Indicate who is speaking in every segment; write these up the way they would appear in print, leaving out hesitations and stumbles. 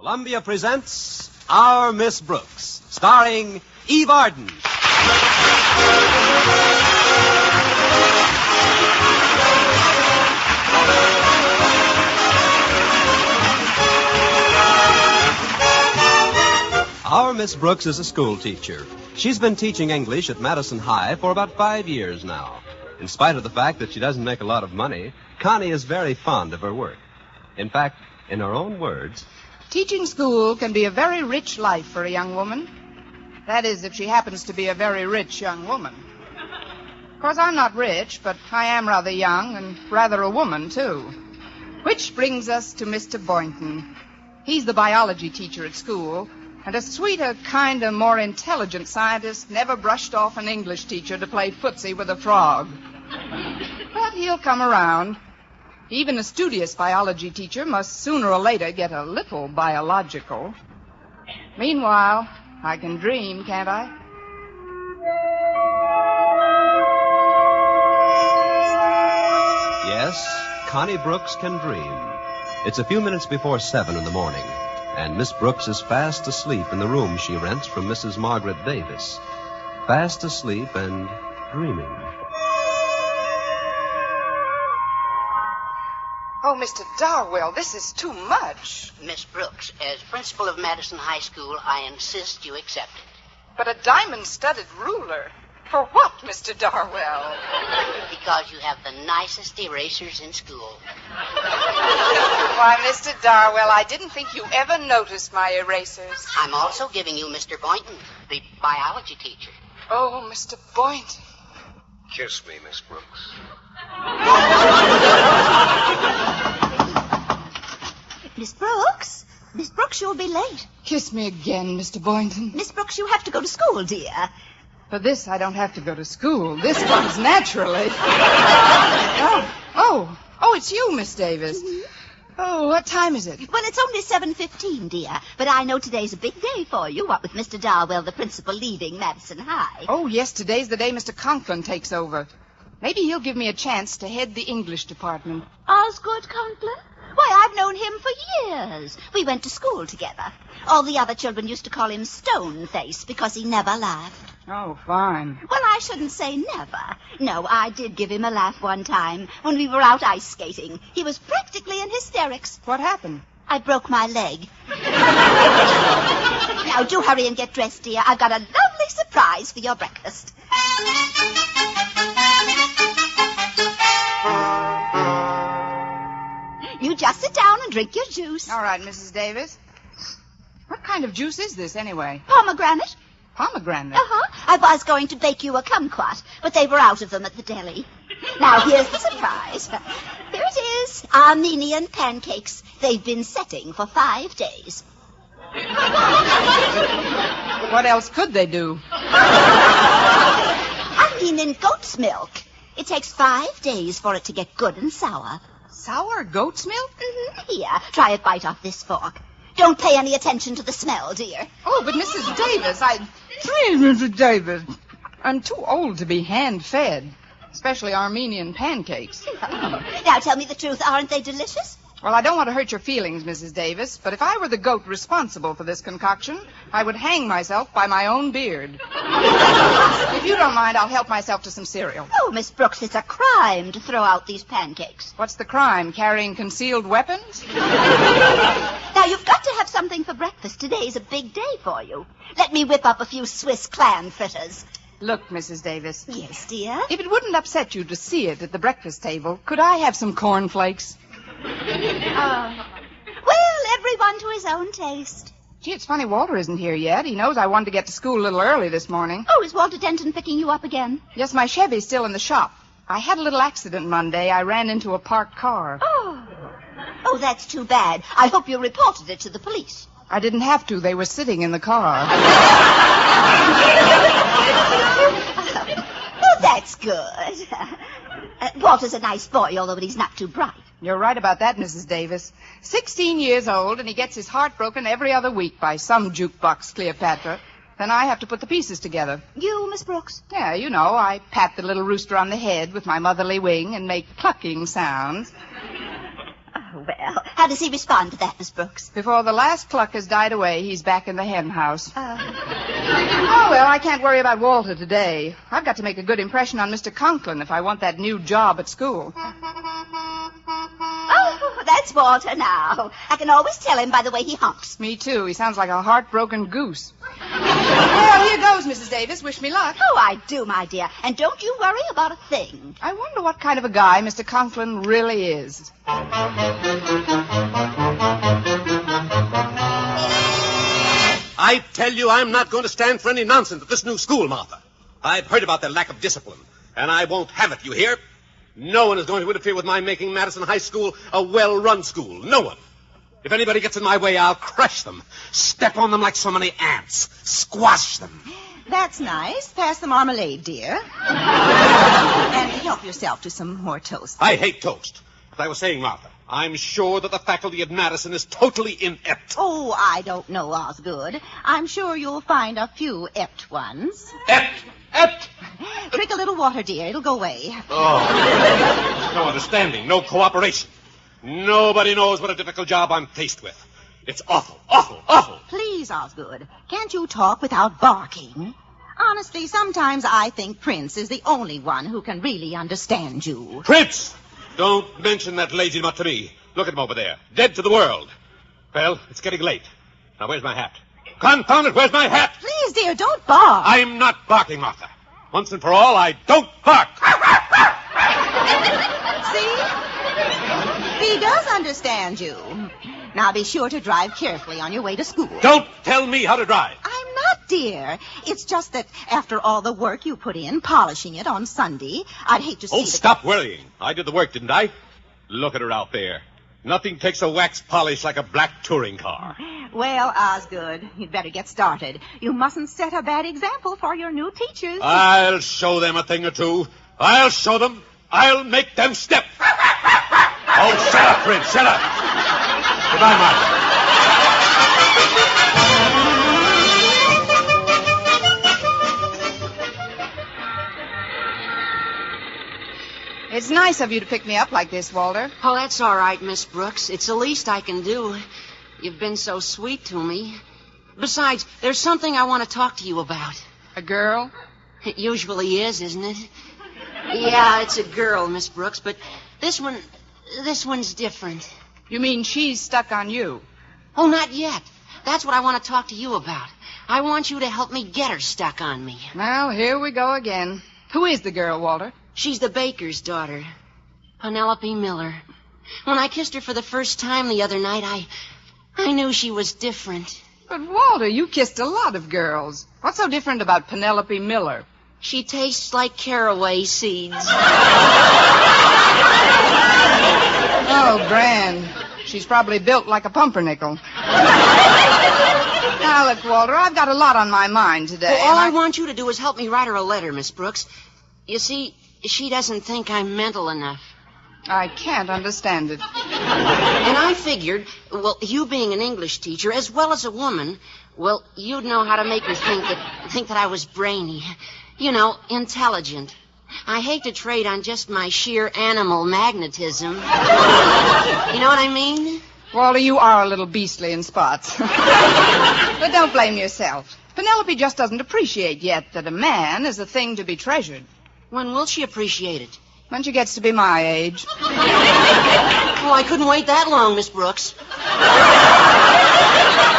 Speaker 1: Columbia presents Our Miss Brooks, starring Eve Arden. Our Miss Brooks is a school teacher. She's been teaching English at Madison High for about 5 years now. In spite of the fact that she doesn't make a lot of money, Connie is very fond of her work. In fact, in her own words,
Speaker 2: teaching school can be a very rich life for a young woman. That is, if she happens to be a very rich young woman. Of course, I'm not rich, but I am rather young and rather a woman, too. Which brings us to Mr. Boynton. He's the biology teacher at school, and a sweeter, kinder, more intelligent scientist never brushed off an English teacher to play footsie with a frog. But he'll come around. Even a studious biology teacher must sooner or later get a little biological. Meanwhile, I can dream, can't I?
Speaker 1: yes, Connie Brooks can dream. It's a few minutes before 7 in the morning, and Miss Brooks is fast asleep in the room she rents from Mrs. Margaret Davis. Fast asleep and dreaming.
Speaker 2: Oh, Mr. Darwell, this is too much.
Speaker 3: Miss Brooks, as principal of Madison High School, I insist you accept it.
Speaker 2: But a diamond-studded ruler. For what, Mr. Darwell?
Speaker 3: Because you have the nicest erasers in school.
Speaker 2: Why, Mr. Darwell, I didn't think you ever noticed my erasers.
Speaker 3: I'm also giving you Mr. Boynton, the biology teacher.
Speaker 2: Oh, Mr. Boynton.
Speaker 4: Kiss me, Miss Brooks.
Speaker 5: Miss Brooks? Miss Brooks, you'll be late.
Speaker 2: Kiss me again, Mr. Boynton.
Speaker 5: Miss Brooks, you have to go to school, dear.
Speaker 2: For this, I don't have to go to school. This comes naturally. Oh, it's you, Miss Davis.
Speaker 5: Mm-hmm.
Speaker 2: Oh, what time is it?
Speaker 5: Well, it's only 7:15, dear. But I know today's a big day for you, what with Mr. Darwell, the principal, leaving Madison High.
Speaker 2: Oh, yes, today's the day Mr. Conklin takes over. Maybe he'll give me a chance to head the English department.
Speaker 5: Osgood Conklin? Why, I've known him for years. We went to school together. All the other children used to call him Stoneface because he never laughed.
Speaker 2: Oh, fine.
Speaker 5: Well, I shouldn't say never. No, I did give him a laugh one time when we were out ice skating. He was practically in hysterics.
Speaker 2: What happened?
Speaker 5: I broke my leg. Now, do hurry and get dressed, dear. I've got a lovely surprise for your breakfast. You just sit down and drink your juice.
Speaker 2: All right, Mrs. Davis. What kind of juice is this, anyway?
Speaker 5: Pomegranate.
Speaker 2: Pomegranate?
Speaker 5: Uh-huh. I was going to bake you a kumquat, but they were out of them at the deli. Now, here's the surprise. Here it is. Armenian pancakes. They've been setting for 5 days.
Speaker 2: What else could they do?
Speaker 5: I mean in goat's milk. It takes 5 days for it to get good and sour.
Speaker 2: Sour goat's milk?
Speaker 5: Mm-hmm. Here, try a bite off this fork. Don't pay any attention to the smell, dear.
Speaker 2: Oh, but Mrs. Davis, Please, Mrs. Davis. I'm too old to be hand-fed, especially Armenian pancakes.
Speaker 5: Now, tell me the truth. Aren't they delicious?
Speaker 2: Well, I don't want to hurt your feelings, Mrs. Davis, but if I were the goat responsible for this concoction, I would hang myself by my own beard. If you don't mind, I'll help myself to some cereal.
Speaker 5: Oh, Miss Brooks, it's a crime to throw out these pancakes.
Speaker 2: What's the crime, carrying concealed weapons?
Speaker 5: Now, you've got to have something for breakfast. Today's a big day for you. Let me whip up a few Swiss clam fritters.
Speaker 2: Look, Mrs. Davis.
Speaker 5: Yes, dear?
Speaker 2: If it wouldn't upset you to see it at the breakfast table, could I have some cornflakes?
Speaker 5: Well, everyone to his own taste.
Speaker 2: Gee, it's funny Walter isn't here yet. He knows I wanted to get to school a little early this morning.
Speaker 5: Oh, is Walter Denton picking you up again?
Speaker 2: Yes, my Chevy's still in the shop. I had a little accident Monday. I ran into a parked car.
Speaker 5: Oh, that's too bad. I hope you reported it to the police.
Speaker 2: I didn't have to. They were sitting in the car.
Speaker 5: Oh, that's good. Walter's a nice boy, although he's not too bright.
Speaker 2: You're right about that, Mrs. Davis. 16 years old, and he gets his heart broken every other week by some jukebox Cleopatra. Then I have to put the pieces together.
Speaker 5: You, Miss Brooks?
Speaker 2: Yeah, you know, I pat the little rooster on the head with my motherly wing and make clucking sounds.
Speaker 5: Well, how does he respond to that, Miss Brooks?
Speaker 2: Before the last cluck has died away, he's back in the hen house. Oh, well, I can't worry about Walter today. I've got to make a good impression on Mr. Conklin if I want that new job at school.
Speaker 5: Oh, that's Walter now. I can always tell him by the way he honks.
Speaker 2: Me too. He sounds like a heartbroken goose. Well, here goes, Mrs. Davis. Wish me luck.
Speaker 5: Oh, I do, my dear. And don't you worry about a thing.
Speaker 2: I wonder what kind of a guy Mr. Conklin really is.
Speaker 6: I tell you, I'm not going to stand for any nonsense at this new school, Martha. I've heard about their lack of discipline, and I won't have it, you hear? No one is going to interfere with my making Madison High School a well-run school. No one. If anybody gets in my way, I'll crush them, step on them like so many ants, squash them.
Speaker 7: That's nice. Pass the marmalade, dear. And help yourself to some more toast.
Speaker 6: I hate toast. As I was saying, Martha, I'm sure that the faculty at Madison is totally inept.
Speaker 7: Oh, I don't know, Osgood. I'm sure you'll find a few ept ones.
Speaker 6: Ept!
Speaker 7: Drink a little water, dear. It'll go away.
Speaker 6: Oh, no understanding, no cooperation. Nobody knows what a difficult job I'm faced with. It's awful, awful, awful.
Speaker 7: Please, Osgood, can't you talk without barking? Honestly, sometimes I think Prince is the only one who can really understand you.
Speaker 6: Prince! Don't mention that lazy mutt to me. Look at him over there, dead to the world. Well, it's getting late. Now, where's my hat? Confound it, where's my hat?
Speaker 7: Please, dear, don't bark.
Speaker 6: I'm not barking, Martha. Once and for all, I don't bark.
Speaker 7: See? He does understand you. Now be sure to drive carefully on your way to school.
Speaker 6: Don't tell me how to drive.
Speaker 7: I'm not, dear. It's just that after all the work you put in, polishing it on Sunday, I'd hate to see...
Speaker 6: Oh, stop worrying. I did the work, didn't I? Look at her out there. Nothing takes a wax polish like a black touring car.
Speaker 7: Well, Osgood, you'd better get started. You mustn't set a bad example for your new teachers.
Speaker 6: I'll show them a thing or two. I'll show them. I'll make them step. Oh, shut up, Prince, shut up. Goodbye, Martha.
Speaker 2: It's nice of you to pick me up like this, Walter.
Speaker 3: Oh, that's all right, Miss Brooks. It's the least I can do. You've been so sweet to me. Besides, there's something I want to talk to you about.
Speaker 2: A girl?
Speaker 3: It usually is, isn't it? Yeah, it's a girl, Miss Brooks, but this one's different.
Speaker 2: You mean she's stuck on you?
Speaker 3: Oh, not yet. That's what I want to talk to you about. I want you to help me get her stuck on me.
Speaker 2: Well, here we go again. Who is the girl, Walter?
Speaker 3: She's the baker's daughter, Penelope Miller. When I kissed her for the first time the other night, I knew she was different.
Speaker 2: But, Walter, you kissed a lot of girls. What's so different about Penelope Miller?
Speaker 3: She tastes like caraway seeds.
Speaker 2: Oh, grand. She's probably built like a pumpernickel. Now, look, Walter, I've got a lot on my mind today.
Speaker 3: Well, all I want you to do is help me write her a letter, Miss Brooks. You see, she doesn't think I'm mental enough.
Speaker 2: I can't understand it.
Speaker 3: And I figured, well, you being an English teacher as well as a woman, well, you'd know how to make her think that I was brainy. You know, intelligent. I hate to trade on just my sheer animal magnetism. You know what I mean?
Speaker 2: Walter, you are a little beastly in spots. But don't blame yourself. Penelope just doesn't appreciate yet that a man is a thing to be treasured.
Speaker 3: When will she appreciate it?
Speaker 2: When she gets to be my age.
Speaker 3: Oh, I couldn't wait that long, Miss Brooks.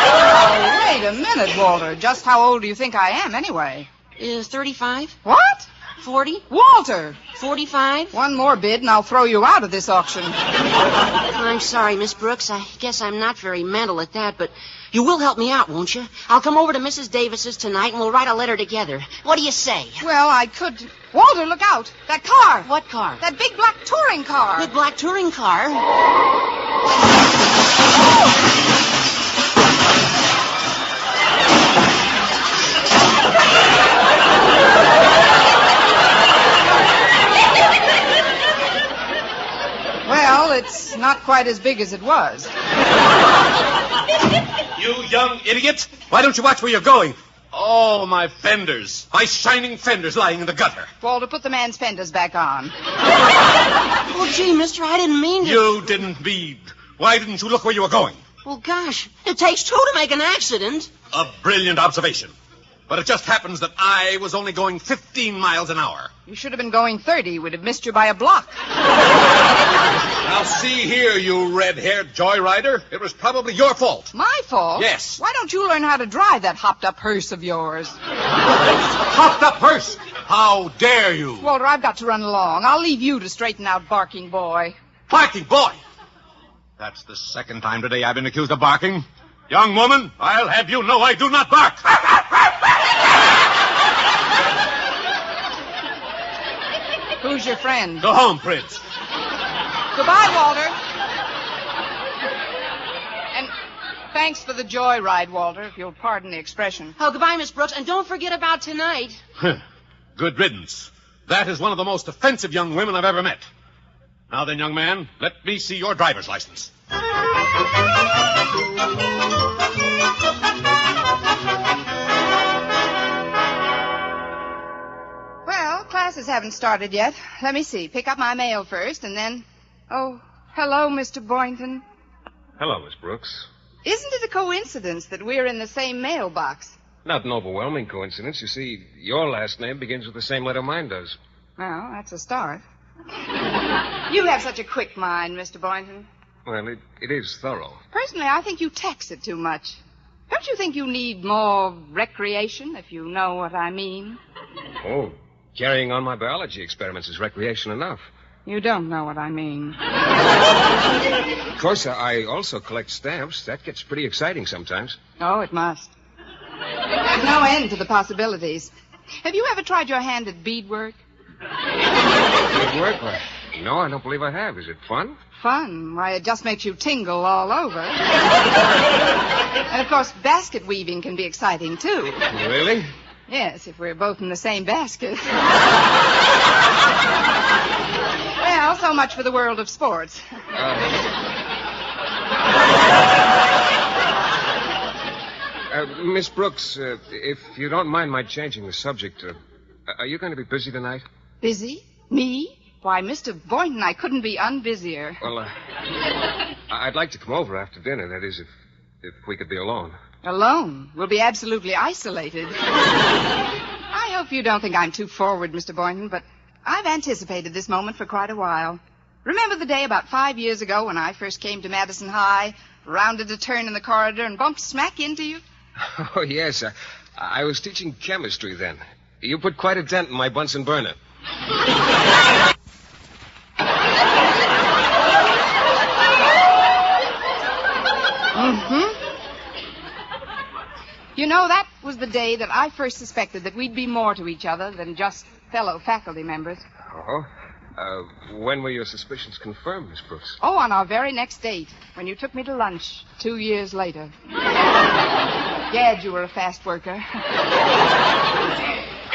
Speaker 2: Oh, wait a minute, Walter. Just how old do you think I am, anyway?
Speaker 3: 35?
Speaker 2: What?
Speaker 3: 40?
Speaker 2: Walter!
Speaker 3: 45?
Speaker 2: One more bid and I'll throw you out of this auction.
Speaker 3: I'm sorry, Miss Brooks. I guess I'm not very mental at that, but you will help me out, won't you? I'll come over to Mrs. Davis's tonight and we'll write a letter together. What do you say?
Speaker 2: Well, I could... Walter, look out! That car!
Speaker 3: What car?
Speaker 2: That big black touring car!
Speaker 3: Big black touring car?
Speaker 2: Well, it's not quite as big as it was.
Speaker 6: You young idiot! Why don't you watch where you're going? Oh, my fenders. My shining fenders lying in the gutter.
Speaker 2: Walter, put the man's fenders back on.
Speaker 3: Oh, gee, mister, I didn't mean to...
Speaker 6: You didn't mean... Why didn't you look where you were going?
Speaker 3: Well, gosh, it takes two to make an accident.
Speaker 6: A brilliant observation. But it just happens that I was only going 15 miles an hour.
Speaker 2: You should have been going 30. We'd have missed you by a block.
Speaker 6: Now, see here, you red-haired joyrider. It was probably your fault.
Speaker 2: My fault?
Speaker 6: Yes.
Speaker 2: Why don't you learn how to drive that hopped-up hearse of yours?
Speaker 6: Hopped-up hearse? How dare you?
Speaker 2: Walter, I've got to run along. I'll leave you to straighten out Barking Boy.
Speaker 6: Barking boy? That's the second time today I've been accused of barking. Young woman, I'll have you know I do not bark.
Speaker 2: Who's your friend?
Speaker 6: Go home, Prince.
Speaker 2: Goodbye, Walter. And thanks for the joyride, Walter, if you'll pardon the expression.
Speaker 3: Oh, goodbye, Miss Brooks, and don't forget about tonight.
Speaker 6: Good riddance. That is one of the most offensive young women I've ever met. Now then, young man, let me see your driver's license.
Speaker 2: Well, classes haven't started yet. Let me see. Pick up my mail first, and then... Oh, hello, Mr. Boynton.
Speaker 8: Hello, Miss Brooks.
Speaker 2: Isn't it a coincidence that we're in the same mailbox?
Speaker 8: Not an overwhelming coincidence. You see, your last name begins with the same letter mine does.
Speaker 2: Well, that's a start. You have such a quick mind, Mr. Boynton.
Speaker 8: Well, it is thorough.
Speaker 2: Personally, I think you tax it too much. Don't you think you need more recreation, if you know what I mean?
Speaker 8: Oh, carrying on my biology experiments is recreation enough.
Speaker 2: You don't know what I mean.
Speaker 8: Of course, I also collect stamps. That gets pretty exciting sometimes.
Speaker 2: Oh, it must. There's no end to the possibilities. Have you ever tried your hand at beadwork?
Speaker 8: Beadwork? No, I don't believe I have. Is it fun?
Speaker 2: Fun? Why, it just makes you tingle all over. And, of course, basket weaving can be exciting, too.
Speaker 8: Really?
Speaker 2: Yes, if we're both in the same basket. Well, so much for the world of sports.
Speaker 8: Miss Brooks, if you don't mind my changing the subject, are you going to be busy tonight?
Speaker 2: Busy? Me? Why, Mr. Boynton, I couldn't be unbusier.
Speaker 8: Well, I'd like to come over after dinner. That is, if we could be alone.
Speaker 2: Alone? We'll be absolutely isolated. I hope you don't think I'm too forward, Mr. Boynton, but I've anticipated this moment for quite a while. Remember the day about 5 years ago when I first came to Madison High, rounded a turn in the corridor, and bumped smack into you?
Speaker 8: Oh, yes. I was teaching chemistry then. You put quite a dent in my Bunsen burner.
Speaker 2: You know, that was the day that I first suspected that we'd be more to each other than just fellow faculty members.
Speaker 8: Oh? When were your suspicions confirmed, Miss Brooks?
Speaker 2: Oh, on our very next date, when you took me to lunch 2 years later. Gad, you were a fast worker.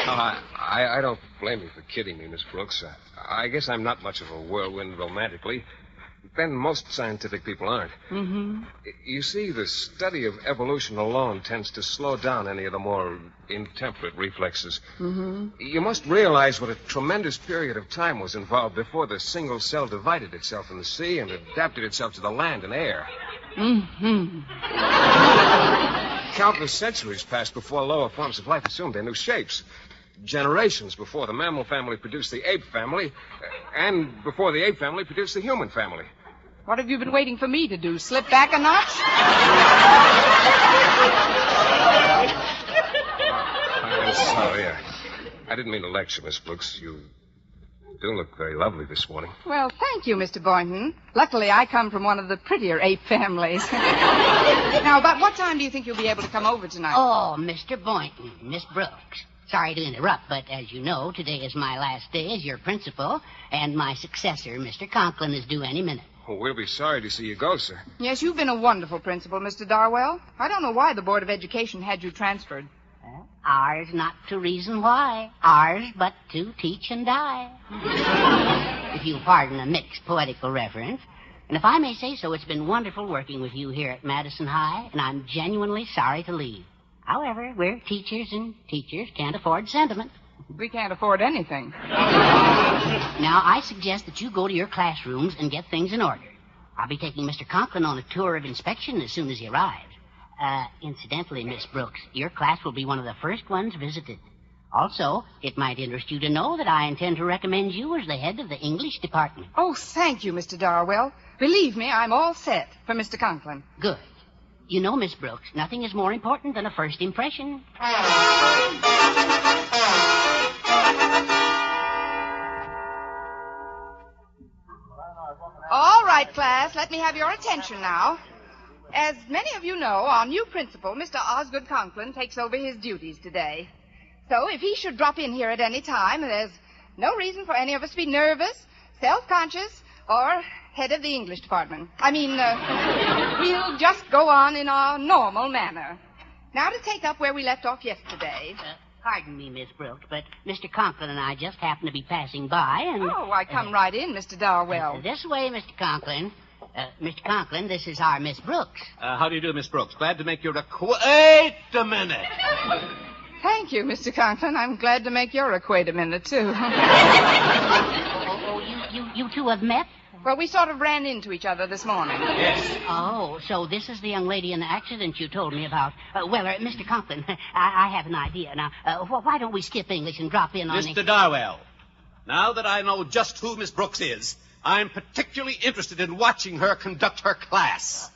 Speaker 8: I don't blame you for kidding me, Miss Brooks. I guess I'm not much of a whirlwind romantically. Then most scientific people aren't.
Speaker 2: Mm-hmm.
Speaker 8: You see, the study of evolution alone tends to slow down any of the more intemperate reflexes.
Speaker 2: Mm-hmm.
Speaker 8: You must realize what a tremendous period of time was involved before the single cell divided itself in the sea and adapted itself to the land and air.
Speaker 2: Mm-hmm.
Speaker 8: Countless centuries passed before lower forms of life assumed their new shapes. Generations before the mammal family produced the ape family, and before the ape family produced the human family.
Speaker 2: What have you been waiting for me to do? Slip back a notch?
Speaker 8: I'm sorry. I didn't mean to lecture, Miss Brooks. You do look very lovely this morning.
Speaker 2: Well, thank you, Mr. Boynton. Luckily, I come from one of the prettier ape families. Now, about what time do you think you'll be able to come over tonight?
Speaker 9: Oh, Mr. Boynton, Miss Brooks. Sorry to interrupt, but as you know, today is my last day as your principal, and my successor, Mr. Conklin, is due any minute.
Speaker 8: Oh, we'll be sorry to see you go, sir.
Speaker 2: Yes, you've been a wonderful principal, Mr. Darwell. I don't know why the Board of Education had you transferred.
Speaker 9: Ours not to reason why. Ours but to teach and die. If you'll pardon a mixed poetical reference. And if I may say so, it's been wonderful working with you here at Madison High, and I'm genuinely sorry to leave. However, we're teachers, and teachers can't afford sentiment.
Speaker 2: We can't afford anything.
Speaker 9: Now, I suggest that you go to your classrooms and get things in order. I'll be taking Mr. Conklin on a tour of inspection as soon as he arrives. Incidentally, Miss Brooks, your class will be one of the first ones visited. Also, it might interest you to know that I intend to recommend you as the head of the English department.
Speaker 2: Oh, thank you, Mr. Darwell. Believe me, I'm all set for Mr. Conklin.
Speaker 9: Good. You know, Miss Brooks, nothing is more important than a first impression.
Speaker 2: All right, class, let me have your attention now. As many of you know, our new principal, Mr. Osgood Conklin, takes over his duties today. So if he should drop in here at any time, there's no reason for any of us to be nervous, self-conscious, or head of the English department. We'll just go on in our normal manner. Now to take up where we left off yesterday.
Speaker 9: Pardon me, Miss Brooks, but Mr. Conklin and I just happened to be passing by and...
Speaker 2: Oh, I come right in, Mr. Darwell.
Speaker 9: This way, Mr. Conklin. Mr. Conklin, this is our Miss Brooks.
Speaker 6: How do you do, Miss Brooks? Glad to make your Wait a minute.
Speaker 2: Thank you, Mr. Conklin. I'm glad to make your acquaintance a minute, too.
Speaker 9: You two have met?
Speaker 2: Well, we sort of ran into each other this morning.
Speaker 6: Yes.
Speaker 9: Oh, so this is the young lady in the accident you told me about. Mr. Conklin, I have an idea. Now, why don't we skip English and drop in on...
Speaker 6: Mr. Darwell, now that I know just who Miss Brooks is, I'm particularly interested in watching her conduct her class.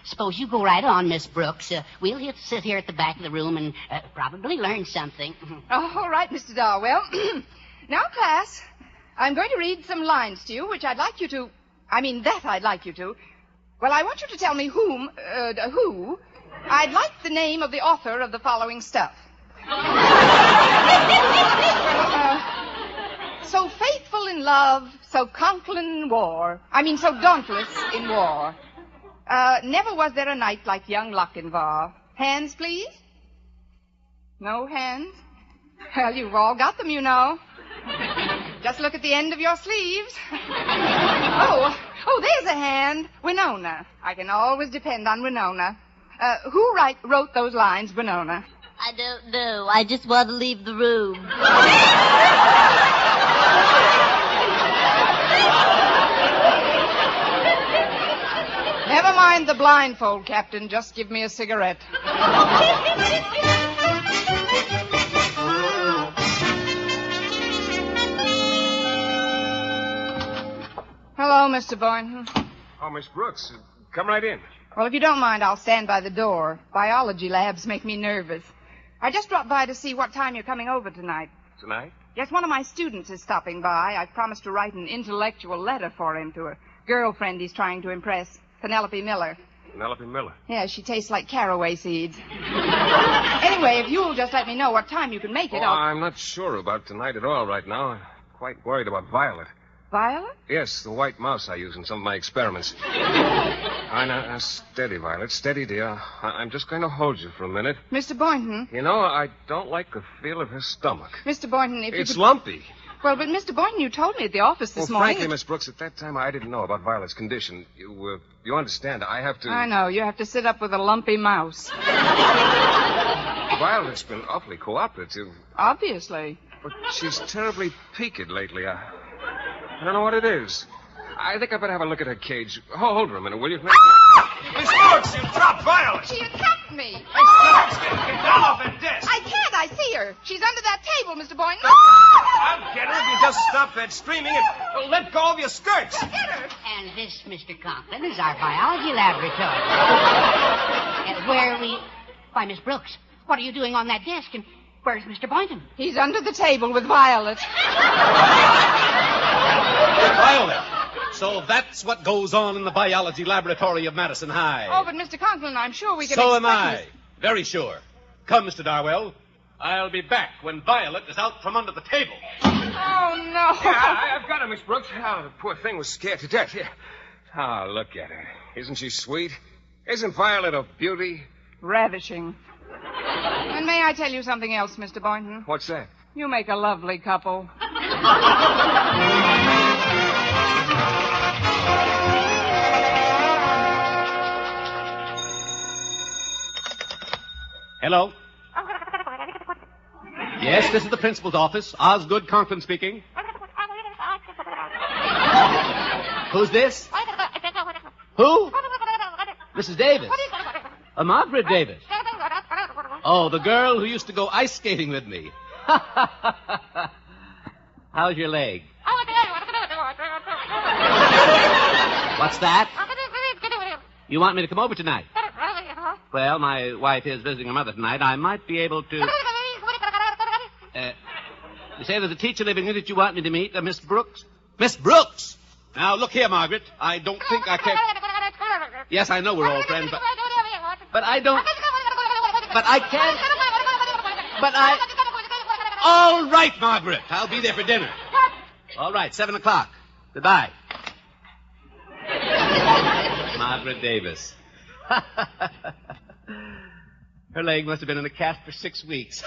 Speaker 9: Suppose you go right on, Miss Brooks. We'll sit here at the back of the room and probably learn something.
Speaker 2: All right, Mr. Darwell. Now, class, I'm going to read some lines to you, which I'd like you to... I'd like you to... Well, I want you to tell me who... I'd like the name of the author of the following stuff. So faithful in love, so Conklin in war. So dauntless in war. Never was there a knight like young Lochinvar. Hands, please? No hands? Well, you've all got them, you know. Just look at the end of your sleeves. Oh, there's a hand. Winona. I can always depend on Winona. Who wrote those lines, Winona?
Speaker 5: I don't know. I just want to leave the room.
Speaker 2: Never mind the blindfold, Captain. Just give me a cigarette. Hello, Mr. Boynton.
Speaker 8: Oh, Miss Brooks, come right in.
Speaker 2: Well, if you don't mind, I'll stand by the door. Biology labs make me nervous. I just dropped by to see what time you're coming over tonight.
Speaker 8: Tonight?
Speaker 2: Yes, one of my students is stopping by. I promised to write an intellectual letter for him to a girlfriend he's trying to impress, Penelope Miller.
Speaker 8: Penelope Miller?
Speaker 2: Yeah, she tastes like caraway seeds. Anyway, if you'll just let me know what time you can make it,
Speaker 8: I'm not sure about tonight at all right now. I'm quite worried about Violet.
Speaker 2: Violet?
Speaker 8: Yes, the white mouse I use in some of my experiments. Now, steady, Violet. Steady, dear. I'm just going to hold you for a minute.
Speaker 2: Mr. Boynton.
Speaker 8: You know, I don't like the feel of her stomach.
Speaker 2: Mr. Boynton, if
Speaker 8: It's lumpy.
Speaker 2: Well, but Mr. Boynton, you told me at the office this morning...
Speaker 8: frankly, Miss Brooks, at that time I didn't know about Violet's condition. You understand, I have to...
Speaker 2: I know. You have to sit up with a lumpy mouse.
Speaker 8: Violet's been awfully cooperative.
Speaker 2: Obviously.
Speaker 8: But she's terribly peaked lately. I don't know what it is. I think I better have a look at her cage. Hold her a minute, will you?
Speaker 6: Miss Brooks, you dropped Violet.
Speaker 2: She attacked me.
Speaker 6: Miss Brooks, get down off that desk.
Speaker 2: I can't. I see her. She's under that table, Mr. Boynton.
Speaker 6: I'll get her if you just stop that screaming and let go of your skirts.
Speaker 2: Get her.
Speaker 9: And this, Mr. Conklin, is our biology laboratory. Where we... Why, Miss Brooks, what are you doing on that desk? And where's Mr. Boynton?
Speaker 2: He's under the table with Violet.
Speaker 6: Violet. So that's what goes on in the biology laboratory of Madison High.
Speaker 2: Oh, but Mr. Conklin, I'm sure we can
Speaker 6: So
Speaker 2: expect...
Speaker 6: am I. Very sure. Come, Mr. Darwell. I'll be back when Violet is out from under the table.
Speaker 2: Oh, no.
Speaker 8: Yeah, I've got her, Miss Brooks. Oh, the poor thing was scared to death. Here. Oh, look at her. Isn't she sweet? Isn't Violet a beauty?
Speaker 2: Ravishing. And may I tell you something else, Mr. Boynton?
Speaker 8: What's that?
Speaker 2: You make a lovely couple.
Speaker 6: Hello? Yes, this is the principal's office. Osgood Conklin speaking. Who's this?
Speaker 10: Who? Mrs. Davis. Margaret Davis. Oh, the girl who used to go ice skating with me. How's your leg? What's that? You want me to come over tonight? Well, my wife is visiting her mother tonight. I might be able to... you say there's a teacher living here that you want me to meet, Miss Brooks? Miss Brooks!
Speaker 6: Now, look here, Margaret. I don't think I can...
Speaker 10: Yes, I know we're old friends, but I don't... But I can't... But I...
Speaker 6: All right, Margaret. I'll be there for dinner.
Speaker 10: All right, 7 o'clock. Goodbye. Margaret Davis. Her leg must have been in a cast for 6 weeks.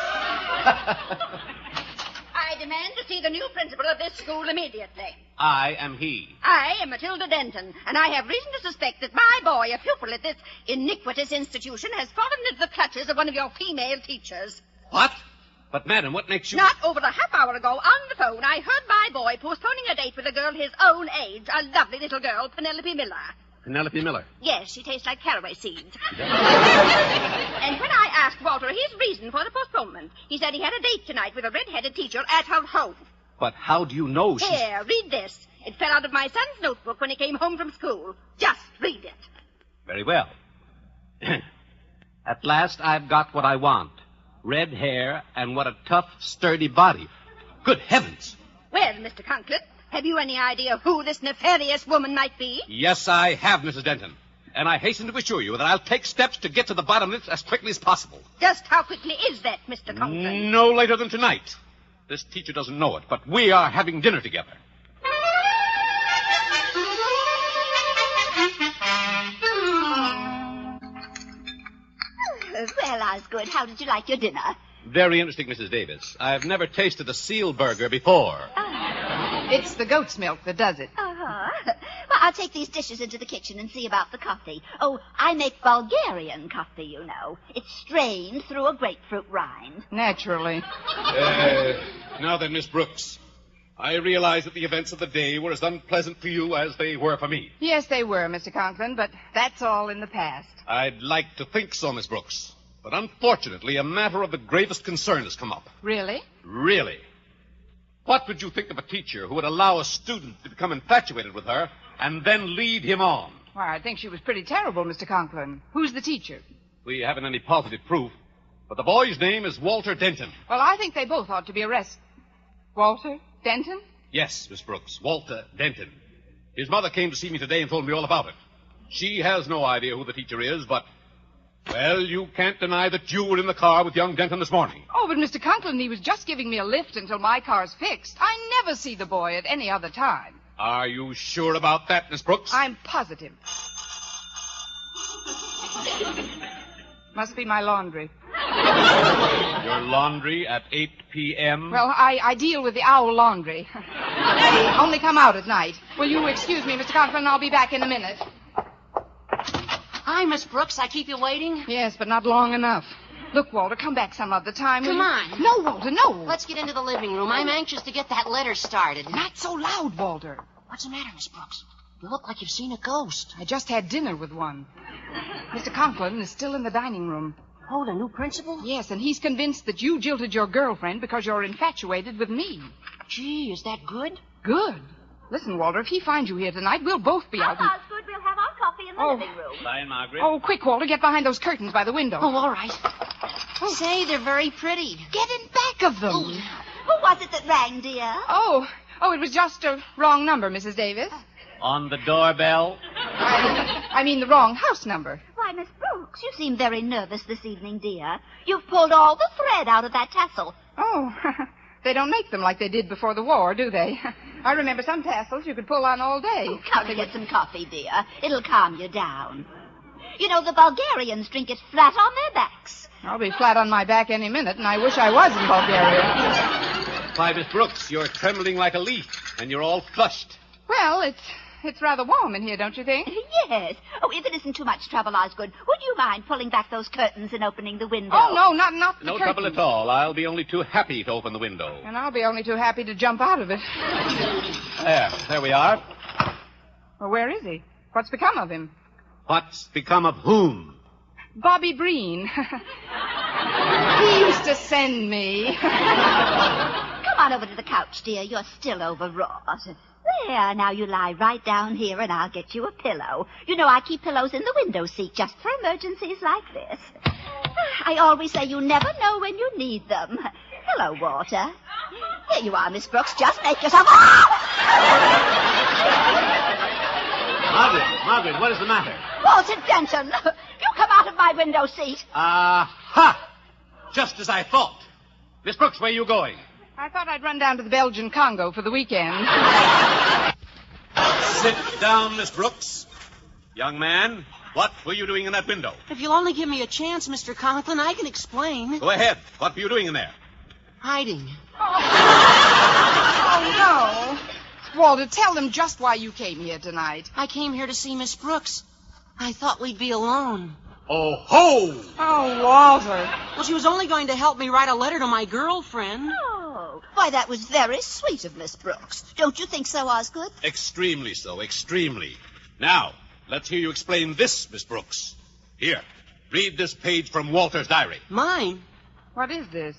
Speaker 11: I demand to see the new principal of this school immediately.
Speaker 10: I am he.
Speaker 11: I am Matilda Denton, and I have reason to suspect that my boy, a pupil at this iniquitous institution, has fallen into the clutches of one of your female teachers.
Speaker 6: What? But, madam, what makes you...
Speaker 11: Not over a half hour ago, on the phone, I heard my boy postponing a date with a girl his own age, a lovely little girl, Penelope Miller.
Speaker 10: Penelope Miller?
Speaker 11: Yes, she tastes like caraway seeds. And when I asked Walter his reason for the postponement, he said he had a date tonight with a red-headed teacher at her home.
Speaker 10: But how do you know she...
Speaker 11: Here, read this. It fell out of my son's notebook when he came home from school. Just read it.
Speaker 10: Very well. At last I've got what I want. Red hair and what a tough, sturdy body. Good heavens.
Speaker 11: Well, Mr. Conklin, have you any idea who this nefarious woman might be?
Speaker 6: Yes, I have, Mrs. Denton. And I hasten to assure you that I'll take steps to get to the bottom of this as quickly as possible.
Speaker 11: Just how quickly is that, Mr. Conklin?
Speaker 6: No later than tonight. This teacher doesn't know it, but we are having dinner together.
Speaker 5: Well, Osgood, how did you like your dinner?
Speaker 6: Very interesting, Mrs. Davis. I've never tasted a seal burger before.
Speaker 2: It's the goat's milk that does it.
Speaker 5: Uh-huh. Well, I'll take these dishes into the kitchen and see about the coffee. Oh, I make Bulgarian coffee, you know. It's strained through a grapefruit rind.
Speaker 2: Naturally.
Speaker 6: Now then, Miss Brooks, I realize that the events of the day were as unpleasant for you as they were for me.
Speaker 2: Yes, they were, Mr. Conklin, but that's all in the past.
Speaker 6: I'd like to think so, Miss Brooks. But unfortunately, a matter of the gravest concern has come up.
Speaker 2: Really?
Speaker 6: Really. What would you think of a teacher who would allow a student to become infatuated with her and then lead him on?
Speaker 2: Why, I think she was pretty terrible, Mr. Conklin. Who's the teacher?
Speaker 6: We haven't any positive proof, but the boy's name is Walter Denton.
Speaker 2: Well, I think they both ought to be arrested. Walter Denton?
Speaker 6: Yes, Miss Brooks, Walter Denton. His mother came to see me today and told me all about it. She has no idea who the teacher is, but... Well, you can't deny that you were in the car with young Denton this morning.
Speaker 2: Oh, but Mr. Conklin, he was just giving me a lift until my car's fixed. I never see the boy at any other time.
Speaker 6: Are you sure about that, Miss Brooks?
Speaker 2: I'm positive. Must be my laundry.
Speaker 6: Your laundry at 8 p.m.?
Speaker 2: Well, I deal with the owl laundry. They only come out at night. Will you excuse me, Mr. Conklin? I'll be back in a minute.
Speaker 3: Hi, Miss Brooks. I keep you waiting?
Speaker 2: Yes, but not long enough. Look, Walter, come back some other time.
Speaker 3: Come on.
Speaker 2: No, Walter, no.
Speaker 3: Let's get into the living room. I'm anxious to get that letter started.
Speaker 2: Not so loud, Walter.
Speaker 3: What's the matter, Miss Brooks? You look like you've seen a ghost.
Speaker 2: I just had dinner with one. Mr. Conklin is still in the dining room.
Speaker 3: Oh, the new principal?
Speaker 2: Yes, and he's convinced that you jilted your girlfriend because you're infatuated with me.
Speaker 3: Gee, is that good?
Speaker 2: Good. Listen, Walter, if he finds you here tonight, we'll both be out.
Speaker 5: Osgood, we'll have our coffee in the living room.
Speaker 10: Bye, Margaret.
Speaker 2: Oh, quick, Walter, get behind those curtains by the window.
Speaker 3: Oh, all right. Oh. Say, they're very pretty.
Speaker 2: Get in back of them.
Speaker 3: Oh.
Speaker 5: Who was it that rang, dear?
Speaker 2: Oh, it was just a wrong number, Mrs. Davis.
Speaker 10: On the doorbell?
Speaker 2: I mean the wrong house number.
Speaker 5: Why, Miss Brooks, you seem very nervous this evening, dear. You've pulled all the thread out of that tassel.
Speaker 2: Oh, they don't make them like they did before the war, do they? I remember some tassels you could pull on all day.
Speaker 5: Oh, come and get some coffee, dear. It'll calm you down. You know, the Bulgarians drink it flat on their backs.
Speaker 2: I'll be flat on my back any minute, and I wish I was in Bulgaria.
Speaker 6: Why, Miss Brooks, you're trembling like a leaf, and you're all flushed.
Speaker 2: Well, it's rather warm in here, don't you think?
Speaker 5: Yes. Oh, if it isn't too much trouble, Osgood, would you mind pulling back those curtains and opening the window?
Speaker 2: Oh, no, not the
Speaker 6: No
Speaker 2: curtains.
Speaker 6: trouble at all. I'll be only too happy to open the window.
Speaker 2: And I'll be only too happy to jump out of it.
Speaker 6: There we are.
Speaker 2: Well, where is he? What's become of him?
Speaker 6: What's become of whom?
Speaker 2: Bobby Breen. He used to send me.
Speaker 5: Come on over to the couch, dear. You're still overwrought. There, now you lie right down here and I'll get you a pillow. You know I keep pillows in the window seat just for emergencies like this. I always say you never know when you need them. Hello, Walter. Here you are, Miss Brooks. Just make yourself...
Speaker 6: Margaret, what is the matter?
Speaker 5: Walter Denton, you come out of my window seat.
Speaker 6: Ha! Just as I thought. Miss Brooks, where are you going?
Speaker 2: I thought I'd run down to the Belgian Congo for the weekend.
Speaker 6: Sit down, Miss Brooks. Young man, what were you doing in that window?
Speaker 3: If you'll only give me a chance, Mr. Conklin, I can explain.
Speaker 6: Go ahead. What were you doing in there?
Speaker 3: Hiding.
Speaker 2: Oh, no. Walter, tell them just why you came here tonight.
Speaker 3: I came here to see Miss Brooks. I thought we'd be alone.
Speaker 6: Oh, ho!
Speaker 2: Oh, Walter.
Speaker 3: Well, she was only going to help me write a letter to my girlfriend.
Speaker 5: Oh, why, that was very sweet of Miss Brooks. Don't you think so, Osgood?
Speaker 6: Extremely so, extremely. Now, let's hear you explain this, Miss Brooks. Here, read this page from Walter's diary.
Speaker 3: Mine?
Speaker 2: What is this?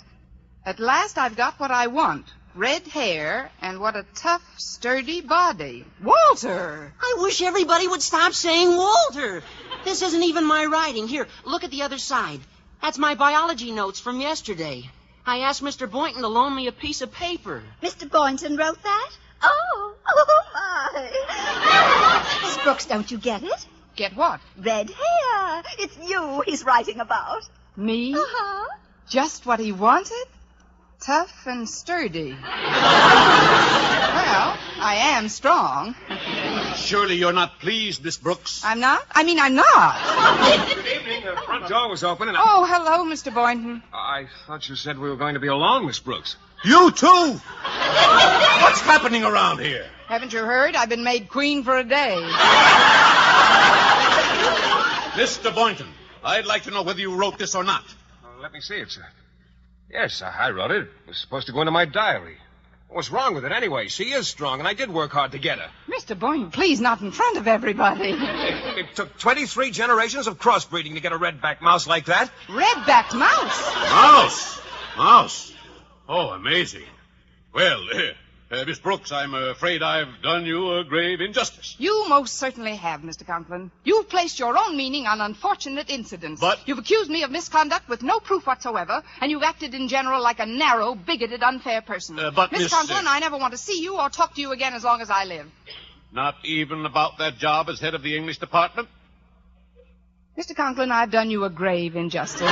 Speaker 2: At last I've got what I want. Red hair, and what a tough, sturdy body. Walter!
Speaker 3: I wish everybody would stop saying Walter. This isn't even my writing. Here, look at the other side. That's my biology notes from yesterday. I asked Mr. Boynton to loan me a piece of paper.
Speaker 5: Mr. Boynton wrote that? Oh, my. Miss Brooks, don't you get it?
Speaker 2: Get what?
Speaker 5: Red hair. It's you he's writing about.
Speaker 2: Me?
Speaker 5: Uh-huh.
Speaker 2: Just what he wanted? Tough and sturdy. Well, I am strong.
Speaker 6: Surely you're not pleased, Miss Brooks.
Speaker 2: I'm not? I'm not.
Speaker 8: Good evening. The front door was open and
Speaker 2: Oh, hello, Mr. Boynton.
Speaker 8: I thought you said we were going to be alone, Miss Brooks.
Speaker 6: You too? What's happening around here?
Speaker 2: Haven't you heard? I've been made queen for a day.
Speaker 6: Mr. Boynton, I'd like to know whether you wrote this or not.
Speaker 8: Let me see it, sir. Yes, I wrote it. It was supposed to go into my diary. What's wrong with it anyway? She is strong, and I did work hard to get her.
Speaker 2: Mr. Boynton, please, not in front of everybody.
Speaker 8: It took 23 generations of crossbreeding to get a red-backed mouse like that.
Speaker 2: Red-backed mouse?
Speaker 6: Mouse? Oh, amazing. Well, Miss Brooks, I'm afraid I've done you a grave injustice.
Speaker 2: You most certainly have, Mr. Conklin. You've placed your own meaning on unfortunate incidents.
Speaker 6: But...
Speaker 2: You've accused me of misconduct with no proof whatsoever, and you've acted in general like a narrow, bigoted, unfair person.
Speaker 6: But,
Speaker 2: Miss Conklin, I never want to see you or talk to you again as long as I live.
Speaker 6: Not even about that job as head of the English department?
Speaker 2: Mr. Conklin, I've done you a grave injustice.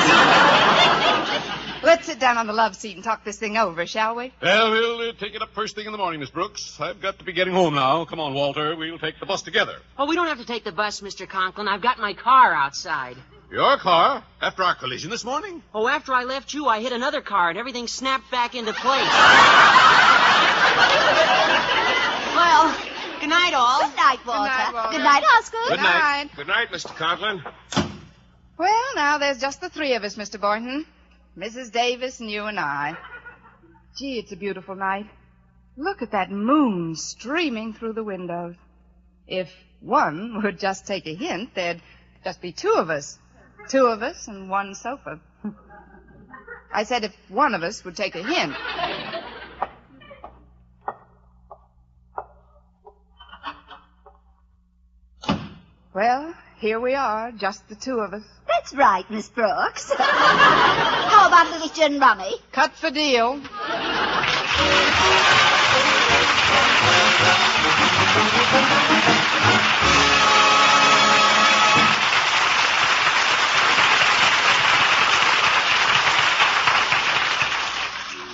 Speaker 2: Let's sit down on the love seat and talk this thing over, shall we?
Speaker 6: Well, we'll take it up first thing in the morning, Miss Brooks. I've got to be getting home now. Come on, Walter. We'll take the bus together.
Speaker 3: Oh, we don't have to take the bus, Mr. Conklin. I've got my car outside.
Speaker 6: Your car? After our collision this morning?
Speaker 3: Oh, after I left you, I hit another car, and everything snapped back into place. Well, good night, all.
Speaker 5: Good night, Walter.
Speaker 2: Good night, Walter.
Speaker 5: Good night, Osgood.
Speaker 8: Good night. Good night, Mr. Conklin.
Speaker 2: Well, now there's just the three of us, Mr. Boynton. Mrs. Davis and you and I. Gee, it's a beautiful night. Look at that moon streaming through the windows. If one would just take a hint, there'd just be two of us. Two of us and one sofa. I said if one of us would take a hint. Well, here we are, just the two of us.
Speaker 5: That's right, Miss Brooks. How about a little gin rummy?
Speaker 2: Cut for deal.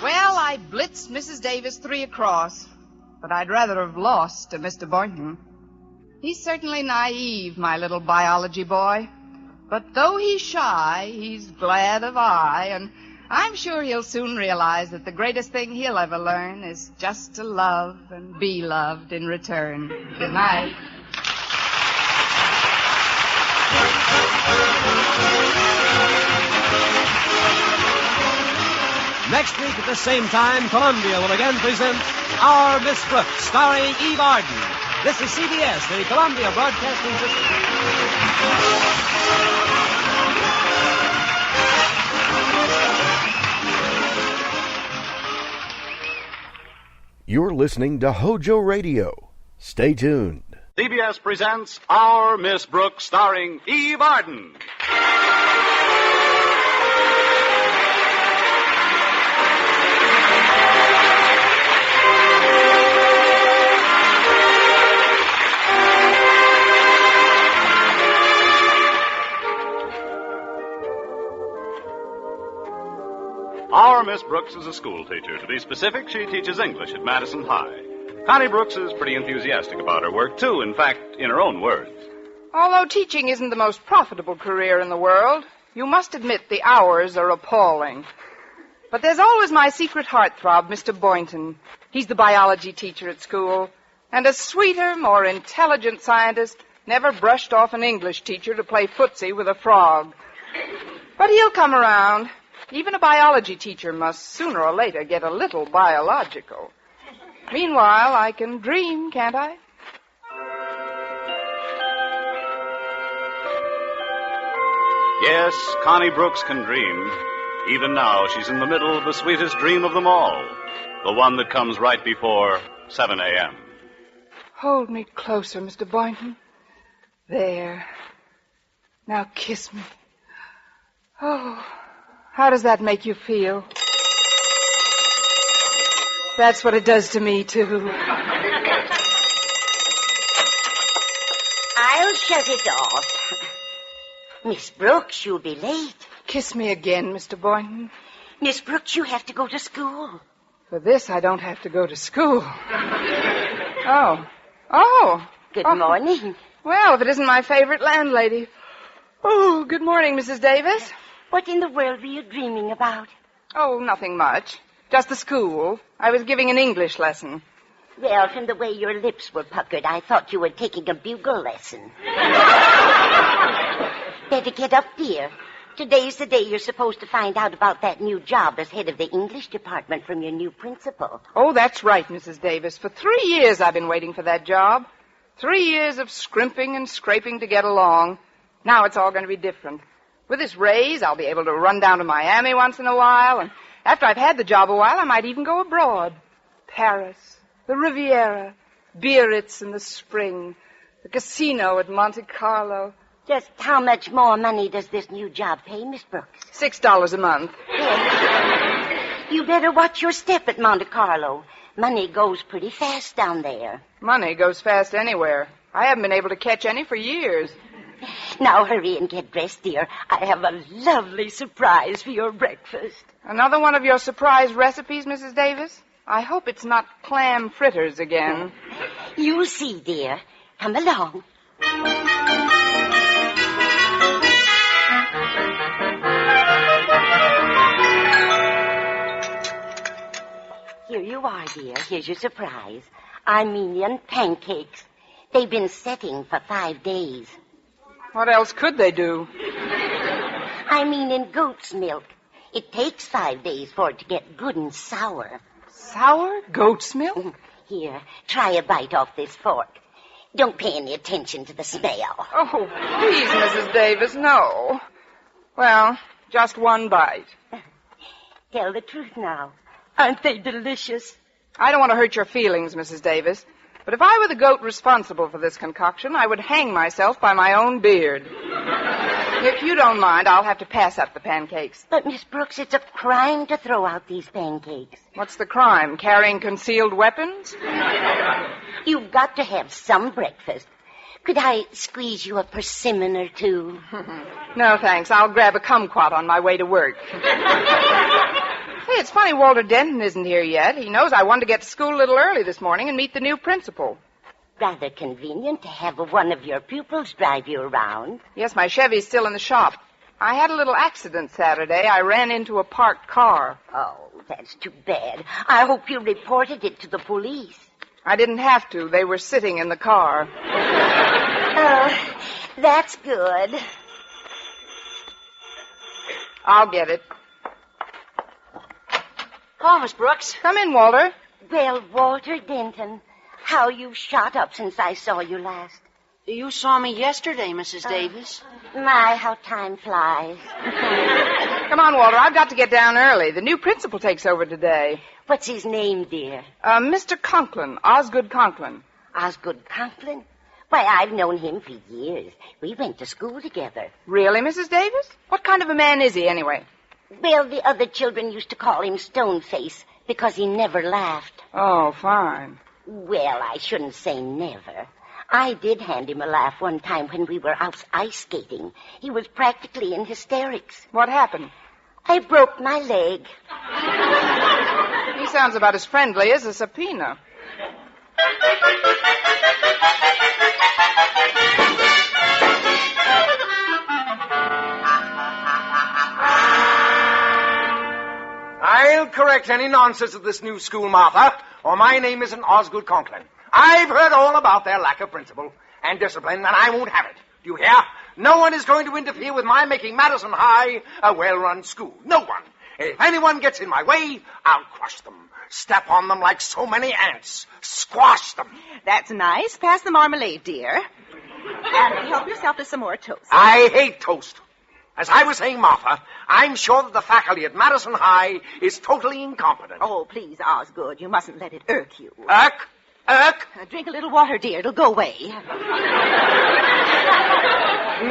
Speaker 2: Well, I blitzed Mrs. Davis 3 across, but I'd rather have lost to Mr. Boynton. He's certainly naive, my little biology boy. But though he's shy, he's glad of eye, and I'm sure he'll soon realize that the greatest thing he'll ever learn is just to love and be loved in return. Good night.
Speaker 1: Next week at the same time, Columbia will again present Our Miss Brooks, starring Eve Arden. This is CBS, the Columbia Broadcasting System.
Speaker 12: You're listening to HOJO Radio. Stay tuned.
Speaker 13: CBS presents Our Miss Brooks, starring Eve Arden. Our Miss Brooks is a school teacher. To be specific, she teaches English at Madison High. Connie Brooks is pretty enthusiastic about her work, too. In fact, in her own words.
Speaker 2: Although teaching isn't the most profitable career in the world, you must admit the hours are appalling. But there's always my secret heartthrob, Mr. Boynton. He's the biology teacher at school. And a sweeter, more intelligent scientist never brushed off an English teacher to play footsie with a frog. But he'll come around. Even a biology teacher must sooner or later get a little biological. Meanwhile, I can dream, can't I?
Speaker 13: Yes, Connie Brooks can dream. Even now, she's in the middle of the sweetest dream of them all. The one that comes right before 7 a.m.
Speaker 2: Hold me closer, Mr. Boynton. There. Now kiss me. Oh, how does that make you feel? That's what it does to me, too.
Speaker 14: I'll shut it off. Miss Brooks, you'll be late.
Speaker 2: Kiss me again, Mr. Boynton.
Speaker 14: Miss Brooks, you have to go to school.
Speaker 2: For this, I don't have to go to school. Oh.
Speaker 14: Good morning.
Speaker 2: Well, if it isn't my favorite landlady. Oh, good morning, Mrs. Davis.
Speaker 14: What in the world were you dreaming about?
Speaker 2: Oh, nothing much. Just the school. I was giving an English lesson.
Speaker 14: Well, from the way your lips were puckered, I thought you were taking a bugle lesson. Better get up, dear. Today's the day you're supposed to find out about that new job as head of the English department from your new principal.
Speaker 2: Oh, that's right, Mrs. Davis. For 3 years I've been waiting for that job. 3 years of scrimping and scraping to get along. Now it's all going to be different. With this raise, I'll be able to run down to Miami once in a while, and after I've had the job a while, I might even go abroad. Paris, the Riviera, Biarritz in the spring, the casino at Monte Carlo.
Speaker 14: Just how much more money does this new job pay, Miss Brooks?
Speaker 2: $6 a month.
Speaker 14: Yes. You better watch your step at Monte Carlo. Money goes pretty fast down there.
Speaker 2: Money goes fast anywhere. I haven't been able to catch any for years.
Speaker 14: Now hurry and get dressed, dear. I have a lovely surprise for your breakfast.
Speaker 2: Another one of your surprise recipes, Mrs. Davis? I hope it's not clam fritters again.
Speaker 14: You'll see, dear. Come along. Here you are, dear. Here's your surprise. Armenian pancakes. They've been setting for 5 days.
Speaker 2: What else could they do?
Speaker 14: I mean in goat's milk. It takes 5 days for it to get good and sour.
Speaker 2: Sour? Goat's milk?
Speaker 14: Here, try a bite off this fork. Don't pay any attention to the smell.
Speaker 2: Oh, please, Mrs. Davis, no. Well, just one bite.
Speaker 14: Tell the truth now. Aren't they delicious?
Speaker 2: I don't want to hurt your feelings, Mrs. Davis. But if I were the goat responsible for this concoction, I would hang myself by my own beard. If you don't mind, I'll have to pass up the pancakes.
Speaker 14: But, Miss Brooks, it's a crime to throw out these pancakes.
Speaker 2: What's the crime? Carrying concealed weapons?
Speaker 14: You've got to have some breakfast. Could I squeeze you a persimmon or two?
Speaker 2: No, thanks. I'll grab a kumquat on my way to work. Hey, it's funny Walter Denton isn't here yet. He knows I wanted to get to school a little early this morning and meet the new principal.
Speaker 14: Rather convenient to have one of your pupils drive you around.
Speaker 2: Yes, my Chevy's still in the shop. I had a little accident Saturday. I ran into a parked car.
Speaker 14: Oh, that's too bad. I hope you reported it to the police.
Speaker 2: I didn't have to. They were sitting in the car.
Speaker 14: Oh, that's good.
Speaker 2: I'll get it.
Speaker 3: Oh, Miss Brooks.
Speaker 2: Come in, Walter.
Speaker 14: Well, Walter Denton, how you've shot up since I saw you last.
Speaker 3: You saw me yesterday, Mrs. Davis.
Speaker 14: My, how time flies.
Speaker 2: Come on, Walter. I've got to get down early. The new principal takes over today.
Speaker 14: What's his name, dear?
Speaker 2: Mr. Conklin, Osgood Conklin.
Speaker 14: Osgood Conklin? Why, I've known him for years. We went to school together.
Speaker 2: Really, Mrs. Davis? What kind of a man is he, anyway?
Speaker 14: Well, the other children used to call him Stoneface because he never laughed.
Speaker 2: Oh, fine.
Speaker 14: Well, I shouldn't say never. I did hand him a laugh one time when we were out ice skating. He was practically in hysterics.
Speaker 2: What happened?
Speaker 14: I broke my leg.
Speaker 2: He sounds about as friendly as a subpoena.
Speaker 15: I'll correct any nonsense of this new school, Martha, or my name isn't Osgood Conklin. I've heard all about their lack of principle and discipline, and I won't have it. Do you hear? No one is going to interfere with my making Madison High a well-run school. No one. If anyone gets in my way, I'll crush them. Step on them like so many ants. Squash them.
Speaker 7: That's nice. Pass the marmalade, dear. And help yourself to some more toast.
Speaker 15: I hate toast. As I was saying, Martha, I'm sure that the faculty at Madison High is totally incompetent.
Speaker 7: Oh, please, Osgood, you mustn't let it irk you.
Speaker 15: Irk?
Speaker 7: Drink a little water, dear. It'll go away.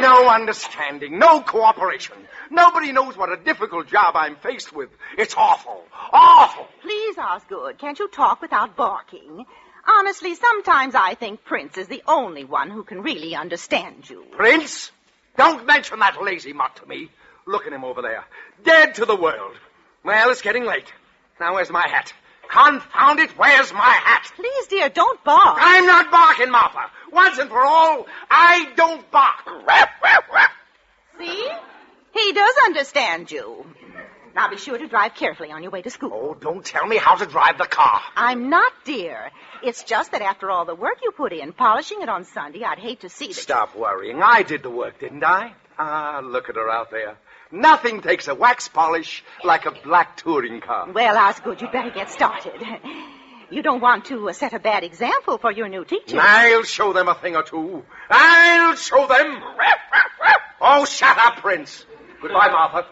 Speaker 15: No understanding, no cooperation. Nobody knows what a difficult job I'm faced with. It's awful. Awful.
Speaker 7: Please, Osgood, can't you talk without barking? Honestly, sometimes I think Prince is the only one who can really understand you.
Speaker 15: Prince? Don't mention that lazy mutt to me. Look at him over there. Dead to the world. Well, it's getting late. Now, where's my hat? Confound it, where's my hat?
Speaker 7: Please, dear, don't bark.
Speaker 15: I'm not barking, Martha. Once and for all, I don't bark.
Speaker 7: See? He does understand you. Now be sure to drive carefully on your way to school.
Speaker 15: Oh, don't tell me how to drive the car.
Speaker 7: I'm not, dear. It's just that after all the work you put in, polishing it on Sunday, I'd hate to see that.
Speaker 15: Stop worrying. I did the work, didn't I? Ah, look at her out there. Nothing takes a wax polish like a black touring car.
Speaker 7: Well, Osgood, you'd better get started. You don't want to set a bad example for your new teacher.
Speaker 15: I'll show them a thing or two. I'll show them. Oh, shut up, Prince. Goodbye, Martha.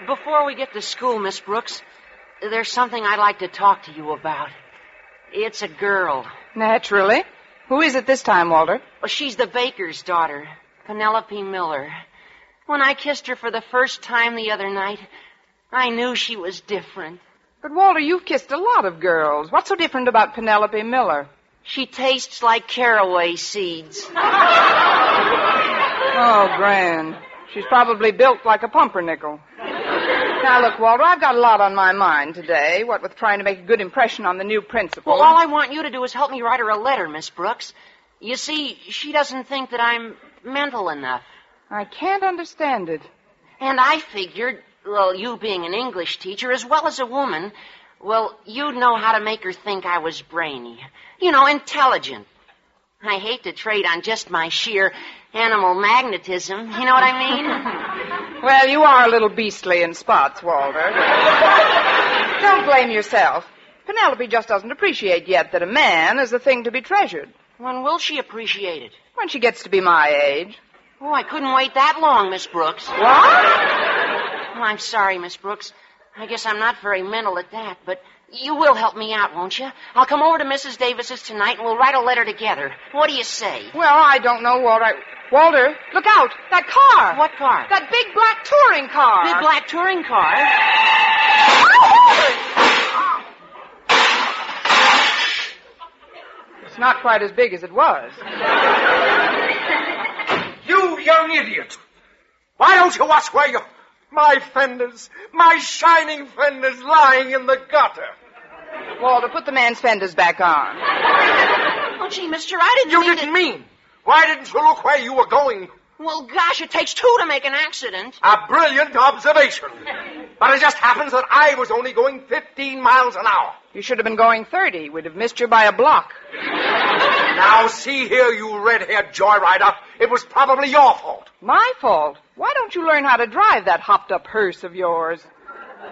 Speaker 3: Before we get to school, Miss Brooks, there's something I'd like to talk to you about. It's a girl.
Speaker 2: Naturally. Who is it this time, Walter?
Speaker 3: Well, she's the baker's daughter, Penelope Miller. When I kissed her for the first time the other night, I knew she was different.
Speaker 2: But, Walter, you've kissed a lot of girls. What's so different about Penelope Miller?
Speaker 3: She tastes like caraway seeds.
Speaker 2: Oh, grand. She's probably built like a pumpernickel. Now, look, Walter, I've got a lot on my mind today, what with trying to make a good impression on the new principal.
Speaker 3: Well, all I want you to do is help me write her a letter, Miss Brooks. You see, she doesn't think that I'm mental enough.
Speaker 2: I can't understand it.
Speaker 3: And I figured, well, you being an English teacher as well as a woman, well, you'd know how to make her think I was brainy. You know, intelligent. I hate to trade on just my sheer animal magnetism. You know what I mean?
Speaker 2: Well, you are a little beastly in spots, Walter. Don't blame yourself. Penelope just doesn't appreciate yet that a man is a thing to be treasured.
Speaker 3: When will she appreciate it?
Speaker 2: When she gets to be my age.
Speaker 3: Oh, I couldn't wait that long, Miss Brooks.
Speaker 2: What?
Speaker 3: Oh, I'm sorry, Miss Brooks. I guess I'm not very mental at that, but you will help me out, won't you? I'll come over to Mrs. Davis's tonight and we'll write a letter together. What do you say?
Speaker 2: Well, I don't know, Walter. Walter, look out! That car!
Speaker 3: What car?
Speaker 2: That big black touring car!
Speaker 3: Big black touring car?
Speaker 2: It's not quite as big as it was.
Speaker 15: You young idiot! Why don't you watch where you... My fenders, my shining fenders lying in the gutter.
Speaker 2: Walter, put the man's fenders back on.
Speaker 3: Oh, gee, mister, I didn't
Speaker 15: You didn't mean. Why didn't you look where you were going?
Speaker 3: Well, gosh, it takes two to make an accident.
Speaker 15: A brilliant observation. But it just happens that I was only going 15 miles an hour.
Speaker 2: You should have been going 30. We'd have missed you by a block.
Speaker 15: Now, see here, you red-haired joyrider. It was probably your fault.
Speaker 2: My fault? Why don't you learn how to drive that hopped-up hearse of yours?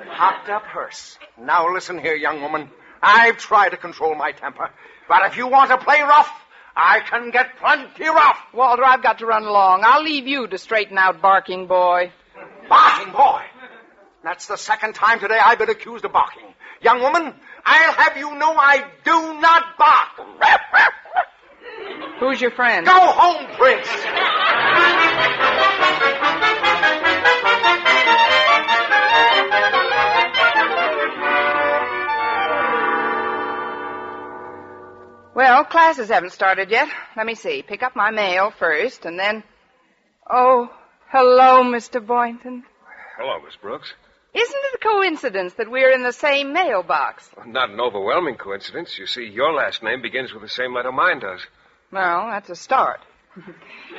Speaker 15: Hopped-up hearse. Now listen here, young woman. I've tried to control my temper, but if you want to play rough, I can get plenty rough.
Speaker 2: Walter, I've got to run along. I'll leave you to straighten out Barking Boy.
Speaker 15: Barking Boy? That's the second time today I've been accused of barking. Young woman, I'll have you know I do not bark.
Speaker 2: Who's your friend?
Speaker 15: Go home, Prince.
Speaker 2: Well, classes haven't started yet. Let me see. Pick up my mail first, and then... Oh, hello, Mr. Boynton.
Speaker 8: Hello, Miss Brooks.
Speaker 2: Isn't it a coincidence that we're in the same mailbox?
Speaker 8: Not an overwhelming coincidence. You see, your last name begins with the same letter mine does.
Speaker 2: Well, that's a start.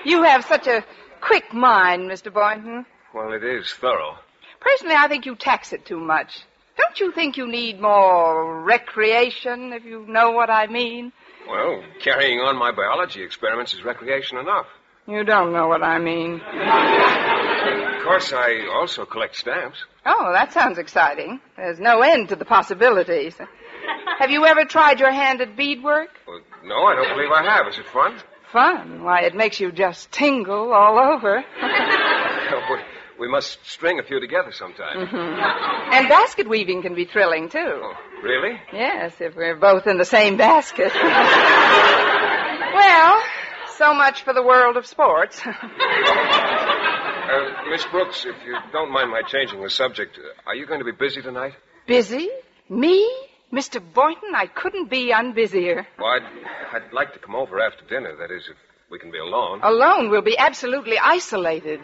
Speaker 2: You have such a quick mind, Mr. Boynton.
Speaker 8: Well, it is thorough.
Speaker 2: Personally, I think you tax it too much. Don't you think you need more recreation, if you know what I mean?
Speaker 8: Well, carrying on my biology experiments is recreation enough.
Speaker 2: You don't know what I mean.
Speaker 8: Of course, I also collect stamps.
Speaker 2: Oh, that sounds exciting. There's no end to the possibilities. Have you ever tried your hand at beadwork?
Speaker 8: Well, no, I don't believe I have. Is it fun?
Speaker 2: Fun? Why, it makes you just tingle all over.
Speaker 8: We must string a few together sometime.
Speaker 2: Mm-hmm. And basket weaving can be thrilling, too.
Speaker 8: Oh, really?
Speaker 2: Yes, if we're both in the same basket. Well, so much for the world of sports.
Speaker 8: Miss Brooks, if you don't mind my changing the subject, are you going to be busy tonight?
Speaker 2: Busy? Me? Mr. Boynton, I couldn't be unbusier.
Speaker 8: Well, I'd like to come over after dinner, that is, if we can be alone.
Speaker 2: Alone? We'll be absolutely isolated.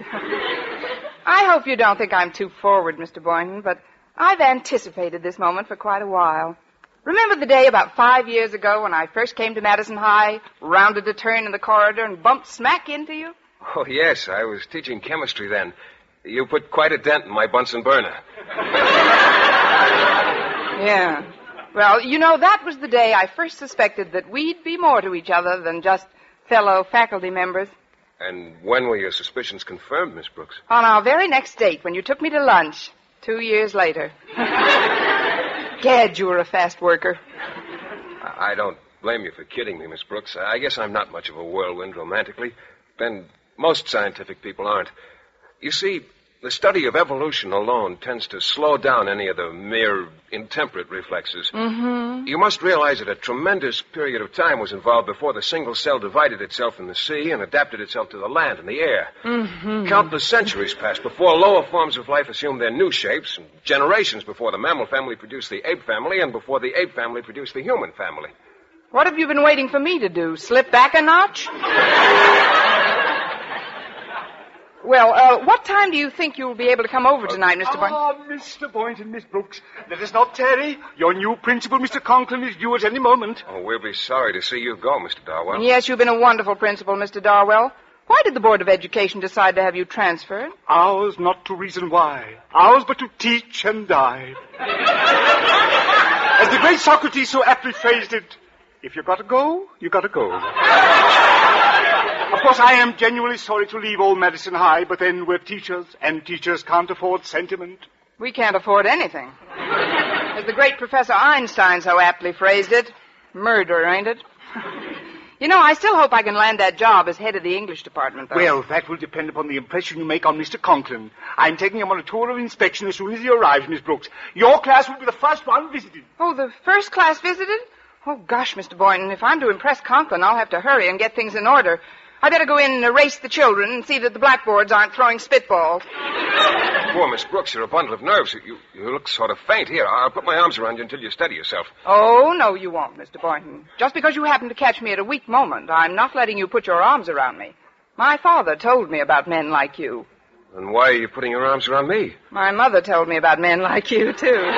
Speaker 2: I hope you don't think I'm too forward, Mr. Boynton, but I've anticipated this moment for quite a while. Remember the day about 5 years ago when I first came to Madison High, rounded a turn in the corridor, and bumped smack into you?
Speaker 8: Oh, yes, I was teaching chemistry then. You put quite a dent in my Bunsen burner.
Speaker 2: Yeah. Well, you know, that was the day I first suspected that we'd be more to each other than just fellow faculty members.
Speaker 8: And when were your suspicions confirmed, Miss Brooks?
Speaker 2: On our very next date, when you took me to lunch, 2 years later. Gad, you were a fast worker.
Speaker 8: I don't blame you for kidding me, Miss Brooks. I guess I'm not much of a whirlwind romantically. And most scientific people aren't. You see, the study of evolution alone tends to slow down any of the mere intemperate reflexes.
Speaker 2: Mm-hmm.
Speaker 8: You must realize that a tremendous period of time was involved before the single cell divided itself in the sea and adapted itself to the land and the air.
Speaker 2: Mm-hmm.
Speaker 8: Countless centuries passed before lower forms of life assumed their new shapes, and generations before the mammal family produced the ape family, and before the ape family produced the human family.
Speaker 2: What have you been waiting for me to do? Slip back a notch? Well, what time do you think you'll be able to come over tonight, Mr. Boynton?
Speaker 16: Mr. Boynton, Miss Brooks, let us not tarry. Your new principal, Mr. Conklin, is due at any moment.
Speaker 8: Oh, we'll be sorry to see you go, Mr. Darwell.
Speaker 2: Yes, you've been a wonderful principal, Mr. Darwell. Why did the Board of Education decide to have you transferred?
Speaker 16: Ours not to reason why. Ours but to teach and die. As the great Socrates so aptly phrased it, if you gotta go, you gotta go. Of course, I am genuinely sorry to leave old Madison High, but then we're teachers, and teachers can't afford sentiment.
Speaker 2: We can't afford anything. As the great Professor Einstein so aptly phrased it, murder, ain't it? You know, I still hope I can land that job as head of the English department, though.
Speaker 16: Well, that will depend upon the impression you make on Mr. Conklin. I'm taking him on a tour of inspection as soon as he arrives, Miss Brooks. Your class will be the first one visited.
Speaker 2: Oh, the first class visited? Oh, gosh, Mr. Boynton, if I'm to impress Conklin, I'll have to hurry and get things in order. I better go in and erase the children and see that the blackboards aren't throwing spitballs.
Speaker 8: Poor Miss Brooks, you're a bundle of nerves. You look sort of faint. Here, I'll put my arms around you until you steady yourself.
Speaker 2: Oh, no, you won't, Mr. Boynton. Just because you happen to catch me at a weak moment, I'm not letting you put your arms around me. My father told me about men like you.
Speaker 8: Then why are you putting your arms around me?
Speaker 2: My mother told me about men like you, too.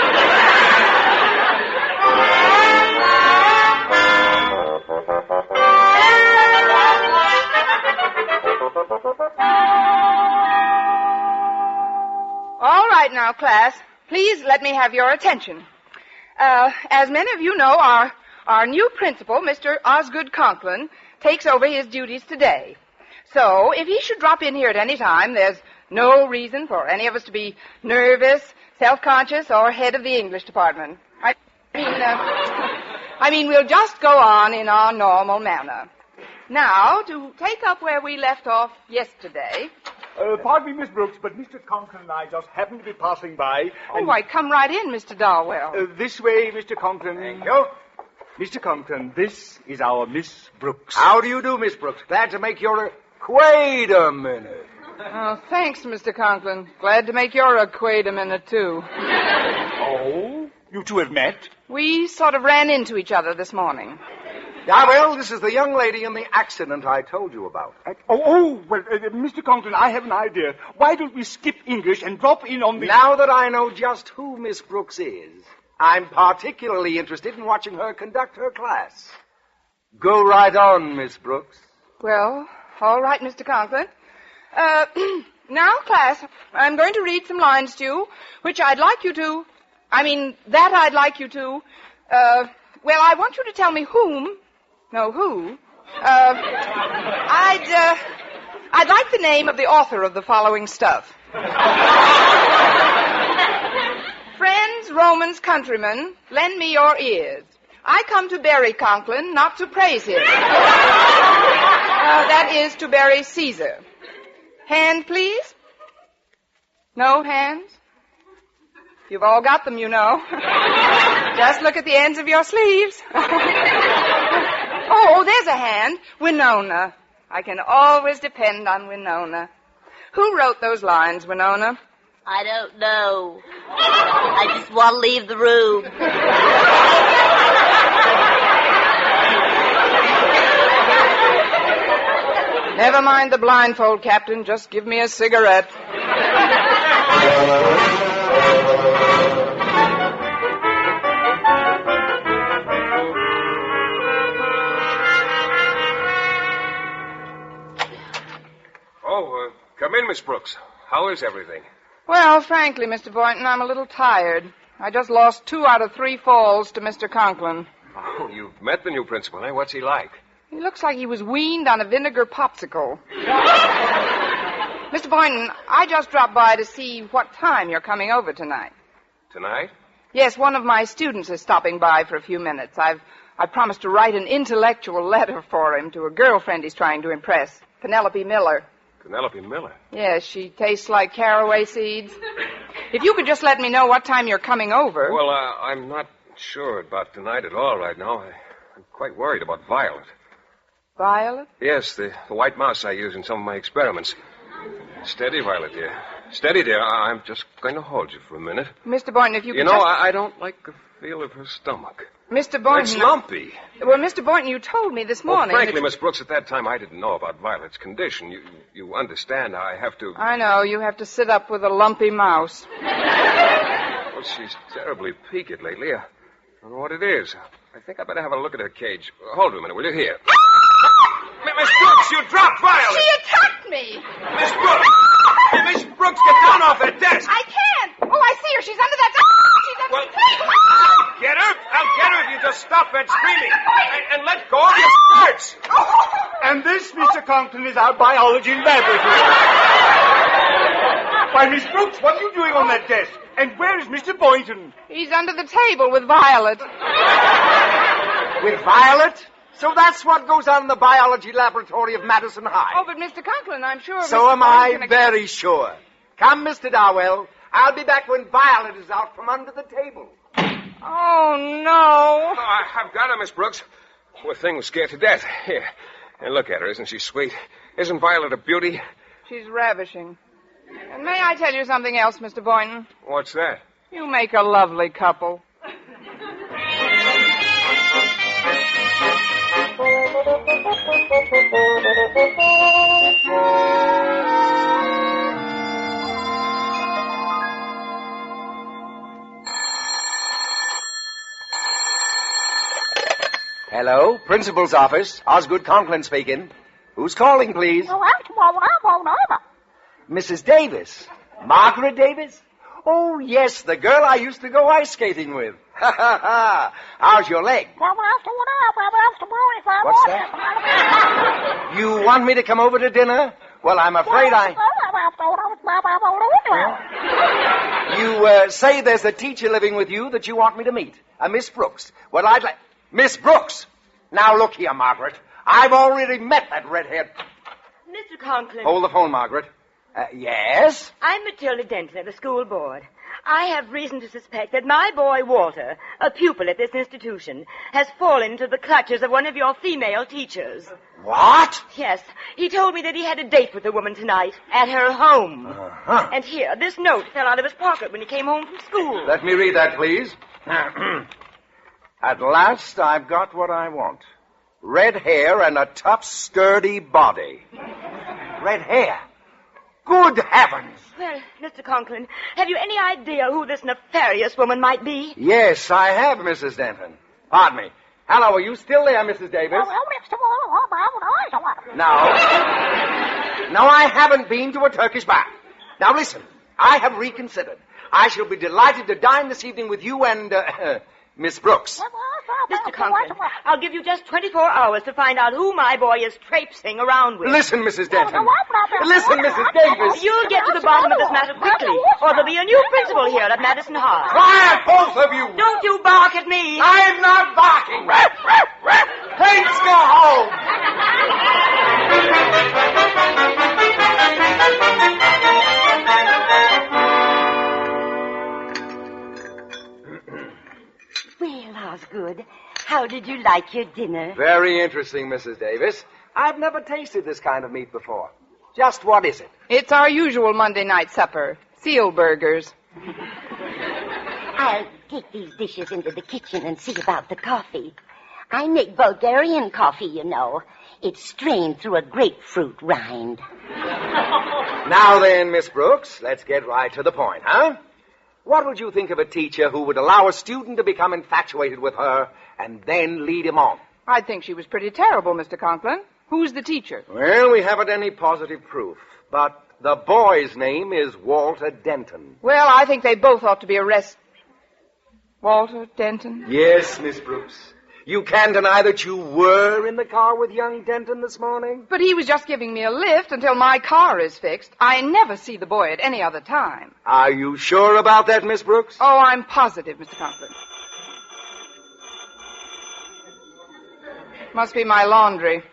Speaker 2: All right now, class, please let me have your attention. As many of you know, our new principal, Mr. Osgood Conklin, takes over his duties today. So, if he should drop in here at any time, there's no reason for any of us to be nervous, self-conscious, or head of the English department. I mean, we'll just go on in our normal manner. Now, to take up where we left off yesterday...
Speaker 16: Pardon me, Miss Brooks, but Mr. Conklin and I just happened to be passing by.
Speaker 2: Oh, why, come right in, Mr. Darwell.
Speaker 16: This way, Mr. Conklin.
Speaker 15: Thank you.
Speaker 16: Mr. Conklin, this is our Miss Brooks.
Speaker 15: How do you do, Miss Brooks? Glad to make your... Wait a minute.
Speaker 2: Oh, thanks, Mr. Conklin. Glad to make your acquaintance, too.
Speaker 16: Oh? You two have met?
Speaker 2: We sort of ran into each other this morning.
Speaker 15: Well, this is the young lady in the accident I told you about.
Speaker 16: Mr. Conklin, I have an idea. Why don't we skip English and drop in on the...
Speaker 15: Now that I know just who Miss Brooks is, I'm particularly interested in watching her conduct her class. Go right on, Miss Brooks.
Speaker 2: Well, all right, Mr. Conklin. Now, class, I'm going to read some lines to you, which I'd like you to... I'd like you to... I want you to tell me whom... No, who? I'd like the name of the author of the following stuff. Friends, Romans, countrymen, lend me your ears. I come to bury Conklin, not to praise him. That is to bury Caesar. Hand, please? No hands? You've all got them, you know. Just look at the ends of your sleeves. Oh, there's a hand. Winona. I can always depend on Winona. Who wrote those lines, Winona?
Speaker 17: I don't know. I just want to leave the room.
Speaker 2: Never mind the blindfold, Captain. Just give me a cigarette.
Speaker 8: Come in, Miss Brooks. How is everything?
Speaker 2: Well, frankly, Mr. Boynton, I'm a little tired. I just lost 2 out of 3 falls to Mr. Conklin.
Speaker 8: Oh, you've met the new principal, eh? What's he like?
Speaker 2: He looks like he was weaned on a vinegar popsicle. Mr. Boynton, I just dropped by to see what time you're coming over tonight.
Speaker 8: Tonight?
Speaker 2: Yes, one of my students is stopping by for a few minutes. I promised to write an intellectual letter for him to a girlfriend he's trying to impress, Penelope Miller.
Speaker 8: Penelope Miller?
Speaker 2: Yes, she tastes like caraway seeds. If you could just let me know what time you're coming over.
Speaker 8: Well, I'm not sure about tonight at all right now. I'm quite worried about Violet.
Speaker 2: Violet?
Speaker 8: Yes, the white mouse I use in some of my experiments. Steady, Violet, dear. Steady, dear. I'm just going to hold you for a minute.
Speaker 2: Mr. Boynton, if you could
Speaker 8: I don't like the feel of her stomach.
Speaker 2: Mr. Boynton...
Speaker 8: It's lumpy.
Speaker 2: Well, Mr. Boynton, you told me this morning...
Speaker 8: Well, frankly, Miss Brooks, at that time I didn't know about Violet's condition. You understand I have to...
Speaker 2: I know. You have to sit up with a lumpy mouse.
Speaker 8: Well, she's terribly peaked lately. I don't know what it is. I think I better have a look at her cage. Hold on a minute, will you? Here. Miss Brooks, you dropped Violet!
Speaker 2: She attacked me!
Speaker 8: Miss Brooks! Miss Brooks, get down off that desk!
Speaker 2: I can't! Oh, I see her. She's under that... She's under the table!
Speaker 8: I'll get her if you just stop that screaming. And let go of your skirts!
Speaker 16: And this, Mr. Conklin, is our biology laboratory. Why, Miss Brooks, what are you doing on that desk? And where is Mr. Boynton?
Speaker 2: He's under the table with Violet.
Speaker 15: With Violet? So that's what goes on in the biology laboratory of Madison High.
Speaker 2: Oh, but Mr. Conklin, I'm sure...
Speaker 15: So am I very sure. Come, Mr. Darwell. I'll be back when Violet is out from under the table.
Speaker 2: Oh, no.
Speaker 8: I've got her, Miss Brooks. Poor thing was scared to death. Here. And look at her. Isn't she sweet? Isn't Violet a beauty?
Speaker 2: She's ravishing. And may I tell you something else, Mr. Boynton?
Speaker 8: What's that?
Speaker 2: You make a lovely couple.
Speaker 15: Hello, principal's office. Osgood Conklin speaking. Who's calling, please? Mrs. Davis. Margaret Davis? Oh, yes, the girl I used to go ice skating with. Ha, ha, ha. How's your leg? What's that? You want me to come over to dinner? Well, I'm afraid You say there's a teacher living with you that you want me to meet. Miss Brooks. Well, I'd like... Miss Brooks! Now, look here, Margaret. I've already met that redhead...
Speaker 18: Mr. Conklin.
Speaker 15: Hold the phone, Margaret. Yes?
Speaker 18: I'm Matilda Denton of the school board. I have reason to suspect that my boy Walter, a pupil at this institution, has fallen into the clutches of one of your female teachers.
Speaker 15: What?
Speaker 18: Yes. He told me that he had a date with a woman tonight at her home.
Speaker 15: Uh-huh.
Speaker 18: And here, this note fell out of his pocket when he came home from school.
Speaker 15: Let me read that, please. At last, I've got what I want. Red hair and a tough, sturdy body. Red hair? Good heavens!
Speaker 18: Well, Mr. Conklin, have you any idea who this nefarious woman might be?
Speaker 15: Yes, I have, Mrs. Denton. Pardon me. Hello, are you still there, Mrs. Davis? No, I haven't been to a Turkish bath. Now, listen, I have reconsidered. I shall be delighted to dine this evening with you and, Miss Brooks.
Speaker 18: Mr. Conklin, I'll give you just 24 hours to find out who my boy is traipsing around with.
Speaker 15: Listen, Mrs. Denton. Listen, Mrs. Davis.
Speaker 18: You'll get to the bottom of this matter quickly, or there'll be a new principal here at Madison High.
Speaker 15: Quiet, both of you.
Speaker 18: Don't you bark at me.
Speaker 15: I'm not barking. Let's go home.
Speaker 14: Well, Osgood, how did you like your dinner?
Speaker 15: Very interesting, Mrs. Davis. I've never tasted this kind of meat before. Just what is it?
Speaker 2: It's our usual Monday night supper. Seal burgers.
Speaker 14: I'll take these dishes into the kitchen and see about the coffee. I make Bulgarian coffee, you know. It's strained through a grapefruit rind.
Speaker 15: Now then, Miss Brooks, let's get right to the point, huh? What would you think of a teacher who would allow a student to become infatuated with her and then lead him on?
Speaker 2: I think she was pretty terrible, Mr. Conklin. Who's the teacher?
Speaker 15: Well, we haven't any positive proof, but the boy's name is Walter Denton.
Speaker 2: Well, I think they both ought to be arrested. Walter Denton?
Speaker 15: Yes, Miss Brooks. You can't deny that you were in the car with young Denton this morning?
Speaker 2: But he was just giving me a lift until my car is fixed. I never see the boy at any other time.
Speaker 15: Are you sure about that, Miss Brooks?
Speaker 2: Oh, I'm positive, Mr. Conklin. Must be my laundry.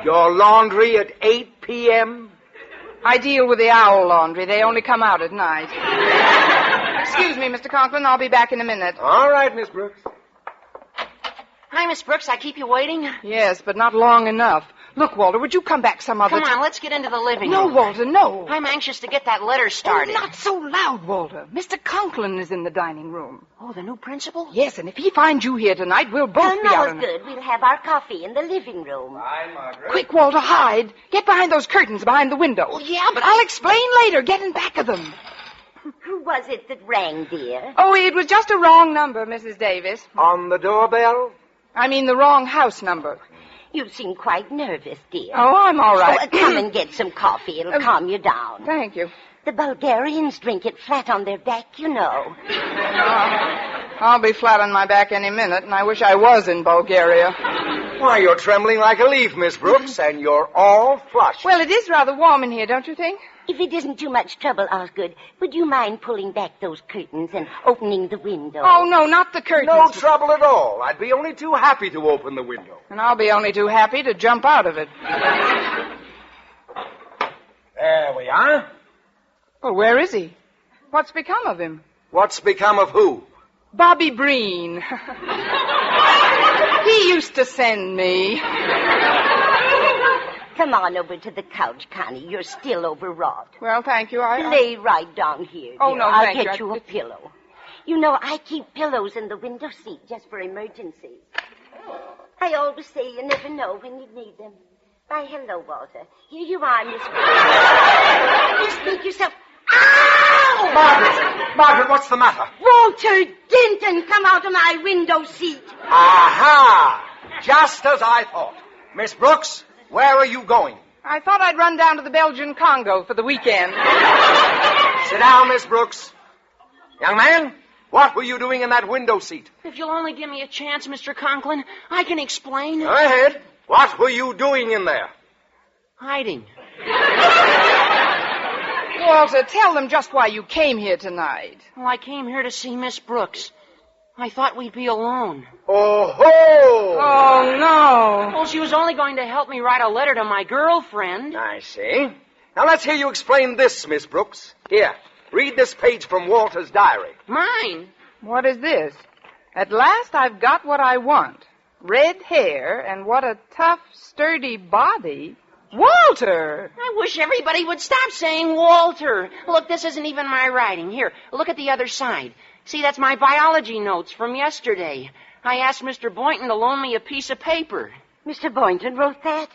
Speaker 15: Your laundry at 8 p.m.?
Speaker 2: I deal with the owl laundry. They only come out at night. Excuse me, Mr. Conklin. I'll be back in a minute.
Speaker 15: All right, Miss Brooks.
Speaker 3: Hi, Miss Brooks. I keep you waiting?
Speaker 2: Yes, but not long enough. Look, Walter, would you come back some other time?
Speaker 3: Come on, let's get into the living
Speaker 2: room.
Speaker 3: room.
Speaker 2: No, Walter, no.
Speaker 3: I'm anxious to get that letter started.
Speaker 2: Oh, not so loud, Walter. Mr. Conklin is in the dining room.
Speaker 3: Oh, the new principal?
Speaker 2: Yes, and if he finds you here tonight, we'll both be out.
Speaker 14: No, good. We'll have our coffee in the living room.
Speaker 15: Bye, Margaret.
Speaker 2: Quick, Walter, hide. Get behind those curtains behind the window.
Speaker 3: Well, yeah, but
Speaker 2: I'll explain later. Get in back of them.
Speaker 14: Who was it that rang, dear?
Speaker 2: Oh, it was just a wrong number, Mrs. Davis.
Speaker 15: On the doorbell?
Speaker 2: I mean the wrong house number.
Speaker 14: You seem quite nervous, dear.
Speaker 2: Oh, I'm all right.
Speaker 14: Oh, come and get some coffee. It'll calm you down.
Speaker 2: Thank you.
Speaker 14: The Bulgarians drink it flat on their back, you know.
Speaker 2: I'll be flat on my back any minute, and I wish I was in Bulgaria.
Speaker 15: Why, you're trembling like a leaf, Miss Brooks, and you're all flushed.
Speaker 2: Well, it is rather warm in here, don't you think?
Speaker 14: If it isn't too much trouble, Osgood, would you mind pulling back those curtains and opening the window?
Speaker 2: Oh, no, not the curtains.
Speaker 15: No trouble at all. I'd be only too happy to open the window.
Speaker 2: And I'll be only too happy to jump out of it.
Speaker 15: There we are.
Speaker 2: Well, where is he? What's become of him?
Speaker 15: What's become of who?
Speaker 2: Bobby Breen. He used to send me.
Speaker 14: Come on over to the couch, Connie. You're still overwrought.
Speaker 2: Well, thank you.
Speaker 14: Lay right down here, dear.
Speaker 2: Oh, no,
Speaker 14: I'll
Speaker 2: thank you.
Speaker 14: get you a pillow. You know, I keep pillows in the window seat just for emergencies. I always say you never know when you need them. Why, hello, Walter. Here you are, Miss Brooks. Just make yourself... Ow!
Speaker 15: Margaret, what's the matter?
Speaker 14: Walter Denton, come out of my window seat.
Speaker 15: Aha! Just as I thought. Miss Brooks, where are you going?
Speaker 2: I thought I'd run down to the Belgian Congo for the weekend.
Speaker 15: Sit down, Miss Brooks. Young man, what were you doing in that window seat?
Speaker 3: If you'll only give me a chance, Mr. Conklin, I can explain.
Speaker 15: Go ahead. What were you doing in there?
Speaker 3: Hiding.
Speaker 2: Walter, tell them just why you came here tonight.
Speaker 3: Well, I came here to see Miss Brooks. I thought we'd be alone.
Speaker 15: Oh, ho!
Speaker 2: Oh, no.
Speaker 3: Well, she was only going to help me write a letter to my girlfriend.
Speaker 15: I see. Now, let's hear you explain this, Miss Brooks. Here, read this page from Walter's diary.
Speaker 3: Mine?
Speaker 2: What is this? At last I've got what I want. Red hair and what a tough, sturdy body. Walter!
Speaker 3: I wish everybody would stop saying Walter. Look, this isn't even my writing. Here, look at the other side. See, that's my biology notes from yesterday. I asked Mr. Boynton to loan me a piece of paper.
Speaker 14: Mr. Boynton wrote that?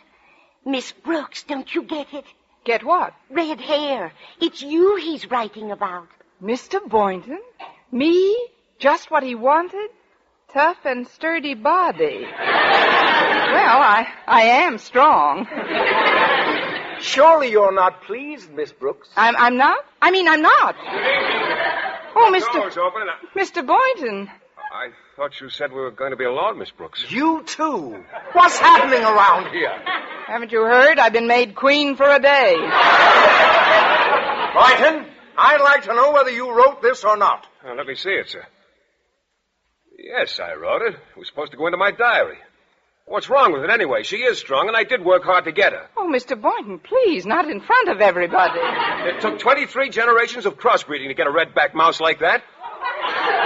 Speaker 14: Miss Brooks, don't you get it?
Speaker 2: Get what?
Speaker 14: Red hair. It's you he's writing about.
Speaker 2: Mr. Boynton? Me? Just what he wanted? Tough and sturdy body. Well, I am strong.
Speaker 15: Surely you're not pleased, Miss Brooks.
Speaker 2: I'm not? I'm not. Oh,
Speaker 8: Door's open.
Speaker 2: Mr. Boynton.
Speaker 8: I thought you said we were going to be alone, Miss Brooks.
Speaker 15: You too. What's happening around here?
Speaker 2: Haven't you heard? I've been made queen for a day.
Speaker 15: Boynton, I'd like to know whether you wrote this or not.
Speaker 8: Let me see it, sir. Yes, I wrote it. It was supposed to go into my diary. What's wrong with it anyway? She is strong, and I did work hard to get her.
Speaker 2: Oh, Mr. Boynton, please, not in front of everybody.
Speaker 8: It took 23 generations of crossbreeding to get a red-backed mouse like that.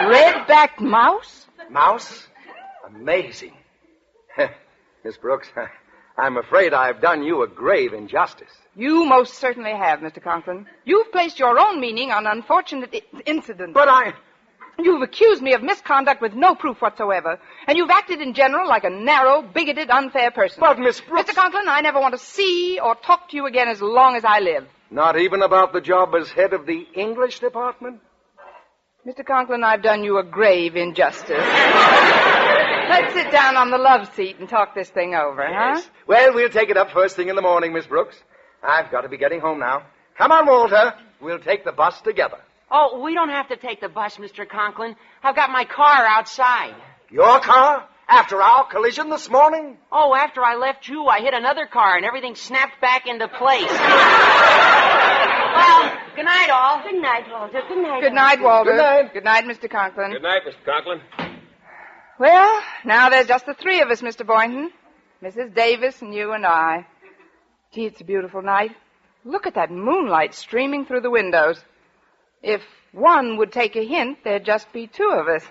Speaker 2: Red-backed mouse?
Speaker 15: Mouse? Amazing. Miss Brooks, I'm afraid I've done you a grave injustice.
Speaker 2: You most certainly have, Mr. Conklin. You've placed your own meaning on unfortunate incidents.
Speaker 15: But
Speaker 2: You've accused me of misconduct with no proof whatsoever, and you've acted in general like a narrow, bigoted, unfair person.
Speaker 15: But, Miss Brooks...
Speaker 2: Mr. Conklin, I never want to see or talk to you again as long as I live.
Speaker 15: Not even about the job as head of the English department?
Speaker 2: Mr. Conklin, I've done you a grave injustice. Let's sit down on the love seat and talk this thing over, huh?
Speaker 15: Yes. Well, we'll take it up first thing in the morning, Miss Brooks. I've got to be getting home now. Come on, Walter. We'll take the bus together.
Speaker 3: Oh, we don't have to take the bus, Mr. Conklin. I've got my car outside.
Speaker 15: Your car? After our collision this morning?
Speaker 3: Oh, after I left you, I hit another car and everything snapped back into place. Well, good night, all.
Speaker 14: Good night, Walter. Good night.
Speaker 2: Good night, Walter.
Speaker 15: Good night.
Speaker 2: Good night, Mr. Conklin.
Speaker 8: Good night, Mr. Conklin.
Speaker 2: Well, now there's just the three of us, Mr. Boynton. Mrs. Davis and you and I. Gee, it's a beautiful night. Look at that moonlight streaming through the windows. If one would take a hint, there'd just be two of us.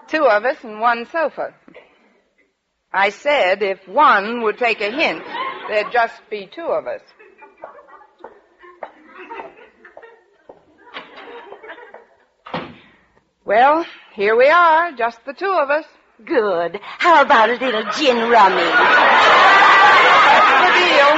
Speaker 2: Two of us and one sofa. I said if one would take a hint, there'd just be two of us. Well, here we are, just the two of us.
Speaker 14: Good. How about a little gin rummy?
Speaker 2: That's the deal.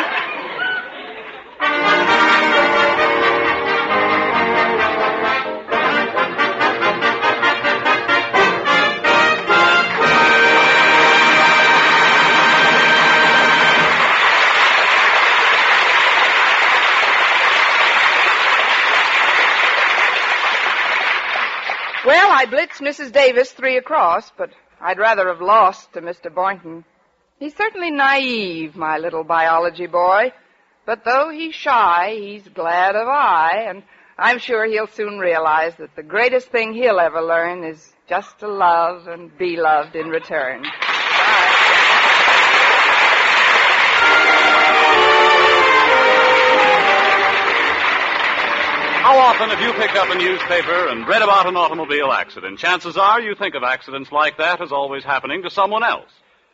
Speaker 2: Well, I blitzed Mrs. Davis 3 across, but I'd rather have lost to Mr. Boynton. He's certainly naive, my little biology boy. But though he's shy, he's glad of eye, and I'm sure he'll soon realize that the greatest thing he'll ever learn is just to love and be loved in return.
Speaker 13: How often have you picked up a newspaper and read about an automobile accident? Chances are you think of accidents like that as always happening to someone else.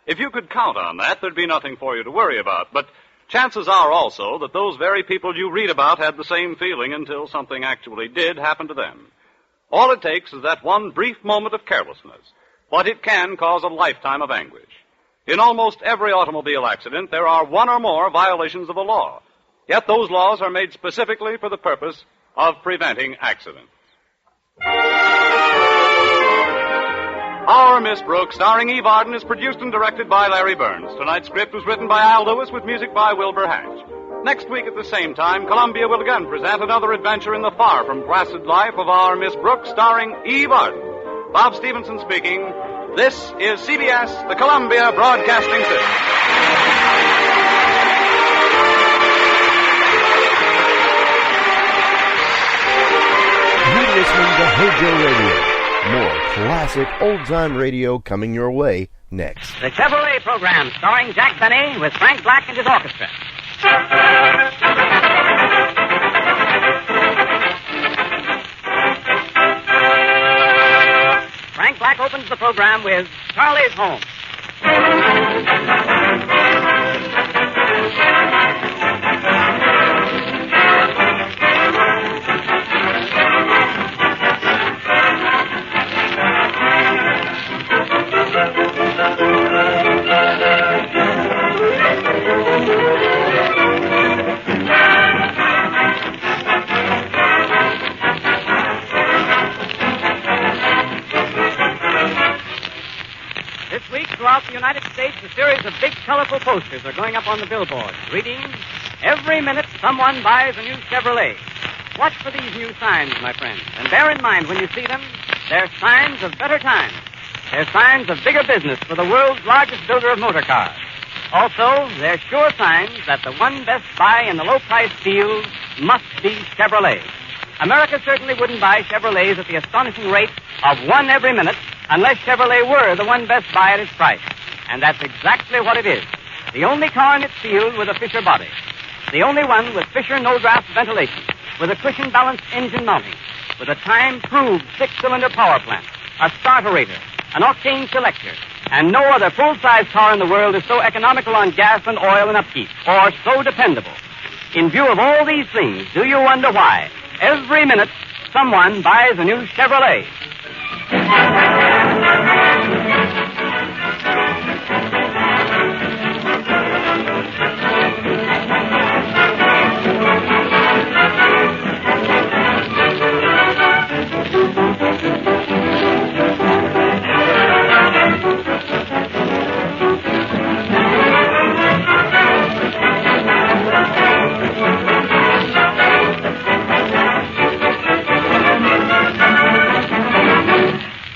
Speaker 13: If you could count on that, there'd be nothing for you to worry about. But chances are also that those very people you read about had the same feeling until something actually did happen to them. All it takes is that one brief moment of carelessness, but it can cause a lifetime of anguish. In almost every automobile accident, there are one or more violations of the law. Yet those laws are made specifically for the purpose of preventing accidents. Our Miss Brooks, starring Eve Arden, is produced and directed by Larry Burns. Tonight's script was written by Al Lewis with music by Wilbur Hatch. Next week at the same time, Columbia will again present another adventure in the far from placid life of our Miss Brooks, starring Eve Arden. Bob Stevenson speaking. This is CBS, the Columbia Broadcasting System.
Speaker 12: You're listening to HOJO Radio. More classic old-time radio coming your way next.
Speaker 19: The Chevrolet program starring Jack Benny with Frank Black and his orchestra. Frank Black opens the program with Charlie's Home. Throughout the United States, a series of big, colorful posters are going up on the billboards, reading, "Every minute someone buys a new Chevrolet." Watch for these new signs, my friends, and bear in mind when you see them, they're signs of better times. They're signs of bigger business for the world's largest builder of motor cars. Also, they're sure signs that the one best buy in the low-price field must be Chevrolet. America certainly wouldn't buy Chevrolets at the astonishing rate of one every minute unless Chevrolet were the one best buy at its price. And that's exactly what it is. The only car in its field with a Fisher body. The only one with Fisher no-draft ventilation, with a cushion-balanced engine mounting, with a time-proved six-cylinder power plant, a starterator, an octane selector, and no other full-size car in the world is so economical on gas and oil and upkeep, or so dependable. In view of all these things, do you wonder why every minute someone buys a new Chevrolet?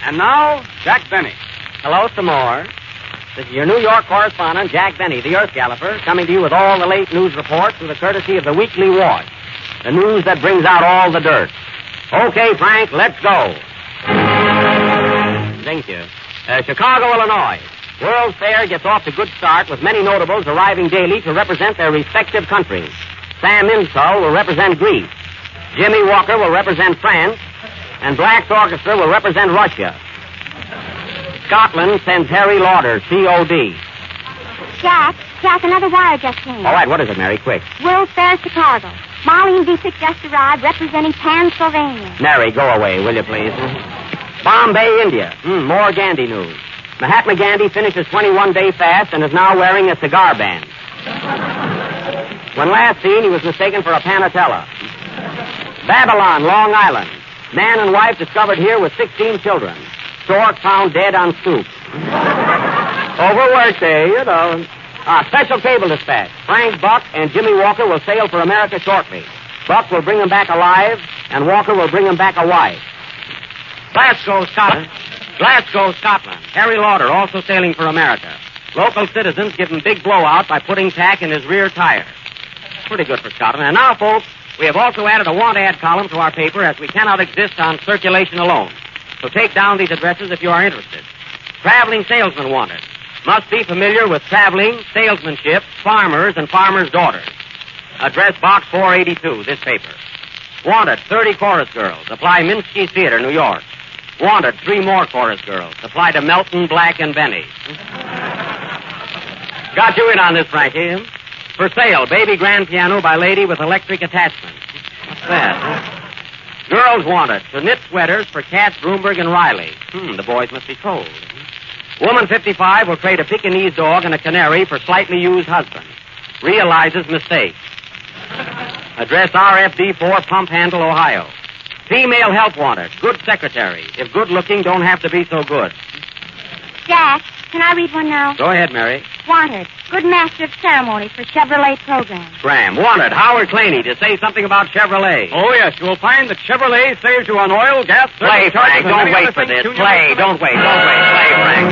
Speaker 19: And now, Jack Benny. Hello, some more. This is your New York correspondent, Jack Benny, the Earth Galloper, coming to you with all the late news reports with the courtesy of the Weekly Wash, the news that brings out all the dirt. Okay, Frank, let's go. Thank you. Chicago, Illinois. World's Fair gets off to a good start with many notables arriving daily to represent their respective countries. Sam Insull will represent Greece. Jimmy Walker will represent France. And Black's orchestra will represent Russia. Scotland sends Harry Lauder, C.O.D.
Speaker 20: Jack, another wire just came.
Speaker 19: All right, what is it, Mary? Quick.
Speaker 20: World's Fair, Chicago. Molly and Dietrich just arrived representing Pennsylvania.
Speaker 19: Mary, go away, will you, please? Bombay, India. More Gandhi news. Mahatma Gandhi finished his 21-day fast and is now wearing a cigar band. When last seen, he was mistaken for a Panatella. Babylon, Long Island. Man and wife discovered here with 16 children. Stork found dead on stoop. Overworked, you know. Special cable dispatch. Frank Buck and Jimmy Walker will sail for America shortly. Buck will bring them back alive, and Walker will bring them back a wife. Glasgow, Scotland. Harry Lauder also sailing for America. Local citizens give him big blowout by putting tack in his rear tire. Pretty good for Scotland. And now, folks, we have also added a want ad column to our paper as we cannot exist on circulation alone. So take down these addresses if you are interested. Traveling salesman wanted. Must be familiar with traveling, salesmanship, farmers, and farmers' daughters. Address Box 482, this paper. Wanted 30 chorus girls. Apply Minsky Theater, New York. Wanted 3 more chorus girls. Apply to Melton, Black, and Benny. Got you in on this, Frankie. For sale, baby grand piano by lady with electric attachment. What's that? Girls wanted to knit sweaters for Katz, Broomberg, and Riley. The boys must be cold. Woman 55 will trade a Pekingese dog and a canary for slightly used husband. Realizes mistake. Address RFD 4, Pump Handle, Ohio. Female help wanted. Good secretary. If good looking, don't have to be so good.
Speaker 20: Jack, can I read one now?
Speaker 19: Go ahead, Mary.
Speaker 20: Wanted. Good master of ceremonies for Chevrolet program.
Speaker 19: Graham, wanted. Howard Claney to say something about Chevrolet. Oh, yes. You will find that Chevrolet saves you on oil, gas,
Speaker 10: Play, Frank. Don't wait for this. Play. Don't wait. Play, Frank.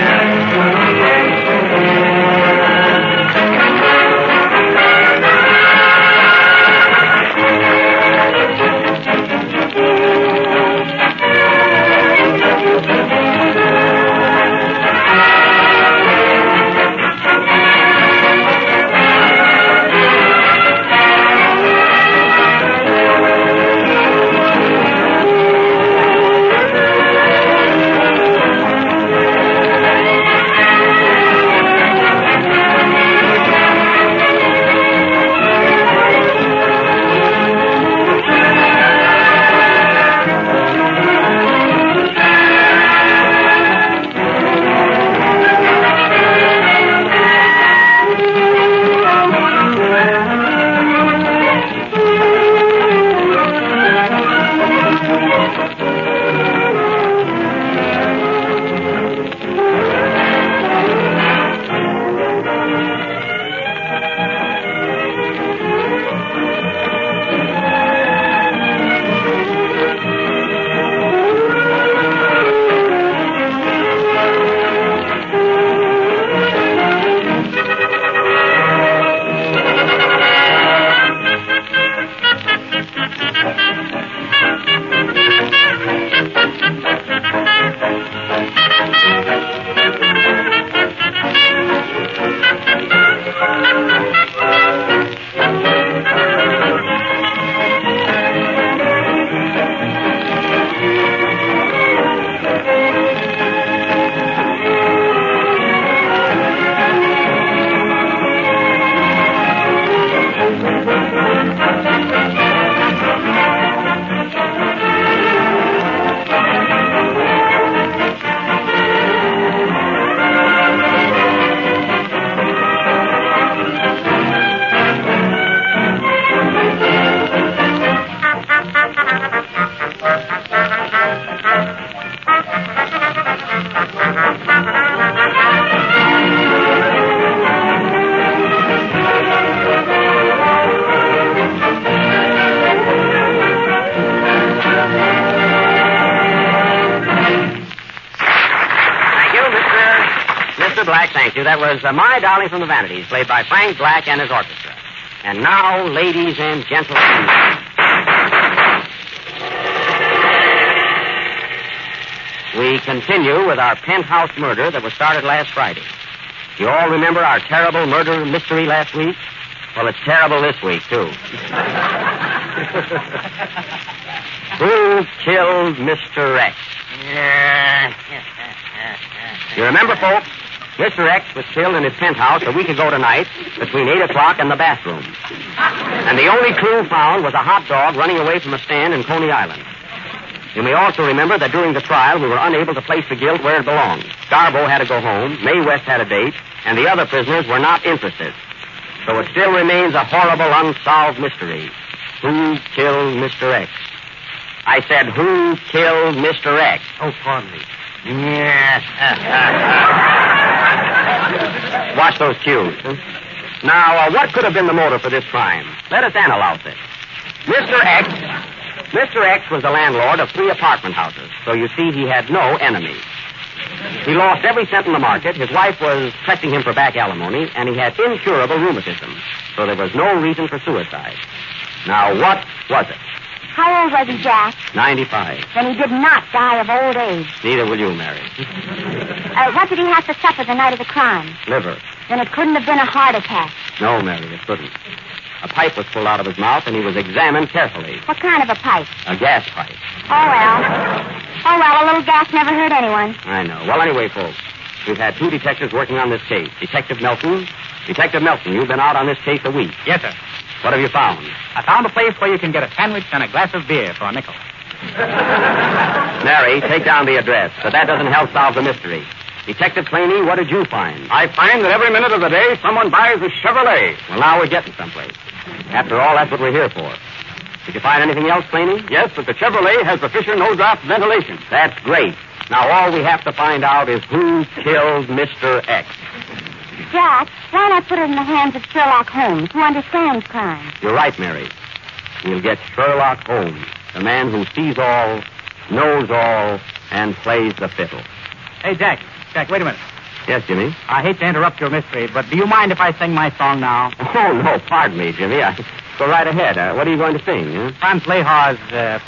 Speaker 10: Black, thank you. That was My Darling from the Vanities, played by Frank Black and his orchestra. And now, ladies and gentlemen, we continue with our penthouse murder that was started last Friday. You all remember our terrible murder mystery last week? Well, it's terrible this week, too. Who killed Mr. X? You remember, folks? Mr. X was killed in his penthouse a week ago tonight between 8 o'clock and the bathroom. And the only clue found was a hot dog running away from a stand in Coney Island. You may also remember that during the trial we were unable to place the guilt where it belonged. Garbo had to go home, Mae West had a date, and the other prisoners were not interested. So it still remains a horrible unsolved mystery. Who killed Mr. X? I said, who killed Mr. X? Oh, pardon me. Yes. Watch those cues. Huh? Now, what could have been the motive for this crime? Let us analyze it. Mr. X was the landlord of 3 apartment houses, so you see he had no enemies. He lost every cent in the market, his wife was pressing him for back alimony, and he had incurable rheumatism, so there was no reason for suicide. Now, what was it?
Speaker 20: How old was he, Jack?
Speaker 10: 95.
Speaker 20: Then he did not die of old age.
Speaker 10: Neither will you, Mary.
Speaker 20: What did he have to suffer the night of the crime?
Speaker 10: Liver.
Speaker 20: Then it couldn't have been a heart attack.
Speaker 10: No, Mary, it couldn't. A pipe was pulled out of his mouth, and he was examined carefully.
Speaker 20: What kind of a pipe?
Speaker 10: A gas pipe.
Speaker 20: Oh, well, a little gas never hurt anyone.
Speaker 10: I know. Well, anyway, folks, we've had 2 detectives working on this case. Detective Melton. Detective Melton, you've been out on this case a week.
Speaker 21: Yes, sir.
Speaker 10: What have you found?
Speaker 21: I found a place where you can get a sandwich and a glass of beer for a nickel.
Speaker 10: Mary, take down the address, but that doesn't help solve the mystery. Detective Claney, what did you find?
Speaker 6: I find that every minute of the day someone buys a Chevrolet.
Speaker 10: Well, now we're getting someplace. After all, that's what we're here for. Did you find anything else, Claney?
Speaker 6: Yes, but the Chevrolet has the Fisher no-draft ventilation.
Speaker 10: That's great. Now all we have to find out is who killed Mr. X.
Speaker 20: Jack, why not put it in the hands of Sherlock Holmes, who understands crime?
Speaker 10: You're right, Mary. We'll get Sherlock Holmes, the man who sees all, knows all, and plays the fiddle.
Speaker 21: Hey, Jack. Jack, wait a minute.
Speaker 10: Yes, Jimmy?
Speaker 21: I hate to interrupt your mystery, but do you mind if I sing my song now?
Speaker 10: Oh, no, pardon me, Jimmy. Go right ahead. What are you going to sing? Huh?
Speaker 21: Franz Lehar's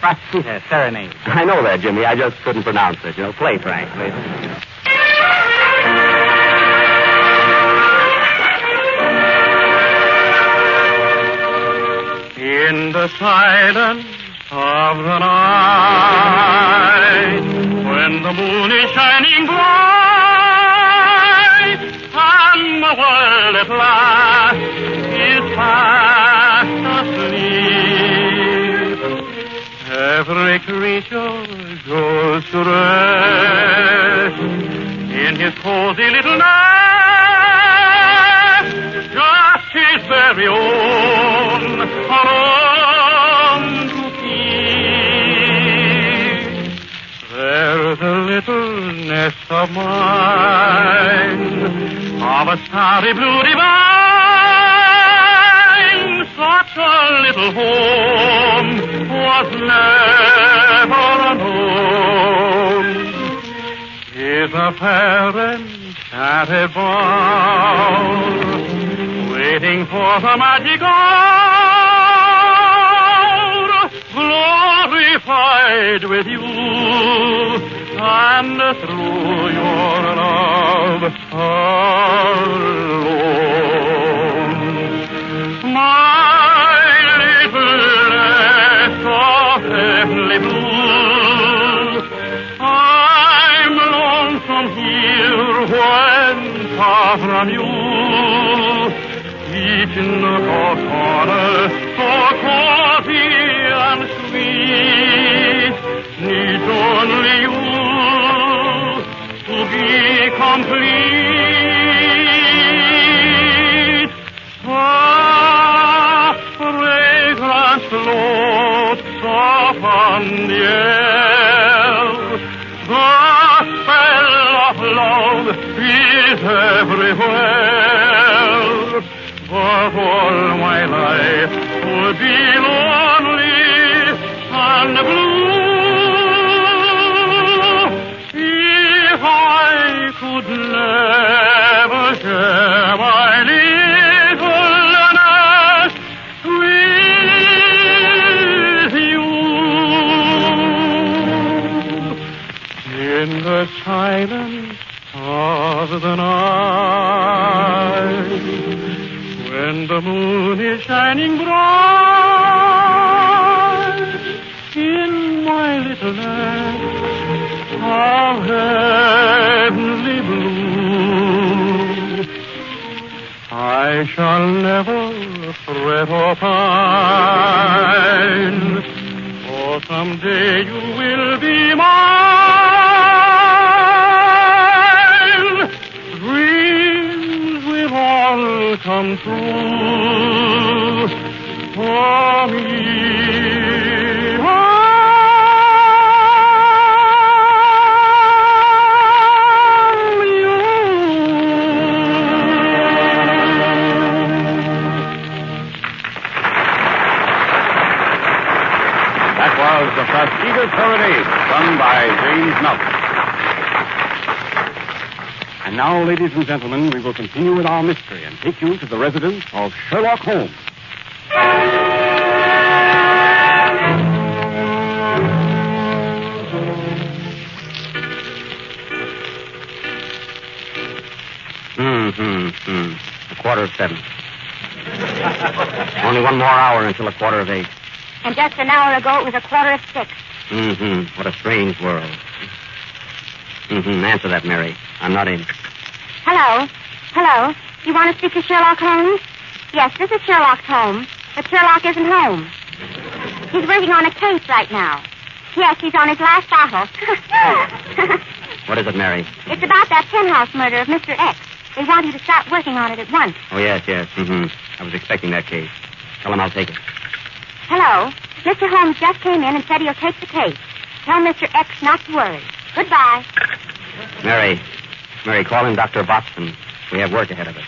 Speaker 21: Prostituta Serenade.
Speaker 10: I know that, Jimmy. I just couldn't pronounce it. Play, Frank, please.
Speaker 4: In the silence of the night, when the moon is shining bright, and the world at last is fast asleep, every creature goes to rest in his cozy little nest, just his very own, alone to keep. There's a little nest of mine, of a starry blue divine, such a little home was never alone. Is a parent at a bound, waiting for the magic hour, glorified with you, and through your love alone. My little nest of heavenly blue, I'm lonesome here when far from you. Each nook or corner, so cozy and sweet, needs only you to be complete. Soft fragrance floats upon the air. The spell of love is everywhere. But all my life would be lonely and blue if I could never share my little nest with you. In the silence of the night, when the moon is shining bright, in my little nest of heavenly blue, I shall never fret or pine, for someday you will be mine. Dreams will all come true for me.
Speaker 13: That was the Prostituta Serenade, sung by James Melton. And now, ladies and gentlemen, we will continue with our mystery and take you to the residence of Sherlock Holmes.
Speaker 10: A 7:15. Only one more hour until 7:15.
Speaker 20: And just an hour ago, it was 6:15.
Speaker 10: What a strange world. Answer that, Mary. I'm not in.
Speaker 20: Hello? Hello? You want to speak to Sherlock Holmes? Yes, this is Sherlock Holmes, but Sherlock isn't home. He's working on a case right now. Yes, he's on his last bottle.
Speaker 10: What is it, Mary?
Speaker 20: It's about that penthouse murder of Mr. X. They want you to start working on it at once.
Speaker 10: Oh, yes. I was expecting that case. Tell him I'll take it.
Speaker 20: Hello? Mr. Holmes just came in and said he'll take the case. Tell Mr. X not to worry. Goodbye.
Speaker 10: Mary, call in Dr. Watson. We have work ahead of us.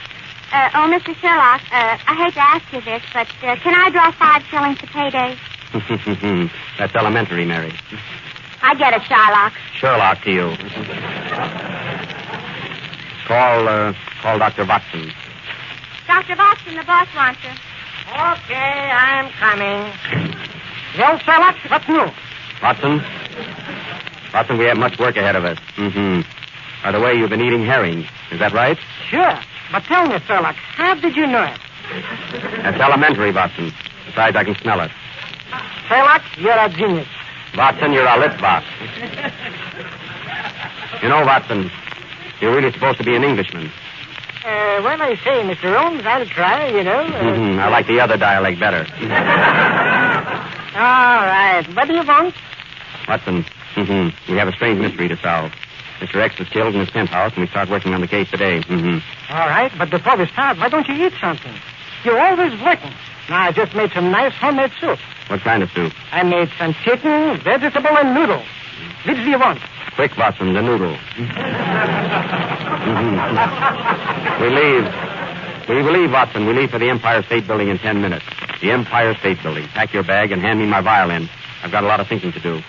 Speaker 20: Mr. Sherlock, I hate to ask you this, but can I draw 5 shillings to payday?
Speaker 10: That's elementary, Mary.
Speaker 20: I get it, Sherlock.
Speaker 10: Sherlock to you. Call Dr. Watson.
Speaker 20: Dr. Watson, the boss wants you.
Speaker 9: Okay, I'm coming. Well, Sherlock, what's new?
Speaker 10: Watson, we have much work ahead of us. By the way, you've been eating herring. Is that right?
Speaker 9: Sure. But tell me, Sherlock, how did you know it?
Speaker 10: That's elementary, Watson. Besides, I can smell it.
Speaker 9: Sherlock, you're a genius.
Speaker 10: Watson, you're a litvak. You know, Watson, you're really supposed to be an Englishman.
Speaker 9: Well, I say, Mr. Holmes, I'll try, you know.
Speaker 10: I like the other dialect better.
Speaker 9: All right. What do you want?
Speaker 10: Watson, we have a strange mystery to solve. Mr. X was killed in his penthouse, and we start working on the case today.
Speaker 9: All right, but before we start, why don't you eat something? You're always working. Now, I just made some nice homemade soup.
Speaker 10: What kind of soup?
Speaker 9: I made some chicken, vegetable, and noodle. Which do you want?
Speaker 10: Quick, Watson, the noodle. We leave, Watson. We leave for the Empire State Building in 10 minutes. The Empire State Building. Pack your bag and hand me my violin. I've got a lot of thinking to do.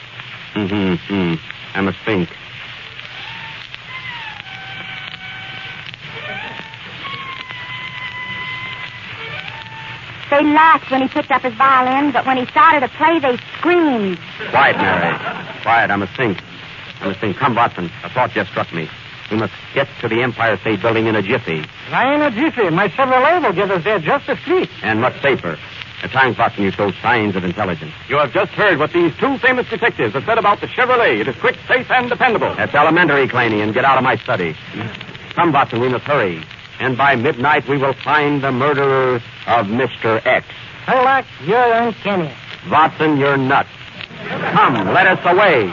Speaker 10: I must think.
Speaker 20: They laughed when he picked up his violin, but when he started to play, they screamed.
Speaker 10: Quiet, Mary. Quiet. I must think. Come, Watson. A thought just struck me. We must get to the Empire State Building in a jiffy.
Speaker 9: Why in a jiffy? My Chevrolet will get us there just as quick.
Speaker 10: And much safer. At times, Watson, you show signs of intelligence. You have just heard what these 2 famous detectives have said about the Chevrolet. It is quick, safe, and dependable. That's elementary, Claney, and get out of my study. Come, Watson, we must hurry. And by midnight, we will find the murderer of Mr. X.
Speaker 9: Sherlock, you're uncanny.
Speaker 10: Watson, you're nuts. Come, let us away.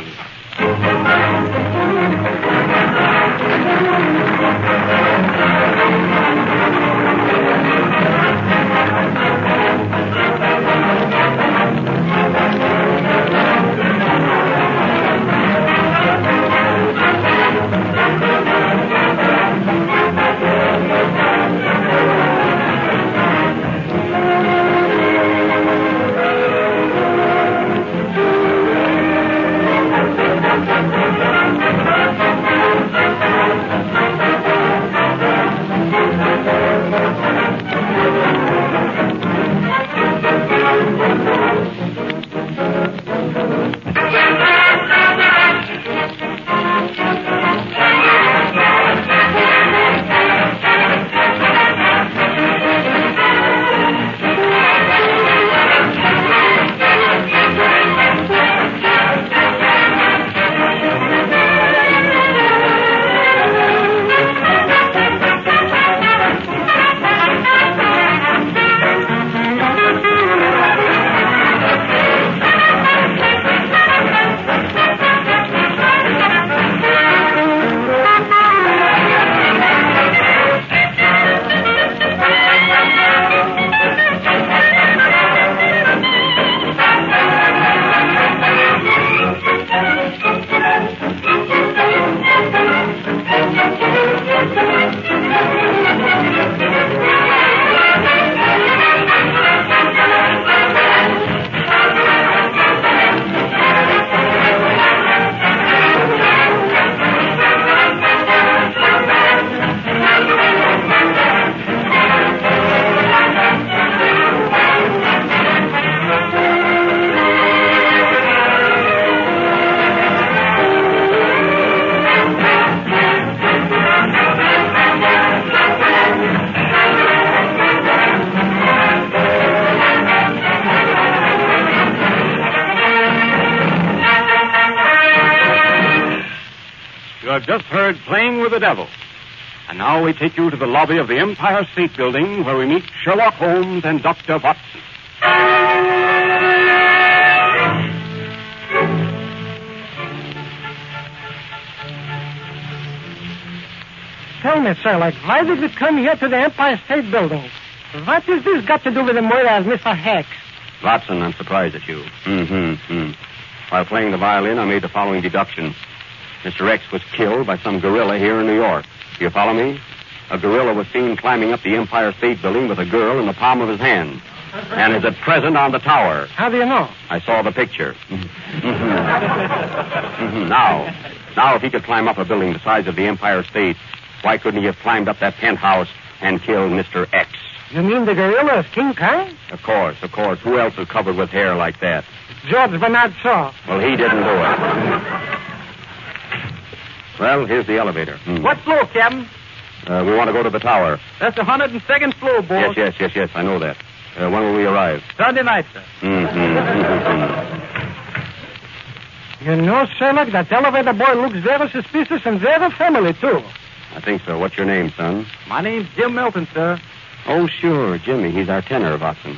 Speaker 13: Just heard Playing with the Devil. And now we take you to the lobby of the Empire State Building where we meet Sherlock Holmes and Dr. Watson.
Speaker 9: Tell me, Sherlock, why did we come here to the Empire State Building? What has this got to do with the murder of Mr. Hex?
Speaker 10: Watson, I'm surprised at you. While playing the violin, I made the following deduction. Mr. X was killed by some gorilla here in New York. Do you follow me? a gorilla was seen climbing up the Empire State Building with a girl in the palm of his hand. And is at present on the tower.
Speaker 9: How do you know?
Speaker 10: I saw the picture. Now, if he could climb up a building the size of the Empire State, why couldn't he have climbed up that penthouse and killed Mr. X?
Speaker 9: You mean the gorilla is King Kong?
Speaker 10: Of course. Who else is covered with hair like that?
Speaker 9: George Bernard Shaw.
Speaker 10: Well, he didn't do it. Well, here's the elevator.
Speaker 19: What floor, Captain?
Speaker 10: We want to go to the tower.
Speaker 19: That's the 102nd floor, boss.
Speaker 10: Yes, I know that. When will we arrive?
Speaker 19: Sunday night, sir.
Speaker 9: You know, Sherlock, that elevator boy looks very suspicious and very family, too.
Speaker 10: I think so. What's your name, son?
Speaker 19: My name's Jim Milton, sir.
Speaker 10: Oh, sure, Jimmy. He's our tenor, Watson.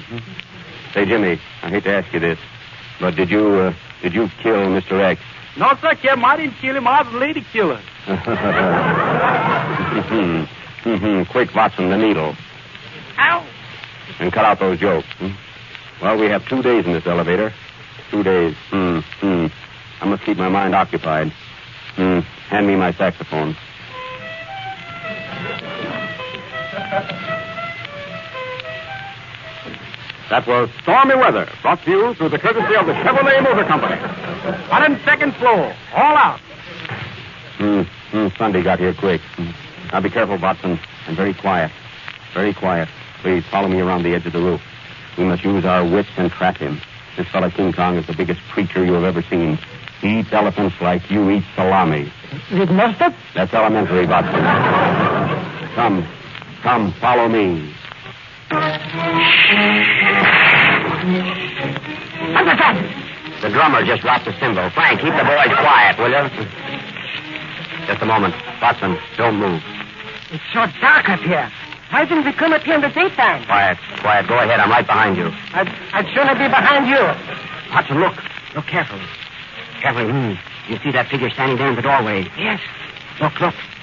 Speaker 10: Say, Jimmy, I hate to ask you this, but did you kill Mr. X?
Speaker 19: No, sir, Captain. I didn't kill him. I was a lady killer.
Speaker 10: Quick, Watson, the needle.
Speaker 19: Ow!
Speaker 10: And cut out those jokes. Well, we have 2 days in this elevator. 2 days. I must keep my mind occupied. Hand me my saxophone.
Speaker 21: That was Stormy Weather, brought to you through the courtesy of the Chevrolet Motor Company. 102nd floor, all out.
Speaker 10: Sunday got here quick. Now be careful, Watson, and very quiet. Very quiet. Please follow me around the edge of the roof. We must use our wits and trap him. This fellow King Kong is the biggest creature you have ever seen. He eats elephants like you eat salami.
Speaker 9: With mustard?
Speaker 10: That's elementary, Watson. Come, follow me.
Speaker 9: What's that?
Speaker 10: The drummer just dropped the cymbal. Frank, keep the boys quiet, will you? Just a moment. Watson, don't move.
Speaker 9: It's so dark up here. Why didn't we come up here in the daytime?
Speaker 10: Quiet. Go ahead. I'm right behind you.
Speaker 9: I'd sooner be behind you.
Speaker 10: Watson, look. Look carefully. Carefully. You see that figure standing there in the doorway?
Speaker 9: Yes.
Speaker 10: Look.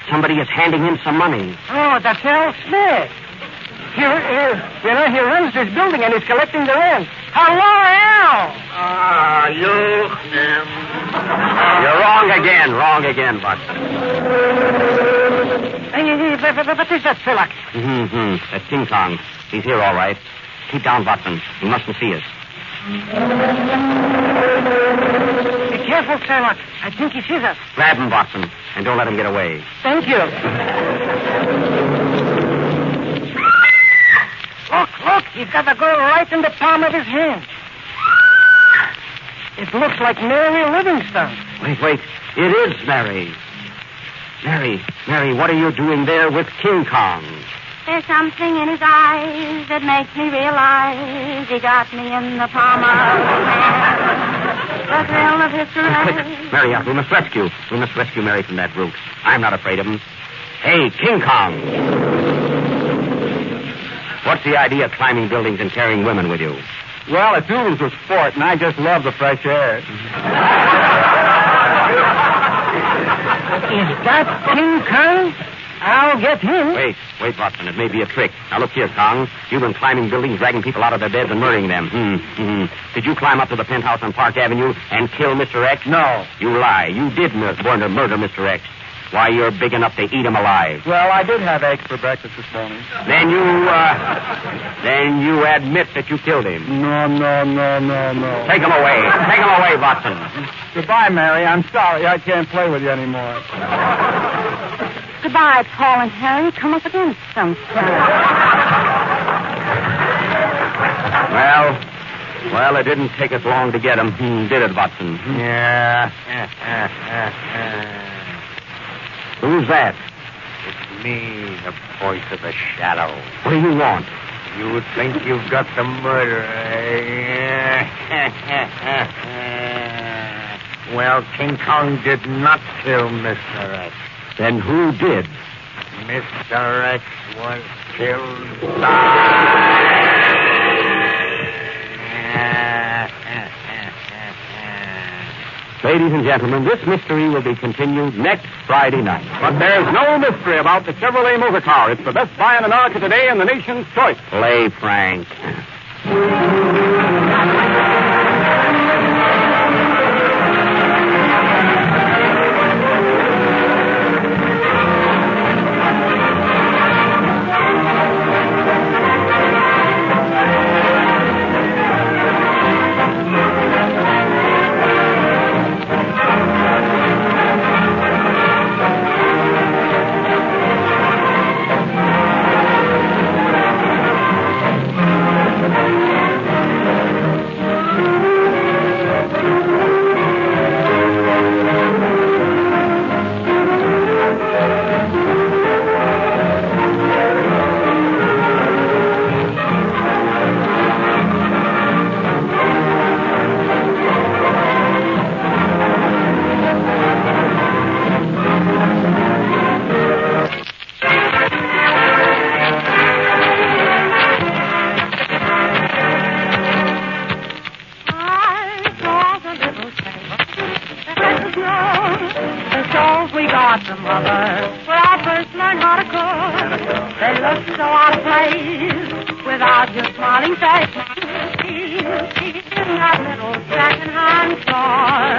Speaker 10: Somebody is handing him some money.
Speaker 9: Oh, that's Al Smith. He runs this building and he's collecting the rent. Hello, Al.
Speaker 10: You're wrong again, Watson.
Speaker 9: What is that, Sherlock?
Speaker 10: That's King Kong. He's here, all right. Keep down, Watson. He mustn't see us.
Speaker 9: Be careful, Sherlock. I think he sees us.
Speaker 10: Grab him, Watson, and don't let him get away.
Speaker 9: Thank you. Look. He's got the girl right in the palm of his hand. It looks like Mary Livingstone.
Speaker 10: Wait. It is Mary. Mary, what are you doing there with King Kong?
Speaker 20: There's something in his eyes that makes me realize he got me in the palm of his hand. The thrill of his caress.
Speaker 10: Mary, we must rescue Mary from that brute. I'm not afraid of him. Hey, King Kong. What's the idea of climbing buildings and carrying women with you?
Speaker 21: Well, it's oodles of sport, and I just love the fresh air.
Speaker 9: Is that King Kong? I'll get him.
Speaker 10: Wait, Watson. It may be a trick. Now, look here, Kong. You've been climbing buildings, dragging people out of their beds and murdering them. Did you climb up to the penthouse on Park Avenue and kill Mr. X?
Speaker 21: No.
Speaker 10: You lie. You did murder Mr. X. Why, you're big enough to eat him alive.
Speaker 21: Well, I did have eggs for breakfast this morning.
Speaker 10: Then you admit that you killed him.
Speaker 21: No.
Speaker 10: Take him away, Watson.
Speaker 21: Goodbye, Mary. I'm sorry. I can't play with you anymore.
Speaker 20: Goodbye, Paul and Harry. Come up against some
Speaker 10: Well, it didn't take us long to get him, did it, Watson?
Speaker 21: Yeah.
Speaker 10: Who's that?
Speaker 21: It's me, the voice of the shadow.
Speaker 10: What do you want?
Speaker 21: You think you've got the murderer, eh? Well, King Kong did not kill Mr. X.
Speaker 10: Then who did?
Speaker 21: Mr. X was killed
Speaker 10: Ladies and gentlemen, this mystery will be continued next Friday night.
Speaker 21: But there's no mystery about the Chevrolet motor car. It's the best buy in America today and the nation's choice.
Speaker 10: Play, Frank.
Speaker 11: so out of place without your smiling face. In that little second-hand store,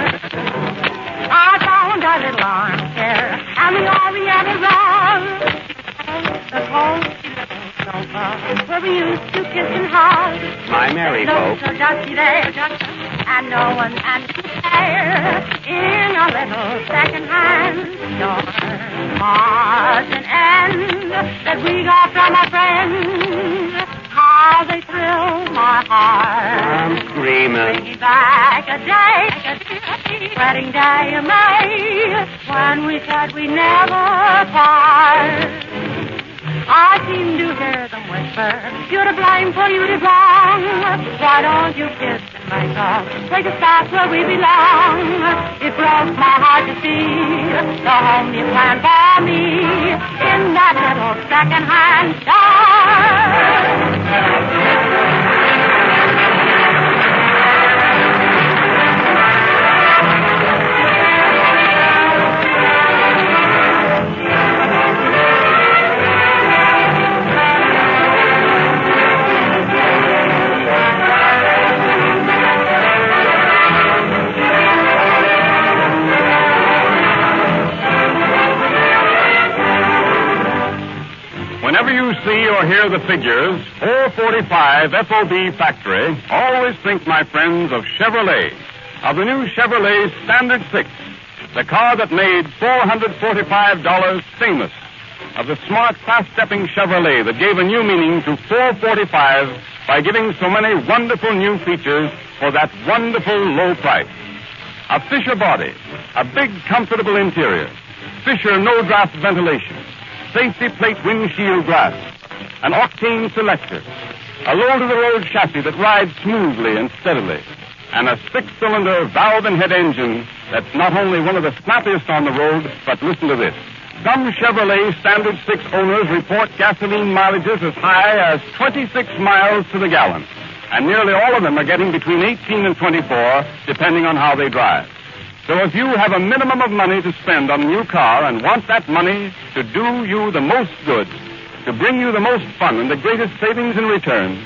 Speaker 11: I found a little armchair and the oriental rug. The cold sofa where we used to kiss and hug.
Speaker 10: My merry folks.
Speaker 11: So dusty there, and no one there in a little second-hand store. Odds and ends that we got from a friend. How they thrill my heart.
Speaker 10: I'm screaming.
Speaker 11: Bringing back a day, wedding day of May, when we said we never part. I seem to hear them whisper, you're to blame for you did wrong. Why don't you kiss and make up, take us back where we belong. It broke my heart to see the home you planned for me in that little second-hand store.
Speaker 21: Whenever you see or hear the figures 445 FOB Factory, always think, my friends, of Chevrolet, of the new Chevrolet Standard 6, the car that made $445 famous, of the smart, fast-stepping Chevrolet that gave a new meaning to 445 by giving so many wonderful new features for that wonderful low price. A Fisher body, a big, comfortable interior, Fisher no-draft ventilation, safety plate windshield glass, an octane selector, a low-to-the-road chassis that rides smoothly and steadily, and a six-cylinder valve and head engine that's not only one of the snappiest on the road, but listen to this. Some Chevrolet Standard 6 owners report gasoline mileages as high as 26 miles to the gallon, and nearly all of them are getting between 18 and 24, depending on how they drive. So if you have a minimum of money to spend on a new car and want that money to do you the most good, to bring you the most fun and the greatest savings in return,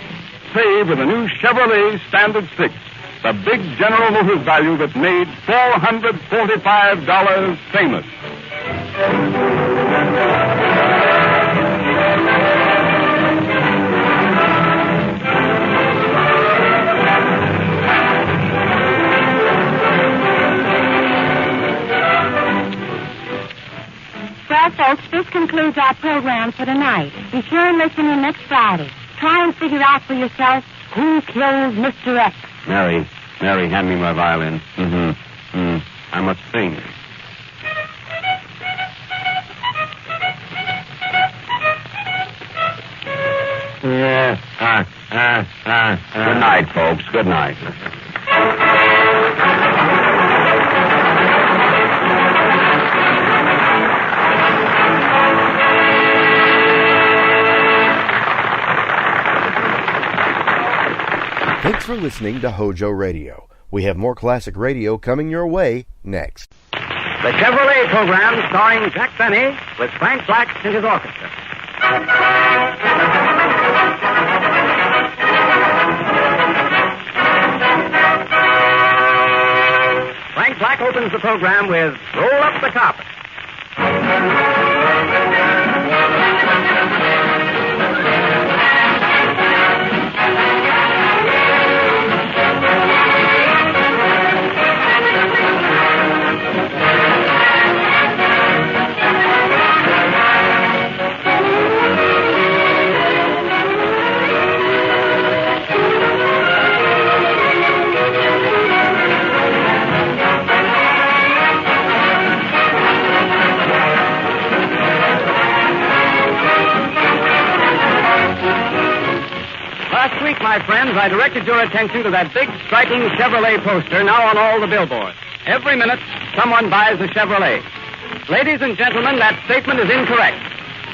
Speaker 21: save with a new Chevrolet Standard 6, the big General Motors value that made $445 famous.
Speaker 20: Well, folks, this concludes our program for tonight. Be sure and listen in next Friday. Try and figure out for yourself who killed Mr. X.
Speaker 10: Mary, hand me my violin. I must sing. Good night, folks. Good night.
Speaker 12: Thanks for listening to HOJO Radio. We have more classic radio coming your way next.
Speaker 19: The Chevrolet program starring Jack Benny with Frank Black and his orchestra. Frank Black opens the program with Roll Up the Carpet. Last week, my friends, I directed your attention to that big, striking Chevrolet poster now on all the billboards. Every minute, someone buys a Chevrolet. Ladies and gentlemen, that statement is incorrect.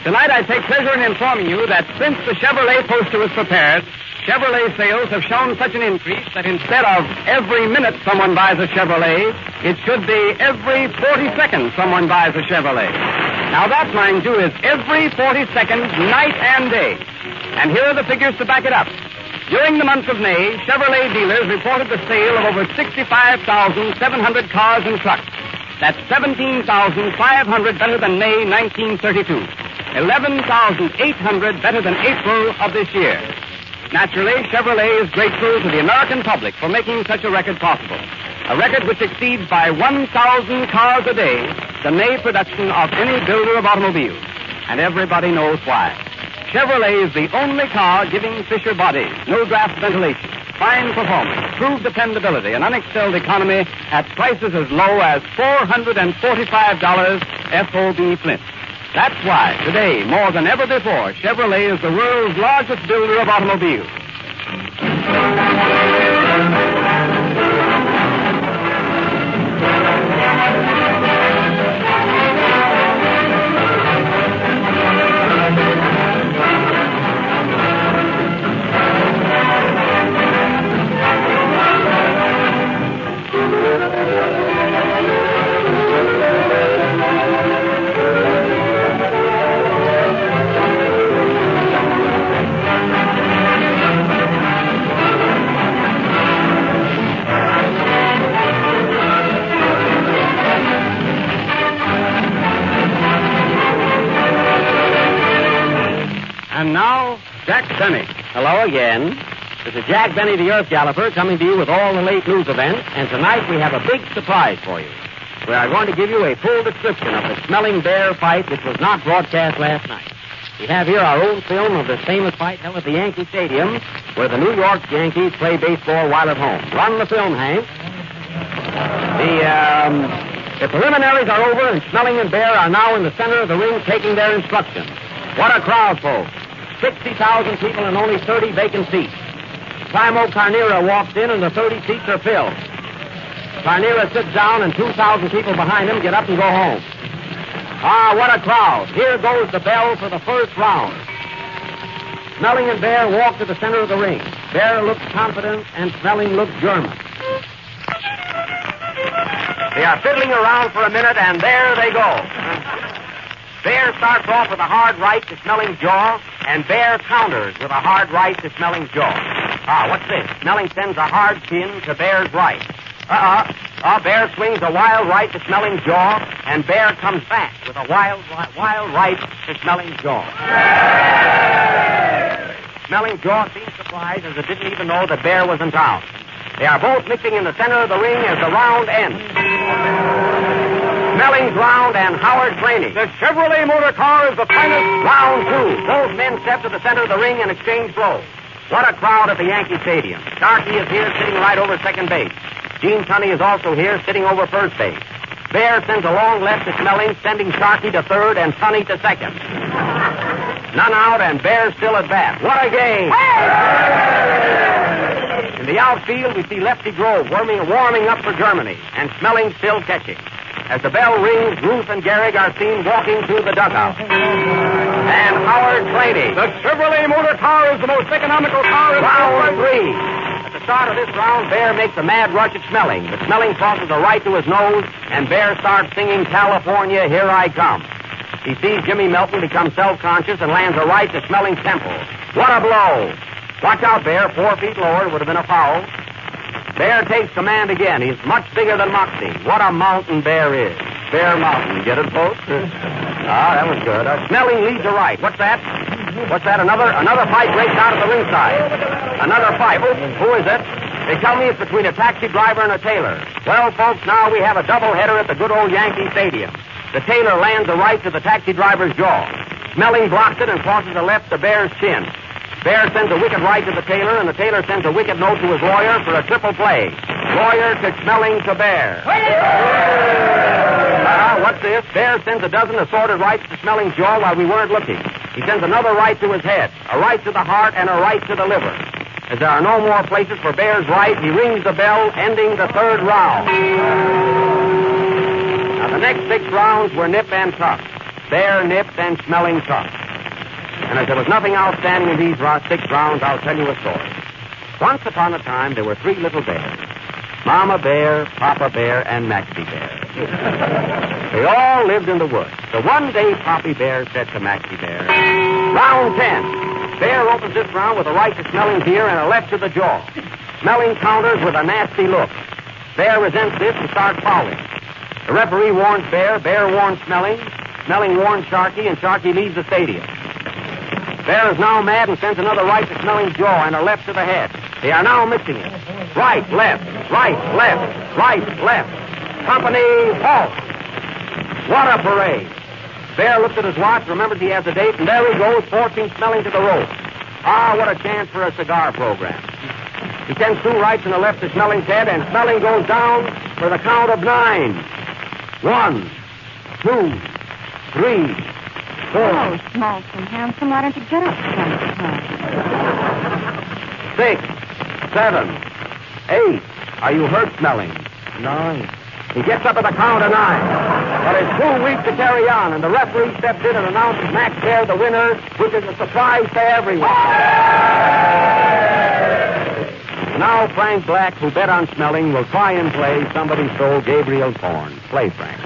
Speaker 19: Tonight, I take pleasure in informing you that since the Chevrolet poster was prepared, Chevrolet sales have shown such an increase that instead of every minute someone buys a Chevrolet, it should be every 40 seconds someone buys a Chevrolet. Now that, mind you, is every 40 seconds, night and day. And here are the figures to back it up. During the month of May, Chevrolet dealers reported the sale of over 65,700 cars and trucks. That's 17,500 better than May 1932. 11,800 better than April of this year. Naturally, Chevrolet is grateful to the American public for making such a record possible. A record which exceeds by 1,000 cars a day the May production of any builder of automobiles. And everybody knows why. Chevrolet is the only car giving Fisher bodies, no draft ventilation, fine performance, proved dependability, and unexcelled economy at prices as low as $445 FOB Flint. That's why, today, more than ever before, Chevrolet is the world's largest builder of automobiles. And now, Jack Benny.
Speaker 10: Hello again. This is Jack Benny, the Earth Galloper, coming to you with all the late news events. And tonight we have a big surprise for you. We are going to give you a full description of the smelling bear fight which was not broadcast last night. We have here our own film of this famous fight held at the Yankee Stadium, where the New York Yankees play baseball while at home. Run the film, Hank. The preliminaries are over, and Smelling and Bear are now in the center of the ring taking their instructions. What a crowd, folks. 60,000 people and only 30 vacant seats. Primo Carnera walks in and the 30 seats are filled. Carnera sits down and 2,000 people behind him get up and go home. Ah, what a crowd. Here goes the bell for the first round. Smelling and Bear walk to the center of the ring. Bear looks confident and Smelling looks German. They are fiddling around for a minute and there they go. Bear starts off with a hard right to Smelling's jaw, and Bear counters with a hard right to Smelling's jaw. Ah, what's this? Smelling sends a hard pin to Bear's right. Bear swings a wild right to Smelling's jaw, and Bear comes back with a wild right to Smelling's jaw. Smelling's jaw seemed surprised as it didn't even know that Bear was in town. They are both mixing in the center of the ring as the round ends. Smelling's round and Howard Claney. The Chevrolet motor car is the finest. Round two. Both men step to the center of the ring and exchange blows. What a crowd at the Yankee Stadium. Starkey is here sitting right over second base. Gene Tunney is also here sitting over first base. Bear sends a long left to Smelling, sending Starkey to third and Tunney to second. None out and Bear still at bat. What a game! In the outfield, we see Lefty Grove warming up for Germany, and Smelling still catching. As the bell rings, Ruth and Gehrig are seen walking through the dugout. And Howard Claney.
Speaker 21: The Chevrolet motor car is the most economical car in
Speaker 10: round three. At the start of this round, Bear makes a mad rush at Smelling, but Smelling tosses a right to his nose, and Bear starts singing California, Here I Come. He sees Jimmy Melton become self-conscious and lands a right to Smelling's temple. What a blow! Watch out, Bear. 4 feet lower. It would have been a foul. Bear takes command again. He's much bigger than Moxie. What a mountain Bear is. Bear Mountain. Get it, folks? That was good. Smelling leads a right. What's that? Another fight breaks out at the ringside. Another fight. Oh, who is it? They tell me it's between a taxi driver and a tailor. Well, folks, now we have a doubleheader at the good old Yankee Stadium. The tailor lands a right to the taxi driver's jaw. Smelling blocks it and crosses a left to Bear's chin. Bear sends a wicked right to the tailor, and the tailor sends a wicked note to his lawyer for a triple play. Lawyer to Smelling to Bear. What's this? Bear sends a dozen assorted rights to Smelling's jaw while we weren't looking. He sends another right to his head, a right to the heart, and a right to the liver. As there are no more places for Bear's right, he rings the bell, ending the third round. Now, the next 6 rounds were nip and tuck. Bear nipped and Smelling tucked. And as there was nothing outstanding in these 6 rounds, I'll tell you a story. Once upon a time, there were 3 little bears. Mama Bear, Papa Bear, and Maxie Bear. They all lived in the woods. So one day, Poppy Bear said to Maxie Bear, "Round 10. Bear opens this round with a right to Smelling here and a left to the jaw. Smelling counters with a nasty look. Bear resents this and starts fouling. The referee warns Bear. Bear warns Smelling. Smelling warns Sharky, and Sharky leaves the stadium. Bear is now mad and sends another right to Smelling's jaw and a left to the head. They are now mixing it. Right, left, right, left, right, left. Company, halt. What a parade. Bear looked at his watch, remembers he has a date, and there he goes, forcing Smelling to the rope. Ah, what a chance for a cigar program. He sends 2 rights and a left to Smelling's head, and Smelling goes down for the count of 9. 1, 2, 3, 4.
Speaker 20: Oh, small and handsome, why don't you get up?
Speaker 10: 6, 7, 8. Are you hurt, Smelling? 9. He gets up at the count of 9. But it's too weak to carry on, and the referee steps in and announces Max Bear the winner, which is a surprise to everyone. Now Frank Black, who bet on Smelling, will try and play Somebody Stole Gabriel's Horn. Play, Frank.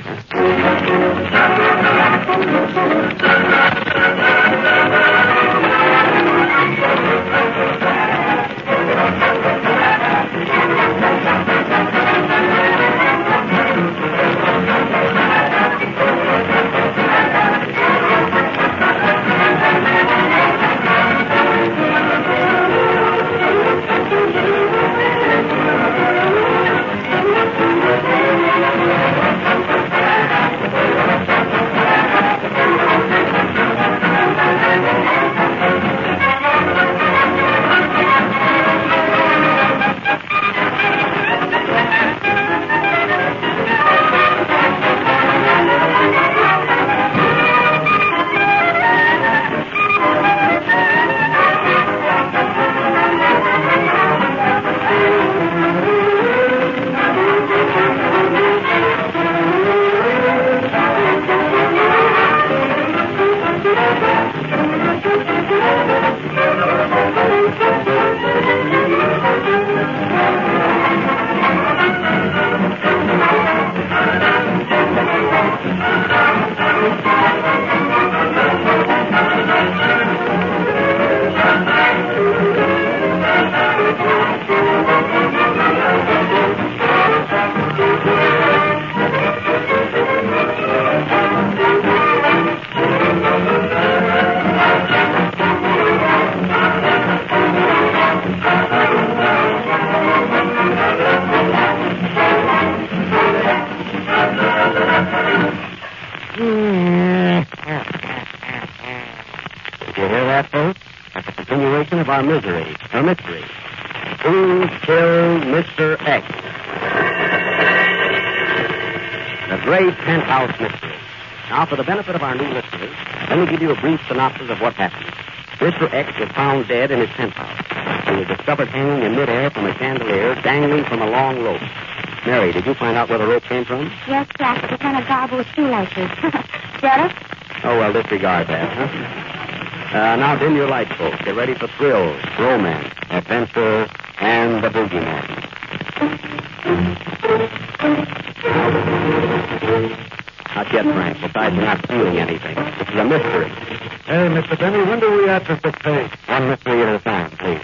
Speaker 10: Of our misery, or mystery. Who killed Mr. X? The great penthouse mystery. Now, for the benefit of our new listeners, let me give you a brief synopsis of what happened. Mr. X was found dead in his penthouse. He was discovered hanging in midair from a chandelier, dangling from a long rope. Mary, did you find out where the rope came from?
Speaker 20: Yes, Jack, it's on a garble with shoelaces. Get it?
Speaker 10: Oh, well, disregard that, huh? Now dim your lights, folks. Get ready for thrills, romance, adventure, and the boogeyman. Not yet, Frank. Besides, we're not feeling anything. This is a mystery. Hey, Mr. Benny, when do we have to fix tapes? One mystery at a time, please.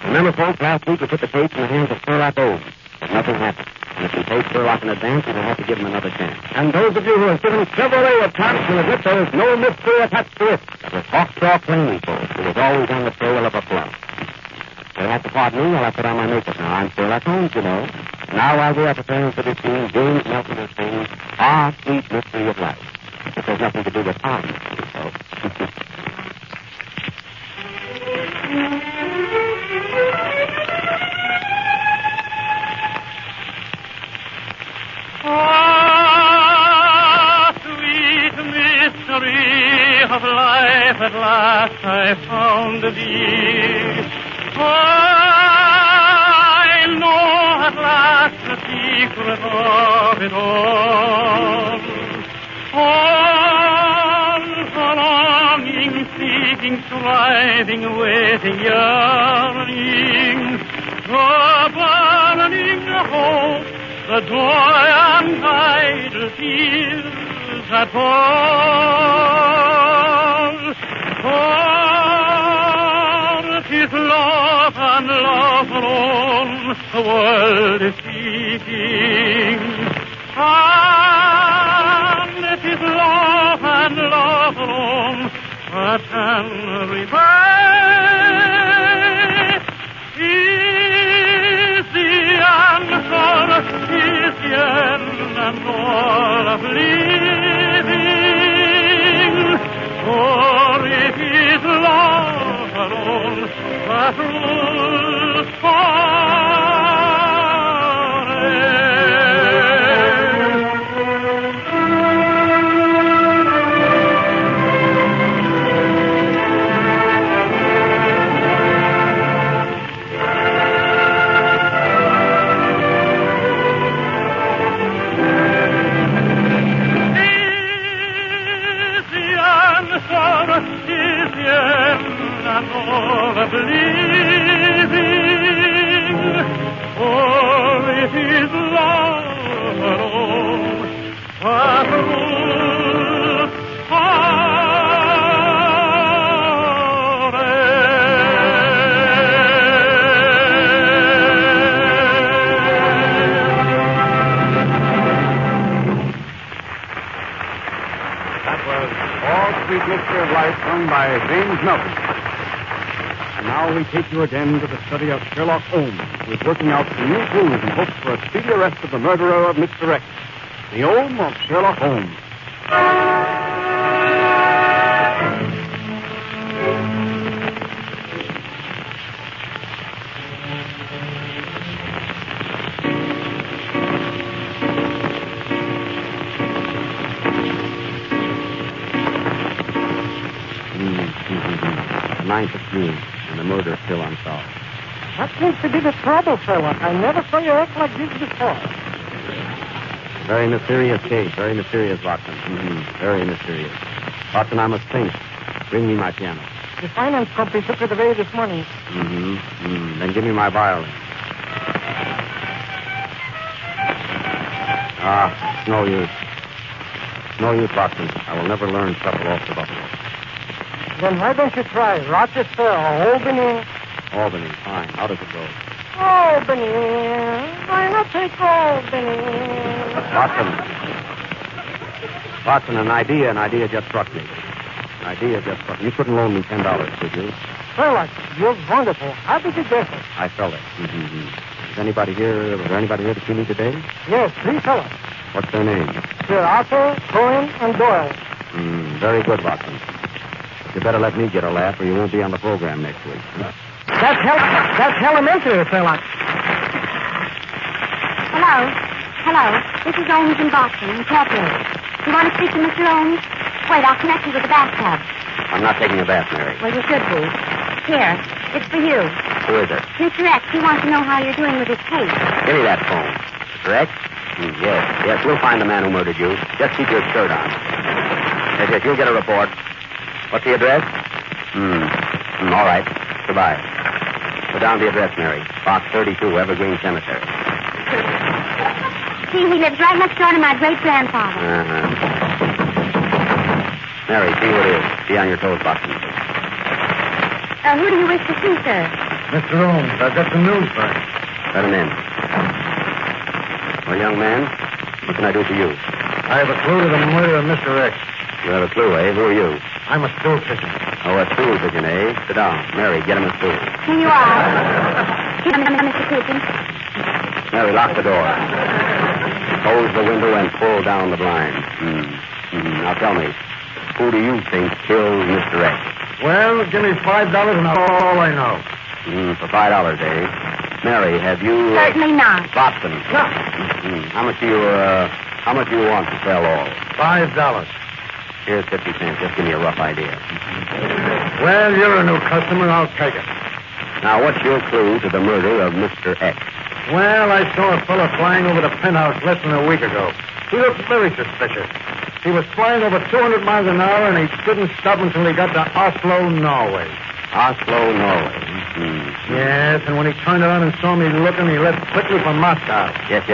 Speaker 10: Remember, folks, last week we put the tapes in the hands of Sherlock Holmes, but nothing happened. And if we take Sherlock in advance, we'll have to give him another chance. And those of you who have given Chevrolet a chance will admit there is no mystery attached to it. That was Hawksaw Cleaning, folks, who was always on the trail of a plum. You'll have to pardon me while I put on my makeup now. I'm Sherlock Holmes, you know. Now, while we are preparing for this scene, James Nelson is saying, Our Sweet Mystery of Life. This has nothing to do with our mystery, folks.
Speaker 4: Ah, sweet mystery of life, at last I found thee. I know at last the secret of it all. All the longing, seeking, striving, waiting, yearning, the burning hope the joy and idle tears that fall. For it is love and love alone the world is seeking. And it is love and love alone that can repay. Is the answer, is the end and all of living. For it is love alone that rules and all of living, for it is love alone that rules
Speaker 21: That was All Sweet Mixture of Life, sung by James Melton. Now we take you again to the study of Sherlock Holmes, who is working out some new clues in hopes for a speedy arrest of the murderer of Mr. X. The Home of Sherlock Holmes. The 9th of June. And the murder still unsolved.
Speaker 9: What seems to be the trouble, Sherlock? I never saw you act like this before.
Speaker 10: Very mysterious case. Very mysterious, Watson. Very mysterious. Watson, I must think. Bring me my piano.
Speaker 9: The finance company took it away this morning.
Speaker 10: Then give me my violin. It's no use. No use, Watson. I will never learn shuffle off the buffalo.
Speaker 9: Then why don't you try Rochester or Albany?
Speaker 10: Albany, fine. How does it go?
Speaker 9: Albany. Why not take Albany?
Speaker 10: Watson, an idea just struck me. You couldn't loan me $10, could you?
Speaker 9: Sherlock, you're wonderful. How did you guess it?
Speaker 10: I felt it. Was there anybody here that you need today?
Speaker 9: Yes, 3 fellows.
Speaker 10: What's their name?
Speaker 9: Sir Arthur, Cohen, and Doyle.
Speaker 10: Very good, Watson. You better let me get a laugh or you won't be on the program next week.
Speaker 9: That's elementary, Sherlock.
Speaker 20: Hello. This is Holmes in Boston, Incorporated. You want to speak to Mr. Holmes? Wait, I'll connect you with the bathtub.
Speaker 10: I'm not taking a bath, Mary.
Speaker 20: Well, you should be. Here, it's for you.
Speaker 10: Who is it?
Speaker 20: Mr. X, he wants to know how you're doing with his case.
Speaker 10: Give me that phone. Mr. X? Yes, we'll find the man who murdered you. Just keep your shirt on. Yes, you'll get a report. What's the address? All right. Goodbye. Put down the address, Mary. Box 32, Evergreen Cemetery.
Speaker 20: See, he lives right next door to my great-grandfather.
Speaker 10: Mary, see who it is. Be on your toes, Watson.
Speaker 20: Who do you wish to see, sir?
Speaker 5: Mr. Holmes, I've got some news for you.
Speaker 10: Let him in. Well, young man, what can I do for you?
Speaker 5: I have a clue to the murder of Mr. X.
Speaker 10: You have a clue, eh? Who are you?
Speaker 5: I'm a stool pigeon.
Speaker 10: Oh, a stool pigeon, eh? Sit down. Mary, get him a stool.
Speaker 20: Here you are. Here, Mr. Pigeon.
Speaker 10: Mary, lock the door. Close the window and pull down the blind. Now tell me, who do you think killed Mr. X?
Speaker 5: Well, give me $5 and all I know.
Speaker 10: For $5, eh? Mary, have you...
Speaker 20: Certainly not.
Speaker 10: Watson.
Speaker 5: No.
Speaker 10: How much do you want to sell all?
Speaker 5: $5.
Speaker 10: Here's 50 cents. Just give me a rough idea.
Speaker 5: Well, you're a new customer. I'll take it.
Speaker 10: Now, what's your clue to the murder of Mr. X?
Speaker 5: Well, I saw a fellow flying over the penthouse less than a week ago. He looked very suspicious. He was flying over 200 miles an hour, and he didn't stop until he got to Oslo, Norway.
Speaker 10: Oslo, Norway.
Speaker 5: Yes, and when he turned around and saw me looking, he left quickly for Moscow.
Speaker 10: Yes.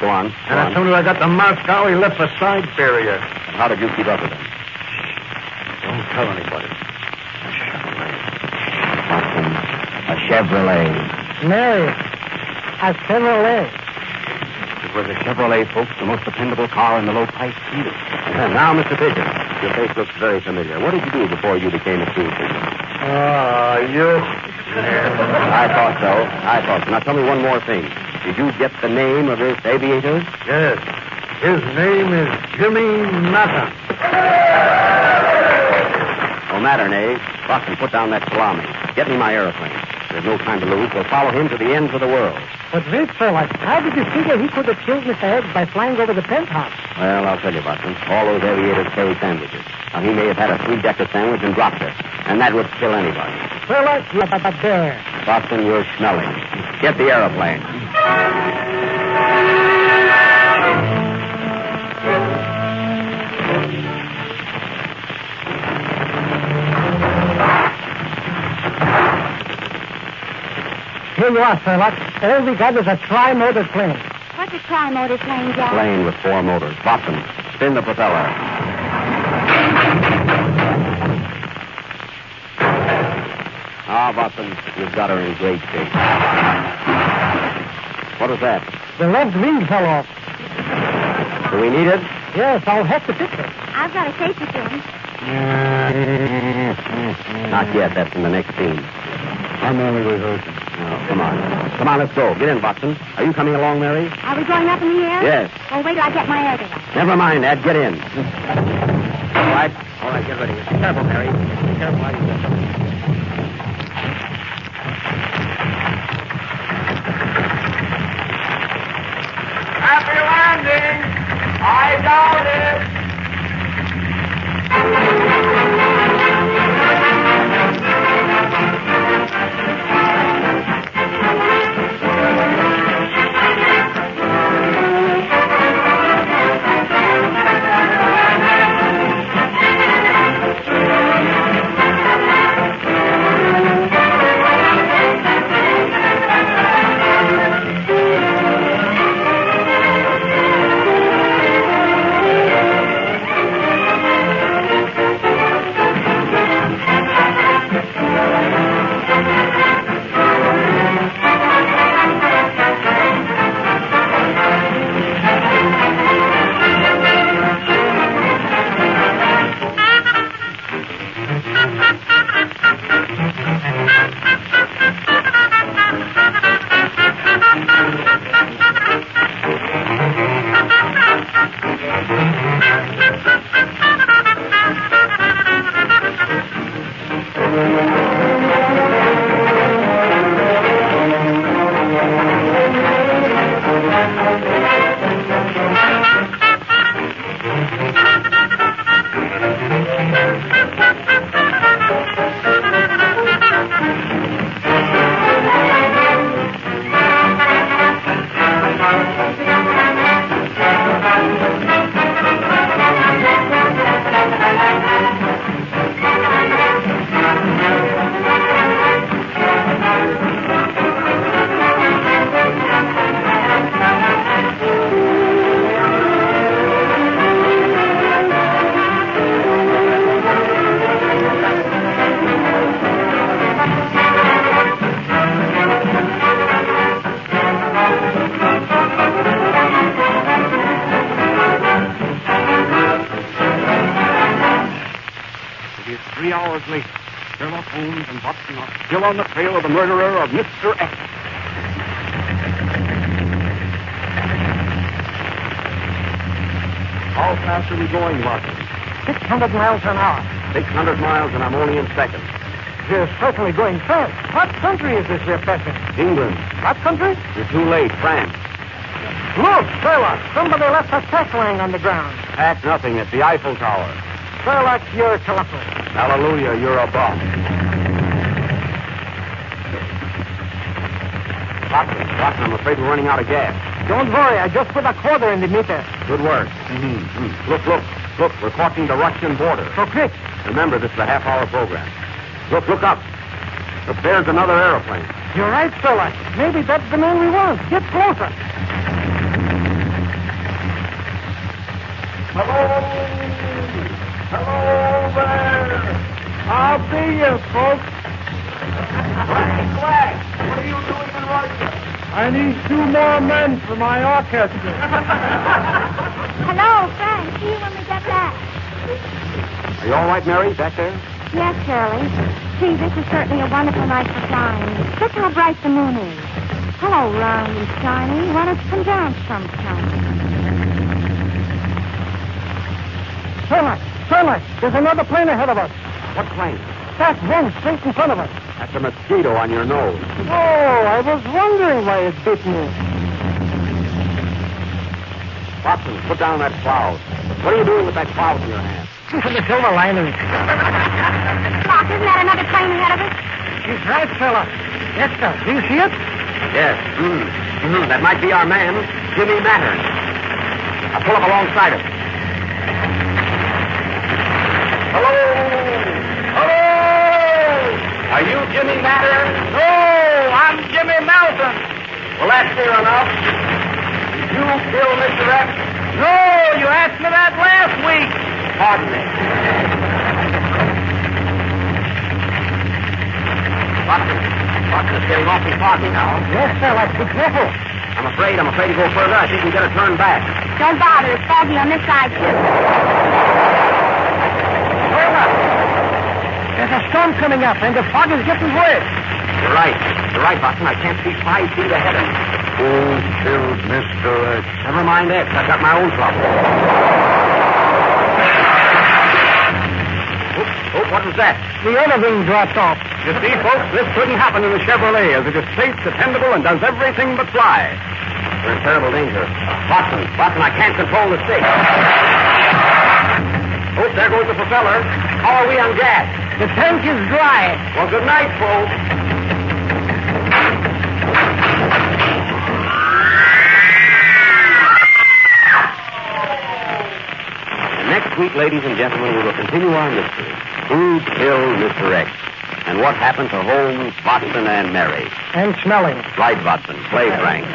Speaker 10: Go on.
Speaker 5: And as soon as I got to Moscow, he left for Siberia.
Speaker 10: How did you keep up with him?
Speaker 5: Don't tell anybody.
Speaker 10: Watson, a Chevrolet.
Speaker 9: Mary, a Chevrolet.
Speaker 10: It was a Chevrolet, folks, the most dependable car in the low-price field. Now, Mr. Pigeon, your face looks very familiar. What did you do before you became a school teacher?
Speaker 5: You...
Speaker 10: I thought so. Now, tell me one more thing. Did you get the name of this aviator?
Speaker 5: Yes. His name is Jimmy Matter.
Speaker 10: Oh, Mattern, eh? Watson, put down that salami. Get me my aeroplane. There's no time to lose. We'll follow him to the ends of the world.
Speaker 9: But wait, Sherlock, how did you figure he could have killed Mr. Eggs by flying over the penthouse?
Speaker 10: Well, I'll tell you, Watson. All those aviators carry sandwiches. Now, he may have had a 3-decker sandwich and dropped it. And that would kill anybody.
Speaker 9: Sherlock, you're a bear.
Speaker 10: Watson, you're smelling. Get the aeroplane.
Speaker 9: Here you are, Sherlock. All we got is a tri-motor plane.
Speaker 20: What's a tri-motor plane, Jack?
Speaker 10: Plane with 4 motors. Watson, spin the propeller. Ah, Watson, you've got her in great shape. What was that?
Speaker 9: The left wing fell off.
Speaker 10: Do we need it?
Speaker 9: Yes, I'll have to fix it.
Speaker 20: I've got a safety pin.
Speaker 10: Not yet. That's in the next scene.
Speaker 5: I'm only rehearsing.
Speaker 10: Oh, come on. Come on, let's go. Get in, Watson. Are you coming along, Mary?
Speaker 20: Are we going up in the air?
Speaker 10: Yes.
Speaker 20: Well, wait till I get my air together.
Speaker 10: Never mind, Ed. Get in. All right, get ready. Be careful, Mary. Be careful how you get.
Speaker 15: Happy landing! I doubt it!
Speaker 21: Sherlock Holmes and Watson are still on the trail of the murderer of Mr. X. How fast are we going, Watson?
Speaker 9: 600 miles an hour.
Speaker 21: 600 miles, and I'm only in second.
Speaker 9: You're certainly going fast. What country is this we're passing?
Speaker 21: England.
Speaker 9: What country?
Speaker 21: You're too late. France.
Speaker 9: Look, Sherlock. Somebody left a sack lying on the ground.
Speaker 21: Pack nothing. It's the Eiffel Tower.
Speaker 9: Sherlock, you're colossal.
Speaker 21: Hallelujah, you're a bum. Watson, I'm afraid we're running out of gas.
Speaker 9: Don't worry, I just put a quarter in the meter.
Speaker 21: Good work. Look, we're crossing the Russian border.
Speaker 9: So quick.
Speaker 21: Remember, this is a half-hour program. Look up.
Speaker 10: Look, there's another aeroplane.
Speaker 9: You're right, Sherlock. Maybe that's the man we want. Get closer.
Speaker 5: Hello there. I'll be you, folks.
Speaker 15: What are you doing in Rochester?
Speaker 5: I need 2 more men for my orchestra.
Speaker 20: Hello, Frank. See you when we get back.
Speaker 10: Are you all right, Mary, back there?
Speaker 20: Yes, Shirley. Gee, this is certainly a wonderful night for flying. Look how bright the moon is. Hello, round and shiny. Why don't you come down sometime?
Speaker 9: Sherlock, there's another plane ahead of us.
Speaker 10: What plane?
Speaker 9: That one straight in front of us.
Speaker 10: That's a mosquito on your nose.
Speaker 9: Oh, I was wondering why it bit me.
Speaker 10: Watson, put down that cloud. What are you doing with that cloud in your hand?
Speaker 9: The silver lining.
Speaker 20: Doc, isn't that another plane ahead of us?
Speaker 9: He's right, Sherlock. Yes, sir. Do you see it?
Speaker 10: Yes. That might be our man, Jimmy Mattern. I'll pull up alongside him. Hello! Are you Jimmy Mattern?
Speaker 5: No, I'm Jimmy Melton.
Speaker 10: Well, that's clear enough. Did you kill Mr. X?
Speaker 5: No, you asked me that last week.
Speaker 10: Pardon me. Watson is getting awfully foggy now.
Speaker 9: Yes, Sherlock. Be careful.
Speaker 10: I'm afraid to go further. I think we better turn back.
Speaker 20: Don't bother. It's foggy on this side, too.
Speaker 9: Sherlock. There's a storm coming up, and the fog is getting worse.
Speaker 10: You're right, Watson. I can't see 5 feet ahead of me.
Speaker 5: Who killed Mr. X?
Speaker 10: Never mind X. I've got my own trouble. Oh, what was that?
Speaker 9: The other wing dropped off.
Speaker 21: You see, folks, this couldn't happen in the Chevrolet, as it is safe, dependable, and does everything but fly.
Speaker 10: We're in terrible danger. Watson, I can't control the stick. Oh, there goes the propeller. How are we on gas?
Speaker 9: The tank is dry.
Speaker 10: Well, good night, folks. Next week, ladies and gentlemen, we will continue our mystery. Who killed Mr. X? And what happened to Holmes, Watson, and Mary?
Speaker 9: And smelling.
Speaker 10: Right, Watson. Play, Frank.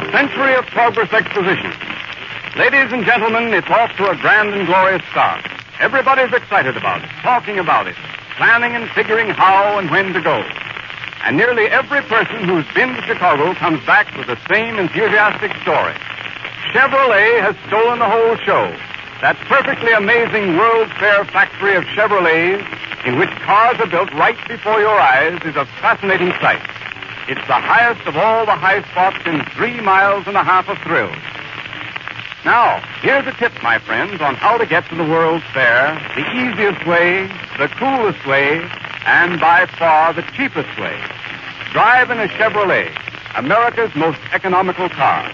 Speaker 21: A century of progress exposition. Ladies and gentlemen, it's off to a grand and glorious start. Everybody's excited about it, talking about it, planning and figuring how and when to go. And nearly every person who's been to Chicago comes back with the same enthusiastic story. Chevrolet has stolen the whole show. That perfectly amazing World's Fair factory of Chevrolets, in which cars are built right before your eyes, is a fascinating sight. It's the highest of all the high spots in 3.5 miles of thrills. Now, here's a tip, my friends, on how to get to the World's Fair, the easiest way, the coolest way, and by far the cheapest way. Drive in a Chevrolet, America's most economical car.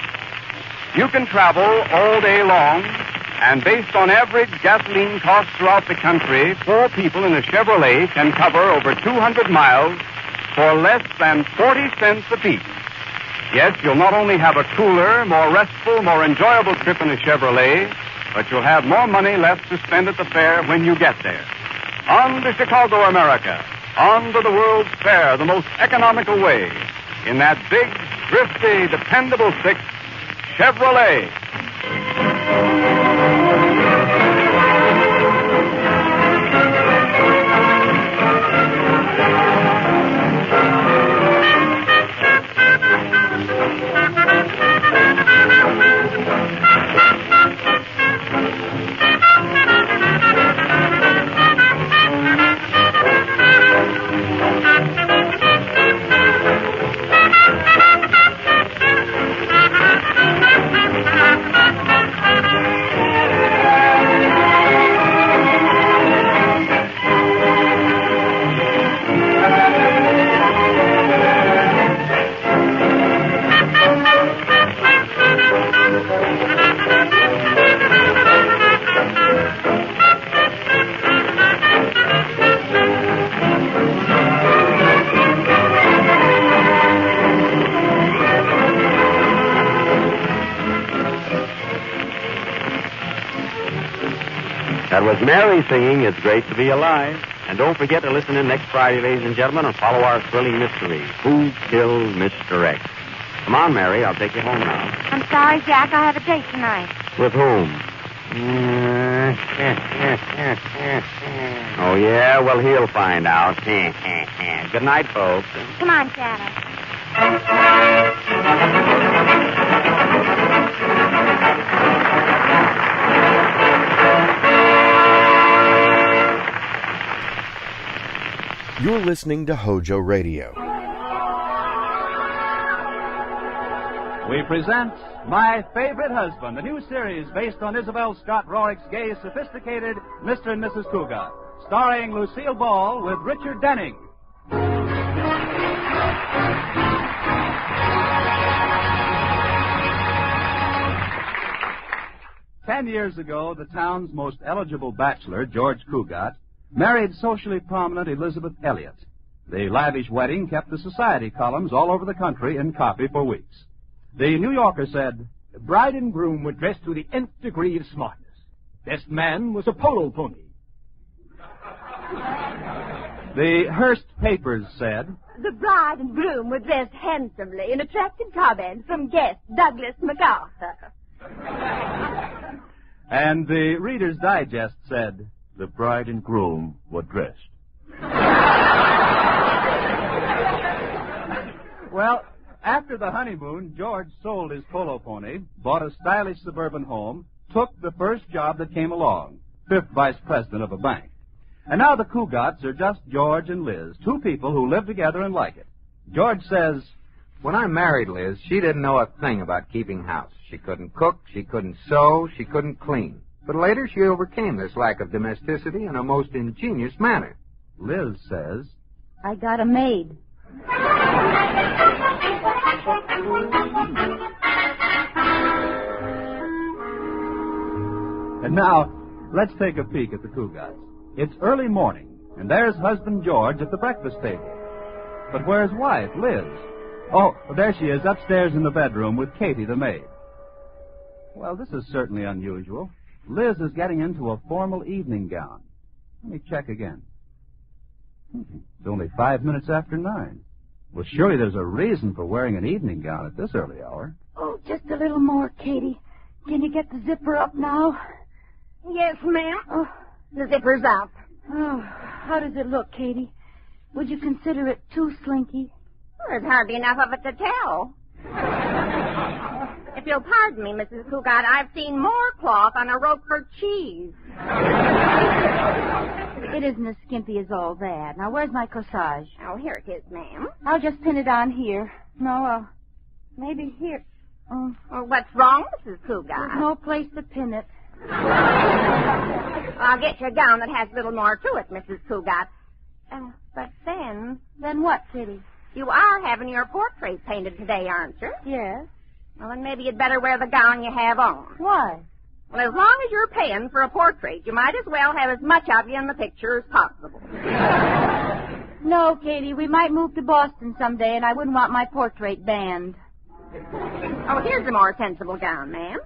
Speaker 21: You can travel all day long, and based on average gasoline costs throughout the country, 4 people in a Chevrolet can cover over 200 miles for less than 40 cents apiece. Yes, you'll not only have a cooler, more restful, more enjoyable trip in a Chevrolet, but you'll have more money left to spend at the fair when you get there. On to Chicago, America. On to the World's Fair, the most economical way. In that big, thrifty, dependable 6, Chevrolet.
Speaker 10: That was Mary singing It's Great to Be Alive. And don't forget to listen in next Friday, ladies and gentlemen, and follow our thrilling mystery, Who Killed Mr. X? Come on, Mary, I'll take you home now.
Speaker 20: I'm sorry, Jack. I have a date tonight.
Speaker 10: With whom? Oh, yeah? Well, he'll find out. Good night, folks.
Speaker 20: Come on, Shadow.
Speaker 12: You're listening to HOJO Radio.
Speaker 1: We present My Favorite Husband, a new series based on Isabel Scott Rorick's gay, sophisticated Mr. and Mrs. Cougar, starring Lucille Ball with Richard Denning. 10 years ago, the town's most eligible bachelor, George Cougat, married socially prominent Elizabeth Elliott. The lavish wedding kept the society columns all over the country in copy for weeks. The New Yorker said,
Speaker 22: "The bride and groom were dressed to the nth degree of smartness. Best man was a polo pony."
Speaker 1: The Hearst papers said,
Speaker 23: "The bride and groom were dressed handsomely in attractive comments from guest Douglas MacArthur."
Speaker 1: And the Reader's Digest said, "The bride and groom were dressed." Well, after the honeymoon, George sold his polo pony, bought a stylish suburban home, took the first job that came along, 5th vice president of a bank. And now the Cougats are just George and Liz, 2 people who live together and like it. George says,
Speaker 24: "When I married Liz, she didn't know a thing about keeping house. She couldn't cook, she couldn't sew, she couldn't clean. But later she overcame this lack of domesticity in a most ingenious manner."
Speaker 1: Liz says,
Speaker 23: "I got a maid."
Speaker 1: And now, let's take a peek at the Cougats. It's early morning, and there's husband George at the breakfast table. But where's wife, Liz? Oh, there she is, upstairs in the bedroom with Katie, the maid. Well, this is certainly unusual. Liz is getting into a formal evening gown. Let me check again. It's only 5 minutes after 9. Well, surely there's a reason for wearing an evening gown at this early hour.
Speaker 23: "Oh, a little more, Katie. Can you get the zipper up now?
Speaker 14: Yes, ma'am.
Speaker 23: Oh,
Speaker 14: the zipper's up.
Speaker 23: Oh, how does it look, Katie? Would you consider it too slinky?
Speaker 14: Well, there's hardly enough of it to tell. If you'll pardon me, Mrs. Cougat, I've seen more cloth on a rope for cheese.
Speaker 23: It isn't as skimpy as all that. Now, where's my corsage?
Speaker 14: Oh, here it is, ma'am.
Speaker 23: I'll just pin it on here. No, maybe here.
Speaker 14: Well, what's wrong, Mrs. Cougat?
Speaker 23: There's no place to pin it.
Speaker 14: I'll get you a gown that has a little more to it, Mrs. Cougat. But then...
Speaker 23: Then what, Kitty?
Speaker 14: You are having your portrait painted today, aren't you?
Speaker 23: Yes.
Speaker 14: Well, then maybe you'd better wear the gown you have on.
Speaker 23: Why?
Speaker 14: Well, as long as you're paying for a portrait, you might as well have as much of you in the picture as possible.
Speaker 23: No, Katie, we might move to Boston someday, and I wouldn't want my portrait banned.
Speaker 14: Oh, here's a more sensible gown, ma'am.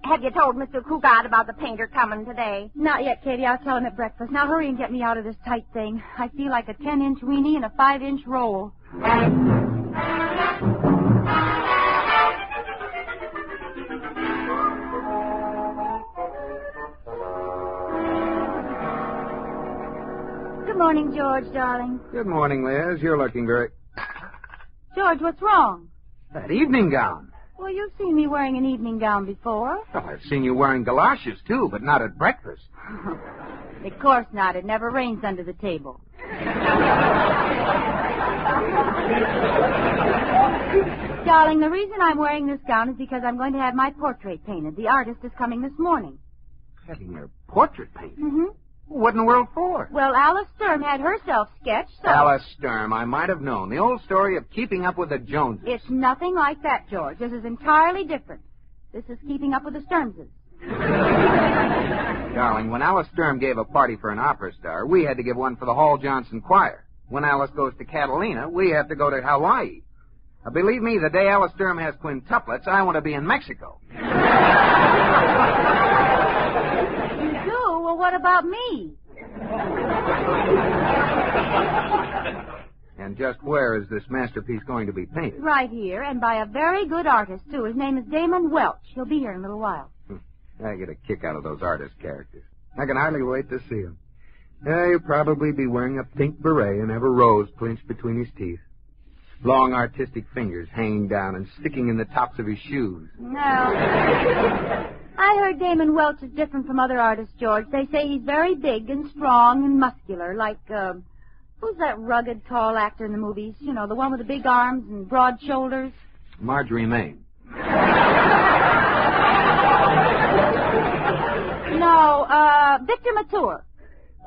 Speaker 14: Have you told Mr. Cougat about the painter coming today?
Speaker 23: Not yet, Katie. I'll tell him at breakfast. Now hurry and get me out of this tight thing. I feel like a 10-inch weenie in a 5-inch roll. Good morning, George, darling.
Speaker 24: Good morning, Liz. You're looking very...
Speaker 23: George, what's wrong?
Speaker 24: That evening gown.
Speaker 23: Well, you've seen me wearing an evening gown before.
Speaker 24: Oh, I've seen you wearing galoshes, too, but not at breakfast.
Speaker 23: Of course not. It never rains under the table. Darling, the reason I'm wearing this gown is because I'm going to have my portrait painted. The artist is coming this morning.
Speaker 24: Having your portrait painted?
Speaker 23: Mm-hmm.
Speaker 24: What in the world for?
Speaker 23: Well, Alice Sturm had herself sketched, so...
Speaker 24: Alice Sturm, I might have known. The old story of keeping up with the Joneses.
Speaker 23: It's nothing like that, George. This is entirely different. This is keeping up with the Sturmses.
Speaker 24: Darling, when Alice Sturm gave a party for an opera star, we had to give one for the Hall Johnson Choir. When Alice goes to Catalina, we have to go to Hawaii. Believe me, the day Alice Sturm has quintuplets, I want to be in Mexico.
Speaker 23: Well, what about me?
Speaker 24: And just where is this masterpiece going to be painted?
Speaker 23: Right here, and by a very good artist, too. His name is Damon Welch. He'll be here in a little while.
Speaker 24: I get a kick out of those artist characters. I can hardly wait to see him. He'll probably be wearing a pink beret and have a rose clinched between his teeth. Long artistic fingers hanging down and sticking in the tops of his shoes.
Speaker 23: No. I heard Damon Welch is different from other artists, George. They say he's very big and strong and muscular, like, who's that rugged, tall actor in the movies? You know, the one with the big arms and broad shoulders?
Speaker 24: Marjorie Main.
Speaker 23: No, Victor Mature.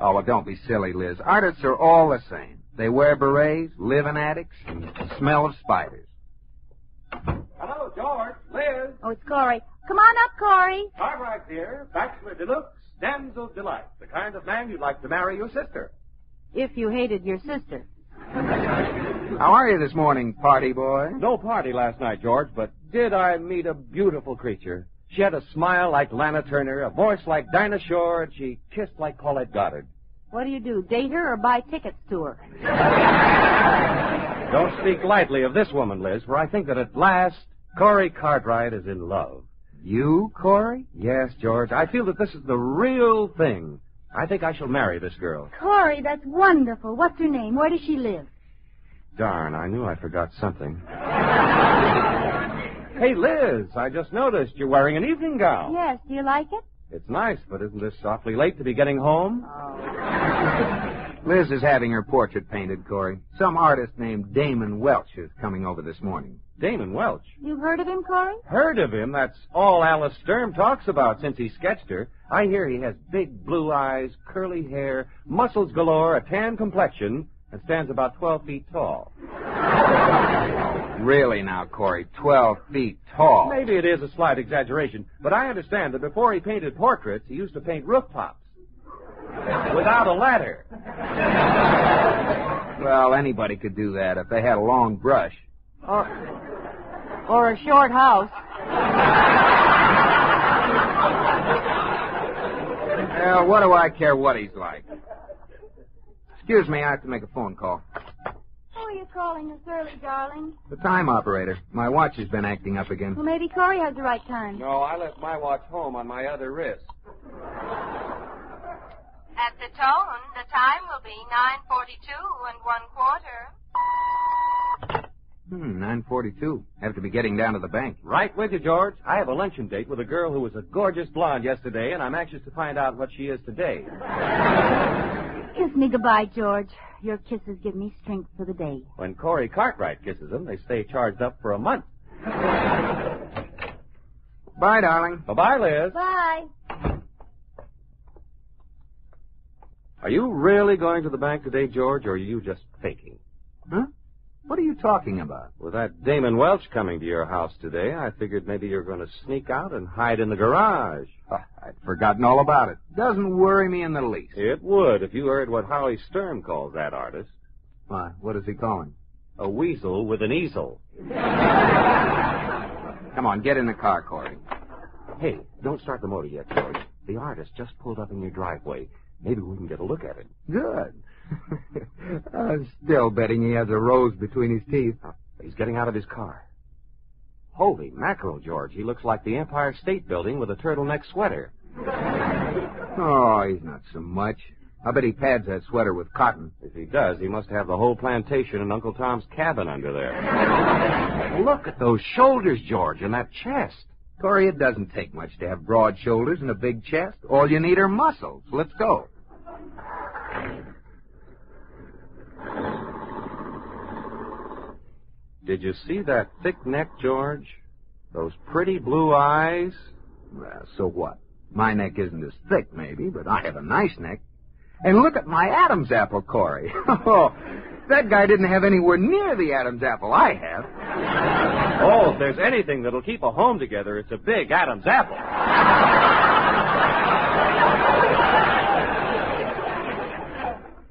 Speaker 24: Oh, well, don't be silly, Liz. Artists are all the same. They wear berets, live in attics, and smell of spiders.
Speaker 5: Hello, George. Liz.
Speaker 23: Oh, it's Corey. Come on up, Corey.
Speaker 5: Cartwright here, Bachelor Deluxe, Damsel Delight, the kind of man you'd like to marry your sister.
Speaker 23: If you hated your sister.
Speaker 24: How are you this morning, party boy?
Speaker 5: No party last night, George, but did I meet a beautiful creature? She had a smile like Lana Turner, a voice like Dinah Shore, and she kissed like Paulette Goddard.
Speaker 23: What do? Date her or buy tickets to her?
Speaker 5: Don't speak lightly of this woman, Liz, for I think that at last Corey Cartwright is in love.
Speaker 24: You, Corey?
Speaker 5: Yes, George. I feel that this is the real thing. I think I shall marry this girl.
Speaker 23: Corey, that's wonderful. What's her name? Where does she live?
Speaker 5: Darn, I knew I forgot something. Hey, Liz, I just noticed you're wearing an evening gown.
Speaker 23: Yes, do you like it?
Speaker 5: It's nice, but isn't this awfully late to be getting home?
Speaker 23: Oh.
Speaker 24: Liz is having her portrait painted, Corey. Some artist named Damon Welch is coming over this morning.
Speaker 5: Damon Welch?
Speaker 23: You've heard of him, Corey?
Speaker 5: Heard of him? That's all Alice Sturm talks about since he sketched her. I hear he has big blue eyes, curly hair, muscles galore, a tan complexion, and stands about 12 feet tall.
Speaker 24: Really now, Corey, 12 feet tall.
Speaker 5: Maybe it is a slight exaggeration, but I understand that before he painted portraits, he used to paint rooftops. Without a ladder.
Speaker 24: Well, anybody could do that if they had a long brush.
Speaker 23: Or a short house.
Speaker 24: Well, what do I care what he's like? Excuse me, I have to make a phone call.
Speaker 23: Oh, are you calling us early, darling?
Speaker 24: The time operator. My watch has been acting up again.
Speaker 23: Well, maybe Corey has the right time.
Speaker 5: No, I left my watch home on my other wrist.
Speaker 11: At the tone, the time will be 9:42 1/4.
Speaker 24: 9:42. Have to be getting down to the bank.
Speaker 5: Right with you, George. I have a luncheon date with a girl who was a gorgeous blonde yesterday, and I'm anxious to find out what she is today.
Speaker 23: Kiss me goodbye, George. Your kisses give me strength for the day.
Speaker 5: When Corey Cartwright kisses them, they stay charged up for a month.
Speaker 24: Bye, darling.
Speaker 5: Bye-bye, Liz.
Speaker 23: Bye.
Speaker 5: Are you really going to the bank today, George, or are you just faking?
Speaker 24: Huh? What are you talking about?
Speaker 5: With that Damon Welch coming to your house today, I figured maybe you're going to sneak out and hide in the garage.
Speaker 24: I'd forgotten all about it. Doesn't worry me in the least.
Speaker 5: It would if you heard what Howie Stern calls that artist.
Speaker 24: Why, what does he call him?
Speaker 5: A weasel with an easel.
Speaker 24: Come on, get in the car, Corey.
Speaker 5: Hey, don't start the motor yet, George. The artist just pulled up in your driveway. Maybe we can get a look at it.
Speaker 24: Good. I'm still betting he has a rose between his teeth.
Speaker 5: He's getting out of his car. Holy mackerel, George. He looks like the Empire State Building with a turtleneck sweater.
Speaker 24: Oh, he's not so much. I bet he pads that sweater with cotton.
Speaker 5: If he does, he must have the whole plantation and Uncle Tom's cabin under there. Look at those shoulders, George, and that chest.
Speaker 24: Corey, it doesn't take much to have broad shoulders and a big chest. All you need are muscles. Let's go.
Speaker 5: Did you see that thick neck, George? Those pretty blue eyes?
Speaker 24: Well, so what? My neck isn't as thick, maybe, but I have a nice neck. And look at my Adam's apple, Corey. Oh, that guy didn't have anywhere near the Adam's apple I have.
Speaker 5: Oh, if there's anything that'll keep a home together, it's a big Adam's apple.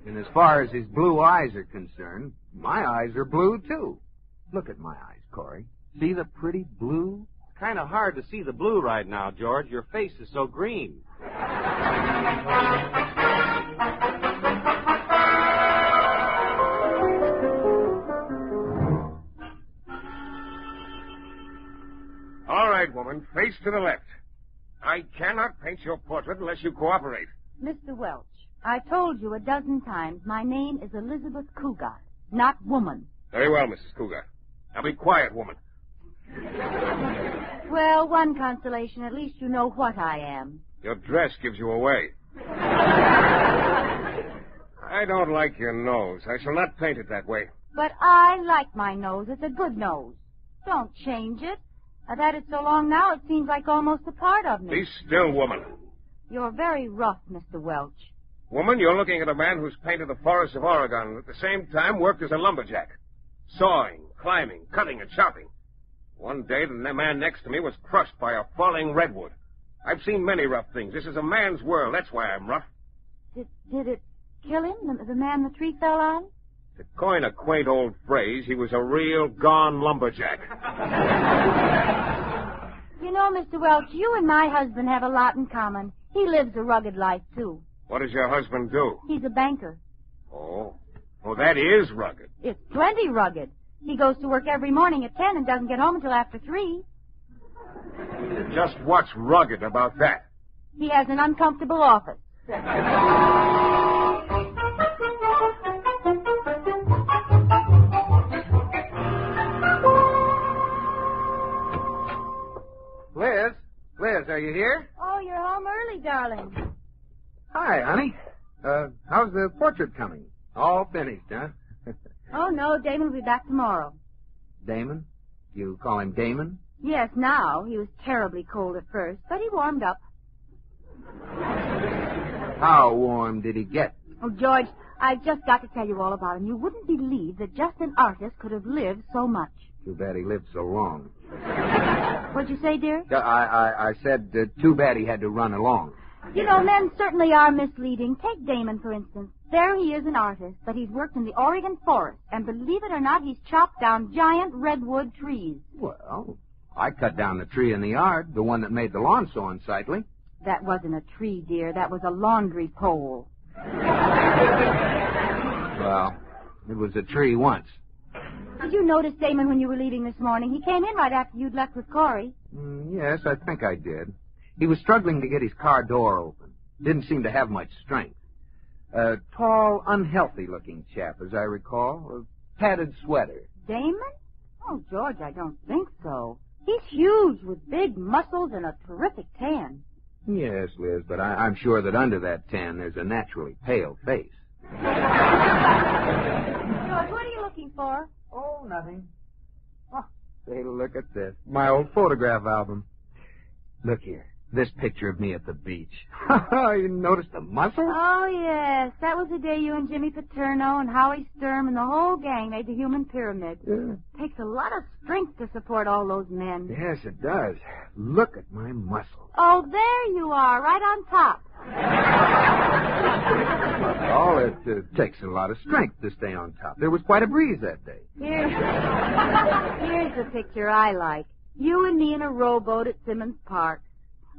Speaker 24: And as far as his blue eyes are concerned, my eyes are blue, too. Look at my eyes, Corey. See the pretty blue?
Speaker 5: It's kind of hard to see the blue right now, George. Your face is so green.
Speaker 7: All right, woman, face to the left. I cannot paint your portrait unless you cooperate.
Speaker 23: Mr. Welch, I've told you a dozen times my name is Elizabeth Cougar, not woman.
Speaker 7: Very well, Mrs. Cougar. Now be quiet, woman.
Speaker 23: Well, one consolation, at least you know what I am.
Speaker 7: Your dress gives you away. I don't like your nose. I shall not paint it that way.
Speaker 23: But I like my nose. It's a good nose. Don't change it. I've had it so long now it seems like almost a part of me.
Speaker 7: Be still, woman.
Speaker 23: You're very rough, Mr. Welch.
Speaker 7: Woman, you're looking at a man who's painted the forests of Oregon and at the same time worked as a lumberjack. Sawing, climbing, cutting, and chopping. One day, the man next to me was crushed by a falling redwood. I've seen many rough things. This is a man's world. That's why I'm rough.
Speaker 23: Did it kill him, the man the tree fell on?
Speaker 7: To coin a quaint old phrase, he was a real gone lumberjack.
Speaker 23: You know, Mr. Welch, you and my husband have a lot in common. He lives a rugged life, too.
Speaker 7: What does your husband do?
Speaker 23: He's a banker.
Speaker 7: Oh, that is rugged.
Speaker 23: It's plenty rugged. He goes to work every morning at 10 and doesn't get home until after 3.
Speaker 7: Just what's rugged about that?
Speaker 23: He has an uncomfortable office.
Speaker 24: Liz, are you here?
Speaker 23: Oh, you're home early, darling.
Speaker 24: Hi, honey. How's the portrait coming? All finished, huh?
Speaker 23: Oh, no, Damon will be back tomorrow.
Speaker 24: Damon? You call him Damon?
Speaker 23: Yes, now. He was terribly cold at first, but he warmed up.
Speaker 24: How warm did he get?
Speaker 23: Oh, George, I've just got to tell you all about him. You wouldn't believe that just an artist could have lived so much.
Speaker 24: Too bad he lived so long.
Speaker 23: What'd you say, dear?
Speaker 24: I said too bad he had to run along.
Speaker 23: You know, men certainly are misleading. Take Damon, for instance. There he is, an artist, but he's worked in the Oregon forest, and believe it or not, he's chopped down giant redwood trees.
Speaker 24: Well, I cut down the tree in the yard, the one that made the lawn so unsightly.
Speaker 23: That wasn't a tree, dear. That was a laundry pole.
Speaker 24: Well, it was a tree once.
Speaker 23: Did you notice Damon when you were leaving this morning? He came in right after you'd left with Corey.
Speaker 24: Yes, I think I did. He was struggling to get his car door open. Didn't seem to have much strength. A tall, unhealthy-looking chap, as I recall. A padded sweater.
Speaker 23: Damon? Oh, George, I don't think so. He's huge with big muscles and a terrific tan.
Speaker 24: Yes, Liz, but I'm sure that under that tan there's a naturally pale face.
Speaker 23: George, what are you looking for?
Speaker 24: Oh, nothing. Oh, say, look at this. My old photograph album. Look here. This picture of me at the beach. You noticed the muscles?
Speaker 23: Oh, yes. That was the day you and Jimmy Paterno and Howie Sturm and the whole gang made the human pyramid.
Speaker 24: Yeah.
Speaker 23: Takes a lot of strength to support all those men.
Speaker 24: Yes, it does. Look at my muscles.
Speaker 23: Oh, there you are, right on top.
Speaker 24: Oh, it takes a lot of strength to stay on top. There was quite a breeze that day.
Speaker 23: Here's the picture I like. You and me in a rowboat at Simmons Park.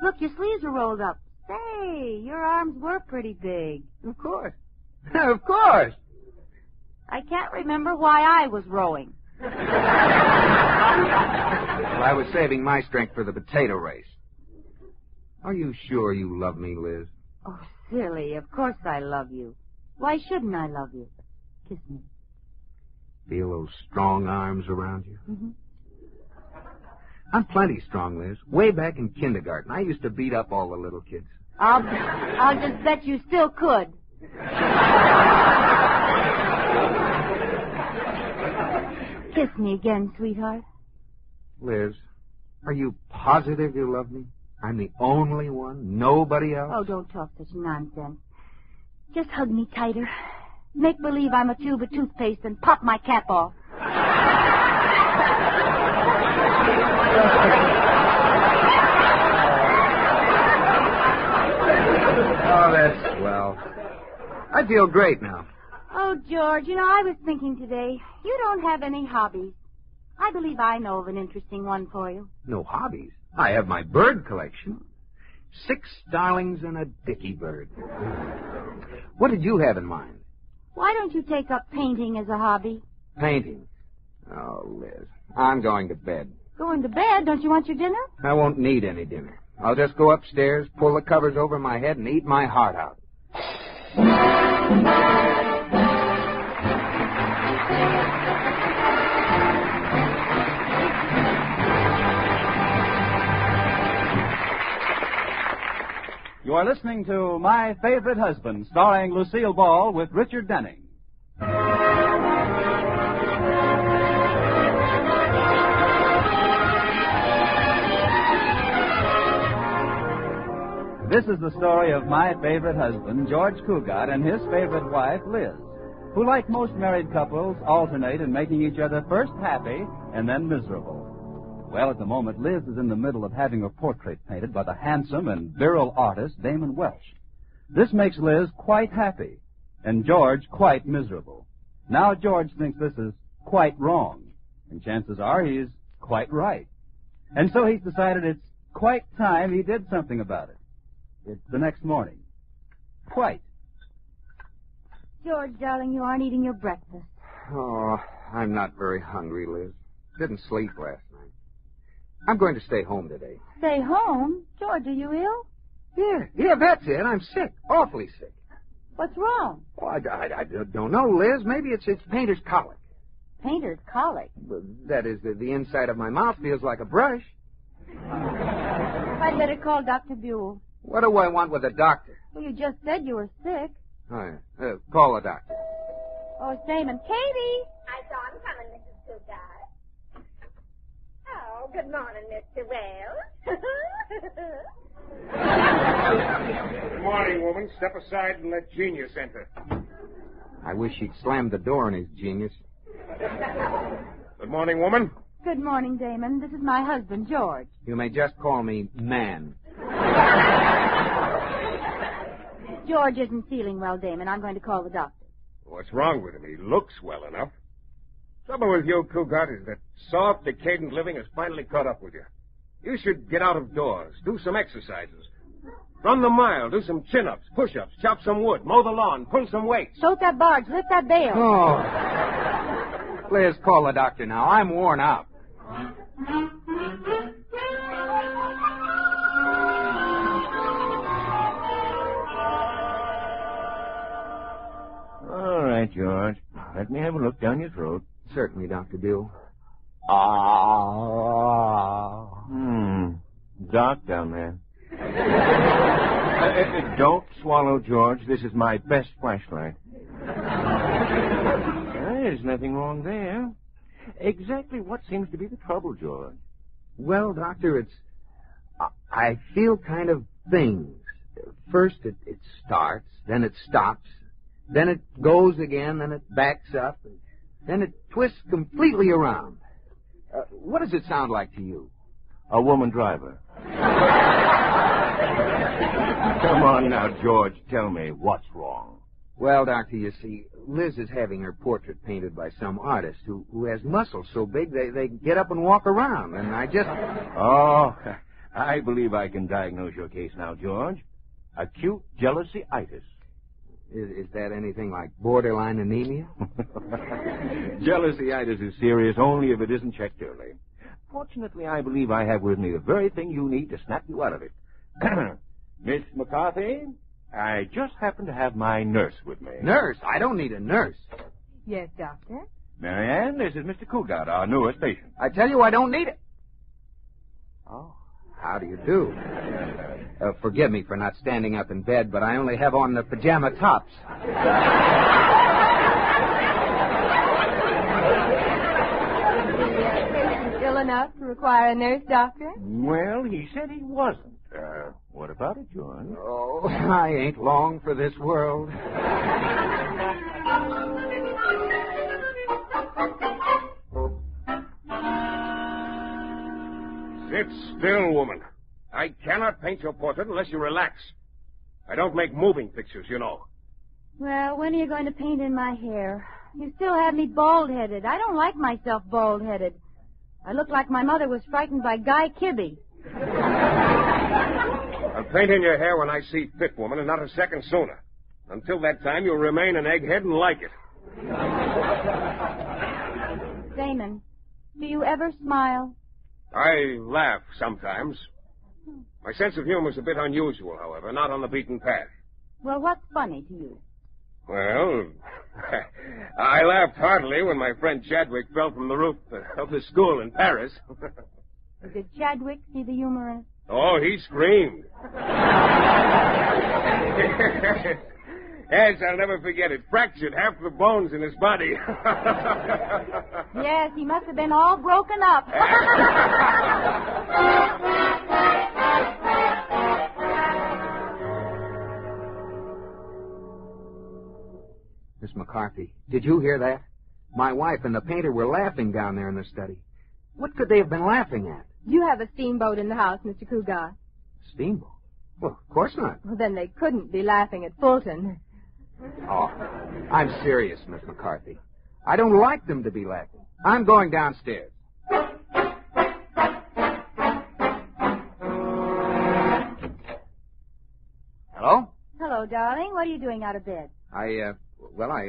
Speaker 23: Look, your sleeves are rolled up. Say, your arms were pretty big.
Speaker 24: Of course. Of course.
Speaker 23: I can't remember why I was rowing.
Speaker 24: Well, I was saving my strength for the potato race. Are you sure you love me, Liz?
Speaker 23: Oh, silly. Of course I love you. Why shouldn't I love you? Kiss me.
Speaker 24: Feel those strong arms around you?
Speaker 23: Mm-hmm.
Speaker 24: I'm plenty strong, Liz. Way back in kindergarten, I used to beat up all the little kids.
Speaker 23: I'll just bet you still could. Kiss me again, sweetheart.
Speaker 24: Liz, are you positive you love me? I'm the only one? Nobody else?
Speaker 23: Oh, don't talk such nonsense. Just hug me tighter. Make believe I'm a tube of toothpaste and pop my cap off.
Speaker 24: Oh, that's swell. I feel great now.
Speaker 23: Oh, George, I was thinking today, you don't have any hobbies. I believe I know of an interesting one for you.
Speaker 24: No hobbies? I have my bird collection. 6 starlings and a dicky bird. What did you have in mind?
Speaker 23: Why don't you take up painting as a hobby?
Speaker 24: Painting? Oh, Liz, I'm going to bed.
Speaker 23: Going to bed? Don't you want your dinner?
Speaker 24: I won't need any dinner. I'll just go upstairs, pull the covers over my head, and eat my heart out.
Speaker 1: You are listening to My Favorite Husband, starring Lucille Ball with Richard Denning. This is the story of my favorite husband, George Cugat, and his favorite wife, Liz, who, like most married couples, alternate in making each other first happy and then miserable. Well, at the moment, Liz is in the middle of having her portrait painted by the handsome and virile artist, Damon Welsh. This makes Liz quite happy, and George quite miserable. Now George thinks this is quite wrong, and chances are he's quite right. And so he's decided it's quite time he did something about it. It's the next morning. Quite.
Speaker 23: George, darling, you aren't eating your breakfast.
Speaker 24: Oh, I'm not very hungry, Liz. Didn't sleep last night. I'm going to stay home today.
Speaker 23: Stay home? George, are you ill?
Speaker 24: Yeah, that's it. I'm sick. Awfully sick.
Speaker 23: What's wrong?
Speaker 24: Oh, I don't know, Liz. Maybe it's painter's colic.
Speaker 23: Painter's colic?
Speaker 24: That is, the inside of my mouth feels like a brush.
Speaker 23: I'd better call Dr. Buell.
Speaker 24: What do I want with a doctor?
Speaker 23: Well, you just said you were sick.
Speaker 24: Oh, yeah. Call the doctor.
Speaker 23: Oh, it's Damon. Katie!
Speaker 3: I saw him coming, Mrs. Cugat. Oh, good morning, Mr. Wells.
Speaker 7: Good morning, woman. Step aside and let genius enter.
Speaker 24: I wish he'd slammed the door in his genius.
Speaker 7: Good morning, woman.
Speaker 23: Good morning, Damon. This is my husband, George.
Speaker 24: You may just call me Man.
Speaker 23: George isn't feeling well, Damon. I'm going to call the doctor.
Speaker 7: What's wrong with him? He looks well enough. Trouble with you, Cugat, is that soft, decadent living has finally caught up with you. You should get out of doors, do some exercises. Run the mile, do some chin-ups, push-ups, chop some wood, mow the lawn, pull some weights.
Speaker 23: Tote that barge, lift that bale.
Speaker 24: Oh. Liz, call the doctor now. I'm worn out.
Speaker 8: All right, George. Let me have a look down your throat.
Speaker 24: Certainly, Dr. Bill.
Speaker 8: Dark down there. Don't swallow, George. This is my best flashlight. There's nothing wrong there. Exactly what seems to be the trouble, George?
Speaker 24: Well, Doctor, it's... I feel kind of things. First, it starts, then it stops, then it goes again, then it backs up, and then it twists completely around. What does it sound like to you?
Speaker 8: A woman driver. Come on now, George. Tell me what's wrong.
Speaker 24: Well, Doctor, you see, Liz is having her portrait painted by some artist who has muscles so big they get up and walk around, and I just...
Speaker 8: Oh, I believe I can diagnose your case now, George. Acute jealousy-itis.
Speaker 24: Is that anything like borderline anemia?
Speaker 8: Jealousy-itis is serious only if it isn't checked early. Fortunately, I believe I have with me the very thing you need to snap you out of it. Miss McCarthy, I just happen to have my nurse with me.
Speaker 24: Nurse? I don't need a nurse.
Speaker 23: Yes, Doctor?
Speaker 8: Marianne, this is Mr. Cougat, our newest patient.
Speaker 24: I tell you, I don't need it. Oh, how do you do? Forgive me for not standing up in bed, but I only have on the pajama tops.
Speaker 23: Ill enough to require a nurse, Doctor?
Speaker 8: Well, he said he wasn't. What about it, John?
Speaker 24: Oh, I ain't long for this world.
Speaker 7: Sit still, woman. I cannot paint your portrait unless you relax. I don't make moving pictures, you know.
Speaker 23: Well, when are you going to paint in my hair? You still have me bald-headed. I don't like myself bald-headed. I look like my mother was frightened by Guy Kibbe.
Speaker 7: I'll paint in your hair when I see fit, woman, and not a second sooner. Until that time, you'll remain an egghead and like it.
Speaker 23: Damon, do you ever smile?
Speaker 7: I laugh sometimes. My sense of humor is a bit unusual, however, not on the beaten path.
Speaker 23: Well, what's funny to you?
Speaker 7: Well, I laughed heartily when my friend Chadwick fell from the roof of the school in Paris.
Speaker 23: Did Chadwick see the humor in it?
Speaker 7: Oh, he screamed. Yes, I'll never forget it. Fractured half the bones in his body.
Speaker 23: Yes, he must have been all broken up.
Speaker 24: Miss McCarthy, did you hear that? My wife and the painter were laughing down there in the study. What could they have been laughing at?
Speaker 23: Do you have a steamboat in the house, Mr. Cougar?
Speaker 24: Steamboat? Well, of course not.
Speaker 23: Well, then they couldn't be laughing at Fulton.
Speaker 24: Oh, I'm serious, Miss McCarthy. I don't like them to be laughing. I'm going downstairs. Hello?
Speaker 23: Hello, darling. What are you doing out of bed?
Speaker 24: I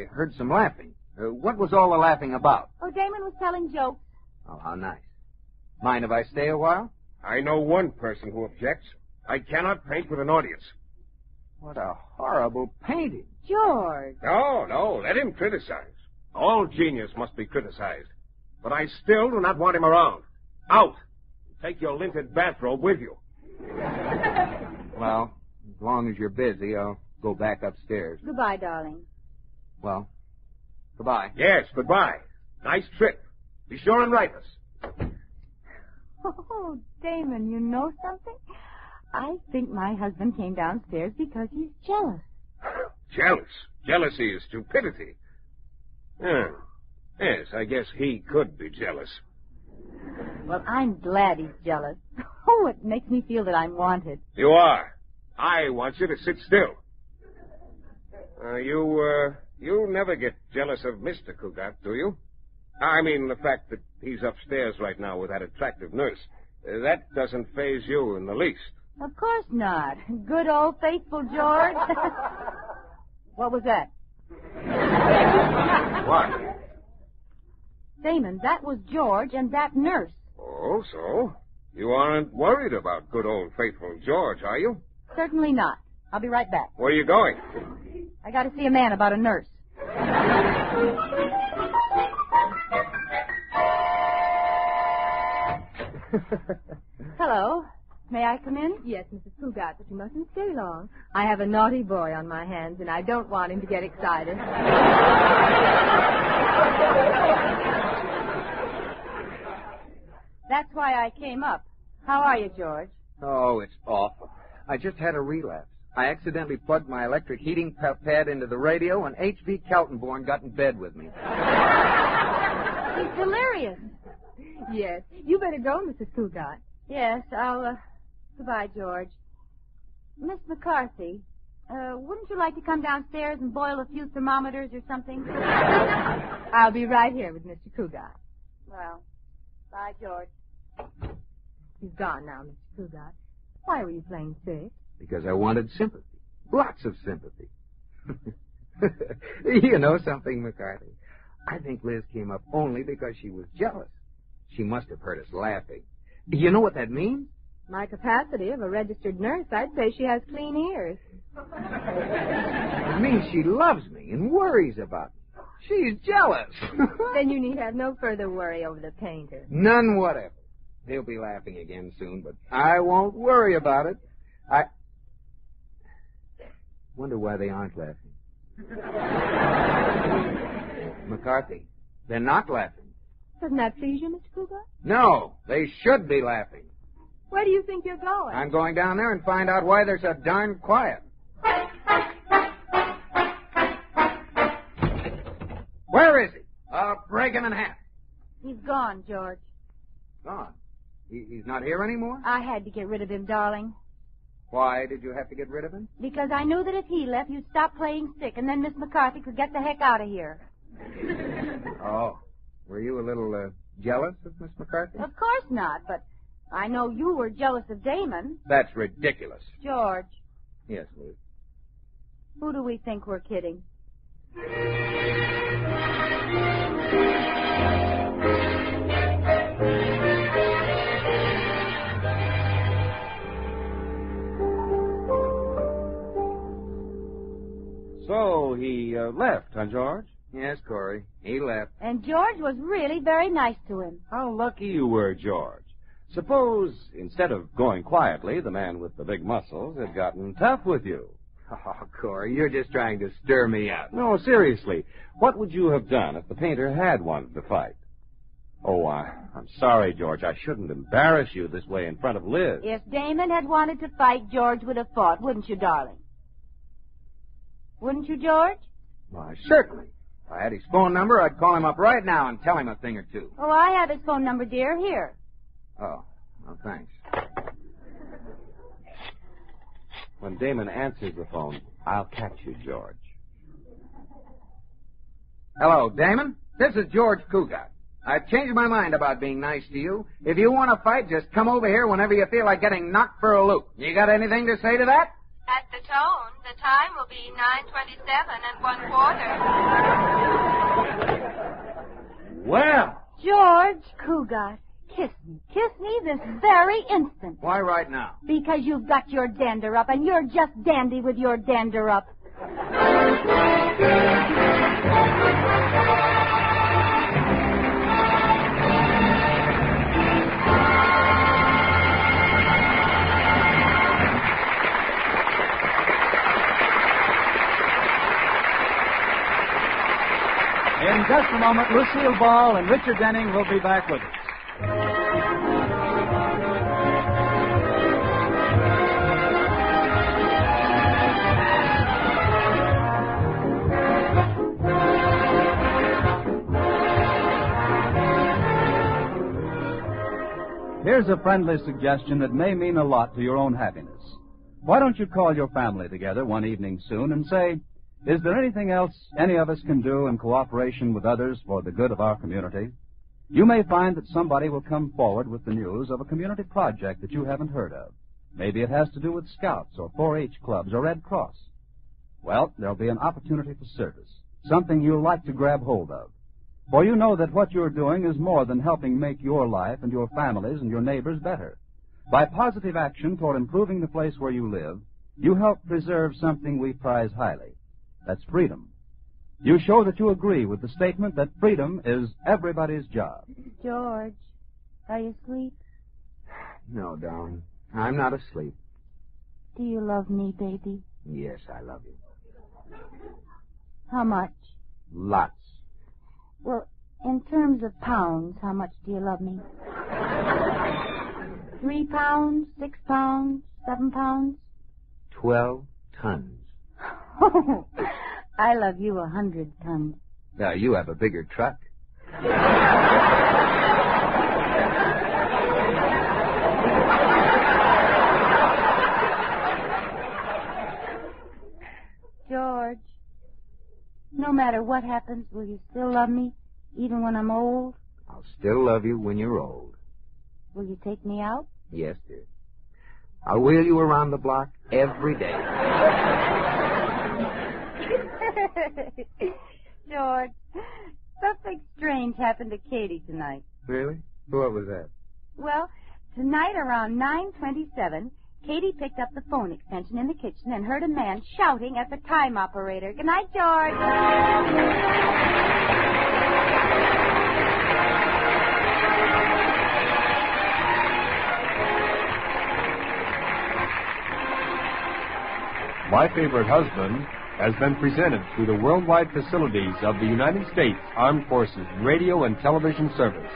Speaker 24: heard some laughing. What was all the laughing about?
Speaker 23: Oh, Damon was telling jokes.
Speaker 24: Oh, how nice. Mind if I stay a while?
Speaker 7: I know one person who objects. I cannot paint with an audience.
Speaker 24: What a horrible painting.
Speaker 23: George.
Speaker 7: No, let him criticize. All genius must be criticized. But I still do not want him around. Out! Take your linted bathrobe with you.
Speaker 24: Well, as long as you're busy, I'll go back upstairs.
Speaker 23: Goodbye, darling.
Speaker 24: Well, goodbye.
Speaker 7: Yes, goodbye. Nice trip. Be sure and write us.
Speaker 23: Oh, Damon, you know something? I think my husband came downstairs because he's jealous.
Speaker 7: Jealous? Jealousy is stupidity. Yes, I guess he could be jealous.
Speaker 23: Well, I'm glad he's jealous. Oh, it makes me feel that I'm wanted.
Speaker 7: You are. I want you to sit still. You never get jealous of Mr. Cougat, do you? I mean, the fact that he's upstairs right now with that attractive nurse. That doesn't faze you in the least.
Speaker 23: Of course not. Good old faithful George. What was that?
Speaker 7: What?
Speaker 23: Damon, that was George and that nurse.
Speaker 7: Oh, so? You aren't worried about good old faithful George, are you?
Speaker 23: Certainly not. I'll be right back.
Speaker 7: Where are you going?
Speaker 23: I got to see a man about a nurse. Hello. May I come in?
Speaker 2: Yes, Mrs. Cougat, but you mustn't stay long. I have a naughty boy on my hands, and I don't want him to get excited.
Speaker 23: That's why I came up. How are you, George?
Speaker 24: Oh, it's awful. I just had a relapse. I accidentally plugged my electric heating pad into the radio, and H.V. Kaltenborn got in bed with me.
Speaker 23: He's delirious.
Speaker 2: Yes. You better go, Mrs. Cougat.
Speaker 23: Yes, I'll, goodbye, George. Miss McCarthy, wouldn't you like to come downstairs and boil a few thermometers or something?
Speaker 2: I'll be right here with Mr. Cougat.
Speaker 23: Well, bye, George.
Speaker 2: He's gone now, Mr. Cougat. Why were you playing sick?
Speaker 24: Because I wanted sympathy. Lots of sympathy. You know something, McCarthy? I think Liz came up only because she was jealous. She must have heard us laughing. You know what that means?
Speaker 2: My capacity of a registered nurse, I'd say she has clean ears.
Speaker 24: It means she loves me and worries about me. She's jealous.
Speaker 2: Then you need have no further worry over the painter.
Speaker 24: None whatever. He'll be laughing again soon, but I won't worry about it. I wonder why they aren't laughing. McCarthy, they're not laughing.
Speaker 2: Doesn't that please you, Mr. Cougar?
Speaker 24: No, they should be laughing.
Speaker 2: Where do you think you're going?
Speaker 24: I'm going down there and find out why they're so darn quiet. Where is he? I'll break him in half.
Speaker 23: He's gone, George.
Speaker 24: Gone? He's not here anymore?
Speaker 23: I had to get rid of him, darling.
Speaker 24: Why did you have to get rid of him?
Speaker 23: Because I knew that if he left, you'd stop playing sick, and then Miss McCarthy could get the heck out of here.
Speaker 24: Oh. Were you a little jealous of Miss McCarthy?
Speaker 23: Of course not, but I know you were jealous of Damon.
Speaker 24: That's ridiculous.
Speaker 23: George.
Speaker 24: Yes, Liz.
Speaker 23: Who do we think we're kidding?
Speaker 5: So he left, huh, George?
Speaker 24: Yes, Corey. He left.
Speaker 23: And George was really very nice to him.
Speaker 5: How lucky you were, George. Suppose, instead of going quietly, the man with the big muscles had gotten tough with you.
Speaker 24: Oh, Corey, you're just trying to stir me up.
Speaker 5: No, seriously. What would you have done if the painter had wanted to fight? Oh, I'm sorry, George. I shouldn't embarrass you this way in front of Liz.
Speaker 23: If Damon had wanted to fight, George would have fought, wouldn't you, darling? Wouldn't you, George?
Speaker 24: Why, certainly. If I had his phone number, I'd call him up right now and tell him a thing or two.
Speaker 23: Oh, I have his phone number, dear. Here.
Speaker 24: Oh, well, thanks.
Speaker 5: When Damon answers the phone, I'll catch you, George.
Speaker 24: Hello, Damon. This is George Cougat. I've changed my mind about being nice to you. If you want to fight, just come over here whenever you feel like getting knocked for a loop. You got anything to say to that?
Speaker 16: At the tone, the time will be 9:27 1/4.
Speaker 24: Well.
Speaker 23: George Cougat, kiss me. Kiss me this very instant.
Speaker 24: Why right now?
Speaker 23: Because you've got your dander up, and you're just dandy with your dander up.
Speaker 1: In just a moment, Lucille Ball and Richard Denning will be back with us. Here's a friendly suggestion that may mean a lot to your own happiness. Why don't you call your family together one evening soon and say, is there anything else any of us can do in cooperation with others for the good of our community? You may find that somebody will come forward with the news of a community project that you haven't heard of. Maybe it has to do with Scouts or 4-H clubs or Red Cross. Well, there'll be an opportunity for service, something you'll like to grab hold of. For you know that what you're doing is more than helping make your life and your family's and your neighbors better. By positive action toward improving the place where you live, you help preserve something we prize highly. That's freedom. You show that you agree with the statement that freedom is everybody's job.
Speaker 23: George, are you asleep?
Speaker 24: No, darling. I'm not asleep.
Speaker 23: Do you love me, baby?
Speaker 24: Yes, I love you.
Speaker 23: How much?
Speaker 24: Lots.
Speaker 23: Well, in terms of pounds, how much do you love me? 3 pounds, 6 pounds, 7 pounds?
Speaker 24: 12 tons.
Speaker 23: I love you 100 tons.
Speaker 24: Now, you have a bigger truck.
Speaker 23: George, no matter what happens, will you still love me, even when I'm old?
Speaker 24: I'll still love you when you're old.
Speaker 23: Will you take me out?
Speaker 24: Yes, dear. I'll wheel you around the block every day.
Speaker 23: George, something strange happened to Katie tonight.
Speaker 24: Really? What was that?
Speaker 23: Well, tonight around 9:27, Katie picked up the phone extension in the kitchen and heard a man shouting at the time operator. Good night, George.
Speaker 6: My Favorite Husband has been presented through the worldwide facilities of the United States Armed Forces Radio and Television Service.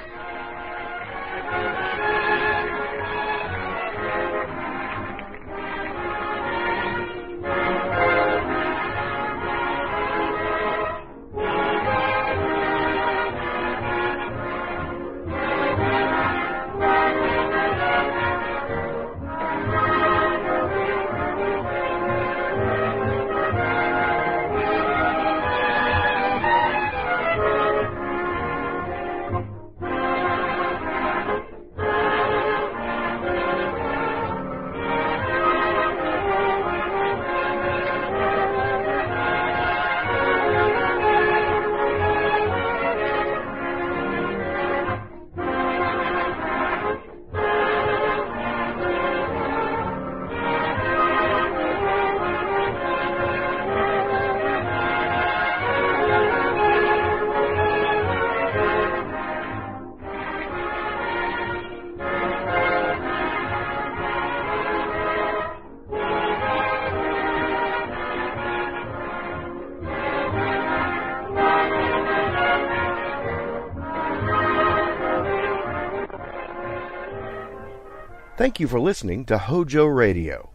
Speaker 12: Thank you for listening to HOJO Radio.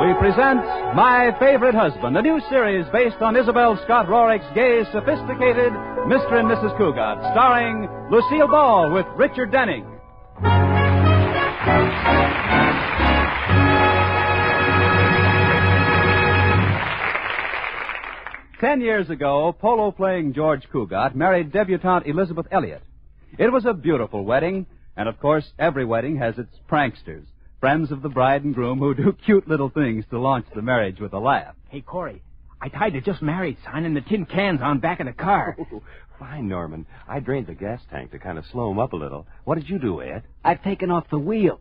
Speaker 1: We present My Favorite Husband, a new series based on Isabel Scott Rorick's gay, sophisticated Mr. and Mrs. Cougat, starring Lucille Ball with Richard Denning. Ten years ago, polo-playing George Cougat married debutante Elizabeth Elliott. It was a beautiful wedding, and of course, every wedding has its pranksters, friends of the bride and groom who do cute little things to launch the marriage with a laugh.
Speaker 13: Hey, Corey, I tied the just married sign in the tin cans on back of the car.
Speaker 5: Oh, fine, Norman. I drained the gas tank to kind of slow him up a little. What did you do, Ed?
Speaker 13: I've taken off the wheels.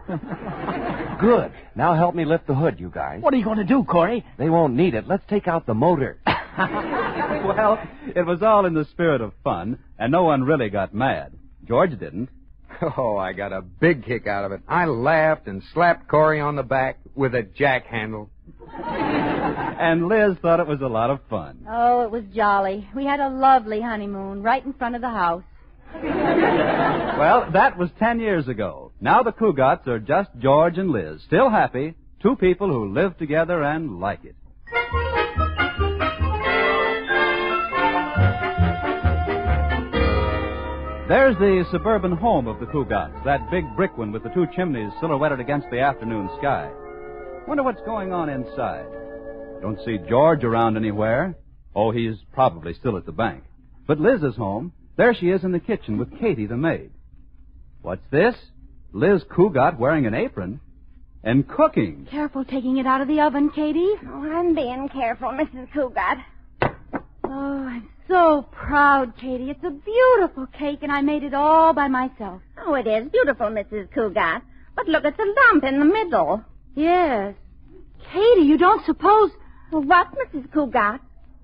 Speaker 5: Good. Now help me lift the hood, you guys.
Speaker 13: What are you going to do, Corey?
Speaker 5: They won't need it. Let's take out the motor.
Speaker 1: Well, it was all in the spirit of fun, and no one really got mad. George didn't.
Speaker 24: Oh, I got a big kick out of it. I laughed and slapped Corey on the back with a jack handle.
Speaker 1: And Liz thought it was a lot of fun.
Speaker 23: Oh, it was jolly. We had a lovely honeymoon right in front of the house.
Speaker 1: Well, that was 10 years ago. Now the Cougats are just George and Liz, still happy, two people who live together and like it. There's the suburban home of the Cougats, that big brick one with the two chimneys silhouetted against the afternoon sky. Wonder what's going on inside. Don't see George around anywhere. Oh, he's probably still at the bank. But Liz is home. There she is in the kitchen with Katie, the maid. What's this? Liz Cougat wearing an apron and cooking.
Speaker 23: Careful taking it out of the oven, Katie.
Speaker 3: Oh, I'm being careful, Mrs. Cougat.
Speaker 23: Oh, I'm so proud, Katie. It's a beautiful cake, and I made it all by myself.
Speaker 3: Oh, it is beautiful, Mrs. Cougat. But look at the lump in the middle.
Speaker 23: Yes. Katie, you don't suppose...
Speaker 3: Well, what, Mrs. Cougat?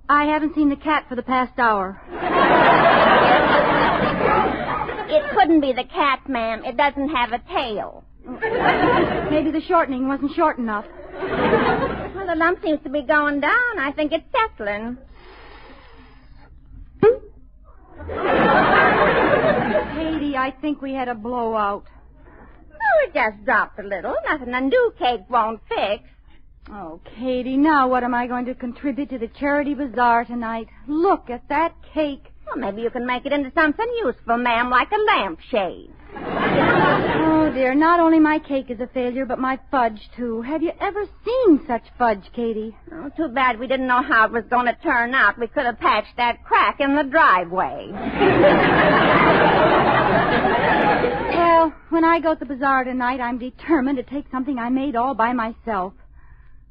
Speaker 23: I haven't seen the cat for the past hour.
Speaker 3: It couldn't be the cat, ma'am. It doesn't have a tail.
Speaker 23: Maybe the shortening wasn't short enough.
Speaker 3: Well, the lump seems to be going down. I think it's settling.
Speaker 23: Katie, I think we had a blowout.
Speaker 3: Oh, it just dropped a little. Nothing a new cake won't fix.
Speaker 23: Oh, Katie, now what am I going to contribute to the charity bazaar tonight? Look at that cake.
Speaker 3: Well, maybe you can make it into something useful, ma'am, like a lampshade.
Speaker 23: Oh, dear, not only my cake is a failure, but my fudge, too. Have you ever seen such fudge, Katie?
Speaker 3: Oh, too bad we didn't know how it was going to turn out. We could have patched that crack in the driveway.
Speaker 23: Well, when I go to the bazaar tonight, I'm determined to take something I made all by myself.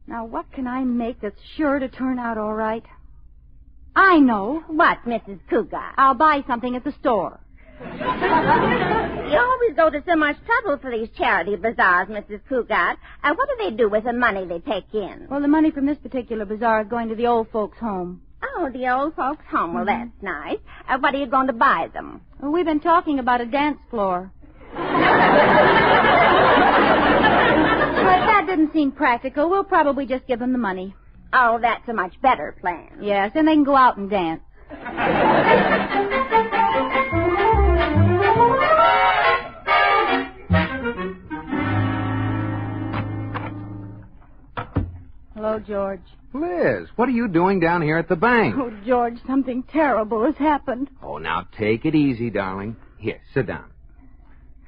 Speaker 23: Now, what can I make that's sure to turn out all right? I know.
Speaker 3: What, Mrs. Cougat?
Speaker 23: I'll buy something at the store.
Speaker 3: You always go to so much trouble for these charity bazaars, Mrs. Cougat. What do they do with the money they take in?
Speaker 23: Well, the money from this particular bazaar is going to the old folks' home.
Speaker 3: Oh, the old folks' home. Well, that's nice. What are you going to buy them?
Speaker 23: Well, we've been talking about a dance floor. But that didn't seem practical. We'll probably just give them the money.
Speaker 3: Oh, that's a much better plan.
Speaker 23: Yes, and they can go out and dance. Hello, George.
Speaker 24: Liz, what are you doing down here at the bank?
Speaker 23: Oh, George, something terrible has happened.
Speaker 24: Oh, now take it easy, darling. Here, sit down.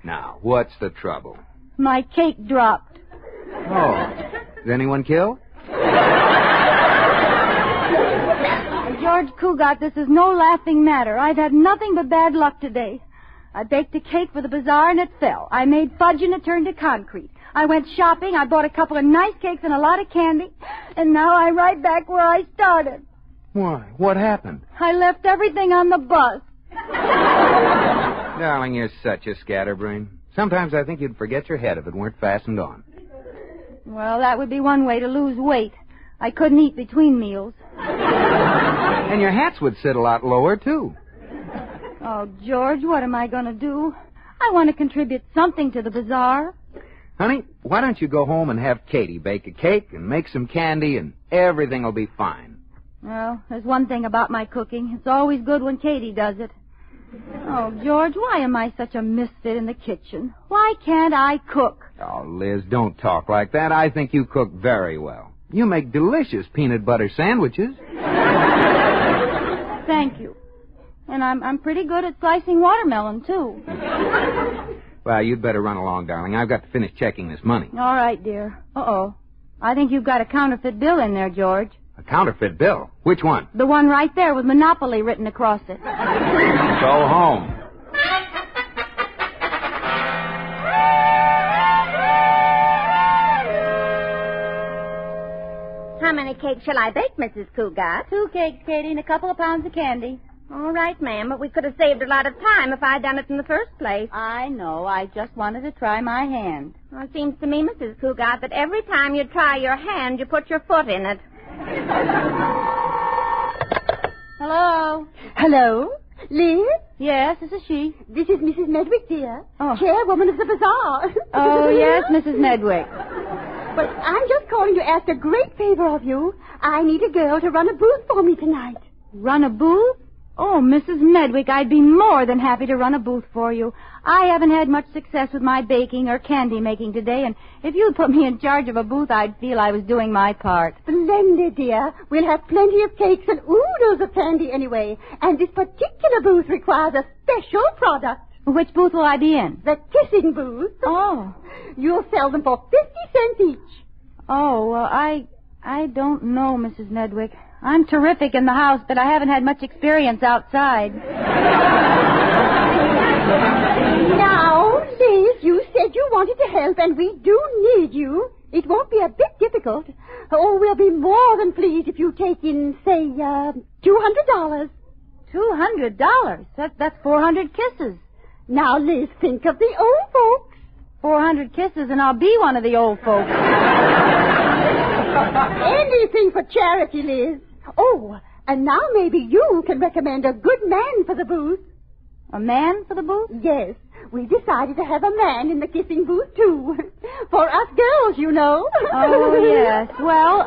Speaker 24: Now, what's the trouble?
Speaker 23: My cake dropped.
Speaker 24: Oh, is anyone killed?
Speaker 23: George Cougat, this is no laughing matter. I've had nothing but bad luck today. I baked a cake for the bazaar and it fell. I made fudge and it turned to concrete. I went shopping, I bought a couple of nice cakes and a lot of candy, and now I'm right back where I started.
Speaker 24: Why? What happened?
Speaker 23: I left everything on the bus.
Speaker 24: Darling, you're such a scatterbrain. Sometimes I think you'd forget your head if it weren't fastened on.
Speaker 23: Well, that would be one way to lose weight. I couldn't eat between meals.
Speaker 24: And your hats would sit a lot lower, too.
Speaker 23: Oh, George, what am I going to do? I want to contribute something to the bazaar.
Speaker 24: Honey, why don't you go home and have Katie bake a cake and make some candy and everything will be fine.
Speaker 23: Well, there's one thing about my cooking. It's always good when Katie does it. Oh, George, why am I such a misfit in the kitchen? Why can't I cook?
Speaker 24: Oh, Liz, don't talk like that. I think you cook very well. You make delicious peanut butter sandwiches.
Speaker 23: Thank you. And I'm pretty good at slicing watermelon, too.
Speaker 24: Well, you'd better run along, darling. I've got to finish checking this money.
Speaker 23: All right, dear. Uh-oh. I think you've got a counterfeit bill in there, George.
Speaker 24: A counterfeit bill? Which one?
Speaker 23: The one right there with Monopoly written across it.
Speaker 24: Go home.
Speaker 3: How many cakes shall I bake, Mrs. Cougat?
Speaker 23: 2 cakes, Katie, and a couple of pounds of candy.
Speaker 3: All right, ma'am, but we could have saved a lot of time if I'd done it in the first place.
Speaker 23: I know. I just wanted to try my hand.
Speaker 3: Well, it seems to me, Mrs. Cougat, that every time you try your hand, you put your foot in it.
Speaker 23: Hello?
Speaker 4: Hello? Liz?
Speaker 23: Yes, this is she.
Speaker 4: This is Mrs. Medwick, dear.
Speaker 23: Oh.
Speaker 4: Chairwoman of the bazaar.
Speaker 23: Oh, yes, Mrs. Medwick.
Speaker 4: Well, I'm just calling to ask a great favor of you. I need a girl to run a booth for me tonight.
Speaker 23: Run a booth? Oh, Mrs. Medwick, I'd be more than happy to run a booth for you. I haven't had much success with my baking or candy making today, and if you'd put me in charge of a booth, I'd feel I was doing my part.
Speaker 4: Splendid, dear. We'll have plenty of cakes and oodles of candy anyway. And this particular booth requires a special product.
Speaker 23: Which booth will I be in?
Speaker 4: The kissing booth.
Speaker 23: Oh.
Speaker 4: You'll sell them for 50 cents each.
Speaker 23: Oh, well, I don't know, Mrs. Medwick. I'm terrific in the house, but I haven't had much experience outside.
Speaker 4: Now, Liz, you said you wanted to help, and we do need you. It won't be a bit difficult. Oh, we'll be more than pleased if you take in, say, $200.
Speaker 23: $200? That's 400 kisses.
Speaker 4: Now, Liz, think of the old folks.
Speaker 23: 400 kisses, and I'll be one of the old folks.
Speaker 4: Anything for charity, Liz. Oh, and now maybe you can recommend a good man for the booth.
Speaker 23: A man for the booth?
Speaker 4: Yes. We decided to have a man in the kissing booth, too. For us girls, you know.
Speaker 23: Oh, yes. Well,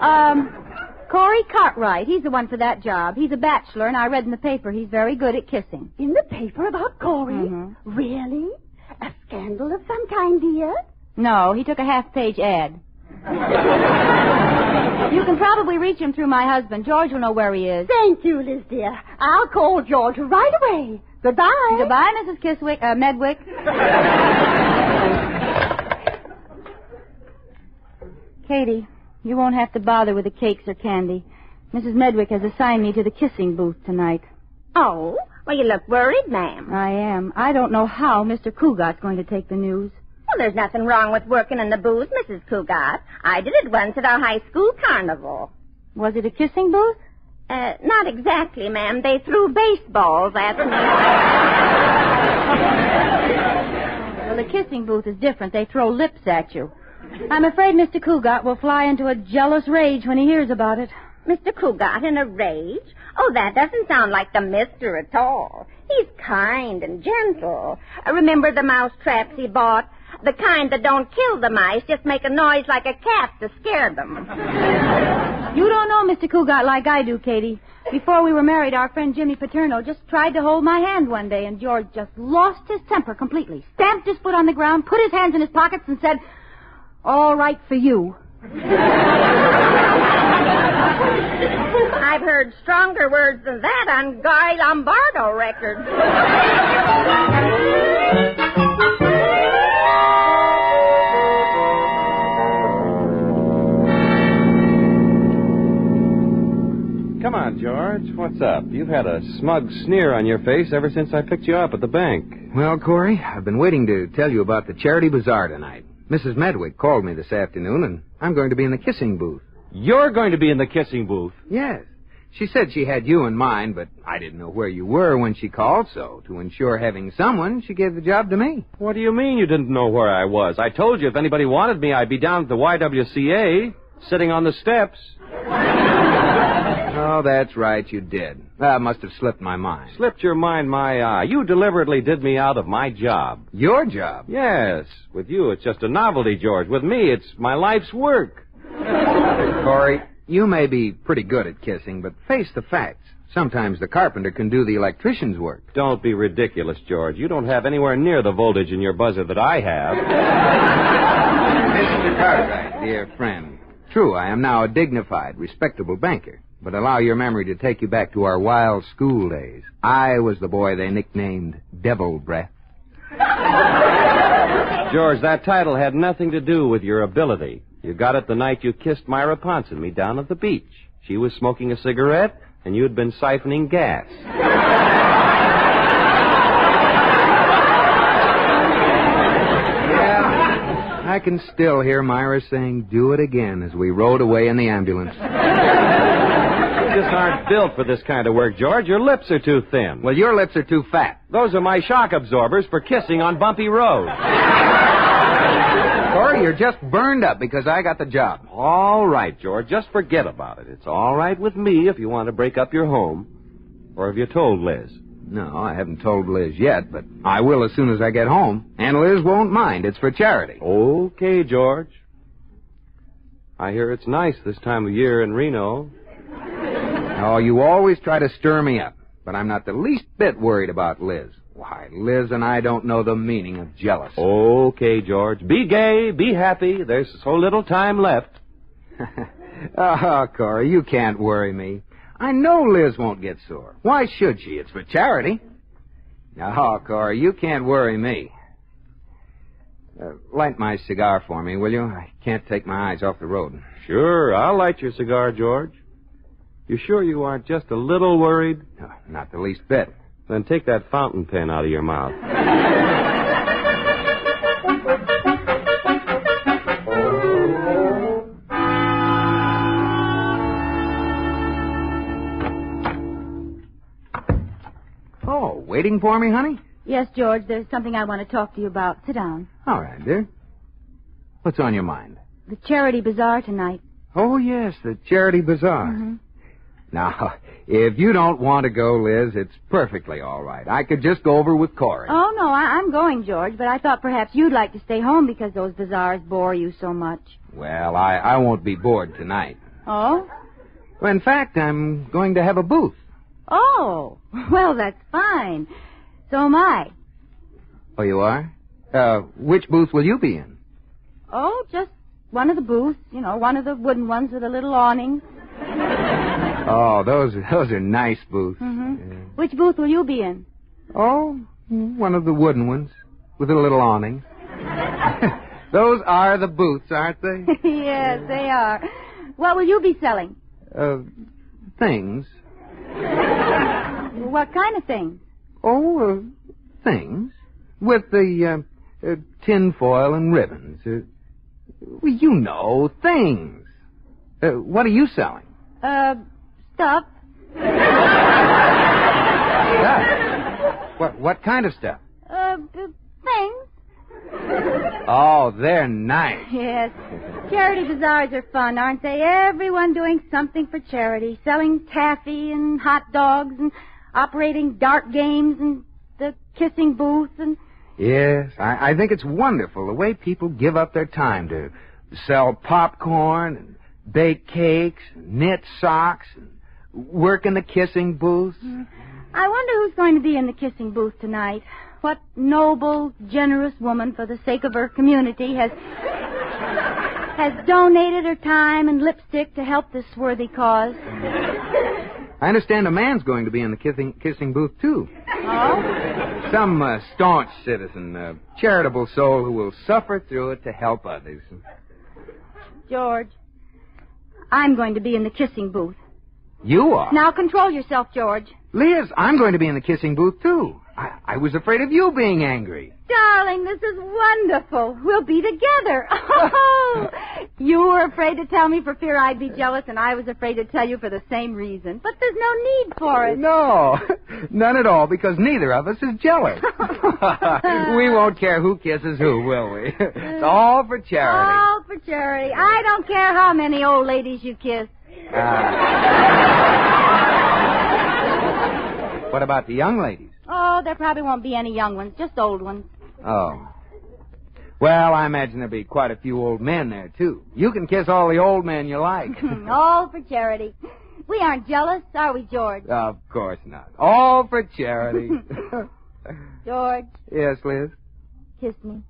Speaker 23: Corey Cartwright. He's the one for that job. He's a bachelor, and I read in the paper he's very good at kissing.
Speaker 4: In the paper about Corey?
Speaker 23: Mm-hmm.
Speaker 4: Really? A scandal of some kind, dear?
Speaker 23: No, he took a half-page ad. You can probably reach him through my husband. George will know where he is.
Speaker 4: Thank you, Liz, dear. I'll call George right away. Goodbye.
Speaker 23: Goodbye, Mrs. Medwick. Katie, you won't have to bother with the cakes or candy. Mrs. Medwick has assigned me to the kissing booth tonight.
Speaker 3: Oh? Well, you look worried, ma'am.
Speaker 23: I am. I don't know how Mr. Cougat's going to take the news.
Speaker 3: Well, there's nothing wrong with working in the booth, Mrs. Cougat. I did it once at our high school carnival.
Speaker 23: Was it a kissing booth?
Speaker 3: Not exactly, ma'am. They threw baseballs at me.
Speaker 23: Well, the kissing booth is different. They throw lips at you. I'm afraid Mr. Cougat will fly into a jealous rage when he hears about it.
Speaker 3: Mr. Cougat in a rage? Oh, that doesn't sound like the mister at all. He's kind and gentle. Remember the mouse traps he bought? The kind that don't kill the mice, just make a noise like a cat to scare them.
Speaker 23: You don't know Mr. Cougat like I do, Katie. Before we were married, our friend Jimmy Paterno just tried to hold my hand one day, and George just lost his temper completely. Stamped his foot on the ground, put his hands in his pockets, and said, "All right for you."
Speaker 3: I've heard stronger words than that on Guy Lombardo records.
Speaker 5: Come on, George. What's up? You've had a smug sneer on your face ever since I picked you up at the bank.
Speaker 24: Well, Corey, I've been waiting to tell you about the charity bazaar tonight. Mrs. Medwick called me this afternoon, and I'm going to be in the kissing booth.
Speaker 5: You're going to be in the kissing booth?
Speaker 24: Yes. She said she had you in mind, but I didn't know where you were when she called, so to ensure having someone, she gave the job to me.
Speaker 5: What do you mean you didn't know where I was? I told you if anybody wanted me, I'd be down at the YWCA, sitting on the steps.
Speaker 24: Oh, that's right, you did. That must have slipped my mind.
Speaker 5: Slipped your mind, my eye. You deliberately did me out of my job.
Speaker 24: Your job?
Speaker 5: Yes. With you, it's just a novelty, George. With me, it's my life's work.
Speaker 24: Corey, you may be pretty good at kissing, but face the facts. Sometimes the carpenter can do the electrician's work.
Speaker 5: Don't be ridiculous, George. You don't have anywhere near the voltage in your buzzer that I have.
Speaker 24: Mr. Cartwright, dear friend. True, I am now a dignified, respectable banker. But allow your memory to take you back to our wild school days. I was the boy they nicknamed Devil Breath.
Speaker 5: George, that title had nothing to do with your ability. You got it the night you kissed Myra Ponce and me down at the beach. She was smoking a cigarette, and you had been siphoning gas.
Speaker 24: Yeah, I can still hear Myra saying, "Do it again," as we rode away in the ambulance.
Speaker 5: You just aren't built for this kind of work, George. Your lips are too thin.
Speaker 24: Well, your lips are too fat.
Speaker 5: Those are my shock absorbers for kissing on bumpy roads.
Speaker 24: Corey, you're just burned up because I got the job.
Speaker 5: All right, George. Just forget about it. It's all right with me if you want to break up your home. Or have you told Liz?
Speaker 24: No, I haven't told Liz yet, but I will as soon as I get home. And Liz won't mind. It's for charity.
Speaker 5: Okay, George. I hear it's nice this time of year in Reno.
Speaker 24: Oh, you always try to stir me up, but I'm not the least bit worried about Liz. Why, Liz and I don't know the meaning of jealous.
Speaker 5: Okay, George. Be gay, be happy. There's so little time left.
Speaker 24: Oh, Corey, you can't worry me. I know Liz won't get sore. Why should she? It's for charity. Oh, Corey, you can't worry me. Light my cigar for me, will you? I can't take my eyes off the road.
Speaker 5: Sure, I'll light your cigar, George. You sure you aren't just a little worried?
Speaker 24: No, not the least bit.
Speaker 5: Then take that fountain pen out of your mouth.
Speaker 24: waiting for me, honey?
Speaker 23: Yes, George, there's something I want to talk to you about. Sit down.
Speaker 24: All right, dear. What's on your mind?
Speaker 23: The charity bazaar tonight.
Speaker 24: Oh, yes, the charity bazaar.
Speaker 23: Mm-hmm.
Speaker 24: Now, if you don't want to go, Liz, it's perfectly all right. I could just go over with Corey.
Speaker 23: Oh, no, I'm going, George, but I thought perhaps you'd like to stay home because those bazaars bore you so much.
Speaker 24: Well, I won't be bored tonight.
Speaker 23: Oh?
Speaker 24: Well, in fact, I'm going to have a booth.
Speaker 23: Oh, well, that's fine. So am I.
Speaker 24: Oh, you are? Which booth will you be in?
Speaker 23: Oh, just one of the booths, one of the wooden ones with a little awning.
Speaker 24: Oh, those are nice booths.
Speaker 23: Mm-hmm. Yeah. Which booth will you be in?
Speaker 24: Oh, one of the wooden ones with a little awning. Those are the booths, aren't they?
Speaker 23: Yes, they are. What will you be selling?
Speaker 24: Things.
Speaker 23: What kind of things?
Speaker 24: Oh, things. With the tin foil and ribbons. Well, you know, things. What are you selling?
Speaker 23: Stuff.
Speaker 24: Stuff? What kind of stuff?
Speaker 23: Things.
Speaker 24: Oh, they're nice.
Speaker 23: Yes. Charity bazaars are fun, aren't they? Everyone doing something for charity. Selling taffy and hot dogs and operating dart games and the kissing booth and...
Speaker 24: Yes, I think it's wonderful the way people give up their time to sell popcorn and bake cakes, and knit socks, and work in the kissing booth.
Speaker 23: I wonder who's going to be in the kissing booth tonight. What noble, generous woman, for the sake of her community, has donated her time and lipstick to help this worthy cause.
Speaker 24: I understand a man's going to be in the kissing booth, too.
Speaker 23: Oh?
Speaker 24: Some staunch citizen, a charitable soul who will suffer through it to help others.
Speaker 23: George, I'm going to be in the kissing booth.
Speaker 24: You are?
Speaker 23: Now control yourself, George.
Speaker 24: Liz, I'm going to be in the kissing booth, too. I was afraid of you being angry.
Speaker 23: Darling, this is wonderful. We'll be together. Oh, you were afraid to tell me for fear I'd be jealous, and I was afraid to tell you for the same reason. But there's no need for it.
Speaker 24: No, none at all, because neither of us is jealous. We won't care who kisses who, will we? It's all for charity.
Speaker 23: All for charity. I don't care how many old ladies you kiss.
Speaker 24: What about the young ladies?
Speaker 23: Oh, there probably won't be any young ones, just old ones.
Speaker 24: Oh. Well, I imagine there'll be quite a few old men there, too. You can kiss all the old men you like.
Speaker 23: All for charity. We aren't jealous, are we, George?
Speaker 24: Of course not. All for charity.
Speaker 23: George.
Speaker 24: Yes, Liz?
Speaker 23: Kiss me.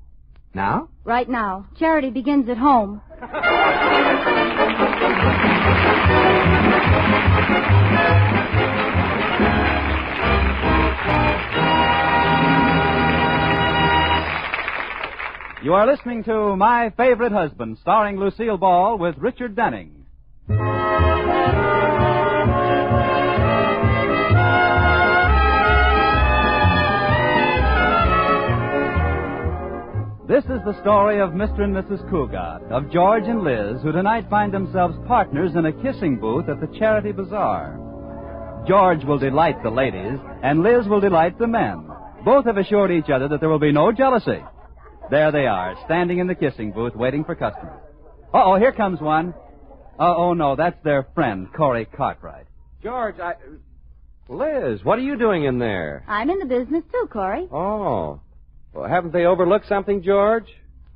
Speaker 24: Now?
Speaker 23: Right now. Charity begins at home.
Speaker 1: You are listening to My Favorite Husband, starring Lucille Ball with Richard Denning. This is the story of Mr. and Mrs. Cougat, of George and Liz, who tonight find themselves partners in a kissing booth at the Charity Bazaar. George will delight the ladies, and Liz will delight the men. Both have assured each other that there will be no jealousy. There they are, standing in the kissing booth, waiting for customers. Uh-oh, here comes one. Oh, no, that's their friend, Corey Cartwright.
Speaker 5: George, Liz, what are you doing in there?
Speaker 23: I'm in the business, too, Corey.
Speaker 5: Oh. Well, haven't they overlooked something, George?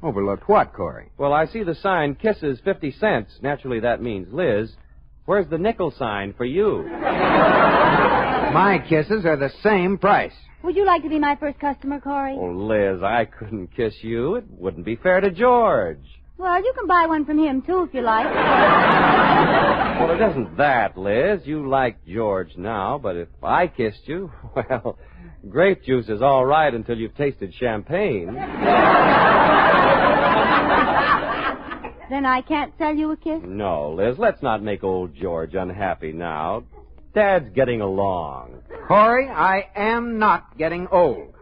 Speaker 24: Overlooked what, Corey?
Speaker 5: Well, I see the sign, kisses 50 cents. Naturally, that means Liz. Where's the nickel sign for you?
Speaker 24: My kisses are the same price.
Speaker 23: Would you like to be my first customer, Corey?
Speaker 5: Oh, Liz, I couldn't kiss you. It wouldn't be fair to George.
Speaker 23: Well, you can buy one from him, too, if you like.
Speaker 5: Well, it isn't that, Liz. You like George now, but if I kissed you, well, grape juice is all right until you've tasted champagne.
Speaker 23: Then I can't sell you a kiss?
Speaker 5: No, Liz, let's not make old George unhappy now. Dad's getting along.
Speaker 24: Corey, I am not getting old.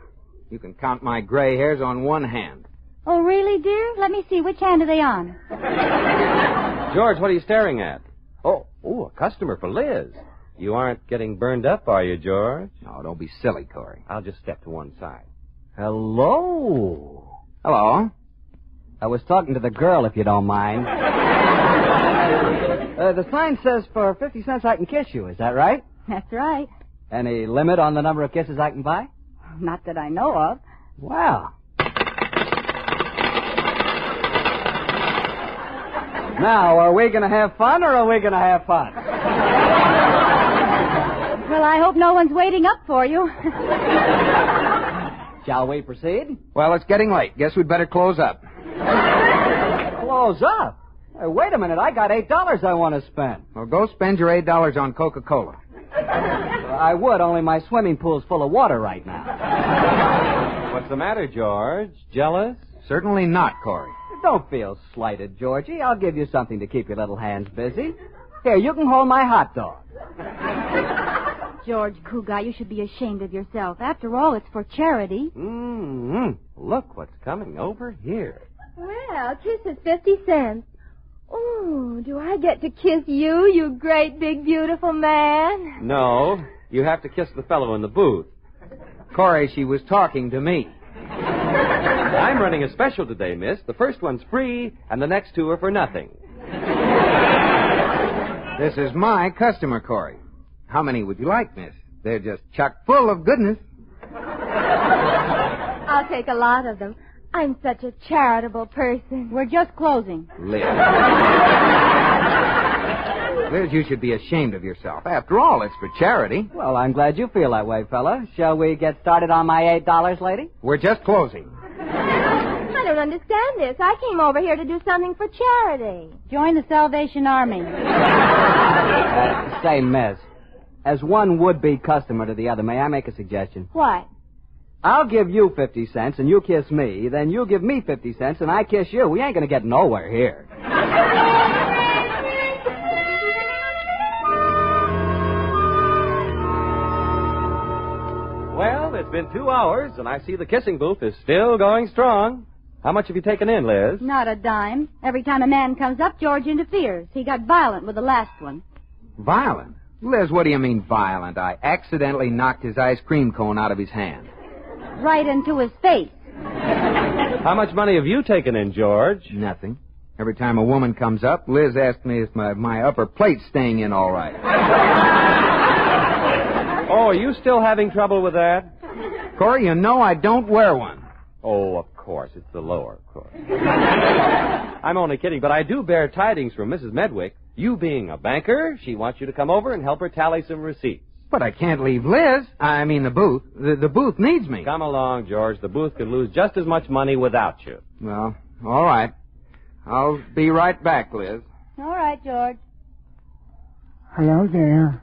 Speaker 24: You can count my gray hairs on one hand.
Speaker 23: Oh, really, dear? Let me see. Which hand are they on?
Speaker 5: George, what are you staring at? Oh, a customer for Liz. You aren't getting burned up, are you, George?
Speaker 24: No, don't be silly, Corey.
Speaker 5: I'll just step to one side.
Speaker 15: Hello.
Speaker 24: Hello.
Speaker 15: I was talking to the girl, if you don't mind. The sign says for 50 cents I can kiss you. Is that right?
Speaker 23: That's right.
Speaker 15: Any limit on the number of kisses I can buy?
Speaker 23: Not that I know of.
Speaker 15: Wow. Now, are we going to have fun or are we going to have fun?
Speaker 23: Well, I hope no one's waiting up for you.
Speaker 15: Shall we proceed?
Speaker 24: Well, it's getting late. Guess we'd better close up.
Speaker 15: Close up? Hey, wait a minute. I got $8 I want to spend.
Speaker 24: Well, go spend your $8 on Coca-Cola.
Speaker 15: I would, only my swimming pool's full of water right now.
Speaker 5: What's the matter, George? Jealous?
Speaker 24: Certainly not, Corey.
Speaker 15: Don't feel slighted, Georgie. I'll give you something to keep your little hands busy. Here, you can hold my hot dog.
Speaker 23: George Cougar, you should be ashamed of yourself. After all, it's for charity.
Speaker 5: Mm-hmm. Look what's coming over here.
Speaker 2: Well, kiss is 50 cents. Oh, do I get to kiss you, you great, big, beautiful man?
Speaker 5: No, you have to kiss the fellow in the booth.
Speaker 24: Corey, she was talking to me.
Speaker 5: I'm running a special today, miss. The first one's free, and the next two are for nothing.
Speaker 24: This is my customer, Corey. How many would you like, miss? They're just chock full of goodness.
Speaker 2: I'll take a lot of them. I'm such a charitable person.
Speaker 23: We're just closing.
Speaker 24: Liz, you should be ashamed of yourself. After all, it's for charity.
Speaker 15: Well, I'm glad you feel that way, fella. Shall we get started on my $8, lady?
Speaker 24: We're just closing.
Speaker 2: I don't understand this. I came over here to do something for charity.
Speaker 23: Join the Salvation Army.
Speaker 15: Say, miss, as one would-be customer to the other, may I make a suggestion?
Speaker 2: What?
Speaker 15: I'll give you 50 cents and you kiss me, then you give me 50 cents and I kiss you. We ain't going to get nowhere here.
Speaker 5: Well, it's been 2 hours, and I see the kissing booth is still going strong. How much have you taken in, Liz?
Speaker 23: Not a dime. Every time a man comes up, George interferes. He got violent with the last one.
Speaker 24: Violent? Liz, what do you mean violent? I accidentally knocked his ice cream cone out of his hand.
Speaker 23: Right into his face.
Speaker 5: How much money have you taken in, George?
Speaker 24: Nothing. Every time a woman comes up, Liz asks me if my upper plate's staying in all right.
Speaker 5: Oh, are you still having trouble with that?
Speaker 24: Corey, you know I don't wear one.
Speaker 5: Oh, of course. It's the lower, of course. I'm only kidding, but I do bear tidings from Mrs. Medwick. You being a banker, she wants you to come over and help her tally some receipts.
Speaker 24: But I can't leave Liz. I mean the booth. The booth needs me.
Speaker 5: Come along, George. The booth could lose just as much money without you.
Speaker 24: Well, all right. I'll be right back, Liz.
Speaker 23: All right, George.
Speaker 9: Hello there.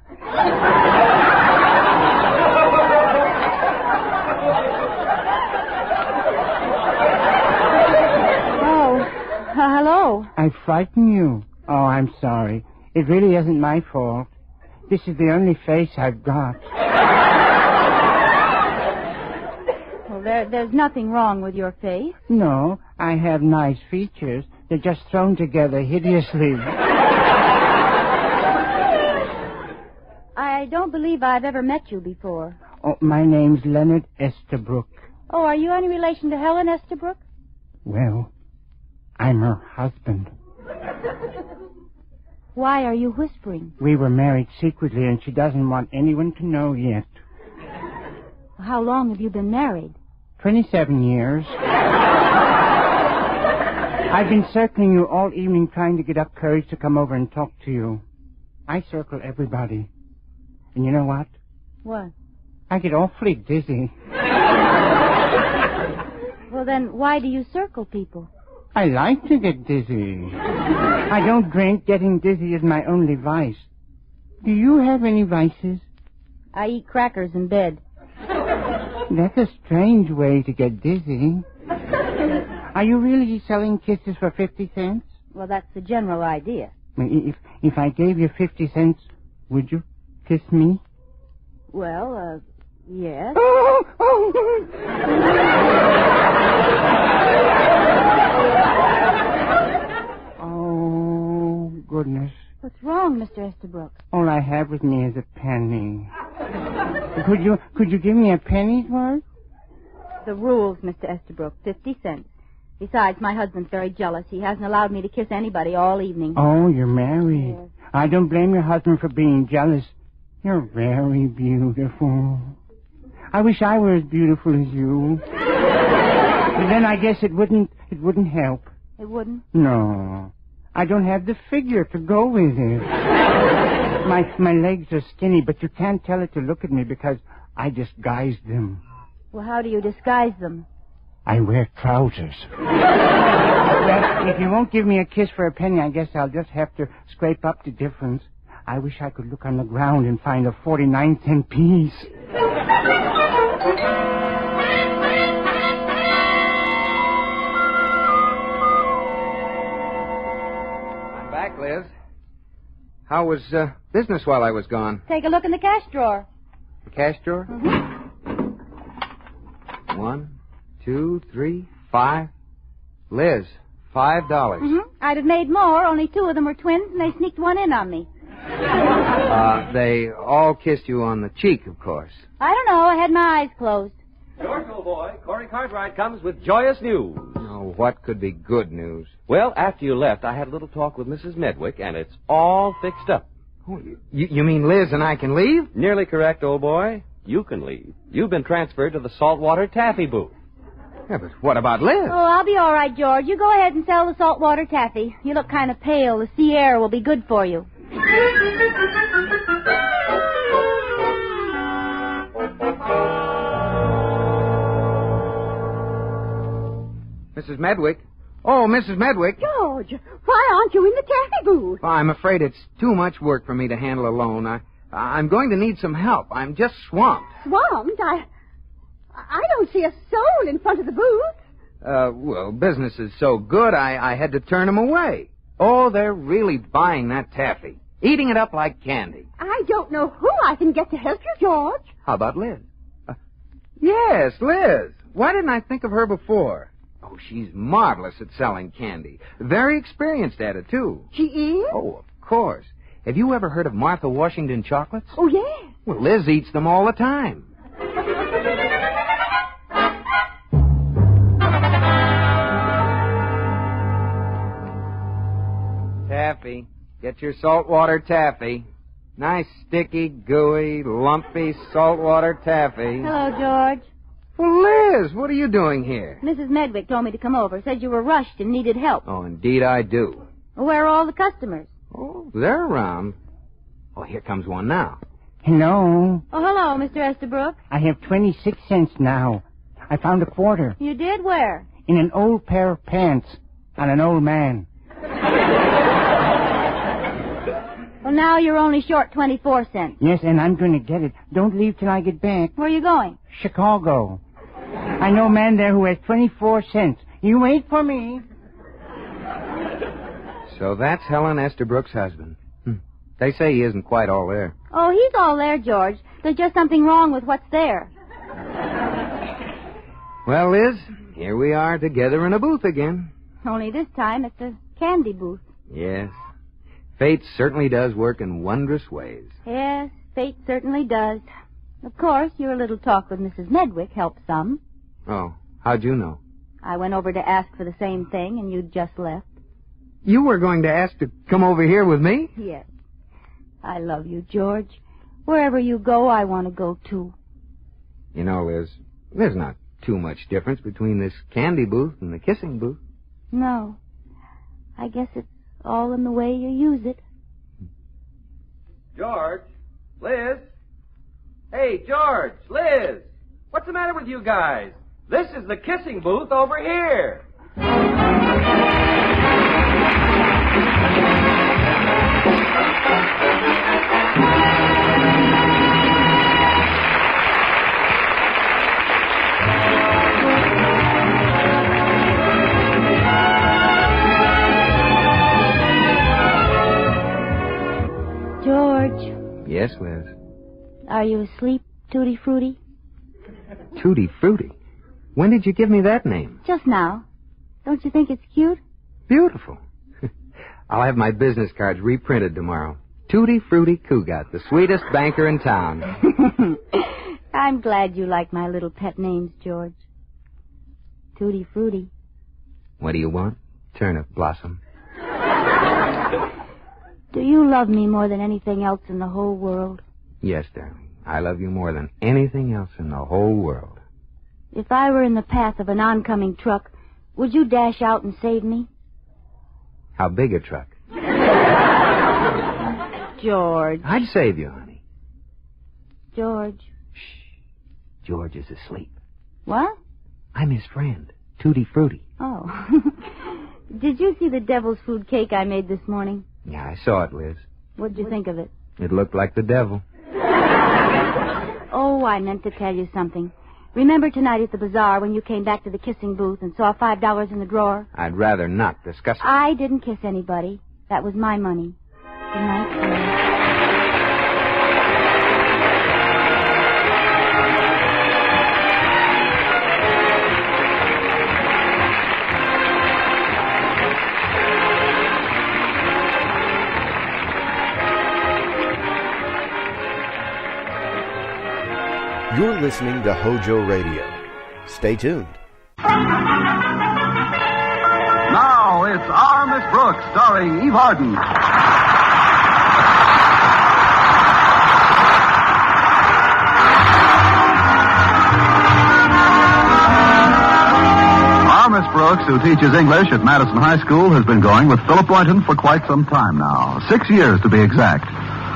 Speaker 23: Hello.
Speaker 9: I frightened you. Oh, I'm sorry. It really isn't my fault. This is the only face I've got.
Speaker 23: Well, there's nothing wrong with your face.
Speaker 9: No, I have nice features. They're just thrown together hideously.
Speaker 23: I don't believe I've ever met you before.
Speaker 9: Oh, my name's Leonard Estabrook.
Speaker 23: Oh, are you any relation to Helen Estabrook?
Speaker 9: Well, I'm her husband.
Speaker 23: Why are you whispering?
Speaker 9: We were married secretly, and she doesn't want anyone to know yet.
Speaker 23: How long have you been married?
Speaker 9: 27 years. I've been circling you all evening trying to get up courage to come over and talk to you. I circle everybody. And you know what?
Speaker 23: What?
Speaker 9: I get awfully dizzy.
Speaker 23: Well, then, why do you circle people?
Speaker 9: I like to get dizzy. I don't drink. Getting dizzy is my only vice. Do you have any vices?
Speaker 23: I eat crackers in bed.
Speaker 9: That's a strange way to get dizzy. Are you really selling kisses for 50 cents?
Speaker 23: Well, that's the general idea.
Speaker 9: If I gave you 50 cents, would you kiss me?
Speaker 23: Well, yes.
Speaker 9: Oh, goodness.
Speaker 23: What's wrong, Mr. Estabrook?
Speaker 9: All I have with me is a penny. Could you give me a penny's worth?
Speaker 23: The rules, Mr. Estabrook, 50 cents. Besides, my husband's very jealous. He hasn't allowed me to kiss anybody all evening.
Speaker 9: Oh, you're married.
Speaker 23: Yes.
Speaker 9: I don't blame your husband for being jealous. You're very beautiful. I wish I were as beautiful as you. But then I guess it wouldn't help.
Speaker 23: It wouldn't?
Speaker 9: No. I don't have the figure to go with it. My legs are skinny, but you can't tell it to look at me because I disguised them.
Speaker 23: Well, how do you disguise them?
Speaker 9: I wear trousers. Well, if you won't give me a kiss for a penny, I guess I'll just have to scrape up the difference. I wish I could look on the ground and find a 49-cent piece.
Speaker 24: I'm back, Liz. How was business while I was gone?
Speaker 23: Take a look in the cash drawer.
Speaker 24: The cash drawer?
Speaker 23: Mm-hmm.
Speaker 24: 1, 2, 3, 5. Liz, $5.
Speaker 23: Mm-hmm. I'd have made more, only 2 of them were twins, and they sneaked one in on me.
Speaker 24: They all kissed you on the cheek, of course.
Speaker 23: I don't know. I had my eyes closed.
Speaker 5: George, old boy, Corey Cartwright comes with joyous news.
Speaker 24: Oh, what could be good news?
Speaker 5: Well, after you left, I had a little talk with Mrs. Medwick, and it's all fixed up.
Speaker 24: Oh, you mean Liz and I can leave?
Speaker 5: Nearly correct, old boy. You can leave. You've been transferred to the saltwater taffy booth.
Speaker 24: Yeah, but what about Liz?
Speaker 23: Oh, I'll be all right, George. You go ahead and sell the saltwater taffy. You look kind of pale. The sea air will be good for you.
Speaker 24: Mrs. Medwick? Oh, Mrs. Medwick.
Speaker 4: George, why aren't you in the taffy booth?
Speaker 24: Well, I'm afraid it's too much work for me to handle alone. I'm going to need some help. I'm just swamped.
Speaker 4: Swamped? I don't see a soul in front of the booth.
Speaker 24: Well, business is so good, I had to turn them away. Oh, they're really buying that taffy. Eating it up like candy.
Speaker 4: I don't know who I can get to help you, George.
Speaker 24: How about Liz? Yes, Liz. Why didn't I think of her before? Oh, she's marvelous at selling candy. Very experienced at it, too.
Speaker 4: She is?
Speaker 24: Oh, of course. Have you ever heard of Martha Washington chocolates?
Speaker 4: Oh, yes.
Speaker 24: Well, Liz eats them all the time. Taffy. Get your saltwater taffy. Nice, sticky, gooey, lumpy saltwater taffy.
Speaker 23: Hello, George.
Speaker 24: Well, Liz, what are you doing here?
Speaker 23: Mrs. Medwick told me to come over. Said you were rushed and needed help.
Speaker 24: Oh, indeed I do.
Speaker 23: Well, where are all the customers?
Speaker 24: Oh, they're around. Oh, here comes one now.
Speaker 9: Hello.
Speaker 23: Oh, hello, Mr. Estabrook.
Speaker 9: I have 26 cents now. I found a quarter.
Speaker 23: You did? Where?
Speaker 9: In an old pair of pants on an old man.
Speaker 23: Well, now you're only short 24 cents.
Speaker 9: Yes, and I'm going to get it. Don't leave till I get back.
Speaker 23: Where are you going?
Speaker 9: Chicago. I know a man there who has 24 cents. You wait for me.
Speaker 24: So that's Helen Estabrook's husband. They say he isn't quite all there.
Speaker 23: Oh, he's all there, George. There's just something wrong with what's there.
Speaker 24: Well, Liz, here we are together in a booth again.
Speaker 23: Only this time it's a candy booth.
Speaker 24: Yes. Fate certainly does work in wondrous ways.
Speaker 23: Yes, fate certainly does. Of course, your little talk with Mrs. Medwick helped some.
Speaker 24: Oh, how'd you know?
Speaker 23: I went over to ask for the same thing, and you'd just left.
Speaker 24: You were going to ask to come over here with me?
Speaker 23: Yes. I love you, George. Wherever you go, I want to go, too.
Speaker 24: You know, Liz, there's not too much difference between this candy booth and the kissing booth.
Speaker 23: No. I guess it's all in the way you use it.
Speaker 5: George? Liz? Hey, George, Liz, what's the matter with you guys? This is the kissing booth over here.
Speaker 23: George.
Speaker 24: Yes, Liz.
Speaker 23: Are you asleep, Tutti Frutti?
Speaker 24: Tutti Frutti? When did you give me that name?
Speaker 23: Just now. Don't you think it's cute?
Speaker 24: Beautiful. I'll have my business cards reprinted tomorrow. Tutti Frutti Cougat, the sweetest banker in town.
Speaker 23: I'm glad you like my little pet names, George. Tutti Frutti.
Speaker 24: What do you want? Turnip Blossom.
Speaker 23: Do you love me more than anything else in the whole world?
Speaker 24: Yes, darling. I love you more than anything else in the whole world.
Speaker 23: If I were in the path of an oncoming truck, would you dash out and save me?
Speaker 24: How big a truck?
Speaker 23: George.
Speaker 24: I'd save you, honey.
Speaker 23: George.
Speaker 24: George is asleep.
Speaker 23: What?
Speaker 24: I'm his friend, Tutti Frutti.
Speaker 23: Oh. Did you see the devil's food cake I made this morning?
Speaker 24: Yeah, I saw it, Liz.
Speaker 23: What'd you think of it?
Speaker 24: It looked like the devil.
Speaker 23: Oh, I meant to tell you something. Remember tonight at the bazaar when you came back to the kissing booth and saw $5 in the drawer?
Speaker 24: I'd rather not discuss it.
Speaker 23: I didn't kiss anybody. That was my money. Good night, dear.
Speaker 12: You're listening to HOJO Radio. Stay tuned.
Speaker 1: Now it's Our Miss Brooks, starring Eve Arden. Our Miss Brooks, who teaches English at Madison High School, has been going with Philip Boynton for quite some time now. 6 years to be exact.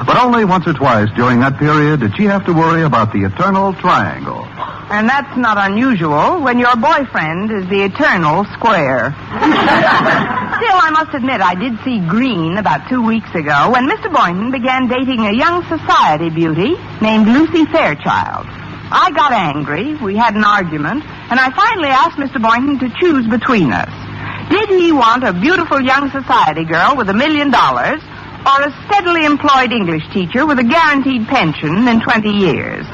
Speaker 1: But only once or twice during that period did she have to worry about the eternal triangle.
Speaker 17: And that's not unusual when your boyfriend is the eternal square. Still, I must admit, I did see green about 2 weeks ago when Mr. Boynton began dating a young society beauty named Lucy Fairchild. I got angry, we had an argument, and I finally asked Mr. Boynton to choose between us. Did he want a beautiful young society girl with $1 million or a steadily employed English teacher with a guaranteed pension in 20 years?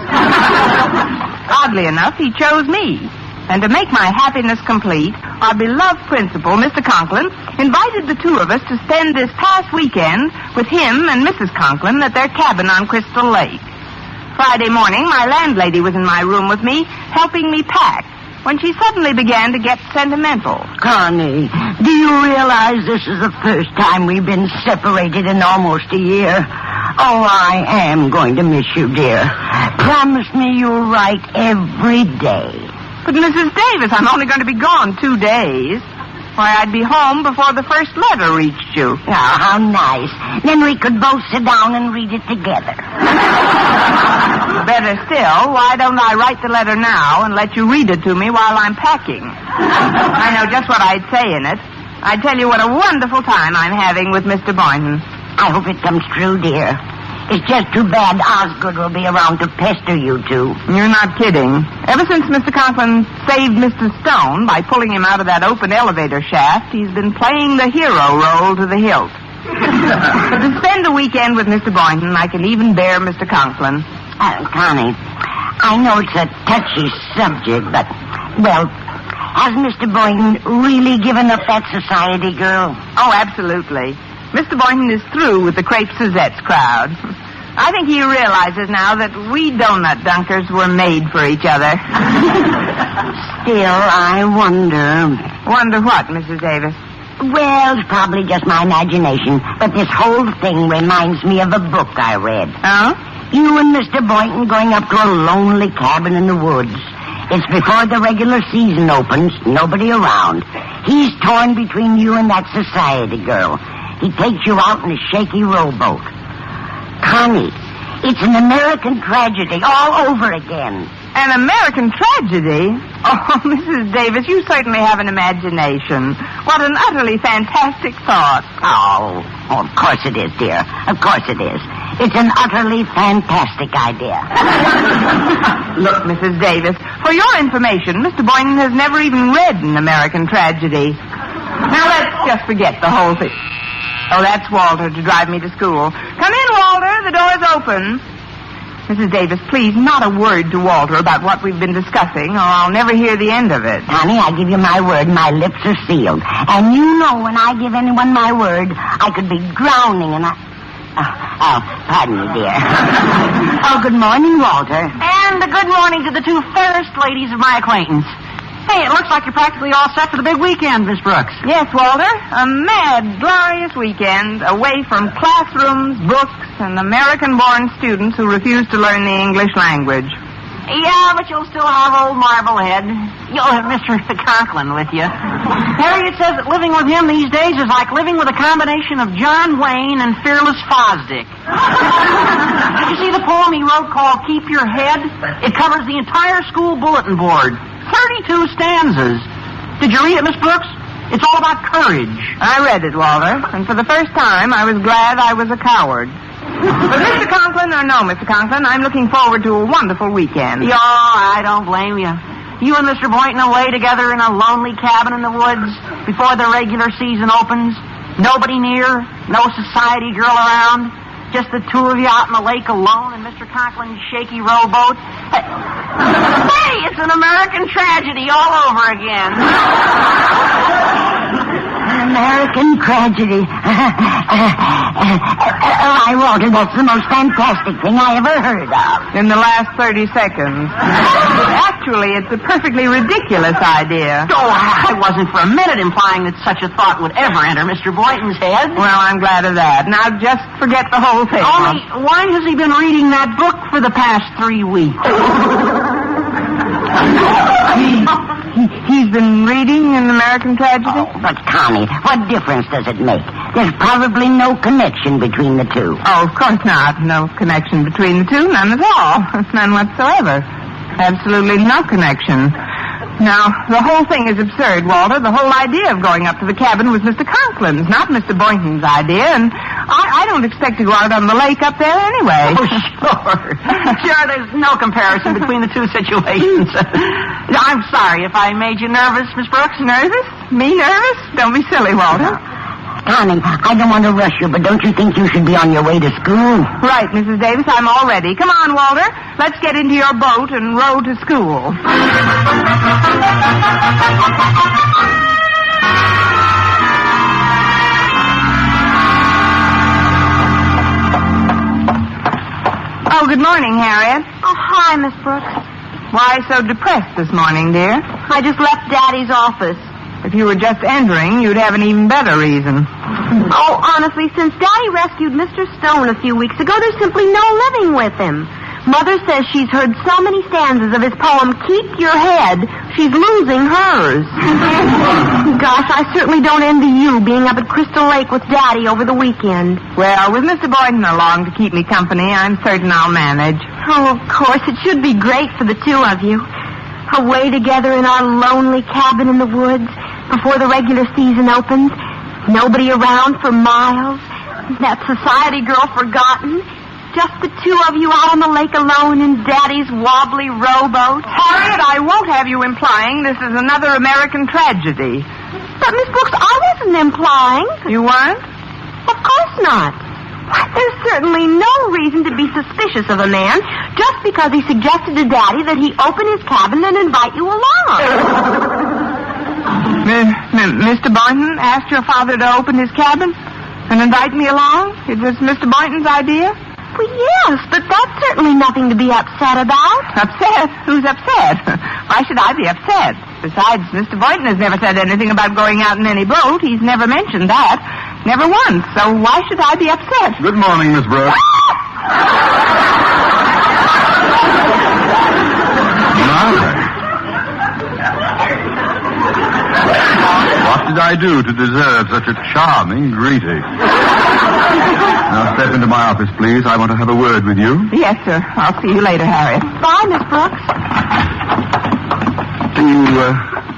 Speaker 17: Oddly enough, he chose me. And to make my happiness complete, our beloved principal, Mr. Conklin, invited the two of us to spend this past weekend with him and Mrs. Conklin at their cabin on Crystal Lake. Friday morning, my landlady was in my room with me, helping me pack, when she suddenly began to get sentimental.
Speaker 18: Connie, do you realize this is the first time we've been separated in almost a year? Oh, I am going to miss you, dear. Promise me you'll write every day.
Speaker 17: But, Mrs. Davis, I'm only going to be gone 2 days. Why, I'd be home before the first letter reached you.
Speaker 18: Oh, how nice. Then we could both sit down and read it together.
Speaker 17: Better still, why don't I write the letter now and let you read it to me while I'm packing? I know just what I'd say in it. I'd tell you what a wonderful time I'm having with Mr. Boynton.
Speaker 18: I hope it comes true, dear. It's just too bad Osgood will be around to pester you two.
Speaker 17: You're not kidding. Ever since Mr. Conklin saved Mr. Stone by pulling him out of that open elevator shaft, he's been playing the hero role to the hilt. But to spend the weekend with Mr. Boynton, I can even bear Mr. Conklin.
Speaker 18: Connie, I know it's a touchy subject, but, well, has Mr. Boynton really given up that society girl?
Speaker 17: Oh, absolutely. Mr. Boynton is through with the Crepe Suzette's crowd. I think he realizes now that we donut dunkers were made for each other.
Speaker 18: Still, I wonder...
Speaker 17: Wonder what, Mrs. Davis?
Speaker 18: Well, it's probably just my imagination, but this whole thing reminds me of a book I read.
Speaker 17: Oh?
Speaker 18: You and Mr. Boynton going up to a lonely cabin in the woods. It's before the regular season opens, nobody around. He's torn between you and that society girl. He takes you out in a shaky rowboat. Connie, it's an American tragedy all over again.
Speaker 17: An American tragedy? Oh, Mrs. Davis, you certainly have an imagination. What an utterly fantastic thought.
Speaker 18: Oh, of course it is, dear. Of course it is. It's an utterly fantastic idea.
Speaker 17: Look, Mrs. Davis, for your information, Mr. Boynton has never even read an American tragedy. Now, let's just forget the whole thing. Oh, that's Walter to drive me to school. Come in, Walter. The door's open. Mrs. Davis, please, not a word to Walter about what we've been discussing, or I'll never hear the end of it.
Speaker 18: Honey, I give you my word, my lips are sealed. And you know when I give anyone my word, I could be drowning and pardon me, dear. Oh, good morning, Walter.
Speaker 10: And a good morning to the two fairest ladies of my acquaintance. Hey, it looks like you're practically all set for the big weekend, Miss Brooks.
Speaker 17: Yes, Walter. A mad, glorious weekend away from classrooms, books, and American-born students who refuse to learn the English language.
Speaker 10: Yeah, but you'll still have old Marblehead. You'll have Mr. Conklin with you. Harriet says that living with him these days is like living with a combination of John Wayne and Fearless Fosdick. Did you see the poem he wrote called Keep Your Head? It covers the entire school bulletin board. 32 stanzas. Did you read it, Miss Brooks? It's all about courage.
Speaker 17: I read it, Walter, and for the first time I was glad I was a coward. But Mr. Conklin, or no, Mr. Conklin, I'm looking forward to a wonderful weekend.
Speaker 10: Yeah, I don't blame you. You and Mr. Boynton away together in a lonely cabin in the woods before the regular season opens. Nobody near, no society girl around. Just the two of you out in the lake alone in Mr. Conklin's shaky rowboat. Hey, it's an American tragedy all over again.
Speaker 18: American tragedy. Why, Walter, that's the most fantastic thing I ever heard of.
Speaker 17: In the last 30 seconds. Actually, it's a perfectly ridiculous idea.
Speaker 10: Oh, I wasn't for a minute implying that such a thought would ever enter Mr. Boynton's head.
Speaker 17: Well, I'm glad of that. Now, just forget the whole thing.
Speaker 10: Only, why has he been reading that book for the past 3 weeks?
Speaker 17: He's been reading an American tragedy?
Speaker 18: Oh, but, Connie, what difference does it make? There's probably no connection between the two.
Speaker 17: Oh, of course not. No connection between the two. None at all. None whatsoever. Absolutely no connection. Now, the whole thing is absurd, Walter. The whole idea of going up to the cabin was Mr. Conklin's, not Mr. Boynton's idea, and I don't expect to go out on the lake up there anyway.
Speaker 10: Oh, sure. Sure, there's no comparison between the two situations. I'm sorry if I made you nervous, Miss Brooks.
Speaker 17: Nervous? Me nervous? Don't be silly, Walter.
Speaker 18: Connie, I don't want to rush you, but don't you think you should be on your way to school?
Speaker 17: Right, Mrs. Davis, I'm all ready. Come on, Walter. Let's get into your boat and row to school. Oh, good morning, Harriet.
Speaker 23: Oh, hi, Miss Brooks.
Speaker 17: Why so depressed this morning, dear?
Speaker 23: I just left Daddy's office.
Speaker 17: If you were just entering, you'd have an even better reason.
Speaker 23: Oh, honestly, since Daddy rescued Mr. Stone a few weeks ago, there's simply no living with him. Mother says she's heard so many stanzas of his poem, Keep Your Head, she's losing hers. Gosh, I certainly don't envy you being up at Crystal Lake with Daddy over the weekend.
Speaker 17: Well, with Mr. Boynton along to keep me company, I'm certain I'll manage.
Speaker 23: Oh, of course, it should be great for the two of you. Away together in our lonely cabin in the woods before the regular season opens. Nobody around for miles. That society girl forgotten. Just the two of you out on the lake alone in Daddy's wobbly rowboat.
Speaker 17: Harriet, I won't have you implying this is another American tragedy.
Speaker 23: But, Miss Brooks, I wasn't implying.
Speaker 17: You weren't?
Speaker 23: Of course not. There's certainly no reason to be suspicious of a man just because he suggested to Daddy that he open his cabin and invite you along.
Speaker 17: Mr. Boynton asked your father to open his cabin and invite me along? It was Mr. Boynton's idea?
Speaker 23: Well, yes, but that's certainly nothing to be upset about.
Speaker 17: Upset? Who's upset? Why should I be upset? Besides, Mr. Boynton has never said anything about going out in any boat. He's never mentioned that. Never once. So why should I be upset?
Speaker 19: Good morning, Miss Brooks. What did I do to deserve such a charming greeting? Now step into my office, please. I want to have a word with you.
Speaker 17: Yes, sir. I'll see you later, Harriet.
Speaker 23: Bye, Miss Brooks.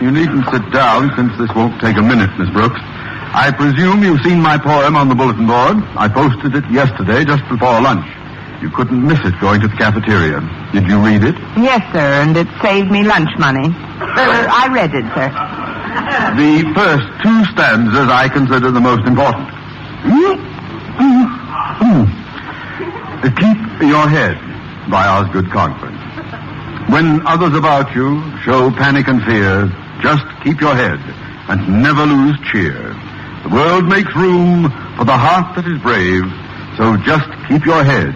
Speaker 19: You needn't sit down, since this won't take a minute, Miss Brooks. I presume you've seen my poem on the bulletin board. I posted it yesterday, just before lunch. You couldn't miss it going to the cafeteria. Did you read it?
Speaker 17: Yes, sir, and it saved me lunch money. I read it, sir.
Speaker 19: The first two stanzas I consider the most important. Keep your head. by Osgood Conklin. When others about you show panic and fear, just keep your head and never lose cheer. The world makes room for the heart that is brave, so just keep your head.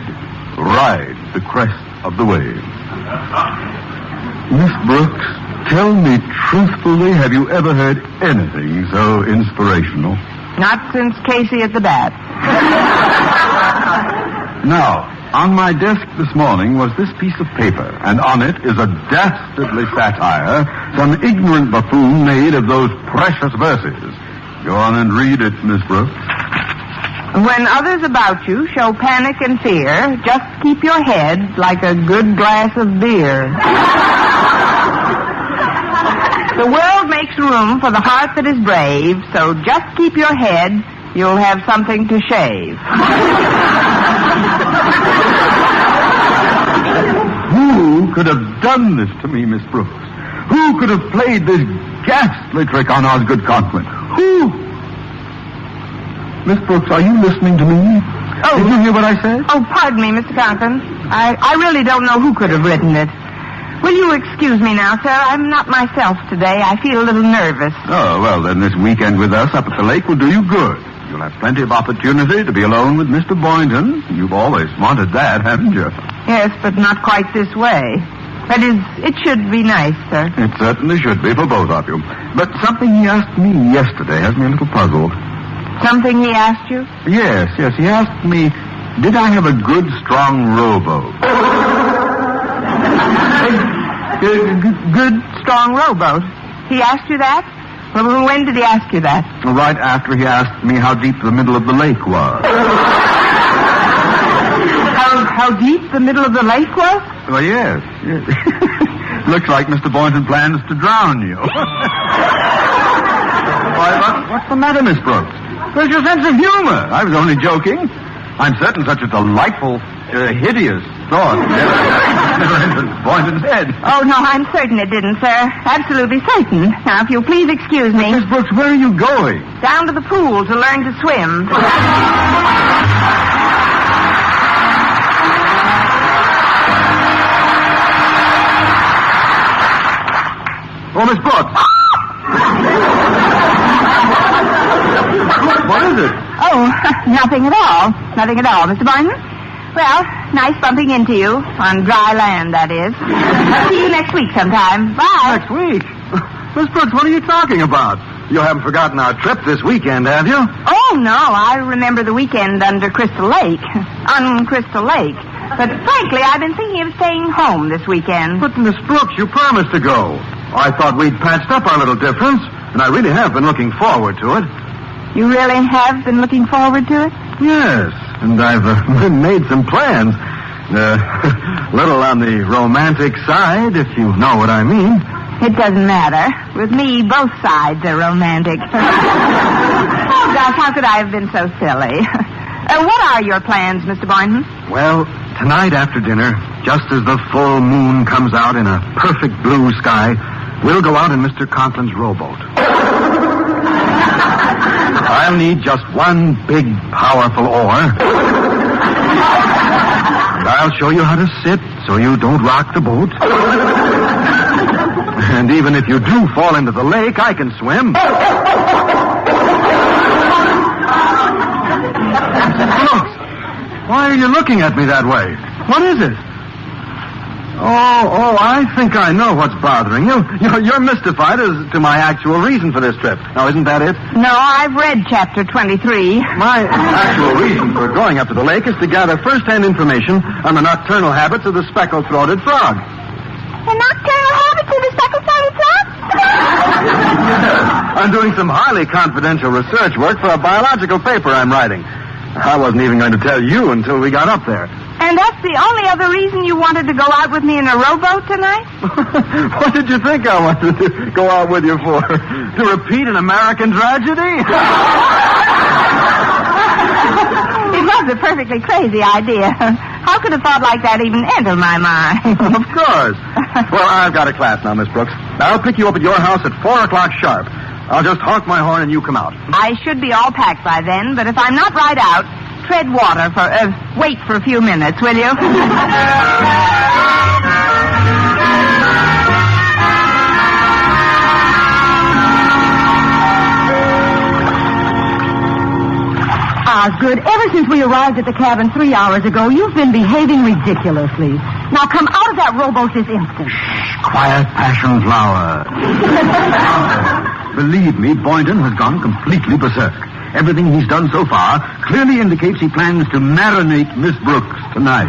Speaker 19: Ride the crest of the wave. Miss Brooks, tell me truthfully, have you ever heard anything so inspirational?
Speaker 17: Not since Casey at the bat.
Speaker 19: Now, on my desk this morning was this piece of paper, and on it is a dastardly satire some ignorant buffoon made of those precious verses. Go on and read it, Miss Brooks.
Speaker 17: When others about you show panic and fear, just keep your head like a good glass of beer. The world makes room for the heart that is brave, so just keep your head. You'll have something to shave.
Speaker 19: Who could have done this to me, Miss Brooks? Who could have played this ghastly trick on Osgood Conklin? Who? Miss Brooks, are you listening to me?
Speaker 17: Oh.
Speaker 19: Did you hear what I said?
Speaker 17: Oh, pardon me, Mr. Conklin. I really don't know who could have written it. Will you excuse me now, sir? I'm not myself today. I feel a little nervous.
Speaker 19: Oh, well, then this weekend with us up at the lake will do you good. You'll have plenty of opportunity to be alone with Mr. Boynton. You've always wanted that, haven't you?
Speaker 17: Yes, but not quite this way. That is, it should be nice, sir.
Speaker 19: It certainly should be for both of you. But something he asked me yesterday has me a little puzzled.
Speaker 17: Something he asked you?
Speaker 19: Yes. He asked me, did I have a good, strong rowboat?
Speaker 17: Good, strong rowboat. He asked you that? Well, when did he ask you that?
Speaker 19: Right after he asked me how deep the middle of the lake was.
Speaker 17: How deep the middle of the lake was?
Speaker 19: Well, yes. Looks like Mr. Boynton plans to drown you. Why, what's the matter, Miss Brooks? Where's your sense of humor? I was only joking. I'm certain such a delightful, hideous thought never entered Boynton's head.
Speaker 17: Oh, no, I'm certain it didn't, sir. Absolutely certain. Now, if you'll please excuse me.
Speaker 19: Miss Brooks, where are you going?
Speaker 17: Down to the pool to learn to swim.
Speaker 19: Oh, Miss Brooks. What is it?
Speaker 17: Oh, nothing at all. Nothing at all, Mr. Boynton. Well, nice bumping into you. On dry land, that is. See you next week sometime. Bye.
Speaker 19: Next week? Miss Brooks, what are you talking about? You haven't forgotten our trip this weekend, have you?
Speaker 17: Oh, no. I remember the weekend under Crystal Lake. On Crystal Lake. But frankly, I've been thinking of staying home this weekend.
Speaker 19: But, Miss Brooks, you promised to go. I thought we'd patched up our little difference, and I really have been looking forward to it.
Speaker 17: You really have been looking forward to it?
Speaker 19: Yes, and I've made some plans. Little on the romantic side, if you know what I mean.
Speaker 17: It doesn't matter. With me, both sides are romantic. Oh, gosh, how could I have been so silly? What are your plans, Mr. Boynton?
Speaker 19: Well, tonight after dinner, just as the full moon comes out in a perfect blue sky, we'll go out in Mr. Conklin's rowboat. I'll need just one big, powerful oar. And I'll show you how to sit so you don't rock the boat. And even if you do fall into the lake, I can swim. Brooks, why are you looking at me that way? What is it? Oh, I think I know what's bothering you. You're mystified as to my actual reason for this trip. Now, isn't that it?
Speaker 17: No, I've read chapter 23.
Speaker 19: My actual reason for going up to the lake is to gather first-hand information on the nocturnal habits of the speckled-throated frog.
Speaker 17: The nocturnal habits of the speckled-throated frog?
Speaker 19: I'm doing some highly confidential research work for a biological paper I'm writing. I wasn't even going to tell you until we got up there.
Speaker 17: And that's the only other reason you wanted to go out with me in a rowboat tonight?
Speaker 19: What did you think I wanted to go out with you for? To repeat an American tragedy?
Speaker 17: It was a perfectly crazy idea. How could a thought like that even enter my mind?
Speaker 19: Of course. Well, I've got a class now, Miss Brooks. I'll pick you up at your house at 4 o'clock sharp. I'll just honk my horn and you come out.
Speaker 17: I should be all packed by then, but if I'm not right out, tread water wait for a few minutes, will you? Osgood, ever since we arrived at the cabin 3 hours ago, you've been behaving ridiculously. Now come out of that rowboat this instant.
Speaker 19: Quiet, passion flower. Believe me, Boynton has gone completely berserk. Everything he's done so far clearly indicates he plans to marinate Miss Brooks tonight.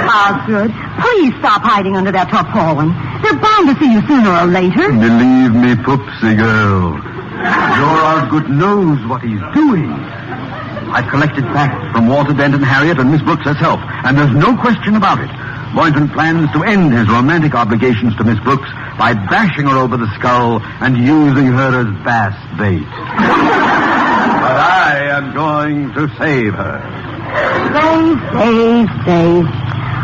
Speaker 17: Osgood, please stop hiding under that tarpaulin. They're bound to see you sooner or later.
Speaker 19: Believe me, Poopsie girl, your Osgood knows what he's doing. I've collected facts from Walter Dent and Harriet and Miss Brooks herself, and there's no question about it. Boynton plans to end his romantic obligations to Miss Brooks by bashing her over the skull and using her as bass bait. But I am going to save her.
Speaker 17: Save.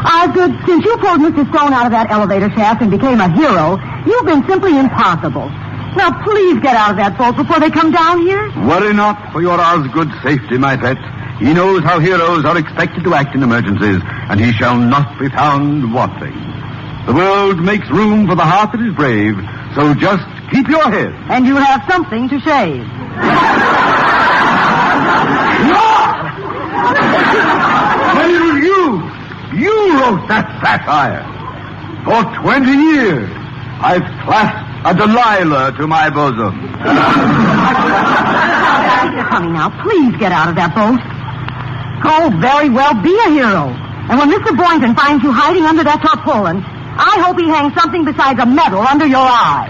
Speaker 17: Osgood, since you pulled Mr. Stone out of that elevator shaft and became a hero, you've been simply impossible. Now, please get out of that boat before they come down here.
Speaker 19: Worry not for your Osgood's safety, my pet. He knows how heroes are expected to act in emergencies, and he shall not be found wanting. The world makes room for the heart that is brave, so just keep your head.
Speaker 17: And you'll have something to shave.
Speaker 19: You wrote that satire. For 20 years, I've clasped a Delilah to my bosom.
Speaker 17: You're coming now. Please get out of that boat. Oh, very well. Be a hero. And when Mr. Boynton finds you hiding under that tarpaulin, I hope he hangs something besides a medal under your eye.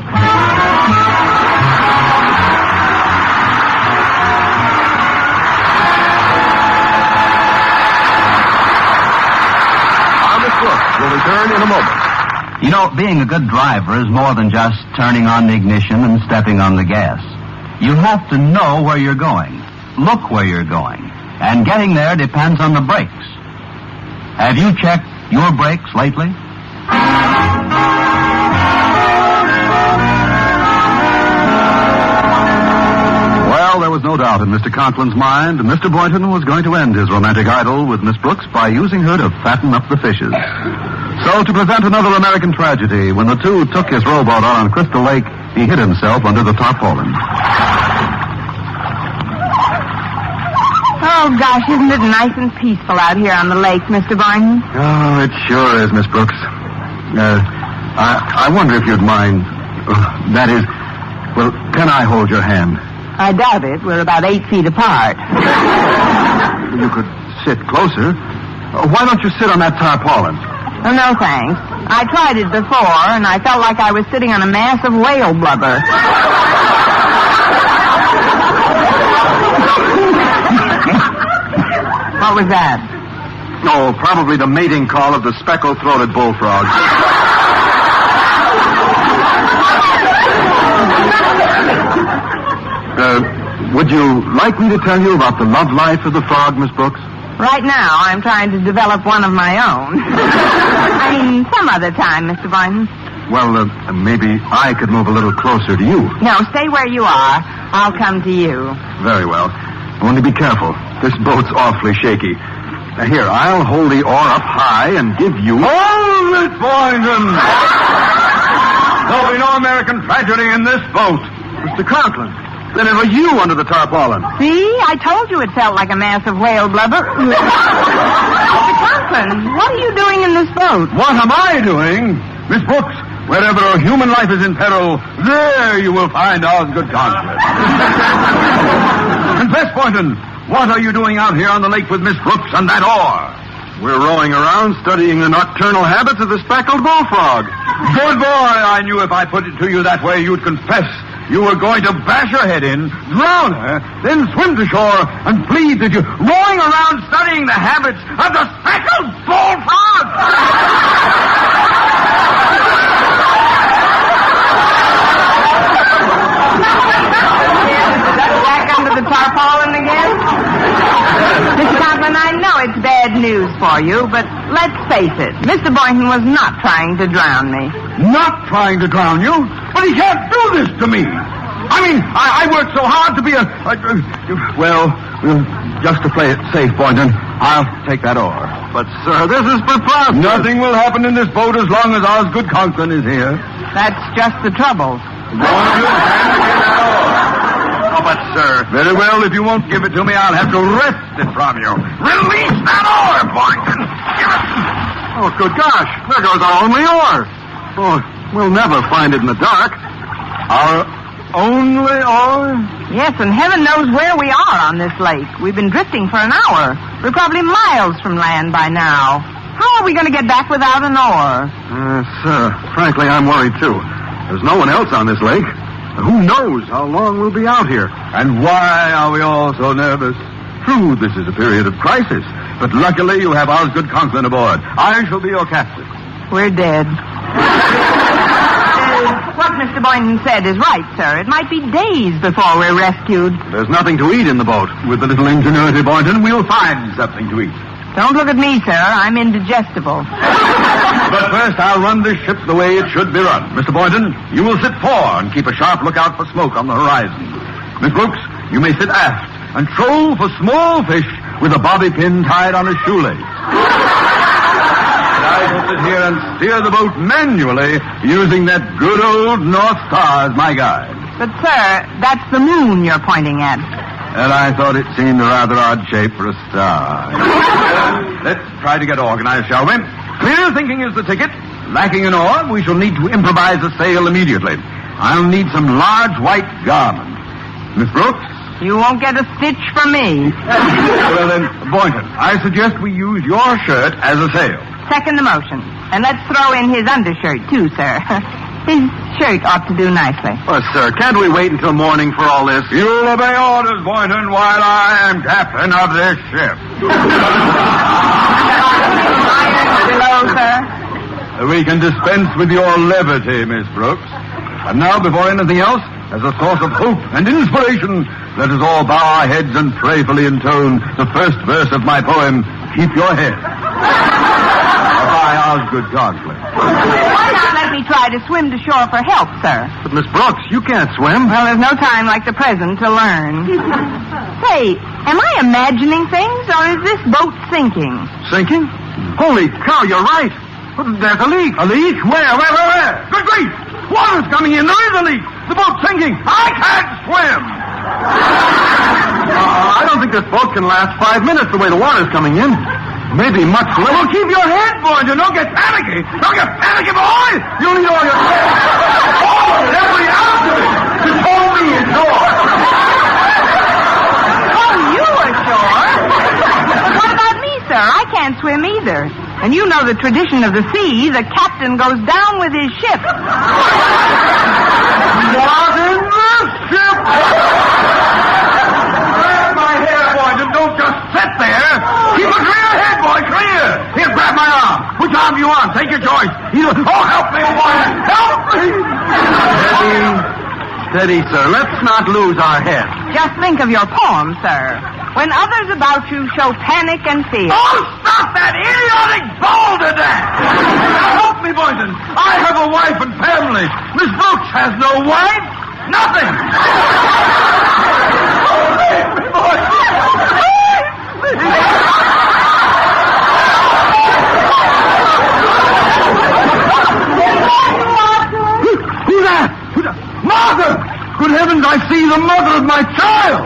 Speaker 12: Miss Brooks will return in a moment.
Speaker 14: You know, being a good driver is more than just turning on the ignition and stepping on the gas. You have to know where you're going, look where you're going, and getting there depends on the brakes. Have you checked your brakes lately?
Speaker 19: Well, there was no doubt in Mr. Conklin's mind. Mr. Boynton was going to end his romantic idyll with Miss Brooks by using her to fatten up the fishes. So, to prevent another American tragedy, when the two took his rowboat out on Crystal Lake, he hid himself under the tarpaulin.
Speaker 17: Oh, gosh, isn't it nice and peaceful out here on the lake, Mr. Boynton?
Speaker 19: Oh, it sure is, Miss Brooks. I wonder if you'd mind. That is, well, can I hold your hand?
Speaker 17: I doubt it. We're about 8 feet apart.
Speaker 19: You could sit closer. Why don't you sit on that tarpaulin?
Speaker 17: Oh, no, thanks. I tried it before, and I felt like I was sitting on a mass of whale blubber. What was that?
Speaker 19: Oh, probably the mating call of the speckled-throated bullfrog. Would you like me to tell you about the love life of the frog, Miss Brooks?
Speaker 17: Right now, I'm trying to develop one of my own. I mean, some other time, Mr. Boynton.
Speaker 19: Well, maybe I could move a little closer to you.
Speaker 17: No, stay where you are. I'll come to you.
Speaker 19: Very well. Only be careful. This boat's awfully shaky. Now, here, I'll hold the oar up high and give you... Hold it, Boynton! There'll be no American tragedy in this boat. Mr. Conklin, then it was you under the tarpaulin.
Speaker 17: See? I told you it felt like a mass of whale blubber. Mr. Conklin, what are you doing in this boat?
Speaker 19: What am I doing? Miss Brooks, wherever a human life is in peril, there you will find Osgood Conklin. Confess, Boynton, what are you doing out here on the lake with Miss Brooks and that oar? We're rowing around studying the nocturnal habits of the speckled bullfrog. Good boy, I knew if I put it to you that way, you'd confess you were going to bash her head in, drown her, then swim to shore and plead that you're rowing around studying the habits of the speckled bullfrog.
Speaker 17: Back under the tarpaulin again? Mr. Conklin, I know it's bad news for you, but let's face it, Mr. Boynton was not trying to drown me.
Speaker 19: Not trying to drown you? But he can't do this to me. I mean, I worked so hard to be well, just to play it safe, Boynton, I'll take that oar.
Speaker 8: But, sir, this is preposterous.
Speaker 19: Nothing will happen in this boat as long as Osgood Conklin is here.
Speaker 17: That's just the trouble.
Speaker 19: Oh, but, sir... Very well, if you won't give it to me, I'll have to wrest it from you. Release that oar, Boynton!
Speaker 8: Oh, good gosh. There goes our only oar. Oh, we'll never find it in the dark.
Speaker 19: Our only oar?
Speaker 17: Yes, and heaven knows where we are on this lake. We've been drifting for an hour. We're probably miles from land by now. How are we going to get back without an oar?
Speaker 8: Sir, frankly, I'm worried, too. There's no one else on this lake. Who knows how long we'll be out here?
Speaker 19: And why are we all so nervous? True, this is a period of crisis, but luckily you have Osgood Conklin aboard. I shall be your captain.
Speaker 17: We're dead. What Mr. Boynton said is right, sir. It might be days before we're rescued.
Speaker 8: There's nothing to eat in the boat.
Speaker 19: With a little ingenuity, Boynton, we'll find something to eat.
Speaker 17: Don't look at me, sir. I'm indigestible.
Speaker 19: But first, I'll run this ship the way it should be run. Mr. Boynton, you will sit fore and keep a sharp lookout for smoke on the horizon. Miss Brooks, you may sit aft and troll for small fish with a bobby pin tied on a shoelace. I will sit here and steer the boat manually using that good old North Star as my guide.
Speaker 17: But, sir, that's the moon you're pointing at.
Speaker 19: And I thought it seemed a rather odd shape for a star. Let's try to get organized, shall we? Clear thinking is the ticket. Lacking an oar, we shall need to improvise a sail immediately. I'll need some large white garment. Miss Brooks?
Speaker 17: You won't get a stitch from me.
Speaker 19: Well, then, Boynton, I suggest we use your shirt as a sail.
Speaker 17: Second the motion. And let's throw in his undershirt, too, sir. His shirt ought to do nicely.
Speaker 8: Oh, sir, can't we wait until morning for all this?
Speaker 19: You'll obey orders, Boynton, while I am captain of this ship.
Speaker 17: Below, sir.
Speaker 19: We can dispense with your levity, Miss Brooks. And now, before anything else, as a source of hope and inspiration, let us all bow our heads and prayerfully intone the first verse of my poem, Keep Your Head. By Osgood Conklin.
Speaker 17: Why not let me try to swim to shore for help, sir?
Speaker 8: But, Miss Brooks, you can't swim.
Speaker 17: Well, there's no time like the present to learn. Say, am I imagining things, or is this boat sinking?
Speaker 8: Sinking? Holy cow, you're right. There's a leak.
Speaker 19: A leak? Where? Good grief! Water's coming in. There is a leak. The boat's sinking. I can't swim.
Speaker 8: I don't think this boat can last 5 minutes the way the water's coming in. Maybe much less.
Speaker 19: Well, keep your head, Boynton. Don't get panicky. Don't get panicky, boy. You'll need all your head. All of it, every ounce of it. Just hold me ashore.
Speaker 17: Oh, you ashore? What about me, sir? I can't swim either. And you know the tradition of the sea. The captain goes down with his ship.
Speaker 19: Not in this ship! Grab my hair, Boynton. Don't just sit there. Keep a clear head, boy, clear. Here, grab my arm. Which arm do you want? Take your choice. Oh, help me, Boynton. Help me!
Speaker 8: Steady, sir. Let's not lose our heads.
Speaker 17: Just think of your poem, sir. When others about you show panic and fear.
Speaker 19: Oh, stop that idiotic balderdash! Help me, Boynton. I have a wife and family. Miss Brooks has no wife. Nothing. Who's that? Martha! Good heavens, I see the mother of my child!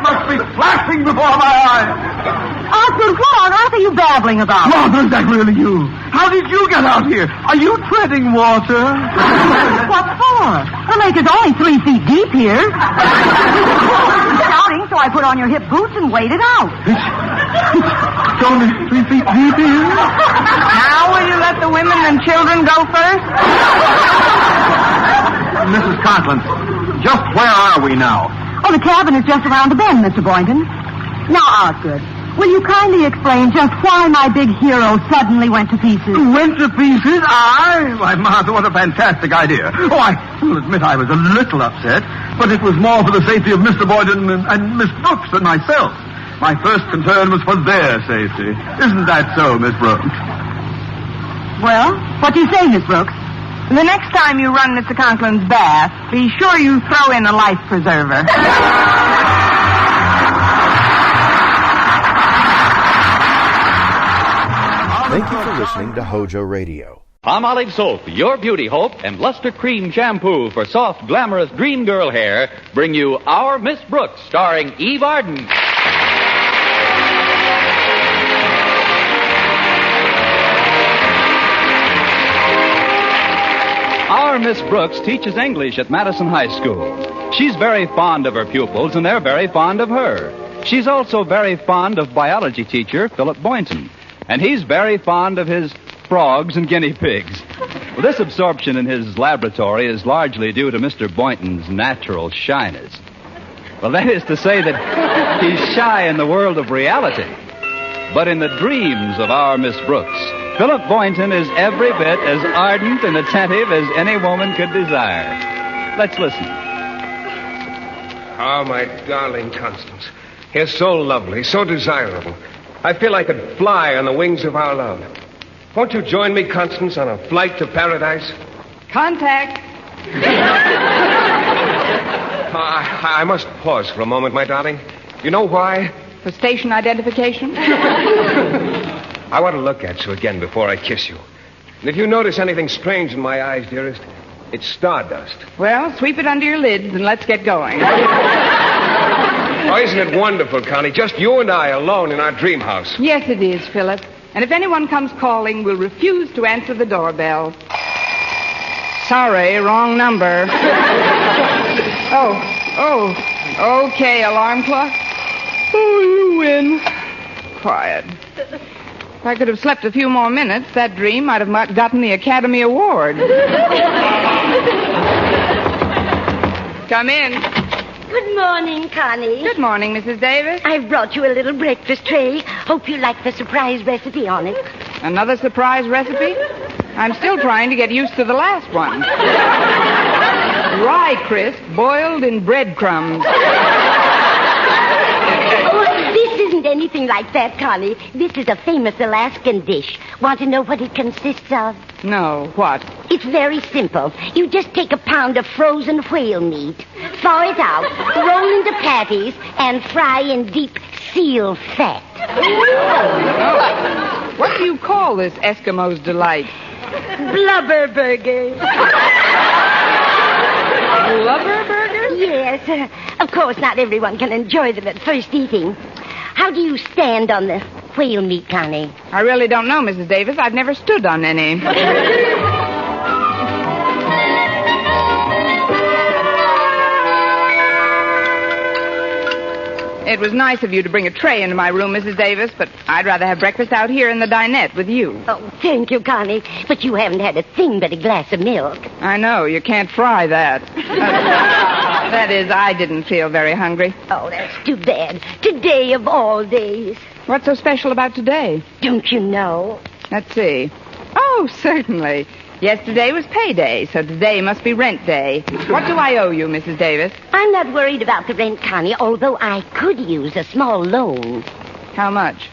Speaker 19: Must be flashing before my eyes.
Speaker 4: Osgood, what on earth are you babbling about?
Speaker 19: Martha, is that really you? How did you get out here? Are you treading water?
Speaker 4: What for? The lake is only 3 feet deep here. Shouting, so I put on your hip boots and waded out.
Speaker 19: It's only 3 feet deep here?
Speaker 17: Now will you let the women and children go first?
Speaker 8: Mrs. Conklin, just where are we now?
Speaker 4: Oh, the cabin is just around the bend, Mr. Boynton. Now, Osgood, will you kindly explain just why my big hero suddenly went to pieces?
Speaker 19: Went to pieces? Why, Martha, what a fantastic idea. Oh, I will admit I was a little upset, but it was more for the safety of Mr. Boynton and Miss Brooks than myself. My first concern was for their safety. Isn't that so, Miss Brooks?
Speaker 4: Well, what do you say, Miss Brooks?
Speaker 17: The next time you run Mr. Conklin's bath, be sure you throw in a life preserver.
Speaker 12: Thank you for listening to HOJO Radio.
Speaker 11: Palmolive Soap, Your Beauty Hope, and Luster Cream Shampoo for soft, glamorous dream girl hair bring you Our Miss Brooks, starring Eve Arden. Our Miss Brooks teaches English at Madison High School. She's very fond of her pupils, and they're very fond of her. She's also very fond of biology teacher Philip Boynton, and he's very fond of his frogs and guinea pigs. Well, this absorption in his laboratory is largely due to Mr. Boynton's natural shyness. Well, that is to say that he's shy in the world of reality. But in the dreams of our Miss Brooks, Philip Boynton is every bit as ardent and attentive as any woman could desire. Let's listen.
Speaker 7: Oh, my darling Constance. You're so lovely, so desirable. I feel I could fly on the wings of our love. Won't you join me, Constance, on a flight to paradise?
Speaker 17: Contact.
Speaker 7: I must pause for a moment, my darling. You know why?
Speaker 17: For station identification?
Speaker 7: I want to look at you again before I kiss you. And if you notice anything strange in my eyes, dearest, it's stardust.
Speaker 17: Well, sweep it under your lids and let's get going.
Speaker 7: Oh, isn't it wonderful, Connie? Just you and I alone in our dream house.
Speaker 17: Yes, it is, Philip. And if anyone comes calling, we'll refuse to answer the doorbell. Sorry, wrong number. Okay, alarm clock. Oh, you win. Quiet. If I could have slept a few more minutes, that dream might have gotten the Academy Award. Come in.
Speaker 18: Good morning, Connie.
Speaker 17: Good morning, Mrs. Davis.
Speaker 18: I've brought you a little breakfast tray. Hope you like the surprise recipe on it.
Speaker 17: Another surprise recipe? I'm still trying to get used to the last one. Rye crisp boiled in breadcrumbs.
Speaker 18: This isn't anything like that, Connie. This is a famous Alaskan dish. Want to know what it consists of?
Speaker 17: No, what?
Speaker 18: It's very simple. You just take a pound of frozen whale meat, thaw it out, roll into patties, and fry in deep seal fat.
Speaker 17: Oh. What do you call this Eskimo's delight?
Speaker 18: Blubber burger.
Speaker 17: Blubber burger?
Speaker 18: Yes. Of course, not everyone can enjoy them at first eating. How do you stand on the whale meat, Connie?
Speaker 17: I really don't know, Mrs. Davis. I've never stood on any. It was nice of you to bring a tray into my room, Mrs. Davis, but I'd rather have breakfast out here in the dinette with you.
Speaker 18: Oh, thank you, Connie. But you haven't had a thing but a glass of milk.
Speaker 17: I know. You can't fry that. That is, I didn't feel very hungry.
Speaker 18: Oh, that's too bad. Today of all days.
Speaker 17: What's so special about today?
Speaker 18: Don't you know?
Speaker 17: Let's see. Oh, certainly. Yesterday was payday, so today must be rent day. What do I owe you, Mrs. Davis?
Speaker 18: I'm not worried about the rent, Connie, although I could use a small loan.
Speaker 17: How much?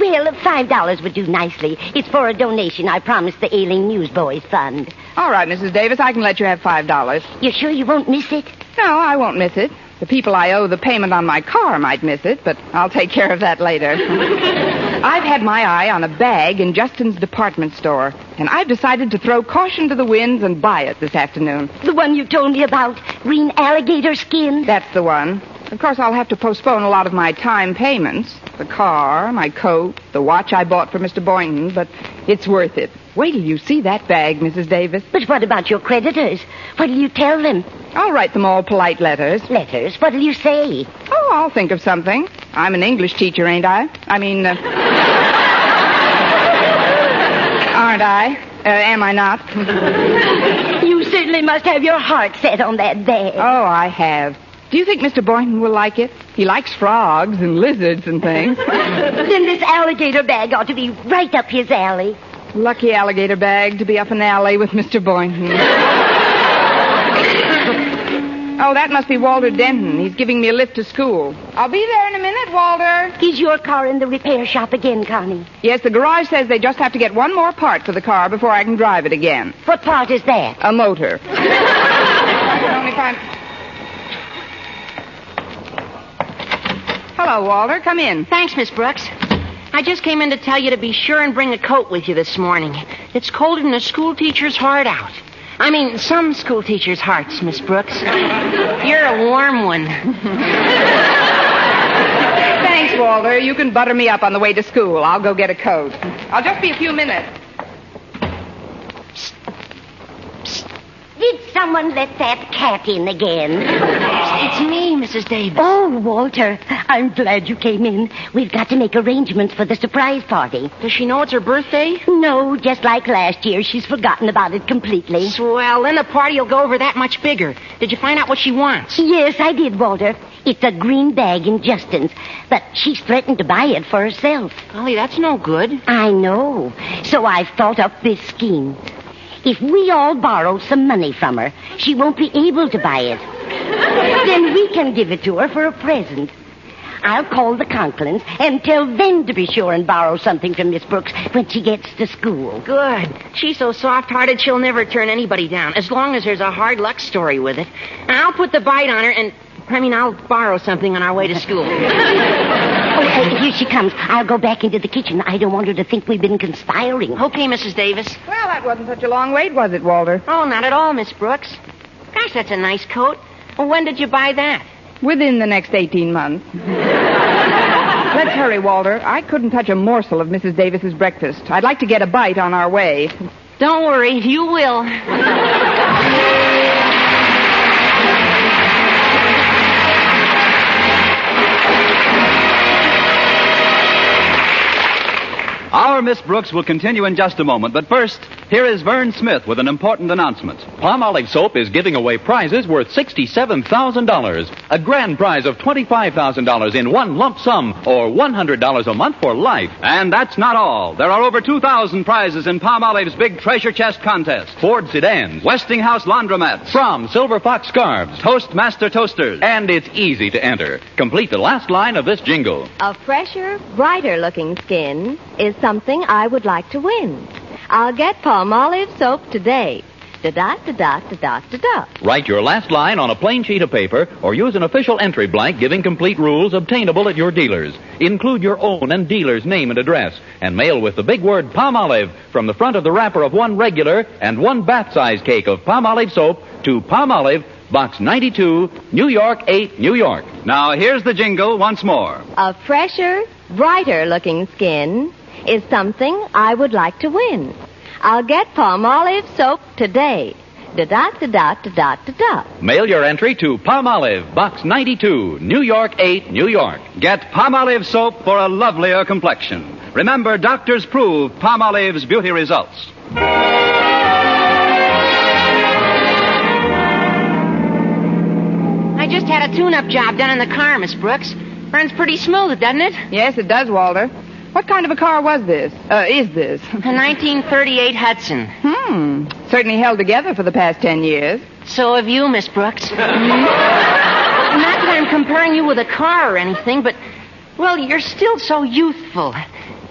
Speaker 18: Well, $5 would do nicely. It's for a donation I promised the Ailing Newsboys Fund.
Speaker 17: All right, Mrs. Davis, I can let you have $5.
Speaker 18: You sure you won't miss it?
Speaker 17: No, I won't miss it. The people I owe the payment on my car might miss it, but I'll take care of that later. I've had my eye on a bag in Justin's department store, and I've decided to throw caution to the winds and buy it this afternoon.
Speaker 18: The one you told me about? Green alligator skin?
Speaker 17: That's the one. Of course, I'll have to postpone a lot of my time payments. The car, my coat, the watch I bought for Mr. Boynton, but it's worth it. Wait till you see that bag, Mrs. Davis.
Speaker 18: But what about your creditors? What'll you tell them?
Speaker 17: I'll write them all polite letters.
Speaker 18: Letters? What'll you say?
Speaker 17: Oh, I'll think of something. I'm an English teacher, ain't I? I mean, aren't I? Am I not?
Speaker 18: You certainly must have your heart set on that bag.
Speaker 17: Oh, I have. Do you think Mr. Boynton will like it? He likes frogs and lizards and things.
Speaker 18: Then this alligator bag ought to be right up his alley.
Speaker 17: Lucky alligator bag to be up an alley with Mr. Boynton. Oh, that must be Walter Denton. He's giving me a lift to school. I'll be there in a minute, Walter.
Speaker 18: Is your car in the repair shop again, Connie?
Speaker 17: Yes, the garage says they just have to get one more part for the car before I can drive it again.
Speaker 18: What part is that?
Speaker 17: A motor. Only if I'm... Hello, Walter. Come in.
Speaker 10: Thanks, Miss Brooks. I just came in to tell you to be sure and bring a coat with you this morning. It's colder than a school teacher's heart out. I mean, some school teachers' hearts, Miss Brooks. You're a warm one.
Speaker 17: Thanks, Walter. You can butter me up on the way to school. I'll go get a coat. I'll just be a few minutes.
Speaker 18: Did someone let that cat in again?
Speaker 10: It's me, Mrs. Davis.
Speaker 18: Oh, Walter, I'm glad you came in. We've got to make arrangements for the surprise party.
Speaker 10: Does she know it's her birthday?
Speaker 18: No, just like last year. She's forgotten about it completely.
Speaker 10: Swell. Then the party will go over that much bigger. Did you find out what she wants?
Speaker 18: Yes, I did, Walter. It's a green bag in Justin's, but she's threatened to buy it for herself.
Speaker 10: Golly, that's no good.
Speaker 18: I know. So I've thought up this scheme. If we all borrow some money from her, she won't be able to buy it. Then we can give it to her for a present. I'll call the Conklins and tell them to be sure and borrow something from Miss Brooks when she gets to school.
Speaker 10: Good. She's so soft-hearted she'll never turn anybody down, as long as there's a hard luck story with it. I'll put the bite on her I'll borrow something on our way to school.
Speaker 18: Here she comes. I'll go back into the kitchen. I don't want her to think we've been conspiring.
Speaker 10: Okay, Mrs. Davis.
Speaker 17: Well, that wasn't such a long wait, was it, Walter?
Speaker 10: Oh, not at all, Miss Brooks. Gosh, that's a nice coat. Well, when did you buy that?
Speaker 17: Within the next 18 months. Let's hurry, Walter. I couldn't touch a morsel of Mrs. Davis's breakfast. I'd like to get a bite on our way.
Speaker 10: Don't worry, you will.
Speaker 11: Our Miss Brooks will continue in just a moment, but first, here is Vern Smith with an important announcement.
Speaker 16: Palmolive Soap is giving away prizes worth $67,000. A grand prize of $25,000 in one lump sum, or $100 a month for life.
Speaker 11: And that's not all. There are over 2,000 prizes in Palmolive's big treasure chest contest.
Speaker 16: Ford sedans,
Speaker 11: Westinghouse laundromats,
Speaker 16: From Silver Fox scarves,
Speaker 11: Toastmaster toasters.
Speaker 16: And it's easy to enter. Complete the last line of this jingle.
Speaker 2: A fresher, brighter-looking skin is something I would like to win. I'll get Palmolive soap today. Da-da-da-da-da-da-da-da.
Speaker 16: Write your last line on a plain sheet of paper or use an official entry blank giving complete rules obtainable at your dealers. Include your own and dealer's name and address and mail with the big word Palmolive from the front of the wrapper of one regular and one bath-size cake of Palmolive soap to Palmolive, Box 92, New York 8, New York.
Speaker 11: Now, here's the jingle once more.
Speaker 2: A fresher, brighter-looking skin is something I would like to win. I'll get Palmolive soap today. Da-da-da-da-da-da-da.
Speaker 16: Mail your entry to Palmolive, Box 92, New York 8, New York.
Speaker 11: Get Palmolive soap for a lovelier complexion. Remember, doctors prove Palmolive's beauty results.
Speaker 10: I just had a tune-up job done in the car, Miss Brooks. Runs pretty smooth, doesn't it?
Speaker 17: Yes, it does, Walter. What kind of a car was this? Is this?
Speaker 10: A 1938 Hudson.
Speaker 17: Certainly held together for the past 10 years.
Speaker 10: So have you, Miss Brooks. Not that I'm comparing you with a car or anything, but, well, you're still so youthful.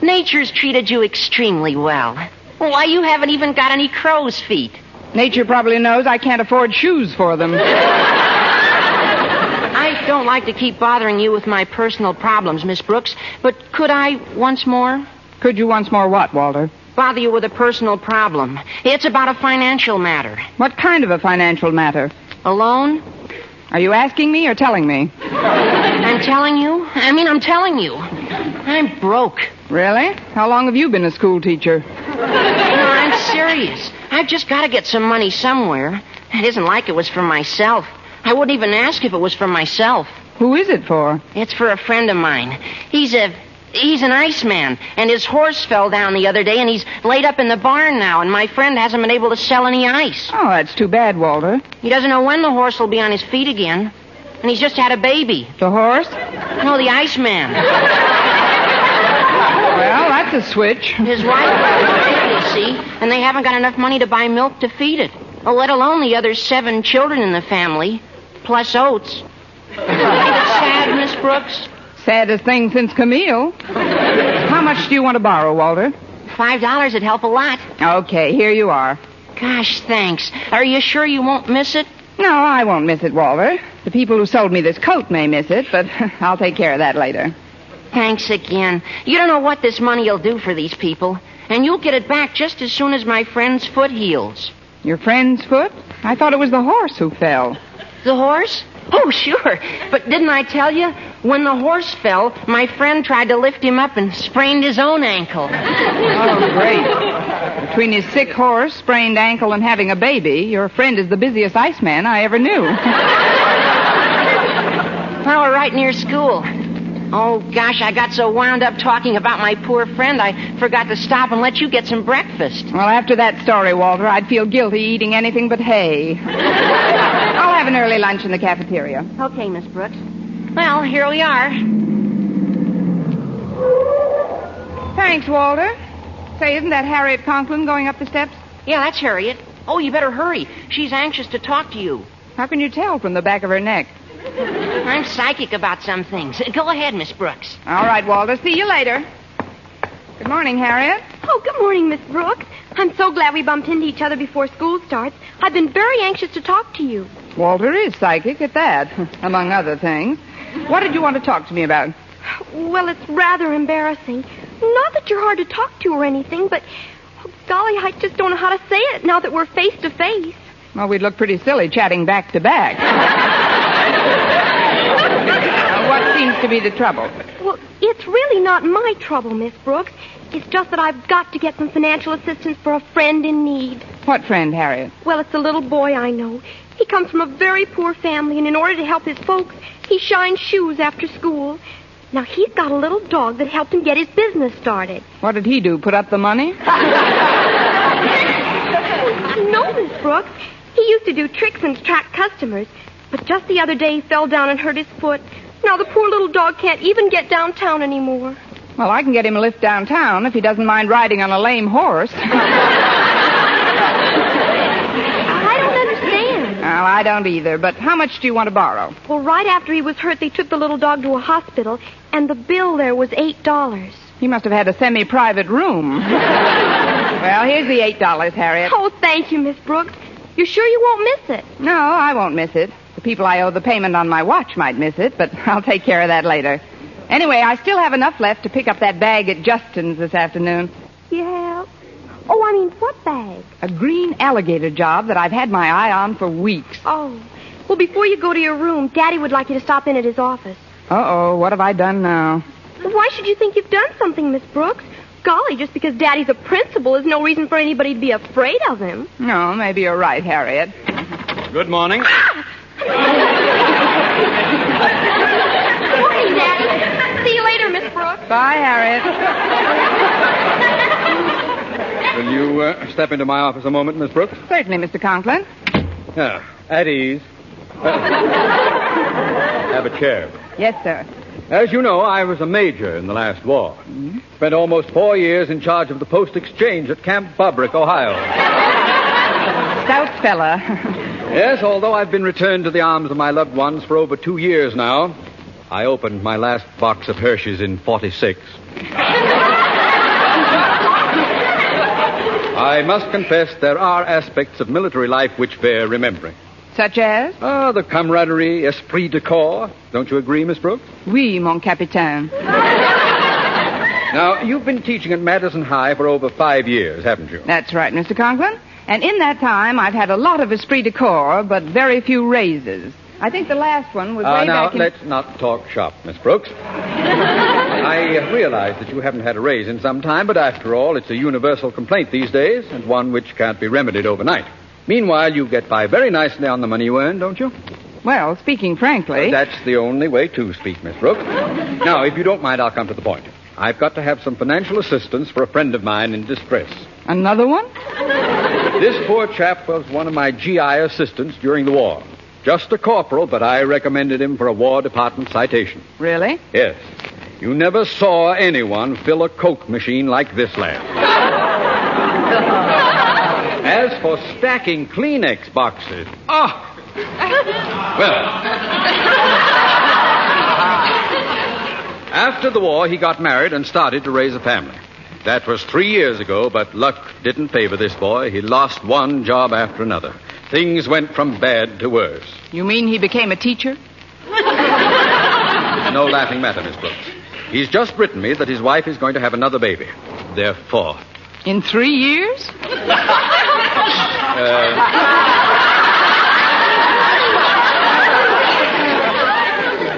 Speaker 10: Nature's treated you extremely well. Why, you haven't even got any crow's feet.
Speaker 17: Nature probably knows I can't afford shoes for them.
Speaker 10: I don't like to keep bothering you with my personal problems, Miss Brooks, but could I once more?
Speaker 17: Could you once more what, Walter?
Speaker 10: Bother you with a personal problem. It's about a financial matter.
Speaker 17: What kind of a financial matter?
Speaker 10: A loan?
Speaker 17: Are you asking me or telling me?
Speaker 10: I'm telling you? I'm telling you. I'm broke.
Speaker 17: Really? How long have you been a school teacher?
Speaker 10: No, I'm serious. I've just got to get some money somewhere. It isn't like it was for myself. I wouldn't even ask if it was for myself.
Speaker 17: Who is it for?
Speaker 10: It's for a friend of mine. He's an iceman, and his horse fell down the other day, and he's laid up in the barn now, and my friend hasn't been able to sell any ice.
Speaker 17: Oh, that's too bad, Walter.
Speaker 10: He doesn't know when the horse will be on his feet again, and he's just had a baby.
Speaker 17: The horse?
Speaker 10: No, the Iceman.
Speaker 17: Well, that's a switch.
Speaker 10: His wife is sick, you see, and they haven't got enough money to buy milk to feed it, let alone the other 7 children in the family. plus oats. Ain't it sad, Miss Brooks?
Speaker 17: Saddest thing since Camille. How much do you want to borrow, Walter?
Speaker 10: $5 would help a lot.
Speaker 17: Okay, here you are.
Speaker 10: Gosh, thanks. Are you sure you won't miss it?
Speaker 17: No, I won't miss it, Walter. The people who sold me this coat may miss it, but I'll take care of that later.
Speaker 10: Thanks again. You don't know what this money will do for these people. And you'll get it back just as soon as my friend's foot heals.
Speaker 17: Your friend's foot? I thought it was the horse who fell.
Speaker 10: The horse? Oh, sure. But didn't I tell you? When the horse fell, my friend tried to lift him up and sprained his own ankle.
Speaker 17: Oh, great. Between his sick horse, sprained ankle, and having a baby, your friend is the busiest iceman I ever knew.
Speaker 10: Well, we're right near school. Oh, gosh, I got so wound up talking about my poor friend, I forgot to stop and let you get some breakfast.
Speaker 17: Well, after that story, Walter, I'd feel guilty eating anything but hay. I'll have an early lunch in the cafeteria.
Speaker 10: Okay, Miss Brooks. Well, here we are.
Speaker 17: Thanks, Walter. Say, isn't that Harriet Conklin going up the steps?
Speaker 10: Yeah, that's Harriet. Oh, you better hurry. She's anxious to talk to you.
Speaker 17: How can you tell from the back of her neck?
Speaker 10: I'm psychic about some things. Go ahead, Miss Brooks.
Speaker 17: All right, Walter. See you later. Good morning, Harriet.
Speaker 6: Oh, good morning, Miss Brooks. I'm so glad we bumped into each other before school starts. I've been very anxious to talk to you.
Speaker 17: Walter is psychic at that, among other things. What did you want to talk to me about?
Speaker 6: Well, it's rather embarrassing. Not that you're hard to talk to or anything, but, oh, golly, I just don't know how to say it now that we're face to face.
Speaker 17: Well, we'd look pretty silly chatting back to back. What seems to be the trouble?
Speaker 6: Well, it's really not my trouble, Miss Brooks. It's just that I've got to get some financial assistance for a friend in need.
Speaker 17: What friend, Harriet?
Speaker 6: Well, it's a little boy I know. He comes from a very poor family, and in order to help his folks, he shines shoes after school. Now, he's got a little dog that helped him get his business started.
Speaker 17: What did he do, put up the money?
Speaker 6: No, Miss Brooks. He used to do tricks and attract customers. But just the other day, he fell down and hurt his foot. Now, the poor little dog can't even get downtown anymore.
Speaker 17: Well, I can get him a lift downtown if he doesn't mind riding on a lame horse.
Speaker 6: I don't understand.
Speaker 17: Well, I don't either, but how much do you want to borrow?
Speaker 6: Well, right after he was hurt, they took the little dog to a hospital, and the bill there was $8.
Speaker 17: He must have had a semi-private room. Well, here's the $8, Harriet.
Speaker 6: Oh, thank you, Miss Brooks. You're sure you won't miss it?
Speaker 17: No, I won't miss it. The people I owe the payment on my watch might miss it, but I'll take care of that later. Anyway, I still have enough left to pick up that bag at Justin's this afternoon.
Speaker 6: Yeah. Oh, I mean, what bag?
Speaker 17: A green alligator job that I've had my eye on for weeks.
Speaker 6: Oh. Well, before you go to your room, Daddy would like you to stop in at his office.
Speaker 17: Uh-oh, what have I done now?
Speaker 6: Why should you think you've done something, Miss Brooks? Golly, just because Daddy's a principal is no reason for anybody to be afraid of him.
Speaker 17: No, maybe you're right, Harriet.
Speaker 11: Good morning.
Speaker 6: Morning, Daddy. See you later, Miss Brooks.
Speaker 17: Bye, Harriet.
Speaker 11: Will you step into my office a moment, Miss Brooks?
Speaker 17: Certainly, Mr. Conklin.
Speaker 11: At ease. Have a chair.
Speaker 17: Yes, sir.
Speaker 11: As you know, I was a major in the last war. Mm-hmm. Spent almost 4 years in charge of the post exchange at Camp Bobrick, Ohio.
Speaker 17: Stout fella.
Speaker 11: Yes, although I've been returned to the arms of my loved ones for over 2 years now, I opened my last box of Hershey's in 46. I must confess there are aspects of military life which bear remembering.
Speaker 17: Such as?
Speaker 11: The camaraderie, esprit de corps. Don't you agree, Miss Brooks?
Speaker 17: Oui, mon capitaine.
Speaker 11: Now, you've been teaching at Madison High for over 5 years, haven't you?
Speaker 17: That's right, Mr. Conklin. And in that time, I've had a lot of esprit de corps, but very few raises. I think the last one was way back in...
Speaker 11: Let's not talk shop, Miss Brooks. I realize that you haven't had a raise in some time, but after all, it's a universal complaint these days, and one which can't be remedied overnight. Meanwhile, you get by very nicely on the money you earn, don't you?
Speaker 17: Well, speaking frankly...
Speaker 11: That's the only way to speak, Miss Brooks. Now, if you don't mind, I'll come to the point. I've got to have some financial assistance for a friend of mine in distress.
Speaker 17: Another one?
Speaker 11: This poor chap was one of my GI assistants during the war. Just a corporal, but I recommended him for a War Department citation.
Speaker 17: Really?
Speaker 11: Yes. You never saw anyone fill a Coke machine like this lad. As for stacking Kleenex boxes, Well, after the war, he got married and started to raise a family. That was 3 years ago, but luck didn't favor this boy. He lost one job after another. Things went from bad to worse.
Speaker 17: You mean he became a teacher?
Speaker 11: No laughing matter, Miss Brooks. He's just written me that his wife is going to have another baby. Therefore.
Speaker 17: In 3 years?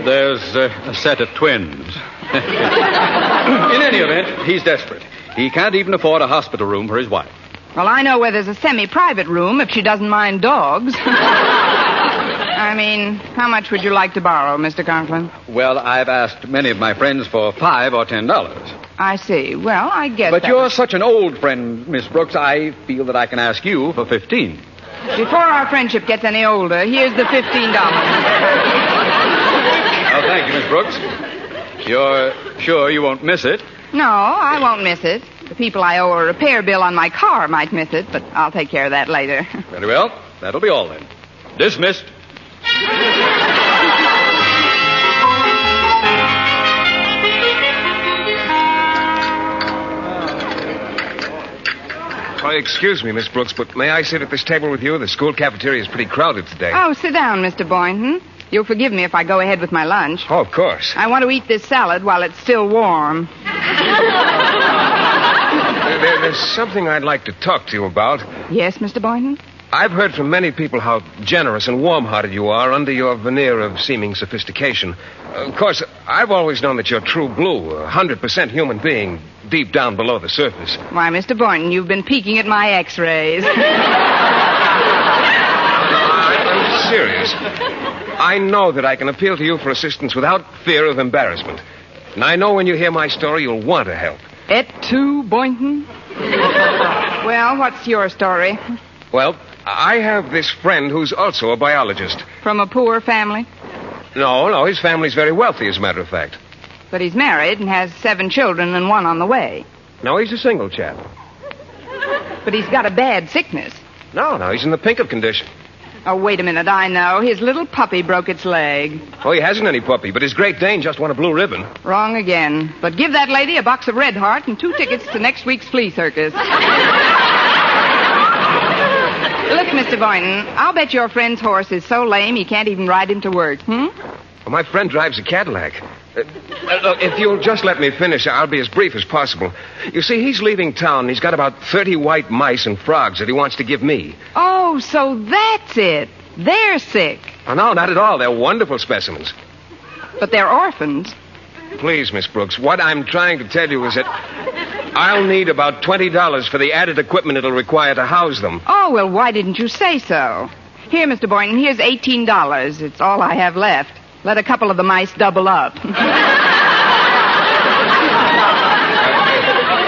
Speaker 11: There's a set of twins. In any event, he's desperate. He can't even afford a hospital room for his wife.
Speaker 17: Well, I know where there's a semi-private room if she doesn't mind dogs. I mean, how much would you like to borrow, Mr. Conklin?
Speaker 11: Well, I've asked many of my friends for $5 or $10.
Speaker 17: I see. Well, I guess.
Speaker 11: But you're such an old friend, Miss Brooks, I feel that I can ask you for $15.
Speaker 17: Before our friendship gets any older, here's the $15.
Speaker 11: Oh, thank you, Miss Brooks. You're sure you won't miss it?
Speaker 17: No, I won't miss it. The people I owe a repair bill on my car might miss it, but I'll take care of that later.
Speaker 11: Very well. That'll be all then. Dismissed.
Speaker 7: Excuse me, Miss Brooks, but may I sit at this table with you? The school cafeteria is pretty crowded today.
Speaker 17: Oh, sit down, Mr. Boynton. You'll forgive me if I go ahead with my lunch.
Speaker 7: Oh, of course.
Speaker 17: I want to eat this salad while it's still warm.
Speaker 7: There's something I'd like to talk to you about.
Speaker 17: Yes, Mr. Boynton?
Speaker 7: I've heard from many people how generous and warm-hearted you are under your veneer of seeming sophistication. Of course, I've always known that you're true blue, a 100% human being, deep down below the surface.
Speaker 17: Why, Mr. Boynton, you've been peeking at my x-rays.
Speaker 7: I'm serious. I know that I can appeal to you for assistance without fear of embarrassment. And I know when you hear my story, you'll want to help.
Speaker 17: Et tu, Boynton? Well, what's your story?
Speaker 7: Well, I have this friend who's also a biologist.
Speaker 17: From a poor family?
Speaker 7: No, his family's very wealthy, as a matter of fact.
Speaker 17: But he's married and has 7 children and 1 on the way.
Speaker 7: No, he's a single chap.
Speaker 17: But he's got a bad sickness.
Speaker 7: No, he's in the pink of condition.
Speaker 17: Oh, wait a minute, I know. His little puppy broke its leg.
Speaker 7: Oh, he hasn't any puppy, but his Great Dane just won a blue ribbon.
Speaker 17: Wrong again. But give that lady a box of Red Heart and 2 tickets to next week's flea circus. Look, Mr. Boynton, I'll bet your friend's horse is so lame he can't even ride him to work,
Speaker 7: Well, my friend drives a Cadillac. Look, if you'll just let me finish, I'll be as brief as possible. You see, he's leaving town, and he's got about 30 white mice and frogs that he wants to give me.
Speaker 17: Oh, so that's it. They're sick.
Speaker 7: Oh, no, not at all. They're wonderful specimens.
Speaker 17: But they're orphans.
Speaker 7: Please, Miss Brooks, what I'm trying to tell you is that I'll need about $20 for the added equipment it'll require to house them.
Speaker 17: Oh, well, why didn't you say so? Here, Mr. Boynton, here's $18. It's all I have left. Let a couple of the mice double up.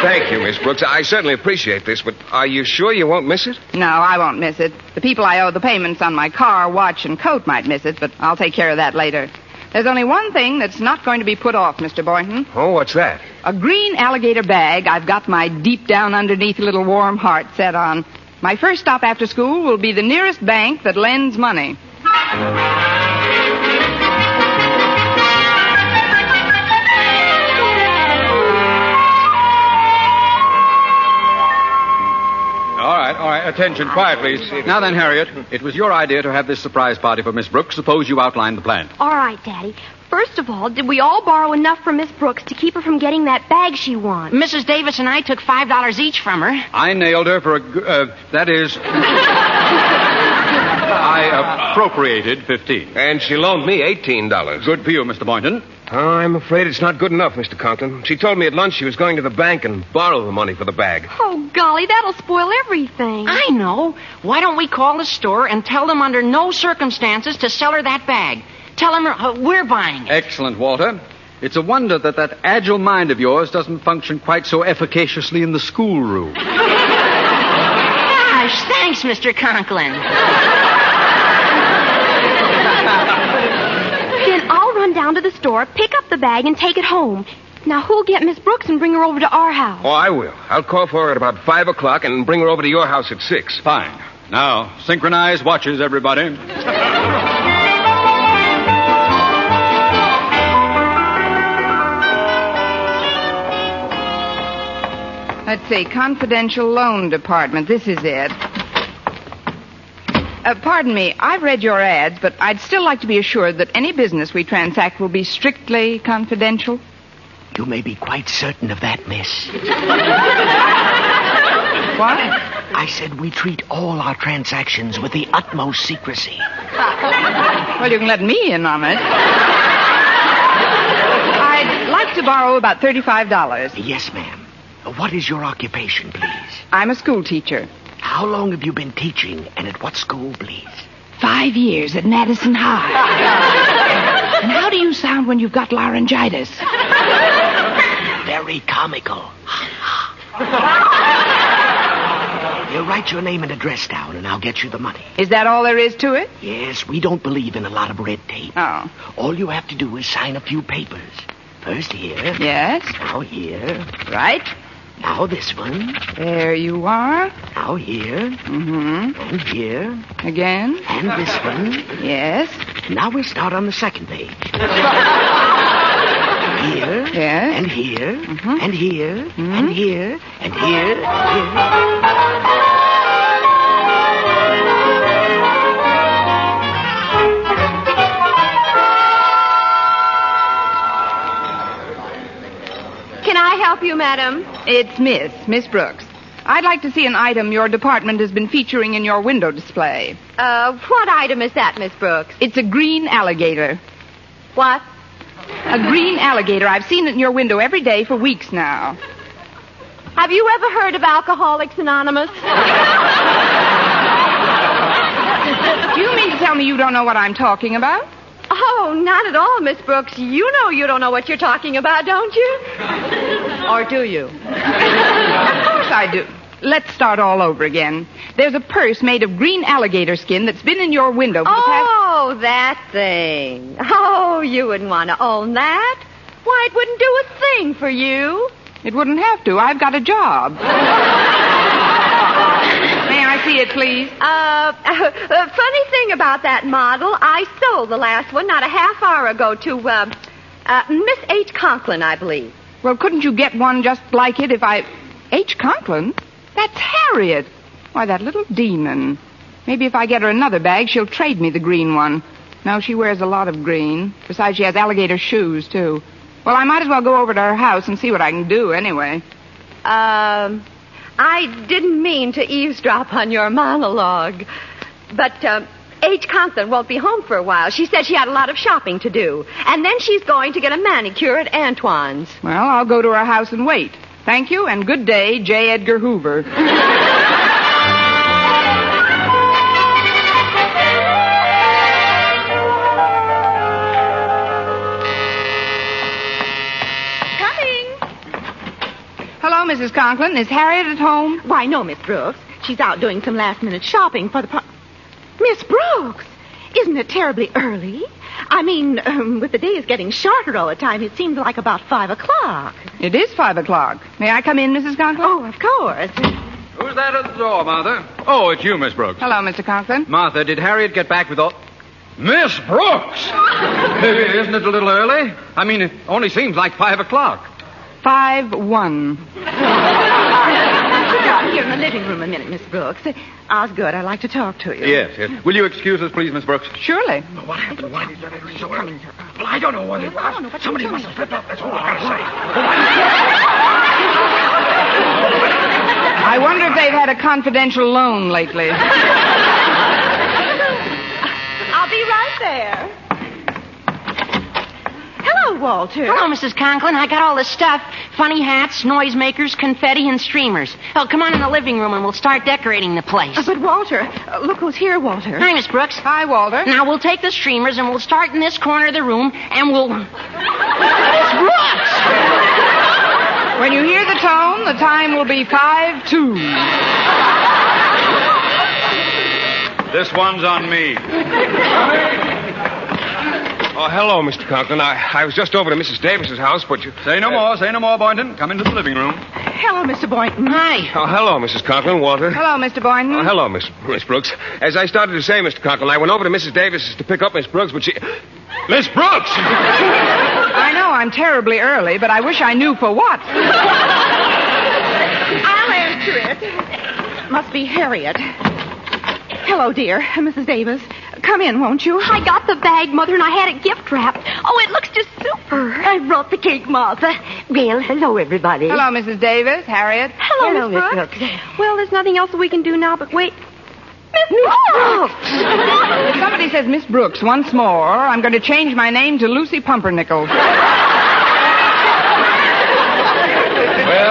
Speaker 7: Thank you, Miss Brooks. I certainly appreciate this, but are you sure you won't miss it?
Speaker 17: No, I won't miss it. The people I owe the payments on my car, watch, and coat might miss it, but I'll take care of that later. There's only one thing that's not going to be put off, Mr. Boynton.
Speaker 7: Oh, what's that?
Speaker 17: A green alligator bag I've got my deep down underneath little warm heart set on. My first stop after school will be the nearest bank that lends money.
Speaker 11: All right. Attention, quiet, please. Now then, Harriet, it was your idea to have this surprise party for Miss Brooks. Suppose you outline the plan.
Speaker 6: All right, Daddy. First of all, did we all borrow enough from Miss Brooks to keep her from getting that bag she wants?
Speaker 10: Mrs. Davis and I took $5 each from her.
Speaker 11: I nailed her for I appropriated 15.
Speaker 7: And she loaned me $18.
Speaker 11: Good for you, Mr. Boynton.
Speaker 7: I'm afraid it's not good enough, Mr. Conklin. She told me at lunch she was going to the bank and borrow the money for the bag.
Speaker 6: Oh, golly, that'll spoil everything.
Speaker 10: I know. Why don't we call the store and tell them under no circumstances to sell her that bag? Tell them we're buying it.
Speaker 11: Excellent, Walter. It's a wonder that agile mind of yours doesn't function quite so efficaciously in the schoolroom.
Speaker 10: Gosh, thanks, Mr. Conklin.
Speaker 6: Then I'll run down to the store, pick up the bag, and take it home. Now, who'll get Miss Brooks and bring her over to our house?
Speaker 7: Oh, I will. I'll call for her at about 5 o'clock and bring her over to your house at 6.
Speaker 11: Fine. Now, synchronize watches, everybody.
Speaker 17: Let's see, confidential loan department. This is it. Pardon me, I've read your ads, but I'd still like to be assured that any business we transact will be strictly confidential.
Speaker 13: You may be quite certain of that, miss.
Speaker 17: What?
Speaker 13: I said we treat all our transactions with the utmost secrecy.
Speaker 17: Well, you can let me in on it. I'd like to borrow about $35.
Speaker 13: Yes, ma'am. What is your occupation, please?
Speaker 17: I'm a school teacher.
Speaker 13: How long have you been teaching, and at what school, please?
Speaker 17: 5 years at Madison High. And how do you sound when you've got laryngitis?
Speaker 13: Very comical. You write your name and address down, and I'll get you the money.
Speaker 17: Is that all there is to it?
Speaker 13: Yes, we don't believe in a lot of red tape.
Speaker 17: Oh.
Speaker 13: All you have to do is sign a few papers. First here.
Speaker 17: Yes.
Speaker 13: Now here.
Speaker 17: Right.
Speaker 13: Now this one.
Speaker 17: There you are.
Speaker 13: Now here.
Speaker 17: Mm-hmm.
Speaker 13: And here.
Speaker 17: Again.
Speaker 13: And this one.
Speaker 17: Yes.
Speaker 13: Now we'll start on the second page. Here.
Speaker 17: Yes.
Speaker 13: And here.
Speaker 17: Mm-hmm.
Speaker 13: And here.
Speaker 17: Mm-hmm.
Speaker 13: And here. And here. Here.
Speaker 2: Can I help you, madam?
Speaker 17: It's Miss Brooks. I'd like to see an item your department has been featuring in your window display.
Speaker 2: What item is that, Miss Brooks?
Speaker 17: It's a green alligator.
Speaker 2: What?
Speaker 17: A green alligator. I've seen it in your window every day for weeks now.
Speaker 2: Have you ever heard of Alcoholics Anonymous?
Speaker 17: Do you mean to tell me you don't know what I'm talking about?
Speaker 2: Oh, not at all, Miss Brooks. You know you don't know what you're talking about, don't you? Or do you?
Speaker 17: Of course I do. Let's start all over again. There's a purse made of green alligator skin that's been in your window for the past...
Speaker 2: Oh, that thing. Oh, you wouldn't want to own that. Why, it wouldn't do a thing for you.
Speaker 17: It wouldn't have to. I've got a job. May I see it, please?
Speaker 2: Funny thing about that model, I sold the last one not a half hour ago to, Miss H. Conklin, I believe.
Speaker 17: Well, couldn't you get one just like it if I... H. Conklin? That's Harriet. Why, that little demon. Maybe if I get her another bag, she'll trade me the green one. No, she wears a lot of green. Besides, she has alligator shoes, too. Well, I might as well go over to her house and see what I can do, anyway.
Speaker 2: I didn't mean to eavesdrop on your monologue. But, H. Conklin won't be home for a while. She said she had a lot of shopping to do. And then she's going to get a manicure at Antoine's.
Speaker 17: Well, I'll go to her house and wait. Thank you, and good day, J. Edgar Hoover. Hello, Mrs. Conklin. Is Harriet at home?
Speaker 4: Why, no, Miss Brooks. She's out doing some last-minute shopping for the... Miss Brooks, isn't it terribly early? I mean, with the days getting shorter all the time, it seems like about 5 o'clock.
Speaker 17: It is 5 o'clock. May I come in, Mrs. Conklin?
Speaker 4: Oh, of course.
Speaker 11: Who's that at the door, Martha? Oh, it's you, Miss Brooks.
Speaker 17: Hello, Mr. Conklin.
Speaker 11: Martha, did Harriet get back with all... Miss Brooks! Isn't it a little early? I mean, it only seems like 5 o'clock.
Speaker 17: 5-1.
Speaker 4: Sit down here in the living room a minute, Miss Brooks. Osgood, I'd like to talk to you.
Speaker 11: Yes, yes. Will you excuse us, please, Miss Brooks?
Speaker 17: Surely.
Speaker 7: What happened? Why did it so early? Well, I don't know what it was. Somebody must have slipped up. That's all I gotta say.
Speaker 17: I wonder if they've had a confidential loan lately.
Speaker 4: I'll be right there. Hello, Walter.
Speaker 10: Hello, Mrs. Conklin. I got all the stuff. Funny hats, noisemakers, confetti, and streamers. Oh, come on in the living room and we'll start decorating the place.
Speaker 4: But, Walter, look who's here, Walter.
Speaker 10: Hi, Miss Brooks.
Speaker 17: Hi, Walter.
Speaker 10: Now, we'll take the streamers and we'll start in this corner of the room and we'll... Miss Brooks!
Speaker 17: When you hear the tone, the time will be 5-2.
Speaker 11: This one's on me.
Speaker 7: Oh, hello, Mr. Conklin. I was just over to Mrs. Davis's house, but you...
Speaker 11: Say no more, Boynton. Come into the living room.
Speaker 4: Hello, Mr. Boynton.
Speaker 10: Hi.
Speaker 7: Oh, hello, Mrs. Conklin. Walter.
Speaker 17: Hello, Mr. Boynton.
Speaker 7: Oh, hello, Miss Brooks. As I started to say, Mr. Conklin, I went over to Mrs. Davis's to pick up Miss Brooks, but she... Miss Brooks!
Speaker 17: I know I'm terribly early, but I wish I knew for what.
Speaker 4: I'll answer it. Must be Harriet. Hello, dear. Mrs. Davis. Come in, won't you?
Speaker 6: I got the bag, Mother, and I had it gift wrapped. Oh, it looks just super.
Speaker 18: I brought the cake, Martha. Well, hello, everybody.
Speaker 17: Hello, Mrs. Davis. Harriet.
Speaker 6: Hello, Miss Brooks. Well, there's nothing else that we can do now but wait. Miss Brooks!
Speaker 17: If somebody says Miss Brooks once more, I'm going to change my name to Lucy Pumpernickel.
Speaker 11: Well,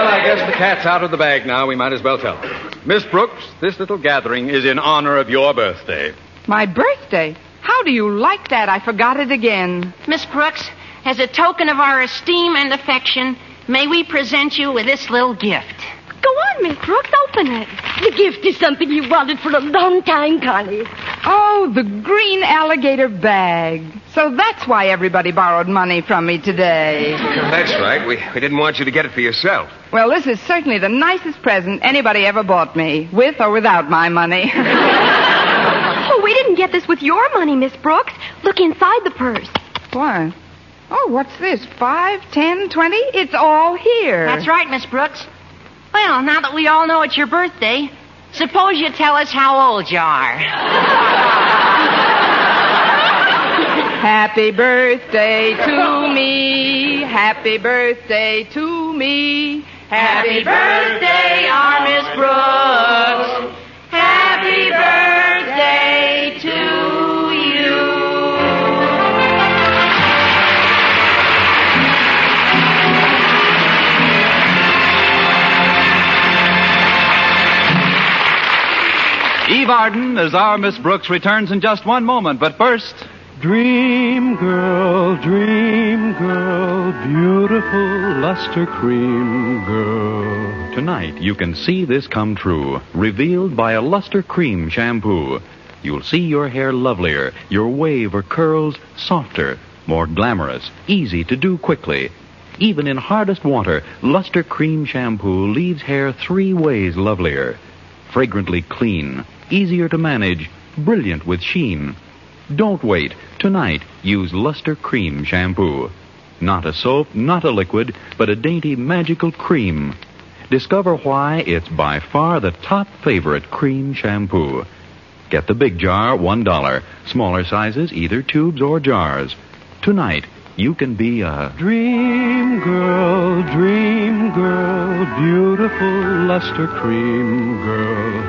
Speaker 11: I guess the cat's out of the bag now. We might as well tell her. Miss Brooks, this little gathering is in honor of your birthday.
Speaker 17: My birthday? How do you like that? I forgot it again.
Speaker 10: Miss Brooks, as a token of our esteem and affection, may we present you with this little gift.
Speaker 6: Go on, Miss Brooks. Open it.
Speaker 18: The gift is something you wanted for a long time, Connie.
Speaker 17: Oh, the green alligator bag. So that's why everybody borrowed money from me today.
Speaker 7: That's right. We didn't want you to get it for yourself.
Speaker 17: Well, this is certainly the nicest present anybody ever bought me, with or without my money.
Speaker 6: Oh, we didn't get this with your money, Miss Brooks. Look inside the purse.
Speaker 17: Why? Oh, what's this? 5, 10, 20? It's all here.
Speaker 10: That's right, Miss Brooks. Well, now that we all know it's your birthday, suppose you tell us how old you are.
Speaker 17: Happy birthday to me. Happy birthday to me.
Speaker 10: Happy birthday, our Miss Brooks. Happy birthday to you.
Speaker 11: Eve Arden as our Miss Brooks returns in just one moment, but first...
Speaker 3: Dream girl, beautiful luster cream girl.
Speaker 16: Tonight, you can see this come true, revealed by a luster cream shampoo. You'll see your hair lovelier, your wave or curls softer, more glamorous, easy to do quickly. Even in hardest water, luster cream shampoo leaves hair 3 ways lovelier. Fragrantly clean, easier to manage, brilliant with sheen. Don't wait. Tonight, use Luster Cream Shampoo. Not a soap, not a liquid, but a dainty magical cream. Discover why it's by far the top favorite cream shampoo. Get the big jar, $1. Smaller sizes, either tubes or jars. Tonight, you can be a...
Speaker 3: Dream girl, beautiful luster cream girl.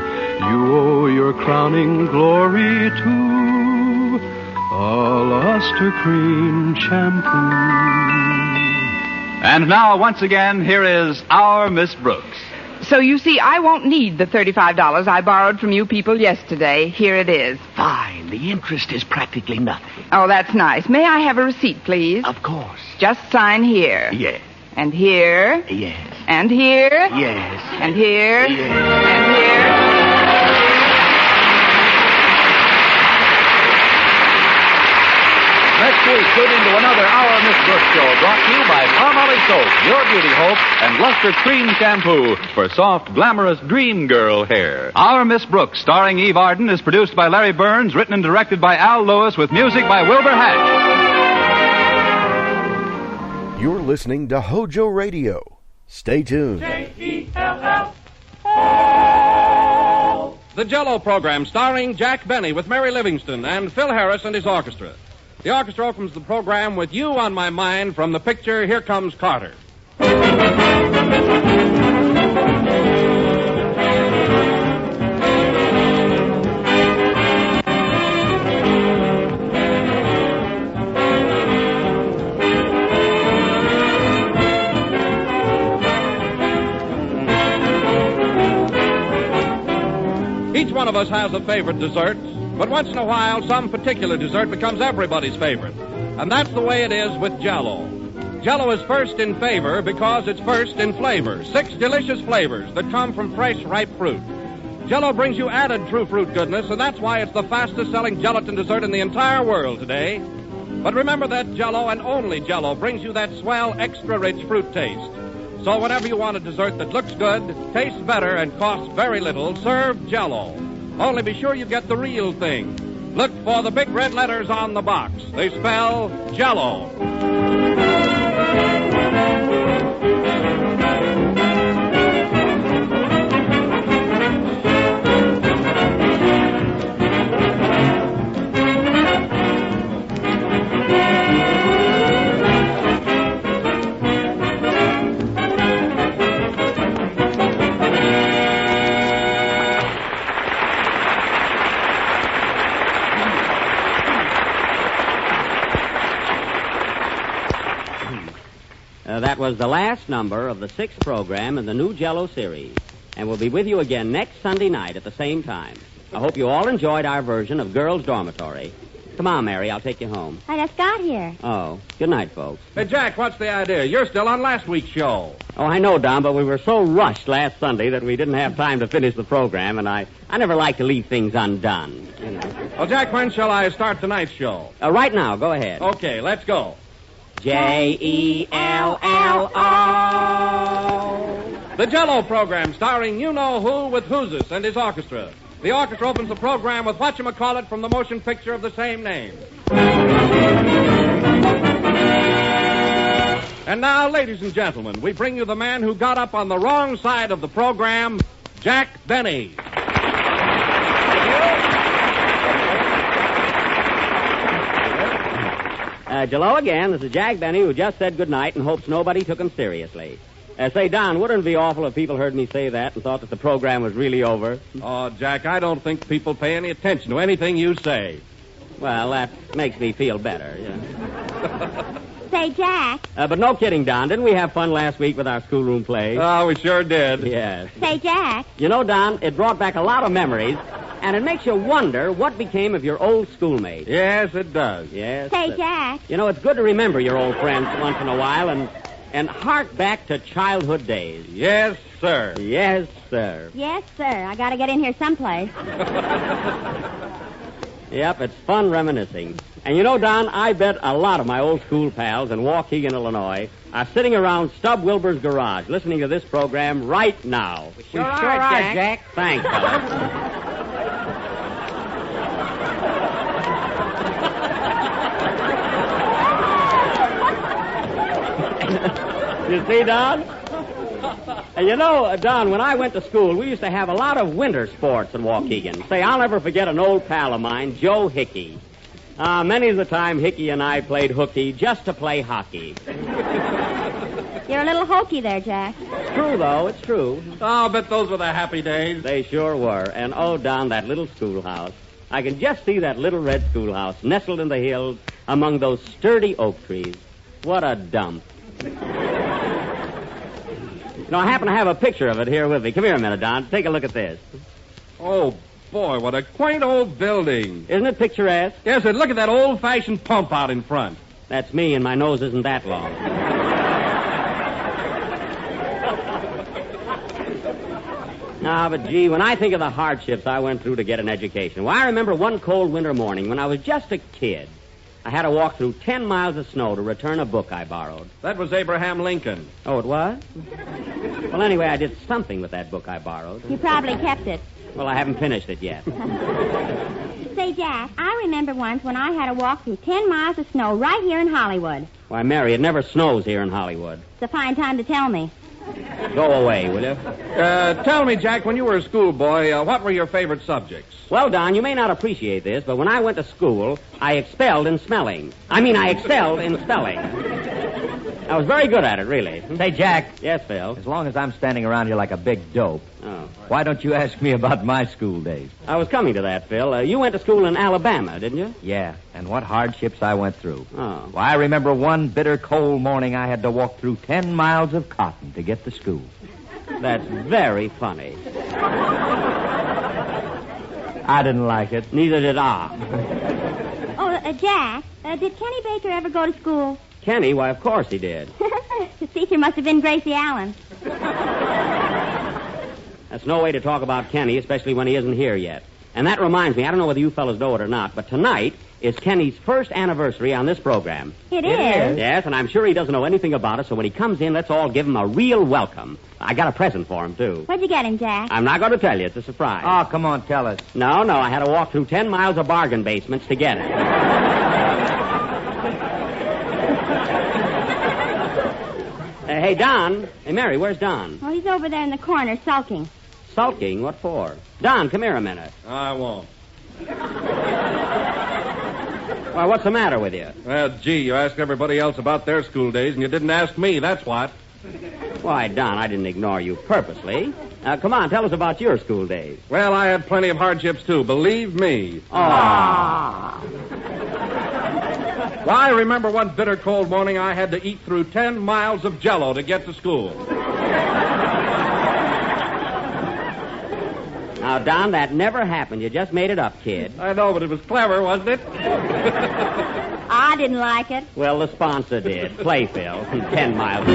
Speaker 3: You owe your crowning glory to a luster cream shampoo.
Speaker 11: And now, once again, here is our Miss Brooks.
Speaker 17: So you see, I won't need the $35 I borrowed from you people yesterday. Here it is.
Speaker 13: Fine. The interest is practically nothing.
Speaker 17: Oh, that's nice. May I have a receipt, please?
Speaker 13: Of course.
Speaker 17: Just sign here.
Speaker 13: Yes.
Speaker 17: And here.
Speaker 13: Yes.
Speaker 17: And here.
Speaker 13: Yes.
Speaker 17: And here.
Speaker 13: Yes.
Speaker 17: And here.
Speaker 16: Next week, tune into another Our Miss Brooks show brought to you by Palmolive Soap, Your Beauty Hope, and Luster Cream Shampoo for soft, glamorous dream girl hair. Our Miss Brooks, starring Eve Arden, is produced by Larry Burns, written and directed by Al Lewis, with music by Wilbur Hatch.
Speaker 12: You're listening to HOJO Radio. Stay tuned.
Speaker 20: J-E-L-L. The Jell-O program starring Jack Benny with Mary Livingston and Phil Harris and his orchestra. The orchestra opens the program with You on My Mind from the picture Here Comes Carter. Each one of us has a favorite dessert. But once in a while, some particular dessert becomes everybody's favorite. And that's the way it is with Jell-O. Jell-O is first in favor because it's first in flavor. 6 delicious flavors that come from fresh, ripe fruit. Jell-O brings you added true fruit goodness, and that's why it's the fastest-selling gelatin dessert in the entire world today. But remember that Jell-O and only Jell-O brings you that swell, extra-rich fruit taste. So whenever you want a dessert that looks good, tastes better, and costs very little, serve Jell-O. Only be sure you get the real thing. Look for the big red letters on the box. They spell Jell-O.
Speaker 9: That was the last number of the 6th program in the new Jell-O series. And we'll be with you again next Sunday night at the same time. I hope you all enjoyed our version of Girls' Dormitory. Come on, Mary, I'll take you home.
Speaker 15: I just got here.
Speaker 9: Oh, good night, folks.
Speaker 20: Hey, Jack, what's the idea? You're still on last week's show.
Speaker 9: Oh, I know, Don, but we were so rushed last Sunday that we didn't have time to finish the program, and I never like to leave things undone, you know.
Speaker 20: Well, Jack, when shall I start tonight's show?
Speaker 9: Right now, go ahead.
Speaker 20: Okay, let's go.
Speaker 9: Jell-O.
Speaker 20: The Jell-O program starring you-know-who with Whozus and his orchestra. The orchestra opens the program with whatchamacallit from the motion picture of the same name. And now, ladies and gentlemen, we bring you the man who got up on the wrong side of the program, Jack Benny.
Speaker 9: Jell-O again. This is Jack Benny, who just said goodnight and hopes nobody took him seriously. Say, Don, wouldn't it be awful if people heard me say that and thought that the program was really over?
Speaker 20: Oh, Jack, I don't think people pay any attention to anything you say.
Speaker 9: Well, that makes me feel better, yeah.
Speaker 15: Say, Jack.
Speaker 9: But no kidding, Don. Didn't we have fun last week with our schoolroom play?
Speaker 20: Oh, we sure did.
Speaker 9: Yes.
Speaker 15: Say, Jack.
Speaker 9: You know, Don, it brought back a lot of memories, and it makes you wonder what became of your old schoolmates.
Speaker 20: Yes, it does.
Speaker 9: Yes.
Speaker 15: Say, Jack.
Speaker 9: You know, it's good to remember your old friends once in a while and hark back to childhood days.
Speaker 20: Yes, sir.
Speaker 9: Yes, sir.
Speaker 15: Yes, sir. I gotta get in here someplace.
Speaker 9: Yep, it's fun reminiscing. And you know, Don, I bet a lot of my old school pals in Waukegan, Illinois, are sitting around Stub Wilbur's garage listening to this program right now.
Speaker 10: We sure are, Jack.
Speaker 9: Thanks, fellas. You see, Don? And you know, Don, when I went to school, we used to have a lot of winter sports in Waukegan. Say, I'll never forget an old pal of mine, Joe Hickey. Many of the time, Hickey and I played hooky just to play hockey.
Speaker 15: You're a little hokey there, Jack.
Speaker 9: It's true, though. It's true.
Speaker 20: Oh, I bet those were the happy days.
Speaker 9: They sure were. And, oh, Don, that little schoolhouse. I can just see that little red schoolhouse nestled in the hills among those sturdy oak trees. What a dump. You know, I happen to have a picture of it here with me. Come here a minute, Don. Take a look at this.
Speaker 20: Oh, boy, what a quaint old building.
Speaker 9: Isn't it picturesque?
Speaker 20: Yes, and look at that old-fashioned pump out in front.
Speaker 9: That's me, and my nose isn't that long. But gee, when I think of the hardships I went through to get an education, well, I remember one cold winter morning when I was just a kid. I had to walk through 10 miles of snow to return a book I borrowed.
Speaker 20: That was Abraham Lincoln.
Speaker 9: Oh, it was? Well, anyway, I did something with that book I borrowed.
Speaker 15: You probably kept it.
Speaker 9: Well, I haven't finished it yet.
Speaker 15: Say, Jack, I remember once when I had to walk through 10 miles of snow right here in Hollywood.
Speaker 9: Why, Mary, it never snows here in Hollywood.
Speaker 15: It's a fine time to tell me.
Speaker 9: Go away, will you?
Speaker 20: Tell me, Jack, when you were a schoolboy, what were your favorite subjects?
Speaker 9: Well, Don, you may not appreciate this, but when I went to school, I excelled in spelling. I excelled in spelling. I was very good at it, really.
Speaker 21: Say, Jack.
Speaker 9: Yes, Phil?
Speaker 21: As long as I'm standing around here like a big dope, why don't you ask me about my school days?
Speaker 9: I was coming to that, Phil. You went to school in Alabama, didn't you?
Speaker 21: Yeah, and what hardships I went through.
Speaker 9: Oh.
Speaker 21: Why, I remember one bitter cold morning I had to walk through 10 miles of cotton to get to school.
Speaker 9: That's very funny.
Speaker 21: I didn't like it.
Speaker 9: Neither did I.
Speaker 15: Oh, Jack, did Kenny Baker ever go to school?
Speaker 9: Kenny? Why, of course he did.
Speaker 15: His teacher must have been Gracie Allen.
Speaker 9: That's no way to talk about Kenny, especially when he isn't here yet. And that reminds me, I don't know whether you fellas know it or not, but tonight It's Kenny's first anniversary on this program.
Speaker 15: It is?
Speaker 9: Yes, and I'm sure he doesn't know anything about it, so when he comes in, let's all give him a real welcome. I got a present for him, too.
Speaker 15: What'd you get him, Jack?
Speaker 9: I'm not going to tell you. It's a surprise.
Speaker 21: Oh, come on, tell us.
Speaker 9: No, I had to walk through 10 miles of bargain basements to get it. Hey, Don. Hey, Mary, where's Don?
Speaker 15: Oh, he's over there in the corner sulking.
Speaker 9: Sulking? What for? Don, come here a minute.
Speaker 20: I won't.
Speaker 9: Well, what's the matter with you?
Speaker 20: Well, gee, you asked everybody else about their school days, and you didn't ask me, that's what.
Speaker 9: Why, Don, I didn't ignore you purposely. Come on, tell us about your school days.
Speaker 20: Well, I had plenty of hardships, too, believe me.
Speaker 9: Ah.
Speaker 20: Why, I remember one bitter cold morning I had to eat through 10 miles of Jell-O to get to school.
Speaker 9: Now, Don, that never happened. You just made it up, kid.
Speaker 20: I know, but it was clever, wasn't it?
Speaker 15: I didn't like it.
Speaker 9: Well, the sponsor did. Play, Phil. 10 miles.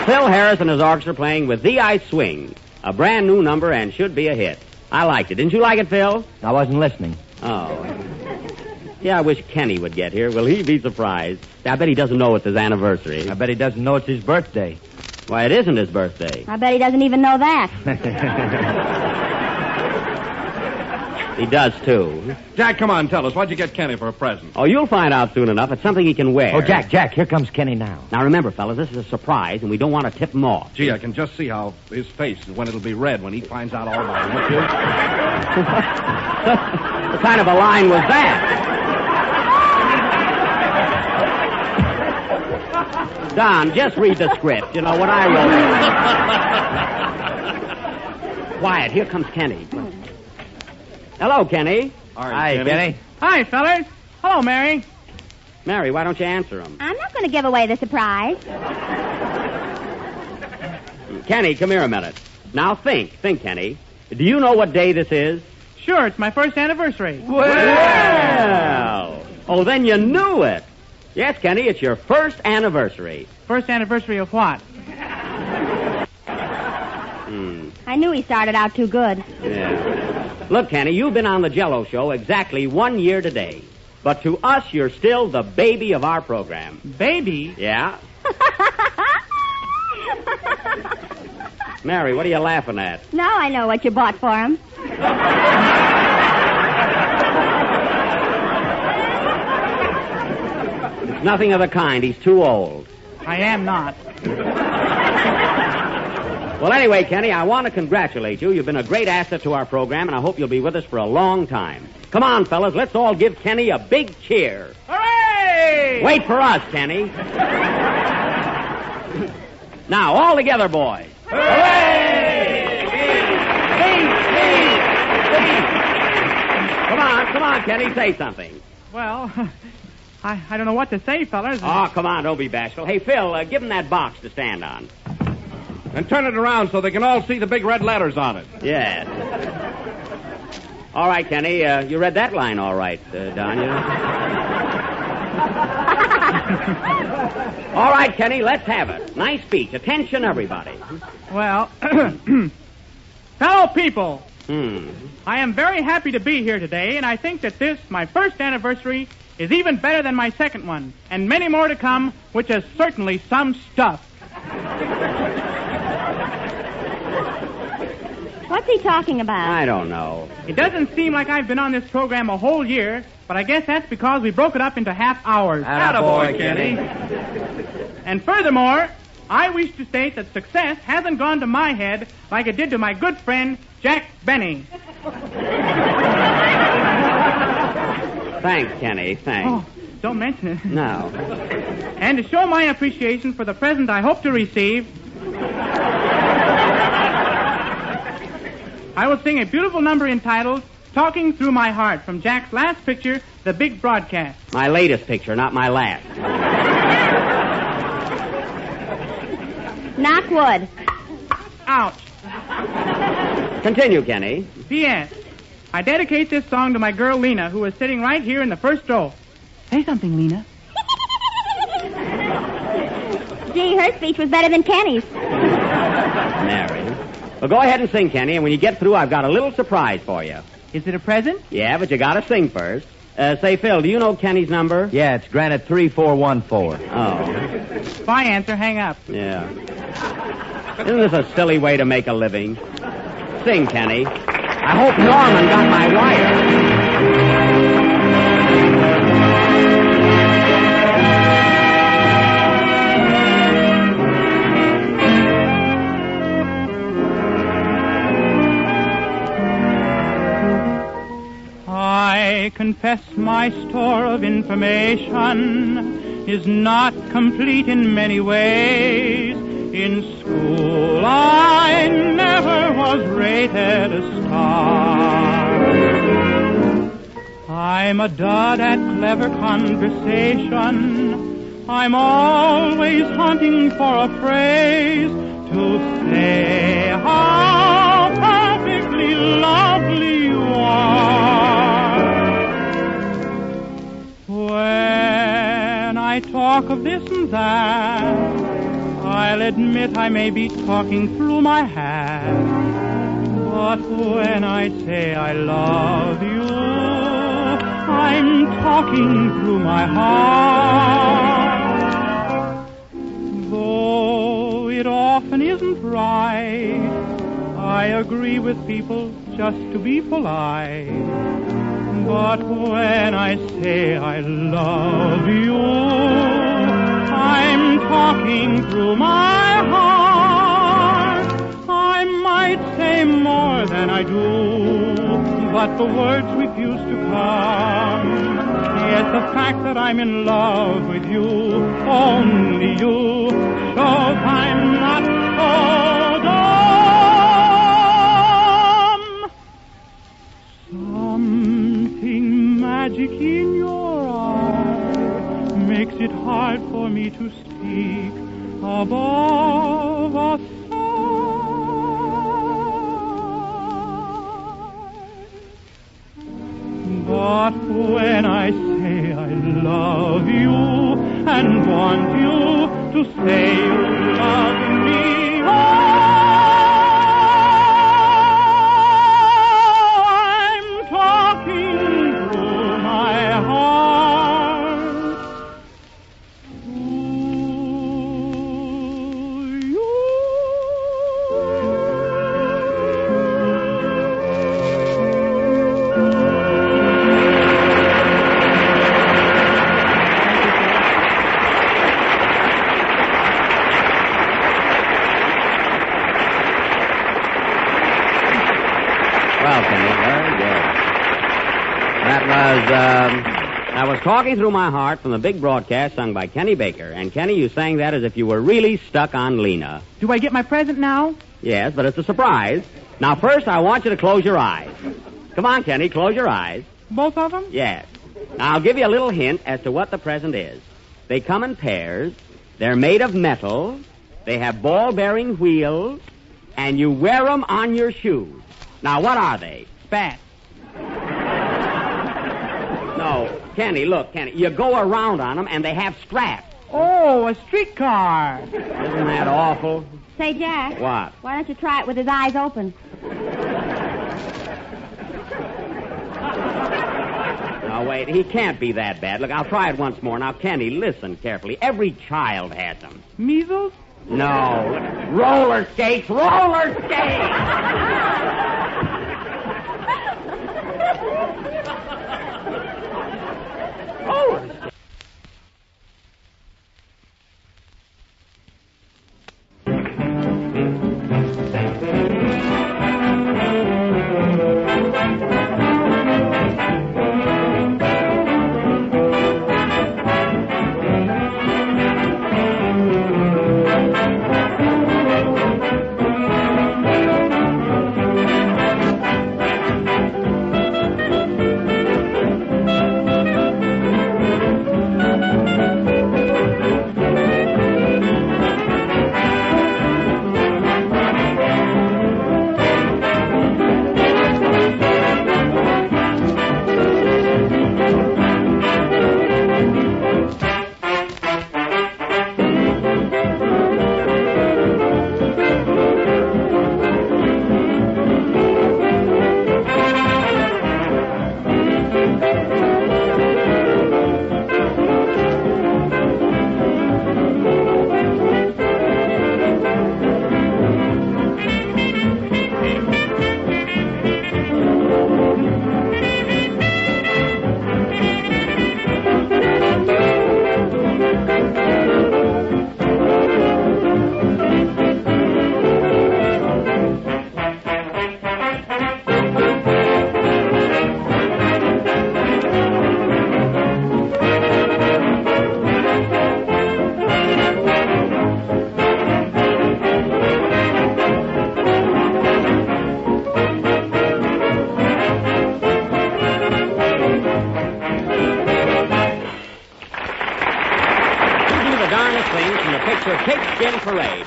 Speaker 9: Phil Harris and his orchestra playing with The I Swing, a brand new number and should be a hit. I liked it. Didn't you like it, Phil?
Speaker 21: I wasn't listening.
Speaker 9: Oh. Yeah, I wish Kenny would get here. Will he be surprised? I bet he doesn't know it's his anniversary.
Speaker 21: I bet he doesn't know it's his birthday.
Speaker 9: Why, it isn't his birthday.
Speaker 15: I bet he doesn't even know that.
Speaker 9: He does, too.
Speaker 20: Jack, come on, tell us. What'd you get Kenny for a present?
Speaker 9: Oh, you'll find out soon enough. It's something he can wear.
Speaker 21: Oh, Jack, here comes Kenny now.
Speaker 9: Now, remember, fellas, this is a surprise, and we don't want to tip him off.
Speaker 20: Gee, I can just see how his face is when it'll be red when he finds out all about it, won't you?
Speaker 9: What kind of a line was that? Don, just read the script. You know what I wrote. Quiet. Here comes Kenny. Hello, Kenny.
Speaker 21: Hi, Kenny.
Speaker 1: Hi, fellas. Hello, Mary.
Speaker 9: Mary, why don't you answer him?
Speaker 15: I'm not going to give away the surprise.
Speaker 9: Kenny, come here a minute. Now think, Kenny. Do you know what day this is?
Speaker 1: Sure, it's my first anniversary.
Speaker 9: Well, oh, then you knew it. Yes, Kenny, it's your first anniversary.
Speaker 1: First anniversary of what?
Speaker 15: I knew he started out too good.
Speaker 9: Yeah. Look, Kenny, you've been on the Jell-O show exactly 1 year today. But to us, you're still the baby of our program.
Speaker 1: Baby?
Speaker 9: Yeah. Mary, what are you laughing at?
Speaker 15: Now I know what you bought for him.
Speaker 9: It's nothing of the kind. He's too old.
Speaker 1: I am not.
Speaker 9: Well, anyway, Kenny, I want to congratulate you. You've been a great asset to our program, and I hope you'll be with us for a long time. Come on, fellas, let's all give Kenny a big cheer.
Speaker 1: Hooray!
Speaker 9: Wait for us, Kenny. Now, all together, boys. Hooray! come on, Kenny, say something.
Speaker 1: Well, I don't know what to say, fellas.
Speaker 9: Oh, come on, don't be bashful. Hey, Phil, give him that box to stand on.
Speaker 20: And turn it around so they can all see the big red letters on it.
Speaker 9: Yes. All right, Kenny, you read that line all right, Don, you know? All right, Kenny, let's have it. Nice speech. Attention, everybody.
Speaker 1: Well, fellow people,
Speaker 9: Hmm.
Speaker 1: I am very happy to be here today, and I think that this, my first anniversary, is even better than my second one, and many more to come, which is certainly some stuff.
Speaker 15: What's he talking about?
Speaker 9: I don't know.
Speaker 1: It doesn't seem like I've been on this program a whole year, but I guess that's because we broke it up into half hours.
Speaker 9: Attaboy, Kenny.
Speaker 1: And furthermore, I wish to state that success hasn't gone to my head like it did to my good friend, Jack Benny.
Speaker 9: Thanks, Kenny, thanks.
Speaker 1: Oh, don't mention it.
Speaker 9: No.
Speaker 1: And to show my appreciation for the present I hope to receive, I will sing a beautiful number entitled Talking Through My Heart from Jack's last picture, The Big Broadcast.
Speaker 9: My latest picture, not my last.
Speaker 15: Knock wood.
Speaker 1: Ouch.
Speaker 9: Continue, Kenny.
Speaker 1: P.S. I dedicate this song to my girl, Lena, who is sitting right here in the first row. Say something, Lena.
Speaker 15: Gee, her speech was better than Kenny's.
Speaker 9: Mary. Well, go ahead and sing, Kenny, and when you get through, I've got a little surprise for you.
Speaker 1: Is it a present?
Speaker 9: Yeah, but you gotta sing first. Say, Phil, do you know Kenny's number?
Speaker 21: Yeah, it's granted 3414.
Speaker 9: Oh.
Speaker 1: If I answer, hang up.
Speaker 9: Yeah. Isn't this a silly way to make a living? Sing, Kenny. I hope Norman got my wire.
Speaker 1: I confess my store of information is not complete in many ways. In school, I never was rated a star. I'm a dud at clever conversation. I'm always hunting for a phrase to say how perfectly lovely you are. When I talk of this and that, I'll admit I may be talking through my hat. But when I say I love you, I'm talking through my heart. Though it often isn't right, I agree with people just to be polite. But when I say I love you, I'm talking through my heart. I might say more than I do, but the words refuse to come. Yes, the fact that I'm in love with you, only you, shows I'm not so dumb. Something magic in your eyes makes it hard for me to speak above a But when I say I love you and want you to say you love me, I'm talking through my heart to you.
Speaker 9: Well, Kenny, very good. That was Talking Through My Heart from the Big Broadcast sung by Kenny Baker. And, Kenny, you sang that as if you were really stuck on Lena.
Speaker 1: Do I get my present now?
Speaker 9: Yes, but it's a surprise. Now, first, I want you to close your eyes. Come on, Kenny, close your eyes.
Speaker 1: Both of them?
Speaker 9: Yes. Now, I'll give you a little hint as to what the present is. They come in pairs. They're made of metal. They have ball-bearing wheels. And you wear them on your shoes. Now, what are they?
Speaker 1: Spats.
Speaker 9: No, Kenny, look, Kenny. You go around on them, and they have straps.
Speaker 1: Oh, a streetcar.
Speaker 9: Isn't that awful?
Speaker 15: Say, Jack.
Speaker 9: What?
Speaker 15: Why don't you try it with his eyes open?
Speaker 9: Now, wait, he can't be that bad. Look, I'll try it once more. Now, Kenny, listen carefully. Every child has them.
Speaker 1: Measles?
Speaker 9: No. Roller skates! Roller skates! Roller skates.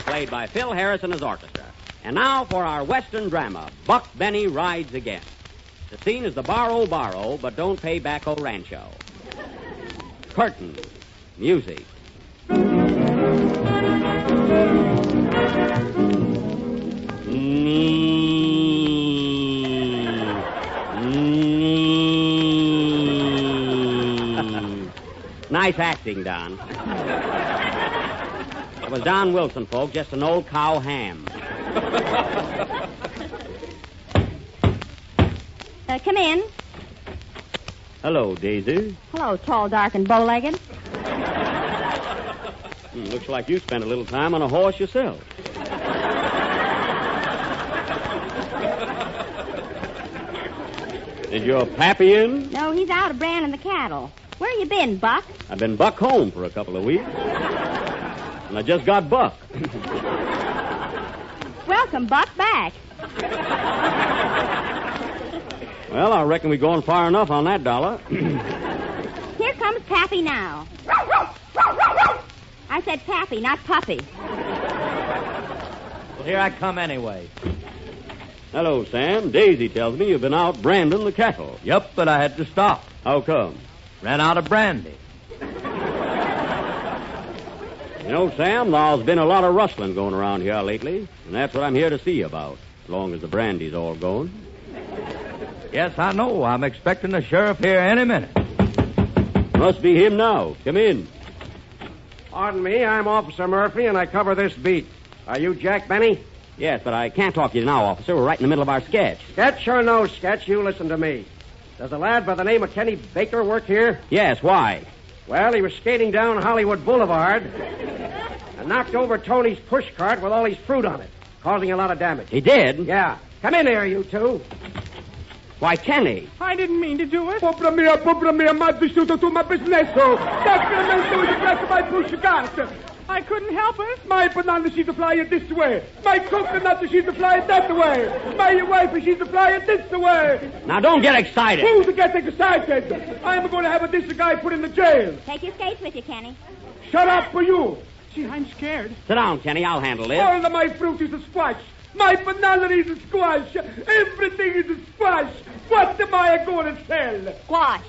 Speaker 9: Played by Phil Harris and his orchestra. And now for our Western drama, Buck Benny Rides Again. The scene is the Barrow, but don't pay Bacco Rancho. Curtain. Music. Nice acting, Don. It was Don Wilson, folks, just an old cow ham.
Speaker 15: Come in.
Speaker 9: Hello, Daisy.
Speaker 15: Hello, tall, dark, and bow-legged.
Speaker 9: Looks like you spent a little time on a horse yourself. Is your pappy in?
Speaker 15: No, he's out branding the cattle. Where you been, Buck?
Speaker 9: I've been buck home for a couple of weeks. And I just got Buck.
Speaker 15: Welcome, Buck, back.
Speaker 9: Well, I reckon we're going far enough on that dollar.
Speaker 15: Here comes Pappy now. I said Pappy, not Puppy.
Speaker 21: Well, here I come anyway.
Speaker 9: Hello, Sam. Daisy tells me you've been out branding the cattle.
Speaker 21: Yep, but I had to stop.
Speaker 9: How come?
Speaker 21: Ran out of brandy.
Speaker 9: You know, Sam, there's been a lot of rustling going around here lately, and that's what I'm here to see about, as long as the brandy's all gone.
Speaker 21: Yes, I know. I'm expecting the sheriff here any minute.
Speaker 9: Must be him now. Come in.
Speaker 5: Pardon me, I'm Officer Murphy, and I cover this beat. Are you Jack Benny?
Speaker 9: Yes, but I can't talk to you now, officer. We're right in the middle of our sketch.
Speaker 5: Sketch or no sketch, you listen to me. Does a lad by the name of Kenny Baker work here?
Speaker 9: Yes, why?
Speaker 5: Well, he was skating down Hollywood Boulevard and knocked over Tony's pushcart with all his fruit on it, causing a lot of damage.
Speaker 9: He did?
Speaker 5: Yeah. Come in here, you two.
Speaker 9: Why, Kenny.
Speaker 1: I didn't mean to do it.
Speaker 22: Pobra mia, ma vissuto tu ma business. That's my pushcart.
Speaker 14: I couldn't help it. My banana, she's flying this way. My coconut, she's flying that way. My wife, she's flying this way.
Speaker 9: Now, don't get excited.
Speaker 14: Who's getting excited? I'm going to have this guy put in the jail.
Speaker 15: Take your skates with you, Kenny.
Speaker 14: Shut up for you. Gee, I'm scared.
Speaker 9: Sit down, Kenny. I'll handle this.
Speaker 14: All of my fruit is a squash. My banana is a squash. Everything is a squash. What am I going to sell?
Speaker 15: Squash.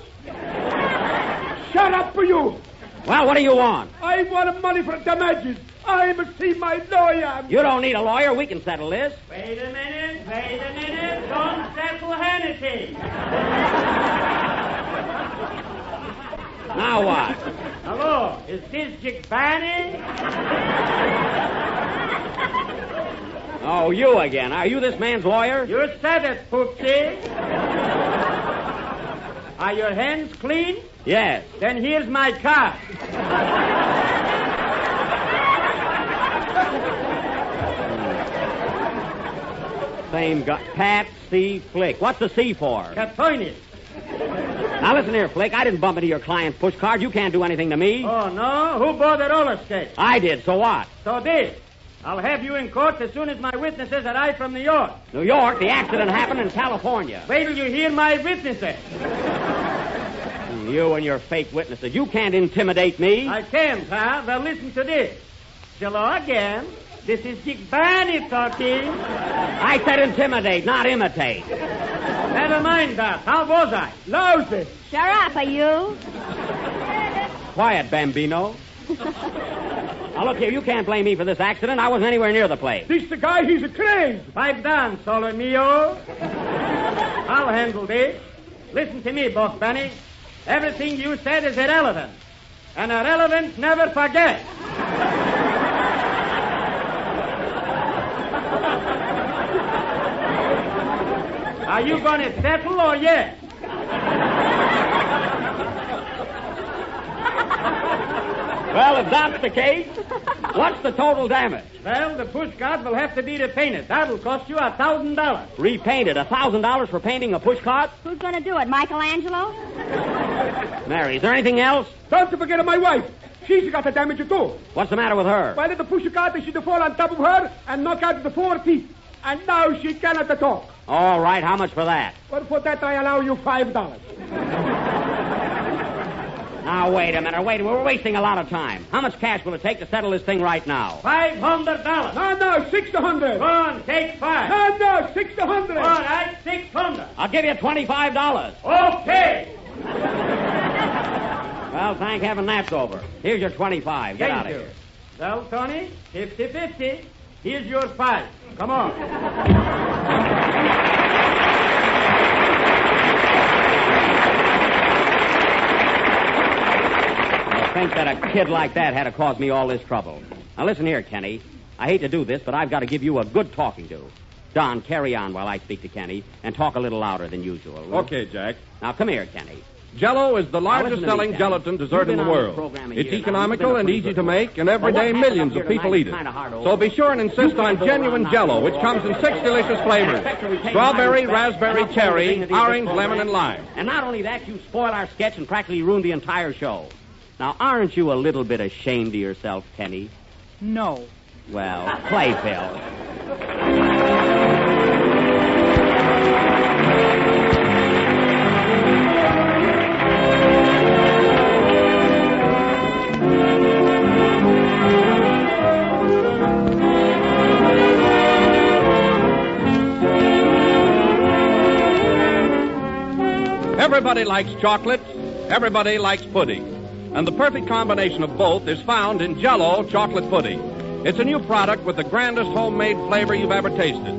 Speaker 14: Shut up for you.
Speaker 9: Well, what do you want?
Speaker 14: I want money for damages. I must see my lawyer.
Speaker 9: You don't need a lawyer. We can settle this.
Speaker 22: Wait a minute. Don't settle anything.
Speaker 9: Now what?
Speaker 22: Hello, is this Jick Barney?
Speaker 9: Oh, you again. Are you this man's lawyer?
Speaker 22: You said it, Poochie. Are your hands clean?
Speaker 9: Yes.
Speaker 22: Then here's my card.
Speaker 9: Same guy. Pat C. Flick. What's the C for?
Speaker 22: Catoinis.
Speaker 9: Now, listen here, Flick. I didn't bump into your client's push card. You can't do anything to me.
Speaker 22: Oh, no? Who bought the roller skate?
Speaker 9: I did. So what?
Speaker 22: So this. I'll have you in court as soon as my witnesses arrive from New York.
Speaker 9: New York? The accident happened in California.
Speaker 22: Wait till you hear my witnesses.
Speaker 9: You and your fake witnesses. You can't intimidate me.
Speaker 22: I can't, huh? Well, listen to this. Hello again. This is Dick Barney talking.
Speaker 9: I said intimidate, not imitate.
Speaker 22: Never mind that. How was I?
Speaker 14: Lousy.
Speaker 15: Shut up, are you?
Speaker 9: Quiet, Bambino. Now, look here, you can't blame me for this accident. I wasn't anywhere near the place.
Speaker 14: This the guy, he's a craze.
Speaker 22: Pipe down, solo mio. I'll handle this. Listen to me, Boss Benny. Everything you said is irrelevant. And irrelevant never forget. Are you going to settle or yes?
Speaker 9: Well, if that's the case, what's the total damage?
Speaker 22: Well, the pushcart will have to be repainted. That'll cost you $1,000.
Speaker 9: Repainted? $1,000 for painting a pushcart?
Speaker 15: Who's going to do it, Michelangelo?
Speaker 9: Mary, is there anything else?
Speaker 14: Don't forget of my wife. She's got the damage too.
Speaker 9: What's the matter with her?
Speaker 14: Why did the pushcart should fall on top of her and knock out the 4 teeth? And now she cannot talk.
Speaker 9: All right, how much for that?
Speaker 14: Well, for that I allow you $5.
Speaker 9: Now, wait a minute. We're wasting a lot of time. How much cash will it take to settle this thing right now?
Speaker 22: $500.
Speaker 14: No, $600.
Speaker 22: Go on, take 5.
Speaker 14: No, $600.
Speaker 22: All right, $600.
Speaker 9: I'll give you $25.
Speaker 22: Okay.
Speaker 9: Well, thank heaven that's over. Here's your 25. Get out of here.
Speaker 22: Well, Tony, 50-50. Here's your 5. Come on.
Speaker 9: I think that a kid like that had to cause me all this trouble. Now, listen here, Kenny. I hate to do this, but I've got to give you a good talking to. Don, carry on while I speak to Kenny, and talk a little louder than usual.
Speaker 20: Okay, Jack.
Speaker 9: Now, come here, Kenny.
Speaker 20: Jello is the largest selling gelatin dessert in the world. It's economical and easy to make, and every day millions of people eat it. So be sure and insist on genuine Jello, which comes in 6 delicious flavors: strawberry, raspberry, cherry, orange, lemon, and lime.
Speaker 9: And not only that, you spoil our sketch and practically ruined the entire show. Now, aren't you a little bit ashamed of yourself, Kenny?
Speaker 23: No.
Speaker 9: Well, play, Phil.
Speaker 20: Everybody likes chocolate. Everybody likes pudding. And the perfect combination of both is found in Jello chocolate pudding. It's a new product with the grandest homemade flavor you've ever tasted.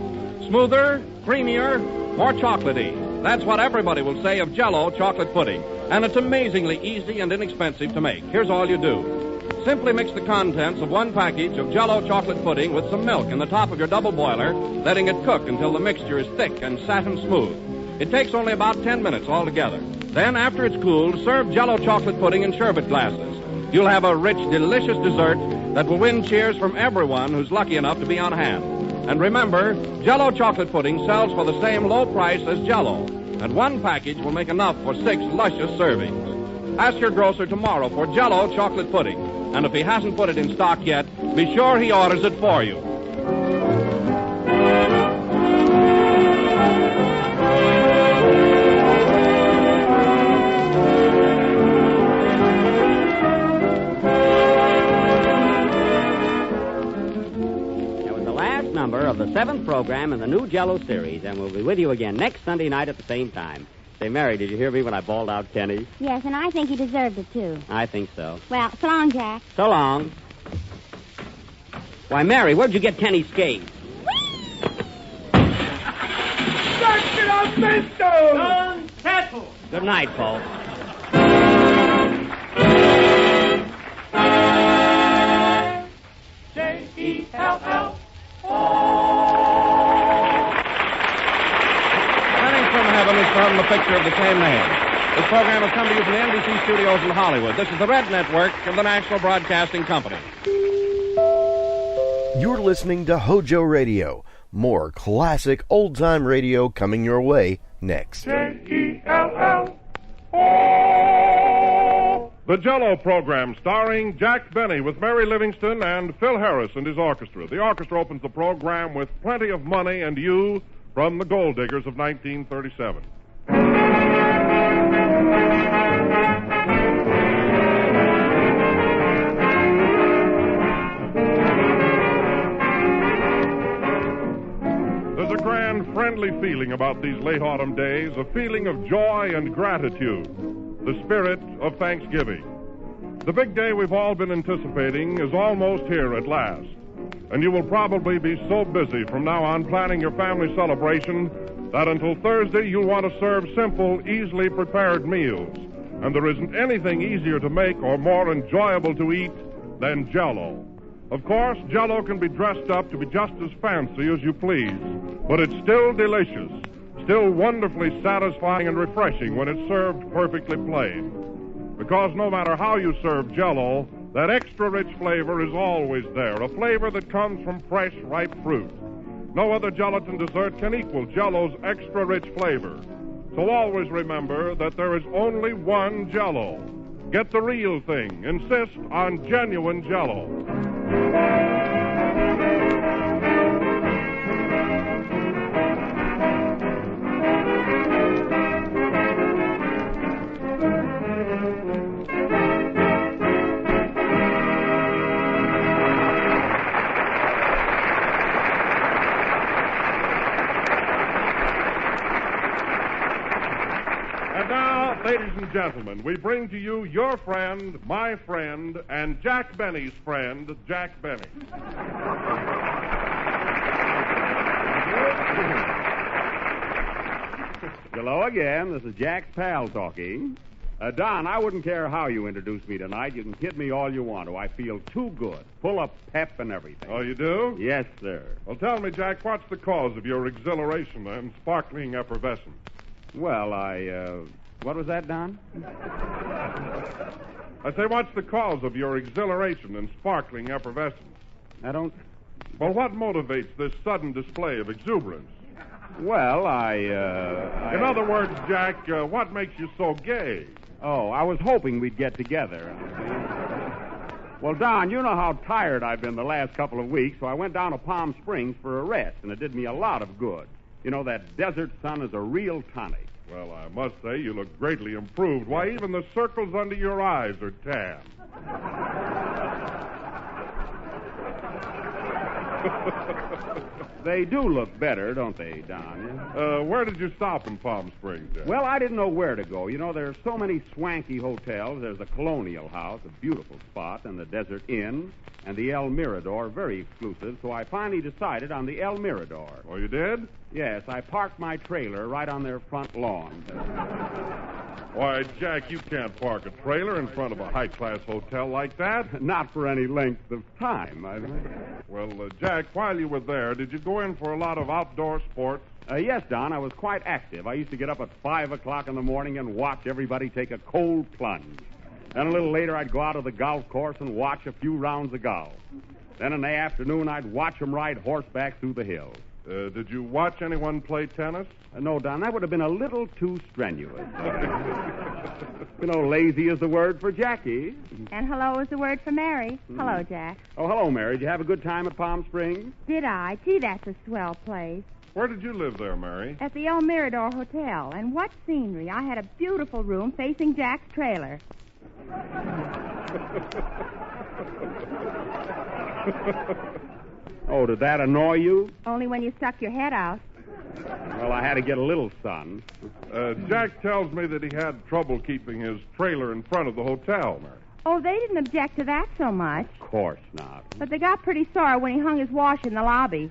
Speaker 20: Smoother, creamier, more chocolatey. That's what everybody will say of Jello chocolate pudding. And it's amazingly easy and inexpensive to make. Here's all you do. Simply mix the contents of 1 package of Jello chocolate pudding with some milk in the top of your double boiler, letting it cook until the mixture is thick and satin smooth. It takes only about 10 minutes altogether. Then, after it's cooled, serve Jello chocolate pudding in sherbet glasses. You'll have a rich, delicious dessert that will win cheers from everyone who's lucky enough to be on hand. And remember, Jello chocolate pudding sells for the same low price as Jello, and 1 package will make enough for 6 luscious servings. Ask your grocer tomorrow for Jello chocolate pudding. And if he hasn't put it in stock yet, be sure he orders it for you.
Speaker 9: Number of the 7th program in the new Jell-O series, and we'll be with you again next Sunday night at the same time. Say, Mary, did you hear me when I bawled out Kenny?
Speaker 15: Yes, and I think he deserved it, too.
Speaker 9: I think so.
Speaker 15: Well, so long, Jack.
Speaker 9: So long. Why, Mary, where'd you get Kenny's skates?
Speaker 22: Don't settle.
Speaker 9: Good night, folks.
Speaker 22: J-E-L-L.
Speaker 20: Running from heaven is from the picture of the same name. This program has come to you from the NBC studios in Hollywood. This is the Red Network of the National Broadcasting Company.
Speaker 12: You're listening to HOJO Radio. More classic old-time radio coming your way next.
Speaker 8: J-E-L-L. The Jell-O program starring Jack Benny with Mary Livingston and Phil Harris and his orchestra. The orchestra opens the program with Plenty of Money and You from the Gold Diggers of 1937. There's a grand, friendly feeling about these late autumn days, a feeling of joy and gratitude. The spirit of Thanksgiving. The big day we've all been anticipating is almost here at last. And you will probably be so busy from now on planning your family celebration that until Thursday you'll want to serve simple, easily prepared meals. And there isn't anything easier to make or more enjoyable to eat than Jell-O. Of course, Jell-O can be dressed up to be just as fancy as you please, but it's still delicious. Still wonderfully satisfying and refreshing when it's served perfectly plain. Because no matter how you serve Jell-O, that extra rich flavor is always there, a flavor that comes from fresh, ripe fruit. No other gelatin dessert can equal Jell-O's extra rich flavor. So always remember that there is only one Jell-O. Get the real thing. Insist on genuine Jell-O. Ladies and gentlemen, we bring to you your friend, my friend, and Jack Benny's friend, Jack Benny.
Speaker 19: Hello again. This is Jack's pal talking. Don, I wouldn't care how you introduce me tonight. You can kid me all you want to. I feel too good, full of pep and everything.
Speaker 8: Oh, you do?
Speaker 19: Yes, sir.
Speaker 8: Well, tell me, Jack, what's the cause of your exhilaration and sparkling effervescence?
Speaker 19: Well, what was that, Don?
Speaker 8: I say, what's the cause of your exhilaration and sparkling effervescence?
Speaker 19: I don't...
Speaker 8: Well, what motivates this sudden display of exuberance?
Speaker 19: Well,
Speaker 8: In other words, Jack, what makes you so gay?
Speaker 19: Oh, I was hoping we'd get together. Well, Don, you know how tired I've been the last couple of weeks, so I went down to Palm Springs for a rest, and it did me a lot of good. You know, that desert sun is a real tonic.
Speaker 8: Well, I must say you look greatly improved. Why, even the circles under your eyes are tan.
Speaker 19: They do look better, don't they, Don?
Speaker 8: Where did you stop in Palm Springs, Jack?
Speaker 19: Well, I didn't know where to go. You know, there's so many swanky hotels. There's the Colonial House, a beautiful spot, and the Desert Inn, and the El Mirador, very exclusive. So I finally decided on the El Mirador.
Speaker 8: Oh, you did?
Speaker 19: Yes, I parked my trailer right on their front lawn.
Speaker 8: Why, Jack, you can't park a trailer in front of a high-class hotel like that.
Speaker 19: Not for any length of time.
Speaker 8: Well, Jack, while you were there, did you go in for a lot of outdoor sports?
Speaker 19: Yes, Don, I was quite active. I used to get up at 5 o'clock in the morning and watch everybody take a cold plunge. Then a little later, I'd go out to the golf course and watch a few rounds of golf. Then in the afternoon, I'd watch them ride horseback through the hills.
Speaker 8: Did you watch anyone play tennis?
Speaker 19: No, Don, that would have been a little too strenuous. Lazy is the word for Jackie.
Speaker 15: And hello is the word for Mary. Hello, Jack.
Speaker 19: Oh, hello, Mary. Did you have a good time at Palm Springs?
Speaker 15: Did I? Gee, that's a swell place.
Speaker 8: Where did you live there, Mary?
Speaker 15: At the El Mirador Hotel. And what scenery. I had a beautiful room facing Jack's trailer.
Speaker 19: Oh, did that annoy you?
Speaker 15: Only when you stuck your head out.
Speaker 19: Well, I had to get a little sun.
Speaker 8: Jack tells me that he had trouble keeping his trailer in front of the hotel, Mary.
Speaker 15: Oh, they didn't object to that so much.
Speaker 19: Of course not.
Speaker 15: But they got pretty sore when he hung his wash in the lobby.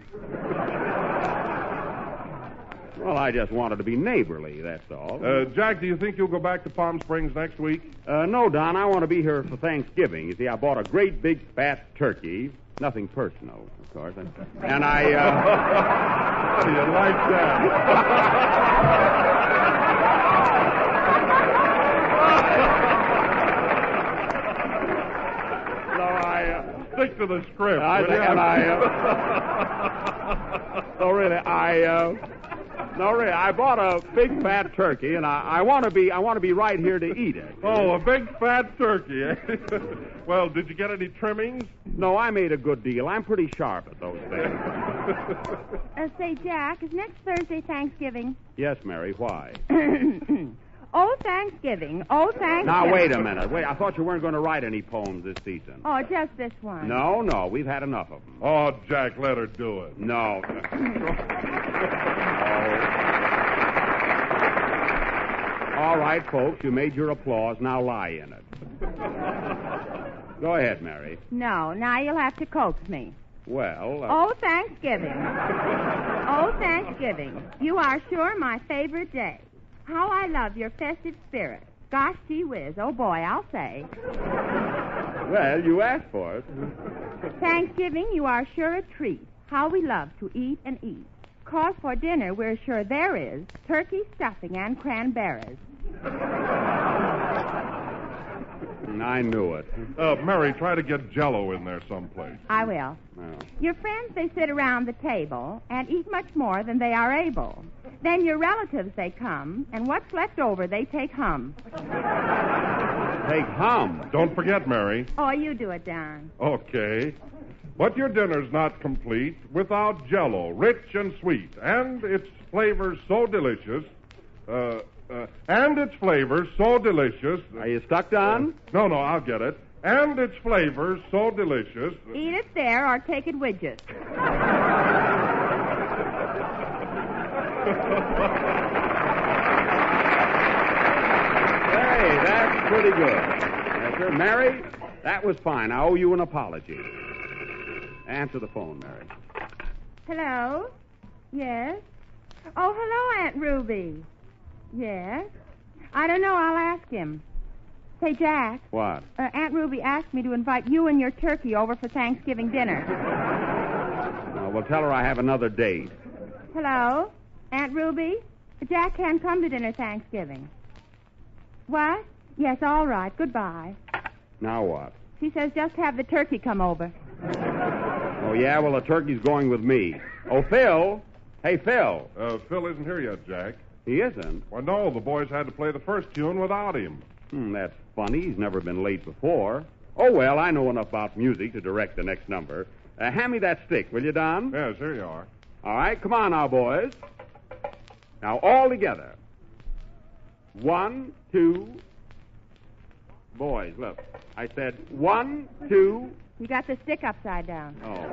Speaker 19: Well, I just wanted to be neighborly, that's all.
Speaker 8: Jack, do you think you'll go back to Palm Springs next week?
Speaker 19: No, Don. I want to be here for Thanksgiving. You see, I bought a great big fat turkey. Nothing personal, of course. And I,
Speaker 8: How do you like that? Stick to the script.
Speaker 19: I bought a big fat turkey, and I want to be right here to eat it.
Speaker 8: Oh, a big fat turkey, eh? Well, did you get any trimmings?
Speaker 19: No, I made a good deal. I'm pretty sharp at those things.
Speaker 15: Say, Jack, is next Thursday Thanksgiving?
Speaker 19: Yes, Mary, why?
Speaker 15: Oh, Thanksgiving. Oh, Thanksgiving.
Speaker 19: Now, wait a minute. Wait, I thought you weren't going to write any poems this season.
Speaker 15: Oh, just this one.
Speaker 19: No, we've had enough of them.
Speaker 8: Oh, Jack, let her do it.
Speaker 19: No. All right, folks, you made your applause. Now lie in it. Go ahead, Mary.
Speaker 15: No, now you'll have to coax me.
Speaker 19: Well...
Speaker 15: Oh, Thanksgiving. Oh, Thanksgiving. You are sure my favorite day. How I love your festive spirit. Gosh, gee whiz. Oh, boy, I'll say.
Speaker 19: Well, you asked for it.
Speaker 15: Thanksgiving, you are sure a treat. How we love to eat and eat. 'Cause for dinner, we're sure there is turkey stuffing and cranberries.
Speaker 19: I knew it.
Speaker 8: Mary, try to get Jell-O in there someplace.
Speaker 15: I will.
Speaker 19: Oh.
Speaker 15: Your friends, they sit around the table and eat much more than they are able. Then your relatives, they come, and what's left over, they take hum.
Speaker 19: Take hum?
Speaker 8: Don't forget, Mary.
Speaker 15: Oh, you do it, Don.
Speaker 8: Okay. But your dinner's not complete without Jell-O, rich and sweet, and its flavors so delicious.
Speaker 19: Are you stuck, Don?
Speaker 8: No, I'll get it. And its flavors so delicious.
Speaker 15: Eat it there or take it with you.
Speaker 19: Hey, that's pretty good. Yes, sir. Mary, that was fine. I owe you an apology. Answer the phone, Mary.
Speaker 15: Hello? Yes? Oh, hello, Aunt Ruby. Yes? I don't know. I'll ask him. Say, Jack.
Speaker 19: What?
Speaker 15: Aunt Ruby asked me to invite you and your turkey over for Thanksgiving dinner.
Speaker 19: Well, tell her I have another date.
Speaker 15: Hello? Aunt Ruby? Jack can't come to dinner Thanksgiving. What? Yes, all right. Goodbye.
Speaker 19: Now what?
Speaker 15: She says just have the turkey come over.
Speaker 19: Oh, yeah? Well, the turkey's going with me. Oh, Phil. Hey, Phil.
Speaker 8: Phil isn't here yet, Jack.
Speaker 19: He isn't?
Speaker 8: Well, no, the boys had to play the first tune without him.
Speaker 19: That's funny. He's never been late before. Oh, well, I know enough about music to direct the next number. Hand me that stick, will you, Don?
Speaker 8: Yes, here you are.
Speaker 19: All right, come on now, boys. Now, all together. 1, 2. Boys, look. I said 1, 2.
Speaker 15: You got the stick upside down.
Speaker 19: Oh.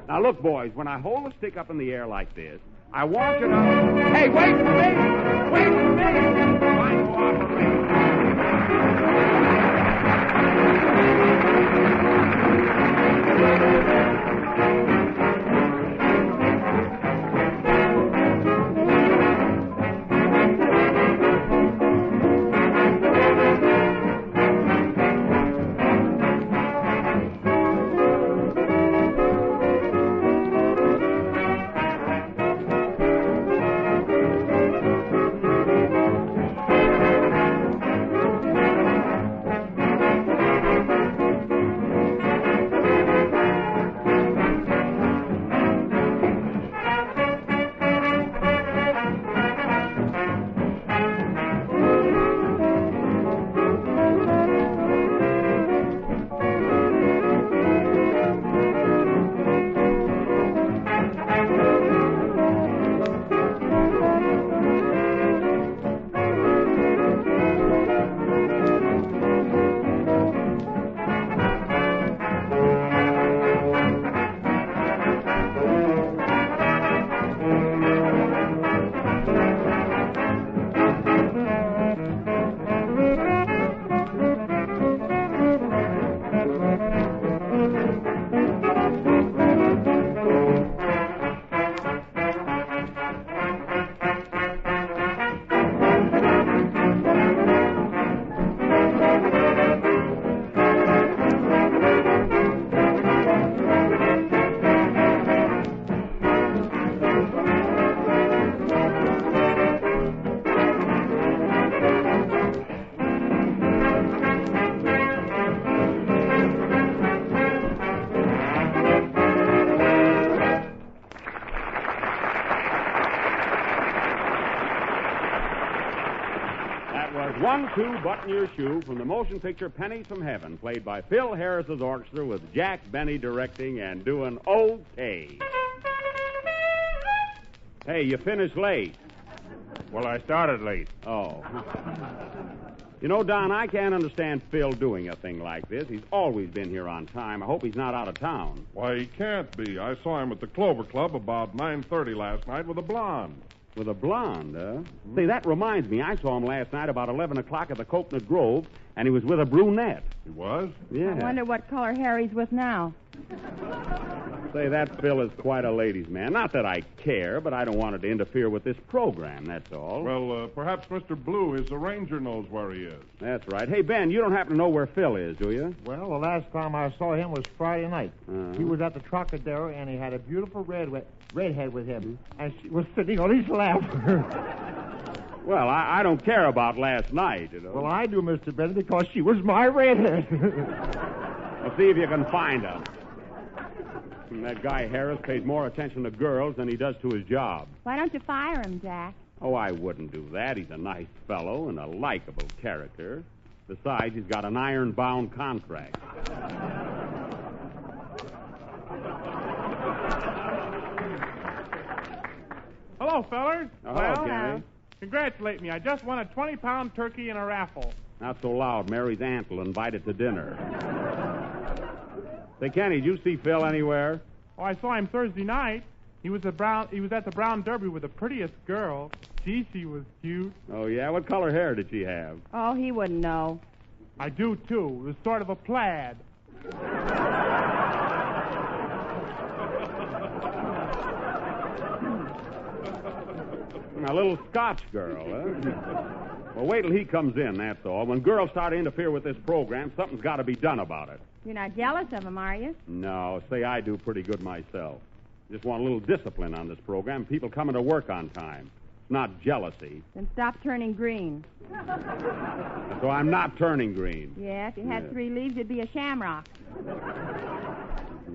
Speaker 19: Now, look, boys, when I hold the stick up in the air like this, I want you to... Hey, wait for me! Wait for me! Why cooperate? 1, 2, Button Your Shoe from the motion picture Pennies from Heaven, played by Phil Harris's orchestra with Jack Benny directing and doing okay. Hey, you finished late.
Speaker 7: Well, I started late.
Speaker 19: Oh. You know, Don, I can't understand Phil doing a thing like this. He's always been here on time. I hope he's not out of town.
Speaker 8: Why, he can't be. I saw him at the Clover Club about 9:30 last night with a blonde.
Speaker 19: With a blonde, huh? Say, that reminds me. I saw him last night about 11 o'clock at the Coconut Grove, and he was with a brunette.
Speaker 8: He was?
Speaker 19: Yeah.
Speaker 15: I wonder what color Harry's with now.
Speaker 19: Say, that Phil is quite a ladies' man. Not that I care, but I don't want it to interfere with this program, that's all.
Speaker 8: Well, perhaps Mr. Blue, his arranger, knows where he is.
Speaker 19: That's right. Hey, Ben, you don't happen to know where Phil is, do you?
Speaker 2: Well, the last time I saw him was Friday night. He was at the Trocadero, and he had a beautiful redhead with him, and she was sitting on his lap.
Speaker 19: Well, I don't care about last night, you know.
Speaker 2: Well, I do, Mr. Bennett, because she was my redhead.
Speaker 19: Let's see if you can find her. That guy Harris pays more attention to girls than he does to his job.
Speaker 15: Why don't you fire him, Jack?
Speaker 19: Oh, I wouldn't do that. He's a nice fellow and a likable character. Besides, he's got an iron-bound contract.
Speaker 4: Hello, fellers.
Speaker 19: Oh, hello, Kenny.
Speaker 4: Congratulate me. I just won a 20-pound turkey in a raffle.
Speaker 19: Not so loud. Mary's aunt will invite it to dinner. Say, Kenny, did you see Phil anywhere?
Speaker 4: Oh, I saw him Thursday night. He was at the Brown Derby with the prettiest girl. Gee, she was cute.
Speaker 19: Oh, yeah? What color hair did she have?
Speaker 15: Oh, he wouldn't know.
Speaker 4: I do, too. It was sort of a plaid.
Speaker 19: A little Scotch girl, huh? Well, wait till he comes in, that's all. When girls start to interfere with this program, something's got to be done about it.
Speaker 15: You're not jealous of him, are you?
Speaker 19: No, say I do pretty good myself. Just want a little discipline on this program. People coming to work on time. It's not jealousy.
Speaker 15: Then stop turning green.
Speaker 19: So I'm not turning green.
Speaker 15: Yeah, if you had 3 leaves, it'd be a shamrock.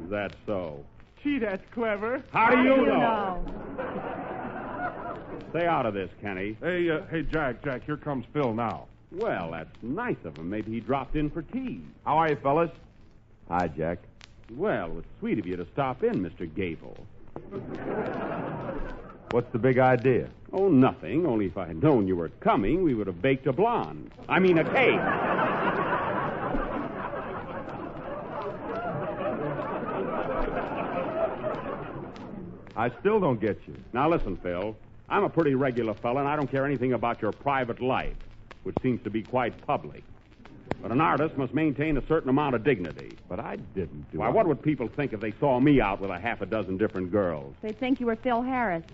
Speaker 19: Is that so?
Speaker 4: Gee, that's clever.
Speaker 19: How do you know? Stay out of this, Kenny.
Speaker 8: Hey, Jack, here comes Phil now.
Speaker 19: Well, that's nice of him. Maybe he dropped in for tea.
Speaker 23: How are you, fellas? Hi, Jack.
Speaker 19: Well, it's sweet of you to stop in, Mr. Gable.
Speaker 23: What's the big idea?
Speaker 19: Oh, nothing. Only if I had known you were coming, we would have baked a blonde. I mean, a cake.
Speaker 23: I still don't get you.
Speaker 19: Now, listen, Phil. I'm a pretty regular fella, and I don't care anything about your private life, which seems to be quite public. But an artist must maintain a certain amount of dignity.
Speaker 23: But I didn't do it.
Speaker 19: Why, what would people think if they saw me out with a half a dozen different girls?
Speaker 15: They'd think you were Phil Harris.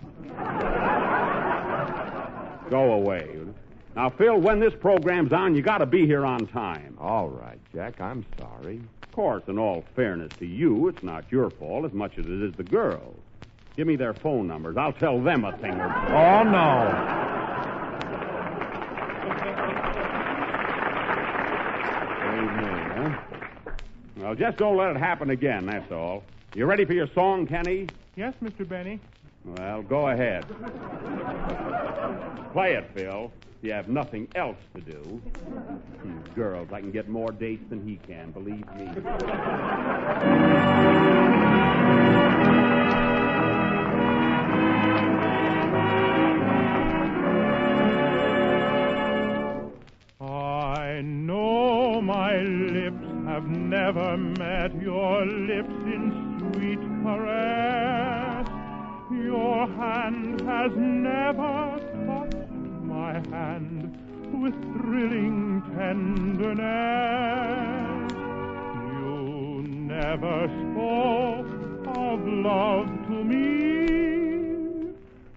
Speaker 19: Go away. Now, Phil, when this program's on, you got to be here on time.
Speaker 23: All right, Jack, I'm sorry.
Speaker 19: Of course, in all fairness to you, it's not your fault as much as it is the girls. Give me their phone numbers. I'll tell them a thing or two.
Speaker 23: Oh, no.
Speaker 19: Well, just don't let it happen again, that's all. You ready for your song, Kenny?
Speaker 4: Yes, Mr. Benny.
Speaker 19: Well, go ahead. Play it, Phil. You have nothing else to do. These girls, I can get more dates than he can, believe me.
Speaker 1: I know my lips have never met your lips in sweet caress. Your hand has never touched my hand with thrilling tenderness. You never spoke of love to me,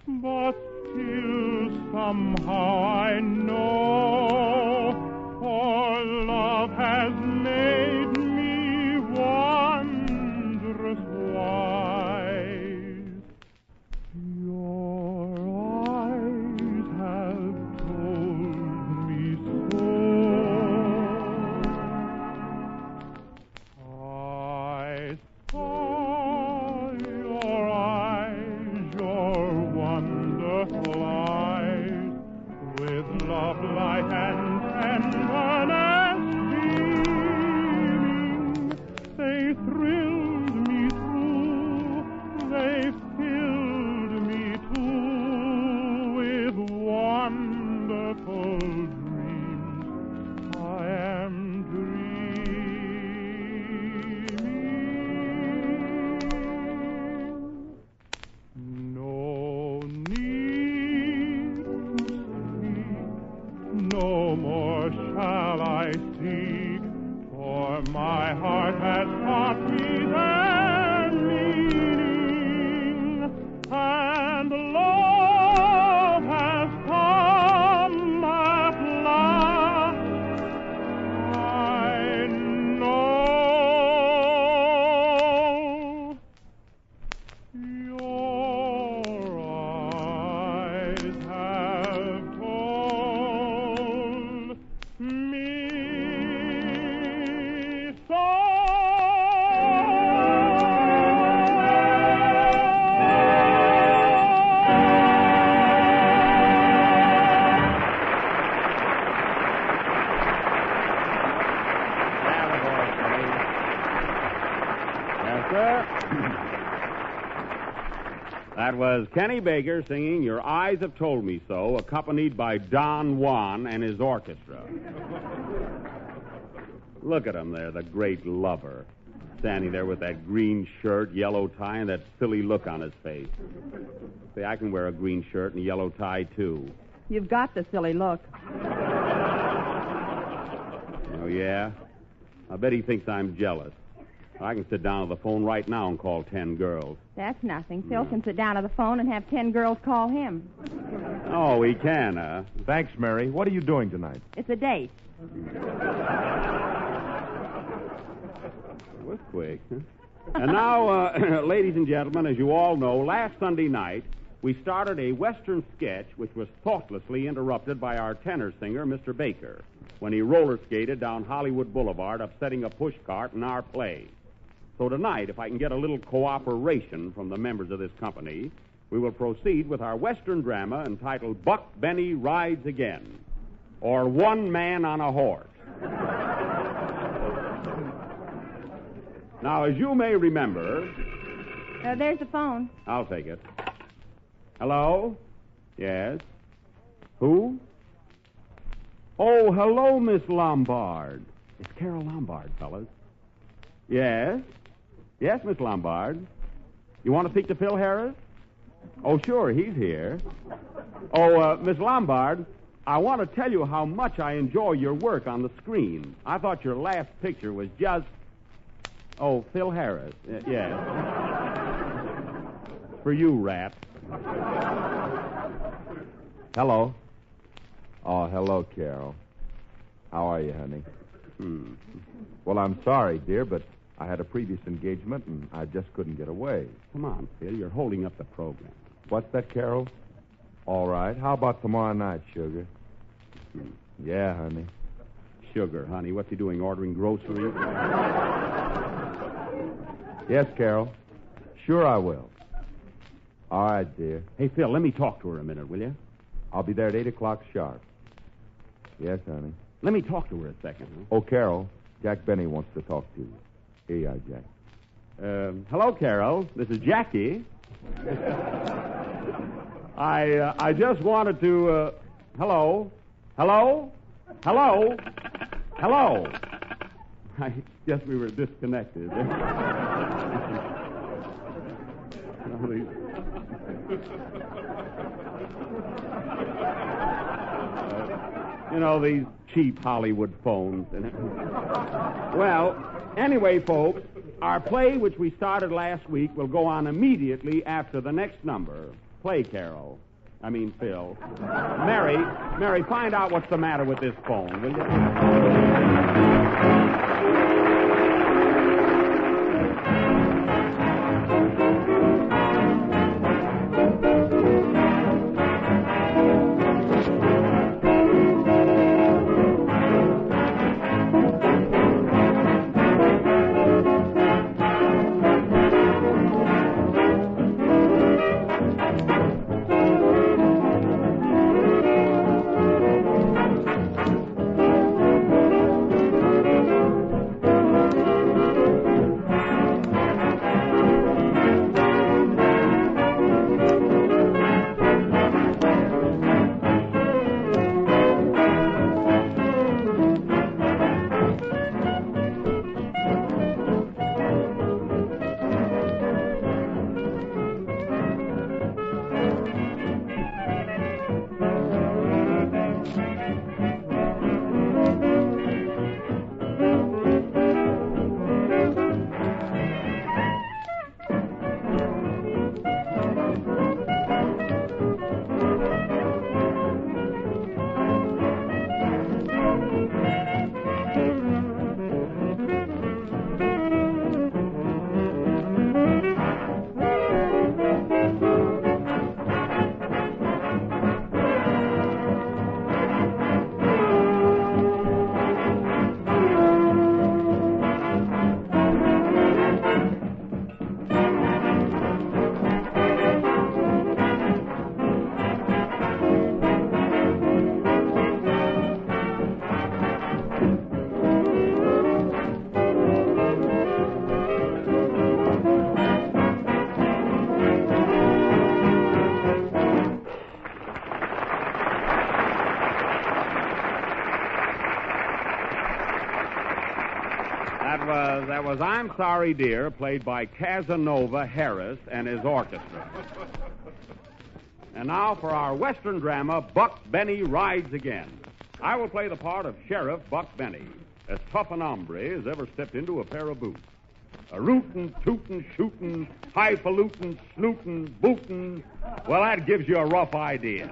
Speaker 1: but still somehow I know, for love has made me wondrous wise. Your eyes have told me so. I saw your eyes, your wonderful eyes, with love light and what be their meaning, and love has come at last. I know your eyes have told me so.
Speaker 19: Yes, sir. That was Kenny Baker singing Your Eyes Have Told Me So, accompanied by Don Juan and his orchestra. Look at him there, the great lover. Standing there with that green shirt, yellow tie, and that silly look on his face. Say, I can wear a green shirt and a yellow tie, too.
Speaker 17: You've got the silly look.
Speaker 19: Oh, yeah? I bet he thinks I'm jealous. I can sit down on the phone right now and call 10 girls.
Speaker 15: That's nothing. Phil can sit down at the phone and have 10 girls call him.
Speaker 19: Oh, he can, huh?
Speaker 23: Thanks, Mary. What are you doing tonight?
Speaker 15: It's a date.
Speaker 19: That was quick, huh? And now, ladies and gentlemen, as you all know, last Sunday night, we started a Western sketch which was thoughtlessly interrupted by our tenor singer, Mr. Baker, when he roller skated down Hollywood Boulevard, upsetting a pushcart in our play. So tonight, if I can get a little cooperation from the members of this company, we will proceed with our Western drama entitled Buck Benny Rides Again, or One Man on a Horse. Now, as you may remember...
Speaker 15: There's the phone.
Speaker 19: I'll take it. Hello? Yes? Who? Oh, hello, Miss Lombard. It's Carol Lombard, fellas. Yes? Yes, Miss Lombard. You want to speak to Phil Harris? Oh, sure, he's here. Oh, Miss Lombard, I want to tell you how much I enjoy your work on the screen. I thought your last picture was just... Oh, Phil Harris. Yes. For you, rat.
Speaker 23: Hello. Oh, hello, Carol. How are you, honey? Well, I'm sorry, dear, but I had a previous engagement, and I just couldn't get away.
Speaker 19: Come on, Phil. You're holding up the program.
Speaker 23: What's that, Carol? All right. How about tomorrow night, sugar? Yeah, honey.
Speaker 19: Sugar, honey. What's he doing, ordering groceries?
Speaker 23: Yes, Carol. Sure I will. All right, dear.
Speaker 19: Hey, Phil, let me talk to her a minute, will you?
Speaker 23: I'll be there at 8 o'clock sharp. Yes, honey.
Speaker 19: Let me talk to her a second, huh?
Speaker 23: Oh, Carol, Jack Benny wants to talk to you. Here you are, Jack.
Speaker 19: Hello, Carol. This is Jackie. I just wanted to, hello? Hello? Hello? Hello? I guess we were disconnected. You know, these cheap Hollywood phones. Well, anyway, folks, our play, which we started last week, will go on immediately after the next number. Play, Carol. I mean, Phil. Mary, find out what's the matter with this phone, will you? Sorry Dear, played by Casanova Harris and his orchestra. And now for our Western drama, Buck Benny Rides Again. I will play the part of Sheriff Buck Benny, as tough an hombre as ever stepped into a pair of boots. A rootin', tootin', shootin', highfalutin', snootin', bootin'. Well, that gives you a rough idea.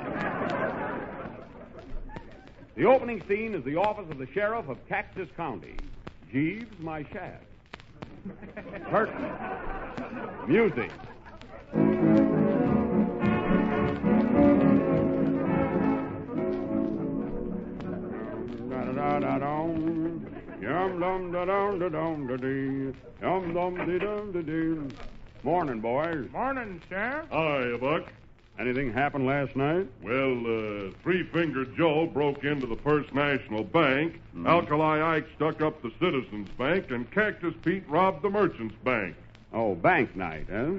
Speaker 19: The opening scene is the office of the sheriff of Cactus County. Jeeves, my shaft. Curtain. Music. Morning, boys.
Speaker 4: Morning, Sheriff.
Speaker 8: Hiya, Buck.
Speaker 19: Anything happened last night?
Speaker 8: Well, Three-Fingered Joe broke into the First National Bank, Alkali Ike stuck up the Citizens Bank, and Cactus Pete robbed the Merchants Bank.
Speaker 19: Oh, bank night, huh?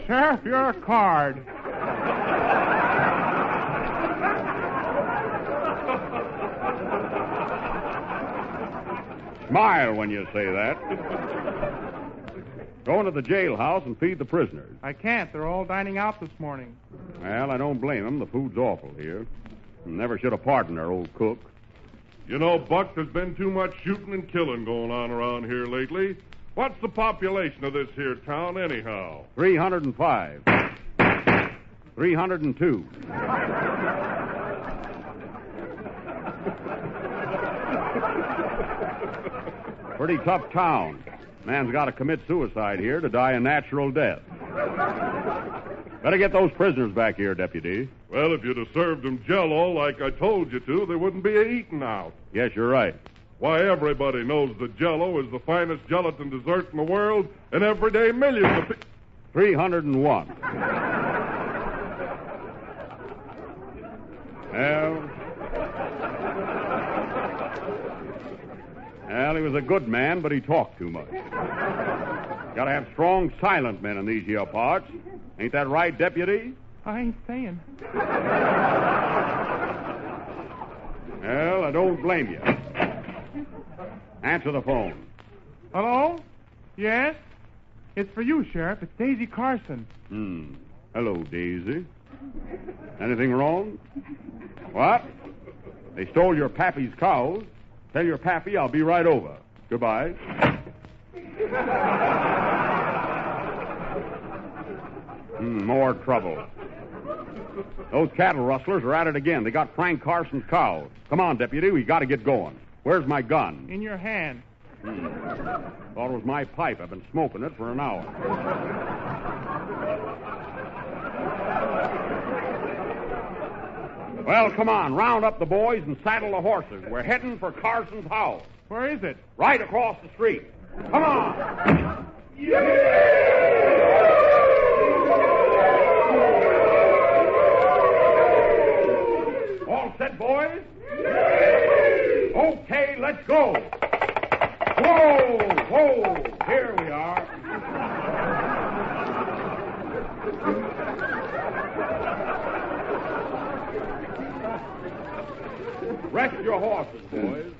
Speaker 4: Sheriff, you're a card.
Speaker 19: Smile when you say that. Go into the jailhouse and feed the prisoners.
Speaker 4: I can't. They're all dining out this morning.
Speaker 19: Well, I don't blame them. The food's awful here. Never should have pardoned our old cook.
Speaker 8: You know, Buck, there's been too much shooting and killing going on around here lately. What's the population of this here town, anyhow?
Speaker 19: 305. 302. Pretty tough town. Man's got to commit suicide here to die a natural death. Better get those prisoners back here, Deputy.
Speaker 8: Well, if you'd have served them Jell-O like I told you to, they wouldn't be eating out.
Speaker 19: Yes, you're right.
Speaker 8: Why, everybody knows that Jell-O is the finest gelatin dessert in the world, and every day millions of people...
Speaker 19: 301. Well, he was a good man, but he talked too much. Got to have strong, silent men in these here parts. Ain't that right, Deputy?
Speaker 4: I ain't saying.
Speaker 19: Well, I don't blame you. Answer the phone.
Speaker 4: Hello? Yes? It's for you, Sheriff. It's Daisy Carson.
Speaker 19: Hello, Daisy. Anything wrong? What? They stole your pappy's cows. Tell your pappy I'll be right over. Goodbye. More trouble. Those cattle rustlers are at it again. They got Frank Carson's cows. Come on, Deputy. We got to get going. Where's my gun?
Speaker 4: In your hand.
Speaker 19: Thought it was my pipe. I've been smoking it for an hour. Well, come on. Round up the boys and saddle the horses. We're heading for Carson's house.
Speaker 4: Where is it?
Speaker 19: Right across the street. Come on. All set, boys? Okay, let's go. Whoa, whoa. Here we are. Rest your horses, boys.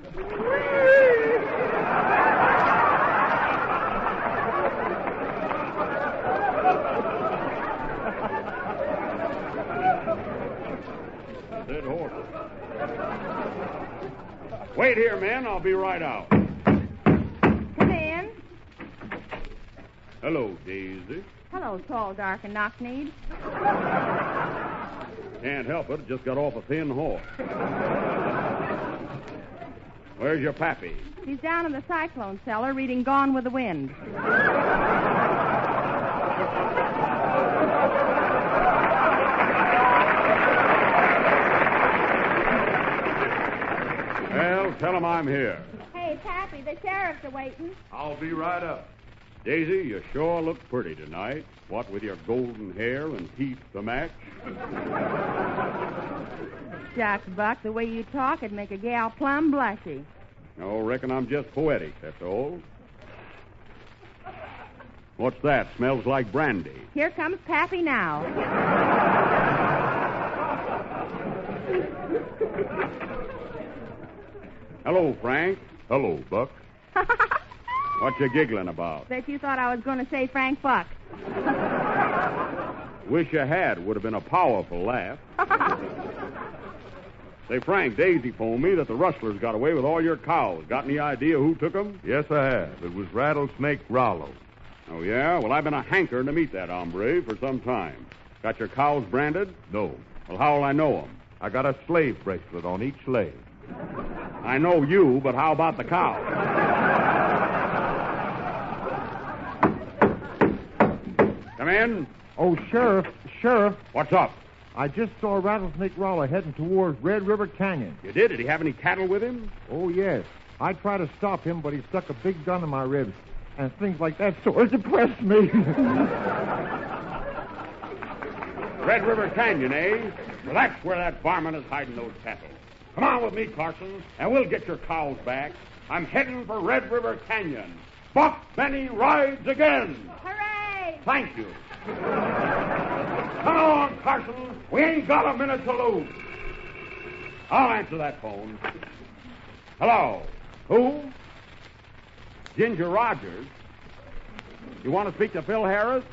Speaker 19: Dead horses. Wait here, men. I'll be right out.
Speaker 15: Come in.
Speaker 19: Hello, Daisy.
Speaker 15: Hello, tall, dark, and knock-kneed.
Speaker 19: Can't help it. Just got off a thin horse. Where's your pappy?
Speaker 15: He's down in the cyclone cellar reading Gone with the Wind.
Speaker 19: Well, tell him I'm here.
Speaker 15: Hey, Pappy, the sheriff's a-waiting.
Speaker 19: I'll be right up. Daisy, you sure look pretty tonight. What with your golden hair and teeth to match?
Speaker 15: Shucks, Buck, the way you talk would make a gal plumb blushy.
Speaker 19: Oh, reckon I'm just poetic, that's all. What's that? Smells like brandy.
Speaker 15: Here comes Pappy now.
Speaker 19: Hello, Frank. Hello, Buck. What you giggling about?
Speaker 15: Bet you thought I was going to say Frank Buck.
Speaker 19: Wish you had. Would have been a powerful laugh. Say, Frank, Daisy phoned me that the rustlers got away with all your cows. Got any idea who took them?
Speaker 8: Yes, I have. It was Rattlesnake Rollo.
Speaker 19: Oh, yeah? Well, I've been a hankering to meet that hombre for some time. Got your cows branded?
Speaker 8: No.
Speaker 19: Well, how'll I know them?
Speaker 8: I got a slave bracelet on each leg.
Speaker 19: I know you, but how about the cows? Come in.
Speaker 2: Oh, Sheriff.
Speaker 19: What's up?
Speaker 2: I just saw Rattlesnake Rollo heading towards Red River Canyon.
Speaker 19: You did? Did he have any cattle with him?
Speaker 2: Oh, yes. I tried to stop him, but he stuck a big gun in my ribs. And things like that sort of depressed me.
Speaker 19: Red River Canyon, eh? Well, that's where that varmint is hiding those cattle. Come on with me, Carson, and we'll get your cows back. I'm heading for Red River Canyon. Buck Benny rides again.
Speaker 15: Hooray!
Speaker 19: Thank you. Come on, Carson. We ain't got a minute to lose. I'll answer that phone. Hello. Who? Ginger Rogers. You want to speak to Phil Harris?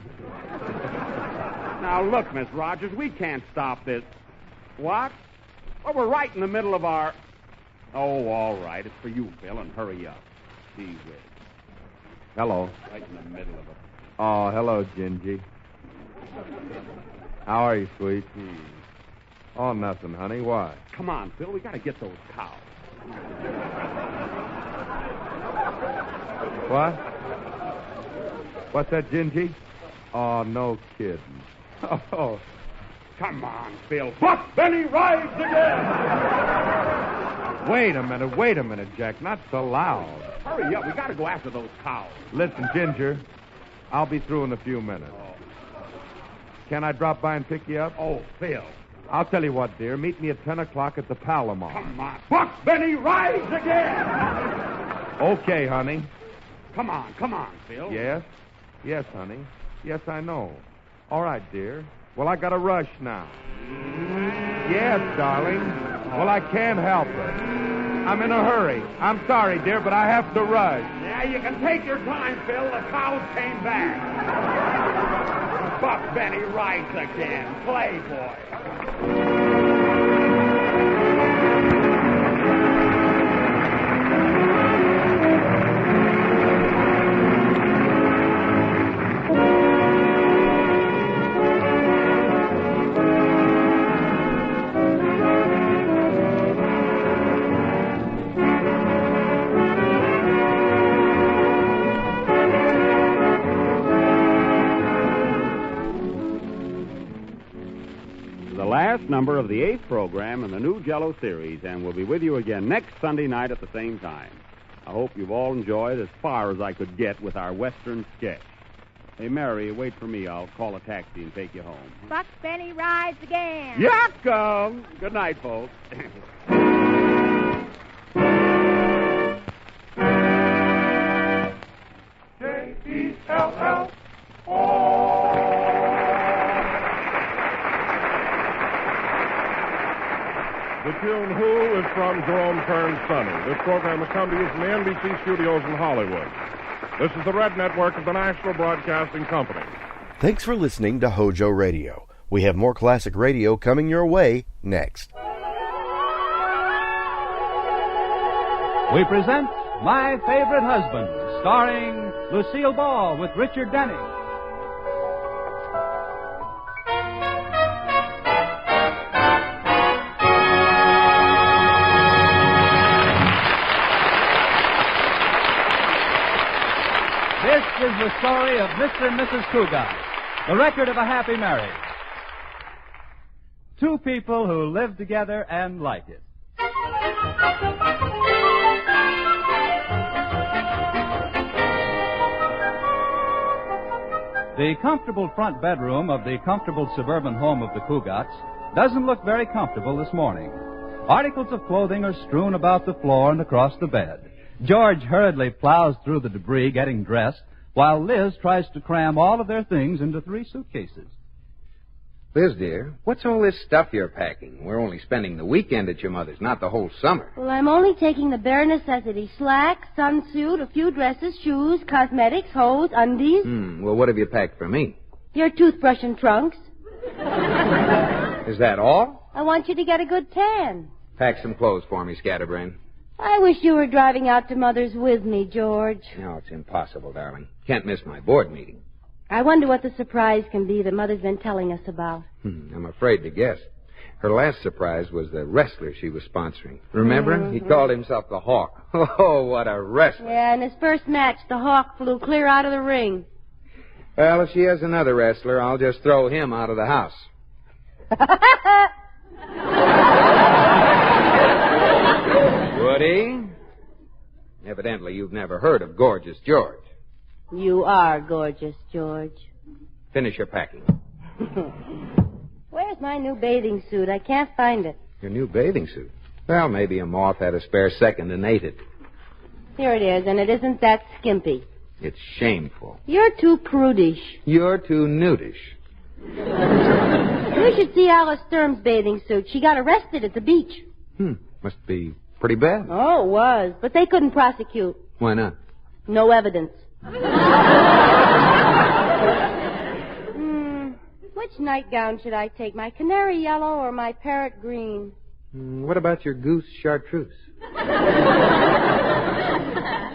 Speaker 19: Now, look, Miss Rogers, we can't stop this. What? Well, we're right in the middle of our... Oh, all right. It's for you, Phil, and hurry up. Gee whiz.
Speaker 23: Hello.
Speaker 19: Right in the middle of it.
Speaker 23: Oh, hello, Gingy. How are you, sweet? Oh, nothing, honey. Why?
Speaker 19: Come on, Phil. We got to get those cows.
Speaker 23: What? What's that, Gingy? Oh, no kidding. Oh.
Speaker 19: Come on, Phil. Buck Benny rides again!
Speaker 23: Wait a minute, Jack. Not so loud.
Speaker 19: Hurry up. We got to go after those cows.
Speaker 23: Listen, Ginger. I'll be through in a few minutes.
Speaker 19: Oh.
Speaker 23: Can I drop by and pick you up?
Speaker 19: Oh, Phil.
Speaker 23: I'll tell you what, dear. Meet me at 10 o'clock at the Palomar.
Speaker 19: Come on. Buck Benny rides again!
Speaker 23: Okay, honey.
Speaker 19: Come on, Phil.
Speaker 23: Yes, honey. Yes, I know. All right, dear. Well, I got to rush now. Yes, darling. Well, I can't help it. I'm in a hurry. I'm sorry, dear, but I have to rush.
Speaker 19: Yeah, you can take your time, Phil. The cows came back. Buck Benny rides again. Playboy. Last number of the 8th program in the new Jello series, and we'll be with you again next Sunday night at the same time. I hope you've all enjoyed as far as I could get with our Western sketch. Hey, Mary, wait for me. I'll call a taxi and take you home.
Speaker 15: Buck Benny rides again.
Speaker 19: Yeah, come. Good night, folks.
Speaker 8: J-E-L-L-O. The tune Who is from Jerome Kern's Sonny. This program has come to you from the NBC studios in Hollywood. This is the Red Network of the National Broadcasting Company.
Speaker 12: Thanks for listening to HOJO Radio. We have more classic radio coming your way next.
Speaker 11: We present My Favorite Husband, starring Lucille Ball with Richard Denning. This is the story of Mr. and Mrs. Cougat, the record of a happy marriage. Two people who live together and like it. The comfortable front bedroom of the comfortable suburban home of the Cougats doesn't look very comfortable this morning. Articles of clothing are strewn about the floor and across the bed. George hurriedly plows through the debris getting dressed, while Liz tries to cram all of their things into 3 suitcases.
Speaker 3: Liz, dear, what's all this stuff you're packing? We're only spending the weekend at your mother's, not the whole summer.
Speaker 6: Well, I'm only taking the bare necessities. Slacks, sunsuit, a few dresses, shoes, cosmetics, hose, undies.
Speaker 3: Well, what have you packed for me?
Speaker 6: Your toothbrush and trunks.
Speaker 3: Is that all?
Speaker 6: I want you to get a good tan.
Speaker 3: Pack some clothes for me, Scatterbrain.
Speaker 6: I wish you were driving out to Mother's with me, George.
Speaker 3: No, it's impossible, darling. Can't miss my board meeting.
Speaker 6: I wonder what the surprise can be that Mother's been telling us about.
Speaker 3: I'm afraid to guess. Her last surprise was the wrestler she was sponsoring. Remember? He called himself the Hawk. Oh, what a wrestler.
Speaker 6: Yeah, in his first match, the Hawk flew clear out of the ring.
Speaker 3: Well, if she has another wrestler, I'll just throw him out of the house. Woody? Evidently, you've never heard of Gorgeous George.
Speaker 6: You are gorgeous, George.
Speaker 3: Finish your packing.
Speaker 6: Where's my new bathing suit? I can't find it.
Speaker 3: Your new bathing suit? Well, maybe a moth had a spare second and ate it.
Speaker 6: Here it is, and it isn't that skimpy.
Speaker 3: It's shameful.
Speaker 6: You're too prudish.
Speaker 3: You're too nudish.
Speaker 6: You should see Alice Sturm's bathing suit. She got arrested at the beach.
Speaker 3: Must be pretty bad.
Speaker 6: Oh, it was. But they couldn't prosecute.
Speaker 3: Why not?
Speaker 6: No evidence. Which nightgown should I take? My canary yellow or my parrot green?
Speaker 3: What about your goose chartreuse?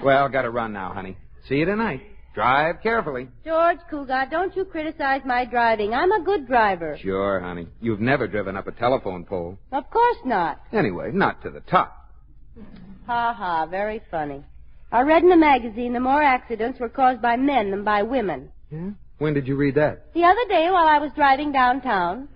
Speaker 3: Well, gotta run now, honey. See you tonight. Drive carefully.
Speaker 6: George Cougat, don't you criticize my driving. I'm a good driver.
Speaker 3: Sure, honey. You've never driven up a telephone pole.
Speaker 6: Of course not.
Speaker 3: Anyway, not to the top.
Speaker 6: Ha ha, very funny. I read in a magazine the more accidents were caused by men than by women.
Speaker 3: Yeah? When did you read that?
Speaker 6: The other day while I was driving downtown.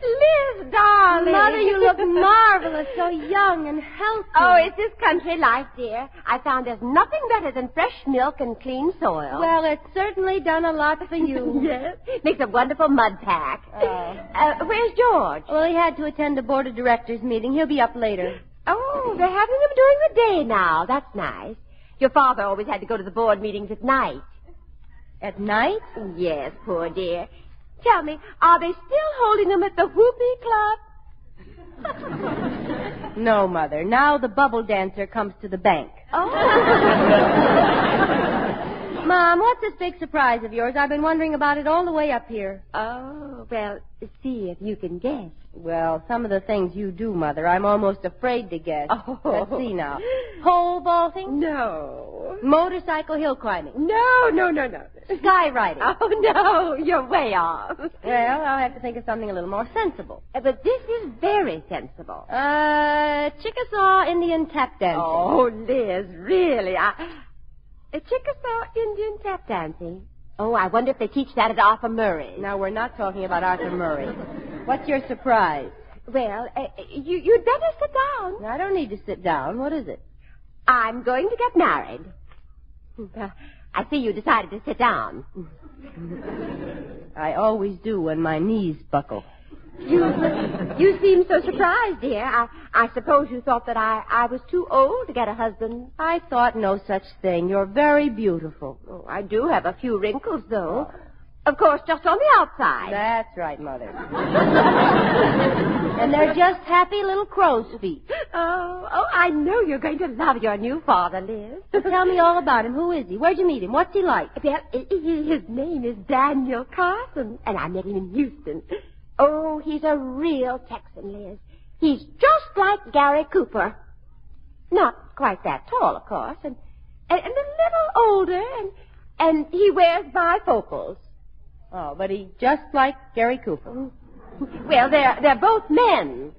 Speaker 18: Liz, darling.
Speaker 6: Mother, you look marvelous, so young and healthy.
Speaker 18: Oh, it's this country life, dear. I found there's nothing better than fresh milk and clean soil.
Speaker 6: Well, it's certainly done a lot for you.
Speaker 18: Yes. Makes a wonderful mud pack. Where's George?
Speaker 6: Well, he had to attend a board of directors meeting. He'll be up later.
Speaker 18: Oh, they're having them during the day now. That's nice. Your father always had to go to the board meetings at night.
Speaker 6: At night?
Speaker 18: Yes, poor dear. Tell me, are they still holding them at the Whoopee Club?
Speaker 6: No, Mother. Now the bubble dancer comes to the bank.
Speaker 18: Oh.
Speaker 6: Mom, what's this big surprise of yours? I've been wondering about it all the way up here.
Speaker 18: Oh, well, see if you can guess.
Speaker 6: Well, some of the things you do, Mother, I'm almost afraid to guess.
Speaker 18: Oh.
Speaker 6: Let's see now. Pole vaulting?
Speaker 18: No.
Speaker 6: Motorcycle hill climbing?
Speaker 18: No.
Speaker 6: Skywriting?
Speaker 18: Oh, no, you're way off.
Speaker 6: Well, I'll have to think of something a little more sensible.
Speaker 18: But this is very sensible.
Speaker 6: Chickasaw Indian tap dancing.
Speaker 18: Oh, Liz, really? A Chickasaw Indian tap dancing? Oh, I wonder if they teach that at Arthur Murray.
Speaker 6: Now, we're not talking about Arthur Murray. What's your surprise?
Speaker 18: Well, you'd better sit down.
Speaker 6: I don't need to sit down. What is it?
Speaker 18: I'm going to get married. I see you decided to sit down.
Speaker 6: I always do when my knees buckle.
Speaker 18: You seem so surprised, dear. I suppose you thought that I was too old to get a husband.
Speaker 6: I thought no such thing. You're very beautiful.
Speaker 18: Oh, I do have a few wrinkles, though. Of course, just on the outside.
Speaker 6: That's right, Mother. And they're just happy little crow's feet.
Speaker 18: Oh, I know you're going to love your new father, Liz.
Speaker 6: Well, tell me all about him. Who is he? Where'd you meet him? What's he like?
Speaker 18: Well, his name is Daniel Carson, and I met him in Houston. Oh, he's a real Texan, Liz. He's just like Gary Cooper. Not quite that tall, of course, and a little older, and he wears bifocals.
Speaker 6: Oh, but he's just like Gary Cooper.
Speaker 18: Well, they're both men.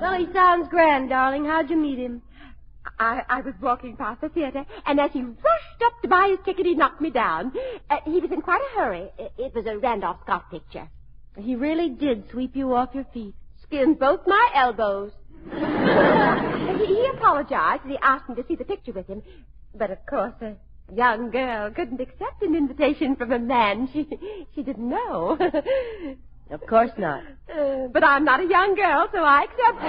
Speaker 6: Well, he sounds grand, darling. How'd you meet him?
Speaker 18: I was walking past the theater, and as he rushed up to buy his ticket, he knocked me down. He was in quite a hurry. It was a Randolph Scott picture.
Speaker 6: He really did sweep you off your feet.
Speaker 18: Skinned both my elbows. He apologized, and he asked me to see the picture with him. But, of course, Young girl couldn't accept an invitation from a man she didn't know.
Speaker 6: Of course not.
Speaker 18: But I'm not a young girl, so I accept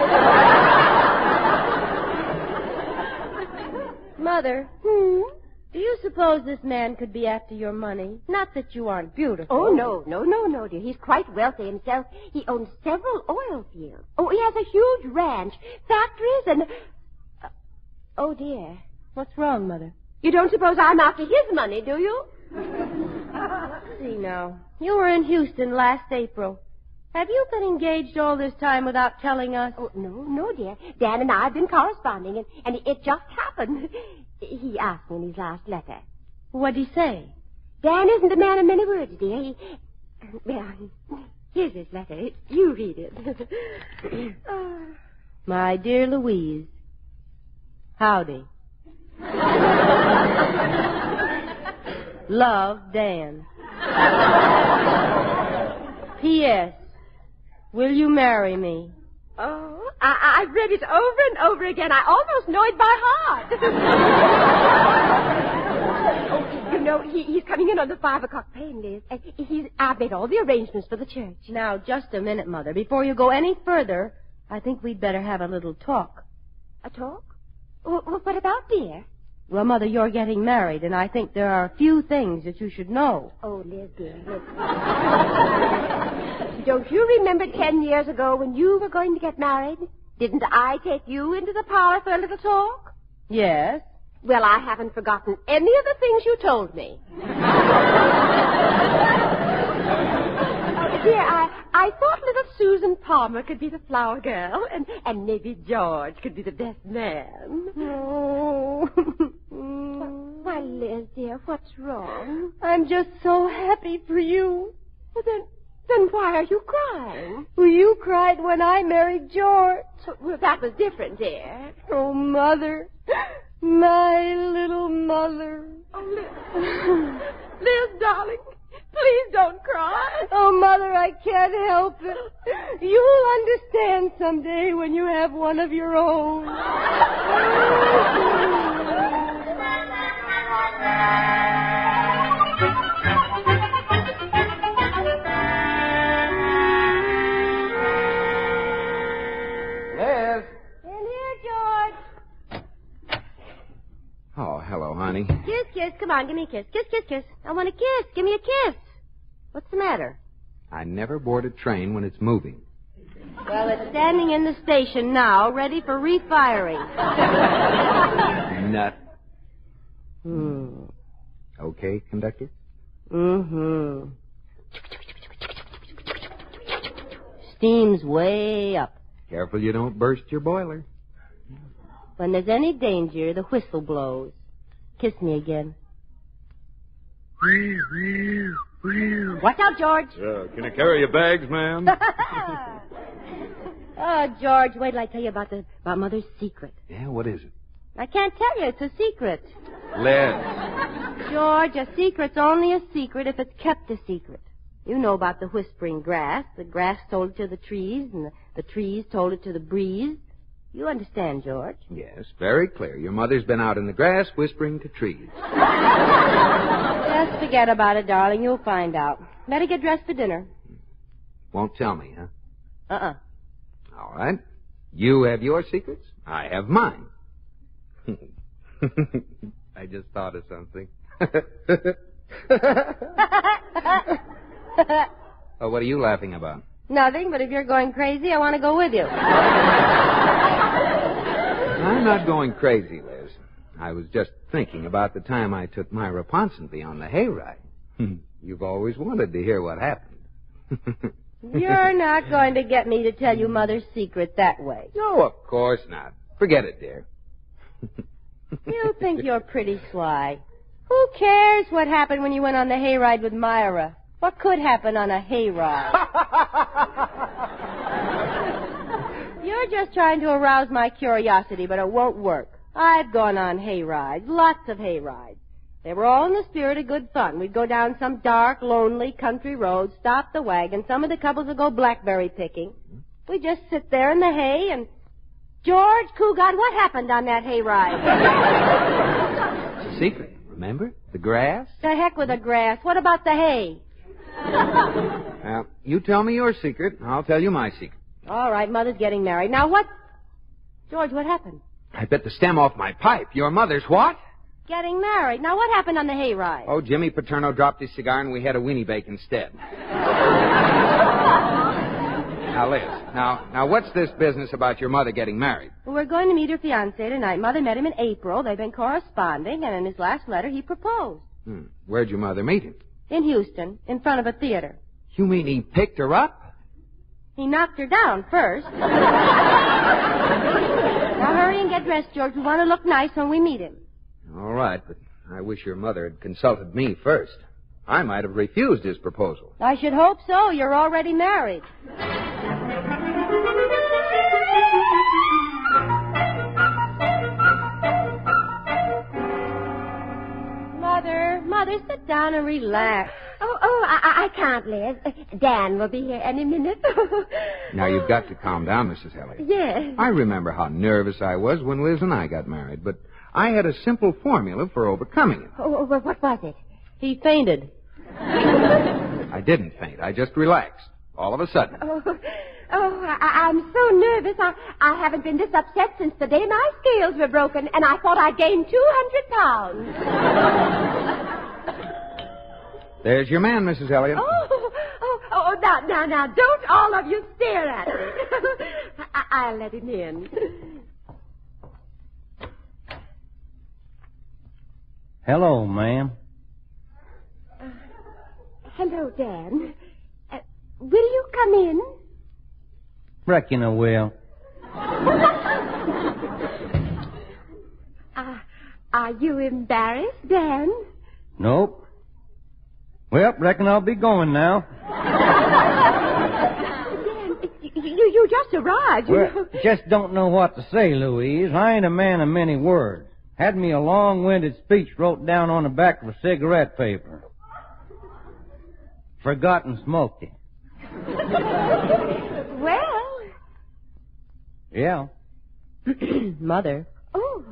Speaker 18: it.
Speaker 6: Mother, do you suppose this man could be after your money? Not that you aren't beautiful.
Speaker 18: Oh, no, dear. He's quite wealthy himself. He owns several oil fields. Oh, he has a huge ranch, factories, and... oh, dear.
Speaker 6: What's wrong, Mother?
Speaker 18: You don't suppose I'm after his money, do you?
Speaker 6: See now. You were in Houston last April. Have you been engaged all this time without telling us?
Speaker 18: Oh, no, dear. Dan and I have been corresponding, and it just happened. He asked me in his last letter.
Speaker 6: What'd he say?
Speaker 18: Dan isn't a man of many words, dear. Well, here's his letter. You read it.
Speaker 6: My dear Louise, howdy. Love, Dan. P.S. Will you marry me?
Speaker 18: Oh, I've read it over and over again. I almost know it by heart. Oh, you know, he's coming in on the 5 o'clock train, Liz. And I've made all the arrangements for the church.
Speaker 6: Now, just a minute, Mother. Before you go any further, I think we'd better have a little talk.
Speaker 18: A talk? Well, what about, dear?
Speaker 6: Well, Mother, you're getting married, and I think there are a few things that you should know.
Speaker 18: Oh, Liz, dear, Liz. Don't you remember 10 years ago when you were going to get married? Didn't I take you into the parlor for a little talk?
Speaker 6: Yes.
Speaker 18: Well, I haven't forgotten any of the things you told me. Dear, I thought little Susan Palmer could be the flower girl, and maybe George could be the best man.
Speaker 6: Oh.
Speaker 18: Why, Liz, dear, what's wrong?
Speaker 6: I'm just so happy for you.
Speaker 18: Well, then why are you crying?
Speaker 6: Well, you cried when I married George.
Speaker 18: Well, that was different, dear.
Speaker 6: Oh, Mother. My little mother.
Speaker 18: Oh, Liz, darling. Please don't cry.
Speaker 6: Oh, Mother, I can't help it. You'll understand someday when you have one of your own.
Speaker 3: Liz.
Speaker 6: In here, George.
Speaker 3: Oh, hello, honey.
Speaker 6: Kiss. Come on, give me a kiss. Kiss. I want a kiss. Give me a kiss. What's the matter?
Speaker 3: I never board a train when it's moving.
Speaker 6: Well, it's standing in the station now, ready for refiring.
Speaker 3: Nut. Okay, conductor?
Speaker 6: Mm-hmm. Steam's way up.
Speaker 3: Careful you don't burst your boiler.
Speaker 6: When there's any danger, the whistle blows. Kiss me again. Watch out, George.
Speaker 10: Can you carry your bags, ma'am?
Speaker 6: Oh, George, wait till I tell you about Mother's secret.
Speaker 3: Yeah, what is it?
Speaker 6: I can't tell you. It's a secret.
Speaker 3: Liz.
Speaker 6: George, a secret's only a secret if it's kept a secret. You know about the whispering grass. The grass told it to the trees, and the trees told it to the breeze. You understand, George?
Speaker 3: Yes, very clear. Your mother's been out in the grass whispering to trees.
Speaker 6: Just forget about it, darling. You'll find out. Better get dressed for dinner.
Speaker 3: Won't tell me, huh?
Speaker 6: Uh-uh.
Speaker 3: All right. You have your secrets. I have mine. I just thought of something. Oh, what are you laughing about?
Speaker 6: Nothing, but if you're going crazy, I want to go with you.
Speaker 3: I'm not going crazy, Liz. I was just thinking about the time I took Myra Ponsonby on the hayride. You've always wanted to hear what happened.
Speaker 6: You're not going to get me to tell you Mother's secret that way.
Speaker 3: No, of course not. Forget it, dear.
Speaker 6: You think you're pretty sly. Who cares what happened when you went on the hayride with Myra? What could happen on a hayride? You're just trying to arouse my curiosity, but it won't work. I've gone on hayrides, lots of hayrides. They were all in the spirit of good fun. We'd go down some dark, lonely country road, stop the wagon. Some of the couples would go blackberry picking. We'd just sit there in the hay and... George Coogan, what happened on that hayride?
Speaker 3: It's a secret. Remember? The grass?
Speaker 6: The heck with the grass. What about the hay?
Speaker 3: Well, you tell me your secret, I'll tell you my secret.
Speaker 6: All right, Mother's getting married. Now what? George, what happened?
Speaker 3: I bit the stem off my pipe. Your mother's what?
Speaker 6: Getting married. Now what happened on the hayride?
Speaker 3: Oh, Jimmy Paterno dropped his cigar and we had a weenie bake instead. Now, Liz, now what's this business about your mother getting married?
Speaker 6: Well, we're going to meet her fiancé tonight. Mother met him in April. They've been corresponding, and in his last letter, he proposed.
Speaker 3: Where'd your mother meet him?
Speaker 6: In Houston, in front of a theater.
Speaker 3: You mean he picked her up?
Speaker 6: He knocked her down first. Now hurry and get dressed, George. We want to look nice when we meet him.
Speaker 3: All right, but I wish your mother had consulted me first. I might have refused his proposal.
Speaker 6: I should hope so. You're already married. Mother, sit down and relax.
Speaker 18: I can't, Liz. Dan will be here any minute.
Speaker 3: Now, you've got to calm down, Mrs. Elliott.
Speaker 18: Yes.
Speaker 3: I remember how nervous I was when Liz and I got married, but I had a simple formula for overcoming it.
Speaker 18: What was it?
Speaker 6: He fainted.
Speaker 3: I didn't faint. I just relaxed. All of a sudden.
Speaker 18: I'm so nervous. I haven't been this upset since the day my scales were broken, and I thought I'd gained 200 pounds.
Speaker 3: There's your man, Mrs. Elliott.
Speaker 18: Now, don't all of you stare at me. I'll let him in.
Speaker 13: Hello, ma'am.
Speaker 18: Hello, Dan. Will you come in?
Speaker 13: Reckon I will.
Speaker 18: Are you embarrassed, Dan?
Speaker 13: Nope. Well, reckon I'll be going now.
Speaker 18: Dan, you just arrived.
Speaker 13: Well, just don't know what to say, Louise. I ain't a man of many words. Had me a long-winded speech wrote down on the back of a cigarette paper. Forgot and smoked it.
Speaker 18: Well.
Speaker 13: Yeah.
Speaker 6: Mother.
Speaker 18: Oh,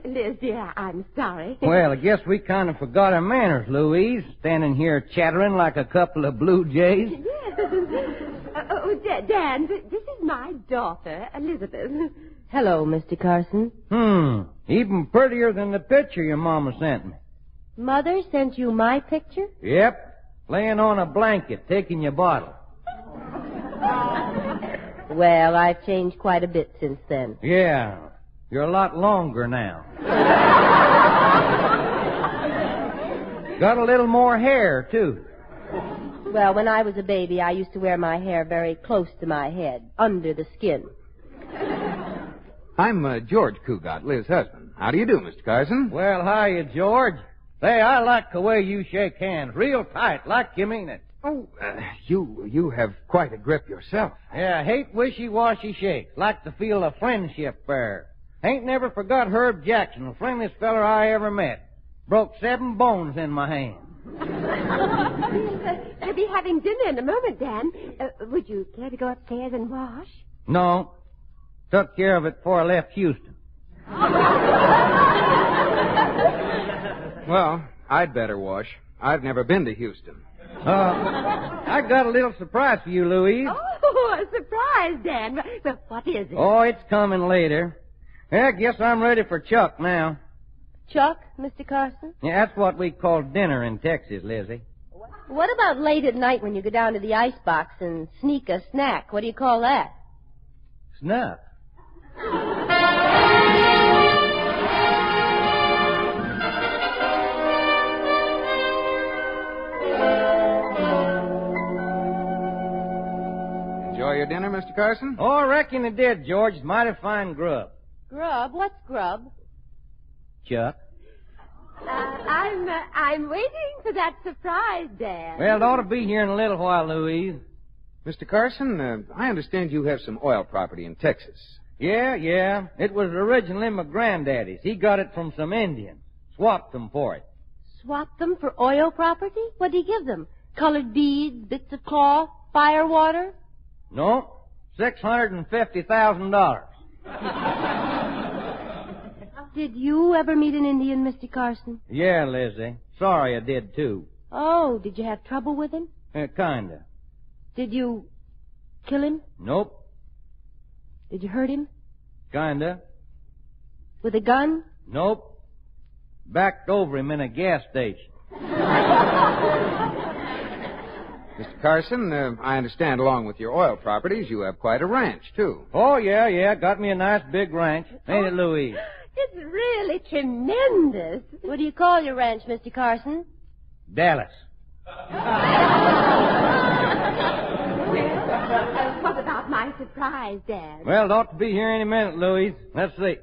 Speaker 18: Liz, dear, I'm sorry.
Speaker 13: Well, I guess we kind of forgot our manners, Louise, standing here chattering like a couple of blue jays.
Speaker 18: Yes. Dan, this is my daughter, Elizabeth.
Speaker 6: Hello, Mr. Carson.
Speaker 13: Even prettier than the picture your mama sent me.
Speaker 6: Mother sent you my picture?
Speaker 13: Yep. Laying on a blanket, taking your bottle.
Speaker 6: Well, I've changed quite a bit since then.
Speaker 13: Yeah. You're a lot longer now. Got a little more hair, too.
Speaker 6: Well, when I was a baby, I used to wear my hair very close to my head, under the skin.
Speaker 3: I'm George Cougat, Liz's husband. How do you do, Mr. Carson?
Speaker 13: Well, hiya, George. Say, I like the way you shake hands, real tight, like you mean it.
Speaker 3: Oh, you have quite a grip yourself.
Speaker 13: Yeah, I hate wishy-washy shakes. Like to feel a friendship there. Ain't never forgot Herb Jackson, the friendliest feller I ever met. Broke 7 bones in my hand.
Speaker 18: We'll be having dinner in a moment, Dan. Would you care to go upstairs and wash?
Speaker 13: No. Took care of it before I left Houston.
Speaker 3: Well, I'd better wash. I've never been to Houston.
Speaker 13: I got a little surprise for you, Louise.
Speaker 18: Oh, a surprise, Dan. Well, what is it?
Speaker 13: Oh, it's coming later. Yeah, I guess I'm ready for Chuck now.
Speaker 6: Chuck, Mr. Carson?
Speaker 13: Yeah, that's what we call dinner in Texas, Lizzie.
Speaker 6: What about late at night when you go down to the icebox and sneak a snack? What do you call that?
Speaker 13: Snuff.
Speaker 3: Enjoy your dinner, Mr. Carson?
Speaker 13: Oh, I reckon it did, George. Mighty fine grub.
Speaker 6: Grub? What's grub?
Speaker 13: Chuck.
Speaker 18: I'm waiting for that surprise, Dan.
Speaker 13: Well, it ought to be here in a little while, Louise.
Speaker 3: Mr. Carson, I understand you have some oil property in Texas.
Speaker 13: Yeah. It was originally my granddaddy's. He got it from some Indians. Swapped them for it.
Speaker 6: Swapped them for oil property? What did he give them? Colored beads, bits of cloth, fire water?
Speaker 13: No, $650,000.
Speaker 6: did you ever meet an Indian, Mr. Carson?
Speaker 13: Yeah, Lizzie. Sorry I did, too.
Speaker 6: Oh, did you have trouble with him?
Speaker 13: Kinda.
Speaker 6: Did you kill him?
Speaker 13: Nope.
Speaker 6: Did you hurt him?
Speaker 13: Kinda.
Speaker 6: With a gun?
Speaker 13: Nope. Backed over him in a gas station.
Speaker 3: Mr. Carson, I understand along with your oil properties, you have quite a ranch, too.
Speaker 13: Oh, yeah. Got me a nice big ranch. Ain't it, Louise?
Speaker 18: It's really tremendous.
Speaker 6: What do you call your ranch, Mr. Carson?
Speaker 13: Dallas.
Speaker 18: What about my surprise, Dad?
Speaker 13: Well, it ought to be here any minute, Louise. Let's see.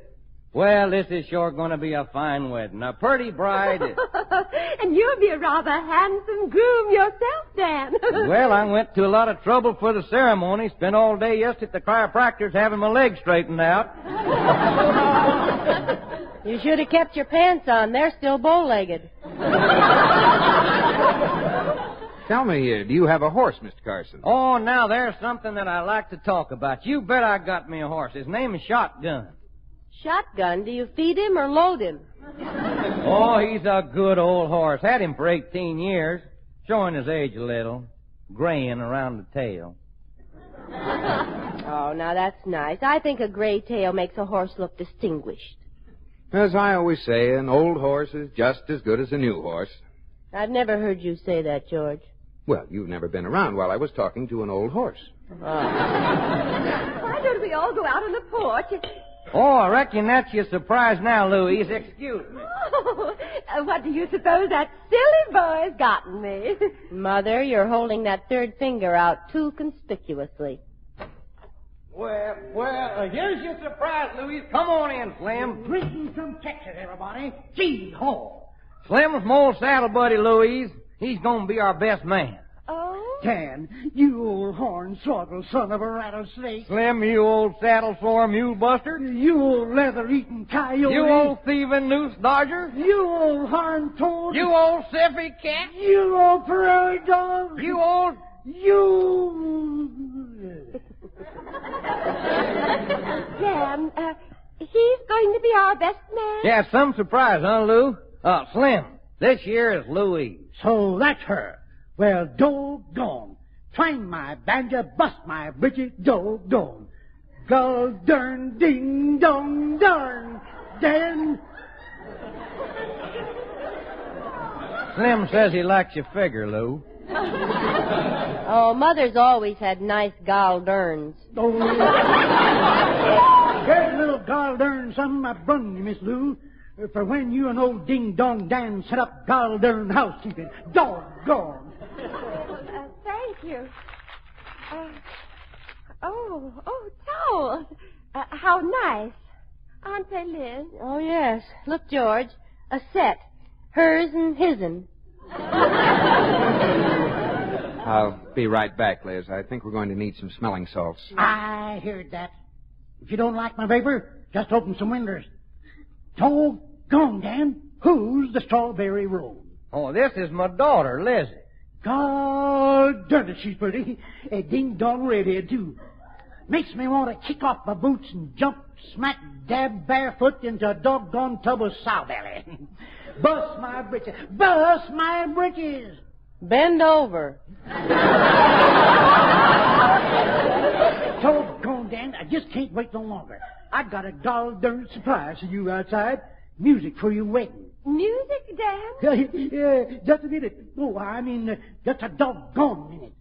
Speaker 13: Well, this is sure going to be a fine wedding. A pretty bride.
Speaker 18: And you'll be a rather handsome groom yourself, Dan.
Speaker 13: Well, I went to a lot of trouble for the ceremony. Spent all day yesterday at the chiropractor's having my legs straightened out.
Speaker 6: You should have kept your pants on. They're still bow-legged.
Speaker 3: Tell me, do you have a horse, Mr. Carson?
Speaker 13: Oh, now there's something that I like to talk about. You bet I got me a horse. His name is Shotgun.
Speaker 6: Shotgun? Do you feed him or load him?
Speaker 13: Oh, he's a good old horse. Had him for 18 years. Showing his age a little. Graying around the tail.
Speaker 6: Oh, now that's nice. I think a gray tail makes a horse look distinguished.
Speaker 3: As I always say, an old horse is just as good as a new horse.
Speaker 6: I've never heard you say that, George.
Speaker 3: Well, you've never been around while I was talking to an old horse.
Speaker 18: Why don't we all go out on the porch?
Speaker 13: Oh, I reckon that's your surprise now, Louise. Excuse me.
Speaker 18: Oh, what do you suppose that silly boy's gotten me?
Speaker 6: Mother, you're holding that third finger out too conspicuously.
Speaker 13: Well, here's your surprise, Louise. Come on in, Slim.
Speaker 14: Greetings from Texas, everybody. Gee, ho.
Speaker 13: Slim's my old saddle buddy, Louise. He's going to be our best man.
Speaker 18: Oh?
Speaker 14: Dan, you old hornswoggle son of a rattlesnake.
Speaker 13: Slim, you old saddle sore mule buster.
Speaker 14: You old leather-eating coyote.
Speaker 13: You old thieving noose dodger.
Speaker 14: You old horn toad.
Speaker 13: You old siffy cat.
Speaker 14: You old prairie dog.
Speaker 13: You old...
Speaker 18: Dan, he's going to be our best man.
Speaker 13: Yeah, some surprise, huh, Lou? Slim, this year is Louise.
Speaker 14: So that's her. Well, doggone. Twang my banjo, bust my britches, doggone. Gull dern, ding dong darn. Dan.
Speaker 13: Slim says he likes your figure, Lou.
Speaker 6: Oh, Mother's always had nice gall derns.
Speaker 14: Oh. Here's a little gall dern something I brung you, Miss Lou. For when you and old Ding Dong Dan set up gall dern housekeeping. Doggone.
Speaker 18: Thank you. Towels. How nice. Aren't they, Liz?
Speaker 6: Oh, yes. Look, George. A set. Hers and his'n.
Speaker 3: I'll be right back, Liz. I think we're going to need some smelling salts.
Speaker 14: I heard that. If you don't like my vapor, just open some windows. Doggone, Dan. Who's the strawberry road?
Speaker 13: Oh, this is my daughter, Lizzie.
Speaker 14: God darn it, she's pretty. A ding-dong redhead, too. Makes me want to kick off my boots and jump smack dab barefoot into a doggone tub of sow belly. Bust my britches. Bust my britches.
Speaker 6: Bend over.
Speaker 14: Doggone, Dan, I just can't wait no longer. I got a darn surprise for you outside. Music for your wedding.
Speaker 18: Music, Dan?
Speaker 14: Just a minute. Oh, I mean, just a doggone minute.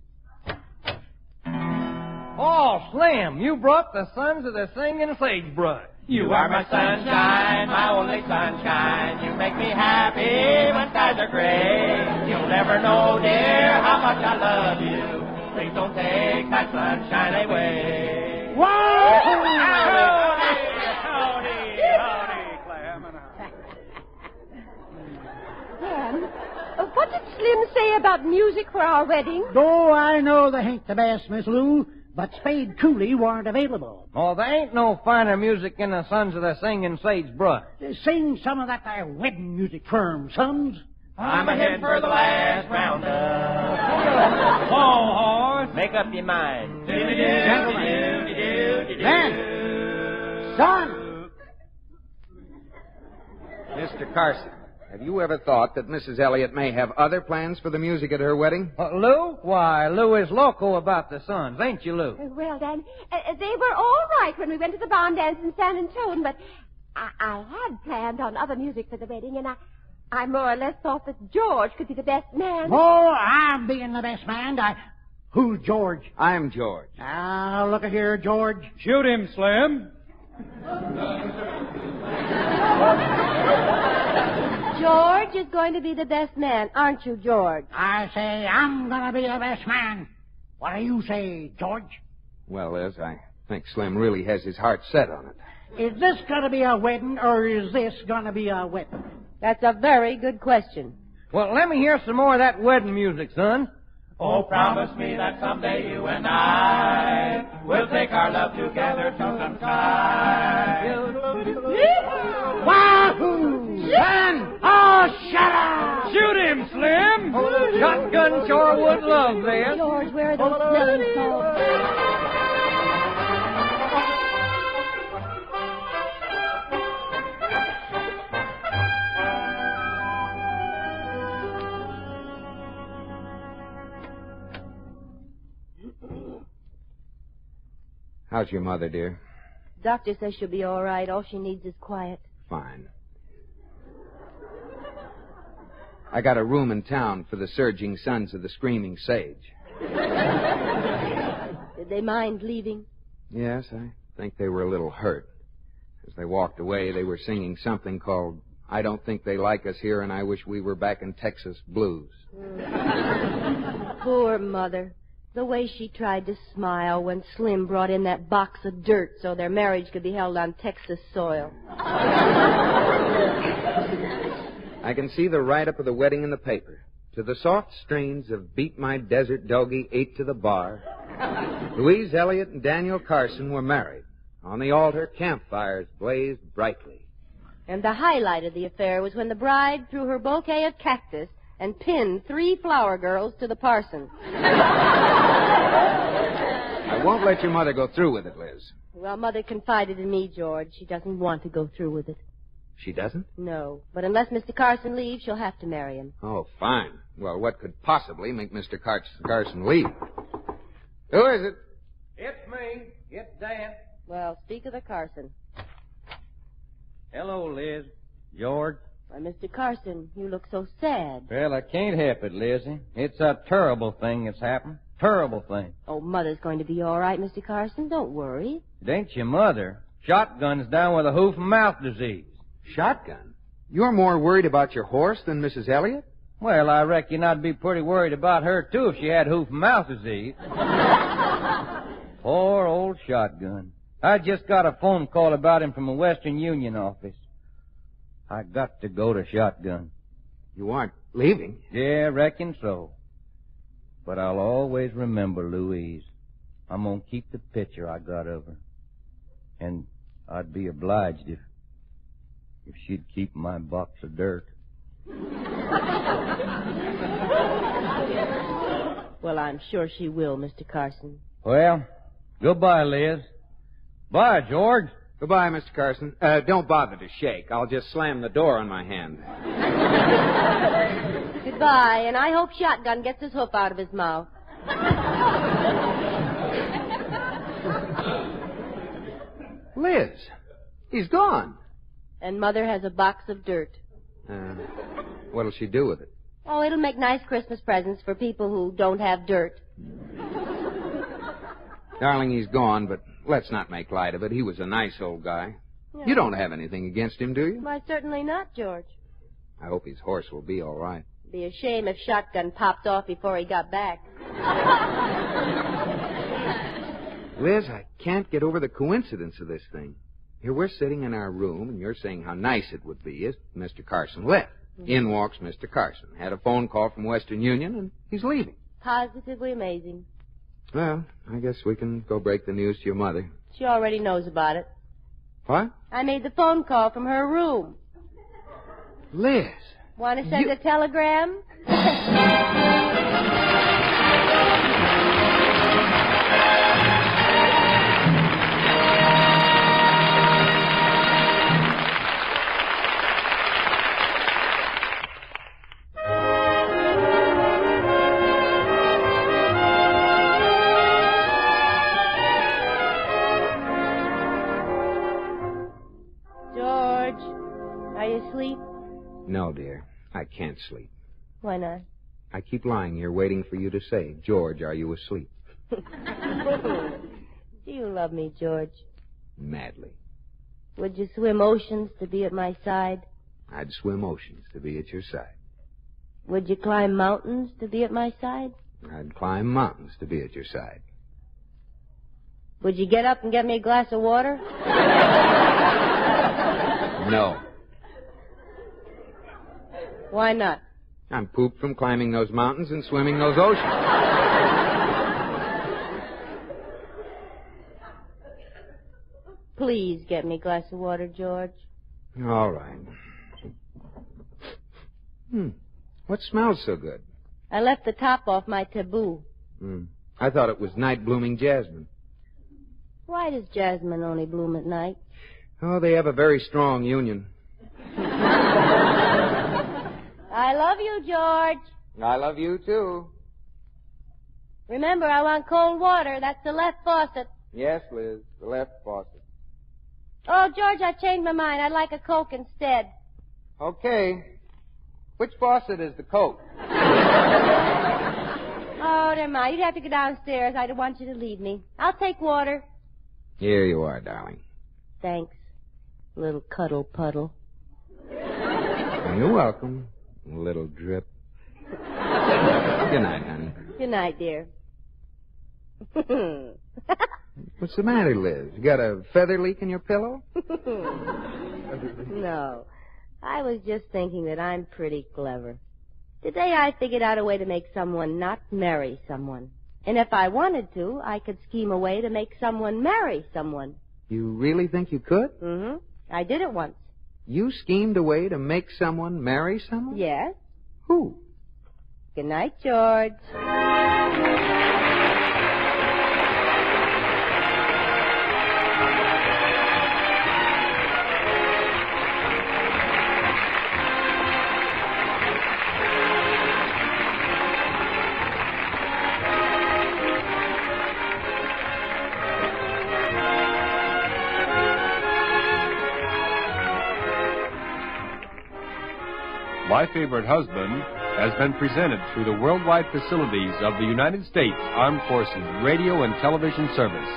Speaker 13: Oh, Slim, you brought the sons of the singing sagebrush.
Speaker 5: You are my sunshine, my only sunshine. You make me happy when skies are gray. You'll never know, dear, how much I love you. Please don't take that sunshine away.
Speaker 14: Whoa!
Speaker 5: Howdy, Clem.
Speaker 18: Dan, what did Slim say about music for our wedding?
Speaker 14: Oh, I know they ain't the best, Miss Lou, but Spade Cooley weren't available.
Speaker 13: Oh, there ain't no finer music in the sons of the singing sagebrush.
Speaker 14: Sing some of that there wedding music for 'em, sons.
Speaker 5: I'm ahead for the last roundup. Oh, horse, make up your mind.
Speaker 14: Gentlemen. Dan, son.
Speaker 3: Carson, have you ever thought that Mrs. Elliott may have other plans for the music at her wedding?
Speaker 13: Lou? Why, Lou is loco about the sons, ain't you, Lou?
Speaker 18: Well, Dan, they were all right when we went to the barn dance in San Antone, but I had planned on other music for the wedding, and I more or less thought that George could be the best man.
Speaker 14: Oh, I'm being the best man. Who's George?
Speaker 3: I'm George.
Speaker 14: Now, look at here, George.
Speaker 10: Shoot him, Slim.
Speaker 6: George is going to be the best man, aren't you, George?
Speaker 14: I say I'm going to be the best man. What do you say, George?
Speaker 3: Well, Liz, I think Slim really has his heart set on it.
Speaker 14: Is this going to be a wedding, or is this going to be a wedding?
Speaker 6: That's a very good question.
Speaker 13: Well, let me hear some more of that wedding music, son.
Speaker 5: Oh, promise me that someday you and I will take our love together to some sky.
Speaker 14: Wahoo! Son! Oh, shut up!
Speaker 10: Shoot him, Slim!
Speaker 13: Shotgun sure would love this.
Speaker 6: George, where are those smelling salts?
Speaker 3: How's your mother, dear?
Speaker 6: Doctor says she'll be all right. All she needs is quiet.
Speaker 3: Fine. I got a room in town for the surging sons of the screaming sage.
Speaker 6: Did they mind leaving?
Speaker 3: Yes, I think they were a little hurt. As they walked away, they were singing something called I Don't Think They Like Us Here and I Wish We Were Back in Texas Blues.
Speaker 6: Poor mother. The way she tried to smile when Slim brought in that box of dirt so their marriage could be held on Texas soil.
Speaker 3: I can see the write-up of the wedding in the paper. To the soft strains of Beat My Desert Doggie 8 to the Bar, Louise Elliott and Daniel Carson were married. On the altar, campfires blazed brightly.
Speaker 6: And the highlight of the affair was when the bride threw her bouquet of cactus and pinned 3 flower girls to the parson.
Speaker 3: I won't let your mother go through with it, Liz.
Speaker 6: Well, Mother confided in me, George. She doesn't want to go through with it.
Speaker 3: She doesn't?
Speaker 6: No. But unless Mr. Carson leaves, she'll have to marry him.
Speaker 3: Oh, fine. Well, what could possibly make Mr. Carson leave? Who is it?
Speaker 13: It's me. It's Dan.
Speaker 6: Well, speak of the Carson.
Speaker 13: Hello, Liz. George.
Speaker 6: Why, Mr. Carson, you look so sad.
Speaker 13: Well, I can't help it, Lizzie. It's a terrible thing that's happened. Terrible thing.
Speaker 6: Oh, Mother's going to be all right, Mr. Carson. Don't worry.
Speaker 13: It ain't your mother. Shotgun's down with a hoof and mouth disease.
Speaker 3: Shotgun? You're more worried about your horse than Mrs. Elliott?
Speaker 13: Well, I reckon I'd be pretty worried about her, too, if she had hoof and mouth disease. Poor old Shotgun. I just got a phone call about him from a Western Union office. I got to go to Shotgun.
Speaker 3: You aren't leaving?
Speaker 13: Yeah, reckon so. But I'll always remember Louise. I'm going to keep the picture I got of her. And I'd be obliged if she'd keep my box of dirt.
Speaker 6: Well, I'm sure she will, Mr. Carson.
Speaker 13: Well, goodbye, Liz. Bye, George.
Speaker 3: Goodbye, Mr. Carson. Don't bother to shake. I'll just slam the door on my hand.
Speaker 6: Goodbye, and I hope Shotgun gets his hoof out of his mouth.
Speaker 3: Liz, he's gone.
Speaker 6: And Mother has a box of dirt.
Speaker 3: What'll she do with it?
Speaker 6: Oh, it'll make nice Christmas presents for people who don't have dirt.
Speaker 3: Darling, he's gone, but let's not make light of it. He was a nice old guy.
Speaker 6: Yeah.
Speaker 3: You don't have anything against him, do you?
Speaker 6: Why, certainly not, George.
Speaker 3: I hope his horse will be all right.
Speaker 6: It'd be a shame if Shotgun popped off before he got back.
Speaker 3: Liz, I can't get over the coincidence of this thing. Here we're sitting in our room, and you're saying how nice it would be if Mr. Carson left. Mm-hmm. In walks Mr. Carson. Had a phone call from Western Union, and he's leaving.
Speaker 6: Positively amazing.
Speaker 3: Well, I guess we can go break the news to your mother.
Speaker 6: She already knows about it.
Speaker 3: What?
Speaker 6: I made the phone call from her room.
Speaker 3: Liz.
Speaker 6: Want to send a telegram? asleep?
Speaker 3: No, dear. I can't sleep.
Speaker 6: Why not?
Speaker 3: I keep lying here waiting for you to say, George, are you asleep?
Speaker 6: Do you love me, George?
Speaker 3: Madly.
Speaker 6: Would you swim oceans to be at my side?
Speaker 3: I'd swim oceans to be at your side.
Speaker 6: Would you climb mountains to be at my side?
Speaker 3: I'd climb mountains to be at your side.
Speaker 6: Would you get up and get me a glass of water?
Speaker 3: No.
Speaker 6: Why not?
Speaker 3: I'm pooped from climbing those mountains and swimming those oceans.
Speaker 6: Please get me a glass of water, George.
Speaker 3: All right. What smells so good?
Speaker 6: I left the top off my taboo.
Speaker 3: I thought it was night-blooming jasmine.
Speaker 6: Why does jasmine only bloom at night?
Speaker 3: Oh, they have a very strong union.
Speaker 6: I love you, George.
Speaker 3: I love you, too.
Speaker 6: Remember, I want cold water. That's the left faucet.
Speaker 3: Yes, Liz, the left faucet.
Speaker 6: Oh, George, I've changed my mind. I'd like a Coke instead.
Speaker 3: Okay. Which faucet is the Coke?
Speaker 6: Oh, never mind. You'd have to go downstairs. I don't want you to leave me. I'll take water.
Speaker 3: Here you are, darling.
Speaker 6: Thanks, little cuddle puddle.
Speaker 3: You're welcome, little drip. Good night, honey.
Speaker 6: Good night, dear.
Speaker 3: What's the matter, Liz? You got a feather leak in your pillow?
Speaker 6: No. I was just thinking that I'm pretty clever. Today I figured out a way to make someone not marry someone. And if I wanted to, I could scheme a way to make someone marry someone.
Speaker 3: You really think you could?
Speaker 6: Mm-hmm. I did it once.
Speaker 3: You schemed a way to make someone marry someone?
Speaker 6: Yes.
Speaker 3: Who?
Speaker 6: Good night, George.
Speaker 9: My Favorite Husband has been presented through the worldwide facilities of the United States Armed Forces Radio and Television Service.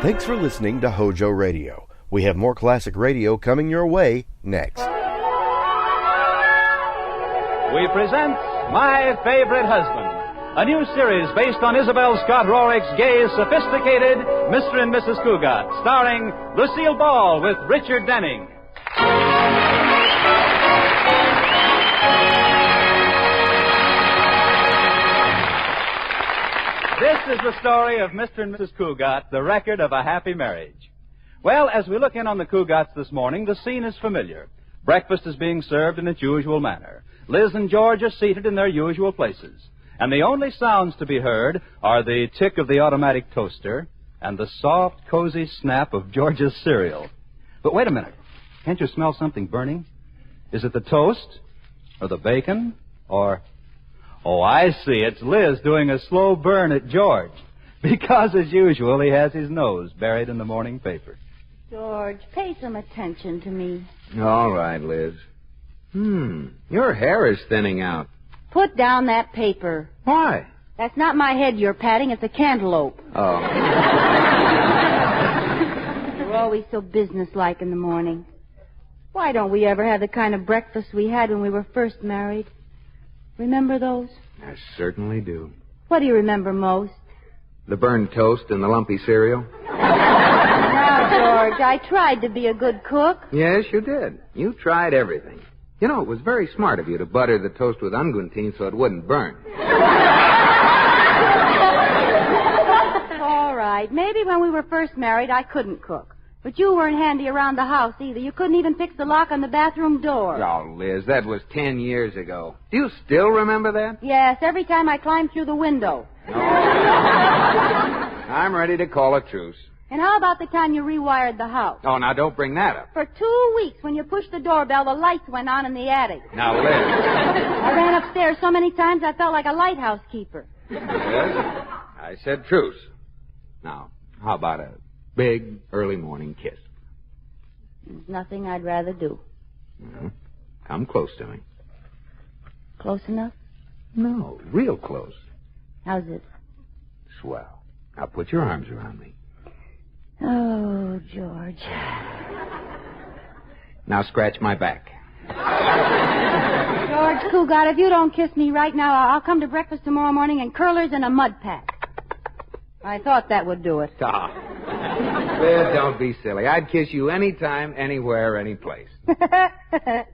Speaker 12: Thanks for listening to HOJO Radio. We have more classic radio coming your way next.
Speaker 11: We present My Favorite Husband, a new series based on Isabel Scott Rorick's gay, sophisticated Mr. and Mrs. Cougat, starring Lucille Ball with Richard Denning. This is the story of Mr. and Mrs. Cougat, the record of a happy marriage. Well, as we look in on the Cougats this morning, the scene is familiar. Breakfast is being served in its usual manner. Liz and George are seated in their usual places. And the only sounds to be heard are the tick of the automatic toaster and the soft, cozy snap of George's cereal. But wait a minute. Can't you smell something burning? Is it the toast? Or the bacon? Or... Oh, I see. It's Liz doing a slow burn at George. Because, as usual, he has his nose buried in the morning paper.
Speaker 15: George, pay some attention to me.
Speaker 3: All right, Liz. Your hair is thinning out.
Speaker 6: Put down that paper.
Speaker 3: Why?
Speaker 6: That's not my head you're patting. It's a cantaloupe.
Speaker 3: Oh.
Speaker 6: You're always so businesslike in the morning. Why don't we ever have the kind of breakfast we had when we were first married? Remember those?
Speaker 3: I certainly do.
Speaker 6: What do you remember most?
Speaker 3: The burned toast and the lumpy cereal?
Speaker 6: Now, George, I tried to be a good cook.
Speaker 3: Yes, you did. You tried everything. You know, it was very smart of you to butter the toast with unguentine so it wouldn't burn.
Speaker 6: All right. Maybe when we were first married, I couldn't cook. But you weren't handy around the house either. You couldn't even fix the lock on the bathroom door.
Speaker 3: Oh, Liz, that was 10 years ago. Do you still remember that?
Speaker 6: Yes, every time I climbed through the window.
Speaker 3: Oh. I'm ready to call a truce.
Speaker 6: And how about the time you rewired the house?
Speaker 3: Oh, now don't bring that up.
Speaker 6: For 2 weeks, when you pushed the doorbell, the lights went on in the attic.
Speaker 3: Now, Liz.
Speaker 6: I ran upstairs so many times I felt like a lighthouse keeper.
Speaker 3: Liz, I said truce. Now, how about a big early morning kiss?
Speaker 6: There's nothing I'd rather do.
Speaker 3: Well, come close to me.
Speaker 6: Close enough?
Speaker 3: No, real close.
Speaker 6: How's it?
Speaker 3: Swell. Now put your arms around me.
Speaker 6: Oh, George.
Speaker 3: Now scratch my back.
Speaker 6: George Cougat, if you don't kiss me right now, I'll come to breakfast tomorrow morning in curlers and a mud pack. I thought that would do it.
Speaker 3: Ah. Liz, don't be silly. I'd kiss you anytime, anywhere, any place. What are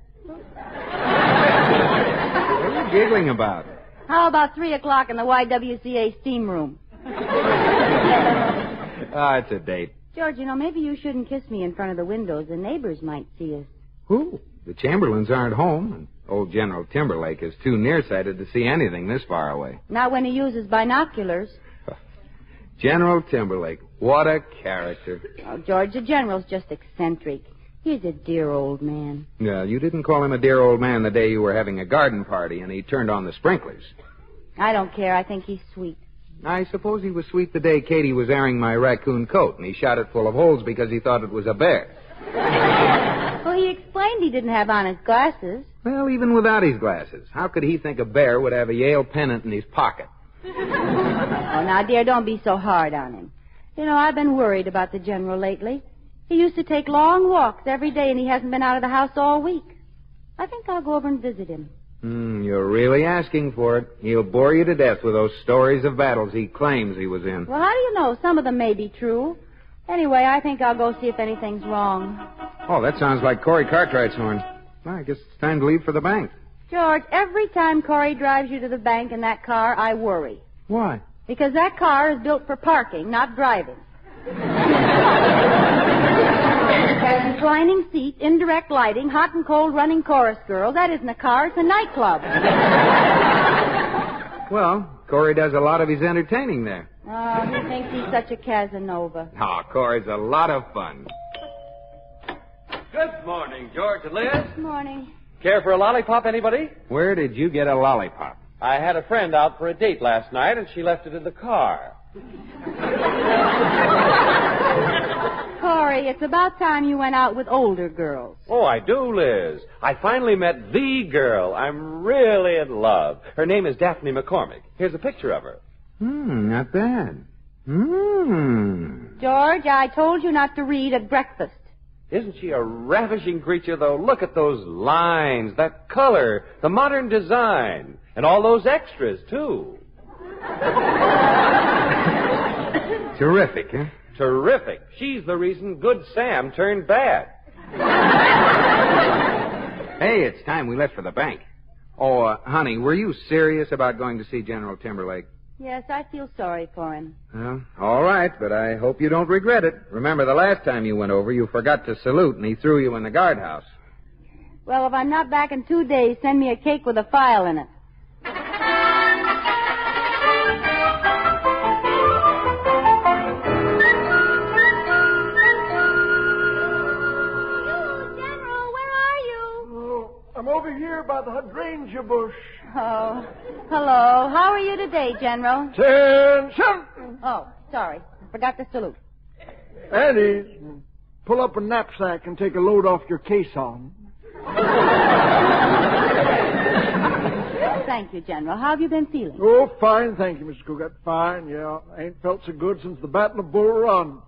Speaker 3: you giggling about?
Speaker 6: How about 3 o'clock in the YWCA steam room?
Speaker 3: It's a date.
Speaker 6: George, you know, maybe you shouldn't kiss me in front of the windows. The neighbors might see us.
Speaker 3: Who? The Chamberlains aren't home, and old General Timberlake is too nearsighted to see anything this far away.
Speaker 6: Not when he uses binoculars.
Speaker 3: General Timberlake. What a character.
Speaker 6: Oh, George, the General's just eccentric. He's a dear old man.
Speaker 3: Yeah, you didn't call him a dear old man the day you were having a garden party and he turned on the sprinklers.
Speaker 6: I don't care. I think he's sweet.
Speaker 3: I suppose he was sweet the day Katie was airing my raccoon coat and he shot it full of holes because he thought it was a bear.
Speaker 6: Well, he explained he didn't have on his glasses.
Speaker 3: Well, even without his glasses, how could he think a bear would have a Yale pennant in his pocket?
Speaker 6: Oh, now, dear, don't be so hard on him. You know, I've been worried about the General lately. He used to take long walks every day, and he hasn't been out of the house all week. I think I'll go over and visit him.
Speaker 3: You're really asking for it. He'll bore you to death with those stories of battles he claims he was in.
Speaker 6: Well, how do you know? Some of them may be true. Anyway, I think I'll go see if anything's wrong.
Speaker 3: Oh, that sounds like Corey Cartwright's horn. Well, I guess it's time to leave for the bank.
Speaker 6: George, every time Corey drives you to the bank in that car, I worry.
Speaker 3: Why?
Speaker 6: Because that car is built for parking, not driving. It has reclining seats, indirect lighting, hot and cold running chorus girls. That isn't a car, it's a nightclub.
Speaker 3: Well, Corey does a lot of his entertaining there.
Speaker 6: Oh, he thinks he's such a Casanova.
Speaker 3: Oh, Corey's a lot of fun.
Speaker 10: Good morning, George and Liz.
Speaker 6: Good morning.
Speaker 10: Care for a lollipop, anybody?
Speaker 3: Where did you get a lollipop?
Speaker 10: I had a friend out for a date last night, and she left it in the car.
Speaker 6: Corey, it's about time you went out with older girls.
Speaker 10: Oh, I do, Liz. I finally met the girl. I'm really in love. Her name is Daphne McCormick. Here's a picture of her.
Speaker 3: Not bad.
Speaker 6: George, I told you not to read at breakfast.
Speaker 10: Isn't she a ravishing creature, though? Look at those lines, that color, the modern design, and all those extras, too.
Speaker 3: Terrific, huh?
Speaker 10: Terrific. She's the reason Good Sam turned bad.
Speaker 3: Hey, it's time we left for the bank. Oh, honey, were you serious about going to see General Timberlake?
Speaker 6: Yes, I feel sorry for him.
Speaker 3: Well, all right, but I hope you don't regret it. Remember, the last time you went over, you forgot to salute, and he threw you in the guardhouse.
Speaker 6: Well, if I'm not back in 2 days, send me a cake with a file in it.
Speaker 16: I'm over here by the hydrangea bush.
Speaker 6: Oh, hello. How are you today, General?
Speaker 16: 10-7.
Speaker 6: Oh, sorry. Forgot to salute.
Speaker 16: Annie, pull up a knapsack and take a load off your caisson.
Speaker 15: Thank you, General. How have you been feeling?
Speaker 16: Oh, fine, thank you, Mr. Cougat. Fine, yeah. Ain't felt so good since the Battle of Bull Run.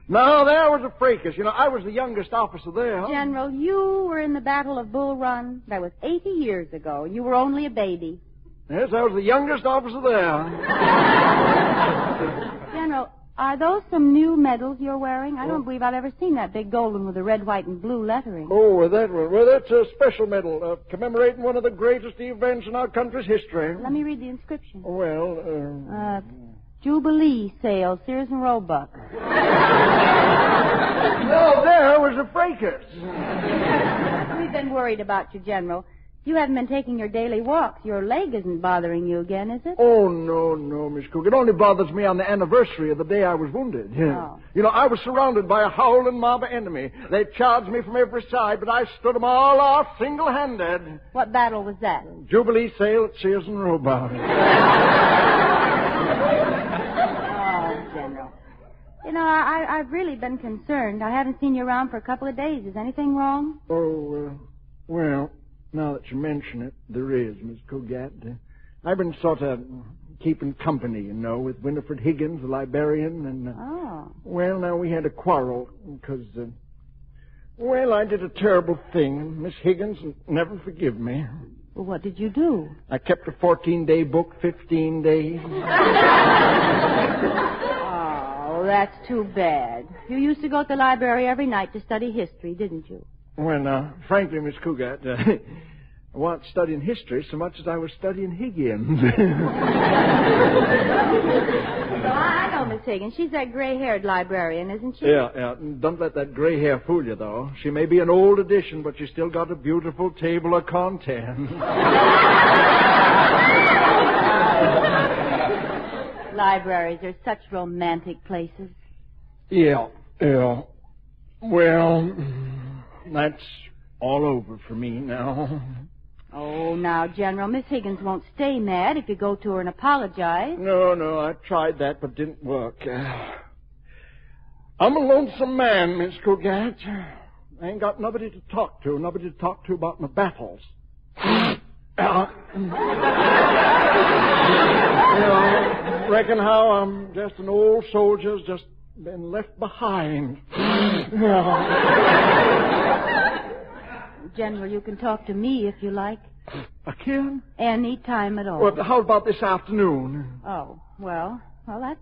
Speaker 16: No, there was a fracas. I was the youngest officer there. Huh?
Speaker 15: General, you were in the Battle of Bull Run. That was 80 years ago. You were only a baby.
Speaker 16: Yes, I was the youngest officer there.
Speaker 15: General, are those some new medals you're wearing? I don't believe I've ever seen that big gold one with the red, white, and blue lettering.
Speaker 16: Oh, that one. Well, that's a special medal commemorating one of the greatest events in our country's history.
Speaker 15: Let me read the inscription.
Speaker 16: Well,
Speaker 15: Jubilee Sale, Sears and Roebuck.
Speaker 16: No, there was a fracas.
Speaker 15: We've been worried about you, General. You haven't been taking your daily walks. Your leg isn't bothering you again, is it?
Speaker 16: Oh, no, Miss Cook. It only bothers me on the anniversary of the day I was wounded.
Speaker 15: Oh.
Speaker 16: I was surrounded by a howling mob of enemy. They charged me from every side, but I stood them all off single-handed.
Speaker 15: What battle was that?
Speaker 16: Jubilee Sale at Sears and Roebuck.
Speaker 15: I've really been concerned. I haven't seen you around for a couple of days. Is anything wrong?
Speaker 16: Oh, well, now that you mention it, there is, Miss Cougat. I've been sort of keeping company, with Winifred Higgins, the librarian, and... Well, now, we had a quarrel, because, I did a terrible thing. Miss Higgins never forgive me.
Speaker 15: Well, what did you do?
Speaker 16: I kept a 14-day book, 15 days.
Speaker 15: Oh, that's too bad. You used to go to the library every night to study history, didn't you?
Speaker 16: Well, now, frankly, Miss Cougat, I wasn't studying history so much as I was studying Higgins.
Speaker 15: I know Miss Higgins. She's that gray-haired librarian, isn't she?
Speaker 16: Yeah. Don't let that gray hair fool you, though. She may be an old edition, but she's still got a beautiful table of contents.
Speaker 15: Libraries are such romantic places.
Speaker 16: Yeah. Well, that's all over for me now.
Speaker 15: Oh, now, General, Miss Higgins won't stay mad if you go to her and apologize.
Speaker 16: No, I tried that, but didn't work. I'm a lonesome man, Miss Cougat. I ain't got nobody to talk to about my battles. Reckon how I'm just an old soldier's just been left behind.
Speaker 15: General, you can talk to me if you like.
Speaker 16: I can?
Speaker 15: Any time at all.
Speaker 16: Well, how about this afternoon?
Speaker 15: Oh, well,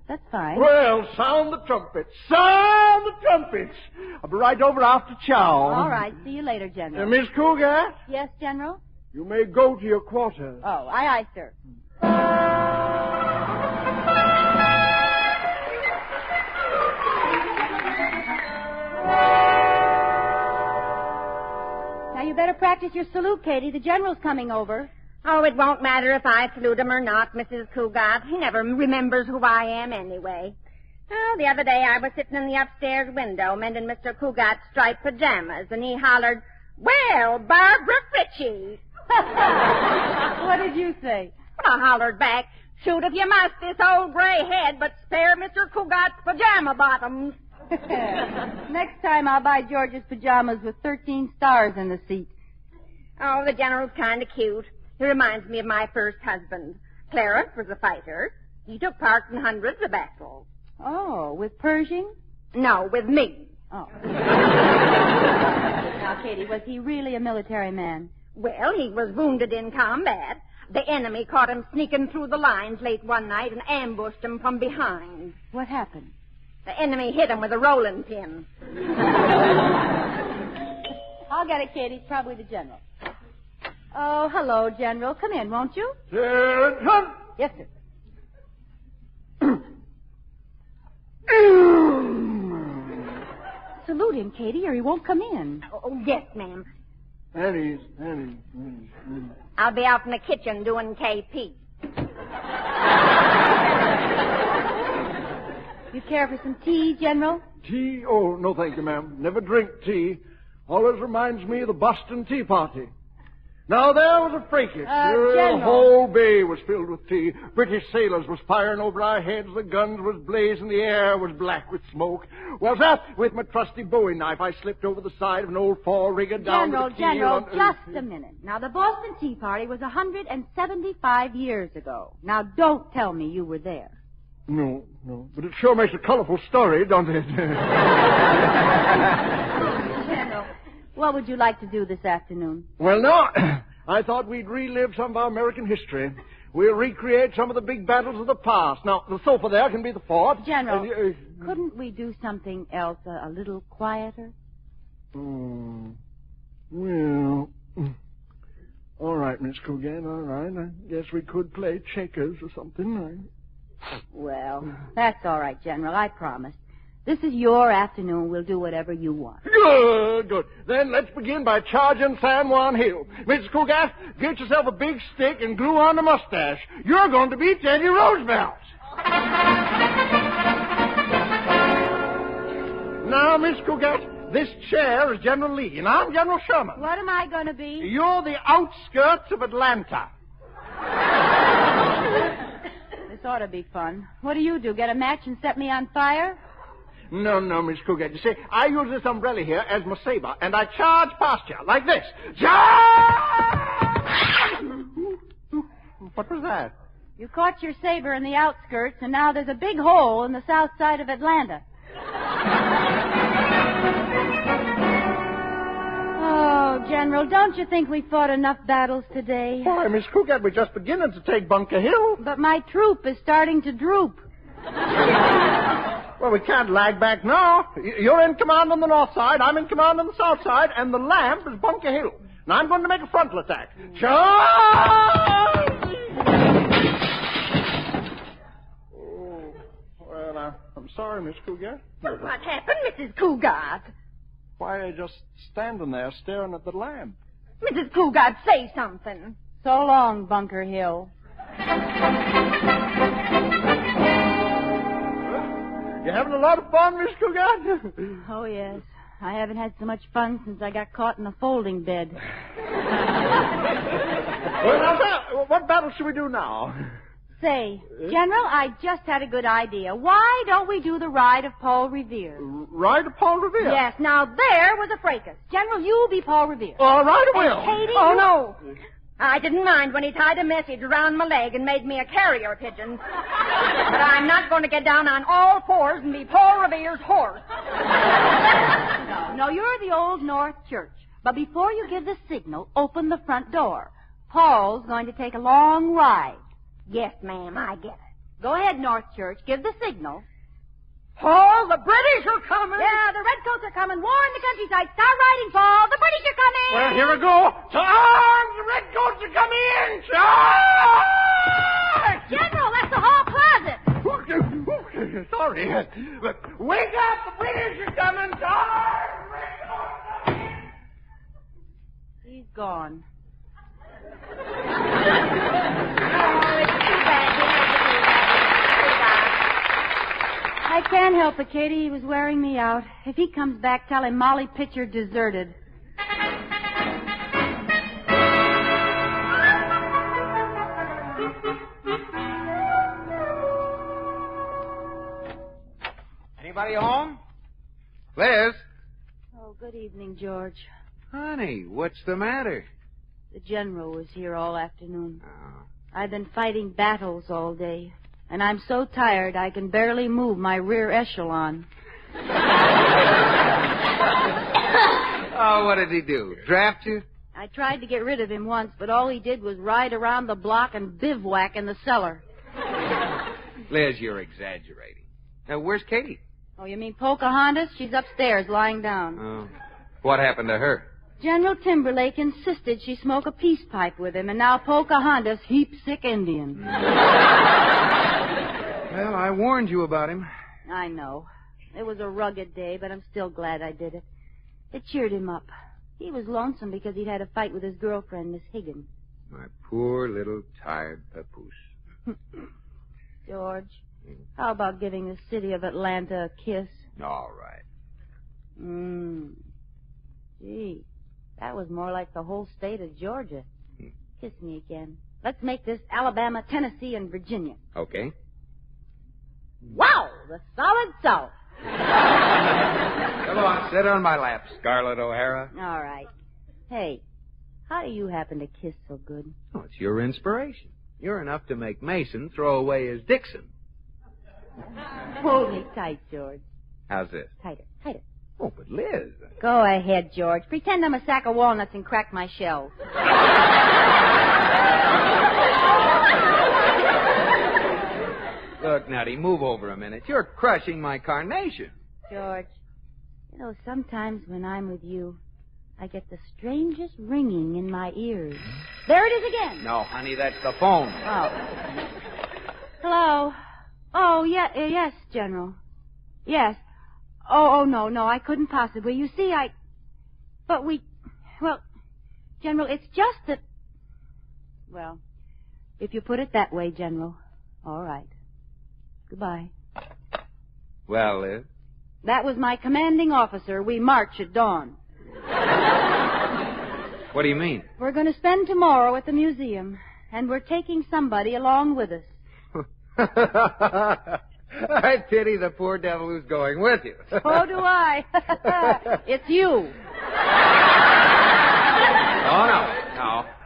Speaker 15: that's fine.
Speaker 16: Well, sound the trumpets. Sound the trumpets. I'll be right over after chow.
Speaker 15: All right. See you later, General.
Speaker 16: Miss Cougat?
Speaker 15: Yes, General?
Speaker 16: You may go to your quarters.
Speaker 15: Oh, aye, sir. Now, you better practice your salute, Katie. The General's coming over.
Speaker 18: Oh, it won't matter if I salute him or not, Mrs. Cougat. He never remembers who I am anyway. Oh, the other day I was sitting in the upstairs window mending Mr. Cougat's striped pajamas, and he hollered, "Well, Barbara Fritchie."
Speaker 15: What did you say?
Speaker 18: Well, I hollered back, "Shoot if you must, this old gray head, but spare Mr. Cougat's pajama bottoms."
Speaker 15: Next time I'll buy George's pajamas with 13 stars in the seat.
Speaker 18: Oh, the General's kind of cute. He reminds me of my first husband. Clarence was a fighter. He took part in hundreds of battles.
Speaker 15: Oh, with Pershing?
Speaker 18: No, with me.
Speaker 15: Oh. Now, Katie, was he really a military man?
Speaker 18: Well, he was wounded in combat. The enemy caught him sneaking through the lines late one night and ambushed him from behind.
Speaker 15: What happened?
Speaker 18: The enemy hit him with a rolling pin.
Speaker 15: I'll get it, Katie. It's probably the General. Oh, hello, General. Come in, won't you?
Speaker 16: Attention!
Speaker 15: Yes, sir. Salute him, Katie, or he won't come in.
Speaker 18: Oh, yes, ma'am.
Speaker 16: Annie's.
Speaker 18: I'll be out in the kitchen doing KP.
Speaker 15: You care for some tea, General?
Speaker 16: Tea? Oh, no, thank you, ma'am. Never drink tea. Always reminds me of the Boston Tea Party. Now, there was a fracas. The
Speaker 6: General.
Speaker 16: whole bay was filled with tea. British sailors was firing over our heads. The guns was blazing. The air was black with smoke. Was that, with my trusty Bowie knife, I slipped over the side of an old fall-rigger down to the keel.
Speaker 20: General, just a minute. Now, the Boston Tea Party was 175 years ago. Now, don't tell me you were there.
Speaker 16: No. But it sure makes a colorful story, don't it?
Speaker 20: General, what would you like to do this afternoon?
Speaker 16: Well, no. I thought we'd relive some of our American history. We'll recreate some of the big battles of the past. Now, the sofa there can be the fort.
Speaker 20: General, couldn't we do something else a little quieter?
Speaker 16: Well, all right, Miss Cogan, all right. I guess we could play checkers or something.
Speaker 20: Well, that's all right, General, I promise. This is your afternoon. We'll do whatever you want.
Speaker 16: Good. Then let's begin by charging San Juan Hill. Mrs. Cogan, get yourself a big stick and glue on the mustache. You're going to be Teddy Roosevelt. Now, Miss Cogan, this chair is General Lee, and I'm General Sherman.
Speaker 20: What am I going to be?
Speaker 16: You're the outskirts of Atlanta.
Speaker 20: This ought to be fun. What do you do, get a match and set me on fire?
Speaker 16: No, Miss Cougar. You see, I use this umbrella here as my saber, and I charge past you, like this. What was that?
Speaker 20: You caught your saber in the outskirts, and now there's a big hole in the south side of Atlanta. Oh, General, don't you think we fought enough battles today?
Speaker 16: Why, Miss Cougar, we're just beginning to take Bunker Hill.
Speaker 20: But my troop is starting to droop.
Speaker 16: Well, we can't lag back now. You're in command on the north side, I'm in command on the south side, and the lamp is Bunker Hill. Now, I'm going to make a frontal attack. Charge! Oh, well, I'm sorry, Miss Cougar.
Speaker 18: Well, what happened, Mrs. Cougar?
Speaker 16: Why are you just standing there staring at the lamp?
Speaker 18: Mrs. Cougar, say something.
Speaker 20: So long, Bunker Hill.
Speaker 16: You having a lot of fun, Miss Cougar?
Speaker 20: Oh, yes. I haven't had so much fun since I got caught in a folding bed.
Speaker 16: Well, now, sir, what battle should we do now?
Speaker 20: Say, General, I just had a good idea. Why don't we do the Ride of Paul Revere?
Speaker 16: Ride of Paul Revere?
Speaker 20: Yes. Now, there was a fracas. General, you'll be Paul Revere.
Speaker 16: All right, I will.
Speaker 20: And Katie,
Speaker 18: Oh, no. I didn't mind when he tied a message around my leg and made me a carrier pigeon. But I'm not going to get down on all fours and be Paul Revere's horse.
Speaker 20: No, you're the Old North Church. But before you give the signal, open the front door. Paul's going to take a long ride.
Speaker 18: Yes, ma'am, I get it.
Speaker 20: Go ahead, North Church. Give the signal.
Speaker 18: Paul, the British are coming.
Speaker 20: Yeah, the redcoats are coming. Warn the countryside. Start riding, Paul. The British are coming.
Speaker 16: Well, here we go. To arms! The redcoats are coming in. Charge!
Speaker 20: General, that's the hall closet.
Speaker 16: Sorry. But wake up! The British are coming. Charge!
Speaker 20: He's gone. I can't help it, Katie. He was wearing me out. If he comes back, tell him Molly Pitcher deserted.
Speaker 3: Anybody home? Liz?
Speaker 20: Oh, good evening, George.
Speaker 3: Honey, what's the matter?
Speaker 20: The General was here all afternoon. I've been fighting battles all day, and I'm so tired I can barely move my rear echelon.
Speaker 3: Oh, what did he do? Draft you?
Speaker 20: I tried to get rid of him once, but all he did was ride around the block and bivouac in the cellar.
Speaker 3: Liz, you're exaggerating. Now, where's Katie?
Speaker 20: Oh, you mean Pocahontas? She's upstairs, lying down.
Speaker 3: Oh. What happened to her?
Speaker 20: General Timberlake insisted she smoke a peace pipe with him, and now Pocahontas heap sick Indian.
Speaker 3: Well, I warned you about him.
Speaker 20: I know. It was a rugged day, but I'm still glad I did it. It cheered him up. He was lonesome because he'd had a fight with his girlfriend, Miss Higgins.
Speaker 3: My poor little tired papoose.
Speaker 20: George, how about giving the city of Atlanta a kiss?
Speaker 3: All right.
Speaker 20: Gee, that was more like the whole state of Georgia. Kiss me again. Let's make this Alabama, Tennessee, and Virginia.
Speaker 3: Okay.
Speaker 6: Wow, the solid South.
Speaker 3: Come on, sit on my lap, Scarlett O'Hara.
Speaker 20: All right. Hey, how do you happen to kiss so good?
Speaker 3: Oh, it's your inspiration. You're enough to make Mason throw away his Dixon.
Speaker 20: Hold me tight, George.
Speaker 3: How's this?
Speaker 20: Tighter, tighter.
Speaker 3: Oh, but Liz.
Speaker 20: Go ahead, George. Pretend I'm a sack of walnuts and crack my shells.
Speaker 3: Look, Nutty, move over a minute. You're crushing my carnation.
Speaker 20: George, you know, sometimes when I'm with you, I get the strangest ringing in my ears. There it is again.
Speaker 3: No, honey, that's the phone.
Speaker 20: Oh. Hello. Oh, yeah, yes, General. Yes. Oh, no, I couldn't possibly. You see, well, General, it's just that, well, if you put it that way, General, all right. Goodbye.
Speaker 3: Well, Liz?
Speaker 20: That was my commanding officer. We march at dawn.
Speaker 3: What do you mean?
Speaker 20: We're going to spend tomorrow at the museum, and we're taking somebody along with us.
Speaker 3: I pity the poor devil who's going with you.
Speaker 20: So do I. It's you.
Speaker 3: Oh, no.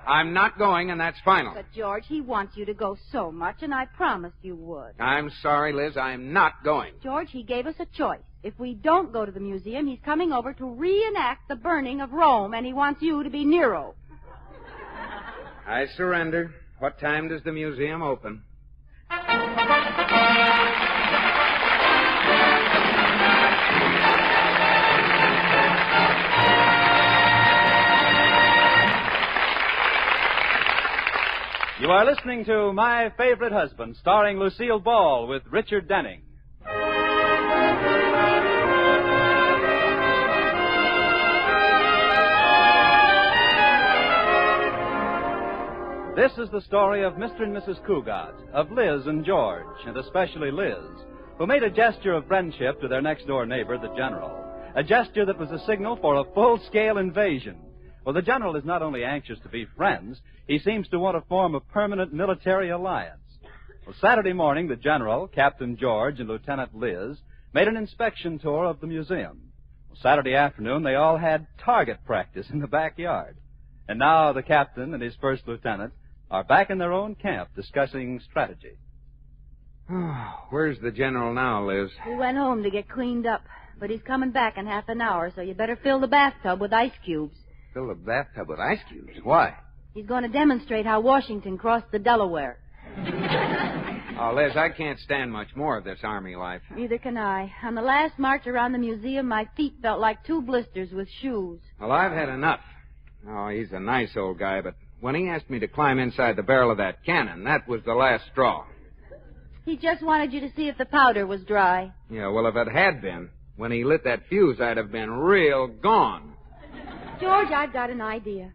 Speaker 3: I'm not going, and that's final.
Speaker 20: But, George, he wants you to go so much, and I promised you would.
Speaker 3: I'm sorry, Liz. I'm not going.
Speaker 20: George, he gave us a choice. If we don't go to the museum, he's coming over to reenact the burning of Rome, and he wants you to be Nero.
Speaker 3: I surrender. What time does the museum open?
Speaker 11: You are listening to My Favorite Husband, starring Lucille Ball with Richard Denning. This is the story of Mr. and Mrs. Cougat, of Liz and George, and especially Liz, who made a gesture of friendship to their next-door neighbor, the General, a gesture that was a signal for a full-scale invasion. Well, the General is not only anxious to be friends, he seems to want to form a permanent military alliance. Well, Saturday morning, the General, Captain George, and Lieutenant Liz made an inspection tour of the museum. Well, Saturday afternoon, they all had target practice in the backyard. And now the captain and his first lieutenant are back in their own camp discussing strategy.
Speaker 3: Where's the General now, Liz?
Speaker 20: He went home to get cleaned up, but he's coming back in half an hour, so you better fill the bathtub with ice cubes.
Speaker 3: Fill the bathtub with ice cubes? Why?
Speaker 20: He's going to demonstrate how Washington crossed the Delaware.
Speaker 3: Oh, Liz, I can't stand much more of this Army life.
Speaker 20: Neither can I. On the last march around the museum, my feet felt like 2 blisters with shoes.
Speaker 3: Well, I've had enough. Oh, he's a nice old guy, but when he asked me to climb inside the barrel of that cannon, that was the last straw.
Speaker 20: He just wanted you to see if the powder was dry.
Speaker 3: Yeah, well, if it had been, when he lit that fuse, I'd have been real gone.
Speaker 20: George, I've got an idea.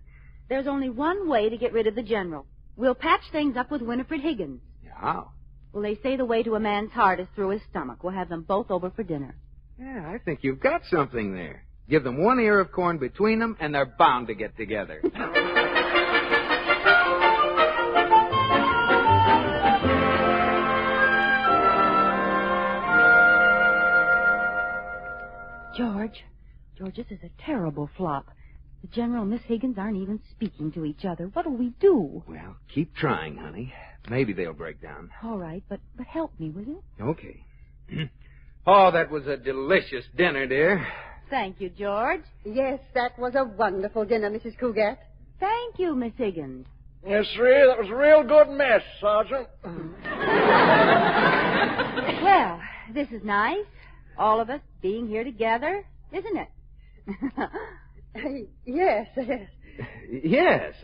Speaker 20: There's only one way to get rid of the General. We'll patch things up with Winifred Higgins.
Speaker 3: How?
Speaker 20: Well, they say the way to a man's heart is through his stomach. We'll have them both over for dinner.
Speaker 3: Yeah, I think you've got something there. Give them 1 ear of corn between them, and they're bound to get together.
Speaker 20: George, this is a terrible flop. The General and Miss Higgins aren't even speaking to each other. What'll we do?
Speaker 3: Well, keep trying, honey. Maybe they'll break down.
Speaker 20: All right, but help me, will you?
Speaker 3: Okay. Oh, that was a delicious dinner, dear.
Speaker 20: Thank you, George.
Speaker 18: Yes, that was a wonderful dinner, Mrs. Cougat.
Speaker 20: Thank you, Miss Higgins.
Speaker 16: Yes, sir, that was a real good mess, Sergeant.
Speaker 20: Well, this is nice. All of us being here together, isn't it?
Speaker 18: Yes.
Speaker 3: Yes.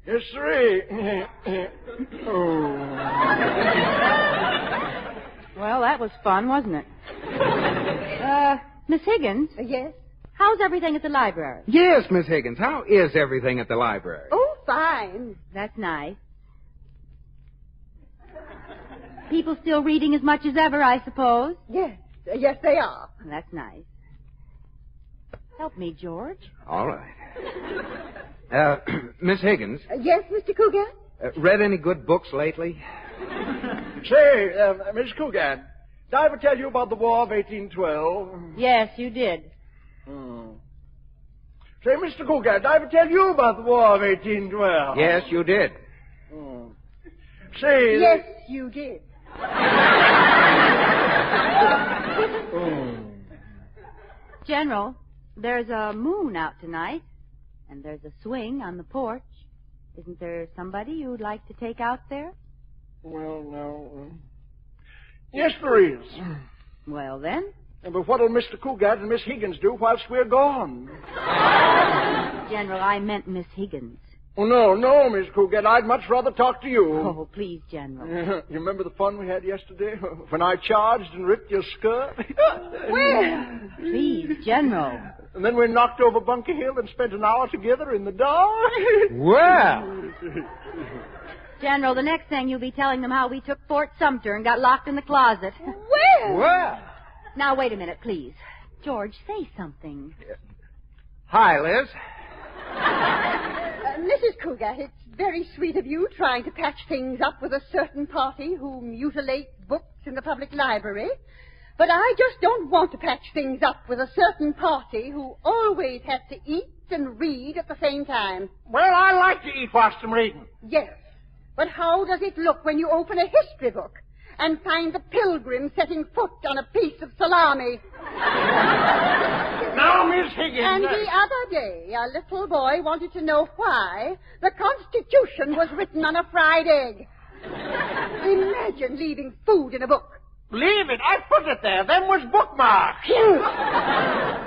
Speaker 16: Yes, sir. Oh.
Speaker 20: Well, that was fun, wasn't it? Miss Higgins?
Speaker 18: Yes?
Speaker 20: How's everything at the library?
Speaker 3: Yes, Miss Higgins. How is everything at the library?
Speaker 18: Oh, fine.
Speaker 20: That's nice. People still reading as much as ever, I suppose?
Speaker 18: Yes. Yes, they are.
Speaker 20: That's nice. Help me, George.
Speaker 3: All right. Miss Higgins,
Speaker 18: Yes, Mr. Cougar?
Speaker 3: read any good books lately?
Speaker 16: Say, Miss Cougar, did I ever tell you about the War of 1812?
Speaker 20: Yes, you did.
Speaker 16: Say, Mr. Cougar, did I ever tell you about the War of 1812?
Speaker 3: Yes, you did.
Speaker 16: Say...
Speaker 18: Yes, you did.
Speaker 20: General, there's a moon out tonight, and there's a swing on the porch. Isn't there somebody you'd like to take out there?
Speaker 16: Well, no. Yes, there is.
Speaker 20: Well, then.
Speaker 16: But what'll Mr. Cougar and Miss Higgins do whilst we're gone?
Speaker 20: General, I meant Miss Higgins.
Speaker 16: Oh, no, Miss Cougar. I'd much rather talk to you.
Speaker 20: Oh, please, General.
Speaker 16: You remember the fun we had yesterday when I charged and ripped your skirt?
Speaker 20: Well, please, General.
Speaker 16: And then we knocked over Bunker Hill and spent an hour together in the dark.
Speaker 3: Well.
Speaker 20: General, the next thing you'll be telling them how we took Fort Sumter and got locked in the closet.
Speaker 3: Well.
Speaker 20: Now, wait a minute, please. George, say something.
Speaker 3: Hi, Liz.
Speaker 18: Mrs. Cougar, it's very sweet of you trying to patch things up with a certain party who mutilates books in the public library. But I just don't want to patch things up with a certain party who always has to eat and read at the same time.
Speaker 14: Well, I like to eat whilst I'm reading.
Speaker 18: Yes. But how does it look when you open a history book and find the pilgrim setting foot on a piece of salami?
Speaker 14: Now, Miss Higgins...
Speaker 18: And the other day, a little boy wanted to know why the Constitution was written on a fried egg. Imagine leaving food in a book.
Speaker 14: Leave it. I put it there. Them was bookmarks.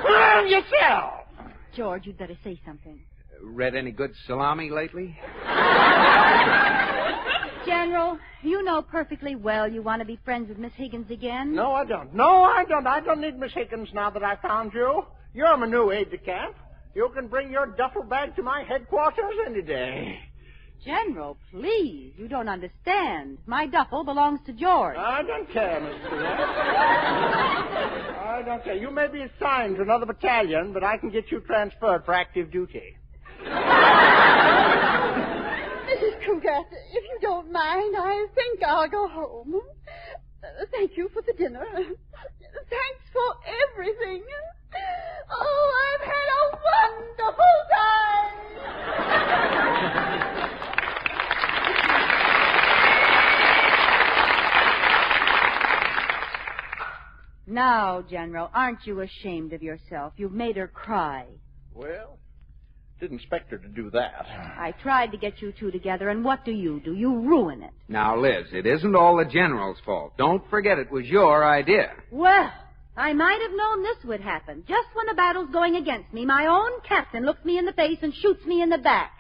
Speaker 14: Learn yourself.
Speaker 20: George, you'd better say something.
Speaker 3: Read any good salami lately?
Speaker 20: General, you know perfectly well you want to be friends with Miss Higgins again.
Speaker 14: No, I don't. I don't need Miss Higgins now that I found you. You're my new aide-de-camp. You can bring your duffel bag to my headquarters any day.
Speaker 20: General, please. You don't understand. My duffel belongs to George.
Speaker 14: I don't care, Mr. Gillette. I don't care. You may be assigned to another battalion, but I can get you transferred for active duty.
Speaker 18: Mrs. Cougar, if you don't mind, I think I'll go home. Thank you for the dinner. Thanks for everything. Oh, I've had a wonderful time.
Speaker 20: Now, General, aren't you ashamed of yourself? You've made her cry.
Speaker 16: Well, didn't expect her to do that.
Speaker 20: I tried to get you two together, and what do? You ruin it.
Speaker 3: Now, Liz, it isn't all the General's fault. Don't forget it was your idea.
Speaker 20: Well, I might have known this would happen. Just when the battle's going against me, my own captain looks me in the face and shoots me in the back.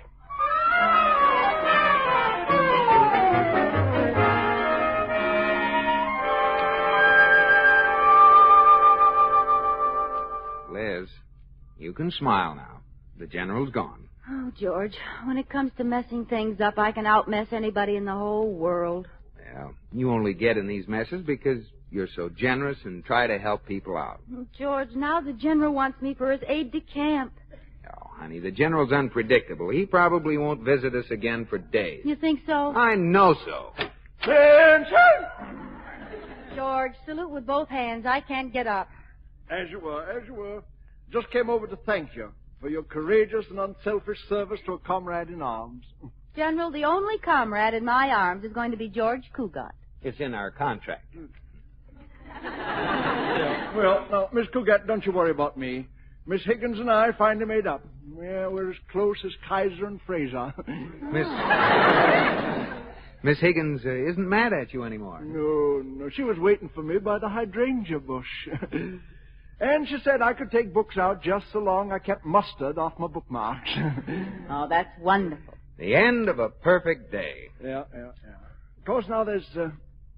Speaker 3: Liz, you can smile now. The General's gone.
Speaker 20: Oh, George, when it comes to messing things up, I can outmess anybody in the whole world.
Speaker 3: Well, you only get in these messes because you're so generous and try to help people out.
Speaker 20: George, now the General wants me for his aide-de-camp.
Speaker 3: Oh, honey, the General's unpredictable. He probably won't visit us again for days.
Speaker 20: You think so?
Speaker 3: I know so.
Speaker 16: Attention!
Speaker 20: George, salute with both hands. I can't get up.
Speaker 16: As you were. Just came over to thank you for your courageous and unselfish service to a comrade in arms.
Speaker 20: General, the only comrade in my arms is going to be George Cougat.
Speaker 3: It's in our contract.
Speaker 16: Yeah, well, now, Miss Cougat, don't you worry about me. Miss Higgins and I finally made up. Yeah, we're as close as Kaiser and Fraser.
Speaker 3: Miss Higgins isn't mad at you anymore.
Speaker 16: No. She was waiting for me by the hydrangea bush. And she said I could take books out just so long I kept mustard off my bookmarks.
Speaker 20: Oh, that's wonderful.
Speaker 3: The end of a perfect day.
Speaker 16: Yeah. Of course, now there's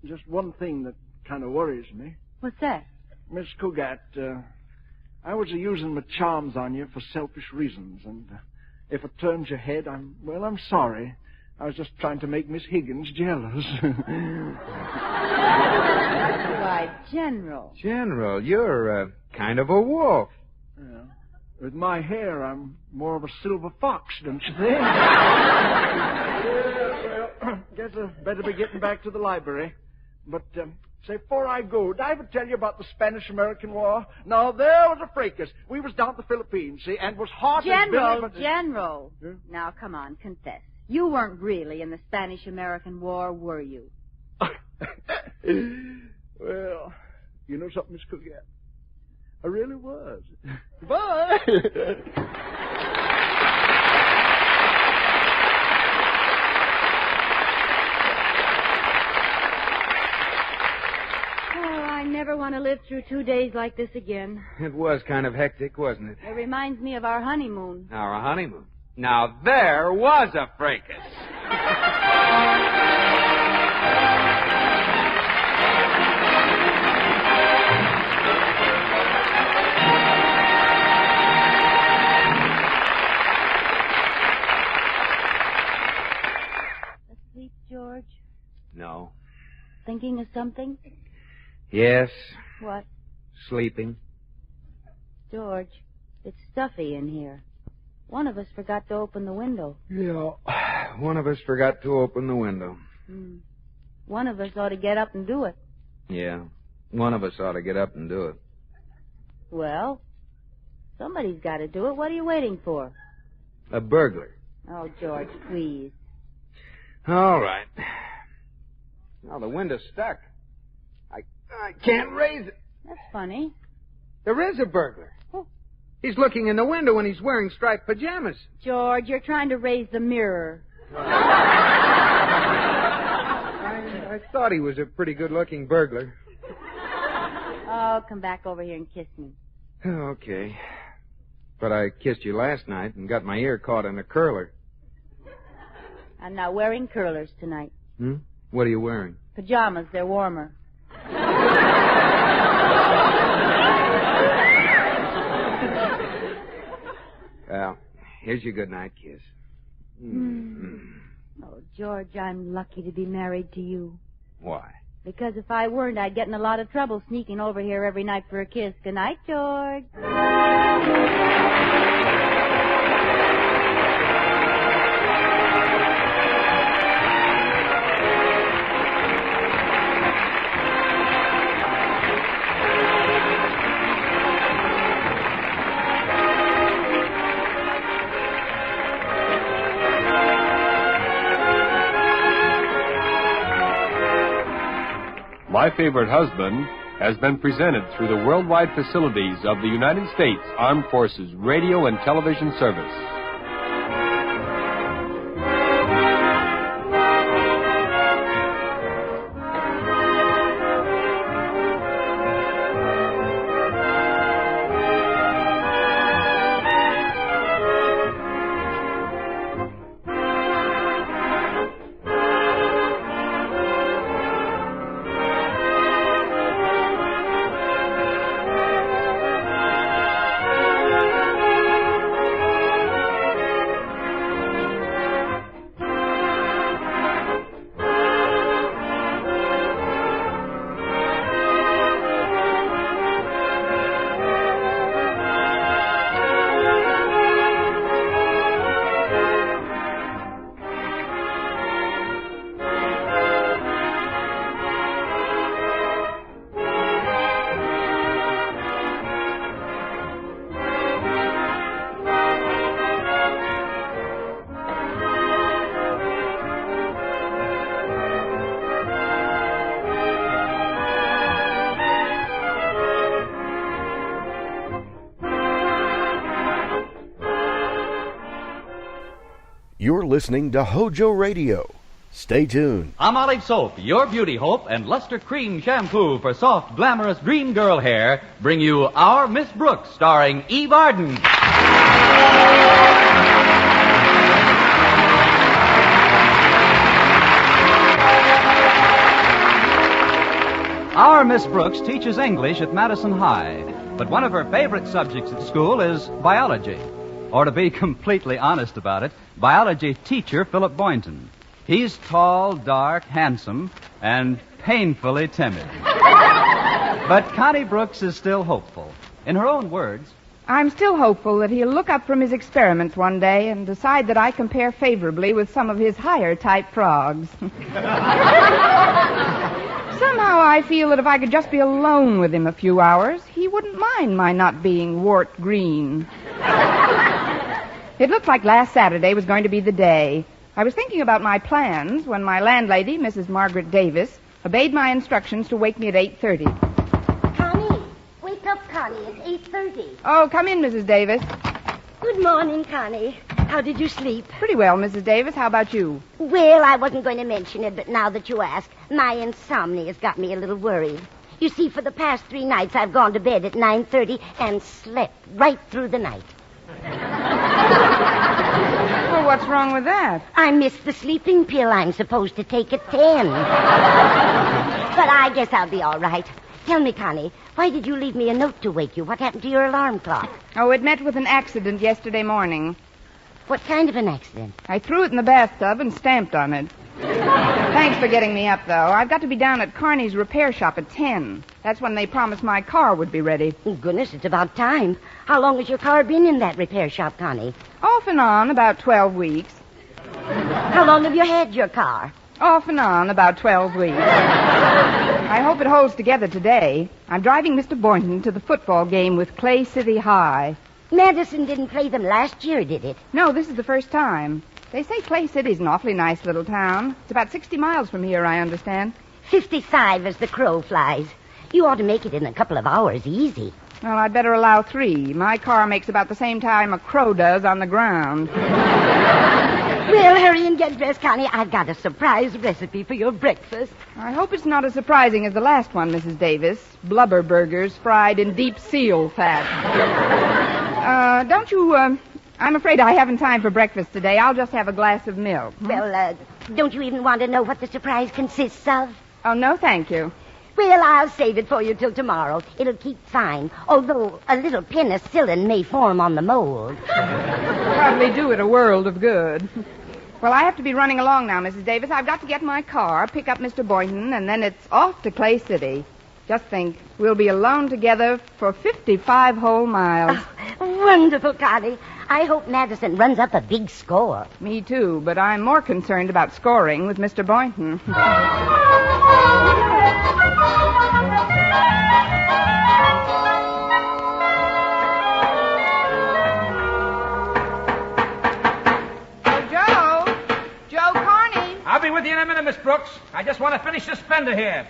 Speaker 16: just one thing that kind of worries me.
Speaker 20: What's that?
Speaker 16: Miss Cougat, I was using my charms on you for selfish reasons, and if it turns your head, I'm sorry. I was just trying to make Miss Higgins jealous.
Speaker 20: Why, General.
Speaker 3: General, you're kind of a wolf.
Speaker 16: Yeah. With my hair, I'm more of a silver fox, don't you think? Well, guess I better be getting back to the library. But, say, before I go, did I ever tell you about the Spanish-American War? Now, there was a fracas. We was down at the Philippines, see, and was hot as Billy, but...
Speaker 20: General. Now, come on, confess. You weren't really in the Spanish-American War, were you?
Speaker 16: Well, you know something, Miss Coquette? I really was. Bye.
Speaker 20: I never want to live through 2 days like this again.
Speaker 3: It was kind of hectic, wasn't it?
Speaker 20: It reminds me of our honeymoon.
Speaker 3: Our honeymoon. Now, there was a fracas.
Speaker 20: Asleep, George?
Speaker 3: No.
Speaker 20: Thinking of something?
Speaker 3: Yes.
Speaker 20: What?
Speaker 3: Sleeping.
Speaker 20: George, it's stuffy in here. One of us forgot to open the window.
Speaker 3: Yeah. One of us forgot to open the window.
Speaker 20: One of us ought to get up and do it.
Speaker 3: Yeah. One of us ought to get up and do it.
Speaker 20: Well, somebody's got to do it. What are you waiting for?
Speaker 3: A burglar.
Speaker 20: Oh, George, please.
Speaker 3: All right. Now, the window's stuck. I can't raise it.
Speaker 20: That's funny.
Speaker 3: There is a burglar. He's looking in the window and he's wearing striped pajamas.
Speaker 20: George, you're trying to raise the mirror.
Speaker 3: I thought he was a pretty good-looking burglar.
Speaker 20: Oh, come back over here and kiss me.
Speaker 3: Okay. But I kissed you last night and got my ear caught in a curler.
Speaker 20: I'm not wearing curlers tonight.
Speaker 3: What are you wearing?
Speaker 20: Pajamas, they're warmer.
Speaker 3: Well, here's your good night kiss.
Speaker 20: Oh, George, I'm lucky to be married to you.
Speaker 3: Why?
Speaker 20: Because if I weren't, I'd get in a lot of trouble sneaking over here every night for a kiss. Good night, George.
Speaker 9: My Favorite Husband has been presented through the worldwide facilities of the United States Armed Forces Radio and Television Service.
Speaker 12: You're listening to HOJO Radio. Stay tuned.
Speaker 11: Palmolive Soap, your beauty hope, and Luster Cream Shampoo for soft, glamorous dream girl hair bring you Our Miss Brooks, starring Eve Arden. Our Miss Brooks teaches English at Madison High, but one of her favorite subjects at school is biology. Or to be completely honest about it, biology teacher Philip Boynton. He's tall, dark, handsome, and painfully timid. But Connie Brooks is still hopeful. In her own words,
Speaker 17: I'm still hopeful that he'll look up from his experiments one day and decide that I compare favorably with some of his higher-type frogs. Somehow I feel that if I could just be alone with him a few hours, he wouldn't mind my not being wart green. It looked like last Saturday was going to be the day. I was thinking about my plans when my landlady, Mrs. Margaret Davis, obeyed my instructions to wake me at 8:30.
Speaker 18: Connie, wake up, Connie. It's 8:30.
Speaker 17: Oh, come in, Mrs. Davis.
Speaker 18: Good morning, Connie. How did you sleep?
Speaker 17: Pretty well, Mrs. Davis. How about you?
Speaker 18: Well, I wasn't going to mention it, but now that you ask, my insomnia has got me a little worried. You see, for the past 3 nights, I've gone to bed at 9:30 and slept right through the night.
Speaker 17: Well, what's wrong with that?
Speaker 18: I missed the sleeping pill I'm supposed to take at 10. But I guess I'll be all right. Tell me, Connie, why did you leave me a note to wake you? What happened to your alarm clock?
Speaker 17: Oh, it met with an accident yesterday morning.
Speaker 18: What kind of an accident?
Speaker 17: I threw it in the bathtub and stamped on it. Thanks for getting me up, though. I've got to be down at Carney's repair shop at 10. That's when they promised my car would be ready.
Speaker 18: Oh, goodness, it's about time. How long has your car been in that repair shop, Connie?
Speaker 17: Off and on, about 12 weeks.
Speaker 18: How long have you had your car?
Speaker 17: Off and on, about 12 weeks. I hope it holds together today. I'm driving Mr. Boynton to the football game with Clay City High.
Speaker 18: Madison didn't play them last year, did it?
Speaker 17: No, this is the first time. They say Clay City's an awfully nice little town. It's about 60 miles from here, I understand.
Speaker 18: 55 as the crow flies. You ought to make it in a couple of hours, easy.
Speaker 17: Well, I'd better allow 3. My car makes about the same time a crow does on the ground.
Speaker 18: Well, hurry and get dressed, Connie. I've got a surprise recipe for your breakfast.
Speaker 17: I hope it's not as surprising as the last one, Mrs. Davis. Blubber burgers fried in deep seal fat. I'm afraid I haven't time for breakfast today. I'll just have a glass of milk.
Speaker 18: Well, don't you even want to know what the surprise consists of?
Speaker 17: Oh, no, thank you.
Speaker 18: Well, I'll save it for you till tomorrow. It'll keep fine, although a little penicillin may form on the mold.
Speaker 17: Probably do it a world of good. Well, I have to be running along now, Mrs. Davis. I've got to get my car, pick up Mr. Boynton, and then it's off to Clay City. Just think, we'll be alone together for 55 whole miles.
Speaker 18: Oh, wonderful, Connie. I hope Madison runs up a big score.
Speaker 17: Me too, but I'm more concerned about scoring with Mr. Boynton.
Speaker 7: Joe Carney. I'll be with you in a minute, Miss Brooks. I just want to finish this fender here.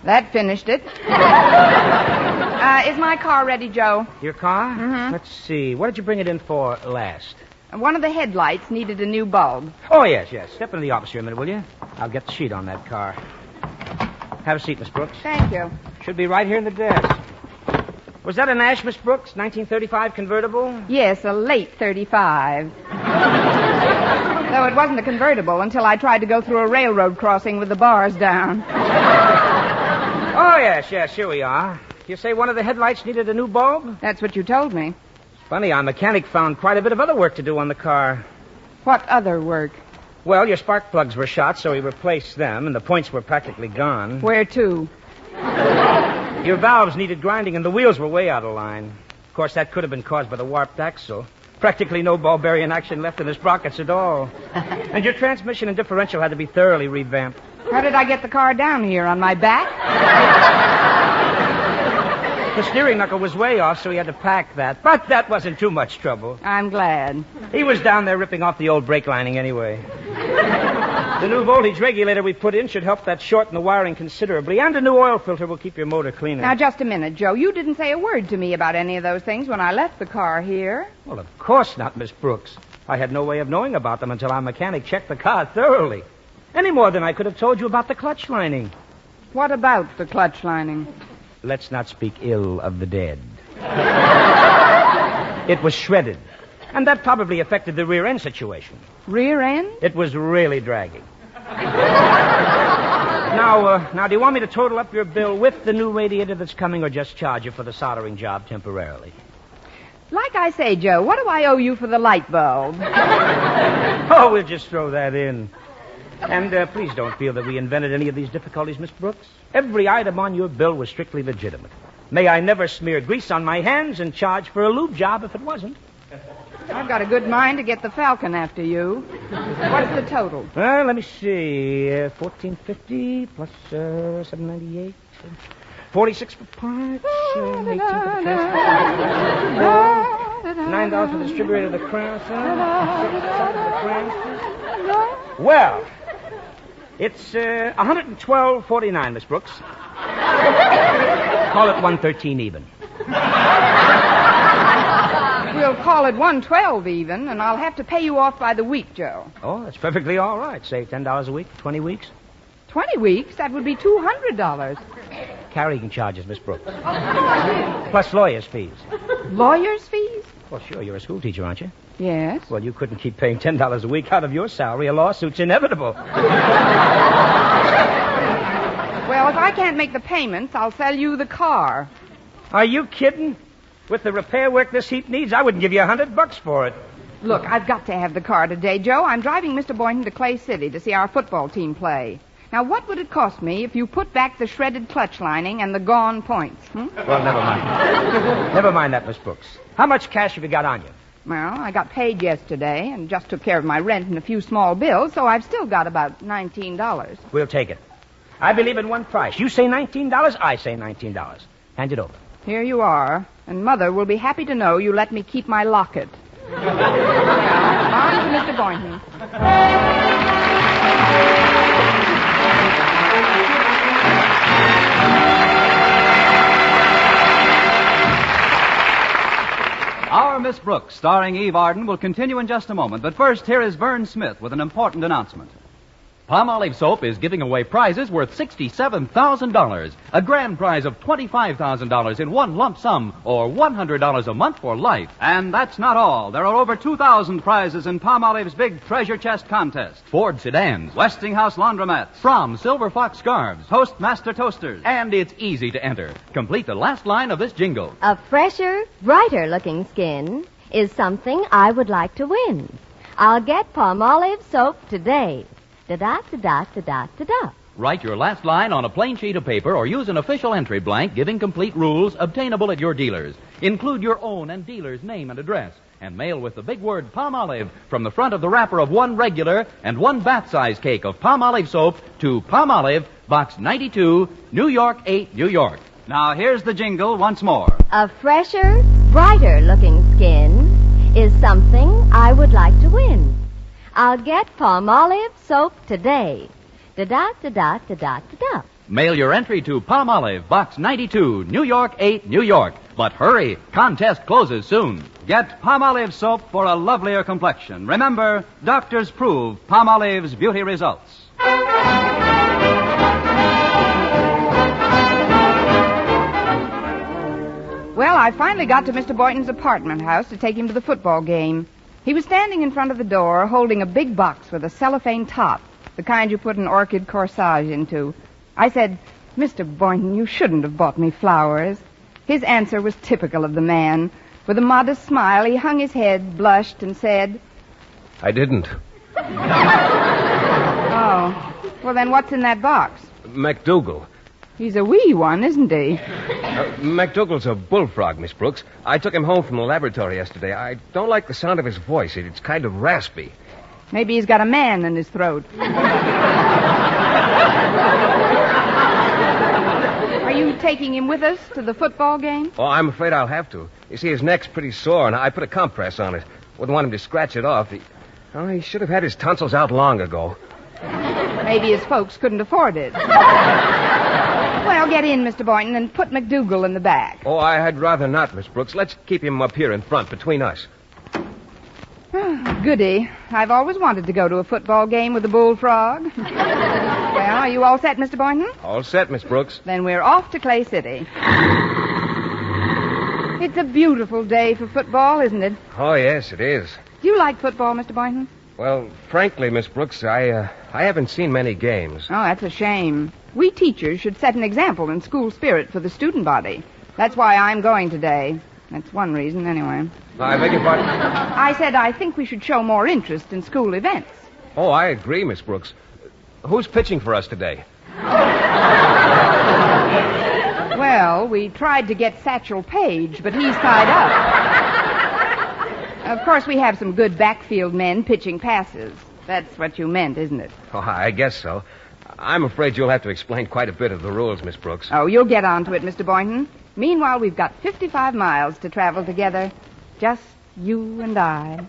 Speaker 17: That finished it. Is my car ready, Joe?
Speaker 7: Your car?
Speaker 17: Mm-hmm.
Speaker 7: Let's see. What did you bring it in for last?
Speaker 17: One of the headlights needed a new bulb.
Speaker 7: Oh, yes. Step into the office here a minute, will you? I'll get the sheet on that car. Have a seat, Miss Brooks.
Speaker 17: Thank you.
Speaker 7: Should be right here in the desk. Was that a Nash, Miss Brooks? 1935 convertible?
Speaker 17: Yes, a late 35. Though it wasn't a convertible until I tried to go through a railroad crossing with the bars down.
Speaker 7: Oh, yes, here we are. You say one of the headlights needed a new bulb?
Speaker 17: That's what you told me.
Speaker 7: Funny, our mechanic found quite a bit of other work to do on the car.
Speaker 17: What other work?
Speaker 7: Well, your spark plugs were shot, so he replaced them, and the points were practically gone.
Speaker 17: Where to?
Speaker 7: Your valves needed grinding, and the wheels were way out of line. Of course, that could have been caused by the warped axle. Practically no ball bearing action left in the sprockets at all. And your transmission and differential had to be thoroughly revamped.
Speaker 17: How did I get the car down here? On my back?
Speaker 7: The steering knuckle was way off, so he had to pack that. But that wasn't too much trouble.
Speaker 17: I'm glad.
Speaker 7: He was down there ripping off the old brake lining anyway. The new voltage regulator we put in should help that shorten the wiring considerably, and a new oil filter will keep your motor cleaner.
Speaker 17: Now, just a minute, Joe. You didn't say a word to me about any of those things when I left the car here.
Speaker 7: Well, of course not, Miss Brooks. I had no way of knowing about them until our mechanic checked the car thoroughly. Any more than I could have told you about the clutch lining.
Speaker 17: What about the clutch lining?
Speaker 7: Let's not speak ill of the dead. It was shredded. And that probably affected the rear end situation.
Speaker 17: Rear end?
Speaker 7: It was really dragging. Now, do you want me to total up your bill with the new radiator that's coming, or just charge you for the soldering job temporarily?
Speaker 17: Like I say, Joe, what do I owe you for the light bulb?
Speaker 7: Oh, we'll just throw that in. And please don't feel that we invented any of these difficulties, Miss Brooks. Every item on your bill was strictly legitimate. May I never smear grease on my hands and charge for a lube job if it wasn't.
Speaker 17: I've got a good mind to get the Falcon after you. What's the total?
Speaker 7: Well, let me see. $14.50 plus $7.98. 46 for parts. 18 for the $9 for the distributor of the crown. Well, it's $112.49, Miss Brooks. Call it $113 even.
Speaker 17: We'll call it $112 even, and I'll have to pay you off by the week, Joe.
Speaker 7: Oh, that's perfectly all right. Say $10 a week for 20 weeks.
Speaker 17: 20 weeks? That would be $200.
Speaker 7: Carrying charges, Miss Brooks. Plus lawyer's fees.
Speaker 17: Lawyer's fees?
Speaker 7: Well, sure, you're a school teacher, aren't you?
Speaker 17: Yes.
Speaker 7: Well, you couldn't keep paying $10 a week out of your salary. A lawsuit's inevitable.
Speaker 17: Well, if I can't make the payments, I'll sell you the car.
Speaker 7: Are you kidding? With the repair work this heap needs, I wouldn't give you $100 for it.
Speaker 17: Look, I've got to have the car today, Joe. I'm driving Mr. Boynton to Clay City to see our football team play. Now, what would it cost me if you put back the shredded clutch lining and the gone points?
Speaker 7: Well, never mind. Never mind that, Miss Brooks. How much cash have you got on you?
Speaker 17: Well, I got paid yesterday and just took care of my rent and a few small bills, so I've still got about $19.
Speaker 7: We'll take it. I believe in one price. You say $19, I say $19. Hand it over.
Speaker 17: Here you are, and Mother will be happy to know you let me keep my locket. On to Mr. Boynton.
Speaker 11: Our Miss Brooks, starring Eve Arden, will continue in just a moment. But first, here is Vern Smith with an important announcement.
Speaker 1: Palmolive Soap is giving away prizes worth $67,000. A grand prize of $25,000 in one lump sum, or $100 a month for life.
Speaker 11: And that's not all. There are over 2,000 prizes in Palmolive's big treasure chest contest.
Speaker 1: Ford sedans,
Speaker 11: Westinghouse laundromats,
Speaker 1: Fromm Silver Fox scarves,
Speaker 11: Toastmaster toasters.
Speaker 1: And it's easy to enter. Complete the last line of this jingle.
Speaker 21: A fresher, brighter-looking skin is something I would like to win. I'll get Palmolive Soap today. Da-da-da-da-da-da-da.
Speaker 1: Write your last line on a plain sheet of paper or use an official entry blank giving complete rules obtainable at your dealers. Include your own and dealer's name and address. And mail with the big word Palmolive from the front of the wrapper of one regular and one bath-size cake of Palmolive Soap to Palmolive, Box 92, New York 8, New York.
Speaker 11: Now, here's the jingle once more.
Speaker 21: A fresher, brighter-looking skin is something I would like to win. I'll get Palmolive Soap today. Da-da-da-da-da-da-da.
Speaker 1: Mail your entry to Palmolive, Box 92, New York 8, New York. But hurry, contest closes soon.
Speaker 11: Get Palmolive Soap for a lovelier complexion. Remember, doctors prove Palmolive's beauty results.
Speaker 17: Well, I finally got to Mr. Boynton's apartment house to take him to the football game. He was standing in front of the door holding a big box with a cellophane top, the kind you put an orchid corsage into. I said, Mr. Boynton, you shouldn't have bought me flowers. His answer was typical of the man. With a modest smile, he hung his head, blushed, and said,
Speaker 22: I didn't.
Speaker 17: Oh, well then what's in that box?
Speaker 22: MacDougal.
Speaker 17: He's a wee one, isn't he?
Speaker 22: MacDougal's a bullfrog, Miss Brooks. I took him home from the laboratory yesterday. I don't like the sound of his voice. It's kind of raspy.
Speaker 17: Maybe he's got a man in his throat. Are you taking him with us to the football game?
Speaker 22: Oh, I'm afraid I'll have to. You see, his neck's pretty sore, and I put a compress on it. Wouldn't want him to scratch it off. He should have had his tonsils out long ago.
Speaker 17: Maybe his folks couldn't afford it. Well, get in, Mr. Boynton, and put MacDougal in the back.
Speaker 22: Oh, I'd rather not, Miss Brooks. Let's keep him up here in front, between us.
Speaker 17: Goody. I've always wanted to go to a football game with a bullfrog. Well, are you all set, Mr. Boynton?
Speaker 22: All set, Miss Brooks.
Speaker 17: Then we're off to Clay City. It's a beautiful day for football, isn't it?
Speaker 22: Oh, yes, it is.
Speaker 17: Do you like football, Mr. Boynton?
Speaker 22: Well, frankly, Miss Brooks, I haven't seen many games.
Speaker 17: Oh, that's a shame. We teachers should set an example in school spirit for the student body. That's why I'm going today. That's one reason, anyway.
Speaker 22: I beg your pardon?
Speaker 17: I said I think we should show more interest in school events.
Speaker 22: Oh, I agree, Miss Brooks. Who's pitching for us today?
Speaker 17: Well, Well, we tried to get Satchel Paige, but he's tied up. Of course, we have some good backfield men pitching passes. That's what you meant, isn't it?
Speaker 22: Oh, I guess so. I'm afraid you'll have to explain quite a bit of the rules, Miss Brooks.
Speaker 17: Oh, you'll get on to it, Mr. Boynton. Meanwhile, we've got 55 miles to travel together. Just you and I.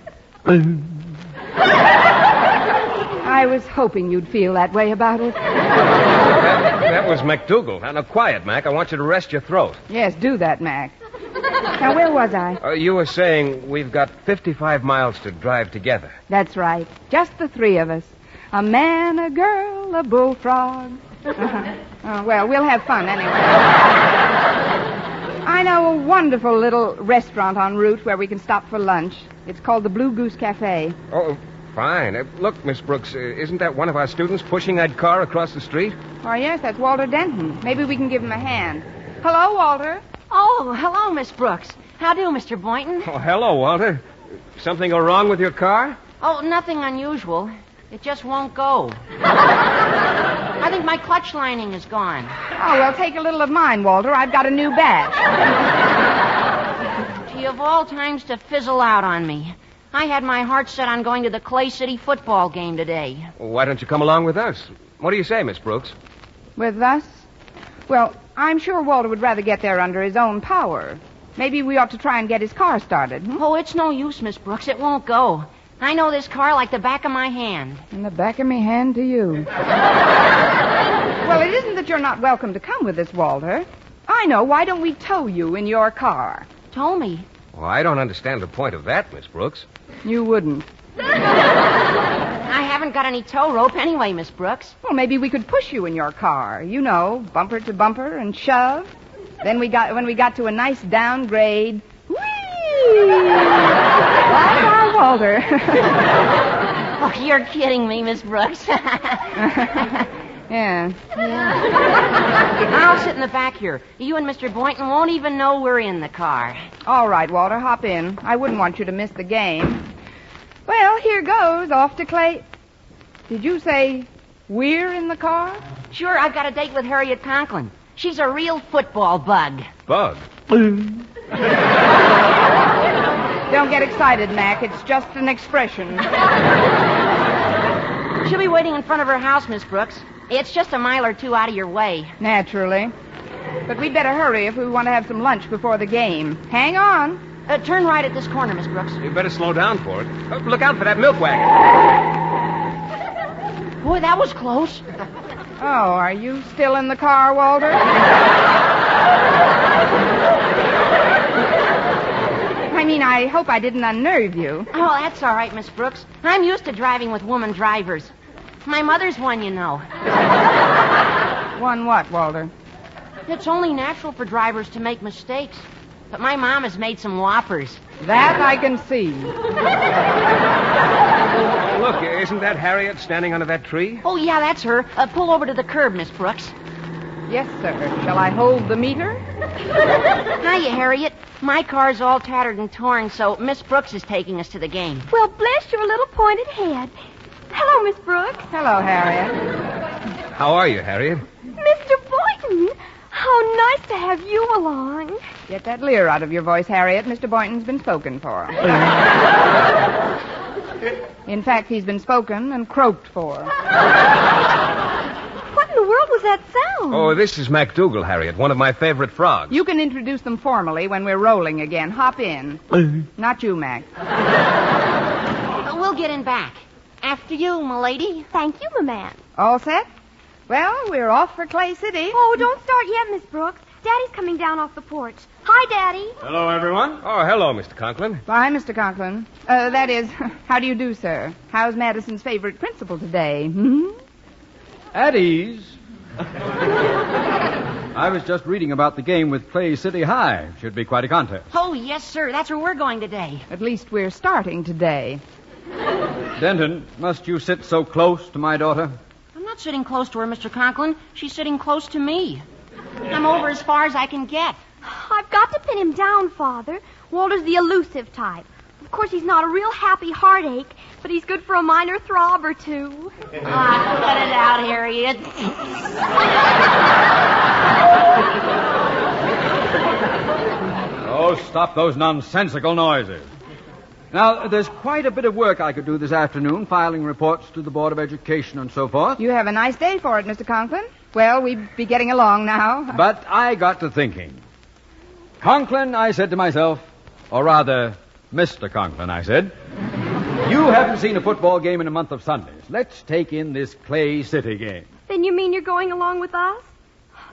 Speaker 17: I was hoping you'd feel that way about it.
Speaker 22: That was MacDougal. Now, quiet, Mac. I want you to rest your throat.
Speaker 17: Yes, do that, Mac. Now, where was I?
Speaker 22: You were saying we've got 55 miles to drive together.
Speaker 17: That's right. Just the three of us. A man, a girl, a bullfrog. Oh, well, we'll have fun anyway. I know a wonderful little restaurant en route where we can stop for lunch. It's called the Blue Goose Cafe.
Speaker 22: Oh, fine. Look, Miss Brooks, isn't that one of our students pushing that car across the street?
Speaker 17: Oh, yes, that's Walter Denton. Maybe we can give him a hand. Hello, Walter.
Speaker 2: Oh, hello, Miss Brooks. How do, Mr. Boynton?
Speaker 22: Oh, hello, Walter. Something go wrong with your car?
Speaker 2: Oh, nothing unusual. It just won't go. I think my clutch lining is gone.
Speaker 17: Oh, well, take a little of mine, Walter. I've got a new batch.
Speaker 2: Gee, of all times to fizzle out on me. I had my heart set on going to the Clay City football game today.
Speaker 22: Well, why don't you come along with us? What do you say, Miss Brooks?
Speaker 17: With us? Well, I'm sure Walter would rather get there under his own power. Maybe we ought to try and get his car started.
Speaker 2: Oh, it's no use, Miss Brooks. It won't go. I know this car like the back of my hand.
Speaker 17: And the back of me hand to you. Well, it isn't that you're not welcome to come with us, Walter. I know. Why don't we tow you in your car?
Speaker 2: Tow me?
Speaker 22: Well, I don't understand the point of that, Miss Brooks.
Speaker 17: You wouldn't.
Speaker 2: I haven't got any tow rope anyway, Miss Brooks.
Speaker 17: Well, maybe we could push you in your car. You know, bumper to bumper and shove. Then when we got to a nice downgrade, whee! Like our Walter.
Speaker 2: Oh, you're kidding me, Miss Brooks.
Speaker 17: Yeah.
Speaker 2: I'll sit in the back here. You and Mr. Boynton won't even know we're in the car.
Speaker 17: All right, Walter, hop in. I wouldn't want you to miss the game. Well, here goes, off to Clay. Did you say we're in the car?
Speaker 2: Sure, I've got a date with Harriet Conklin. She's a real football bug.
Speaker 22: Bug?
Speaker 17: Don't get excited, Mac. It's just an expression.
Speaker 2: She'll be waiting in front of her house, Miss Brooks. It's just a mile or two out of your way.
Speaker 17: Naturally. But we'd better hurry if we want to have some lunch before the game. Hang on.
Speaker 2: Turn right at this corner, Miss Brooks.
Speaker 22: You better slow down for it. Look out for that milk wagon.
Speaker 2: Boy, that was close.
Speaker 17: Oh, are you still in the car, Walter? I mean, I hope I didn't unnerve you.
Speaker 2: Oh, that's all right, Miss Brooks. I'm used to driving with woman drivers. My mother's one, you know.
Speaker 17: One what, Walter?
Speaker 2: It's only natural for drivers to make mistakes. But my mom has made some whoppers.
Speaker 17: That I can see.
Speaker 22: Look, isn't that Harriet standing under that tree?
Speaker 2: Oh, yeah, that's her. Pull over to the curb, Miss Brooks.
Speaker 17: Yes, sir. Shall I hold the meter?
Speaker 2: Hiya, Harriet. My car's all tattered and torn, so Miss Brooks is taking us to the game.
Speaker 4: Well, bless your little pointed head. Hello, Miss Brooks.
Speaker 17: Hello, Harriet.
Speaker 22: How are you, Harriet?
Speaker 4: Mr. Boynton. How nice to have you along.
Speaker 17: Get that leer out of your voice, Harriet. Mr. Boynton's been spoken for. In fact, he's been spoken and croaked for.
Speaker 4: What in the world was that sound?
Speaker 22: Oh, this is MacDougal, Harriet, one of my favorite frogs.
Speaker 17: You can introduce them formally when we're rolling again. Hop in. Not you, Mac.
Speaker 2: We'll get in back. After you, m'lady.
Speaker 4: Thank you, my man.
Speaker 17: All set? Well, we're off for Clay City.
Speaker 4: Oh, don't start yet, Miss Brooks. Daddy's coming down off the porch. Hi, Daddy.
Speaker 22: Hello, everyone. Oh, hello, Mr. Conklin.
Speaker 17: Bye, Mr. Conklin. That is, how do you do, sir? How's Madison's favorite principal today? Hmm?
Speaker 23: At ease. I was just reading about the game with Clay City High. Should be quite a contest.
Speaker 2: Oh, yes, sir. That's where we're going today.
Speaker 17: At least we're starting today.
Speaker 23: Denton, must you sit so close to my daughter?
Speaker 2: I'm not sitting close to her, Mr. Conklin. She's sitting close to me. I'm over as far as I can get.
Speaker 4: I've got to pin him down, Father. Walter's the elusive type. Of course, he's not a real happy heartache, but he's good for a minor throb or two.
Speaker 2: Cut it out, Harriet.
Speaker 23: Oh, stop those nonsensical noises. Now, there's quite a bit of work I could do this afternoon, filing reports to the Board of Education and so forth.
Speaker 17: You have a nice day for it, Mr. Conklin. Well, we'd be getting along now.
Speaker 23: But I got to thinking. Conklin, I said to myself, or rather, Mr. Conklin, I said, you haven't seen a football game in a month of Sundays. Let's take in this Clay City game.
Speaker 4: Then you mean you're going along with us?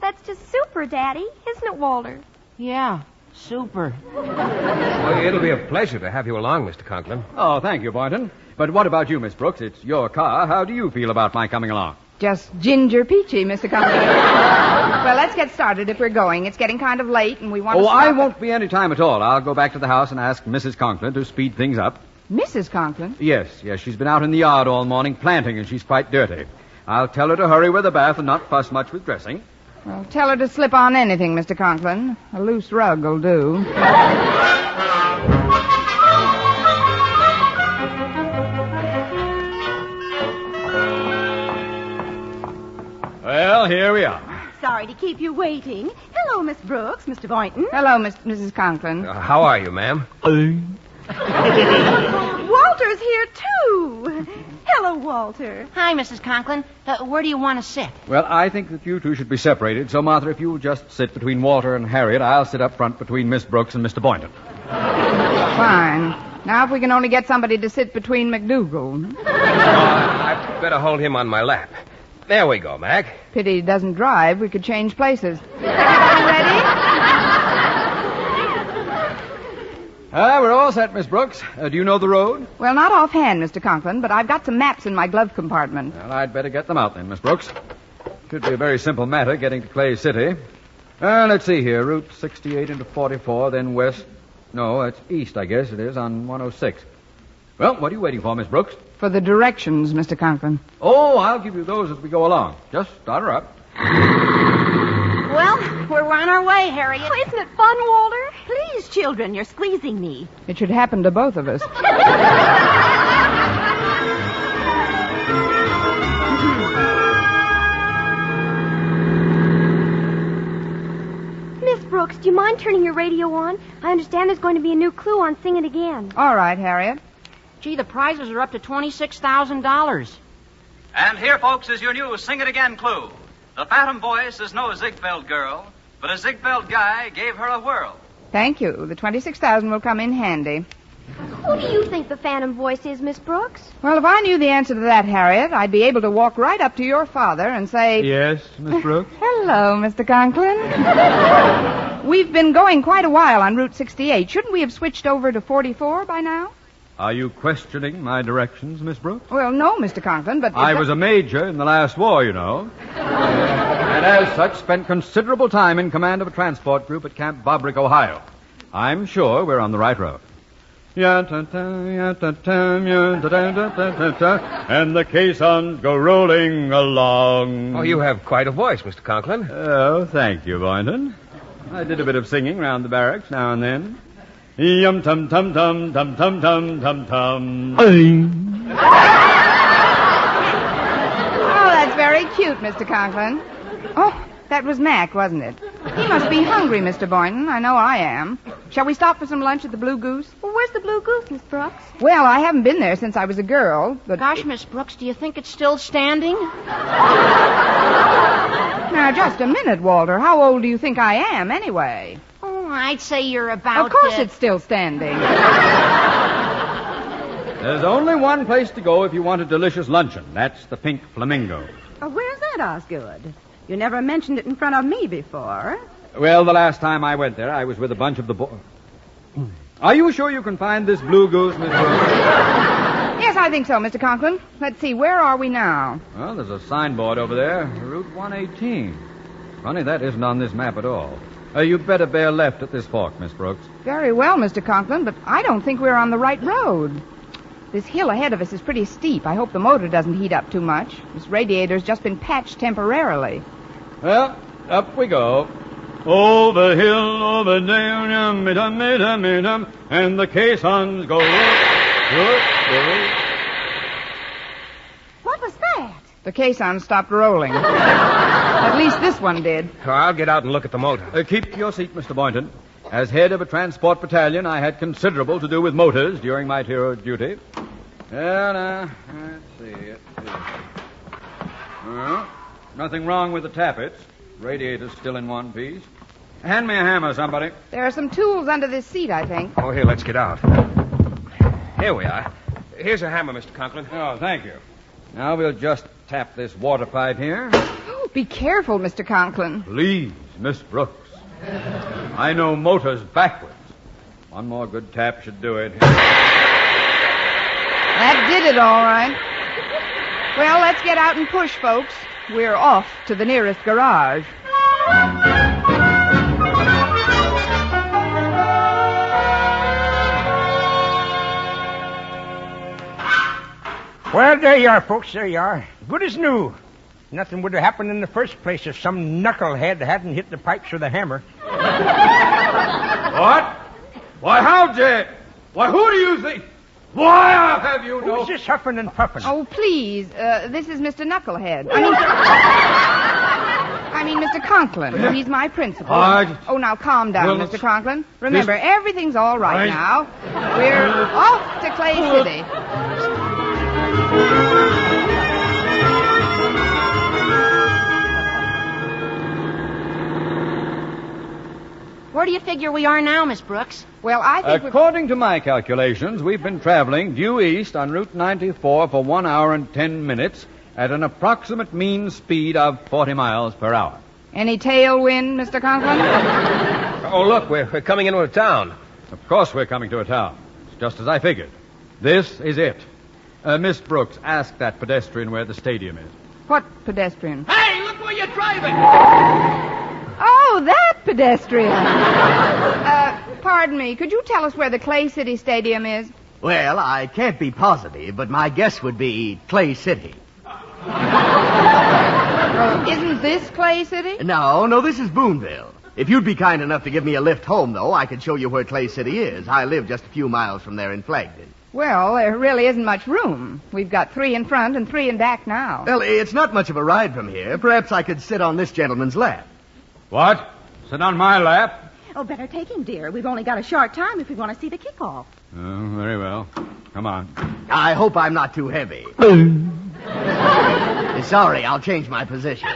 Speaker 4: That's just super, Daddy. Isn't it, Walter?
Speaker 2: Yeah, super.
Speaker 22: Well, it'll be a pleasure to have you along, Mr. Conklin.
Speaker 23: Oh, thank you, Boynton. But what about you, Miss Brooks? It's your car. How do you feel about my coming along?
Speaker 17: Just ginger peachy, Mr. Conklin. Well, let's get started if we're going. It's getting kind of late, and we want to stop
Speaker 23: I won't be any time at all. I'll go back to the house and ask Mrs. Conklin to speed things up.
Speaker 17: Mrs. Conklin?
Speaker 23: Yes. She's been out in the yard all morning planting, and she's quite dirty. I'll tell her to hurry with the bath and not fuss much with dressing.
Speaker 17: Well, tell her to slip on anything, Mr. Conklin. A loose rug will do.
Speaker 23: Well, here we are.
Speaker 5: Sorry to keep you waiting. Hello, Miss Brooks, Mr. Boynton.
Speaker 17: Hello, Mrs. Conklin.
Speaker 22: How are you, ma'am?
Speaker 5: Walter's here, too. Hello, Walter.
Speaker 2: Hi, Mrs. Conklin. Where do you want to sit?
Speaker 23: Well, I think that you two should be separated. So, Martha, if you'll just sit between Walter and Harriet, I'll sit up front between Miss Brooks and Mr. Boynton.
Speaker 17: Fine. Now, if we can only get somebody to sit between McDougal.
Speaker 22: I'd better hold him on my lap. There we go, Mac.
Speaker 17: Pity he doesn't drive. We could change places. Ready?
Speaker 23: We're all set, Miss Brooks. Do you know the road?
Speaker 17: Well, not offhand, Mr. Conklin, but I've got some maps in my glove compartment.
Speaker 23: Well, I'd better get them out then, Miss Brooks. Should be a very simple matter getting to Clay City. Let's see here. Route 68 into 44, then west. No, it's east, I guess it is, on 106. Well, what are you waiting for, Miss Brooks?
Speaker 17: For the directions, Mr. Conklin.
Speaker 23: Oh, I'll give you those as we go along. Just start her up.
Speaker 2: Well, we're on our way, Harriet.
Speaker 5: Oh, isn't it fun, Walter? Please, children, you're squeezing me.
Speaker 17: It should happen to both of us.
Speaker 4: Miss Brooks, do you mind turning your radio on? I understand there's going to be a new clue on Sing It Again.
Speaker 17: All right, Harriet.
Speaker 2: Gee, the prizes are up to $26,000.
Speaker 11: And here, folks, is your new Sing It Again clue. The phantom voice is no Ziegfeld girl, but a Ziegfeld guy gave her a whirl.
Speaker 17: Thank you. The $26,000 will come in handy.
Speaker 4: Who do you think the phantom voice is, Miss Brooks?
Speaker 17: Well, if I knew the answer to that, Harriet, I'd be able to walk right up to your father and say...
Speaker 23: Yes, Miss Brooks?
Speaker 17: Hello, Mr. Conklin. We've been going quite a while on Route 68. Shouldn't we have switched over to 44 by now?
Speaker 23: Are you questioning my directions, Miss Brooks?
Speaker 17: Well, no, Mr. Conklin, but...
Speaker 23: I was a major in the last war, you know. And as such, spent considerable time in command of a transport group at Camp Bobrick, Ohio. I'm sure we're on the right road. And the caissons go rolling along.
Speaker 22: Oh, you have quite a voice, Mr. Conklin.
Speaker 23: Oh, thank you, Boynton. I did a bit of singing round the barracks now and then. Yum tum tum tum tum tum tum tum tum.
Speaker 17: Oh, that's very cute, Mr. Conklin. Oh, that was Mac, wasn't it? He must be hungry, Mr. Boynton. I know I am. Shall we stop for some lunch at the Blue Goose?
Speaker 4: Well, where's the Blue Goose, Miss Brooks?
Speaker 17: Well, I haven't been there since I was a girl, but...
Speaker 2: Gosh, Miss Brooks, do you think it's still standing?
Speaker 17: Now, just a minute, Walter. How old do you think I am, anyway?
Speaker 2: Oh, I'd say you're about...
Speaker 17: Of course it's still standing.
Speaker 23: There's only one place to go if you want a delicious luncheon. That's the Pink Flamingo.
Speaker 5: Where's that, Osgood? You never mentioned it in front of me before.
Speaker 23: Well, the last time I went there, I was with a bunch of the boys. Are you sure you can find this Blue Goose, Miss Brooks?
Speaker 17: Yes, I think so, Mr. Conklin. Let's see, where are we now?
Speaker 23: Well, there's a signboard over there, Route 118. Funny, that isn't on this map at all. You'd better bear left at this fork, Miss Brooks.
Speaker 17: Very well, Mr. Conklin, but I don't think we're on the right road. This hill ahead of us is pretty steep. I hope the motor doesn't heat up too much. This radiator's just been patched temporarily.
Speaker 23: Well, up we go. Over hill, over down, and the caissons go.
Speaker 5: What was that?
Speaker 17: The caisson stopped rolling. At least this one did.
Speaker 22: I'll get out and look at the motor.
Speaker 23: Keep your seat, Mr. Boynton. As head of a transport battalion, I had considerable to do with motors during my tour of duty. Let's see. Nothing wrong with the tappets. Radiator's still in one piece. Hand me a hammer, somebody.
Speaker 5: There are some tools under this seat, I think.
Speaker 22: Oh, here, let's get out. Here we are. Here's a hammer, Mr. Conklin.
Speaker 23: Oh, thank you. Now we'll just tap this water pipe here.
Speaker 5: Oh, be careful, Mr. Conklin.
Speaker 23: Please, Miss Brooks. I know motors backwards. One more good tap should do it.
Speaker 5: That did it all right. Well, let's get out and push, folks. We're off to the nearest garage.
Speaker 8: Well, there you are, folks. There you are. Good as new. Nothing would have happened in the first place if some knucklehead hadn't hit the pipes with a hammer.
Speaker 23: What? Why, how dare... Why, who do you think... Why, I'll have you know...
Speaker 8: Who's this huffing and puffing?
Speaker 5: Oh, please. This is Mr. Knucklehead. I mean, Mr. Conklin. He's my principal. Oh, now calm down, Mr. Conklin. Remember, everything's all right now. We're off to Clay City.
Speaker 2: Where do you figure we are now, Miss Brooks?
Speaker 5: Well, I think
Speaker 23: according to my calculations, we've been traveling due east on Route 94 for 1 hour and 10 minutes at an approximate mean speed of 40 miles per hour.
Speaker 5: Any tailwind, Mr. Conklin?
Speaker 22: Oh, look, we're coming into a town.
Speaker 23: Of course we're coming to a town. It's just as I figured. This is it. Miss Brooks, ask that pedestrian where the stadium is.
Speaker 5: What pedestrian?
Speaker 23: Hey, look where you're driving!
Speaker 5: Oh, that pedestrian. Pardon me. Could you tell us where the Clay City Stadium is?
Speaker 13: Well, I can't be positive, but my guess would be Clay City.
Speaker 5: Isn't this Clay City?
Speaker 13: No, this is Boonville. If you'd be kind enough to give me a lift home, though, I could show you where Clay City is. I live just a few miles from there in Flagton.
Speaker 5: Well, there really isn't much room. We've got 3 in front and 3 in back now.
Speaker 13: Well, it's not much of a ride from here. Perhaps I could sit on this gentleman's lap.
Speaker 23: What? Sit on my lap?
Speaker 15: Oh, better take him, dear. We've only got a short time if we want to see the kickoff.
Speaker 23: Oh, very well. Come on.
Speaker 13: I hope I'm not too heavy. Sorry, I'll change my position.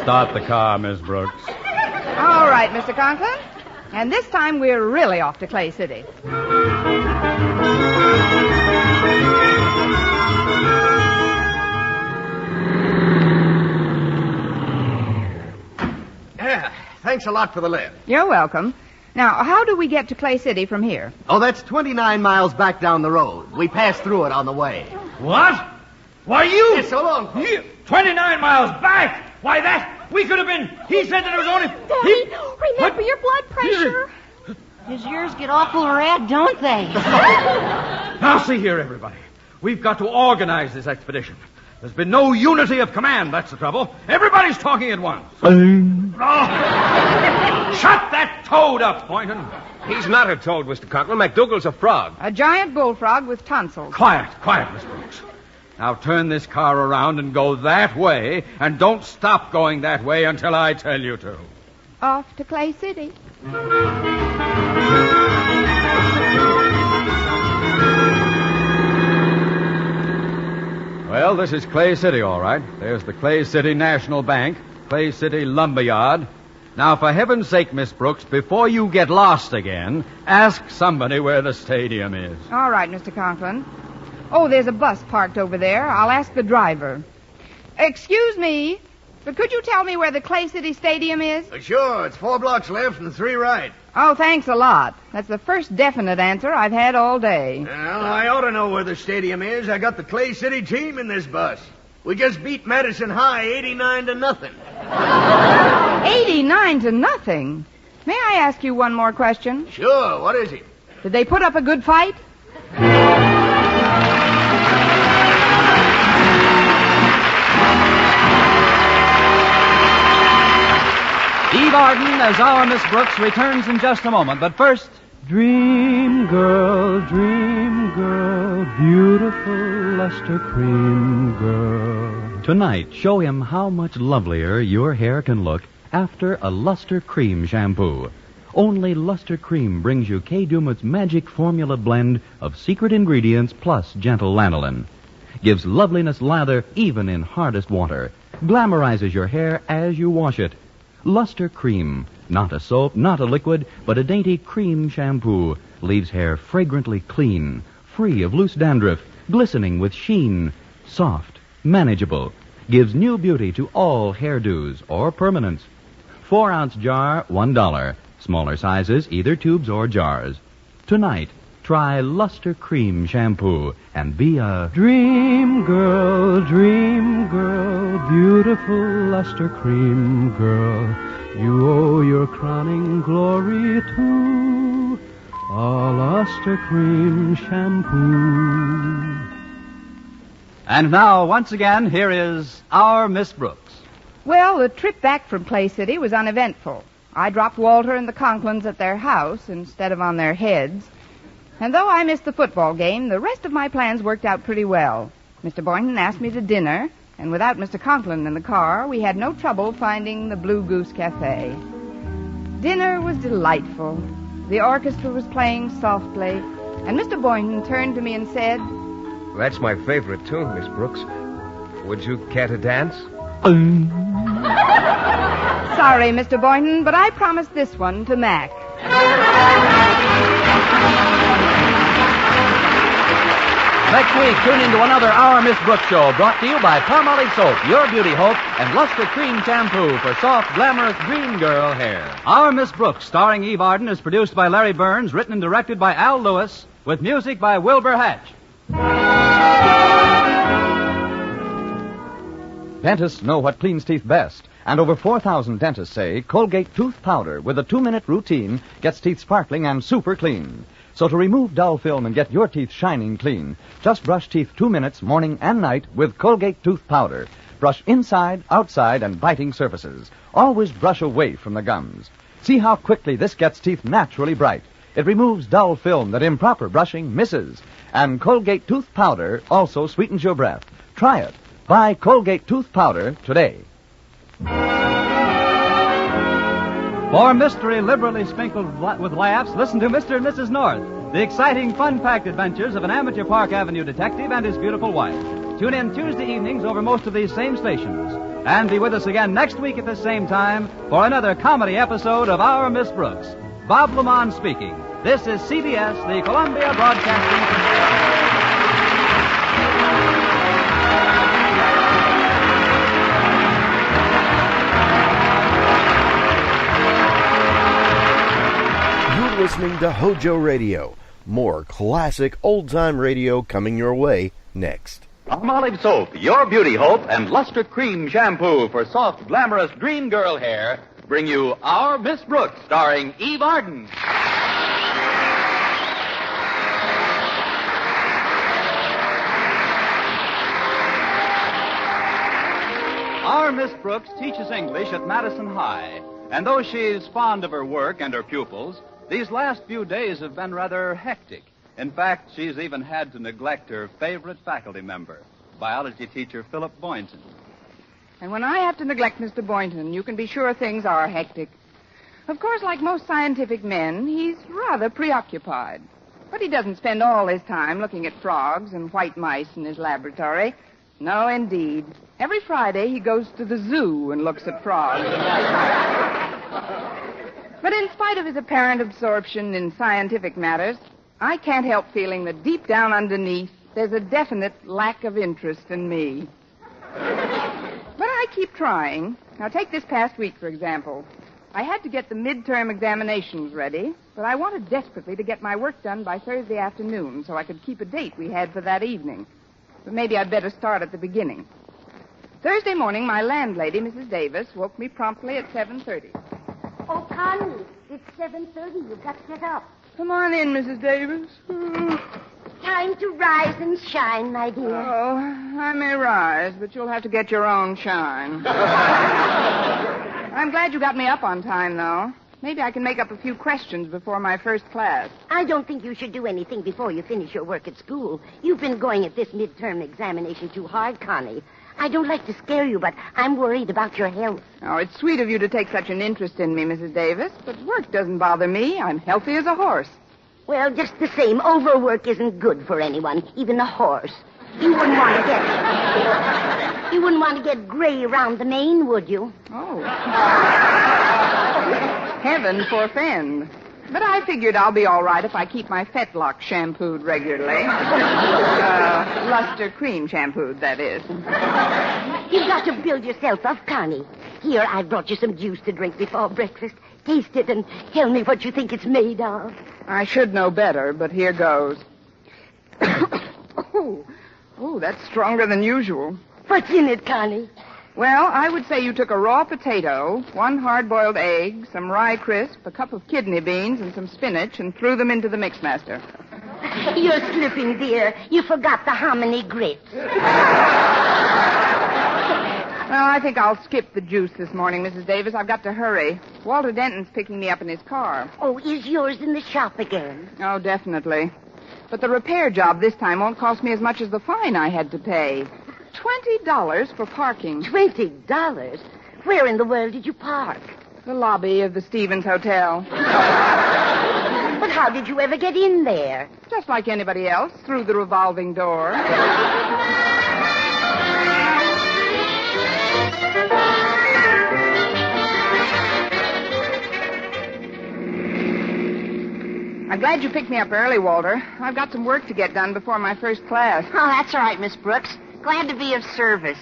Speaker 23: Start the car, Miss Brooks.
Speaker 5: All right, Mr. Conklin. And this time we're really off to Clay City.
Speaker 13: Yeah, thanks a lot for the lift.
Speaker 5: You're welcome. Now, how do we get to Clay City from here?
Speaker 13: Oh, that's 29 miles back down the road. We passed through it on the way.
Speaker 23: What? Why, you...
Speaker 13: Yes, so long.
Speaker 23: 29 miles back? Why, that... We could have been... He said that it was only...
Speaker 4: Daddy, remember your blood pressure.
Speaker 2: His ears get awful red, don't they?
Speaker 23: Now, see here, everybody. We've got to organize this expedition. There's been no unity of command, that's the trouble. Everybody's talking at once. Oh. Shut that toad up, Boynton.
Speaker 22: He's not a toad, Mr. Conklin. McDougal's a frog.
Speaker 5: A giant bullfrog with tonsils.
Speaker 23: Quiet, Miss Brooks. Now turn this car around and go that way, and don't stop going that way until I tell you to.
Speaker 5: Off to Clay City.
Speaker 23: Well, this is Clay City, all right. There's the Clay City National Bank, Clay City Lumberyard. Now, for heaven's sake, Miss Brooks, before you get lost again, ask somebody where the stadium is.
Speaker 5: All right, Mr. Conklin. Oh, there's a bus parked over there. I'll ask the driver. Excuse me, but could you tell me where the Clay City Stadium is?
Speaker 13: Sure, it's 4 blocks left and 3 right.
Speaker 5: Oh, thanks a lot. That's the first definite answer I've had all day.
Speaker 13: Well, I ought to know where the stadium is. I got the Clay City team in this bus. We just beat Madison High 89-0.
Speaker 5: 89-0? May I ask you one more question?
Speaker 13: Sure, what is it?
Speaker 5: Did they put up a good fight?
Speaker 11: Eve Arden as our Miss Brooks returns in just a moment. But first,
Speaker 6: Dream girl, beautiful luster cream girl.
Speaker 1: Tonight, show him how much lovelier your hair can look after a Luster Cream shampoo. Only Luster Cream brings you Kay Dumont's magic formula blend of secret ingredients plus gentle lanolin. Gives loveliness lather even in hardest water. Glamorizes your hair as you wash it. Luster Cream, not a soap, not a liquid, but a dainty cream shampoo. Leaves hair fragrantly clean, free of loose dandruff, glistening with sheen, soft, manageable. Gives new beauty to all hairdos or permanents. 4-ounce jar, $1. Smaller sizes, either tubes or jars. Tonight, try Luster Cream shampoo and be a
Speaker 6: Dream girl, beautiful luster cream girl. You owe your crowning glory to a Luster Cream shampoo.
Speaker 11: And now, once again, here is our Miss Brooks.
Speaker 5: Well, the trip back from Clay City was uneventful. I dropped Walter and the Conklins at their house instead of on their heads. And though I missed the football game, the rest of my plans worked out pretty well. Mr. Boynton asked me to dinner, and without Mr. Conklin in the car, we had no trouble finding the Blue Goose Cafe. Dinner was delightful. The orchestra was playing softly, and Mr. Boynton turned to me and said,
Speaker 22: That's my favorite tune, Miss Brooks. Would you care to dance?
Speaker 5: Sorry, Mr. Boynton, but I promised this one to Mac.
Speaker 1: Next week, tune into another Our Miss Brooks show brought to you by Palmolive Soap, Your Beauty Hope, and Luster Cream Shampoo for soft, glamorous dream girl hair.
Speaker 11: Our Miss Brooks, starring Eve Arden, is produced by Larry Burns, written and directed by Al Lewis, with music by Wilbur Hatch.
Speaker 10: Dentists know what cleans teeth best, and over 4,000 dentists say Colgate tooth powder with a 2-minute routine gets teeth sparkling and super clean. So to remove dull film and get your teeth shining clean, just brush teeth 2 minutes morning and night with Colgate tooth powder. Brush inside, outside, and biting surfaces. Always brush away from the gums. See how quickly this gets teeth naturally bright. It removes dull film that improper brushing misses. And Colgate tooth powder also sweetens your breath. Try it. Buy Colgate tooth powder today.
Speaker 11: For mystery liberally sprinkled with laughs, listen to Mr. and Mrs. North, the exciting, fun-packed adventures of an amateur Park Avenue detective and his beautiful wife. Tune in Tuesday evenings over most of these same stations. And be with us again next week at the same time for another comedy episode of Our Miss Brooks. Bob Lamont speaking. This is CBS, the Columbia Broadcasting System.
Speaker 12: Listening to HOJO Radio. More classic old-time radio coming your way next.
Speaker 1: Palmolive Soap, Your Beauty Hope, and Luster Cream Shampoo for soft, glamorous dream girl hair bring you Our Miss Brooks, starring Eve Arden.
Speaker 11: Our Miss Brooks teaches English at Madison High, and though she's fond of her work and her pupils, these last few days have been rather hectic. In fact, she's even had to neglect her favorite faculty member, biology teacher Philip Boynton.
Speaker 5: And when I have to neglect Mr. Boynton, you can be sure things are hectic. Of course, like most scientific men, he's rather preoccupied. But he doesn't spend all his time looking at frogs and white mice in his laboratory. No, indeed. Every Friday he goes to the zoo and looks at frogs and white mice. But in spite of his apparent absorption in scientific matters, I can't help feeling that deep down underneath, there's a definite lack of interest in me. But I keep trying. Now, take this past week, for example. I had to get the midterm examinations ready, but I wanted desperately to get my work done by Thursday afternoon so I could keep a date we had for that evening. But maybe I'd better start at the beginning. Thursday morning, my landlady, Mrs. Davis, woke me promptly at 7:30.
Speaker 18: Oh, Connie, it's 7:30. You've got to get up.
Speaker 5: Come on in, Mrs. Davis.
Speaker 18: Time to rise and shine, my dear.
Speaker 5: Oh, I may rise, but you'll have to get your own shine. I'm glad you got me up on time, though. Maybe I can make up a few questions before my first class.
Speaker 18: I don't think you should do anything before you finish your work at school. You've been going at this midterm examination too hard, Connie. I don't like to scare you, but I'm worried about your health.
Speaker 5: Oh, it's sweet of you to take such an interest in me, Mrs. Davis, but work doesn't bother me. I'm healthy as a horse.
Speaker 18: Well, just the same, overwork isn't good for anyone, even a horse. You wouldn't want to get gray around the mane, would you?
Speaker 5: Oh. Heaven forfend. But I figured I'll be all right if I keep my fetlock shampooed regularly. Luster cream shampooed, that is.
Speaker 18: You've got to build yourself up, Connie. Here, I brought you some juice to drink before breakfast. Taste it and tell me what you think it's made of.
Speaker 5: I should know better, but here goes. Oh, that's stronger than usual.
Speaker 18: What's in it, Connie?
Speaker 5: Well, I would say you took a raw potato, 1 hard-boiled egg, some rye crisp, a cup of kidney beans, and some spinach, and threw them into the mixmaster.
Speaker 18: You're slipping, dear. You forgot the hominy grits.
Speaker 5: Well, I think I'll skip the juice this morning, Mrs. Davis. I've got to hurry. Walter Denton's picking me up in his car.
Speaker 18: Oh, is yours in the shop again?
Speaker 5: Oh, definitely. But the repair job this time won't cost me as much as the fine I had to pay. $20 for parking.
Speaker 18: $20? Where in the world did you park?
Speaker 5: The lobby of the Stevens Hotel.
Speaker 18: But how did you ever get in there?
Speaker 5: Just like anybody else, through the revolving door. I'm glad you picked me up early, Walter. I've got some work to get done before my first class.
Speaker 2: Oh, that's all right, Miss Brooks. Glad to be of service.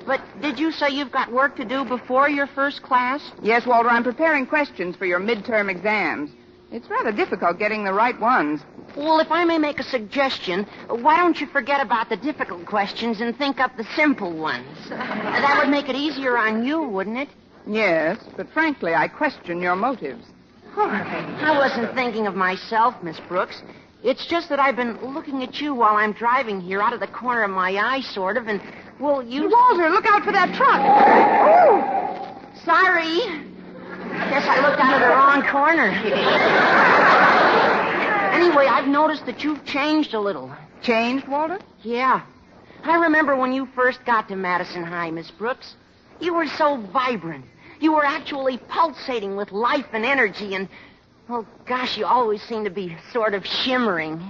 Speaker 2: But did you say you've got work to do before your first class?
Speaker 5: Yes, Walter, I'm preparing questions for your midterm exams. It's rather difficult getting the right ones.
Speaker 2: Well, if I may make a suggestion, why don't you forget about the difficult questions and think up the simple ones? That would make it easier on you, wouldn't it?
Speaker 5: Yes, but frankly, I question your motives.
Speaker 2: I wasn't thinking of myself, Miss Brooks. It's just that I've been looking at you while I'm driving here out of the corner of my eye, sort of, and, well, you...
Speaker 5: Walter, look out for that truck!
Speaker 2: Oh! Sorry. Guess I looked out of the wrong corner. Anyway, I've noticed that you've changed a little.
Speaker 5: Changed, Walter?
Speaker 2: Yeah. I remember when you first got to Madison High, Miss Brooks. You were so vibrant. You were actually pulsating with life and energy, and, well, gosh, you always seem to be sort of shimmering.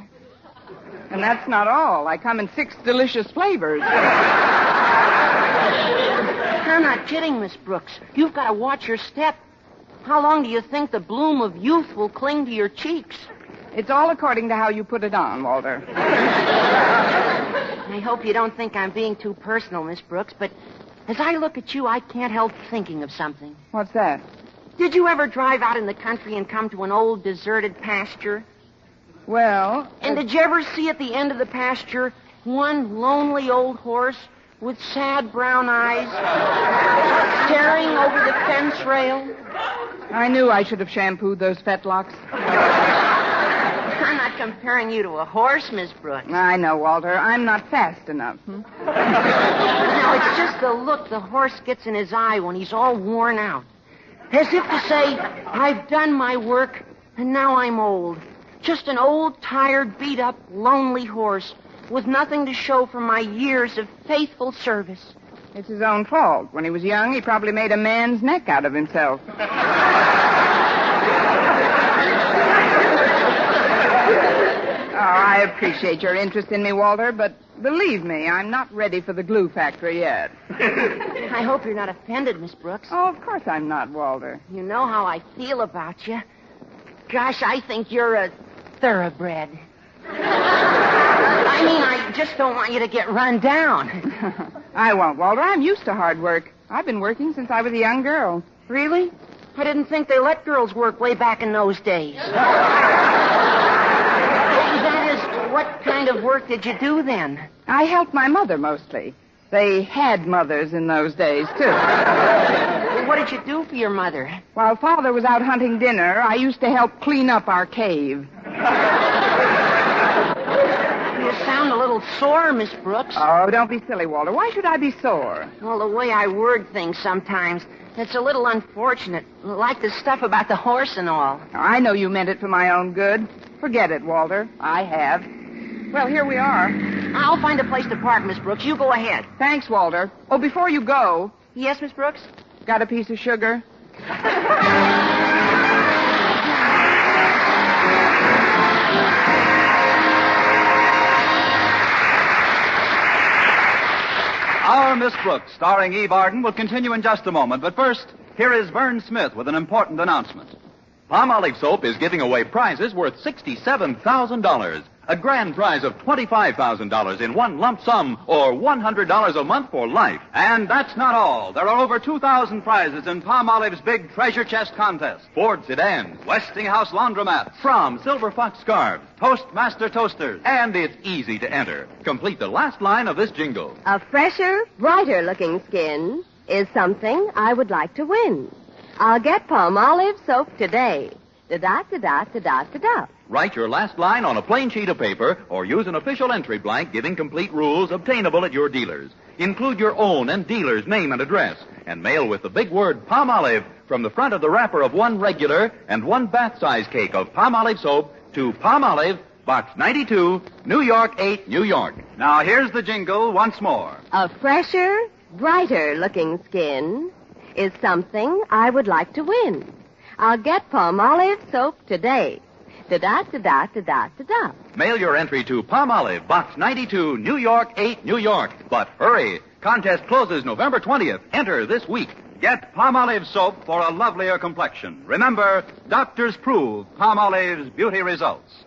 Speaker 5: And that's not all. I come in 6 delicious flavors.
Speaker 2: I'm not kidding, Miss Brooks. You've got to watch your step. How long do you think the bloom of youth will cling to your cheeks?
Speaker 5: It's all according to how you put it on, Walter.
Speaker 2: I hope you don't think I'm being too personal, Miss Brooks, but as I look at you, I can't help thinking of something.
Speaker 5: What's that?
Speaker 2: Did you ever drive out in the country and come to an old deserted pasture?
Speaker 5: Well...
Speaker 2: And did you ever see at the end of the pasture one lonely old horse with sad brown eyes staring over the fence rail?
Speaker 5: I knew I should have shampooed those fetlocks.
Speaker 2: I'm not comparing you to a horse, Miss Brooks.
Speaker 5: I know, Walter. I'm not fast enough.
Speaker 2: Now, it's just the look the horse gets in his eye when he's all worn out. As if to say, I've done my work, and now I'm old. Just an old, tired, beat-up, lonely horse with nothing to show for my years of faithful service.
Speaker 5: It's his own fault. When he was young, he probably made a man's neck out of himself. I appreciate your interest in me, Walter, but believe me, I'm not ready for the glue factory yet.
Speaker 2: I hope you're not offended, Miss Brooks.
Speaker 5: Oh, of course I'm not, Walter.
Speaker 2: You know how I feel about you. Gosh, I think you're a thoroughbred. I mean, I just don't want you to get run down.
Speaker 5: I won't, Walter. I'm used to hard work. I've been working since I was a young girl.
Speaker 2: Really? I didn't think they let girls work way back in those days. That is, what kind of work did you do then?
Speaker 5: I helped my mother mostly. They had mothers in those days, too.
Speaker 2: Well, what did you do for your mother?
Speaker 5: While Father was out hunting dinner, I used to help clean up our cave.
Speaker 2: You sound a little sore, Miss Brooks.
Speaker 5: Oh, don't be silly, Walter. Why should I be sore?
Speaker 2: Well, the way I word things sometimes, It's a little unfortunate, like the stuff about the horse and all.
Speaker 5: I know you meant it for my own good. Forget it, Walter. I have. Well, here we are.
Speaker 2: I'll find a place to park, Miss Brooks. You go ahead.
Speaker 5: Thanks, Walter. Oh, before you go...
Speaker 2: Yes, Miss Brooks?
Speaker 5: Got a piece of sugar?
Speaker 11: Our Miss Brooks, starring Eve Arden, will continue in just a moment. But first, here is Vern Smith with an important announcement. Palmolive Soap is giving away prizes worth $67,000. A grand prize of $25,000 in one lump sum, or $100 a month for life. And that's not all. There are over 2,000 prizes in Palmolive's big treasure chest contest. Ford sedans, Westinghouse laundromats, Fromm Silver Fox scarves, Toastmaster toasters, and it's easy to enter. Complete the last line of this jingle.
Speaker 21: A fresher, brighter-looking skin is something I would like to win. I'll get Palmolive Soap today. Da-da-da-da-da-da-da-da.
Speaker 1: Write your last line on a plain sheet of paper or use an official entry blank giving complete rules obtainable at your dealers. Include your own and dealer's name and address and mail with the big word Palmolive from the front of the wrapper of one regular and one bath-size cake of Palmolive Soap to Palmolive, Box 92, New York 8, New York.
Speaker 11: Now here's the jingle once more.
Speaker 21: A fresher, brighter-looking skin is something I would like to win. I'll get Palmolive Soap today. Da-da-da-da-da-da-da.
Speaker 1: Mail your entry to Palmolive, Box 92, New York 8, New York. But hurry! Contest closes November 20th. Enter this week.
Speaker 11: Get Palmolive Soap for a lovelier complexion. Remember, doctors prove Palmolive's beauty results.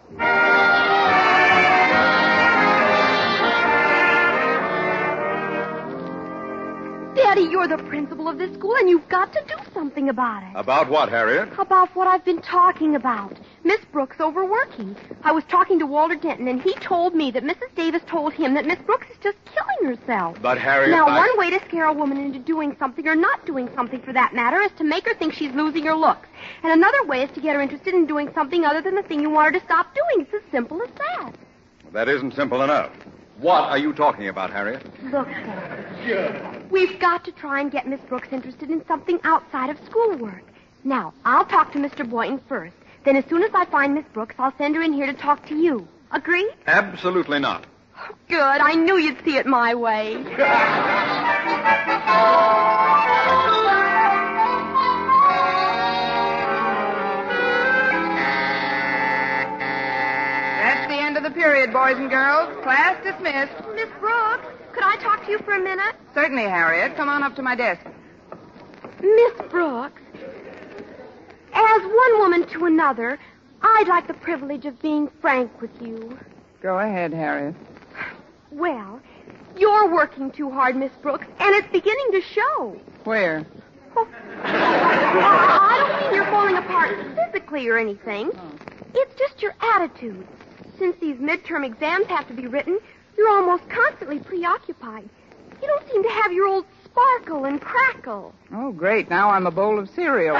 Speaker 4: Daddy, you're the principal of this school, and you've got to do something about it.
Speaker 9: About what, Harriet?
Speaker 4: About what I've been talking about. Miss Brooks overworking. I was talking to Walter Denton, and he told me that Mrs. Davis told him that Miss Brooks is just killing herself.
Speaker 9: But, Harriet,
Speaker 4: Now, one way to scare a woman into doing something, or not doing something for that matter, is to make her think she's losing her looks. And another way is to get her interested in doing something other than the thing you want her to stop doing. It's as simple as that.
Speaker 9: Well, that isn't simple enough. What are you talking about, Harriet?
Speaker 4: Look, Dad. We've got to try and get Miss Brooks interested in something outside of schoolwork. Now, I'll talk to Mr. Boynton first. Then as soon as I find Miss Brooks, I'll send her in here to talk to you. Agree?
Speaker 9: Absolutely not.
Speaker 4: Good. I knew you'd see it my way.
Speaker 5: That's the end of the period, boys and girls. Class dismissed.
Speaker 4: Miss Brooks, could I talk to you for a minute?
Speaker 5: Certainly, Harriet. Come on up to my desk.
Speaker 4: Miss Brooks, as one woman to another, I'd like the privilege of being frank with you.
Speaker 5: Go ahead, Harriet.
Speaker 4: Well, you're working too hard, Miss Brooks, and it's beginning to show.
Speaker 5: Where?
Speaker 4: Oh. I don't mean you're falling apart physically or anything. It's just your attitude. Since these midterm exams have to be written, you're almost constantly preoccupied. You don't seem to have your old sparkle and crackle.
Speaker 5: Oh, great. Now I'm a bowl of cereal.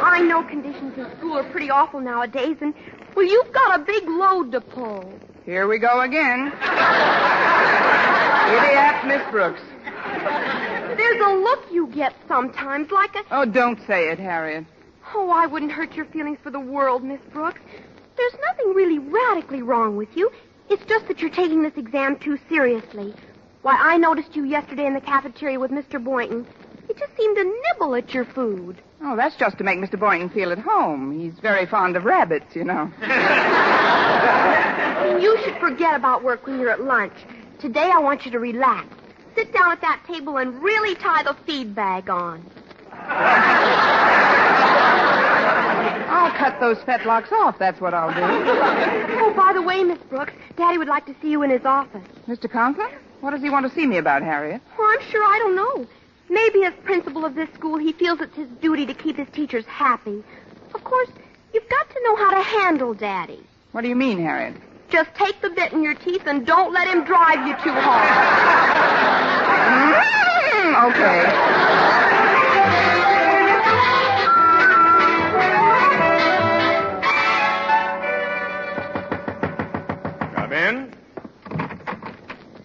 Speaker 4: I know conditions in school are pretty awful nowadays, and, well, you've got a big load to pull.
Speaker 5: Here we go again. Idiot, Miss Brooks.
Speaker 4: There's a look you get sometimes, like a...
Speaker 5: Oh, don't say it, Harriet.
Speaker 4: Oh, I wouldn't hurt your feelings for the world, Miss Brooks. There's nothing really radically wrong with you. It's just that you're taking this exam too seriously. Why, I noticed you yesterday in the cafeteria with Mr. Boynton. You just seemed to nibble at your food.
Speaker 5: Oh, that's just to make Mr. Boynton feel at home. He's very fond of rabbits, you know.
Speaker 4: You should forget about work when you're at lunch. Today I want you to relax. Sit down at that table and really tie the feed bag on.
Speaker 5: I'll cut those fetlocks off, that's what I'll do.
Speaker 4: Oh, by the way, Miss Brooks, Daddy would like to see you in his office.
Speaker 5: Mr. Conklin? What does he want to see me about, Harriet?
Speaker 4: Oh, I'm sure I don't know. Maybe as principal of this school, he feels it's his duty to keep his teachers happy. Of course, you've got to know how to handle Daddy.
Speaker 5: What do you mean, Harriet?
Speaker 4: Just take the bit in your teeth and don't let him drive you too hard.
Speaker 5: Okay.
Speaker 9: Come in.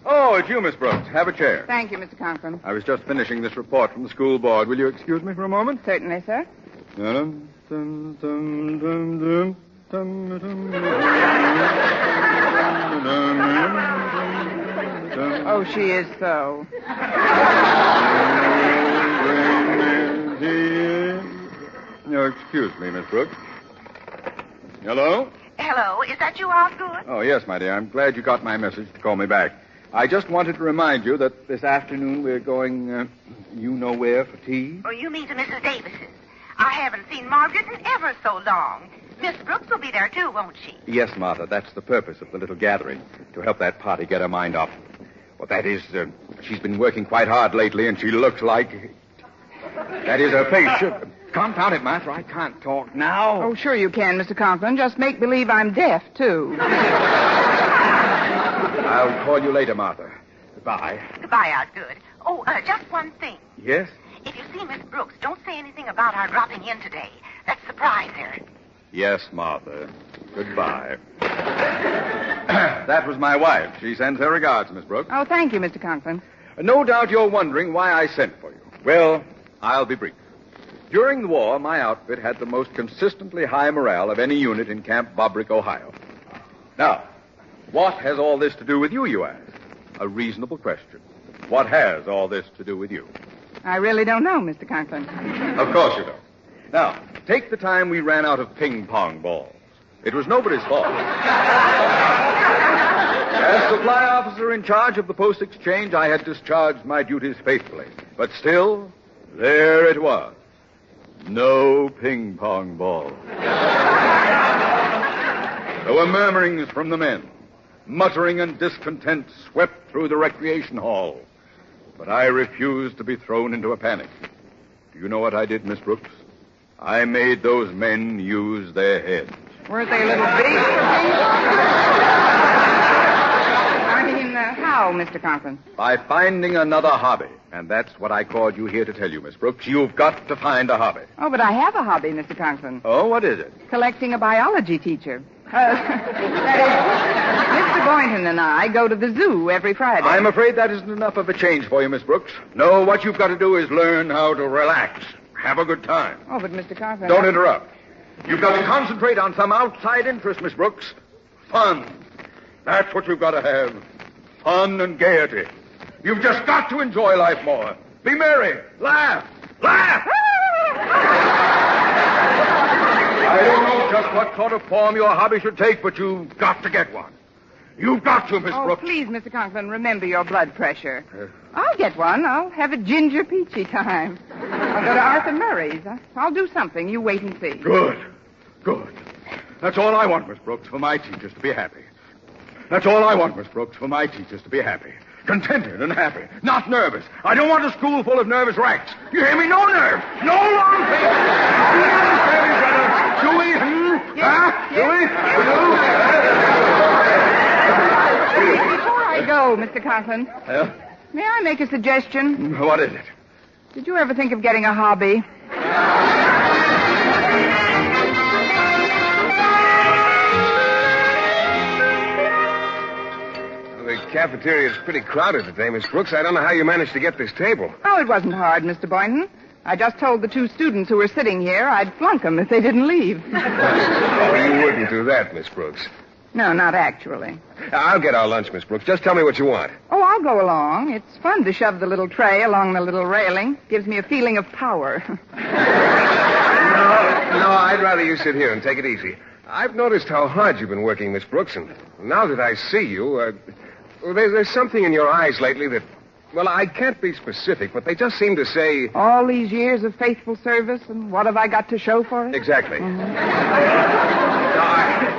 Speaker 9: Oh, it's you,
Speaker 14: you, Miss Brooks. Have a chair.
Speaker 5: Thank you, Mr. Conklin.
Speaker 14: I was just finishing this report from the school board. Will you excuse me for a moment?
Speaker 5: Certainly, sir. Oh, she is so.
Speaker 14: No, excuse me, Miss Brooks. Hello?
Speaker 16: Hello, is that you, Osgood?
Speaker 14: Oh, yes, my dear. I'm glad you got my message to call me back. I just wanted to remind you that this afternoon we're going, you know where for tea?
Speaker 16: Oh, you mean to Mrs. Davis's. I haven't seen Margaret in ever so long. Miss Brooks will be there, too, won't she?
Speaker 14: Yes, Martha. That's the purpose of the little gathering, to help that party get her mind off. Well, that is, she's been working quite hard lately, and she looks like... That is her face. Confound it, Martha. I can't talk now.
Speaker 5: Oh, sure you can, Mr. Conklin. Just make believe I'm deaf, too.
Speaker 14: I'll call you later, Martha. Goodbye.
Speaker 16: Goodbye, Osgood. Oh, just one thing.
Speaker 14: Yes?
Speaker 16: If you see Miss Brooks, don't say anything about our dropping in today. Let's surprise her.
Speaker 14: Yes, Martha. Goodbye. That was my wife. She sends her regards, Miss Brooks.
Speaker 5: Oh, thank you, Mr. Conklin.
Speaker 14: No doubt you're wondering why I sent for you. Well, I'll be brief. During the war, my outfit had the most consistently high morale of any unit in Camp Bobrick, Ohio. Now, what has all this to do with you, you ask? A reasonable question. What has all this to do with you?
Speaker 5: I really don't know, Mr. Conklin.
Speaker 14: Of course you don't. Now, take the time we ran out of ping-pong balls. It was nobody's fault. As supply officer in charge of the post exchange, I had discharged my duties faithfully. But still, there it was. No ping-pong balls. There were murmurings from the men. Muttering and discontent swept through the recreation hall. But I refused to be thrown into a panic. Do you know what I did, Miss Brooks? I made those men use their heads.
Speaker 5: Weren't they little big? I mean, how, Mr. Conklin?
Speaker 14: By finding another hobby. And that's what I called you here to tell you, Miss Brooks. You've got to find a hobby.
Speaker 5: Oh, but I have a hobby, Mr. Conklin.
Speaker 14: Oh, what is it?
Speaker 5: Collecting a biology teacher. That is, Mr. Boynton and I go to the zoo every Friday.
Speaker 14: I'm afraid that isn't enough of a change for you, Miss Brooks. No, what you've got to do is learn how to relax. Have a good time.
Speaker 5: Oh, but Mr. Conklin...
Speaker 14: Don't interrupt. You've got to concentrate on some outside interest, Miss Brooks. Fun. That's what you've got to have. Fun and gaiety. You've just got to enjoy life more. Be merry. Laugh. Laugh! I don't know just what sort of form your hobby should take, but you've got to get one. You've got to, Miss Brooks.
Speaker 5: Oh, please, Mr. Conklin, remember your blood pressure. I'll get one. I'll have a ginger peachy time. I'll go to Arthur Murray's. I'll do something. You wait and see.
Speaker 14: Good. Good. That's all I want, Miss Brooks, for my teachers to be happy. That's all I want, Miss Brooks, for my teachers to be happy. Contented and happy. Not nervous. I don't want a school full of nervous wrecks. You hear me? No nerves. No long things. Do we? Do we?
Speaker 5: Before I go, Mr. Conklin, may I make a suggestion?
Speaker 14: What is it?
Speaker 5: Did you ever think of getting a hobby?
Speaker 22: The cafeteria is pretty crowded today, Miss Brooks. I don't know how you managed to get this table.
Speaker 5: Oh, it wasn't hard, Mr. Boynton. I just told the two students who were sitting here I'd flunk them if they didn't leave.
Speaker 22: Oh, you wouldn't do that, Miss Brooks.
Speaker 5: No, not actually.
Speaker 22: I'll get our lunch, Miss Brooks. Just tell me what you want.
Speaker 5: Oh, I'll go along. It's fun to shove the little tray along the little railing. Gives me a feeling of power.
Speaker 22: No, I'd rather you sit here and take it easy. I've noticed how hard you've been working, Miss Brooks, and now that I see you, there's something in your eyes lately that, well, I can't be specific, but they just seem to say...
Speaker 5: All these years of faithful service, and what have I got to show for it?
Speaker 22: Exactly.
Speaker 5: Mm-hmm.
Speaker 22: Now,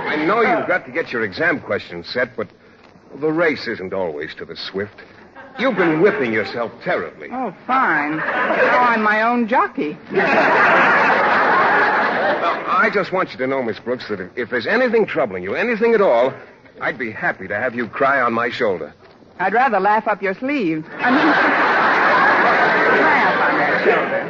Speaker 22: I know you've got to get your exam questions set, but the race isn't always to the swift. You've been whipping yourself terribly.
Speaker 5: Oh, fine. Now I'm my own jockey.
Speaker 22: I just want you to know, Miss Brooks, that if there's anything troubling you, anything at all, I'd be happy to have you cry on my shoulder.
Speaker 5: I'd rather laugh up your sleeve. Laugh on that shoulder.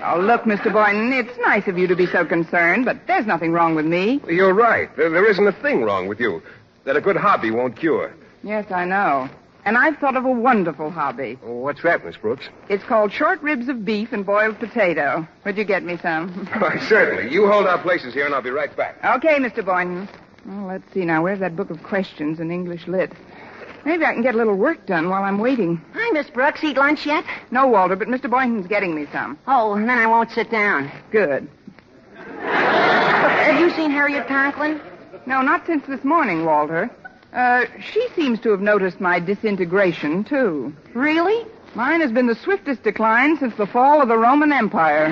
Speaker 5: Oh, look, Mr. Boynton, it's nice of you to be so concerned, but there's nothing wrong with me.
Speaker 22: You're right. There isn't a thing wrong with you that a good hobby won't cure.
Speaker 5: Yes, I know. And I've thought of a wonderful hobby.
Speaker 22: Oh, what's that, Miss Brooks?
Speaker 5: It's called short ribs of beef and boiled potato. Would you get me some?
Speaker 22: Why, certainly. You hold our places here, and I'll be right back.
Speaker 5: Okay, Mr. Boynton. Well, let's see now. Where's that book of questions in English Lit? Maybe I can get a little work done while I'm waiting.
Speaker 2: Hi, Miss Brooks. Eat lunch yet?
Speaker 5: No, Walter, but Mr. Boynton's getting me some.
Speaker 2: Oh, then I won't sit down.
Speaker 5: Good.
Speaker 2: Have you seen Harriet Conklin?
Speaker 5: No, not since this morning, Walter. She seems to have noticed my disintegration, too.
Speaker 2: Really?
Speaker 5: Mine has been the swiftest decline since the fall of the Roman Empire.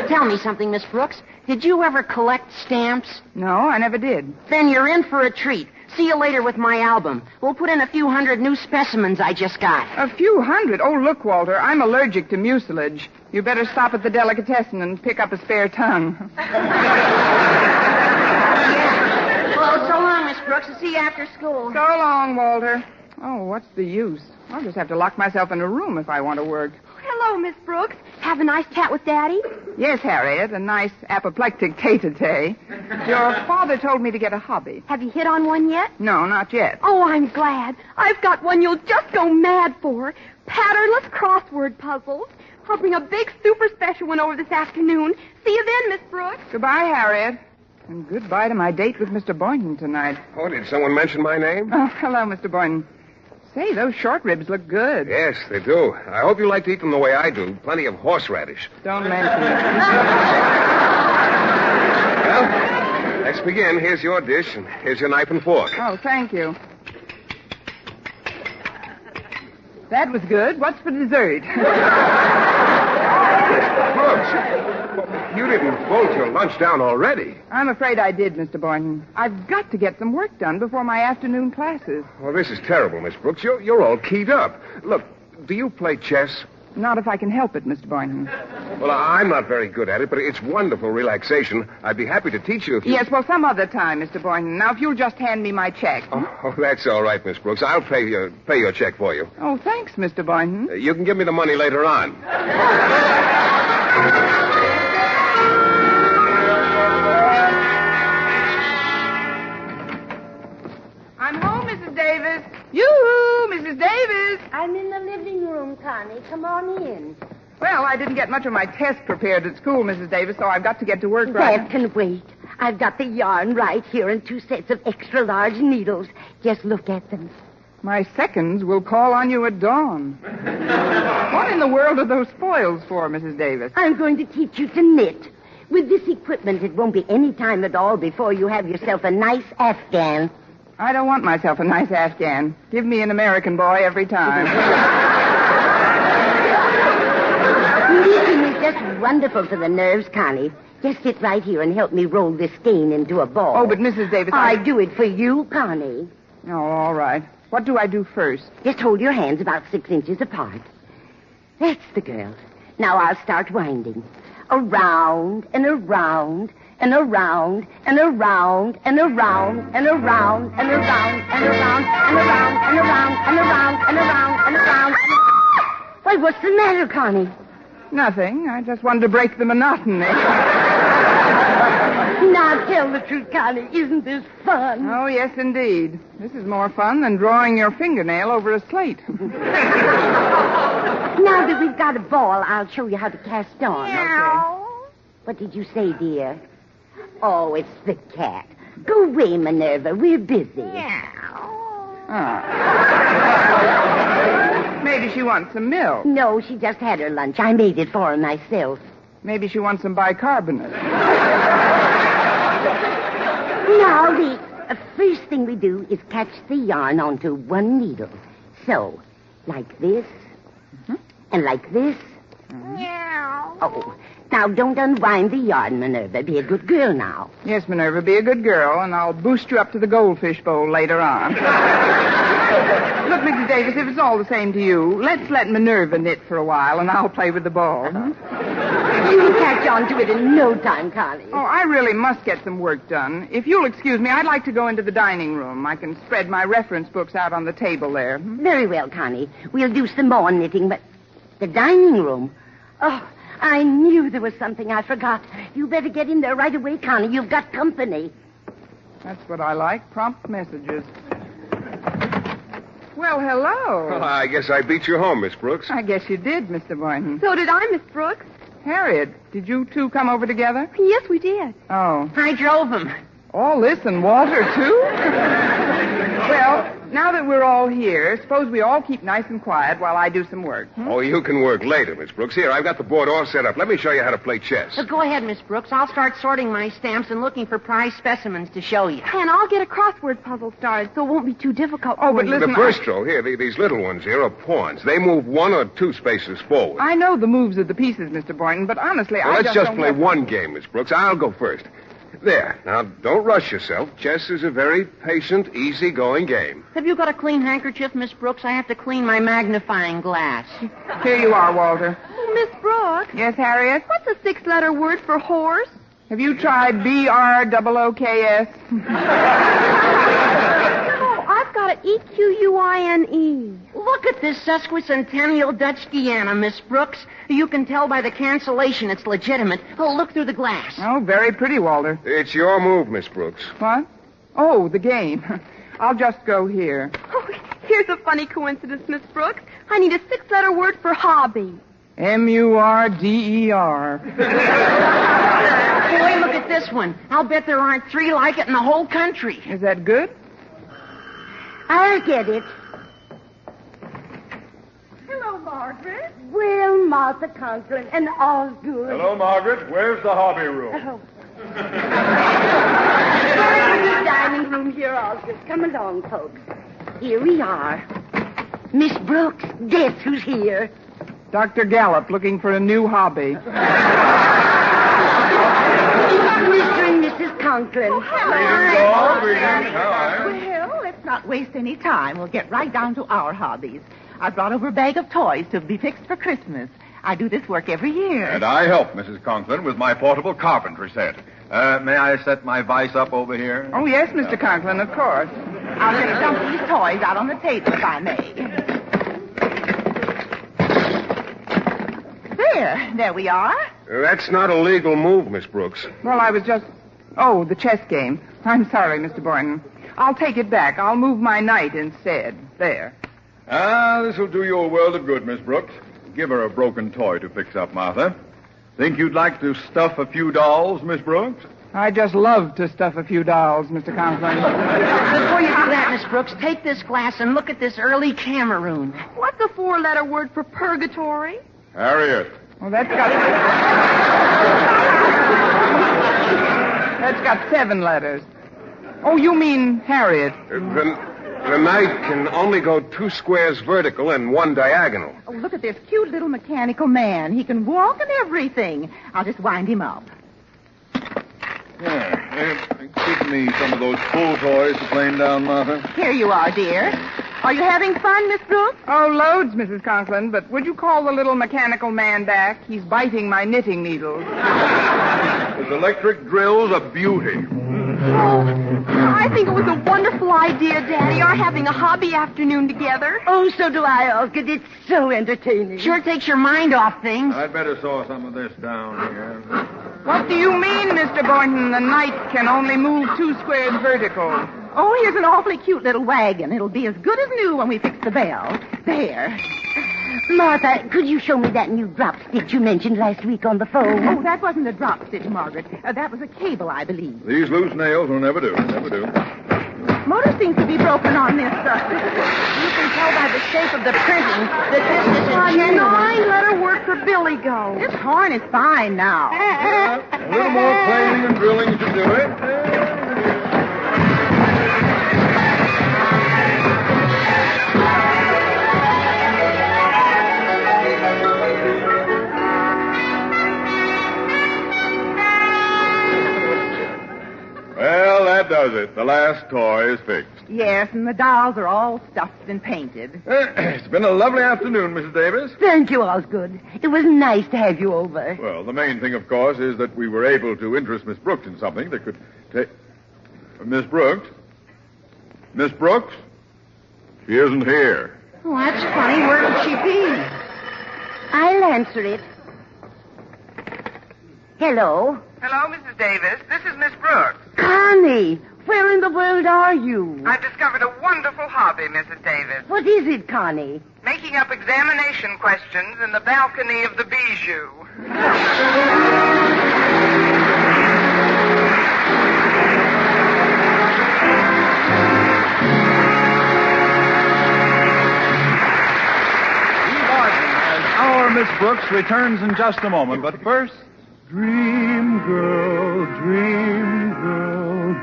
Speaker 2: Tell me something, Miss Brooks. Did you ever collect stamps?
Speaker 5: No, I never did.
Speaker 2: Then you're in for a treat. See you later with my album. We'll put in a few hundred new specimens I just got.
Speaker 5: A few hundred? Oh, look, Walter, I'm allergic to mucilage. You better stop at the delicatessen and pick up a spare tongue.
Speaker 2: Well, so long, Miss Brooks. I'll see you after school.
Speaker 5: So long, Walter. Oh, what's the use? I'll just have to lock myself in a room if I want to work.
Speaker 4: Hello, Miss Brooks. Have a nice chat with Daddy?
Speaker 5: Yes, Harriet, a nice apoplectic tete-a-tete. Your father told me to get a hobby.
Speaker 4: Have you hit on one yet?
Speaker 5: No, not yet.
Speaker 4: Oh, I'm glad. I've got one you'll just go mad for. Patternless crossword puzzles. I'll bring a big super special one over this afternoon. See you then, Miss Brooks.
Speaker 5: Goodbye, Harriet. And goodbye to my date with Mr. Boynton tonight.
Speaker 22: Oh, did someone mention my name?
Speaker 5: Oh, hello, Mr. Boynton. Say, those short ribs look good.
Speaker 22: Yes, they do. I hope you like to eat them the way I do. Plenty of horseradish.
Speaker 5: Don't mention it.
Speaker 22: Well, let's begin. Here's your dish, and here's your knife and fork.
Speaker 5: Oh, thank you. That was good. What's for dessert?
Speaker 22: Brooks, you didn't bolt your lunch down already.
Speaker 5: I'm afraid I did, Mr. Boynton. I've got to get some work done before my afternoon classes.
Speaker 22: Well, this is terrible, Miss Brooks. You're all keyed up. Look, do you play chess?
Speaker 5: Not if I can help it, Mr. Boynton.
Speaker 22: Well, I'm not very good at it, but it's wonderful relaxation. I'd be happy to teach you if you...
Speaker 5: Yes, well, some other time, Mr. Boynton. Now, if you'll just hand me my check.
Speaker 22: Oh, that's all right, Miss Brooks. I'll pay your check for you.
Speaker 5: Oh, thanks, Mr. Boynton.
Speaker 22: You can give me the money later on.
Speaker 5: I'm home, Mrs. Davis. Yoo-hoo, Mrs. Davis.
Speaker 18: I'm in the living room, Connie. Come on in.
Speaker 5: Well, I didn't get much of my test prepared at school, Mrs. Davis, so I've got to get to work right
Speaker 18: That can wait. I've got the yarn right here and 2 sets of extra large needles. Just look at them.
Speaker 5: My seconds will call on you at dawn. What in the world are those foils for, Mrs. Davis?
Speaker 18: I'm going to teach you to knit. With this equipment, it won't be any time at all before you have yourself a nice Afghan.
Speaker 5: I don't want myself a nice Afghan. Give me an American boy every time.
Speaker 18: Knitting is just wonderful for the nerves, Connie. Just sit right here and help me roll this skein into a ball.
Speaker 5: Oh, but Mrs. Davis,
Speaker 18: I do it for you, Connie.
Speaker 5: Oh, all right. What do I do first?
Speaker 18: Just hold your hands about 6 inches apart. That's the girl. Now I'll start winding. Around and around and around and around and around and around and around and around and around and around and around and around and around. Why, what's the matter, Connie?
Speaker 5: Nothing. I just wanted to break the monotony.
Speaker 18: Now tell the truth, Connie. Isn't this fun?
Speaker 5: Oh, yes, indeed. This is more fun than drawing your fingernail over a slate.
Speaker 18: Now that we've got a ball, I'll show you how to cast on.
Speaker 4: Meow.
Speaker 18: Okay? What did you say, dear? Oh, it's the cat. Go away, Minerva. We're busy.
Speaker 5: Maybe she wants some milk.
Speaker 18: No, she just had her lunch. I made it for her myself.
Speaker 5: Maybe she wants some bicarbonate.
Speaker 18: Now, the first thing we do is catch the yarn onto one needle. So, like this, and like this. Oh, now don't unwind the yarn, Minerva. Be a good girl now.
Speaker 5: Yes, Minerva, be a good girl, and I'll boost you up to the goldfish bowl later on. Look, Mrs. Davis, if it's all the same to you, let's let Minerva knit for a while, and I'll play with the ball.
Speaker 18: You'll catch on to it in no time, Connie.
Speaker 5: Oh, I really must get some work done. If you'll excuse me, I'd like to go into the dining room. I can spread my reference books out on the table there.
Speaker 18: Very well, Connie. We'll do some more knitting, but the dining room? Oh, I knew there was something I forgot. You better get in there right away, Connie. You've got company.
Speaker 5: That's what I like, prompt messages. Well, hello.
Speaker 22: Well, I guess I beat you home, Miss Brooks.
Speaker 5: I guess you did, Mr. Boynton.
Speaker 4: So did I, Miss Brooks.
Speaker 5: Harriet, did you two come over together?
Speaker 4: Yes, we did.
Speaker 5: Oh.
Speaker 2: I drove him.
Speaker 5: All this and Walter, too? Well, now that we're all here, suppose we all keep nice and quiet while I do some work.
Speaker 22: Oh, you can work later, Miss Brooks. Here, I've got the board all set up. Let me show you how to play chess.
Speaker 2: Go ahead, Miss Brooks. I'll start sorting my stamps and looking for prize specimens to show you.
Speaker 4: And I'll get a crossword puzzle started so it won't be too difficult
Speaker 5: Oh,
Speaker 4: for
Speaker 5: but
Speaker 4: you.
Speaker 5: listen,
Speaker 22: The first row, here, these little ones here are pawns. They move 1 or 2 spaces forward.
Speaker 5: I know the moves of the pieces, Mr. Boynton, but honestly,
Speaker 22: Well,
Speaker 5: I
Speaker 22: let's just
Speaker 5: don't
Speaker 22: play
Speaker 5: have-
Speaker 22: one game, Miss Brooks. I'll go first. There. Now, don't rush yourself. Chess is a very patient, easy-going game.
Speaker 2: Have you got a clean handkerchief, Miss Brooks? I have to clean my magnifying glass.
Speaker 5: Here you are, Walter.
Speaker 4: Oh, Miss Brooks.
Speaker 5: Yes, Harriet?
Speaker 4: What's a 6-letter word for horse?
Speaker 5: Have you tried BROOKS?
Speaker 4: Oh, I've got an EQUINE.
Speaker 2: Look at this sesquicentennial Dutch Guiana, Miss Brooks. You can tell by the cancellation it's legitimate. Oh, look through the glass.
Speaker 5: Oh, very pretty, Walter.
Speaker 22: It's your move, Miss Brooks.
Speaker 5: What? Oh, the game. I'll just go here.
Speaker 4: Oh, here's a funny coincidence, Miss Brooks. I need a 6-letter word for hobby.
Speaker 5: MURDER.
Speaker 2: Boy, look at this one. I'll bet there aren't 3 like it in the whole country.
Speaker 5: Is that good?
Speaker 18: I'll get it.
Speaker 4: Hello, Margaret.
Speaker 18: Well, Martha Conklin, and all's good.
Speaker 3: Hello, Margaret. Where's the hobby room?
Speaker 18: Oh. We're in the dining room here, Osgood. Come along, folks. Here we are. Miss Brooks, guess who's here?
Speaker 5: Dr. Gallup looking for a new hobby.
Speaker 18: Mr. and Mrs. Conklin.
Speaker 19: Well, let's not waste any time. We'll get right down to our hobbies. I brought over a bag of toys to be fixed for Christmas. I do this work every year.
Speaker 3: And I help Mrs. Conklin with my portable carpentry set. May I set my vise up over here?
Speaker 5: Oh, yes, Mr. Conklin, of course.
Speaker 19: I'll just dump these toys out on the table, if I may. There we are.
Speaker 22: That's not a legal move, Miss Brooks.
Speaker 5: Well, I was just... Oh, the chess game. I'm sorry, Mr. Boynton. I'll take it back. I'll move my knight instead. There.
Speaker 3: This will do you a world of good, Miss Brooks. Give her a broken toy to fix up, Martha. Think you'd like to stuff a few dolls, Miss Brooks?
Speaker 5: I just love to stuff a few dolls, Mr. Conklin.
Speaker 2: Before you do that, Miss Brooks, take this glass and look at this early Cameroon.
Speaker 4: What's a 4-letter word for purgatory?
Speaker 3: Harriet.
Speaker 5: Well, that's got 7 letters. Oh, you mean Harriet?
Speaker 22: The knight can only go 2 squares vertical and 1 diagonal.
Speaker 19: Oh, look at this cute little mechanical man. He can walk and everything. I'll just wind him up.
Speaker 3: Give me some of those pool toys to plane down, Martha.
Speaker 19: Here you are, dear. Are you having fun, Miss Brooks?
Speaker 5: Oh, loads, Mrs. Conklin, but would you call the little mechanical man back? He's biting my knitting needles.
Speaker 3: His electric drill's a beauty.
Speaker 4: Oh, I think it was a wonderful idea, Daddy, our having a hobby afternoon together.
Speaker 18: Oh, so do I, Osgood. It's so entertaining.
Speaker 2: Sure takes your mind off things.
Speaker 3: I'd better saw some of this down here.
Speaker 5: What do you mean, Mr. Boynton? The knight can only move 2 squares vertical.
Speaker 19: Oh, here's an awfully cute little wagon. It'll be as good as new when we fix the bell. There.
Speaker 18: Martha, could you show me that new drop stitch you mentioned last week on the phone?
Speaker 19: Oh, that wasn't a drop stitch, Margaret. That was a cable, I believe.
Speaker 3: These loose nails will never do. Never do.
Speaker 19: Motor seems to be broken on this.
Speaker 2: You can tell by the shape of the printing that this is a
Speaker 4: A
Speaker 2: genuine.
Speaker 4: 9-letter word for Billy Go.
Speaker 19: This horn is fine now.
Speaker 3: A little more planing and drilling should do it. Well, that does it. The last toy is fixed.
Speaker 19: Yes, and the dolls are all stuffed and painted.
Speaker 3: It's been a lovely afternoon, Mrs. Davis.
Speaker 18: Thank you, Osgood. It was nice to have you over.
Speaker 3: Well, the main thing, of course, is that we were able to interest Miss Brooks in something that could take... Miss Brooks? Miss Brooks? She isn't here.
Speaker 2: Oh, that's funny. Where could she be?
Speaker 18: I'll answer it. Hello.
Speaker 5: Hello, Mrs. Davis. This is Miss Brooks.
Speaker 2: Connie, where in the world are you?
Speaker 5: I've discovered a wonderful hobby, Mrs. Davis.
Speaker 2: What is it, Connie?
Speaker 5: Making up examination questions in the balcony of the Bijou.
Speaker 7: Our Miss Brooks returns in just a moment, but first...
Speaker 6: Dream girl,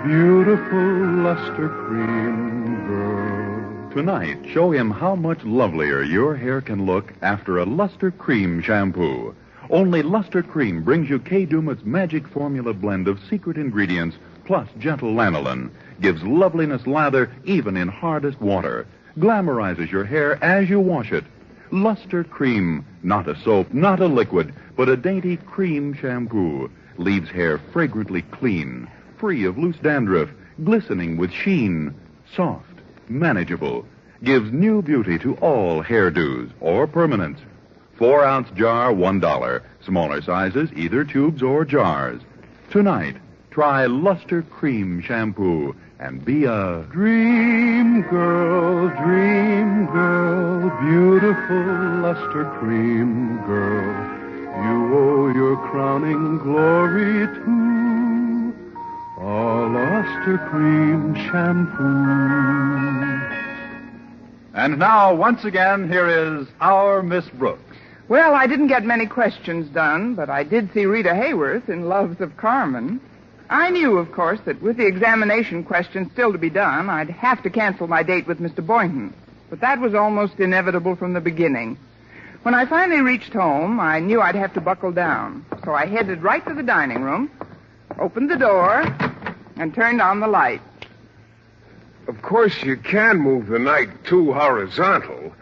Speaker 6: beautiful luster cream girl.
Speaker 7: Tonight, show him how much lovelier your hair can look after a Luster Cream shampoo. Only Luster Cream brings you Kay Daumit's magic formula blend of secret ingredients plus gentle lanolin. Gives loveliness lather even in hardest water. Glamorizes your hair as you wash it. Luster Cream, not a soap, not a liquid, but a dainty cream shampoo. Leaves hair fragrantly clean, free of loose dandruff, glistening with sheen, soft, manageable. Gives new beauty to all hairdos or permanents. 4-ounce jar, $1. Smaller sizes, either tubes or jars. Tonight, try Luster Cream shampoo and be a
Speaker 6: Dream girl, beautiful luster cream girl. You owe your crowning glory to a luster cream shampoo.
Speaker 7: And now, once again, here is our Miss Brooks.
Speaker 5: Well, I didn't get many questions done, but I did see Rita Hayworth in Loves of Carmen. I knew, of course, that with the examination questions still to be done, I'd have to cancel my date with Mr. Boynton. But that was almost inevitable from the beginning. When I finally reached home, I knew I'd have to buckle down. So I headed right to the dining room, opened the door, and turned on the light.
Speaker 22: Of course, you can move the night too horizontal.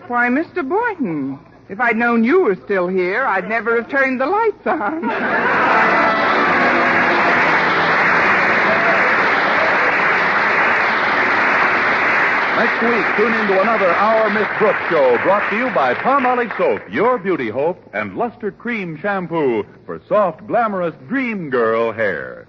Speaker 5: Why, Mr. Boynton, if I'd known you were still here, I'd never have turned the lights on.
Speaker 7: Next week, tune into another Our Miss Brooks show brought to you by Palmolive Soap, your beauty hope, and Luster Cream Shampoo for soft, glamorous dream girl hair.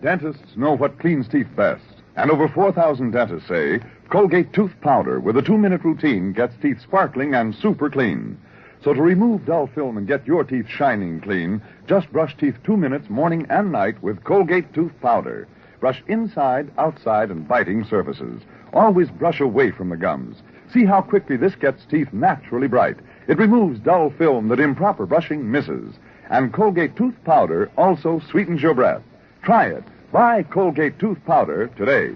Speaker 3: Dentists know what cleans teeth best. And over 4,000 dentists say Colgate tooth powder with a 2-minute routine gets teeth sparkling and super clean. So to remove dull film and get your teeth shining clean, just brush teeth 2 minutes morning and night with Colgate tooth powder. Brush inside, outside, and biting surfaces. Always brush away from the gums. See how quickly this gets teeth naturally bright. It removes dull film that improper brushing misses. And Colgate tooth powder also sweetens your breath. Try it. Buy Colgate tooth powder today.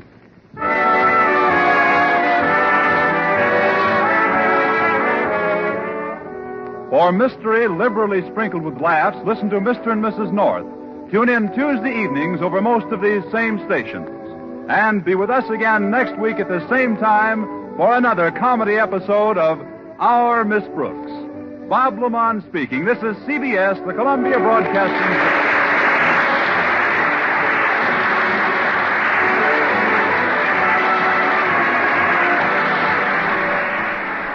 Speaker 7: For mystery liberally sprinkled with laughs, listen to Mr. and Mrs. North. Tune in Tuesday evenings over most of these same stations. And be with us again next week at the same time for another comedy episode of Our Miss Brooks. Bob Lamont speaking. This is CBS, the Columbia Broadcasting System.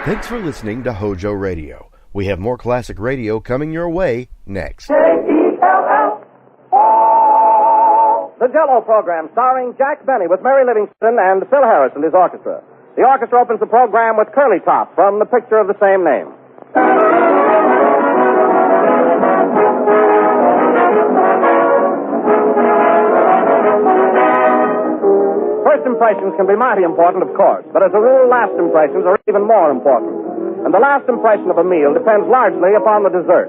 Speaker 12: Thanks for listening to HOJO Radio. We have more classic radio coming your way next.
Speaker 17: The Jello program starring Jack Benny with Mary Livingston and Phil Harris and his orchestra. The orchestra opens the program with Curly Top from the picture of the same name. First impressions can be mighty important, of course, but as a rule, last impressions are even more important. And the last impression of a meal depends largely upon the dessert.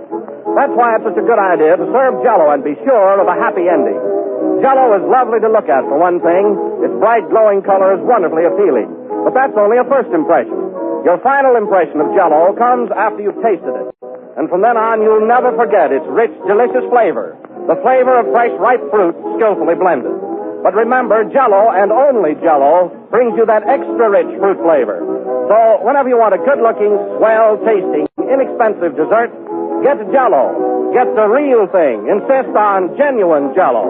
Speaker 17: That's why it's such a good idea to serve Jello and be sure of a happy ending. Jello is lovely to look at, for one thing. Its bright, glowing color is wonderfully appealing. But that's only a first impression. Your final impression of Jello comes after you've tasted it. And from then on, you'll never forget its rich, delicious flavor. The flavor of fresh, ripe fruit skillfully blended. But remember, Jello, and only Jello, brings you that extra rich fruit flavor. So whenever you want a good-looking, swell-tasting, inexpensive dessert, get Jello. Get the real thing. Insist on genuine Jello.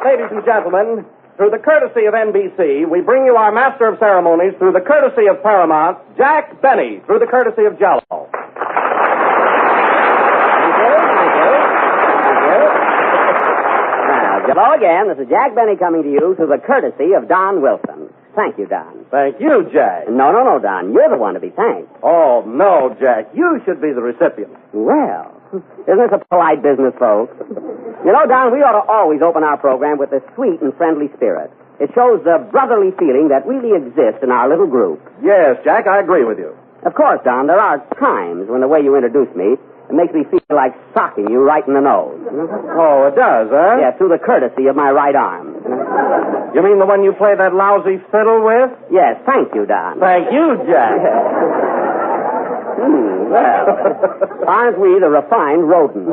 Speaker 17: Ladies and gentlemen, through the courtesy of NBC, we bring you our master of ceremonies through the courtesy of Paramount, Jack Benny, through the courtesy of Jell-O.
Speaker 8: Thank you. Hello again. This is Jack Benny coming to you through the courtesy of Don Wilson. Thank you, Don.
Speaker 17: Thank you, Jack.
Speaker 8: No, Don. You're the one to be thanked.
Speaker 17: Oh, no, Jack. You should be the recipient.
Speaker 8: Well, isn't this a polite business, folks? You know, Don, we ought to always open our program with a sweet and friendly spirit. It shows the brotherly feeling that really exists in our little group.
Speaker 17: Yes, Jack, I agree with you.
Speaker 8: Of course, Don, there are times when the way you introduce me, it makes me feel like socking you right in the nose.
Speaker 17: Oh, it does, huh?
Speaker 8: Yeah, through the courtesy of my right arm.
Speaker 17: You mean the one you play that lousy fiddle with?
Speaker 8: Yes, thank you, Don.
Speaker 17: Thank you, Jack.
Speaker 8: Well, aren't we the refined rodents?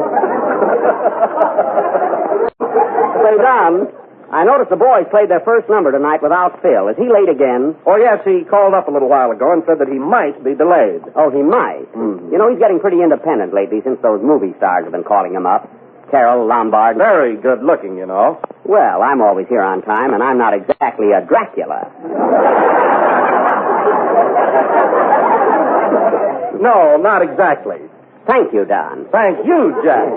Speaker 8: Say, Don, I noticed the boys played their first number tonight without Phil. Is he late again?
Speaker 17: Oh, yes, he called up a little while ago and said that he might be delayed.
Speaker 8: Oh, he might?
Speaker 17: Mm-hmm.
Speaker 8: You know, he's getting pretty independent lately since those movie stars have been calling him up. Carol, Lombard.
Speaker 17: Very good looking, you know.
Speaker 8: Well, I'm always here on time, and I'm not exactly a Dracula.
Speaker 17: No, not exactly.
Speaker 8: Thank you, Don.
Speaker 17: Thank you, Jack.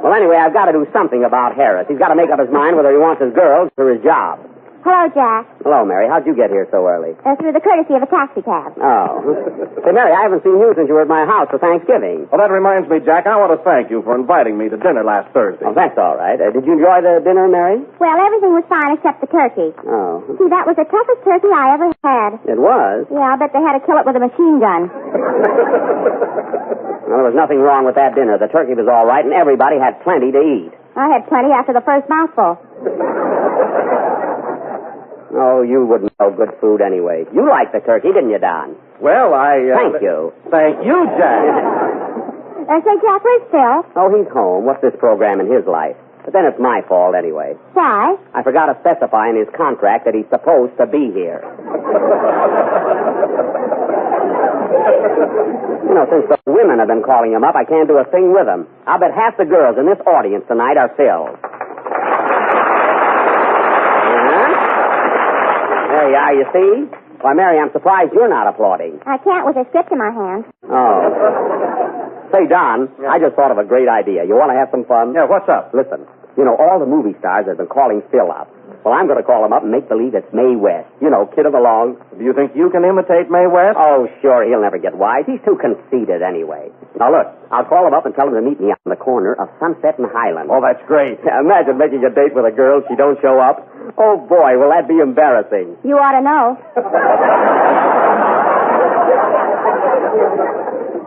Speaker 8: Well, anyway, I've got to do something about Harris. He's got to make up his mind whether he wants his girls or his job.
Speaker 15: Hello, Jack.
Speaker 8: Hello, Mary. How'd you get here so early?
Speaker 15: Through the courtesy of a taxi cab.
Speaker 8: Oh. Say, Mary, I haven't seen you since you were at my house for Thanksgiving.
Speaker 17: Well, that reminds me, Jack, I want to thank you for inviting me to dinner last Thursday.
Speaker 8: Oh, that's all right. Did you enjoy the dinner, Mary?
Speaker 15: Well, everything was fine except the turkey.
Speaker 8: Oh.
Speaker 15: See, that was the toughest turkey I ever had.
Speaker 8: It was?
Speaker 15: Yeah, I bet they had to kill it with a machine gun.
Speaker 8: Well, there was nothing wrong with that dinner. The turkey was all right, and everybody had plenty to eat.
Speaker 15: I had plenty after the first mouthful.
Speaker 8: Oh, you wouldn't know good food anyway. You liked the turkey, didn't you, Don?
Speaker 17: Well,
Speaker 8: Thank you.
Speaker 17: Thank you, Jack.
Speaker 15: Say, Jack, where's Phil?
Speaker 8: Oh, he's home. What's this program in his life? But then it's my fault anyway.
Speaker 15: Why?
Speaker 8: I forgot to specify in his contract that he's supposed to be here. You know, since the women have been calling him up, I can't do a thing with him. I'll bet half the girls in this audience tonight are Phil's. There you are, you see? Why, Mary, I'm surprised you're not applauding.
Speaker 15: I can't with a script in my hand.
Speaker 8: Oh. Say, Don, I just thought of a great idea. You want to have some fun?
Speaker 17: Yeah, what's up?
Speaker 8: Listen, you know, all the movie stars have been calling Phil up. Well, I'm going to call him up and make believe it's Mae West. You know, kid of the long.
Speaker 17: Do you think you can imitate Mae West?
Speaker 8: Oh, sure, he'll never get wise. He's too conceited anyway. Now, look, I'll call him up and tell him to meet me on the corner of Sunset and Highland.
Speaker 17: Oh, that's great.
Speaker 8: Imagine making a date with a girl if she don't show up. Oh, boy, will that be embarrassing.
Speaker 15: You ought to know.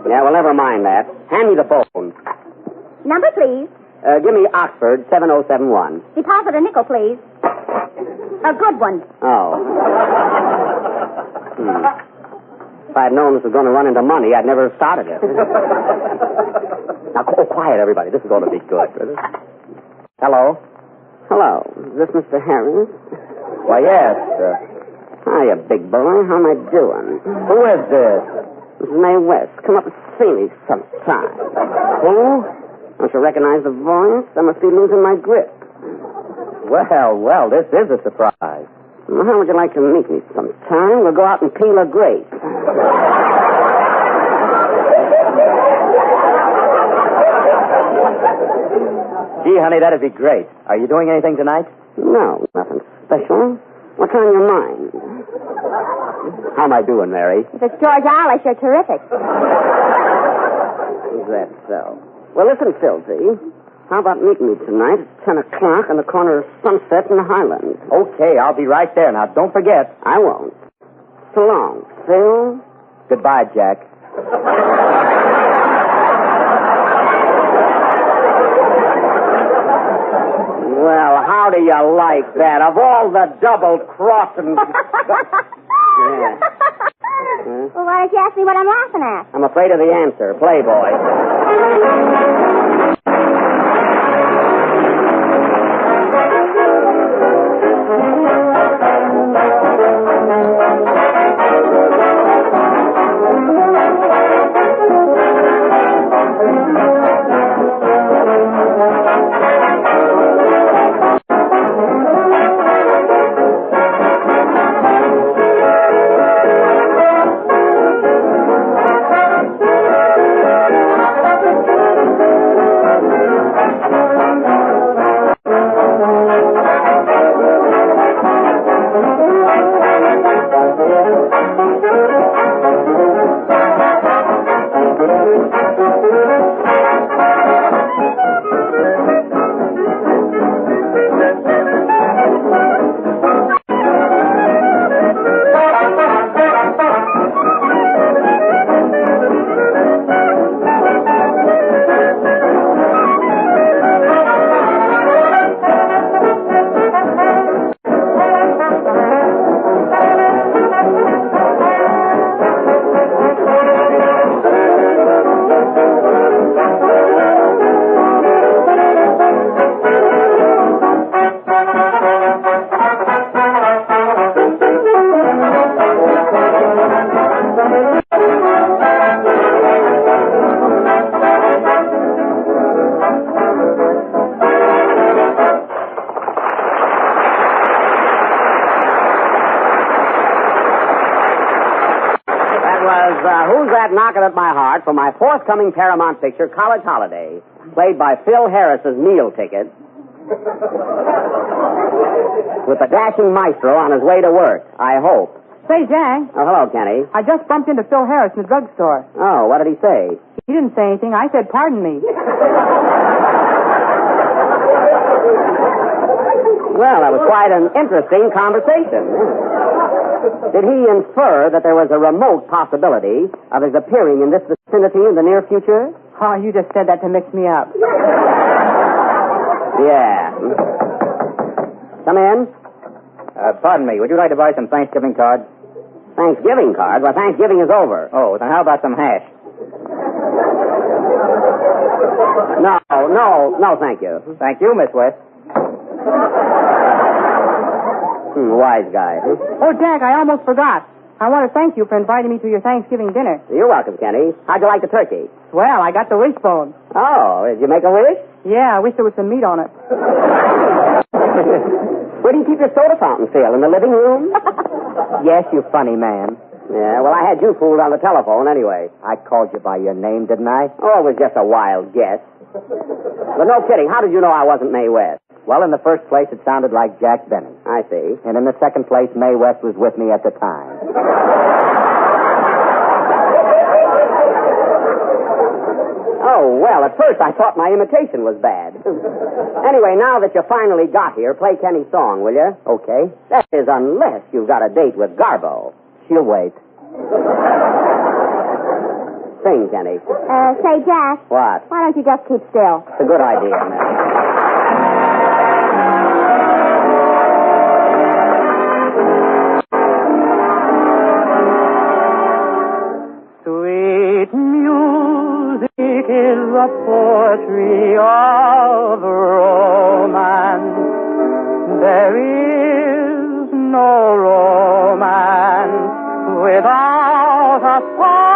Speaker 8: Yeah, well, never mind that. Hand me the phone.
Speaker 15: Number, please.
Speaker 8: Give me Oxford 7071.
Speaker 15: Deposit a nickel, please. A good one.
Speaker 8: Oh. If I had known this was going to run into money, I'd never have started it. Now, quiet, everybody. This is going to be good. Hello? Hello. Is this Mr. Harris? Why, yes. Hiya, big boy. How am I doing? Who is this? This is Mae West. Come up and see me sometime. Who? Don't you recognize the voice? I must be losing my grip. Well, this is a surprise. Well, how would you like to meet me sometime? We'll go out and peel a grape.
Speaker 20: Gee, honey, that'd be great. Are you doing anything tonight?
Speaker 8: No, nothing special. What's on your mind? How am I doing, Mary?
Speaker 15: If it's George Alice, you're terrific.
Speaker 8: Is that so? Well, listen, Philzy. How about meeting me tonight at 10 o'clock on the corner of Sunset and Highland?
Speaker 20: Okay, I'll be right there. Now, don't forget.
Speaker 8: I won't. So long, Phil.
Speaker 20: Goodbye, Jack.
Speaker 8: Well, how do you like that? Of all the double-crossing... Yeah.
Speaker 15: Well, why don't you ask me what I'm laughing at?
Speaker 8: I'm afraid of the answer. Playboy. Who's That Knockin' at My Heart for my forthcoming Paramount picture, College Holiday, played by Phil Harris's meal ticket, with the dashing maestro on his way to work, I hope.
Speaker 10: Say, Jack.
Speaker 8: Oh, hello, Kenny.
Speaker 10: I just bumped into Phil Harris in the drugstore.
Speaker 8: Oh, what did he say?
Speaker 10: He didn't say anything. I said, pardon me.
Speaker 8: Well, that was quite an interesting conversation. Did he infer that there was a remote possibility of his appearing in this vicinity in the near future?
Speaker 10: Oh, you just said that to mix me up.
Speaker 8: Yeah. Come in.
Speaker 20: Pardon me, would you like to buy some Thanksgiving cards?
Speaker 8: Thanksgiving cards? Well, Thanksgiving is over.
Speaker 20: Oh, then how about some hash?
Speaker 8: No, thank you.
Speaker 20: Thank you, Miss West.
Speaker 8: Wise guy.
Speaker 10: Oh, Jack, I almost forgot. I want to thank you for inviting me to your Thanksgiving dinner.
Speaker 8: You're welcome, Kenny. How'd you like the turkey?
Speaker 10: Well, I got the wishbone.
Speaker 8: Oh, did you make a wish?
Speaker 10: Yeah, I wish there was some meat on it.
Speaker 8: Where do you keep your soda fountain, Phil? In the living room?
Speaker 20: Yes, you funny man.
Speaker 8: Yeah, well, I had you fooled on the telephone anyway.
Speaker 20: I called you by your name, didn't I?
Speaker 8: Oh, it was just a wild guess. But no kidding, how did you know I wasn't Mae West?
Speaker 20: Well, in the first place, it sounded like Jack Benny.
Speaker 8: I see.
Speaker 20: And in the second place, Mae West was with me at the time.
Speaker 8: Oh, well, at first I thought my imitation was bad. Anyway, now that you finally got here, play Kenny's song, will you?
Speaker 20: Okay.
Speaker 8: That is, unless you've got a date with Garbo.
Speaker 20: She'll wait.
Speaker 8: Sing, Kenny.
Speaker 15: Say, Jack.
Speaker 8: What?
Speaker 15: Why don't you just keep still?
Speaker 8: It's a good idea, man.
Speaker 10: Sweet music is the poetry of romance. There is no romance without a song.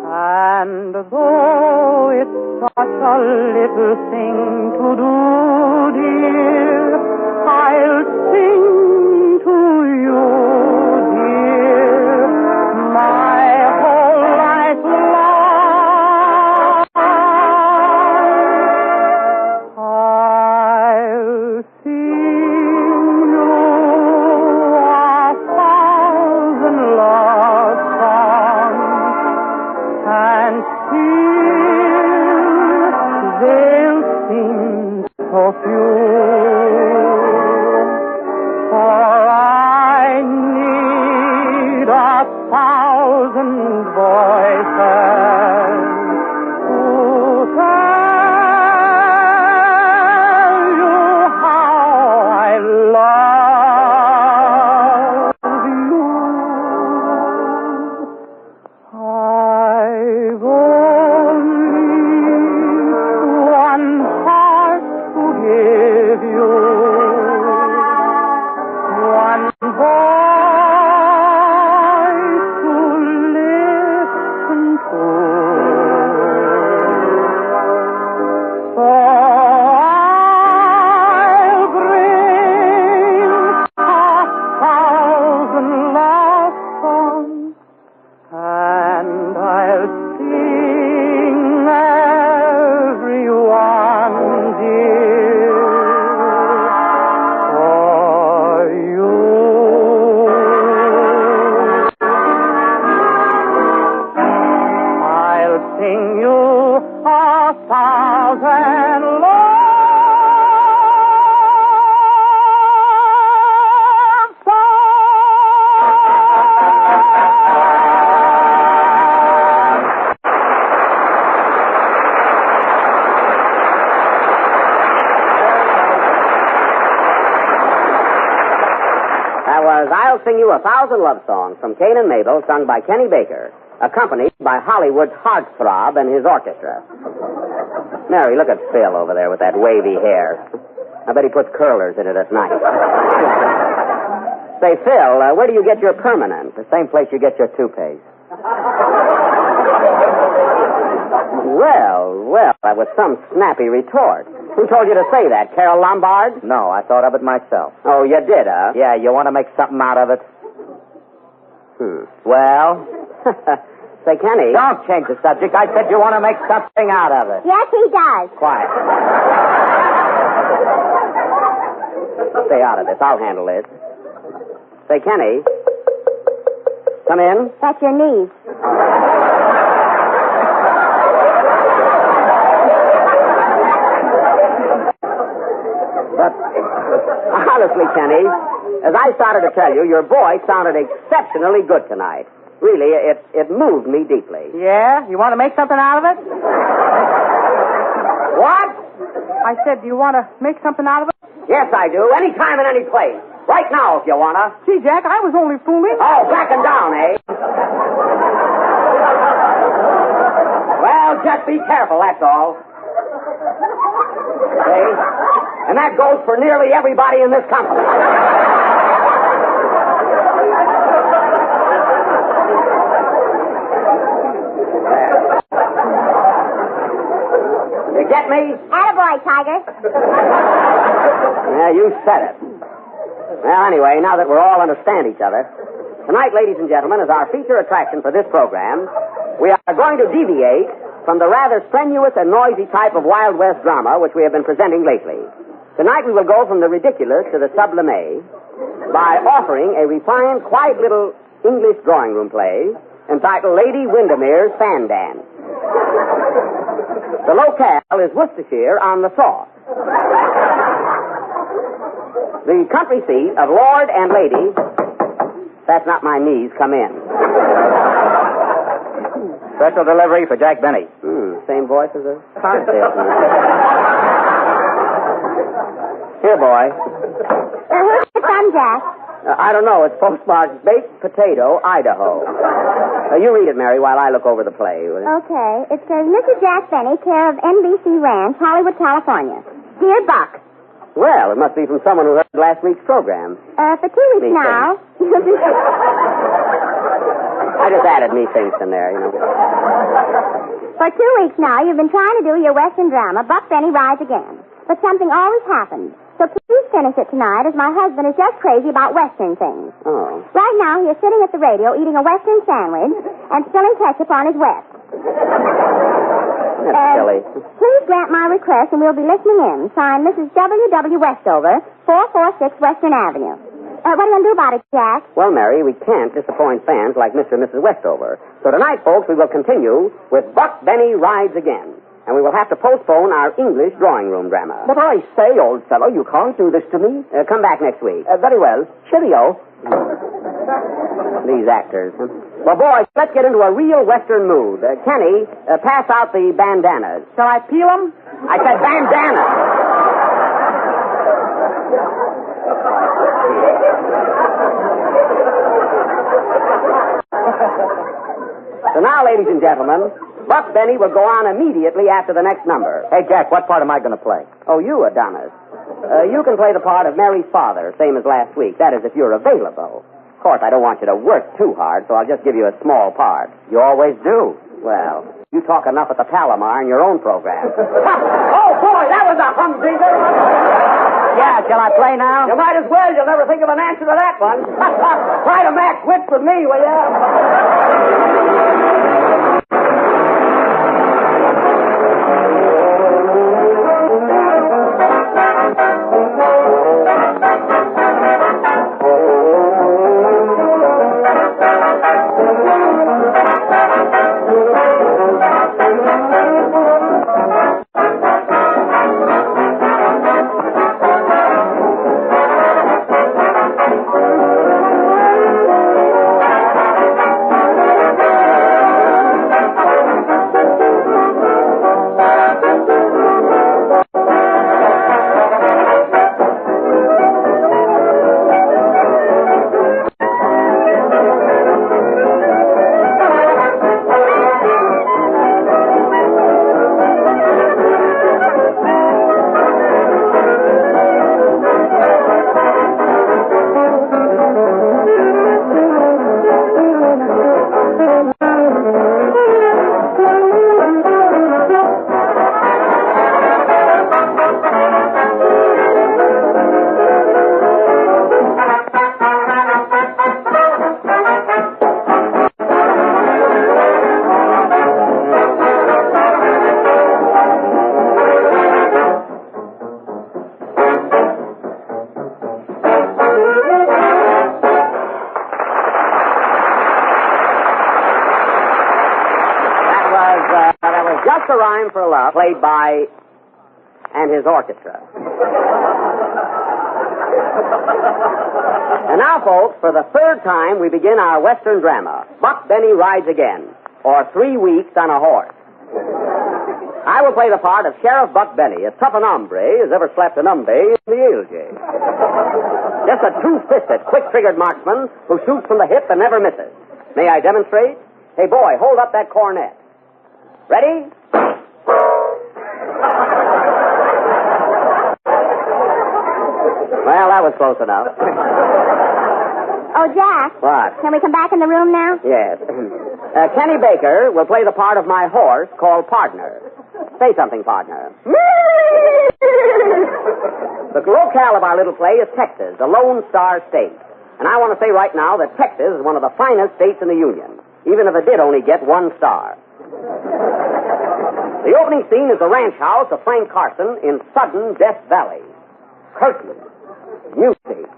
Speaker 10: And though it's such a little thing to do, dear, I'll sing to you, dear, my whole life long. I'll sing you a thousand love songs, and still they'll seem so few. For I need 1,000 voices to tell you how I love you. I've only one heart to give you, one voice to listen to. So I'll bring 1,000 love songs, and I'll sing every one, dear, for you. I'll sing you 1,000 love
Speaker 8: That was I'll Sing You 1,000 Love Songs from Cain and Mabel, sung by Kenny Baker, accompanied by Hollywood's heartthrob and his orchestra. Mary, look at Phil over there with that wavy hair. I bet he puts curlers in it at night. Say, Phil, where do you get your permanent?
Speaker 20: The same place you get your toupees.
Speaker 8: Well, that was some snappy retort. Who told you to say that, Carol Lombard?
Speaker 20: No, I thought of it myself.
Speaker 8: Oh, you did, huh?
Speaker 20: Yeah, you want to make something out of it?
Speaker 8: Well, say, Kenny. Don't change the subject. I said you want to make something out of it.
Speaker 15: Yes, he does.
Speaker 8: Quiet. Stay out of this. I'll handle this. Say, Kenny. Come in.
Speaker 15: That's your niece.
Speaker 8: But, honestly, Kenny, as I started to tell you, your voice sounded exceptionally good tonight. Really, it moved me deeply.
Speaker 10: Yeah? You want to make something out of it?
Speaker 8: What?
Speaker 10: I said, do you want to make something out of it?
Speaker 8: Yes, I do. Anytime and any place. Right now, if you wanna.
Speaker 10: Gee, Jack, I was only fooling.
Speaker 8: Oh, backing down, eh? Well, just be careful, that's all. See? And that goes for nearly everybody in this company. You get me?
Speaker 15: Attaboy, Tiger.
Speaker 8: Yeah, you said it. Well, anyway, now that we're all understand each other, tonight, ladies and gentlemen, is our feature attraction for this program. We are going to deviate from the rather strenuous and noisy type of Wild West drama which we have been presenting lately. Tonight we will go from the ridiculous to the sublime by offering a refined, quiet little English drawing room play entitled Lady Windermere's Fan Dance. The locale is Worcestershire on the Source. The country seat of Lord and Lady... That's not my knees. Come in.
Speaker 20: Special delivery for Jack Benny.
Speaker 8: Same voice as a car salesman. Here, boy.
Speaker 15: Who's it from, Jack?
Speaker 8: I don't know. It's postmarked Baked Potato, Idaho. You read it, Mary, while I look over the play. Will you?
Speaker 15: Okay. It says, Mr. Jack Benny, care of NBC Ranch, Hollywood, California. Dear Buck.
Speaker 8: Well, it must be from someone who heard last week's program.
Speaker 15: For 2 weeks now.
Speaker 8: I just added me things in there, you know.
Speaker 15: For 2 weeks now, you've been trying to do your Western drama, Buck Benny Rides Again. But something always happens. So please finish it tonight, as my husband is just crazy about Western things.
Speaker 8: Oh.
Speaker 15: Right now, he is sitting at the radio eating a Western sandwich and spilling ketchup on his West.
Speaker 8: That's silly.
Speaker 15: Please grant my request, and we'll be listening in. Signed, Mrs. W.W. Westover, 446 Western Avenue. What are you going to do about it, Jack?
Speaker 8: Well, Mary, we can't disappoint fans like Mr. and Mrs. Westover. So tonight, folks, we will continue with Buck Benny Rides Again. And we will have to postpone our English drawing room drama.
Speaker 20: But I say, old fellow, you can't do this to me.
Speaker 8: Come back next week.
Speaker 20: Very well. Cheerio.
Speaker 8: These actors. Huh? Well, boys, let's get into a real Western mood. Kenny, pass out the bandanas.
Speaker 10: Shall I peel them?
Speaker 8: I said bandanas. So now, ladies and gentlemen, Buck Benny will go on immediately after the next number.
Speaker 20: Hey, Jack, what part am I going to play?
Speaker 8: Oh, you, Adonis. You can play the part of Mary's father, same as last week. That is, if you're available. Of course, I don't want you to work too hard, so I'll just give you a small part.
Speaker 20: You always do.
Speaker 8: Well, you talk enough at the Palomar in your own program. Oh, boy, that was a humdinger.
Speaker 20: Yeah, shall I play now?
Speaker 8: You might as well. You'll never think of an answer to that one. Try to match wits with me, will you? Time for Love, played by... and his orchestra. And now, folks, for the third time, we begin our Western drama, Buck Benny Rides Again, or 3 Weeks on a Horse. I will play the part of Sheriff Buck Benny, as tough an hombre as ever slapped an umbe in the ALJ. Just a two-fisted, quick-triggered marksman who shoots from the hip and never misses. May I demonstrate? Hey, boy, hold up that cornet. Ready? Well, that was close enough.
Speaker 15: Oh, Jack.
Speaker 8: What?
Speaker 15: Can we come back in the room now?
Speaker 8: Yes. Kenny Baker will play the part of my horse called Partner. Say something, partner. The locale of our little play is Texas, the Lone Star State. And I want to say right now that Texas is one of the finest states in the Union, even if it did only get 1 star. The opening scene is the ranch house of Frank Carson in sudden Death Valley. Curtain. Music.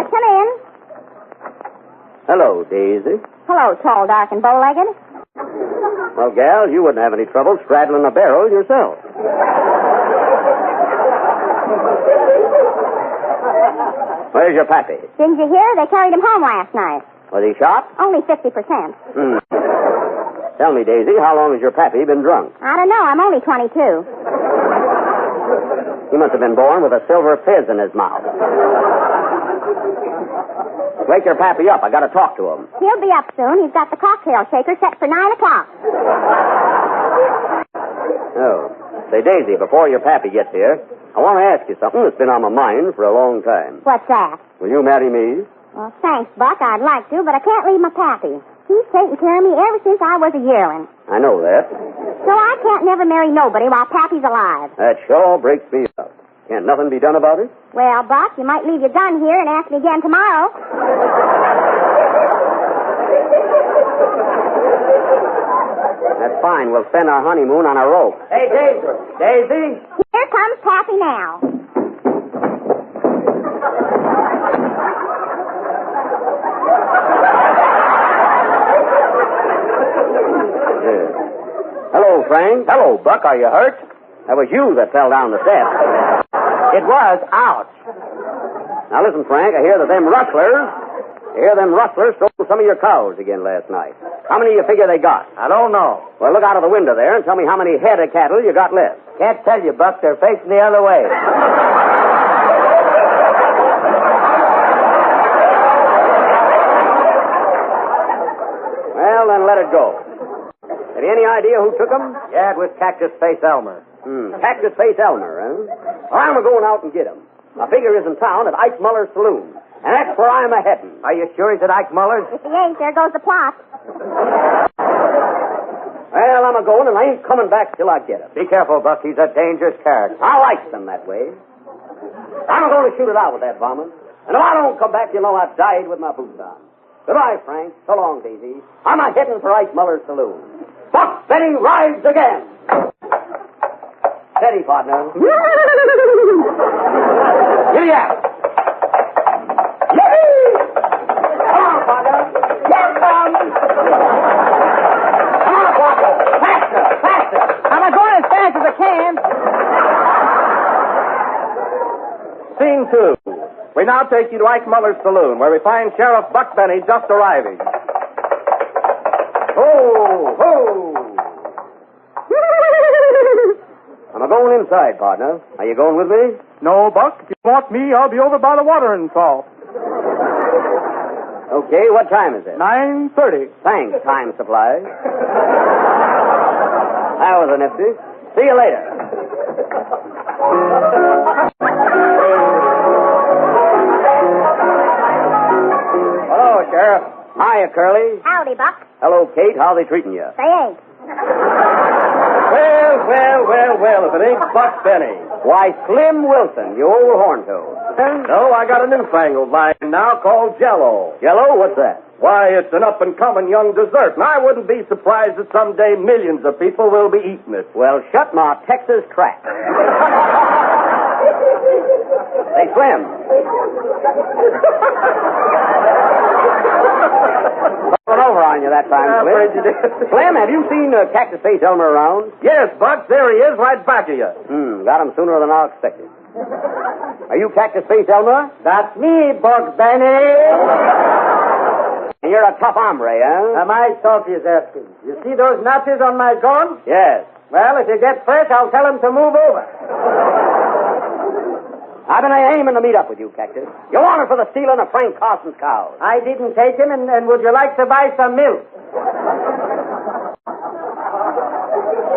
Speaker 15: Come in.
Speaker 8: Hello, Daisy.
Speaker 15: Hello, tall, dark, and bow-legged.
Speaker 8: Well, gal, you wouldn't have any trouble straddling a barrel yourself. Where's your pappy?
Speaker 15: Didn't you hear? They carried him home last night.
Speaker 8: Was he shot?
Speaker 15: Only 50%.
Speaker 8: Tell me, Daisy, how long has your pappy been drunk?
Speaker 15: I don't know. I'm only 22.
Speaker 8: He must have been born with a silver fizz in his mouth. Wake your pappy up. I got to talk to him.
Speaker 15: He'll be up soon. He's got the cocktail shaker set for 9 o'clock.
Speaker 8: Oh. Say, Daisy, before your pappy gets here, I want to ask you something that's been on my mind for a long time.
Speaker 15: What's that?
Speaker 8: Will you marry me?
Speaker 15: Well, thanks, Buck. I'd like to, but I can't leave my pappy. He's taken care of me ever since I was a yearling.
Speaker 8: I know that.
Speaker 15: So I can't never marry nobody while pappy's alive.
Speaker 8: That sure breaks me up. Can't nothing be done about it?
Speaker 15: Well, Buck, you might leave your gun here and ask me again tomorrow.
Speaker 8: That's fine. We'll spend our honeymoon on a rope. Hey, Daisy. Daisy?
Speaker 15: Here comes Pappy now.
Speaker 8: Hello, Frank. Hello, Buck. Are you hurt? That was you that fell down the steps. It was. Ouch. Now, listen, Frank. I hear that them rustlers stole some of your cows again last night. How many do you figure they got? I don't know. Well, look out of the window there and tell me how many head of cattle you got left. Can't tell you, Buck. They're facing the other way. Well, then let it go. Have you any idea who took them? Yeah, it was Cactus Face Elmer. Cactus Face Elmer, huh? Well, I'm going out and get him. My figure is in town at Ike Muller's saloon. And that's where I'm a-heading. Are you sure he's at Ike Muller's?
Speaker 15: If he ain't, there goes the plot.
Speaker 8: Well, I'm a-going, and I ain't coming back till I get him. Be careful, Buck. He's a dangerous character. I like them that way. I'm going to shoot it out with that varmint. And if I don't come back, you'll know I've died with my boots on. Goodbye, Frank. So long, Daisy. I'm a-heading for Ike Muller's saloon. Buck Benny rides again. Steady, partner. Giddy up. Yippee! Come on, partner. Here it comes. Come on, partner. Faster, faster.
Speaker 10: I'm going as fast as I can.
Speaker 17: Scene 2. We now take you to Ike Muller's saloon, where we find Sheriff Buck Benny just arriving.
Speaker 8: Ho, ho. I'm going inside, partner. Are you going with me?
Speaker 17: No, Buck. If you want me, I'll be over by the watering trough.
Speaker 8: Okay, what time is it?
Speaker 17: 9:30.
Speaker 8: Thanks, Time Supply. That was a nifty. See you later. Hello, Sheriff. Hiya, Curly.
Speaker 15: Howdy, Buck.
Speaker 8: Hello, Kate. How they treating you?
Speaker 15: They ain't.
Speaker 17: Well, if it ain't Buck Benny.
Speaker 8: Why, Slim Wilson, you old horn-toad.
Speaker 17: No, I got a newfangled line now called Jello.
Speaker 8: Jello? What's that?
Speaker 17: Why, it's an up-and-coming young dessert, and I wouldn't be surprised that someday millions of people will be eating it.
Speaker 8: Well, shut my Texas trap. Hey, Slim. Rolling over on you that time, Slim. Slim, have you seen Cactus Face Elmer around?
Speaker 17: Yes, Buck, there he is, right back of you.
Speaker 8: Got him sooner than I expected. Are you Cactus Face Elmer?
Speaker 10: That's me, Bugs Benny.
Speaker 8: You're a tough hombre, huh?
Speaker 10: Am I tough, is asking? You see those notches on my gun?
Speaker 8: Yes.
Speaker 10: Well, if you get fresh, I'll tell him to move over.
Speaker 8: I've been aiming to meet up with you, Cactus. You wanted for the stealing of Frank Carson's cows.
Speaker 10: I didn't take him, and would you like to buy some milk?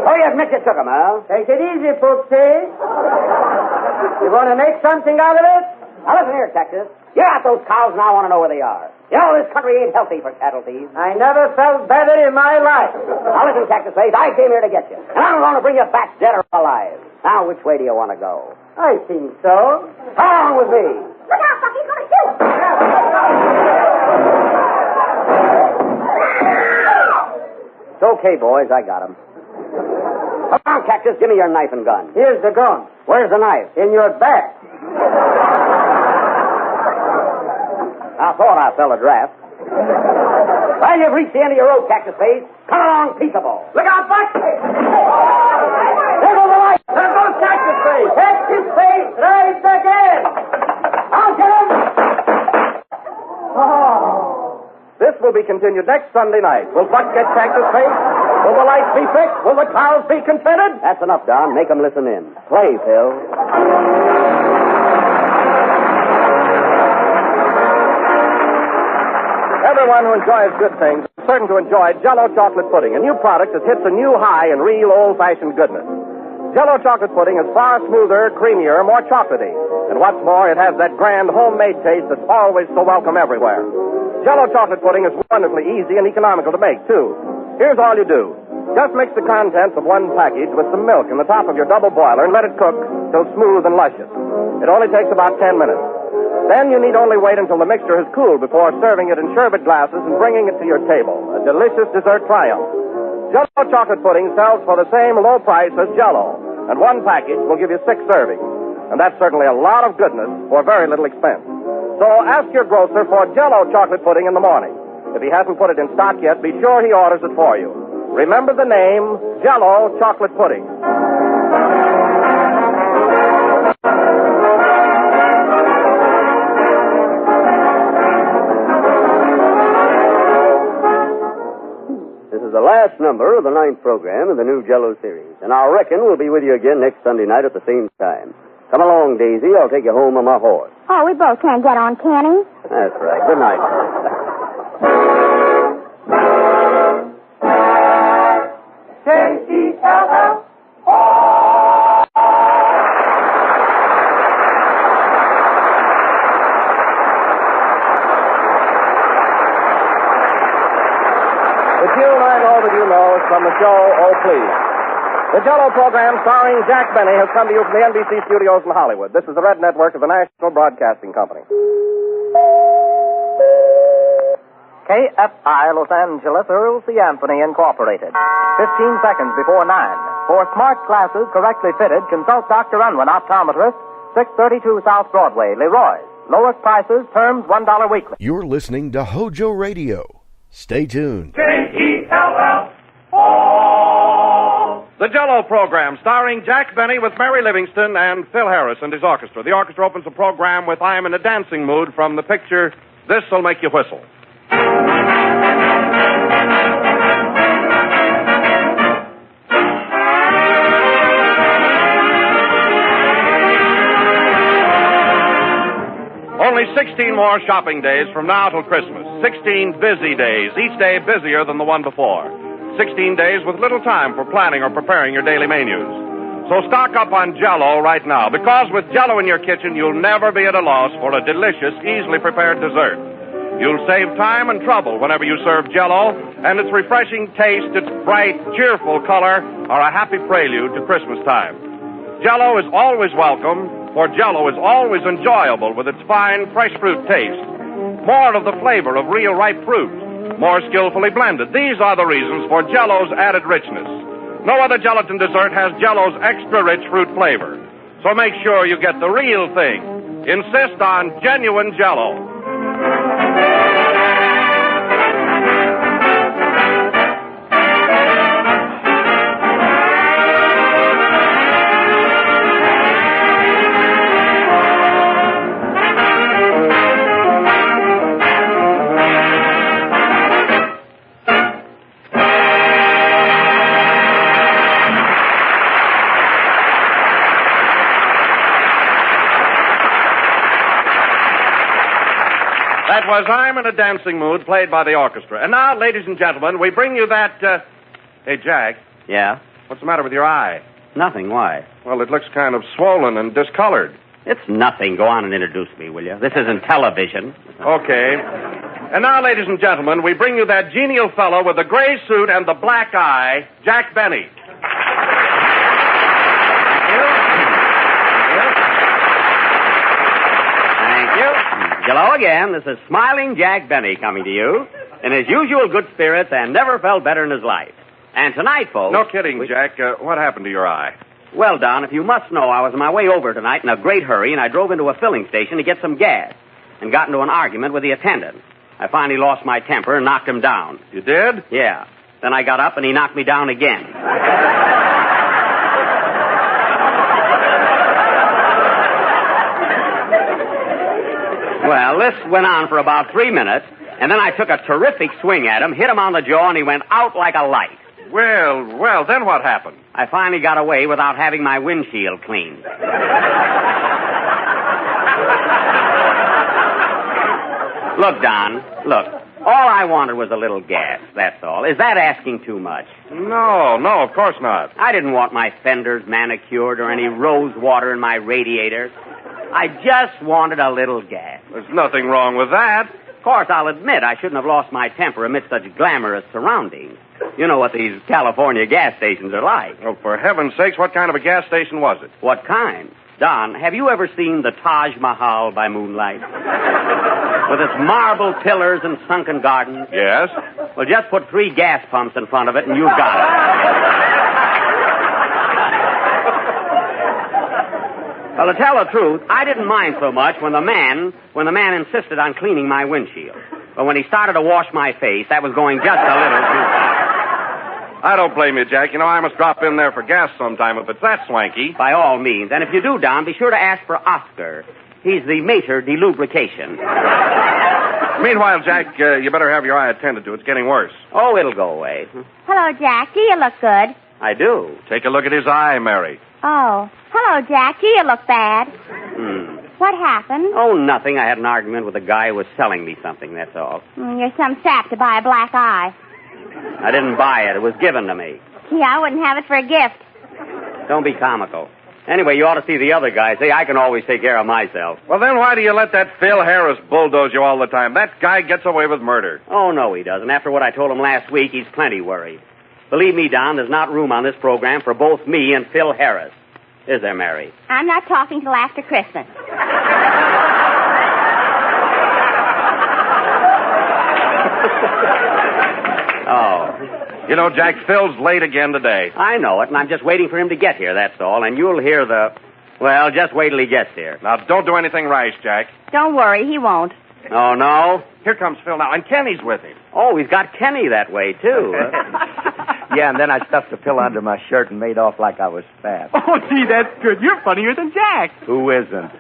Speaker 8: Oh, you admit you took him, huh?
Speaker 10: Take it easy, Poopsie. You want to make something out of it?
Speaker 8: Now, listen here, Cactus. You're at those cows, and I want to know where they are. You know, this country ain't healthy for cattle thieves.
Speaker 10: I never felt better in my life.
Speaker 8: Now, listen, Cactus Face, I came here to get you. And I'm going to bring you back dead or alive. Now, which way do you want to go?
Speaker 10: I think so.
Speaker 8: Come on with me.
Speaker 15: Look out, Buck, he's going to shoot.
Speaker 8: It's okay, boys. I got him. Come on, Cactus. Give me your knife and gun.
Speaker 10: Here's the gun.
Speaker 8: Where's the knife?
Speaker 10: In your back.
Speaker 8: I thought I fell a draft. Well, you've reached the end of your rope, Cactus Face. Come along peaceable.
Speaker 10: Look out, Buck!
Speaker 8: There goes the light.
Speaker 10: There goes Cactus Face. Cactus Face, right again.
Speaker 8: I'll get him.
Speaker 17: Oh. This will be continued next Sunday night. Will Buck get Cactus Face? Will the lights be fixed? Will the cows be contented?
Speaker 8: That's enough, Don. Make them listen in. Play, Phil.
Speaker 17: Everyone who enjoys good things is certain to enjoy Jell-O chocolate pudding, a new product that hits a new high in real old-fashioned goodness. Jell-O chocolate pudding is far smoother, creamier, more chocolatey. And what's more, it has that grand homemade taste that's always so welcome everywhere. Jell-O chocolate pudding is wonderfully easy and economical to make, too. Here's all you do. Just mix the contents of one package with some milk in the top of your double boiler and let it cook till smooth and luscious. It only takes about 10 minutes. Then you need only wait until the mixture has cooled before serving it in sherbet glasses and bringing it to your table. A delicious dessert triumph. Jell-O chocolate pudding sells for the same low price as Jell-O, and one package will give you 6 servings. And that's certainly a lot of goodness for very little expense. So ask your grocer for Jell-O chocolate pudding in the morning. If he hasn't put it in stock yet, be sure he orders it for you. Remember the name, Jell-O chocolate pudding.
Speaker 8: This is the last number of the 9th program of the new Jell-O series. And I reckon we'll be with you again next Sunday night at the same time. Come along, Daisy. I'll take you home on my horse.
Speaker 15: Oh, we both can't get on, can he?
Speaker 8: That's right. Good night.
Speaker 10: J-E-L-L.
Speaker 17: The tune I know that you know is from the show, Oh Please. The Jell-O program starring Jack Benny has come to you from the NBC studios in Hollywood. This is the Red Network of the National Broadcasting Company.
Speaker 13: KFI Los Angeles Earl C. Anthony Incorporated. 15 seconds before 9. For smart glasses correctly fitted, consult Dr. Unwin, optometrist, 632 South Broadway, Leroy. Lowest prices, terms $1 weekly.
Speaker 12: You're listening to HOJO Radio. Stay tuned.
Speaker 21: J-E-L-L.
Speaker 23: The Jell-O program, starring Jack Benny with Mary Livingston and Phil Harris and his orchestra. The orchestra opens the program with I'm in a Dancing Mood from the picture This'll Make You Whistle. Only 16 more shopping days from now till Christmas. 16 busy days, each day busier than the one before. 16 days with little time for planning or preparing your daily menus. So stock up on Jell-O right now, because with Jell-O in your kitchen, you'll never be at a loss for a delicious, easily prepared dessert. You'll save time and trouble whenever you serve Jell-O, and its refreshing taste, its bright, cheerful color are a happy prelude to Christmas time. Jell-O is always welcome, for Jell-O is always enjoyable with its fine, fresh fruit taste. More of the flavor of real ripe fruit. More skillfully blended. These are the reasons for Jell-O's added richness. No other gelatin dessert has Jell-O's extra rich fruit flavor. So make sure you get the real thing. insist on genuine Jell-O. That was I'm in a Dancing Mood, played by the orchestra. And now, ladies and gentlemen, we bring you that, Hey, Jack.
Speaker 8: Yeah?
Speaker 23: What's the matter with your eye?
Speaker 8: Nothing. Why?
Speaker 23: Well, it looks kind of swollen and discolored.
Speaker 8: It's nothing. Go on and introduce me, will you? This isn't television.
Speaker 23: Okay. And now, ladies and gentlemen, we bring you that genial fellow with the gray suit and the black eye, Jack Benny.
Speaker 8: Hello again. This is Smiling Jack Benny coming to you in his usual good spirits and never felt better in his life. And tonight, folks...
Speaker 23: No kidding, Jack. What happened to your eye?
Speaker 8: Well, Don, if you must know, I was on my way over tonight in a great hurry, and I drove into a filling station to get some gas and got into an argument with the attendant. I finally lost my temper and knocked him down.
Speaker 23: You did?
Speaker 8: Yeah. Then I got up and he knocked me down again. Well, this went on for about 3 minutes, and then I took a terrific swing at him, hit him on the jaw, and he went out like a light.
Speaker 23: Well, then what happened?
Speaker 8: I finally got away without having my windshield cleaned. Look, Don, look. All I wanted was a little gas, that's all. Is that asking too much?
Speaker 23: No, of course not.
Speaker 8: I didn't want my fenders manicured or any rose water in my radiator. I just wanted a little gas.
Speaker 23: There's nothing wrong with that.
Speaker 8: Of course, I'll admit I shouldn't have lost my temper amidst such glamorous surroundings. You know what these California gas stations are like.
Speaker 23: Oh, for heaven's sakes, what kind of a gas station was it?
Speaker 8: What kind? Don, have you ever seen the Taj Mahal by moonlight? With its marble pillars and sunken gardens?
Speaker 23: Yes.
Speaker 8: Well, just put 3 gas pumps in front of it and you've got it. Well, to tell the truth, I didn't mind so much when the man insisted on cleaning my windshield. But when he started to wash my face, that was going just a little too far.
Speaker 23: I don't blame you, Jack. You know, I must drop in there for gas sometime if it's that swanky.
Speaker 8: By all means. And if you do, Don, be sure to ask for Oscar. He's the maître de lubrication.
Speaker 23: Meanwhile, Jack, you better have your eye attended to. It's getting worse.
Speaker 8: Oh, it'll go away.
Speaker 15: Hello, Jack. Do you look good?
Speaker 8: I do.
Speaker 23: Take a look at his eye, Mary.
Speaker 15: Oh. Hello, Jack. Do you look bad? What happened?
Speaker 8: Oh, nothing. I had an argument with a guy who was selling me something, that's all.
Speaker 15: You're some sap to buy a black eye.
Speaker 8: I didn't buy it. It was given to me.
Speaker 15: Gee, I wouldn't have it for a gift.
Speaker 8: Don't be comical. Anyway, you ought to see the other guy. See, I can always take care of myself.
Speaker 23: Well, then why do you let that Phil Harris bulldoze you all the time? That guy gets away with murder.
Speaker 8: Oh, no, he doesn't. After what I told him last week, he's plenty worried. Believe me, Don, there's not room on this program for both me and Phil Harris. Is there, Mary?
Speaker 15: I'm not talking till after Christmas.
Speaker 23: Oh. You know, Jack, Phil's late again today.
Speaker 8: I know it, and I'm just waiting for him to get here, that's all. And you'll hear Well, just wait till he gets here.
Speaker 23: Now, don't do anything rash, Jack.
Speaker 15: Don't worry, he won't.
Speaker 8: Oh, no?
Speaker 23: Here comes Phil now, and Kenny's with him.
Speaker 8: Oh, he's got Kenny that way, too.
Speaker 20: Yeah, and then I stuffed a pill under my shirt and made off like I was fat.
Speaker 1: Oh, gee, that's good. You're funnier than Jack.
Speaker 20: Who isn't?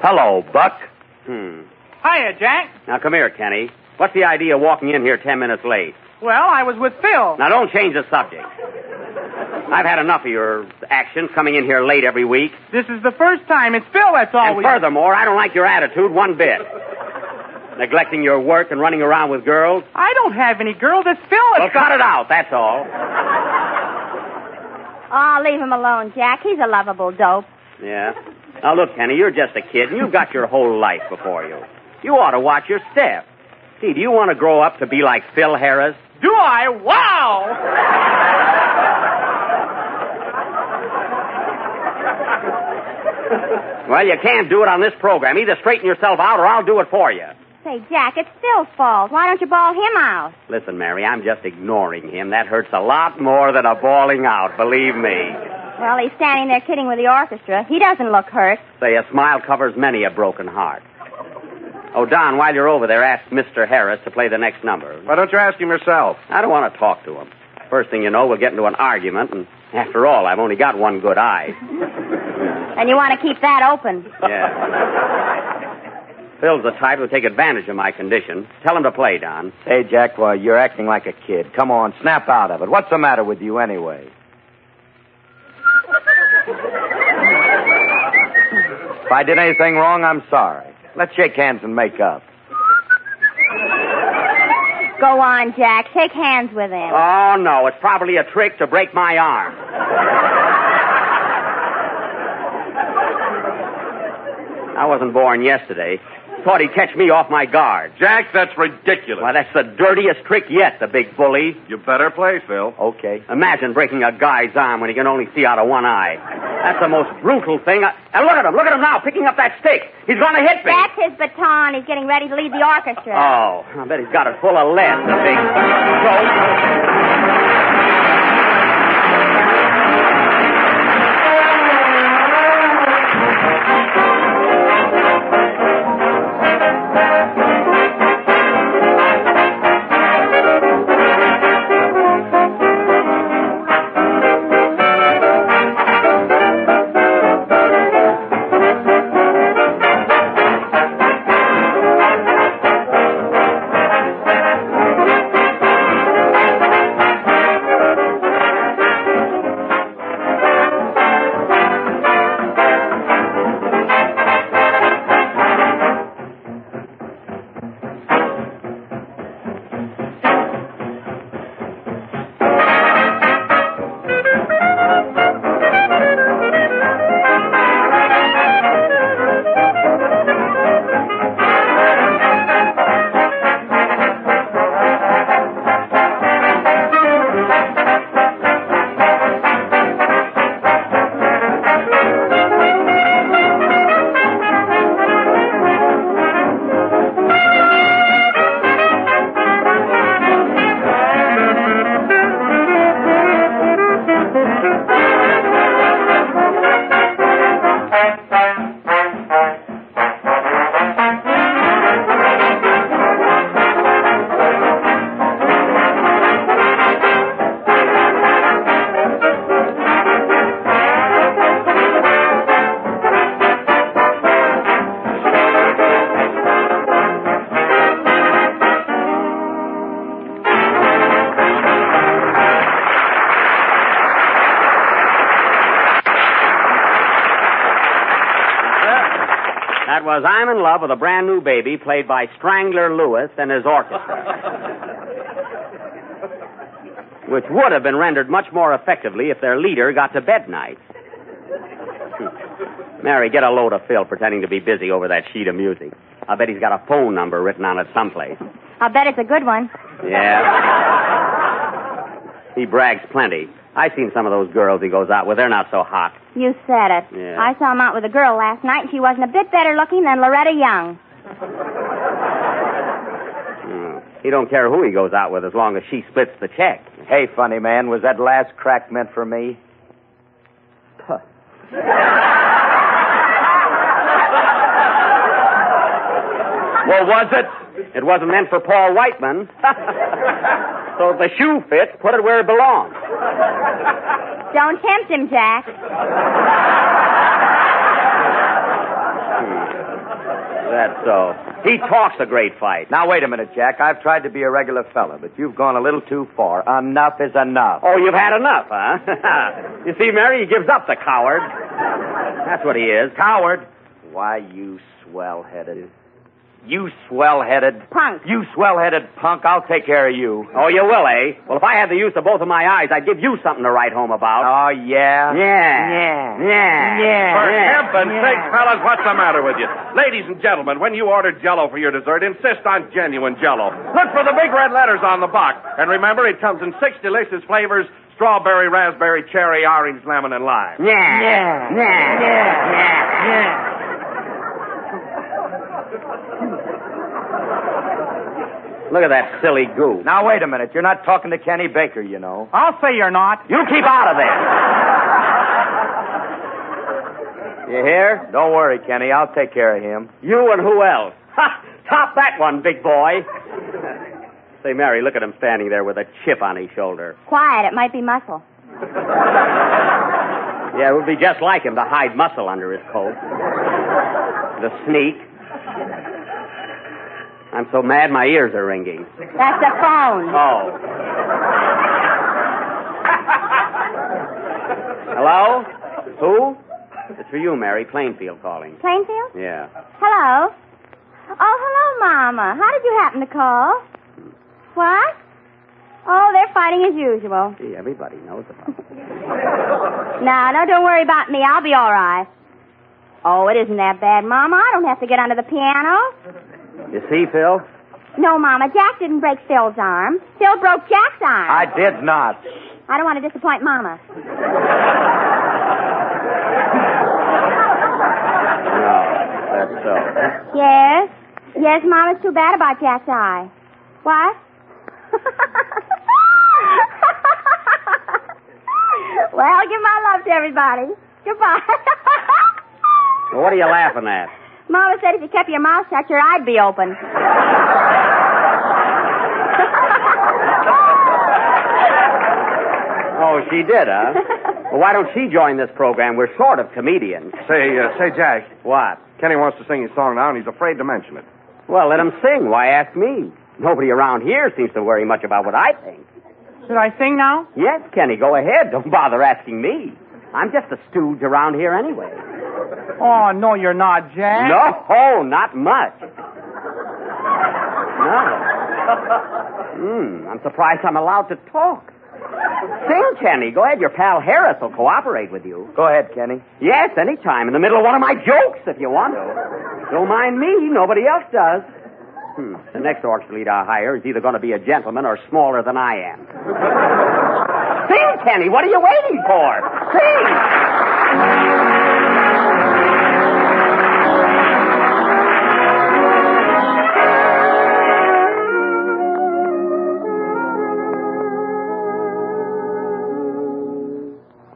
Speaker 8: Hello, Buck.
Speaker 1: Hiya, Jack.
Speaker 8: Now, come here, Kenny. What's the idea of walking in here 10 minutes late?
Speaker 1: Well, I was with Phil.
Speaker 8: Now, don't change the subject. I've had enough of your actions coming in here late every week.
Speaker 1: This is the first time. It's Phil that's always...
Speaker 8: And furthermore, I don't like your attitude one bit. Neglecting your work and running around with girls.
Speaker 1: I don't have any girls. It's Phil that's...
Speaker 8: Well, cut it out, that's all.
Speaker 15: Oh, leave him alone, Jack. He's a lovable dope.
Speaker 8: Yeah. Now, look, Kenny, you're just a kid, and you've got your whole life before you. You ought to watch your step. See, do you want to grow up to be like Phil Harris?
Speaker 1: Do I? Wow!
Speaker 8: Well, you can't do it on this program. Either straighten yourself out or I'll do it for you.
Speaker 15: Say, Jack, it's Phil's fault. Why don't you bawl him out?
Speaker 8: Listen, Mary, I'm just ignoring him. That hurts a lot more than a bawling out, believe me.
Speaker 15: Well, he's standing there kidding with the orchestra. He doesn't look hurt.
Speaker 8: Say, a smile covers many a broken heart. Oh, Don, while you're over there, ask Mr. Harris to play the next number.
Speaker 23: Why don't you ask him yourself?
Speaker 8: I don't want to talk to him. First thing you know, we'll get into an argument, and after all, I've only got one good eye.
Speaker 15: And you want to keep that open.
Speaker 8: Yeah. Phil's the type who'll take advantage of my condition. Tell him to play, Don.
Speaker 20: Hey, Jack, well, you're acting like a kid. Come on, snap out of it. What's the matter with you anyway? If I did anything wrong, I'm sorry. Let's shake hands and make up.
Speaker 15: Go on, Jack. Shake hands with him.
Speaker 8: Oh, no. It's probably a trick to break my arm. I wasn't born yesterday. Thought he'd catch me off my guard.
Speaker 23: Jack, that's ridiculous.
Speaker 8: Why, that's the dirtiest trick yet, the big bully.
Speaker 23: You better play, Phil.
Speaker 20: Okay.
Speaker 8: Imagine breaking a guy's arm when he can only see out of one eye. That's the most brutal thing. And look at him now, picking up that stick. He's going to hit me.
Speaker 15: That's his baton. He's getting ready to lead the orchestra.
Speaker 8: Oh, I bet he's got it full of lead, the big dope. That was I'm in Love with a Brand New Baby, played by Strangler Lewis and his orchestra. Which would have been rendered much more effectively if their leader got to bed nights. Mary, get a load of Phil pretending to be busy over that sheet of music. I bet he's got a phone number written on it someplace.
Speaker 15: I'll bet it's a good one.
Speaker 8: Yeah. He brags plenty. I've seen some of those girls he goes out with. They're not so hot.
Speaker 15: You said it.
Speaker 8: Yeah.
Speaker 15: I saw him out with a girl last night, and she wasn't a bit better looking than Loretta Young.
Speaker 8: He don't care who he goes out with as long as she splits the check.
Speaker 20: Hey, funny man, was that last crack meant for me?
Speaker 8: Huh. Well, was it? It wasn't meant for Paul Whiteman. So if the shoe fits, put it where it belongs.
Speaker 15: Don't tempt him, Jack.
Speaker 8: That's so. He talks a great fight.
Speaker 20: Now, wait a minute, Jack. I've tried to be a regular fella, but you've gone a little too far. Enough is enough.
Speaker 8: Oh, you've had enough, huh? You see, Mary, he gives up, the coward. That's what he is. Coward.
Speaker 20: Why, you swell-headed... You swell-headed...
Speaker 15: Punk.
Speaker 20: You swell-headed punk. I'll take care of you.
Speaker 8: Oh, you will, eh? Well, if I had the use of both of my eyes, I'd give you something to write home about.
Speaker 20: Oh, yeah?
Speaker 8: Yeah.
Speaker 23: For heaven's sake, fellas, what's the matter with you? Ladies and gentlemen, when you order Jell-O for your dessert, insist on genuine Jell-O. Look for the big red letters on the box. And remember, it comes in 6 delicious flavors: strawberry, raspberry, cherry, orange, lemon, and lime.
Speaker 8: Yeah. Look at that silly goo.
Speaker 20: Now, wait a minute. You're not talking to Kenny Baker, you know.
Speaker 1: I'll say you're not.
Speaker 8: You keep out of there.
Speaker 20: You hear? Don't worry, Kenny. I'll take care of him.
Speaker 8: You and who else? Ha! Top that one, big boy. Say, Mary, look at him standing there with a chip on his shoulder.
Speaker 15: Quiet, it might be muscle.
Speaker 8: Yeah, it would be just like him to hide muscle under his coat. The sneak. I'm so mad my ears are ringing.
Speaker 15: That's the phone.
Speaker 8: Oh. Hello? Who? It's for you, Mary. Plainfield calling.
Speaker 15: Plainfield?
Speaker 8: Yeah.
Speaker 15: Hello? Oh, hello, Mama. How did you happen to call? What? Oh, they're fighting as usual.
Speaker 8: Gee, everybody knows about it.
Speaker 15: No, don't worry about me. I'll be all right. Oh, it isn't that bad, Mama. I don't have to get under the piano.
Speaker 8: You see, Phil?
Speaker 15: No, Mama. Jack didn't break Phil's arm. Phil broke Jack's arm.
Speaker 20: I did not.
Speaker 15: I don't want to disappoint Mama.
Speaker 8: No, that's so.
Speaker 15: Yes? Yes, Mama, it's too bad about Jack's eye. What? Well, give my love to everybody. Goodbye.
Speaker 8: Well, what are you laughing at?
Speaker 15: Mama said if you kept your mouth shut, your eye'd be open.
Speaker 8: Oh, she did, huh? Well, why don't she join this program? We're sort of comedians.
Speaker 9: Say, Jack.
Speaker 8: What?
Speaker 9: Kenny wants to sing his song now, and he's afraid to mention it.
Speaker 8: Well, let him sing. Why ask me? Nobody around here seems to worry much about what I think.
Speaker 1: Should I sing now?
Speaker 8: Yes, Kenny, go ahead. Don't bother asking me. I'm just a stooge around here anyway.
Speaker 1: Oh, no, you're not, Jack.
Speaker 8: No, not much. No. I'm surprised I'm allowed to talk. Sing, Kenny. Go ahead. Your pal Harris will cooperate with you.
Speaker 20: Go ahead, Kenny.
Speaker 8: Yes, anytime. In the middle of one of my jokes, if you want to. Don't mind me. Nobody else does. The next orchestra lead I hire is either going to be a gentleman or smaller than I am. Sing, Kenny. What are you waiting for? Sing.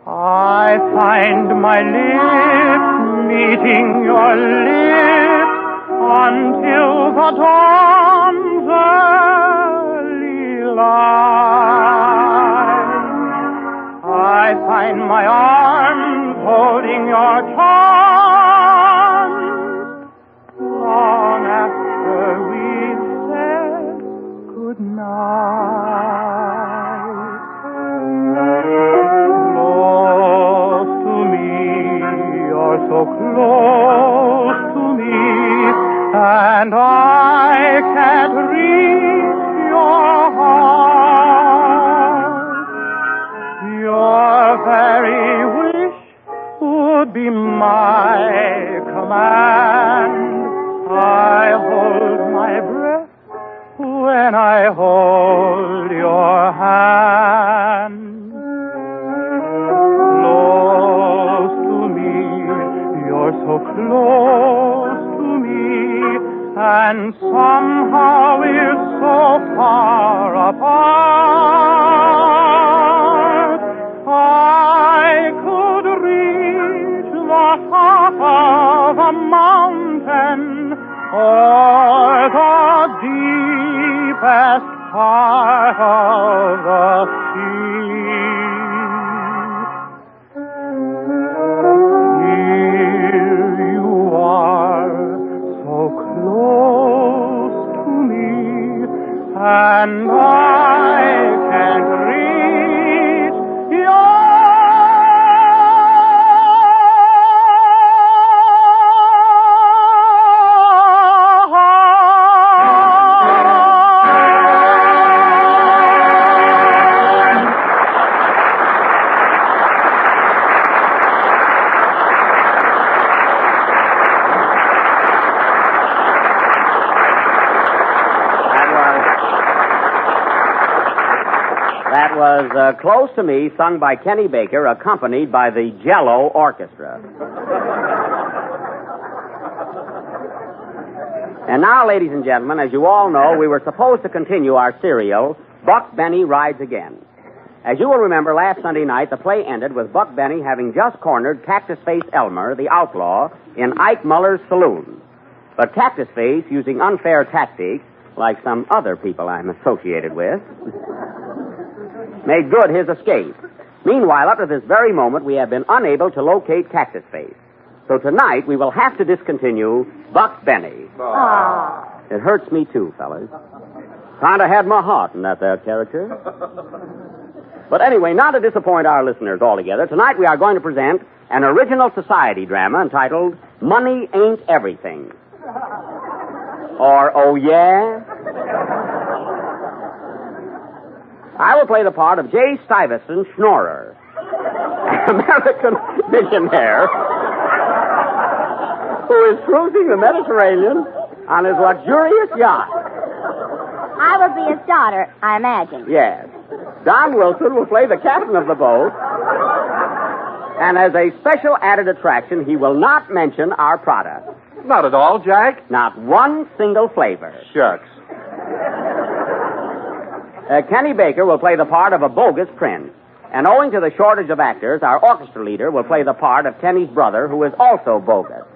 Speaker 1: I find my lips meeting your lips until the dawn's early light. I find my arms holding your charms long after we've said goodnight. So close to me, and I can't reach your heart. Your very wish would be my command. I hold my breath when I hold your hand. So close to me, and somehow we're so far apart. I could reach the top of a mountain or the deepest part of the sea. And I can't reach your
Speaker 8: That was Close to Me, sung by Kenny Baker, accompanied by the Jello Orchestra. And now, ladies and gentlemen, as you all know, we were supposed to continue our serial, Buck Benny Rides Again. As you will remember, last Sunday night, the play ended with Buck Benny having just cornered Cactus Face Elmer, the outlaw, in Ike Muller's saloon. But Cactus Face, using unfair tactics, like some other people I'm associated with, made good his escape. Meanwhile, up to this very moment, we have been unable to locate Cactus Face. So tonight, we will have to discontinue Buck Benny.
Speaker 15: Aww.
Speaker 8: It hurts me, too, fellas. Kind of had my heart in that there character. But anyway, not to disappoint our listeners altogether, tonight we are going to present an original society drama entitled Money Ain't Everything. Or, oh yeah? I will play the part of J. Stuyvesant Schnorrer, an American millionaire who is cruising the Mediterranean on his luxurious yacht.
Speaker 15: I will be his daughter, I imagine.
Speaker 8: Yes. Don Wilson will play the captain of the boat. And as a special added attraction, he will not mention our product.
Speaker 9: Not at all, Jack.
Speaker 8: Not one single flavor.
Speaker 9: Shucks.
Speaker 8: Kenny Baker will play the part of a bogus prince. And owing to the shortage of actors, our orchestra leader will play the part of Kenny's brother, who is also bogus.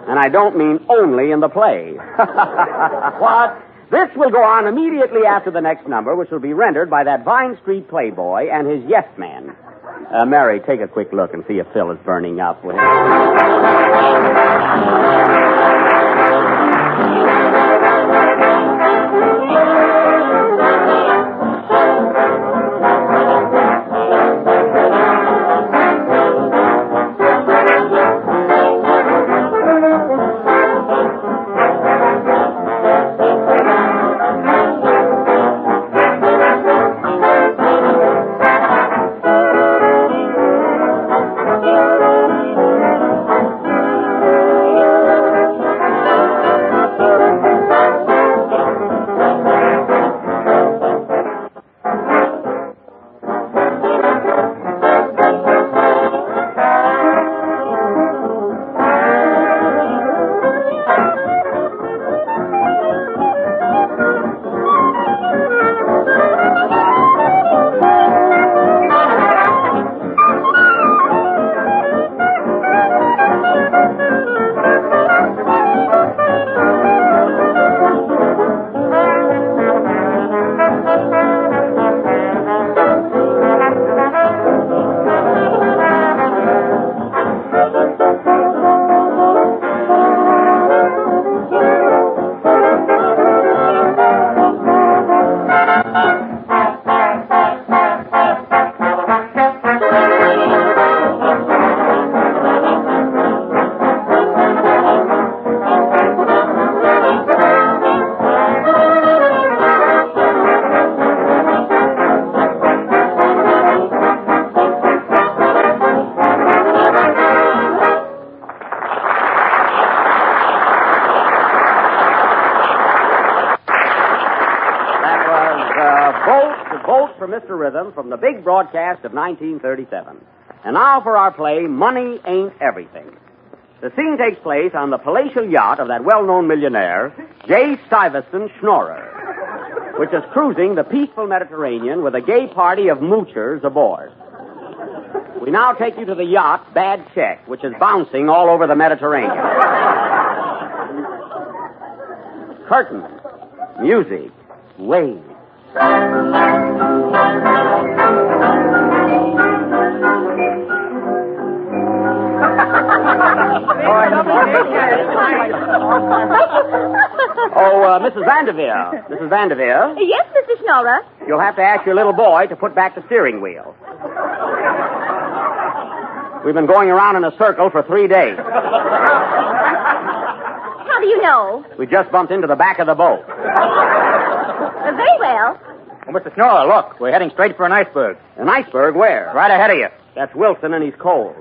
Speaker 8: And I don't mean only in the play. What? This will go on immediately after the next number, which will be rendered by that Vine Street playboy and his yes man. Mary, take a quick look and see if Phil is burning up with him. Mr. Rhythm from the big broadcast of 1937. And now for our play, Money Ain't Everything. The scene takes place on the palatial yacht of that well-known millionaire, J. Stuyvesant Schnorrer, which is cruising the peaceful Mediterranean with a gay party of moochers aboard. We now take you to the yacht, Bad Check, which is bouncing all over the Mediterranean. Curtain, music, waves. Mrs. Vanderveer. Mrs. Vanderveer.
Speaker 15: Yes, Mr. Schnorrer.
Speaker 8: You'll have to ask your little boy to put back the steering wheel. We've been going around in a circle for 3 days.
Speaker 15: How do you know?
Speaker 8: We just bumped into the back of the boat.
Speaker 15: Very well.
Speaker 11: Oh, Mr. Schnorrer, look. We're heading straight for an iceberg.
Speaker 8: An iceberg where?
Speaker 11: Right ahead of you.
Speaker 8: That's Wilson, and he's cold.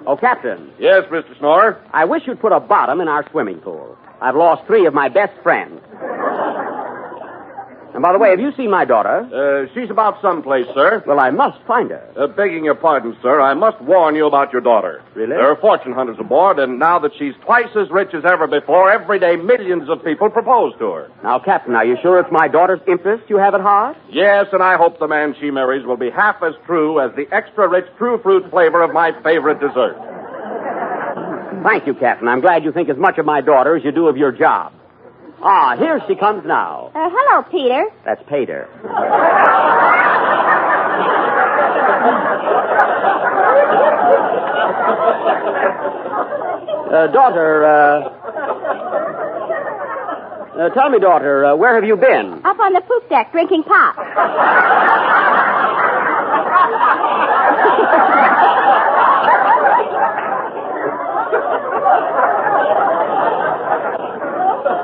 Speaker 8: Oh, Captain.
Speaker 9: Yes, Mr. Schnorrer?
Speaker 8: I wish you'd put a bottom in our swimming pool. I've lost 3 of my best friends. And by the way, have you seen my daughter?
Speaker 23: She's about someplace, sir.
Speaker 8: Well, I must find her.
Speaker 23: Begging your pardon, sir, I must warn you about your daughter.
Speaker 8: Really?
Speaker 23: There are fortune hunters aboard, and now that she's twice as rich as ever before, every day millions of people propose to her.
Speaker 8: Now, Captain, are you sure it's my daughter's interest you have at heart?
Speaker 23: Yes, and I hope the man she marries will be half as true as the extra-rich true fruit flavor of my favorite dessert.
Speaker 8: Thank you, Captain. I'm glad you think as much of my daughter as you do of your job. Ah, here she comes now.
Speaker 15: Hello, Peter.
Speaker 8: That's Pater. Tell me, daughter, where have you been?
Speaker 15: Up on the poop deck drinking pop.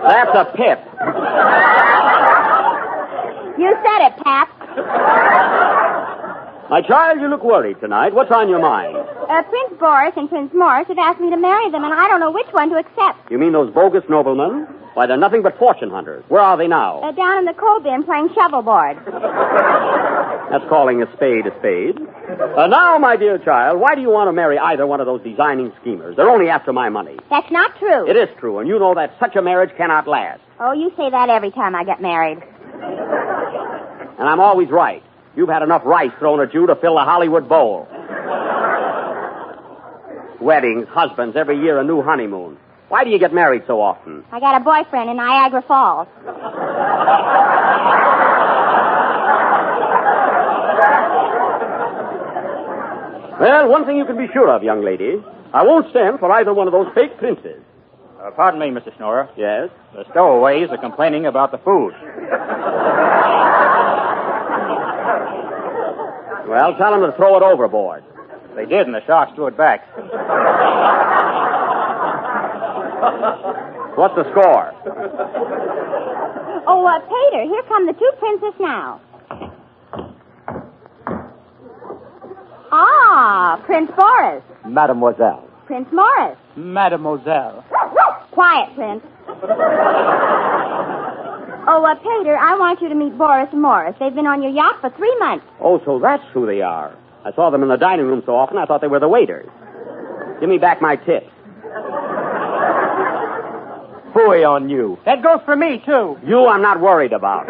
Speaker 8: That's a pip.
Speaker 15: You said it, Pap.
Speaker 8: My child, you look worried tonight. What's on your mind?
Speaker 15: Prince Boris and Prince Morris have asked me to marry them, and I don't know which one to accept.
Speaker 8: You mean those bogus noblemen? Why, they're nothing but fortune hunters. Where are they now?
Speaker 15: Down in the coal bin playing shovelboard.
Speaker 8: That's calling a spade a spade. Now, my dear child, why do you want to marry either one of those designing schemers? They're only after my money.
Speaker 15: That's not true.
Speaker 8: It is true, and you know that such a marriage cannot last.
Speaker 15: Oh, you say that every time I get married.
Speaker 8: And I'm always right. You've had enough rice thrown at you to fill the Hollywood bowl. Weddings, husbands, every year a new honeymoon. Why do you get married so often?
Speaker 15: I got a boyfriend in Niagara Falls.
Speaker 8: Well, one thing you can be sure of, young lady. I won't stand for either one of those fake princes.
Speaker 11: Pardon me, Mr. Schnorrer.
Speaker 8: Yes?
Speaker 11: The stowaways are complaining about the food.
Speaker 8: Well, tell them to throw it overboard.
Speaker 11: They did, and the sharks threw it back.
Speaker 8: What's the score?
Speaker 15: Oh, Pater, here come the two princes now. Ah, Prince Boris.
Speaker 8: Mademoiselle.
Speaker 15: Prince Morris.
Speaker 11: Mademoiselle.
Speaker 15: Quiet, Prince. Oh, Pater, I want you to meet Boris and Morris. They've been on your yacht for 3 months.
Speaker 8: Oh, so that's who they are. I saw them in the dining room so often, I thought they were the waiters. Give me back my tips. Phooey on you.
Speaker 11: That goes for me, too.
Speaker 8: You I'm not worried about.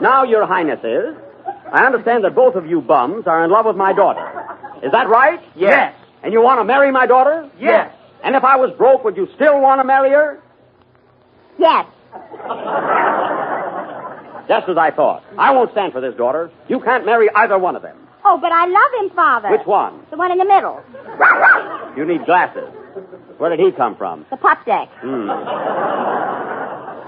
Speaker 8: Now, your highnesses, I understand that both of you bums are in love with my daughter. Is that right?
Speaker 11: Yes.
Speaker 8: And you want to marry my daughter?
Speaker 11: Yes.
Speaker 8: And if I was broke, would you still want to marry her?
Speaker 15: Yes.
Speaker 8: Just as I thought. I won't stand for this, daughter. You can't marry either one of them.
Speaker 15: Oh, but I love him, Father.
Speaker 8: Which one?
Speaker 15: The one in the middle.
Speaker 8: You need glasses. Where did he come from?
Speaker 15: The pup deck.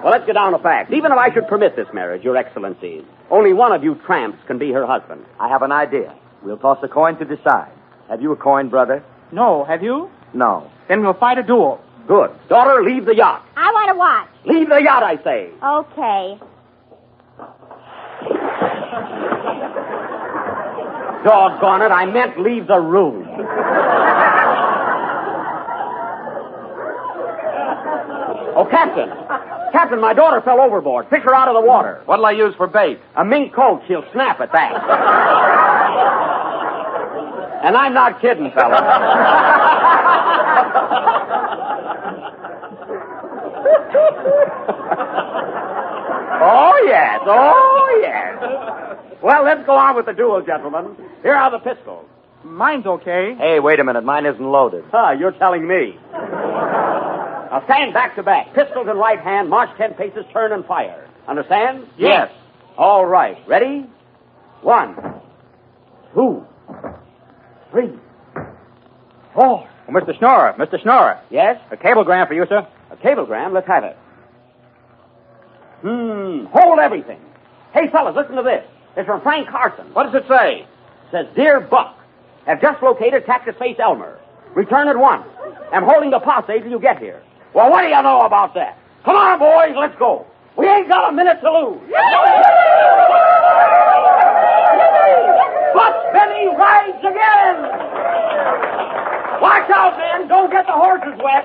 Speaker 8: Well, let's get down to facts. Even if I should permit this marriage, Your Excellencies, only one of you tramps can be her husband.
Speaker 20: I have an idea. We'll toss a coin to decide. Have you a coin, brother?
Speaker 11: No, have you?
Speaker 20: No.
Speaker 11: Then we'll fight a duel.
Speaker 8: Good. Daughter, leave the yacht.
Speaker 15: I want to watch.
Speaker 8: Leave the yacht, I say.
Speaker 15: Okay.
Speaker 8: Doggone it, I meant leave the room. Oh, Captain. Captain, my daughter fell overboard. Fish her out of the water.
Speaker 23: What'll I use for bait?
Speaker 8: A mink coat. She'll snap at that. And I'm not kidding, fella. Oh, yes. Oh, yes. Well, let's go on with the duel, gentlemen. Here are the pistols.
Speaker 11: Mine's okay.
Speaker 20: Hey, wait a minute. Mine isn't loaded.
Speaker 8: You're telling me. Now stand back to back. Pistols in right hand. March 10 paces. Turn and fire. Understand?
Speaker 11: Yes.
Speaker 8: All right. Ready? 1, 2, 3, 4.
Speaker 11: Well, Mr. Schnorrer.
Speaker 8: Yes?
Speaker 11: A cablegram for you, sir.
Speaker 8: A cablegram? Let's have it. Hold everything. Hey, fellas, listen to this. It's from Frank Carson.
Speaker 23: What does it say?
Speaker 8: It says, Dear Buck, have just located Cactus Face Elmer. Return at once. I'm holding the posse till you get here. Well, what do you know about that? Come on, boys, let's go. We ain't got a minute to lose. Buck Benny rides again. Watch out, man. Don't get the horses wet.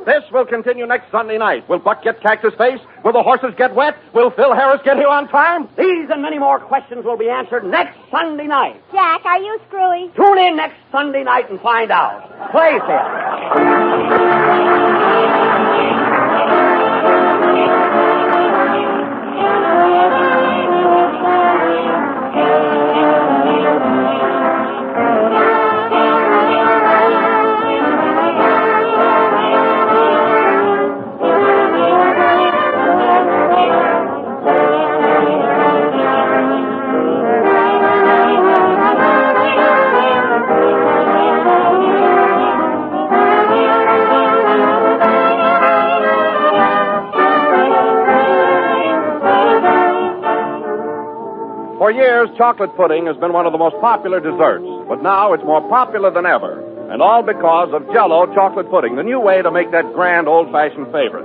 Speaker 23: This will continue next Sunday night. Will Buck get Cactus Face? Will the horses get wet? Will Phil Harris get here on time?
Speaker 14: These and many more questions will be answered next Sunday night.
Speaker 15: Jack, are you screwy?
Speaker 14: Tune in next Sunday night and find out. Play, Phil.
Speaker 23: For years, chocolate pudding has been one of the most popular desserts, but now it's more popular than ever, and all because of Jell-O chocolate pudding, the new way to make that grand old-fashioned favorite.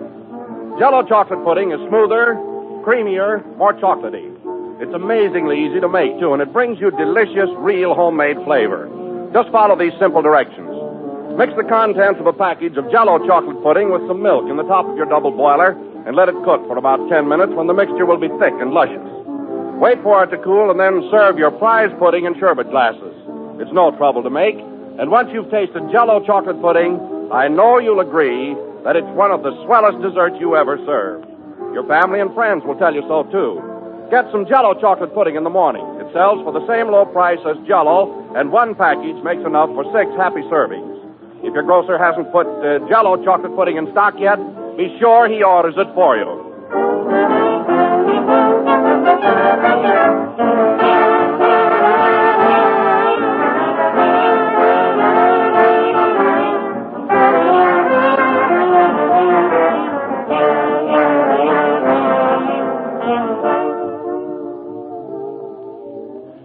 Speaker 23: Jell-O chocolate pudding is smoother, creamier, more chocolatey. It's amazingly easy to make, too, and it brings you delicious, real homemade flavor. Just follow these simple directions. Mix the contents of a package of Jell-O chocolate pudding with some milk in the top of your double boiler and let it cook for about 10 minutes when the mixture will be thick and luscious. Wait for it to cool and then serve your prize pudding in sherbet glasses. It's no trouble to make, and once you've tasted Jell-O chocolate pudding, I know you'll agree that it's one of the swellest desserts you ever served. Your family and friends will tell you so, too. Get some Jell-O chocolate pudding in the morning. It sells for the same low price as Jell-O, and one package makes enough for 6 happy servings. If your grocer hasn't put Jell-O chocolate pudding in stock yet, be sure he orders it for you.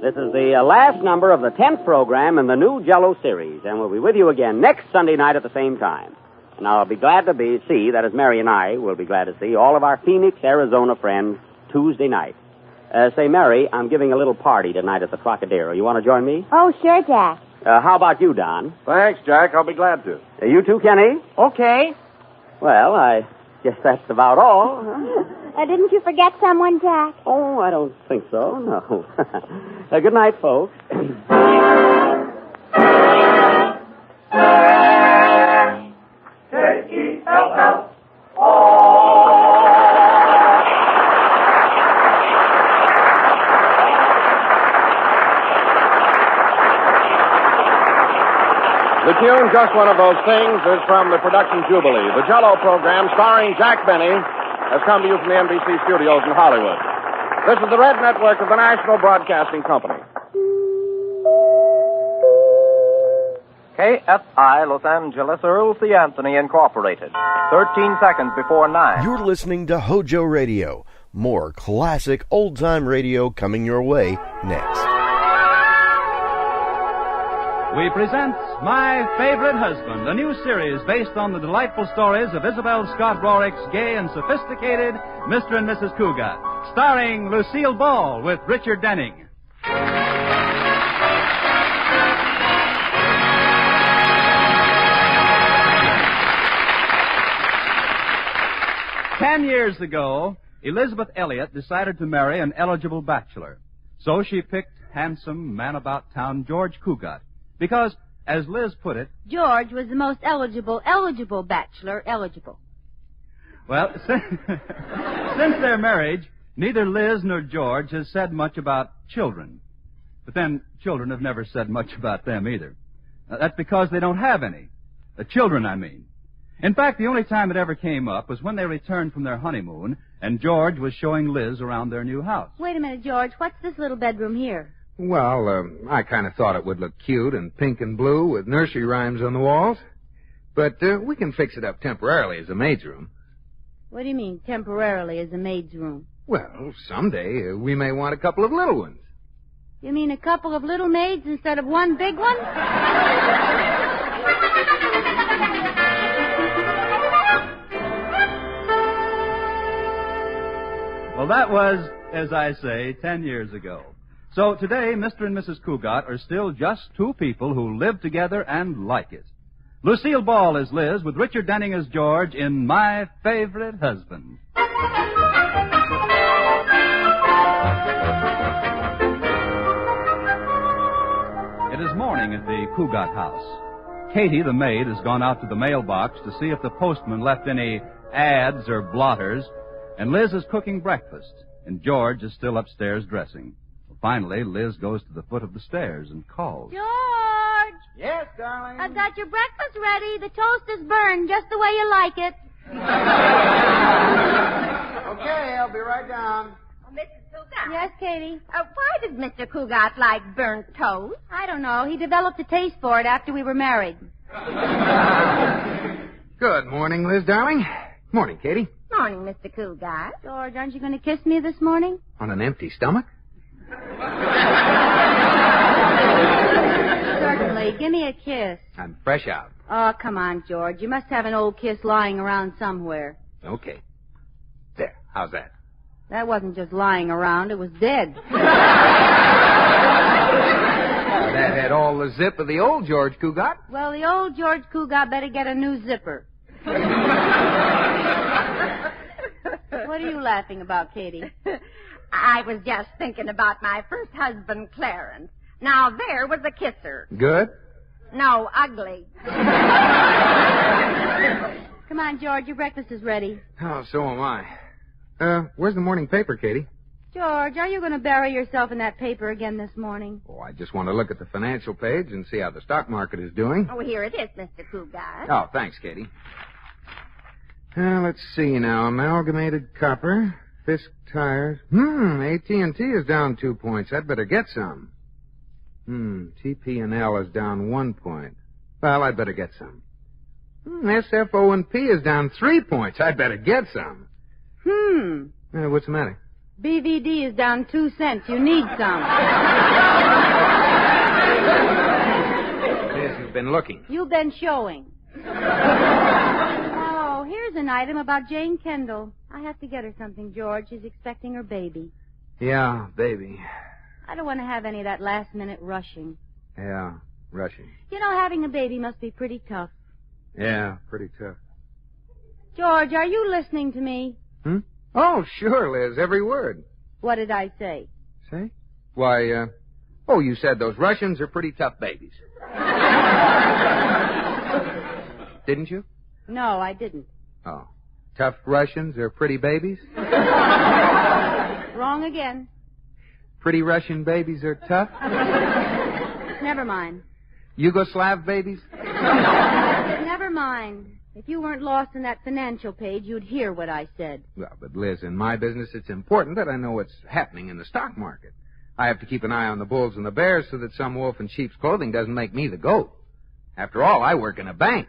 Speaker 8: This is the last number of the 10th program in the new Jell-O series, and we'll be with you again next Sunday night at the same time. And I'll be glad to see, that is, Mary and I will be glad to see all of our Phoenix, Arizona friends Tuesday night. Say, Mary, I'm giving a little party tonight at the Trocadero. You want to join me?
Speaker 15: Oh, sure, Jack.
Speaker 8: How about you, Don?
Speaker 23: Thanks, Jack. I'll be glad to.
Speaker 8: You too, Kenny?
Speaker 10: Okay.
Speaker 8: Well, I guess that's about all. Huh?
Speaker 15: Didn't you forget someone, Jack?
Speaker 8: Oh, I don't think so, no. Good night, folks.
Speaker 23: The tune, Just One of Those Things, is from the production Jubilee. The Jell-O program, starring Jack Benny, has come to you from the NBC studios in Hollywood. This is the Red Network of the National Broadcasting Company.
Speaker 13: KFI Los Angeles, Earl C. Anthony Incorporated. 13 seconds before 9.
Speaker 12: You're listening to HOJO Radio. More classic old-time radio coming your way next.
Speaker 16: We present My Favorite Husband, a new series based on the delightful stories of Isabel Scott Rorick's gay and sophisticated Mr. and Mrs. Cougat, starring Lucille Ball with Richard Denning. 10 years ago, Elizabeth Elliot decided to marry an eligible bachelor. So she picked handsome, man-about-town George Cougat. Because, as Liz put it...
Speaker 21: George was the most eligible bachelor eligible.
Speaker 16: Well, since their marriage, neither Liz nor George has said much about children. But then, children have never said much about them either. That's because they don't have any. Children, I mean. In fact, the only time it ever came up was when they returned from their honeymoon, and George was showing Liz around their new house.
Speaker 21: Wait a minute, George. What's this little bedroom here?
Speaker 24: Well, I kind of thought it would look cute and pink and blue with nursery rhymes on the walls. But we can fix it up temporarily as a maid's room.
Speaker 21: What do you mean, temporarily as a maid's room?
Speaker 24: Well, someday we may want a couple of little ones.
Speaker 21: You mean a couple of little maids instead of one big one?
Speaker 16: Well, that was, as I say, 10 years ago. So today, Mr. and Mrs. Cougat are still just two people who live together and like it. Lucille Ball is Liz, with Richard Denning as George in My Favorite Husband. It is morning at the Cugat house. Katie, the maid, has gone out to the mailbox to see if the postman left any ads or blotters, and Liz is cooking breakfast, and George is still upstairs dressing. Finally, Liz goes to the foot of the stairs and calls.
Speaker 21: George!
Speaker 17: Yes, darling?
Speaker 21: I've got your breakfast ready. The toast is burned just the way you like it.
Speaker 24: Okay, I'll be right down.
Speaker 21: Oh, Mrs. Cugat? Yes, Katie? Why does Mr. Cugat like burnt toast? I don't know. He developed a taste for it after we were married.
Speaker 24: Good morning, Liz, darling. Morning, Katie.
Speaker 21: Morning, Mr. Cugat. George, aren't you going to kiss me this morning?
Speaker 24: On an empty stomach?
Speaker 21: Certainly. Give me a kiss.
Speaker 24: I'm fresh out.
Speaker 21: Oh, come on, George. You must have an old kiss lying around somewhere.
Speaker 24: Okay. There. How's that?
Speaker 21: That wasn't just lying around. It was dead.
Speaker 24: That had all the zip of the old George Cugat.
Speaker 21: Well, the old George Cugat better get a new zipper. What are you laughing about, Katie?
Speaker 2: I was just thinking about my first husband, Clarence. Now, there was a kisser.
Speaker 24: Good?
Speaker 2: No, ugly.
Speaker 21: Come on, George. Your breakfast is ready.
Speaker 24: Oh, so am I. Where's the morning paper, Katie?
Speaker 21: George, are you going to bury yourself in that paper again this morning?
Speaker 24: Oh, I just want to look at the financial page and see how the stock market is doing.
Speaker 2: Oh, here it is, Mr. Cugat.
Speaker 24: Oh, thanks, Katie. Let's see now. Amalgamated Copper, Fisk Tires. AT&T is down 2 points. I'd better get some. TP&L is down 1 point. Well, I'd better get some. SFO&P is down 3 points. I'd better get some. What's the matter?
Speaker 21: BVD is down 2 cents. You need some.
Speaker 24: Yes, you've been looking.
Speaker 21: You've been showing. Oh, here's an item about Jane Kendall. I have to get her something, George. She's expecting her baby.
Speaker 24: Yeah, baby.
Speaker 21: I don't want to have any of that last-minute rushing.
Speaker 24: Yeah, rushing.
Speaker 21: You know, having a baby must be pretty tough.
Speaker 24: Yeah, pretty tough.
Speaker 21: George, are you listening to me?
Speaker 24: Oh, sure, Liz, every word.
Speaker 21: What did I say?
Speaker 24: Say? Why, you said those Russians are pretty tough babies. Didn't you?
Speaker 21: No, I didn't.
Speaker 24: Oh. Tough Russians are pretty babies?
Speaker 21: Wrong again.
Speaker 24: Pretty Russian babies are tough?
Speaker 21: Never mind.
Speaker 24: Yugoslav babies?
Speaker 21: Never mind. If you weren't lost in that financial page, you'd hear what I said.
Speaker 24: Well, but Liz, in my business, it's important that I know what's happening in the stock market. I have to keep an eye on the bulls and the bears so that some wolf in sheep's clothing doesn't make me the goat. After all, I work in a bank.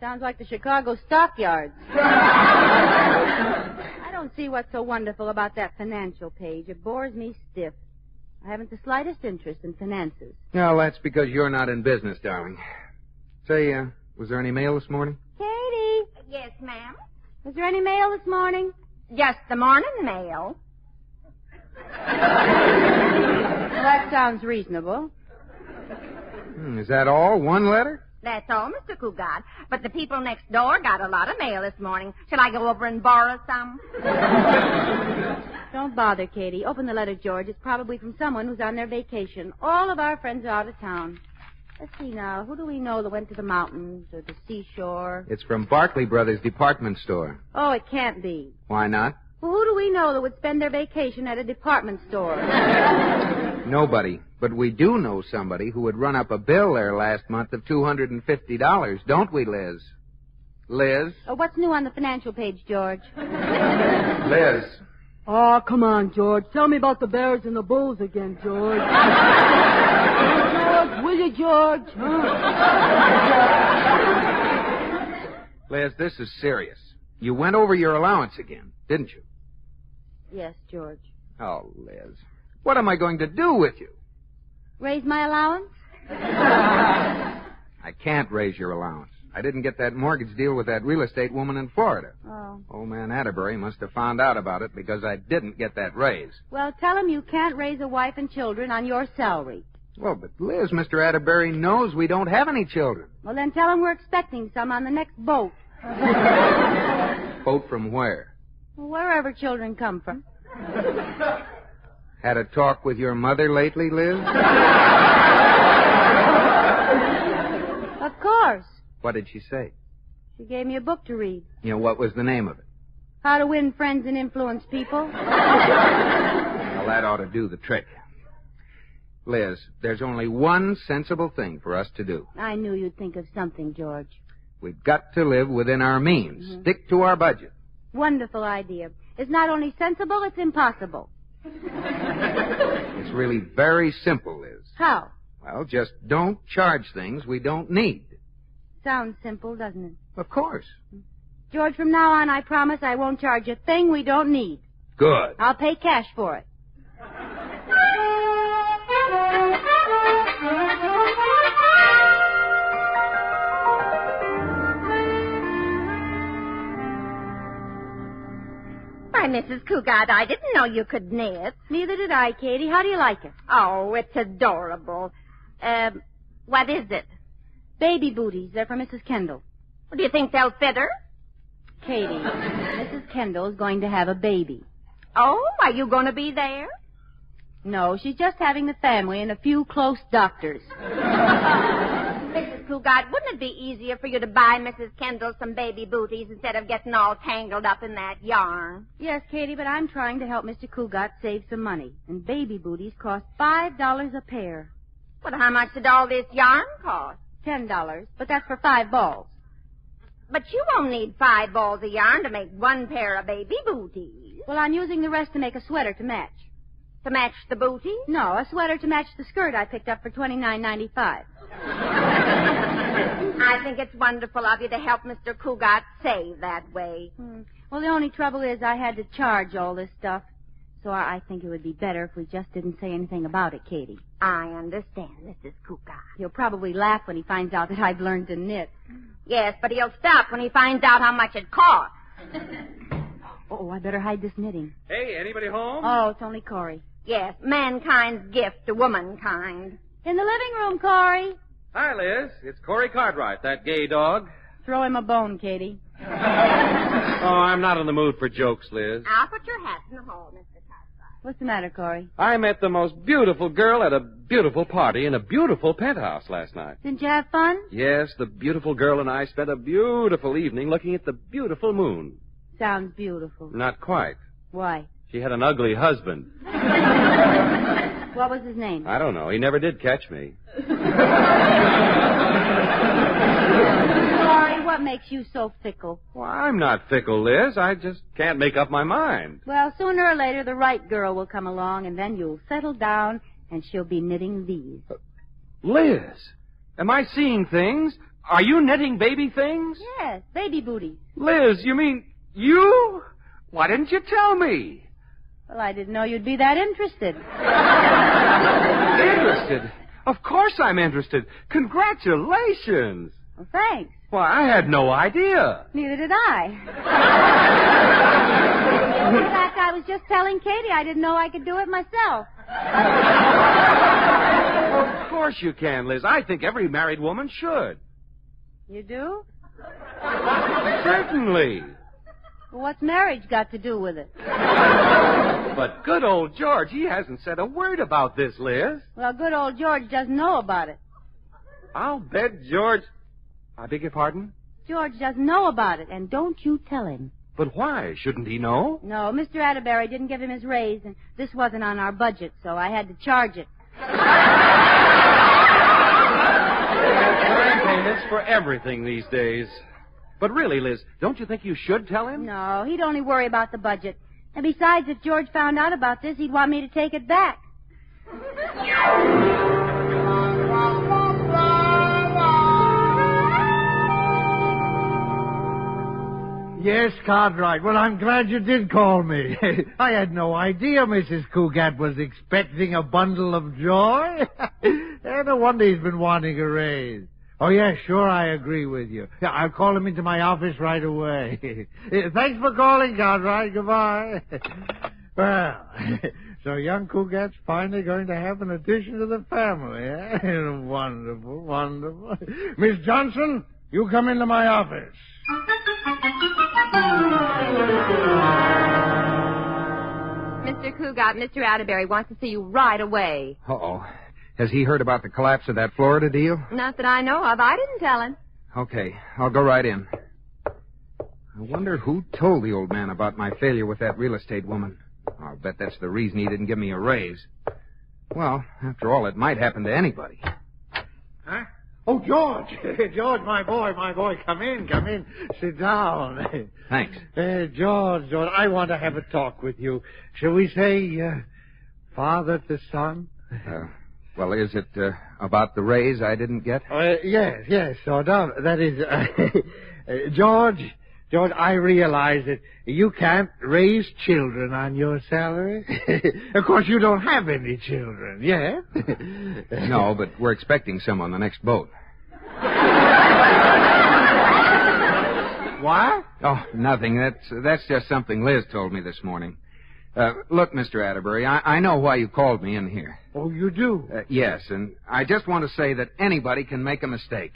Speaker 21: Sounds like the Chicago stockyards. I don't see what's so wonderful about that financial page. It bores me stiff. I haven't the slightest interest in finances.
Speaker 24: No, that's because you're not in business, darling. Say, was there any mail this morning?
Speaker 21: Katie!
Speaker 2: Yes, ma'am?
Speaker 21: Was there any mail this morning?
Speaker 2: Just the morning mail.
Speaker 21: Well, that sounds reasonable.
Speaker 24: Is that all? One letter?
Speaker 2: That's all, Mr. Cugat. But the people next door got a lot of mail this morning. Shall I go over and borrow some?
Speaker 21: Don't bother, Katie. Open the letter, George. It's probably from someone who's on their vacation. All of our friends are out of town. Let's see now. Who do we know that went to the mountains or the seashore?
Speaker 24: It's from Barclay Brothers Department Store.
Speaker 21: Oh, it can't be.
Speaker 24: Why not?
Speaker 21: Well, who do we know that would spend their vacation at a department store?
Speaker 24: Nobody. But we do know somebody who would run up a bill there last month of $250, don't we, Liz? Liz?
Speaker 21: What's new on the financial page, George?
Speaker 24: Liz.
Speaker 10: Oh, come on, George. Tell me about the Bears and the Bulls again, George. George, will you, George?
Speaker 24: Liz, this is serious. You went over your allowance again, didn't you?
Speaker 21: Yes, George.
Speaker 24: Oh, Liz. What am I going to do with you?
Speaker 21: Raise my allowance?
Speaker 24: I can't raise your allowance. I didn't get that mortgage deal with that real estate woman in Florida.
Speaker 21: Oh.
Speaker 24: Old man Atterbury must have found out about it because I didn't get that raise.
Speaker 21: Well, tell him you can't raise a wife and children on your salary.
Speaker 24: Well, but Liz, Mr. Atterbury knows we don't have any children.
Speaker 21: Well, then tell him we're expecting some on the next boat.
Speaker 24: Boat from where?
Speaker 21: Well, wherever children come from.
Speaker 24: Had a talk with your mother lately, Liz?
Speaker 21: Of course.
Speaker 24: What did she say?
Speaker 21: She gave me a book to read.
Speaker 24: You know, what was the name of it?
Speaker 21: How to Win Friends and Influence People.
Speaker 24: Well, that ought to do the trick. Liz, there's only one sensible thing for us to do.
Speaker 21: I knew you'd think of something, George.
Speaker 24: We've got to live within our means.
Speaker 21: Mm-hmm.
Speaker 24: Stick to our budget.
Speaker 21: Wonderful idea. It's not only sensible, it's impossible.
Speaker 24: It's really very simple, Liz.
Speaker 21: How?
Speaker 24: Well, just don't charge things we don't need.
Speaker 21: Sounds simple, doesn't it?
Speaker 24: Of course.
Speaker 21: George, from now on, I promise I won't charge a thing we don't need.
Speaker 24: Good.
Speaker 21: I'll pay cash for it.
Speaker 2: Why, Mrs. Cougat, I didn't know you could knit.
Speaker 21: Neither did I, Katie. How do you like it?
Speaker 2: Oh, it's adorable. What is it?
Speaker 21: Baby booties. They're for Mrs. Kendall.
Speaker 2: Do you think they'll fit her?
Speaker 21: Katie, Mrs. Kendall is going to have a baby.
Speaker 2: Oh, are you going to be there?
Speaker 21: No, she's just having the family and a few close doctors.
Speaker 2: Mrs. Cougat, wouldn't it be easier for you to buy Mrs. Kendall some baby booties instead of getting all tangled up in that yarn?
Speaker 21: Yes, Katie, but I'm trying to help Mr. Cougat save some money. And baby booties cost $5 a pair.
Speaker 2: But how much did all this yarn cost?
Speaker 21: $10, but that's for 5 balls.
Speaker 2: But you won't need 5 balls of yarn to make 1 pair of baby booties.
Speaker 21: Well, I'm using the rest to make a sweater to match.
Speaker 2: To match the booties?
Speaker 21: No, a sweater to match the skirt I picked up for $29.95.
Speaker 2: I think it's wonderful of you to help Mr. Cougat save that way.
Speaker 21: Well, the only trouble is I had to charge all this stuff. So I think it would be better if we just didn't say anything about it, Katie.
Speaker 2: I understand, Mrs. Cougat.
Speaker 21: He'll probably laugh when he finds out that I've learned to knit.
Speaker 2: Yes, but he'll stop when he finds out how much it costs.
Speaker 21: Oh, I better hide this knitting.
Speaker 11: Hey, anybody home?
Speaker 21: Oh, it's only Corey.
Speaker 2: Yes, mankind's gift to womankind.
Speaker 21: In the living room, Corey.
Speaker 11: Hi, Liz. It's Corey Cartwright, that gay dog.
Speaker 21: Throw him a bone, Katie.
Speaker 11: Oh, I'm not in the mood for jokes, Liz.
Speaker 2: I'll put your hat in the hall, Mr. Cartwright.
Speaker 21: What's the matter, Corey?
Speaker 11: I met the most beautiful girl at a beautiful party in a beautiful penthouse last night.
Speaker 21: Didn't you have fun?
Speaker 11: Yes, the beautiful girl and I spent a beautiful evening looking at the beautiful moon.
Speaker 21: Sounds beautiful.
Speaker 11: Not quite.
Speaker 21: Why?
Speaker 11: She had an ugly husband.
Speaker 21: What was his name?
Speaker 11: I don't know. He never did catch me.
Speaker 21: Corey, what makes you so fickle?
Speaker 11: Well, I'm not fickle, Liz. I just can't make up my mind.
Speaker 21: Well, sooner or later, the right girl will come along, and then you'll settle down, and she'll be knitting these.
Speaker 11: Liz, am I seeing things? Are you knitting baby things?
Speaker 21: Yes, baby booties.
Speaker 11: Liz, you mean you? Why didn't you tell me?
Speaker 21: Well, I didn't know you'd be that interested.
Speaker 11: Interested? Of course I'm interested. Congratulations.
Speaker 21: Well, thanks.
Speaker 11: Why, I had no idea.
Speaker 21: Neither did I. In fact, I was just telling Katie I didn't know I could do it myself.
Speaker 11: Of course you can, Liz. I think every married woman should.
Speaker 21: You do?
Speaker 11: Certainly.
Speaker 21: Well, what's marriage got to do with it?
Speaker 11: But good old George, he hasn't said a word about this, Liz.
Speaker 21: Well, good old George doesn't know about it.
Speaker 11: I'll bet George... I beg your pardon?
Speaker 21: George doesn't know about it, and don't you tell him.
Speaker 11: But why? Shouldn't he know?
Speaker 21: No, Mr. Atterbury didn't give him his raise, and this wasn't on our budget, so I had to charge it.
Speaker 11: Time payments for everything these days. But really, Liz, don't you think you should tell him?
Speaker 21: No, he'd only worry about the budget. And besides, if George found out about this, he'd want me to take it back.
Speaker 4: Yes, Cartwright. Well, I'm glad you did call me. I had no idea Mrs. Cougat was expecting a bundle of joy. No wonder he's been wanting a raise. Oh, yeah, sure, I agree with you. Yeah, I'll call him into my office right away. Thanks for calling, Cartwright. Goodbye. Well, So young Cougat's finally going to have an addition to the family, eh? Wonderful, wonderful. Miss Johnson, you come into my office.
Speaker 2: Mr. Cougat, Mr. Atterbury wants to see you right away.
Speaker 24: Uh-oh. Has he heard about the collapse of that Florida deal?
Speaker 2: Not that I know of. I didn't tell him.
Speaker 24: Okay, I'll go right in. I wonder who told the old man about my failure with that real estate woman. I'll bet that's the reason he didn't give me a raise. Well, after all, it might happen to anybody.
Speaker 4: Huh? Oh, George. George, my boy, come in. Sit down.
Speaker 24: Thanks.
Speaker 4: George, I want to have a talk with you. Shall we say, father to son?
Speaker 24: Well, is it about the raise I didn't get?
Speaker 4: Yes, sort of. That is, George, I realize that you can't raise children on your salary. Of course, you don't have any children, yeah?
Speaker 24: No, but we're expecting some on the next boat.
Speaker 4: What?
Speaker 24: Oh, nothing. That's just something Liz told me this morning. Look, Mr. Atterbury, I know why you called me in here.
Speaker 4: Oh, you do?
Speaker 24: Yes, and I just want to say that anybody can make a mistake.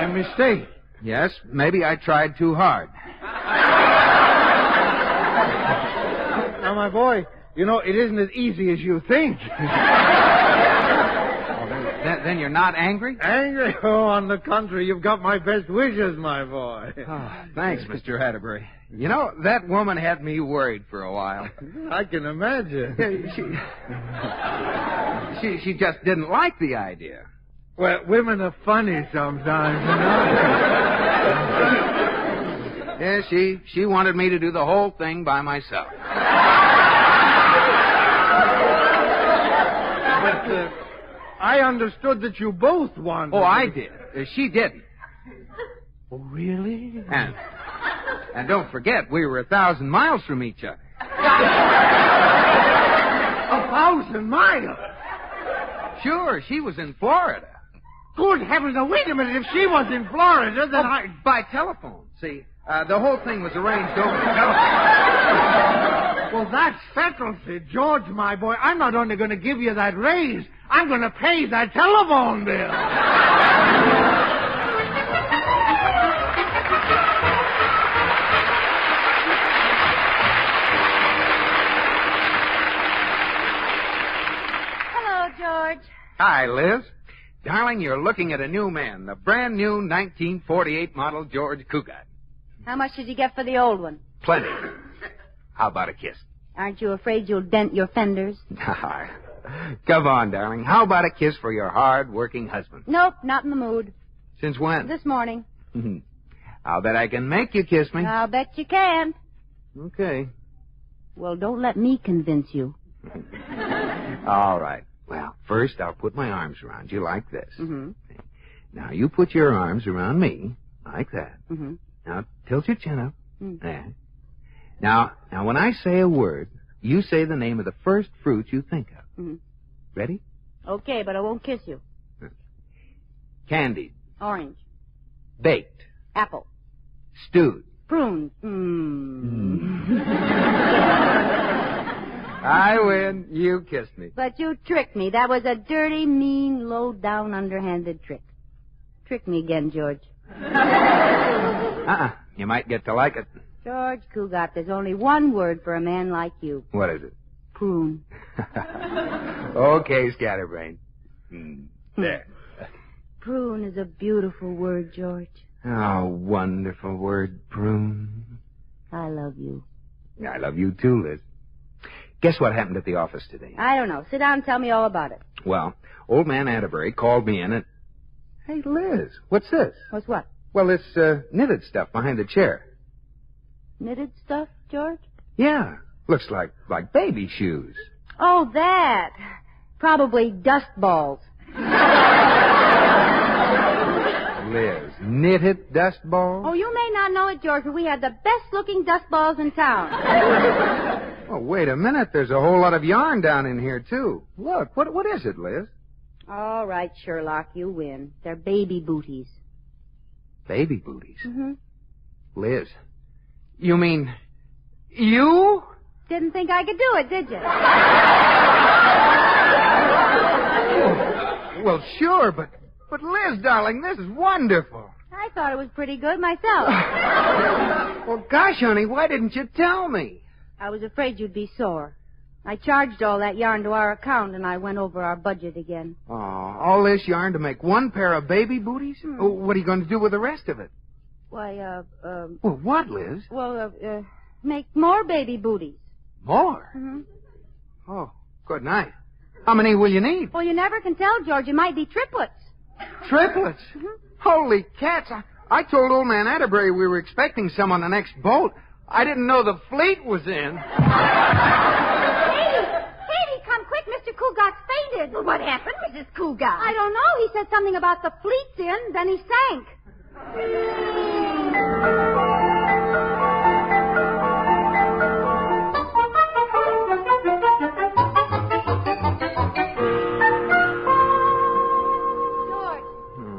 Speaker 4: A mistake?
Speaker 24: Yes, maybe I tried too hard.
Speaker 4: Now, my boy, you know, it isn't as easy as you think.
Speaker 24: Then you're not angry?
Speaker 4: Angry? Oh, on the contrary, you've got my best wishes, my boy.
Speaker 24: Oh, thanks, Mr. Atterbury. You know, that woman had me worried for a while.
Speaker 4: I can imagine.
Speaker 24: She just didn't like the idea.
Speaker 4: Well, women are funny sometimes, you know.
Speaker 24: Yeah, she wanted me to do the whole thing by myself.
Speaker 4: But I understood that you both wanted.
Speaker 24: Oh, I did. She didn't.
Speaker 4: Oh, really?
Speaker 24: And don't forget, we were 1,000 miles from each other.
Speaker 4: 1,000 miles?
Speaker 24: Sure, she was in Florida.
Speaker 4: Good heavens, now wait a minute. If she was in Florida, then
Speaker 24: by telephone. See, the whole thing was arranged over the telephone.
Speaker 4: Well, that's fatality. George, my boy, I'm not only going to give you that raise, I'm going to pay that telephone bill.
Speaker 21: Hello, George.
Speaker 24: Hi, Liz. Darling, you're looking at a new man, the brand new 1948 model George Cougat.
Speaker 21: How much did you get for the old one?
Speaker 24: Plenty. How about a kiss?
Speaker 21: Aren't you afraid you'll dent your fenders?
Speaker 24: Come on, darling. How about a kiss for your hard-working husband?
Speaker 21: Nope, not in the mood.
Speaker 24: Since when?
Speaker 21: This morning.
Speaker 24: I'll bet I can make you kiss me.
Speaker 21: I'll bet you can.
Speaker 24: Okay.
Speaker 21: Well, don't let me convince you.
Speaker 24: All right. Well, first I'll put my arms around you like this.
Speaker 21: Mm-hmm.
Speaker 24: Now you put your arms around me like that.
Speaker 21: Mm-hmm.
Speaker 24: Now tilt your chin up.
Speaker 21: Mm.
Speaker 24: There. Now when I say a word, you say the name of the first fruit you think of.
Speaker 21: Mm-hmm.
Speaker 24: Ready?
Speaker 21: Okay, but I won't kiss you.
Speaker 24: Candied.
Speaker 21: Orange.
Speaker 24: Baked.
Speaker 21: Apple.
Speaker 24: Stewed.
Speaker 21: Prunes.
Speaker 24: I win. You kissed me.
Speaker 21: But you tricked me. That was a dirty, mean, low-down, underhanded trick. Trick me again, George.
Speaker 24: You might get to like it.
Speaker 21: George Cougat, there's only one word for a man like you.
Speaker 24: What is it?
Speaker 21: Prune.
Speaker 24: Okay, scatterbrain. There.
Speaker 21: Prune is a beautiful word, George.
Speaker 24: Oh, wonderful word, prune.
Speaker 21: I love you.
Speaker 24: I love you too, Liz. Guess what happened at the office today?
Speaker 21: I don't know. Sit down and tell me all about it.
Speaker 24: Well, old man Atterbury called me in and... Hey, Liz, what's this?
Speaker 21: What's what?
Speaker 24: Well, this knitted stuff behind the chair.
Speaker 21: Knitted stuff, George?
Speaker 24: Yeah. Looks like baby shoes.
Speaker 21: Oh, that. Probably dust balls.
Speaker 24: Liz, knitted dust balls?
Speaker 21: Oh, you may not know it, George, but we had the best-looking dust balls in town.
Speaker 24: Oh, wait a minute. There's a whole lot of yarn down in here, too. Look, what is it, Liz?
Speaker 21: All right, Sherlock, you win. They're baby booties.
Speaker 24: Baby booties?
Speaker 21: Mm-hmm.
Speaker 24: Liz, you mean you?
Speaker 21: Didn't think I could do it, did you?
Speaker 24: Well, sure, but Liz, darling, this is wonderful.
Speaker 21: I thought it was pretty good myself.
Speaker 24: Well, gosh, honey, why didn't you tell me?
Speaker 21: I was afraid you'd be sore. I charged all that yarn to our account, and I went over our budget again.
Speaker 24: Oh, all this yarn to make one pair of baby booties? Oh, what are you going to do with the rest of it?
Speaker 21: Why,
Speaker 24: Well, what, Liz?
Speaker 21: Well, make more baby booties.
Speaker 24: More?
Speaker 21: Mm-hmm.
Speaker 24: Oh, good night. How many will you need?
Speaker 21: Well, you never can tell, George. It might be triplets.
Speaker 24: Triplets?
Speaker 21: Mm-hmm.
Speaker 24: Holy cats. I told old man Atterbury we were expecting some on the next boat. I didn't know the fleet was in.
Speaker 21: Katie, come quick. Mr. Cougat's fainted.
Speaker 2: Well, what happened, Mrs. Cougat?
Speaker 21: I don't know. He said something about the fleet's in, then he sank.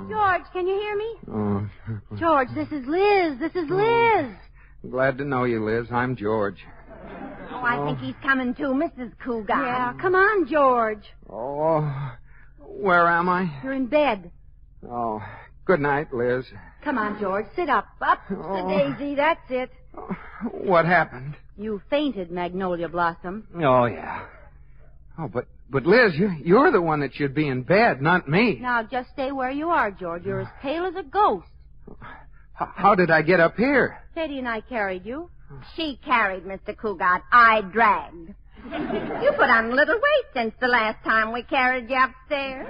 Speaker 21: George, can you hear me?
Speaker 24: Oh.
Speaker 21: George, this is Liz. This is Liz.
Speaker 24: Glad to know you, Liz. I'm George.
Speaker 2: Oh, I think he's coming too, Mrs. Cougat.
Speaker 21: Yeah, come on, George.
Speaker 24: Oh, where am I?
Speaker 21: You're in bed.
Speaker 24: Oh, good night, Liz.
Speaker 21: Come on, George. Sit up. Up the daisy. That's it.
Speaker 24: What happened?
Speaker 21: You fainted, Magnolia Blossom.
Speaker 24: Oh, yeah. Oh, but Liz, you're the one that should be in bed, not me.
Speaker 21: Now, just stay where you are, George. You're as pale as a ghost.
Speaker 24: How did I get up here?
Speaker 21: Katie and I carried you.
Speaker 2: She carried, Mr. Cougat. I dragged. You put on a little weight since the last time we carried you upstairs.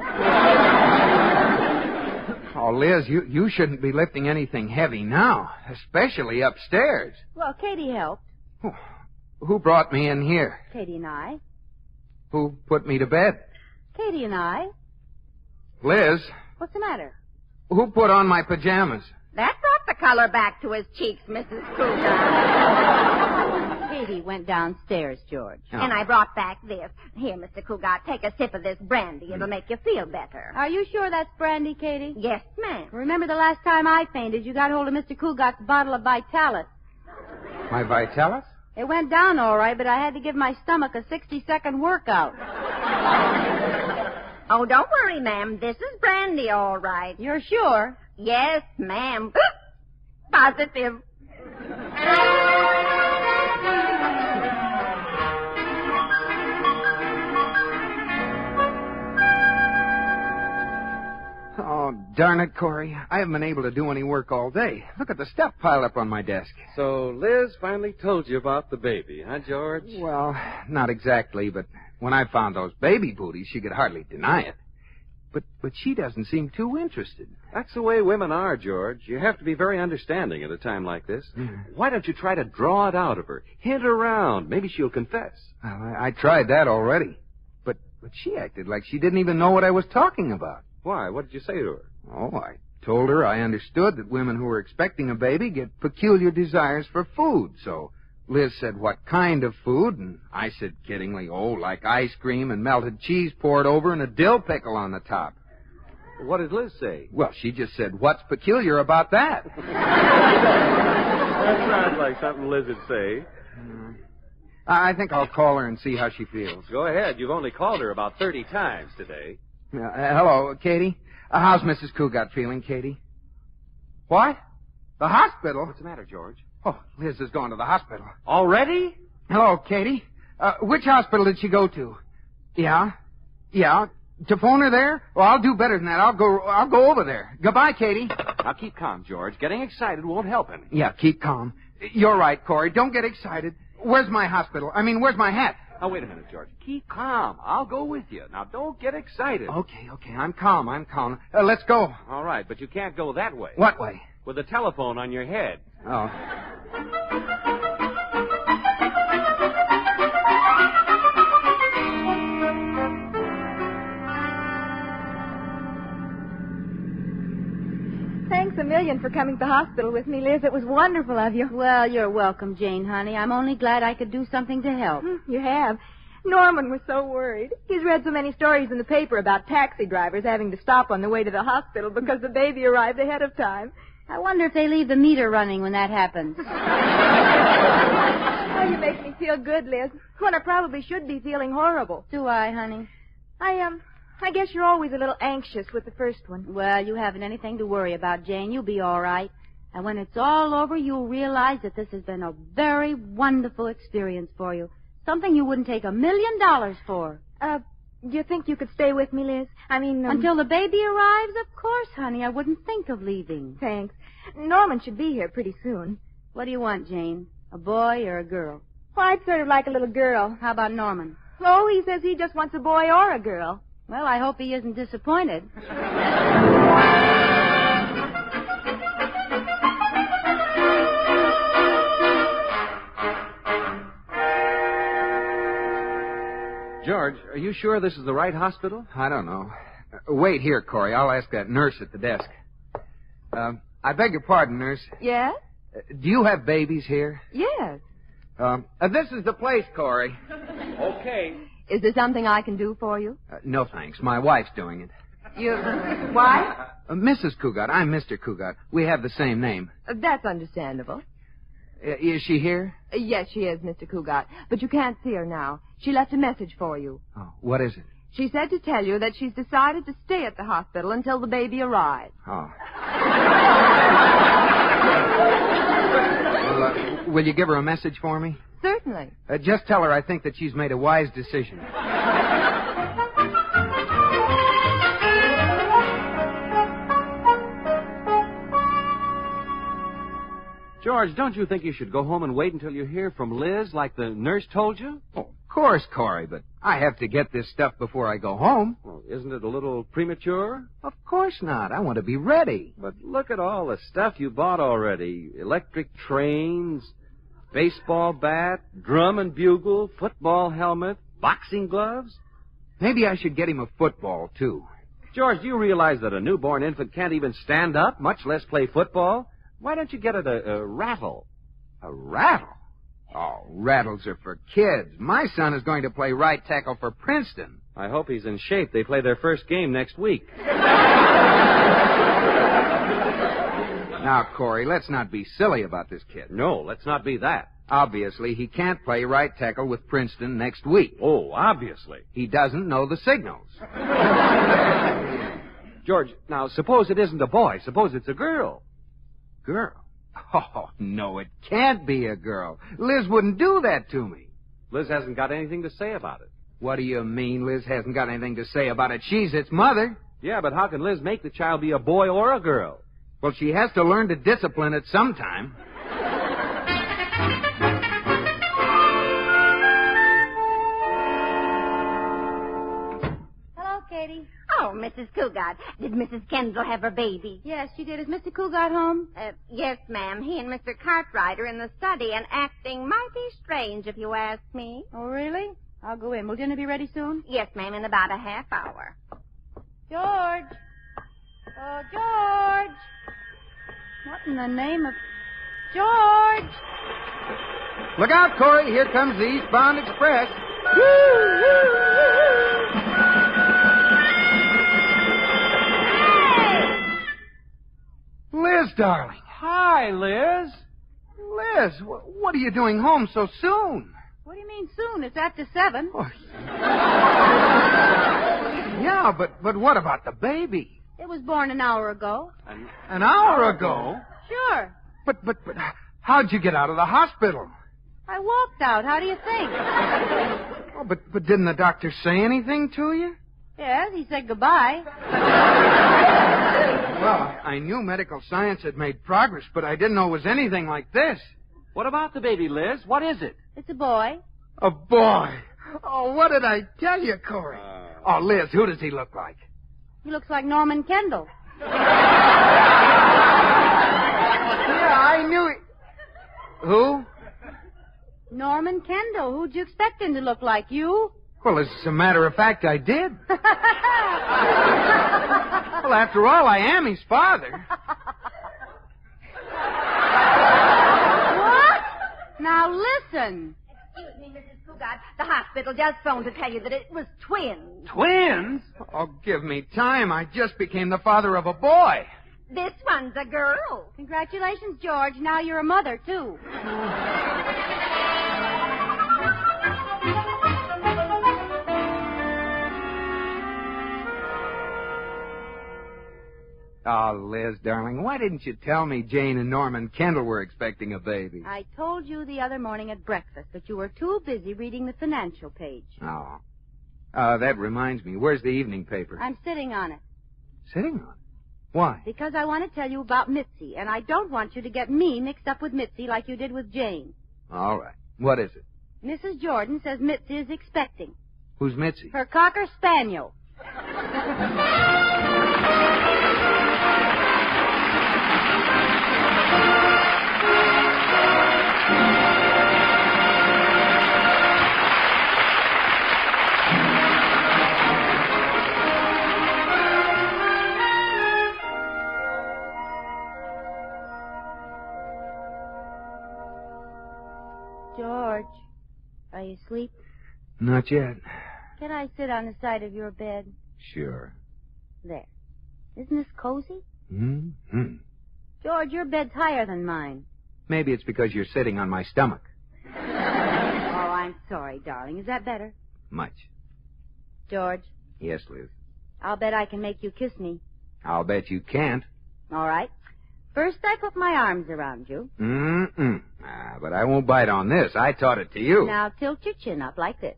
Speaker 24: Oh, Liz, you shouldn't be lifting anything heavy now, especially upstairs.
Speaker 21: Well, Katie helped.
Speaker 24: Who brought me in here?
Speaker 21: Katie and I.
Speaker 24: Who put me to bed?
Speaker 21: Katie and I.
Speaker 24: Liz.
Speaker 21: What's the matter?
Speaker 24: Who put on my pajamas?
Speaker 2: That brought the color back to his cheeks, Mrs. Cougat.
Speaker 21: Katie went downstairs, George.
Speaker 24: Oh.
Speaker 2: And I brought back this. Here, Mr. Cougat, take a sip of this brandy. It'll make you feel better.
Speaker 21: Are you sure that's brandy, Katie?
Speaker 2: Yes, ma'am.
Speaker 21: Remember the last time I fainted, you got hold of Mr. Cougat's bottle of Vitalis.
Speaker 24: My Vitalis?
Speaker 21: It went down all right, but I had to give my stomach a 60-second workout.
Speaker 2: Oh, don't worry, ma'am. This is brandy, all right.
Speaker 21: You're sure?
Speaker 2: Yes, ma'am. Positive.
Speaker 24: Oh, darn it, Corey. I haven't been able to do any work all day. Look at the stuff piled up on my desk.
Speaker 11: So Liz finally told you about the baby, huh, George?
Speaker 24: Well, not exactly, but when I found those baby booties, she could hardly deny it. But she doesn't seem too interested.
Speaker 11: That's the way women are, George. You have to be very understanding at a time like this. Why don't you try to draw it out of her? Hint around. Maybe she'll confess.
Speaker 24: Well, I tried that already. But she acted like she didn't even know what I was talking about.
Speaker 11: Why? What did you say to her?
Speaker 24: Oh, I told her I understood that women who are expecting a baby get peculiar desires for food. So Liz said, what kind of food? And I said kiddingly, like ice cream and melted cheese poured over and a dill pickle on the top.
Speaker 11: What did Liz say?
Speaker 24: Well, she just said, what's peculiar about that?
Speaker 11: That sounds like something Liz would say.
Speaker 24: I think I'll call her and see how she feels.
Speaker 11: Go ahead. You've only called her about 30 times today.
Speaker 24: Hello, Katie. How's Mrs. Cougat feeling, Katie? What? The hospital?
Speaker 11: What's the matter, George?
Speaker 24: Oh, Liz has gone to the hospital.
Speaker 11: Already?
Speaker 24: Hello, Katie. Which hospital did she go to? Yeah? To phone her there? Well, I'll do better than that. I'll go over there. Goodbye, Katie.
Speaker 11: Now keep calm, George. Getting excited won't help any.
Speaker 24: Yeah, keep calm. You're right, Corey. Don't get excited. Where's my hospital? Where's my hat?
Speaker 11: Now, wait a minute, George. Keep calm. I'll go with you. Now, don't get excited.
Speaker 24: Okay. I'm calm. Let's go.
Speaker 11: All right, but you can't go that way.
Speaker 24: What way?
Speaker 11: With the telephone on your head.
Speaker 24: Oh.
Speaker 6: Thanks a million for coming to the hospital with me, Liz. It was wonderful of you.
Speaker 21: Well, you're welcome, Jane, honey. I'm only glad I could do something to help.
Speaker 6: You have. Norman was so worried. He's read so many stories in the paper about taxi drivers having to stop on the way to the hospital because the baby arrived ahead of time.
Speaker 21: I wonder if they leave the meter running when that happens.
Speaker 6: Oh, you make me feel good, Liz, when I probably should be feeling horrible.
Speaker 21: Do I, honey?
Speaker 6: I guess you're always a little anxious with the first one.
Speaker 21: Well, you haven't anything to worry about, Jane. You'll be all right. And when it's all over, you'll realize that this has been a very wonderful experience for you. Something you wouldn't take $1 million for.
Speaker 6: Do you think you could stay with me, Liz? I mean...
Speaker 21: Until the baby arrives? Of course, honey. I wouldn't think of leaving.
Speaker 6: Thanks. Norman should be here pretty soon.
Speaker 21: What do you want, Jane? A boy or a girl?
Speaker 6: Well, I'd sort of like a little girl.
Speaker 21: How about Norman?
Speaker 6: Oh, he says he just wants a boy or a girl.
Speaker 21: Well, I hope he isn't disappointed.
Speaker 11: George, are you sure this is the right hospital?
Speaker 24: I don't know. Wait here, Corey. I'll ask that nurse at the desk. I beg your pardon, nurse.
Speaker 6: Yes?
Speaker 24: Do you have babies here?
Speaker 6: Yes.
Speaker 24: This is the place, Corey.
Speaker 11: Okay.
Speaker 6: Is there something I can do for you?
Speaker 24: No, thanks. My wife's doing it.
Speaker 6: Your wife?
Speaker 24: Mrs. Cougat. I'm Mr. Cougat. We have the same name.
Speaker 6: That's understandable.
Speaker 24: Is she here?
Speaker 6: Yes, she is, Mr. Cougat. But you can't see her now. She left a message for you.
Speaker 24: Oh, what is it?
Speaker 6: She said to tell you that she's decided to stay at the hospital until the baby arrives.
Speaker 24: Oh. Well, will you give her a message for me?
Speaker 6: Certainly.
Speaker 24: Just tell her I think that she's made a wise decision.
Speaker 11: George, don't you think you should go home and wait until you hear from Liz like the nurse told you?
Speaker 24: Oh, of course, Corey, but I have to get this stuff before I go home.
Speaker 11: Well, isn't it a little premature?
Speaker 24: Of course not. I want to be ready.
Speaker 11: But look at all the stuff you bought already. Electric trains, baseball bat, drum and bugle, football helmet, boxing gloves.
Speaker 24: Maybe I should get him a football, too.
Speaker 11: George, do you realize that a newborn infant can't even stand up, much less play football? Why don't you get it a rattle?
Speaker 24: A rattle? Oh, rattles are for kids. My son is going to play right tackle for Princeton.
Speaker 11: I hope he's in shape. They play their first game next week.
Speaker 24: Now, Corey, let's not be silly about this kid.
Speaker 11: No, let's not be that.
Speaker 24: Obviously, he can't play right tackle with Princeton next week.
Speaker 11: Oh, obviously.
Speaker 24: He doesn't know the signals.
Speaker 11: George, now, suppose it isn't a boy. Suppose it's a girl.
Speaker 24: Girl? Oh, no, it can't be a girl. Liz wouldn't do that to me.
Speaker 11: Liz hasn't got anything to say about it.
Speaker 24: What do you mean Liz hasn't got anything to say about it? She's its mother.
Speaker 11: Yeah, but how can Liz make the child be a boy or a girl?
Speaker 24: Well, she has to learn to discipline it sometime.
Speaker 21: Hello, Katie.
Speaker 2: Oh, Mrs. Cougat, did Mrs. Kendall have her baby?
Speaker 21: Yes, she did. Is Mr. Cougat home?
Speaker 2: Yes, ma'am. He and Mr. Cartwright are in the study and acting mighty strange, if you ask me.
Speaker 21: Oh, really? I'll go in. Will dinner be ready soon?
Speaker 2: Yes, ma'am, in about a half hour.
Speaker 21: George! Oh, George! What in the name of... George!
Speaker 24: Look out, Corey. Here comes the Eastbound Express. Liz, darling.
Speaker 11: Hi, Liz.
Speaker 24: Liz, what are you doing home so soon?
Speaker 21: What do you mean soon? It's after 7.
Speaker 24: Oh. Yeah, but what about the baby?
Speaker 21: It was born an hour ago.
Speaker 24: An hour ago?
Speaker 21: Sure.
Speaker 24: But how'd you get out of the hospital?
Speaker 21: I walked out. How do you think?
Speaker 24: Oh, but didn't the doctor say anything to you?
Speaker 21: Yes, he said goodbye.
Speaker 24: Well, I knew medical science had made progress, but I didn't know it was anything like this.
Speaker 11: What about the baby, Liz? What is it?
Speaker 21: It's a boy.
Speaker 24: A boy? Oh, what did I tell you, Corey? Oh, Liz, who does he look like?
Speaker 21: He looks like Norman Kendall.
Speaker 24: Yeah, I knew it. Who?
Speaker 21: Norman Kendall. Who'd you expect him to look like? You?
Speaker 24: Well, as a matter of fact, I did. Well, after all, I am his father.
Speaker 21: What? Now listen.
Speaker 2: Excuse me, Mrs. Cougat. The hospital just phoned to tell you that it was twins.
Speaker 11: Twins?
Speaker 24: Oh, give me time. I just became the father of a boy.
Speaker 2: This one's a girl.
Speaker 21: Congratulations, George. Now you're a mother, too.
Speaker 24: Oh, Liz, darling, why didn't you tell me Jane and Norman Kendall were expecting a baby?
Speaker 21: I told you the other morning at breakfast, but you were too busy reading the financial page.
Speaker 24: Oh. That reminds me. Where's the evening paper?
Speaker 21: I'm sitting on it.
Speaker 24: Sitting on it? Why?
Speaker 21: Because I want to tell you about Mitzi, and I don't want you to get me mixed up with Mitzi like you did with Jane.
Speaker 24: All right. What is it?
Speaker 21: Mrs. Jordan says Mitzi is expecting.
Speaker 24: Who's Mitzi?
Speaker 21: Her Cocker Spaniel. George, are you asleep?
Speaker 24: Not yet.
Speaker 21: Can I sit on the side of your bed?
Speaker 24: Sure.
Speaker 21: There. Isn't this cozy?
Speaker 24: Mm-hmm.
Speaker 21: George, your bed's higher than mine.
Speaker 24: Maybe it's because you're sitting on my stomach.
Speaker 21: Oh, I'm sorry, darling. Is that better?
Speaker 24: Much.
Speaker 21: George?
Speaker 24: Yes, Liz.
Speaker 21: I'll bet I can make you kiss me.
Speaker 24: I'll bet you can't.
Speaker 21: All right. First, I put my arms around you.
Speaker 24: Mm-mm. But I won't bite on this. I taught it to you.
Speaker 21: Now, tilt your chin up like this.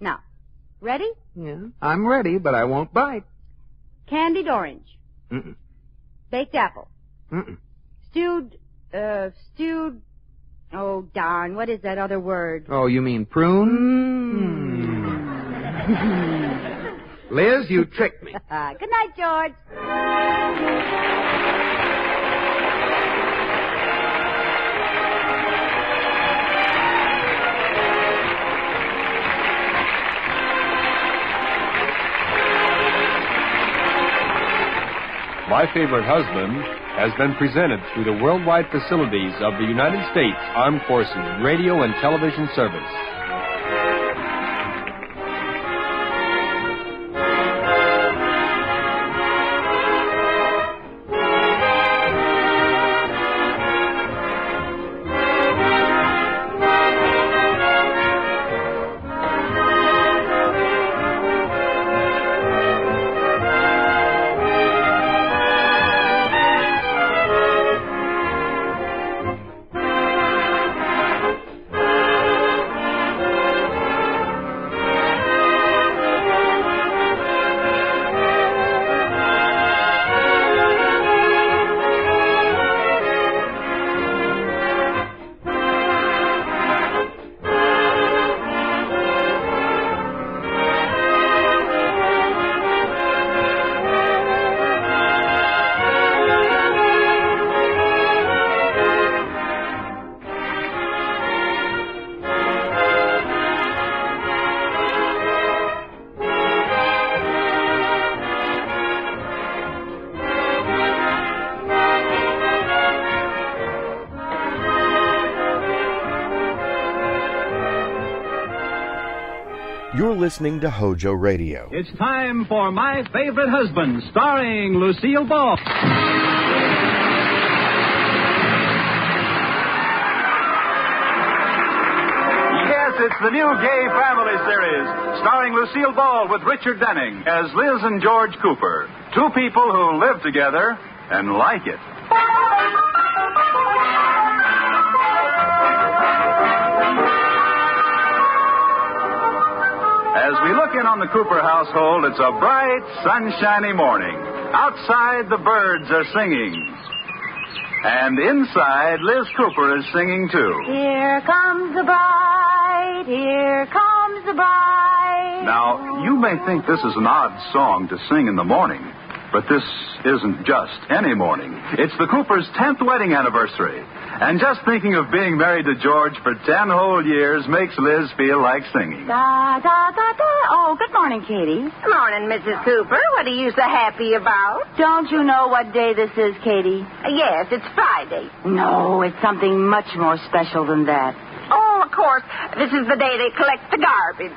Speaker 21: Now, ready?
Speaker 24: Yeah, I'm ready, but I won't bite.
Speaker 21: Candied orange.
Speaker 24: Mm-mm.
Speaker 21: Baked apple.
Speaker 24: Mm-mm.
Speaker 21: Stewed, oh, darn, what is that other word?
Speaker 24: Oh, you mean prune? Liz, you tricked me.
Speaker 21: Good night, George.
Speaker 5: My Favorite Husband has been presented through the worldwide facilities of the United States Armed Forces Radio and Television Service.
Speaker 12: You're listening to HOJO Radio.
Speaker 18: It's time for My Favorite Husband, starring Lucille Ball.
Speaker 19: Yes, it's the new Gay Family series, starring Lucille Ball with Richard Denning as Liz and George Cooper, two people who live together and like it. As we look in on the Cooper household, it's a bright, sunshiny morning. Outside, the birds are singing. And inside, Liz Cooper is singing, too.
Speaker 21: Here comes the bride, here comes the bride.
Speaker 19: Now, you may think this is an odd song to sing in the morning, but this isn't just any morning. It's the Coopers' 10th wedding anniversary. And just thinking of being married to George for 10 whole years makes Liz feel like singing.
Speaker 21: Da, da, da, da. Oh, good morning, Katie.
Speaker 2: Good morning, Mrs. Cooper. What are you so happy about?
Speaker 21: Don't you know what day this is, Katie?
Speaker 2: Yes, it's Friday.
Speaker 21: No, it's something much more special than that.
Speaker 2: Oh, of course. This is the day they collect the garbage.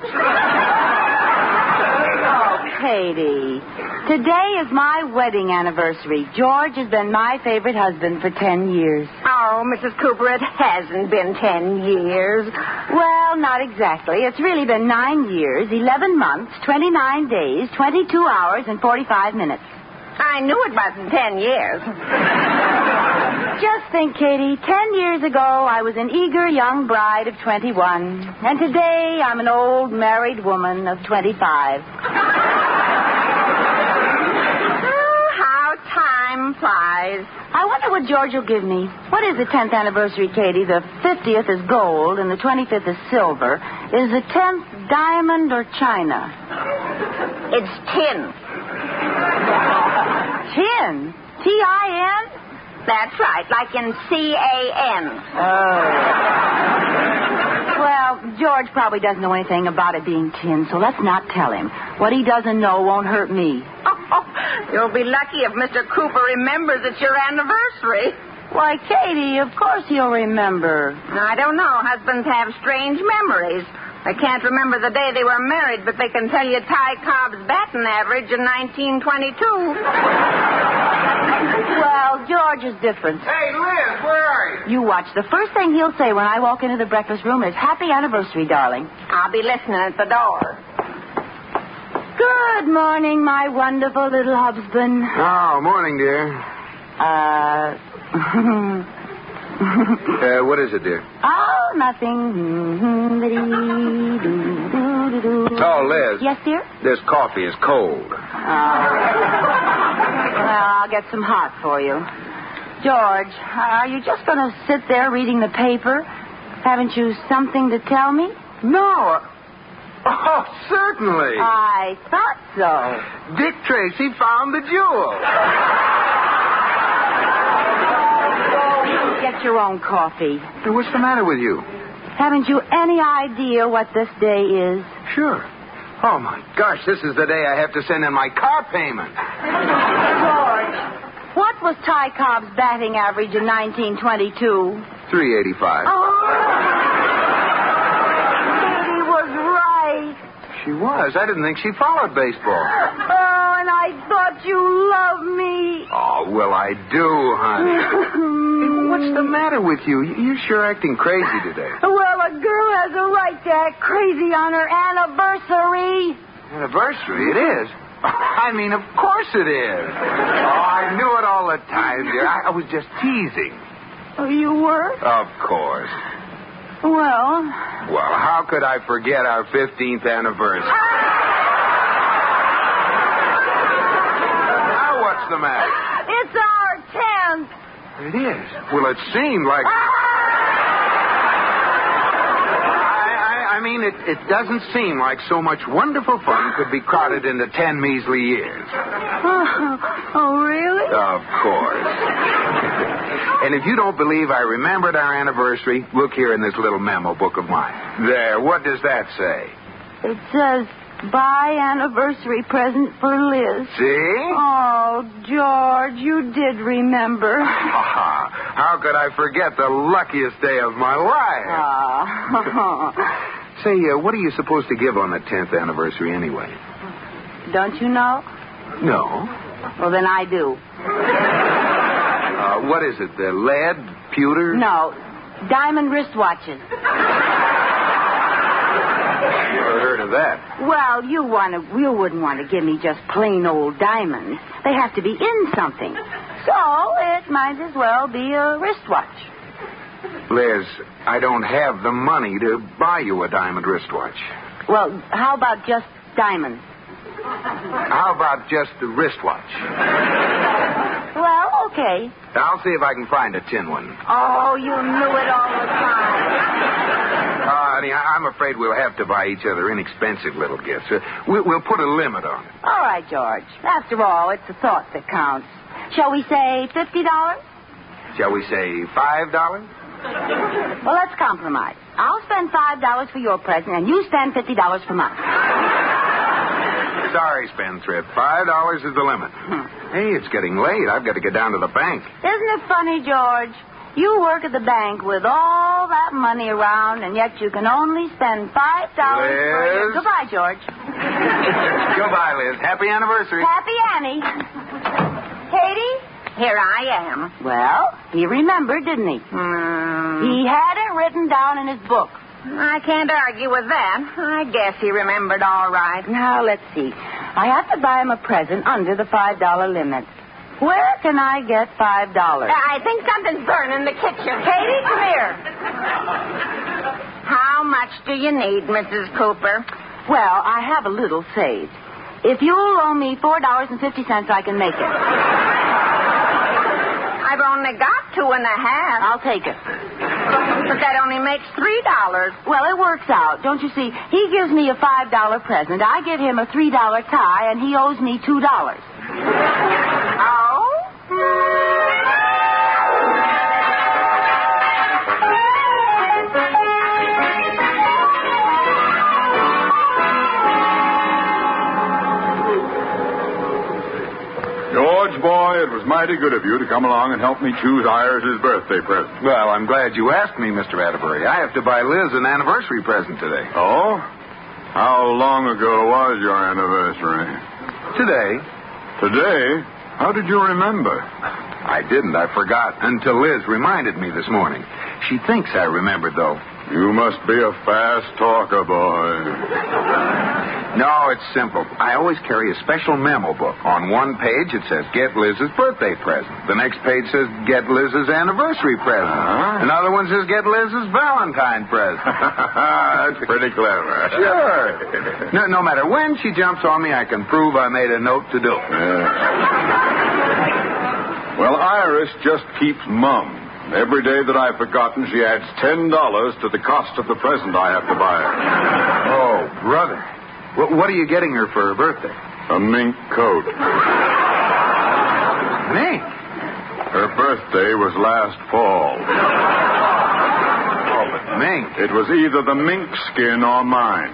Speaker 21: Oh, Katie. Today is my wedding anniversary. George has been my favorite husband for 10 years.
Speaker 2: Oh, Mrs. Cooper, it hasn't been 10 years.
Speaker 21: Well, not exactly. It's really been 9 years, 11 months, 29 days, 22 hours, and 45 minutes.
Speaker 2: I knew it wasn't 10 years.
Speaker 21: Just think, Katie, 10 years ago I was an eager young bride of 21. And today I'm an old married woman of 25.
Speaker 2: Flies.
Speaker 21: I wonder what George will give me. What is the 10th anniversary, Katie? The 50th is gold and the 25th is silver. Is the 10th diamond or china?
Speaker 2: It's tin.
Speaker 21: Tin? T-I-N?
Speaker 2: That's right, like in C-A-N.
Speaker 21: Oh. Well, George probably doesn't know anything about it being tin, so let's not tell him. What he doesn't know won't hurt me.
Speaker 2: You'll be lucky if Mr. Cooper remembers it's your anniversary.
Speaker 21: Why, Katie, of course he'll remember.
Speaker 2: I don't know. Husbands have strange memories. They can't remember the day they were married, but they can tell you Ty Cobb's batting average in 1922.
Speaker 21: Well, George is different.
Speaker 24: Hey, Liz, where are you?
Speaker 21: You watch. The first thing he'll say when I walk into the breakfast room is, "Happy anniversary, darling."
Speaker 2: I'll be listening at the door.
Speaker 21: Good morning, my wonderful little husband.
Speaker 24: Oh, morning, dear. What is it, dear?
Speaker 21: Oh, nothing.
Speaker 24: Oh, Liz.
Speaker 21: Yes, dear?
Speaker 24: This coffee is cold.
Speaker 21: Well, I'll get some hot for you. George, are you just going to sit there reading the paper? Haven't you something to tell me?
Speaker 24: No. Oh, certainly.
Speaker 21: I thought so.
Speaker 24: Dick Tracy found the jewel.
Speaker 21: Get your own coffee.
Speaker 24: Hey, what's the matter with you?
Speaker 21: Haven't you any idea what this day is?
Speaker 24: Sure. Oh, my gosh, this is the day I have to send in my car payment.
Speaker 21: George, what was Ty Cobb's batting average in 1922?
Speaker 24: 385.
Speaker 21: Oh, Katie was right.
Speaker 24: She was. I didn't think she followed baseball.
Speaker 21: Oh, and I thought you loved me.
Speaker 24: Oh, well, I do, honey. Hey, what's the matter with you? You're sure acting crazy today.
Speaker 21: Well, a girl has a right to act crazy on her anniversary.
Speaker 24: Anniversary? It is. I mean, of course it is. Oh, I knew it all the time, dear. I was just teasing.
Speaker 21: Oh, you were?
Speaker 24: Of course.
Speaker 21: Well,
Speaker 24: how could I forget our 15th anniversary? Now what's the matter?
Speaker 21: It's our 10th.
Speaker 24: It is. Well, it seemed like... I mean, it doesn't seem like so much wonderful fun could be crowded into 10 measly years.
Speaker 21: Oh, really?
Speaker 24: Of course. And if you don't believe I remembered our anniversary, look here in this little memo book of mine. There, what does that say?
Speaker 21: It says, buy anniversary present for Liz.
Speaker 24: See?
Speaker 21: Oh, George, you did remember.
Speaker 24: How could I forget the luckiest day of my life? Say, what are you supposed to give on the 10th anniversary anyway?
Speaker 21: Don't you know?
Speaker 24: No.
Speaker 21: Well, then I do.
Speaker 24: What is it, the lead, pewter?
Speaker 21: No, diamond wristwatches.
Speaker 24: Never heard of that.
Speaker 21: Well, you wouldn't want to give me just plain old diamonds. They have to be in something. So it might as well be a wristwatch.
Speaker 24: Liz, I don't have the money to buy you a diamond wristwatch.
Speaker 21: Well, how about just diamonds?
Speaker 24: How about just the wristwatch?
Speaker 21: Well, okay.
Speaker 24: I'll see if I can find a tin one.
Speaker 21: Oh, you knew it all the time.
Speaker 24: Honey, I'm afraid we'll have to buy each other inexpensive little gifts. We'll put a limit on it.
Speaker 21: All right, George. After all, it's the thought that counts. Shall we say $50?
Speaker 24: Shall we say $5?
Speaker 21: Well, let's compromise. I'll spend $5 for your present, and you spend $50 for mine.
Speaker 24: Sorry, spendthrift. $5 is the limit. Hey, it's getting late. I've got to get down to the bank.
Speaker 21: Isn't it funny, George? You work at the bank with all that money around, and yet you can only spend $5 for your...
Speaker 1: Liz?
Speaker 21: Goodbye, George.
Speaker 1: Goodbye, Liz. Happy anniversary.
Speaker 21: Happy Annie. Katie?
Speaker 2: Here I am.
Speaker 21: Well, he remembered, didn't he? He had it written down in his book.
Speaker 2: I can't argue with that. I guess he remembered all right.
Speaker 21: Now, let's see. I have to buy him a present under the $5 limit. Where can I get $5?
Speaker 2: I think something's burning in the kitchen.
Speaker 21: Katie, come here.
Speaker 2: How much do you need, Mrs. Cooper?
Speaker 21: Well, I have a little saved. If you'll loan me $4.50, I can make it.
Speaker 2: I've only got $2.50.
Speaker 21: I'll take it.
Speaker 2: But that only makes $3.
Speaker 21: Well, it works out. Don't you see? He gives me a $5 present. I give him a $3 tie, and he owes me $2.
Speaker 2: Oh?
Speaker 3: George, boy, it was mighty good of you to come along and help me choose Iris's birthday present.
Speaker 1: Well, I'm glad you asked me, Mr. Atterbury. I have to buy Liz an anniversary present today.
Speaker 3: Oh? How long ago was your anniversary?
Speaker 1: Today.
Speaker 3: Today? How did you remember?
Speaker 1: I didn't. I forgot until Liz reminded me this morning. She thinks I remembered, though.
Speaker 3: You must be a fast talker, boy.
Speaker 1: No, it's simple. I always carry a special memo book. On one page, it says, get Liz's birthday present. The next page says, get Liz's anniversary present. Another one says, get Liz's Valentine present.
Speaker 3: That's pretty clever.
Speaker 1: Sure. No matter when she jumps on me, I can prove I made a note to do it.
Speaker 3: Well, Iris just keeps mum. Every day that I've forgotten, she adds $10 to the cost of the present I have to buy her.
Speaker 1: Oh, brother. What are you getting her for her birthday?
Speaker 3: A mink coat.
Speaker 1: Mink?
Speaker 3: Her birthday was last fall.
Speaker 1: Oh, but mink.
Speaker 3: It was either the mink skin or mine.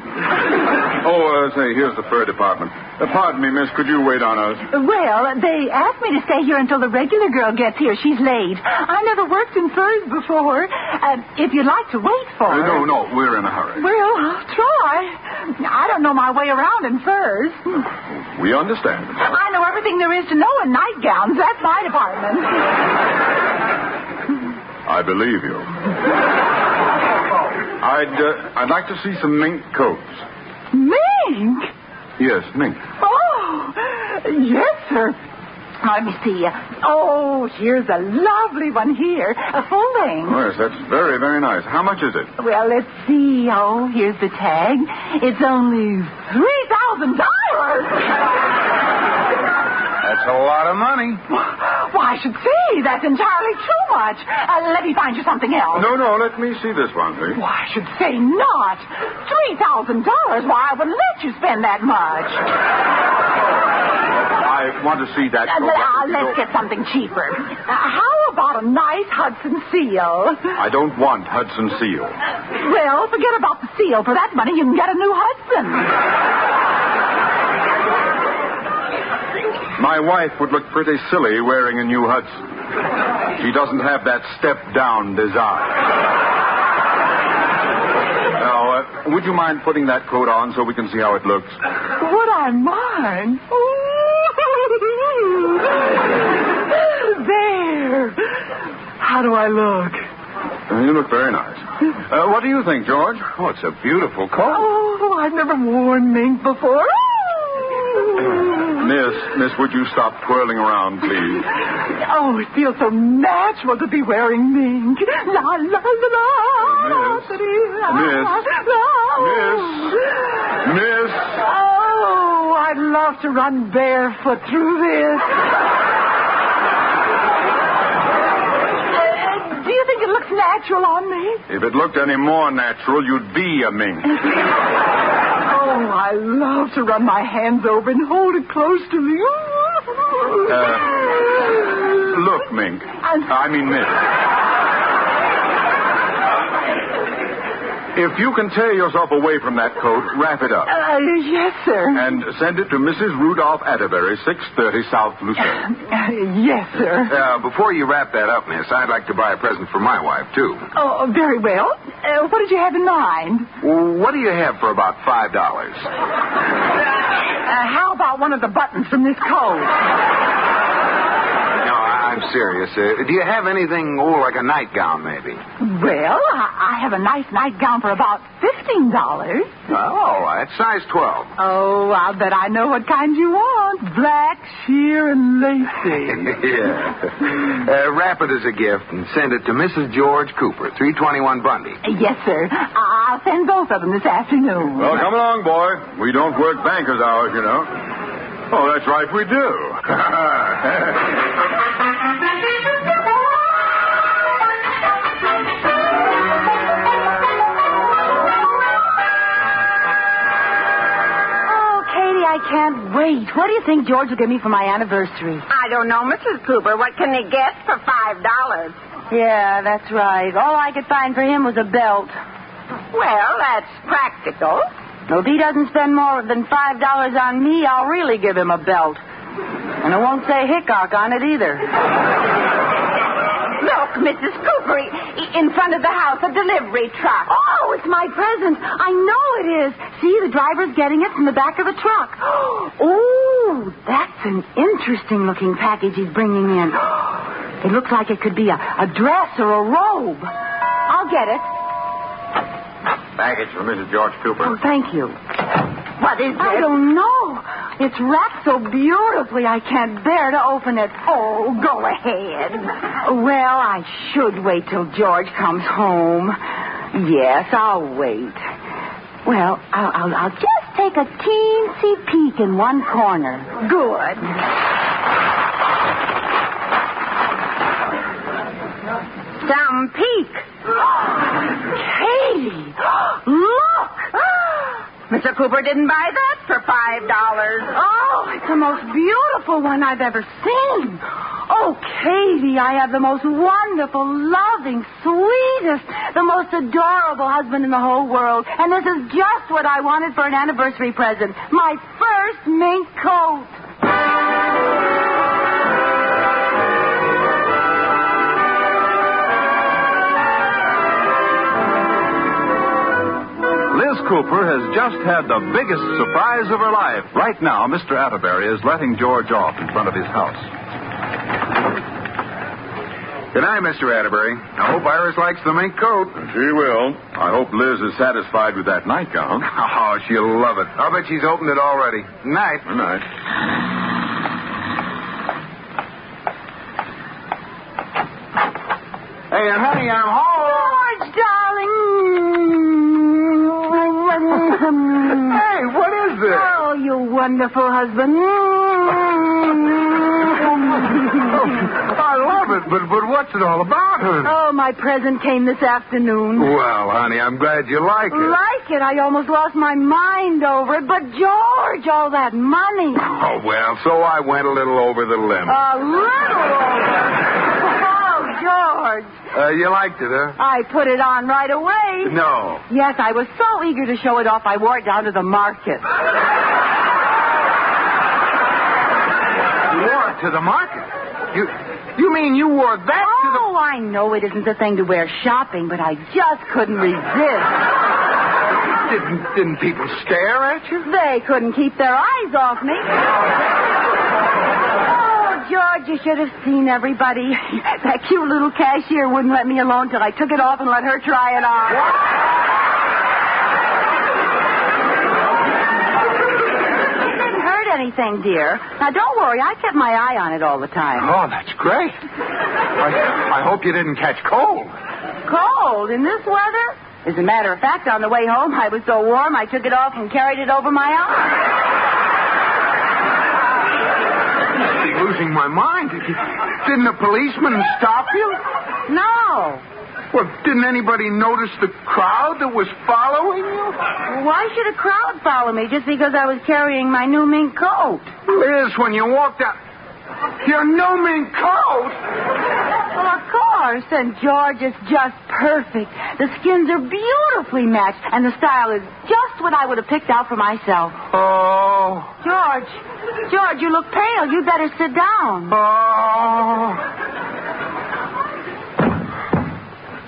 Speaker 3: Say, here's the fur department. Pardon me, miss, could you wait on us?
Speaker 7: Well, they asked me to stay here until the regular girl gets here. She's late. I never worked in furs before. If you'd like to wait for her.
Speaker 3: No, we're in a hurry.
Speaker 7: Well, I'll try. I don't know my way around in furs.
Speaker 3: We understand.
Speaker 7: I know everything there is to know in nightgowns. That's my department.
Speaker 3: I believe you. I'd like to see some mink coats.
Speaker 7: Mink?
Speaker 3: Yes, mink.
Speaker 7: Oh, yes, sir. Let me see. Oh, here's a lovely one here. A full length.
Speaker 3: Oh, yes, that's very, very nice. How much is it?
Speaker 7: Well, let's see. Oh, here's the tag. It's only $3,000.
Speaker 1: That's a lot of money.
Speaker 7: Why, I should say that's entirely too much. Let me find you something else.
Speaker 3: No, let me see this one, please.
Speaker 7: Why, I should say not. $3,000. Why, I wouldn't let you spend that much.
Speaker 3: I want to see that.
Speaker 7: Let's get something cheaper. How about a nice Hudson seal?
Speaker 3: I don't want Hudson seal.
Speaker 7: Well, forget about the seal. For that money, you can get a new Hudson.
Speaker 3: My wife would look pretty silly wearing a new Hudson. She doesn't have that step-down design. Now, would you mind putting that coat on so we can see how it looks?
Speaker 7: Would I mind? There. How do I look?
Speaker 3: You look very nice. What do you think, George?
Speaker 1: Oh, it's a beautiful coat.
Speaker 7: Oh, I've never worn mink before.
Speaker 3: Miss, would you stop twirling around, please?
Speaker 7: Oh, it feels so natural to be wearing mink. La, la, la, la.
Speaker 3: Miss.
Speaker 7: Oh, I'd love to run barefoot through this. Do you think it looks natural on me?
Speaker 3: If it looked any more natural, you'd be a mink.
Speaker 7: Oh, I love to run my hands over and hold it close to me.
Speaker 3: Look, Mink. Miss. If you can tear yourself away from that coat, wrap it up.
Speaker 7: Yes, sir.
Speaker 3: And send it to Mrs. Rudolph Atterbury, 630 South Lucerne.
Speaker 7: Yes, sir.
Speaker 1: Before you wrap that up, miss, I'd like to buy a present for my wife, too.
Speaker 7: Oh, very well. What did you have in mind?
Speaker 1: What do you have for about $5?
Speaker 7: How about one of the buttons from this coat?
Speaker 1: No, I'm serious. Do you have anything, like a nightgown, maybe?
Speaker 7: Well, I have a nice nightgown for about $15.
Speaker 1: Oh, that's size 12.
Speaker 7: Oh, I'll bet I know what kind you want. Black, sheer, and lacy.
Speaker 1: Yeah. Wrap it as a gift and send it to Mrs. George Cooper, 321 Bundy.
Speaker 7: Yes, sir. I'll send both of them this afternoon.
Speaker 3: Well, come along, boy. We don't work banker's hours, you know. Oh, that's right, we do.
Speaker 21: I can't wait. What do you think George will give me for my anniversary?
Speaker 2: I don't know, Mrs. Cooper. What can he get for $5?
Speaker 21: Yeah, that's right. All I could find for him was a belt.
Speaker 2: Well, that's practical.
Speaker 21: Well, if he doesn't spend more than $5 on me, I'll really give him a belt. And I won't say Hickok on it either.
Speaker 2: Look, Mrs. Cooper, in front of the house, a delivery truck.
Speaker 21: Oh, it's my present. I know it is. See, the driver's getting it from the back of the truck. Oh, that's an interesting-looking package he's bringing in. It looks like it could be a dress or a robe. I'll get it.
Speaker 3: Package for Mrs. George Cooper.
Speaker 21: Oh, thank you.
Speaker 2: What is it?
Speaker 21: I don't know. It's wrapped so beautifully I can't bear to open it.
Speaker 2: Oh, go ahead.
Speaker 21: Well, I should wait till George comes home. Yes, I'll wait. Well, I'll just take a teensy peek in one corner.
Speaker 2: Good. Some peek.
Speaker 21: Katie, look!
Speaker 2: Mr. Cooper didn't buy that for $5.
Speaker 21: Oh, it's the most beautiful one I've ever seen. Oh, Katie, I have the most wonderful, loving, sweetest, the most adorable husband in the whole world. And this is just what I wanted for an anniversary present. My first mink coat.
Speaker 19: Liz Cooper has just had the biggest surprise of her life. Right now, Mr. Atterbury is letting George off in front of his house.
Speaker 1: Good night, Mr. Atterbury. I hope Iris likes the mink coat.
Speaker 3: She will. I hope Liz is satisfied with that nightgown.
Speaker 1: Oh, she'll love it. I'll bet she's opened it already. Night.
Speaker 3: Good night.
Speaker 1: Hey, honey, I'm home.
Speaker 21: George, darling.
Speaker 1: Hey, what is this?
Speaker 21: Oh, you wonderful husband.
Speaker 1: I love it, but what's it all about, honey?
Speaker 21: Oh, my present came this afternoon.
Speaker 1: Well, honey, I'm glad you like it.
Speaker 21: Like it? I almost lost my mind over it. But, George, all that money.
Speaker 1: Oh, well, so I went a little over the limit.
Speaker 21: A little over? Oh, George.
Speaker 1: You liked it, huh?
Speaker 21: I put it on right away.
Speaker 1: No.
Speaker 21: Yes, I was so eager to show it off, I wore it down to the market.
Speaker 1: You wore it to the market? You mean you wore that to the...
Speaker 21: Oh, I know it isn't the thing to wear shopping, but I just couldn't resist.
Speaker 1: Didn't people stare at you?
Speaker 21: They couldn't keep their eyes off me. Oh, George, you should have seen everybody. That cute little cashier wouldn't let me alone till I took it off and let her try it on. Anything, dear. Now, don't worry. I kept my eye on it all the time.
Speaker 1: Oh, that's great. I hope you didn't catch cold.
Speaker 21: Cold? In this weather? As a matter of fact, on the way home, I was so warm, I took it off and carried it over my arm.
Speaker 1: I'm losing my mind. Didn't a policeman stop you?
Speaker 21: No.
Speaker 1: Well, didn't anybody notice the crowd that was following you?
Speaker 21: Why should a crowd follow me just because I was carrying my new mink coat?
Speaker 1: Liz, when you walked out... Your new mink coat?
Speaker 21: Well, of course. And George is just perfect. The skins are beautifully matched, and the style is just what I would have picked out for myself.
Speaker 1: Oh.
Speaker 21: George, you look pale. You better sit down.
Speaker 1: Oh.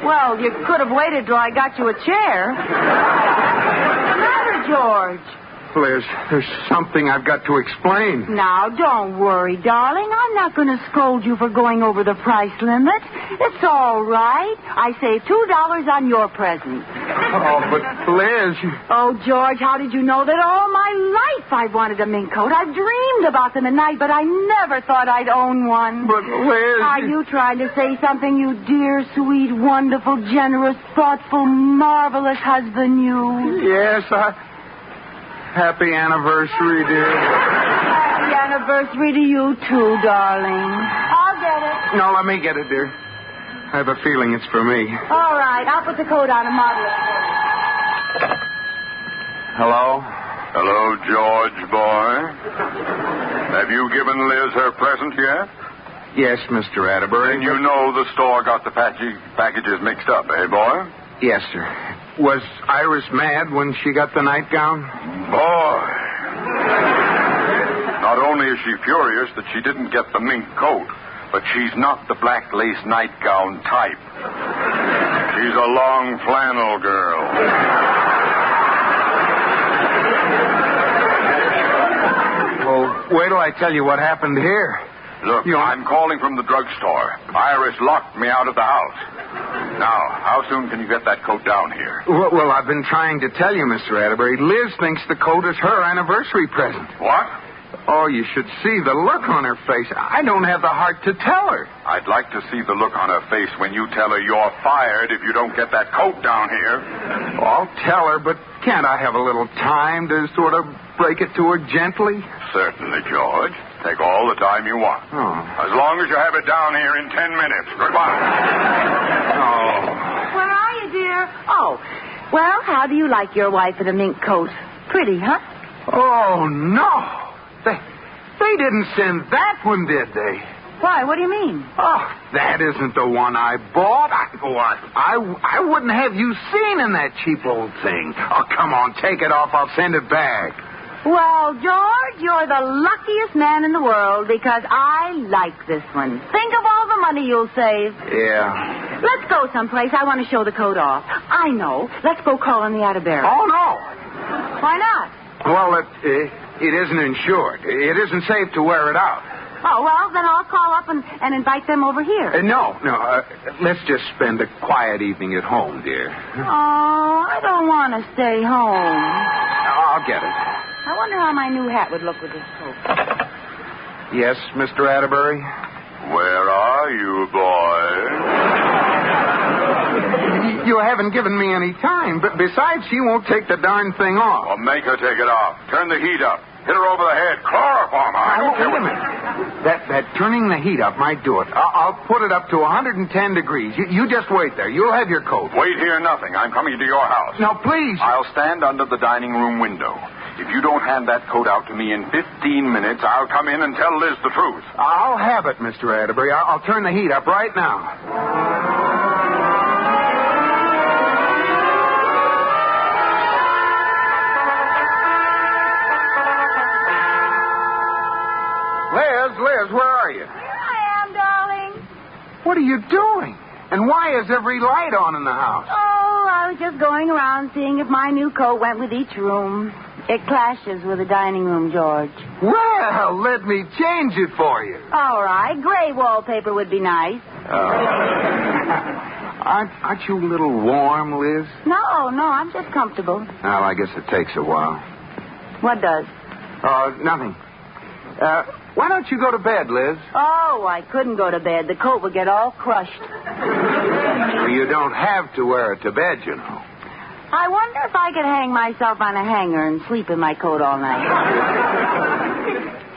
Speaker 21: Well, you could have waited till I got you a chair. What's the matter, George?
Speaker 1: Liz, there's something I've got to explain.
Speaker 21: Now, don't worry, darling. I'm not going to scold you for going over the price limit. It's all right. I saved $2 on your present.
Speaker 1: Oh, but Liz...
Speaker 21: Oh, George, how did you know that all my life I've wanted a mink coat? I've dreamed about them at night, but I never thought I'd own one.
Speaker 1: But, Liz...
Speaker 21: Are you trying to say something, you dear, sweet, wonderful, generous, thoughtful, marvelous husband, you?
Speaker 1: Yes, Happy anniversary, dear.
Speaker 21: Happy anniversary to you, too, darling. I'll get it.
Speaker 1: No, let me get it, dear. I have a feeling it's for me.
Speaker 21: All right, I'll put the coat on and model it.
Speaker 3: Hello? Hello, George, boy. Have you given Liz her present yet?
Speaker 1: Yes, Mr. Atterbury.
Speaker 3: And you know the store got the packages mixed up, eh, boy?
Speaker 1: Yes, sir. Was Iris mad when she got the nightgown?
Speaker 3: Boy. Not only is she furious that she didn't get the mink coat, but she's not the black lace nightgown type. She's a long flannel girl.
Speaker 1: Well, wait till I tell you what happened here.
Speaker 3: Look, I'm calling from the drugstore. Iris locked me out of the house. Now, how soon can you get that coat down here?
Speaker 1: Well, I've been trying to tell you, Mr. Atterbury. Liz thinks the coat is her anniversary present.
Speaker 3: What?
Speaker 1: Oh, you should see the look on her face. I don't have the heart to tell her.
Speaker 3: I'd like to see the look on her face when you tell her you're fired if you don't get that coat down here.
Speaker 1: I'll tell her, but can't I have a little time to sort of break it to her gently?
Speaker 3: Certainly, George. Take all the time you want.
Speaker 1: Oh.
Speaker 3: As long as you have it down here in 10 minutes. Goodbye.
Speaker 1: Oh.
Speaker 21: Where are you, dear? Oh, well, how do you like your wife in a mink coat? Pretty, huh?
Speaker 1: Oh, no. They didn't send that one, did they?
Speaker 21: Why? What do you mean?
Speaker 1: Oh, that isn't the one I bought. I wouldn't have you seen in that cheap old thing. Oh, come on, take it off. I'll send it back.
Speaker 21: Well, George, you're the luckiest man in the world because I like this one. Think of all the money you'll save.
Speaker 1: Yeah.
Speaker 21: Let's go someplace. I want to show the coat off. I know. Let's go call on the Atterbury.
Speaker 1: Oh, no.
Speaker 21: Why not?
Speaker 1: Well, it isn't insured. It isn't safe to wear it out.
Speaker 21: Oh, well, then I'll call up and invite them over here.
Speaker 1: No. Let's just spend a quiet evening at home, dear.
Speaker 21: Oh, I don't want to stay home.
Speaker 1: I'll get it.
Speaker 21: I wonder how my new hat would look with this coat.
Speaker 1: Yes, Mr. Atterbury?
Speaker 3: Where are you, boy?
Speaker 1: You haven't given me any time. But besides, she won't take the darn thing off.
Speaker 3: Well, make her take it off. Turn the heat up. Hit her over the head. Chloroform her. I don't care
Speaker 1: wait a minute. That turning the heat up might do it. I'll put it up to 110 degrees. You just wait there. You'll have your coat.
Speaker 3: Wait here, nothing. I'm coming to your house.
Speaker 1: Now, please.
Speaker 3: I'll stand under the dining room window. If you don't hand that coat out to me in 15 minutes, I'll come in and tell Liz the truth.
Speaker 1: I'll have it, Mr. Atterbury. I'll turn the heat up right now. Liz, where are you?
Speaker 21: Here I am, darling.
Speaker 1: What are you doing? And why is every light on in the house?
Speaker 21: Oh, I was just going around seeing if my new coat went with each room. It clashes with the dining room, George.
Speaker 1: Well, let me change it for you.
Speaker 21: All right. Gray wallpaper would be nice.
Speaker 1: Aren't you a little warm, Liz?
Speaker 21: No, I'm just comfortable.
Speaker 1: Well, I guess it takes a while.
Speaker 21: What does?
Speaker 1: Nothing. Why don't you go to bed, Liz?
Speaker 21: Oh, I couldn't go to bed. The coat would get all crushed.
Speaker 1: Well, you don't have to wear it to bed, you know.
Speaker 21: I wonder if I could hang myself on a hanger and sleep in my coat all night.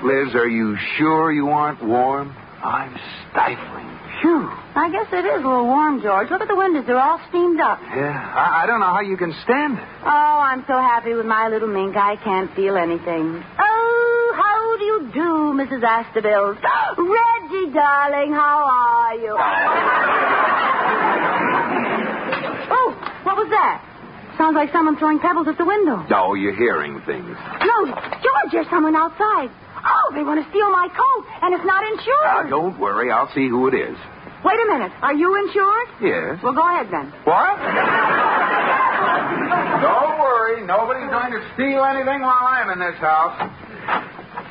Speaker 1: Liz, are you sure you aren't warm? I'm stifling. Phew.
Speaker 21: I guess it is a little warm, George. Look at the windows. They're all steamed up.
Speaker 1: Yeah, I don't know how you can stand it.
Speaker 21: Oh, I'm so happy with my little mink, I can't feel anything. Oh, how do you you do, Mrs. Astorville? Reggie, darling, how are you? Oh, what was that? Sounds like someone throwing pebbles at the window.
Speaker 1: Oh, you're hearing things.
Speaker 21: No, George, there's someone outside. Oh, they want to steal my coat, and it's not insured.
Speaker 1: Don't worry. I'll see who it is.
Speaker 21: Wait a minute. Are you insured?
Speaker 1: Yes.
Speaker 21: Well, go ahead then.
Speaker 1: What? Don't worry. Nobody's going to steal anything while I'm in this house.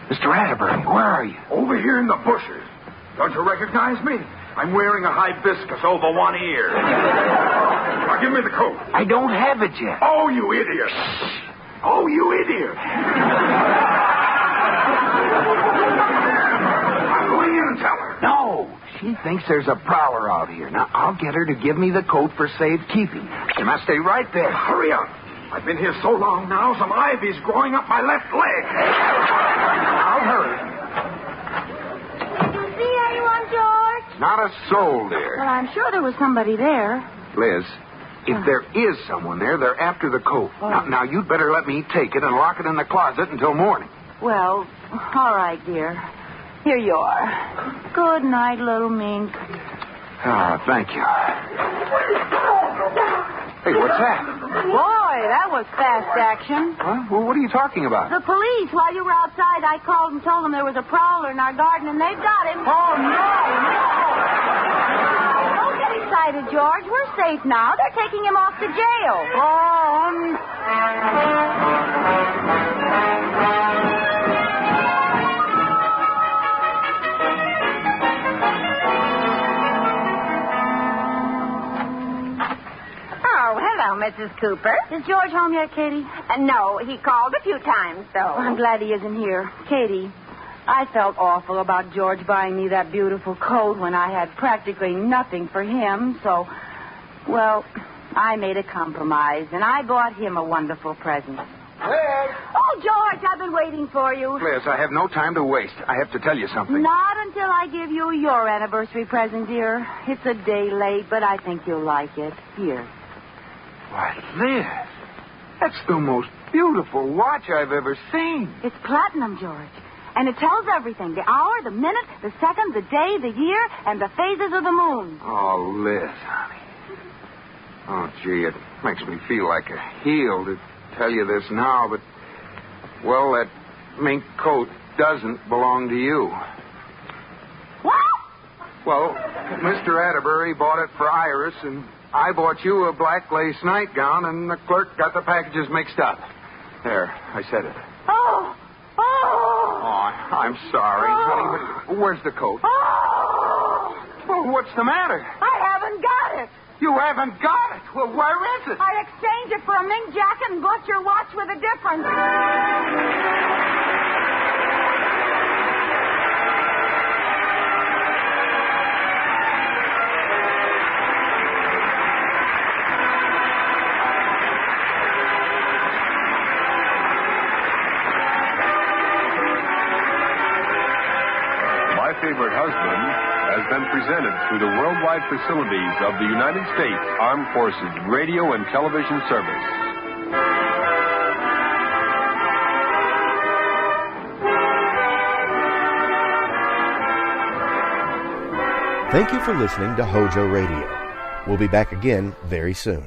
Speaker 1: Mr. Atterbury, where are you?
Speaker 3: Over here in the bushes. Don't you recognize me? I'm wearing a hibiscus over one ear. Now, give me the coat.
Speaker 1: I don't have it yet.
Speaker 3: Oh, you idiot. Oh, you idiot. I'll go in and tell her.
Speaker 1: No. She thinks there's a prowler out here. Now, I'll get her to give me the coat for safekeeping. You must stay right there.
Speaker 3: Hurry up. I've been here so long now, some ivy's growing up my left leg. I'll hurry.
Speaker 21: Did you see anyone, George?
Speaker 1: Not a soul, dear.
Speaker 21: Well, I'm sure there was somebody there.
Speaker 1: Liz, if there is someone there, they're after the coat.
Speaker 21: Oh.
Speaker 1: Now, you'd better let me take it and lock it in the closet until morning.
Speaker 21: Well, all right, dear. Here you are. Good night, little mink.
Speaker 1: Ah, thank you. Hey, what's that?
Speaker 21: Boy, that was fast action.
Speaker 1: Huh? Well, what are you talking about?
Speaker 21: The police, while you were outside, I called and told them there was a prowler in our garden, and they've got him.
Speaker 1: Oh, no.
Speaker 21: Don't get excited, George. We're safe now. They're taking him off to jail.
Speaker 2: Hello, Mrs. Cooper.
Speaker 21: Is George home yet, Katie?
Speaker 2: No, he called a few times, though.
Speaker 21: I'm glad he isn't here. Katie, I felt awful about George buying me that beautiful coat when I had practically nothing for him, so, well, I made a compromise, and I bought him a wonderful present.
Speaker 1: Liz!
Speaker 21: Oh, George, I've been waiting for you.
Speaker 1: Liz, I have no time to waste. I have to tell you something.
Speaker 21: Not until I give you your anniversary present, dear. It's a day late, but I think you'll like it. Here.
Speaker 1: Why, Liz, that's the most beautiful watch I've ever seen.
Speaker 21: It's platinum, George. And it tells everything. The hour, the minute, the second, the day, the year, and the phases of the moon.
Speaker 1: Oh, Liz, honey. Oh, gee, it makes me feel like a heel to tell you this now, but, well, that mink coat doesn't belong to you.
Speaker 21: What?
Speaker 1: Well, Mr. Atterbury bought it for Iris, and I bought you a black lace nightgown, and the clerk got the packages mixed up. There, I said it.
Speaker 21: Oh!
Speaker 1: Oh, I'm sorry, honey, but where's the coat? Well, what's the matter?
Speaker 21: I haven't got it.
Speaker 1: You haven't got it? Well, where is it?
Speaker 21: I exchanged it for a mink jacket and bought your watch with a difference.
Speaker 5: My Favorite Husband has been presented through the worldwide facilities of the United States Armed Forces Radio and Television Service.
Speaker 12: Thank you for listening to HOJO Radio. We'll be back again very soon.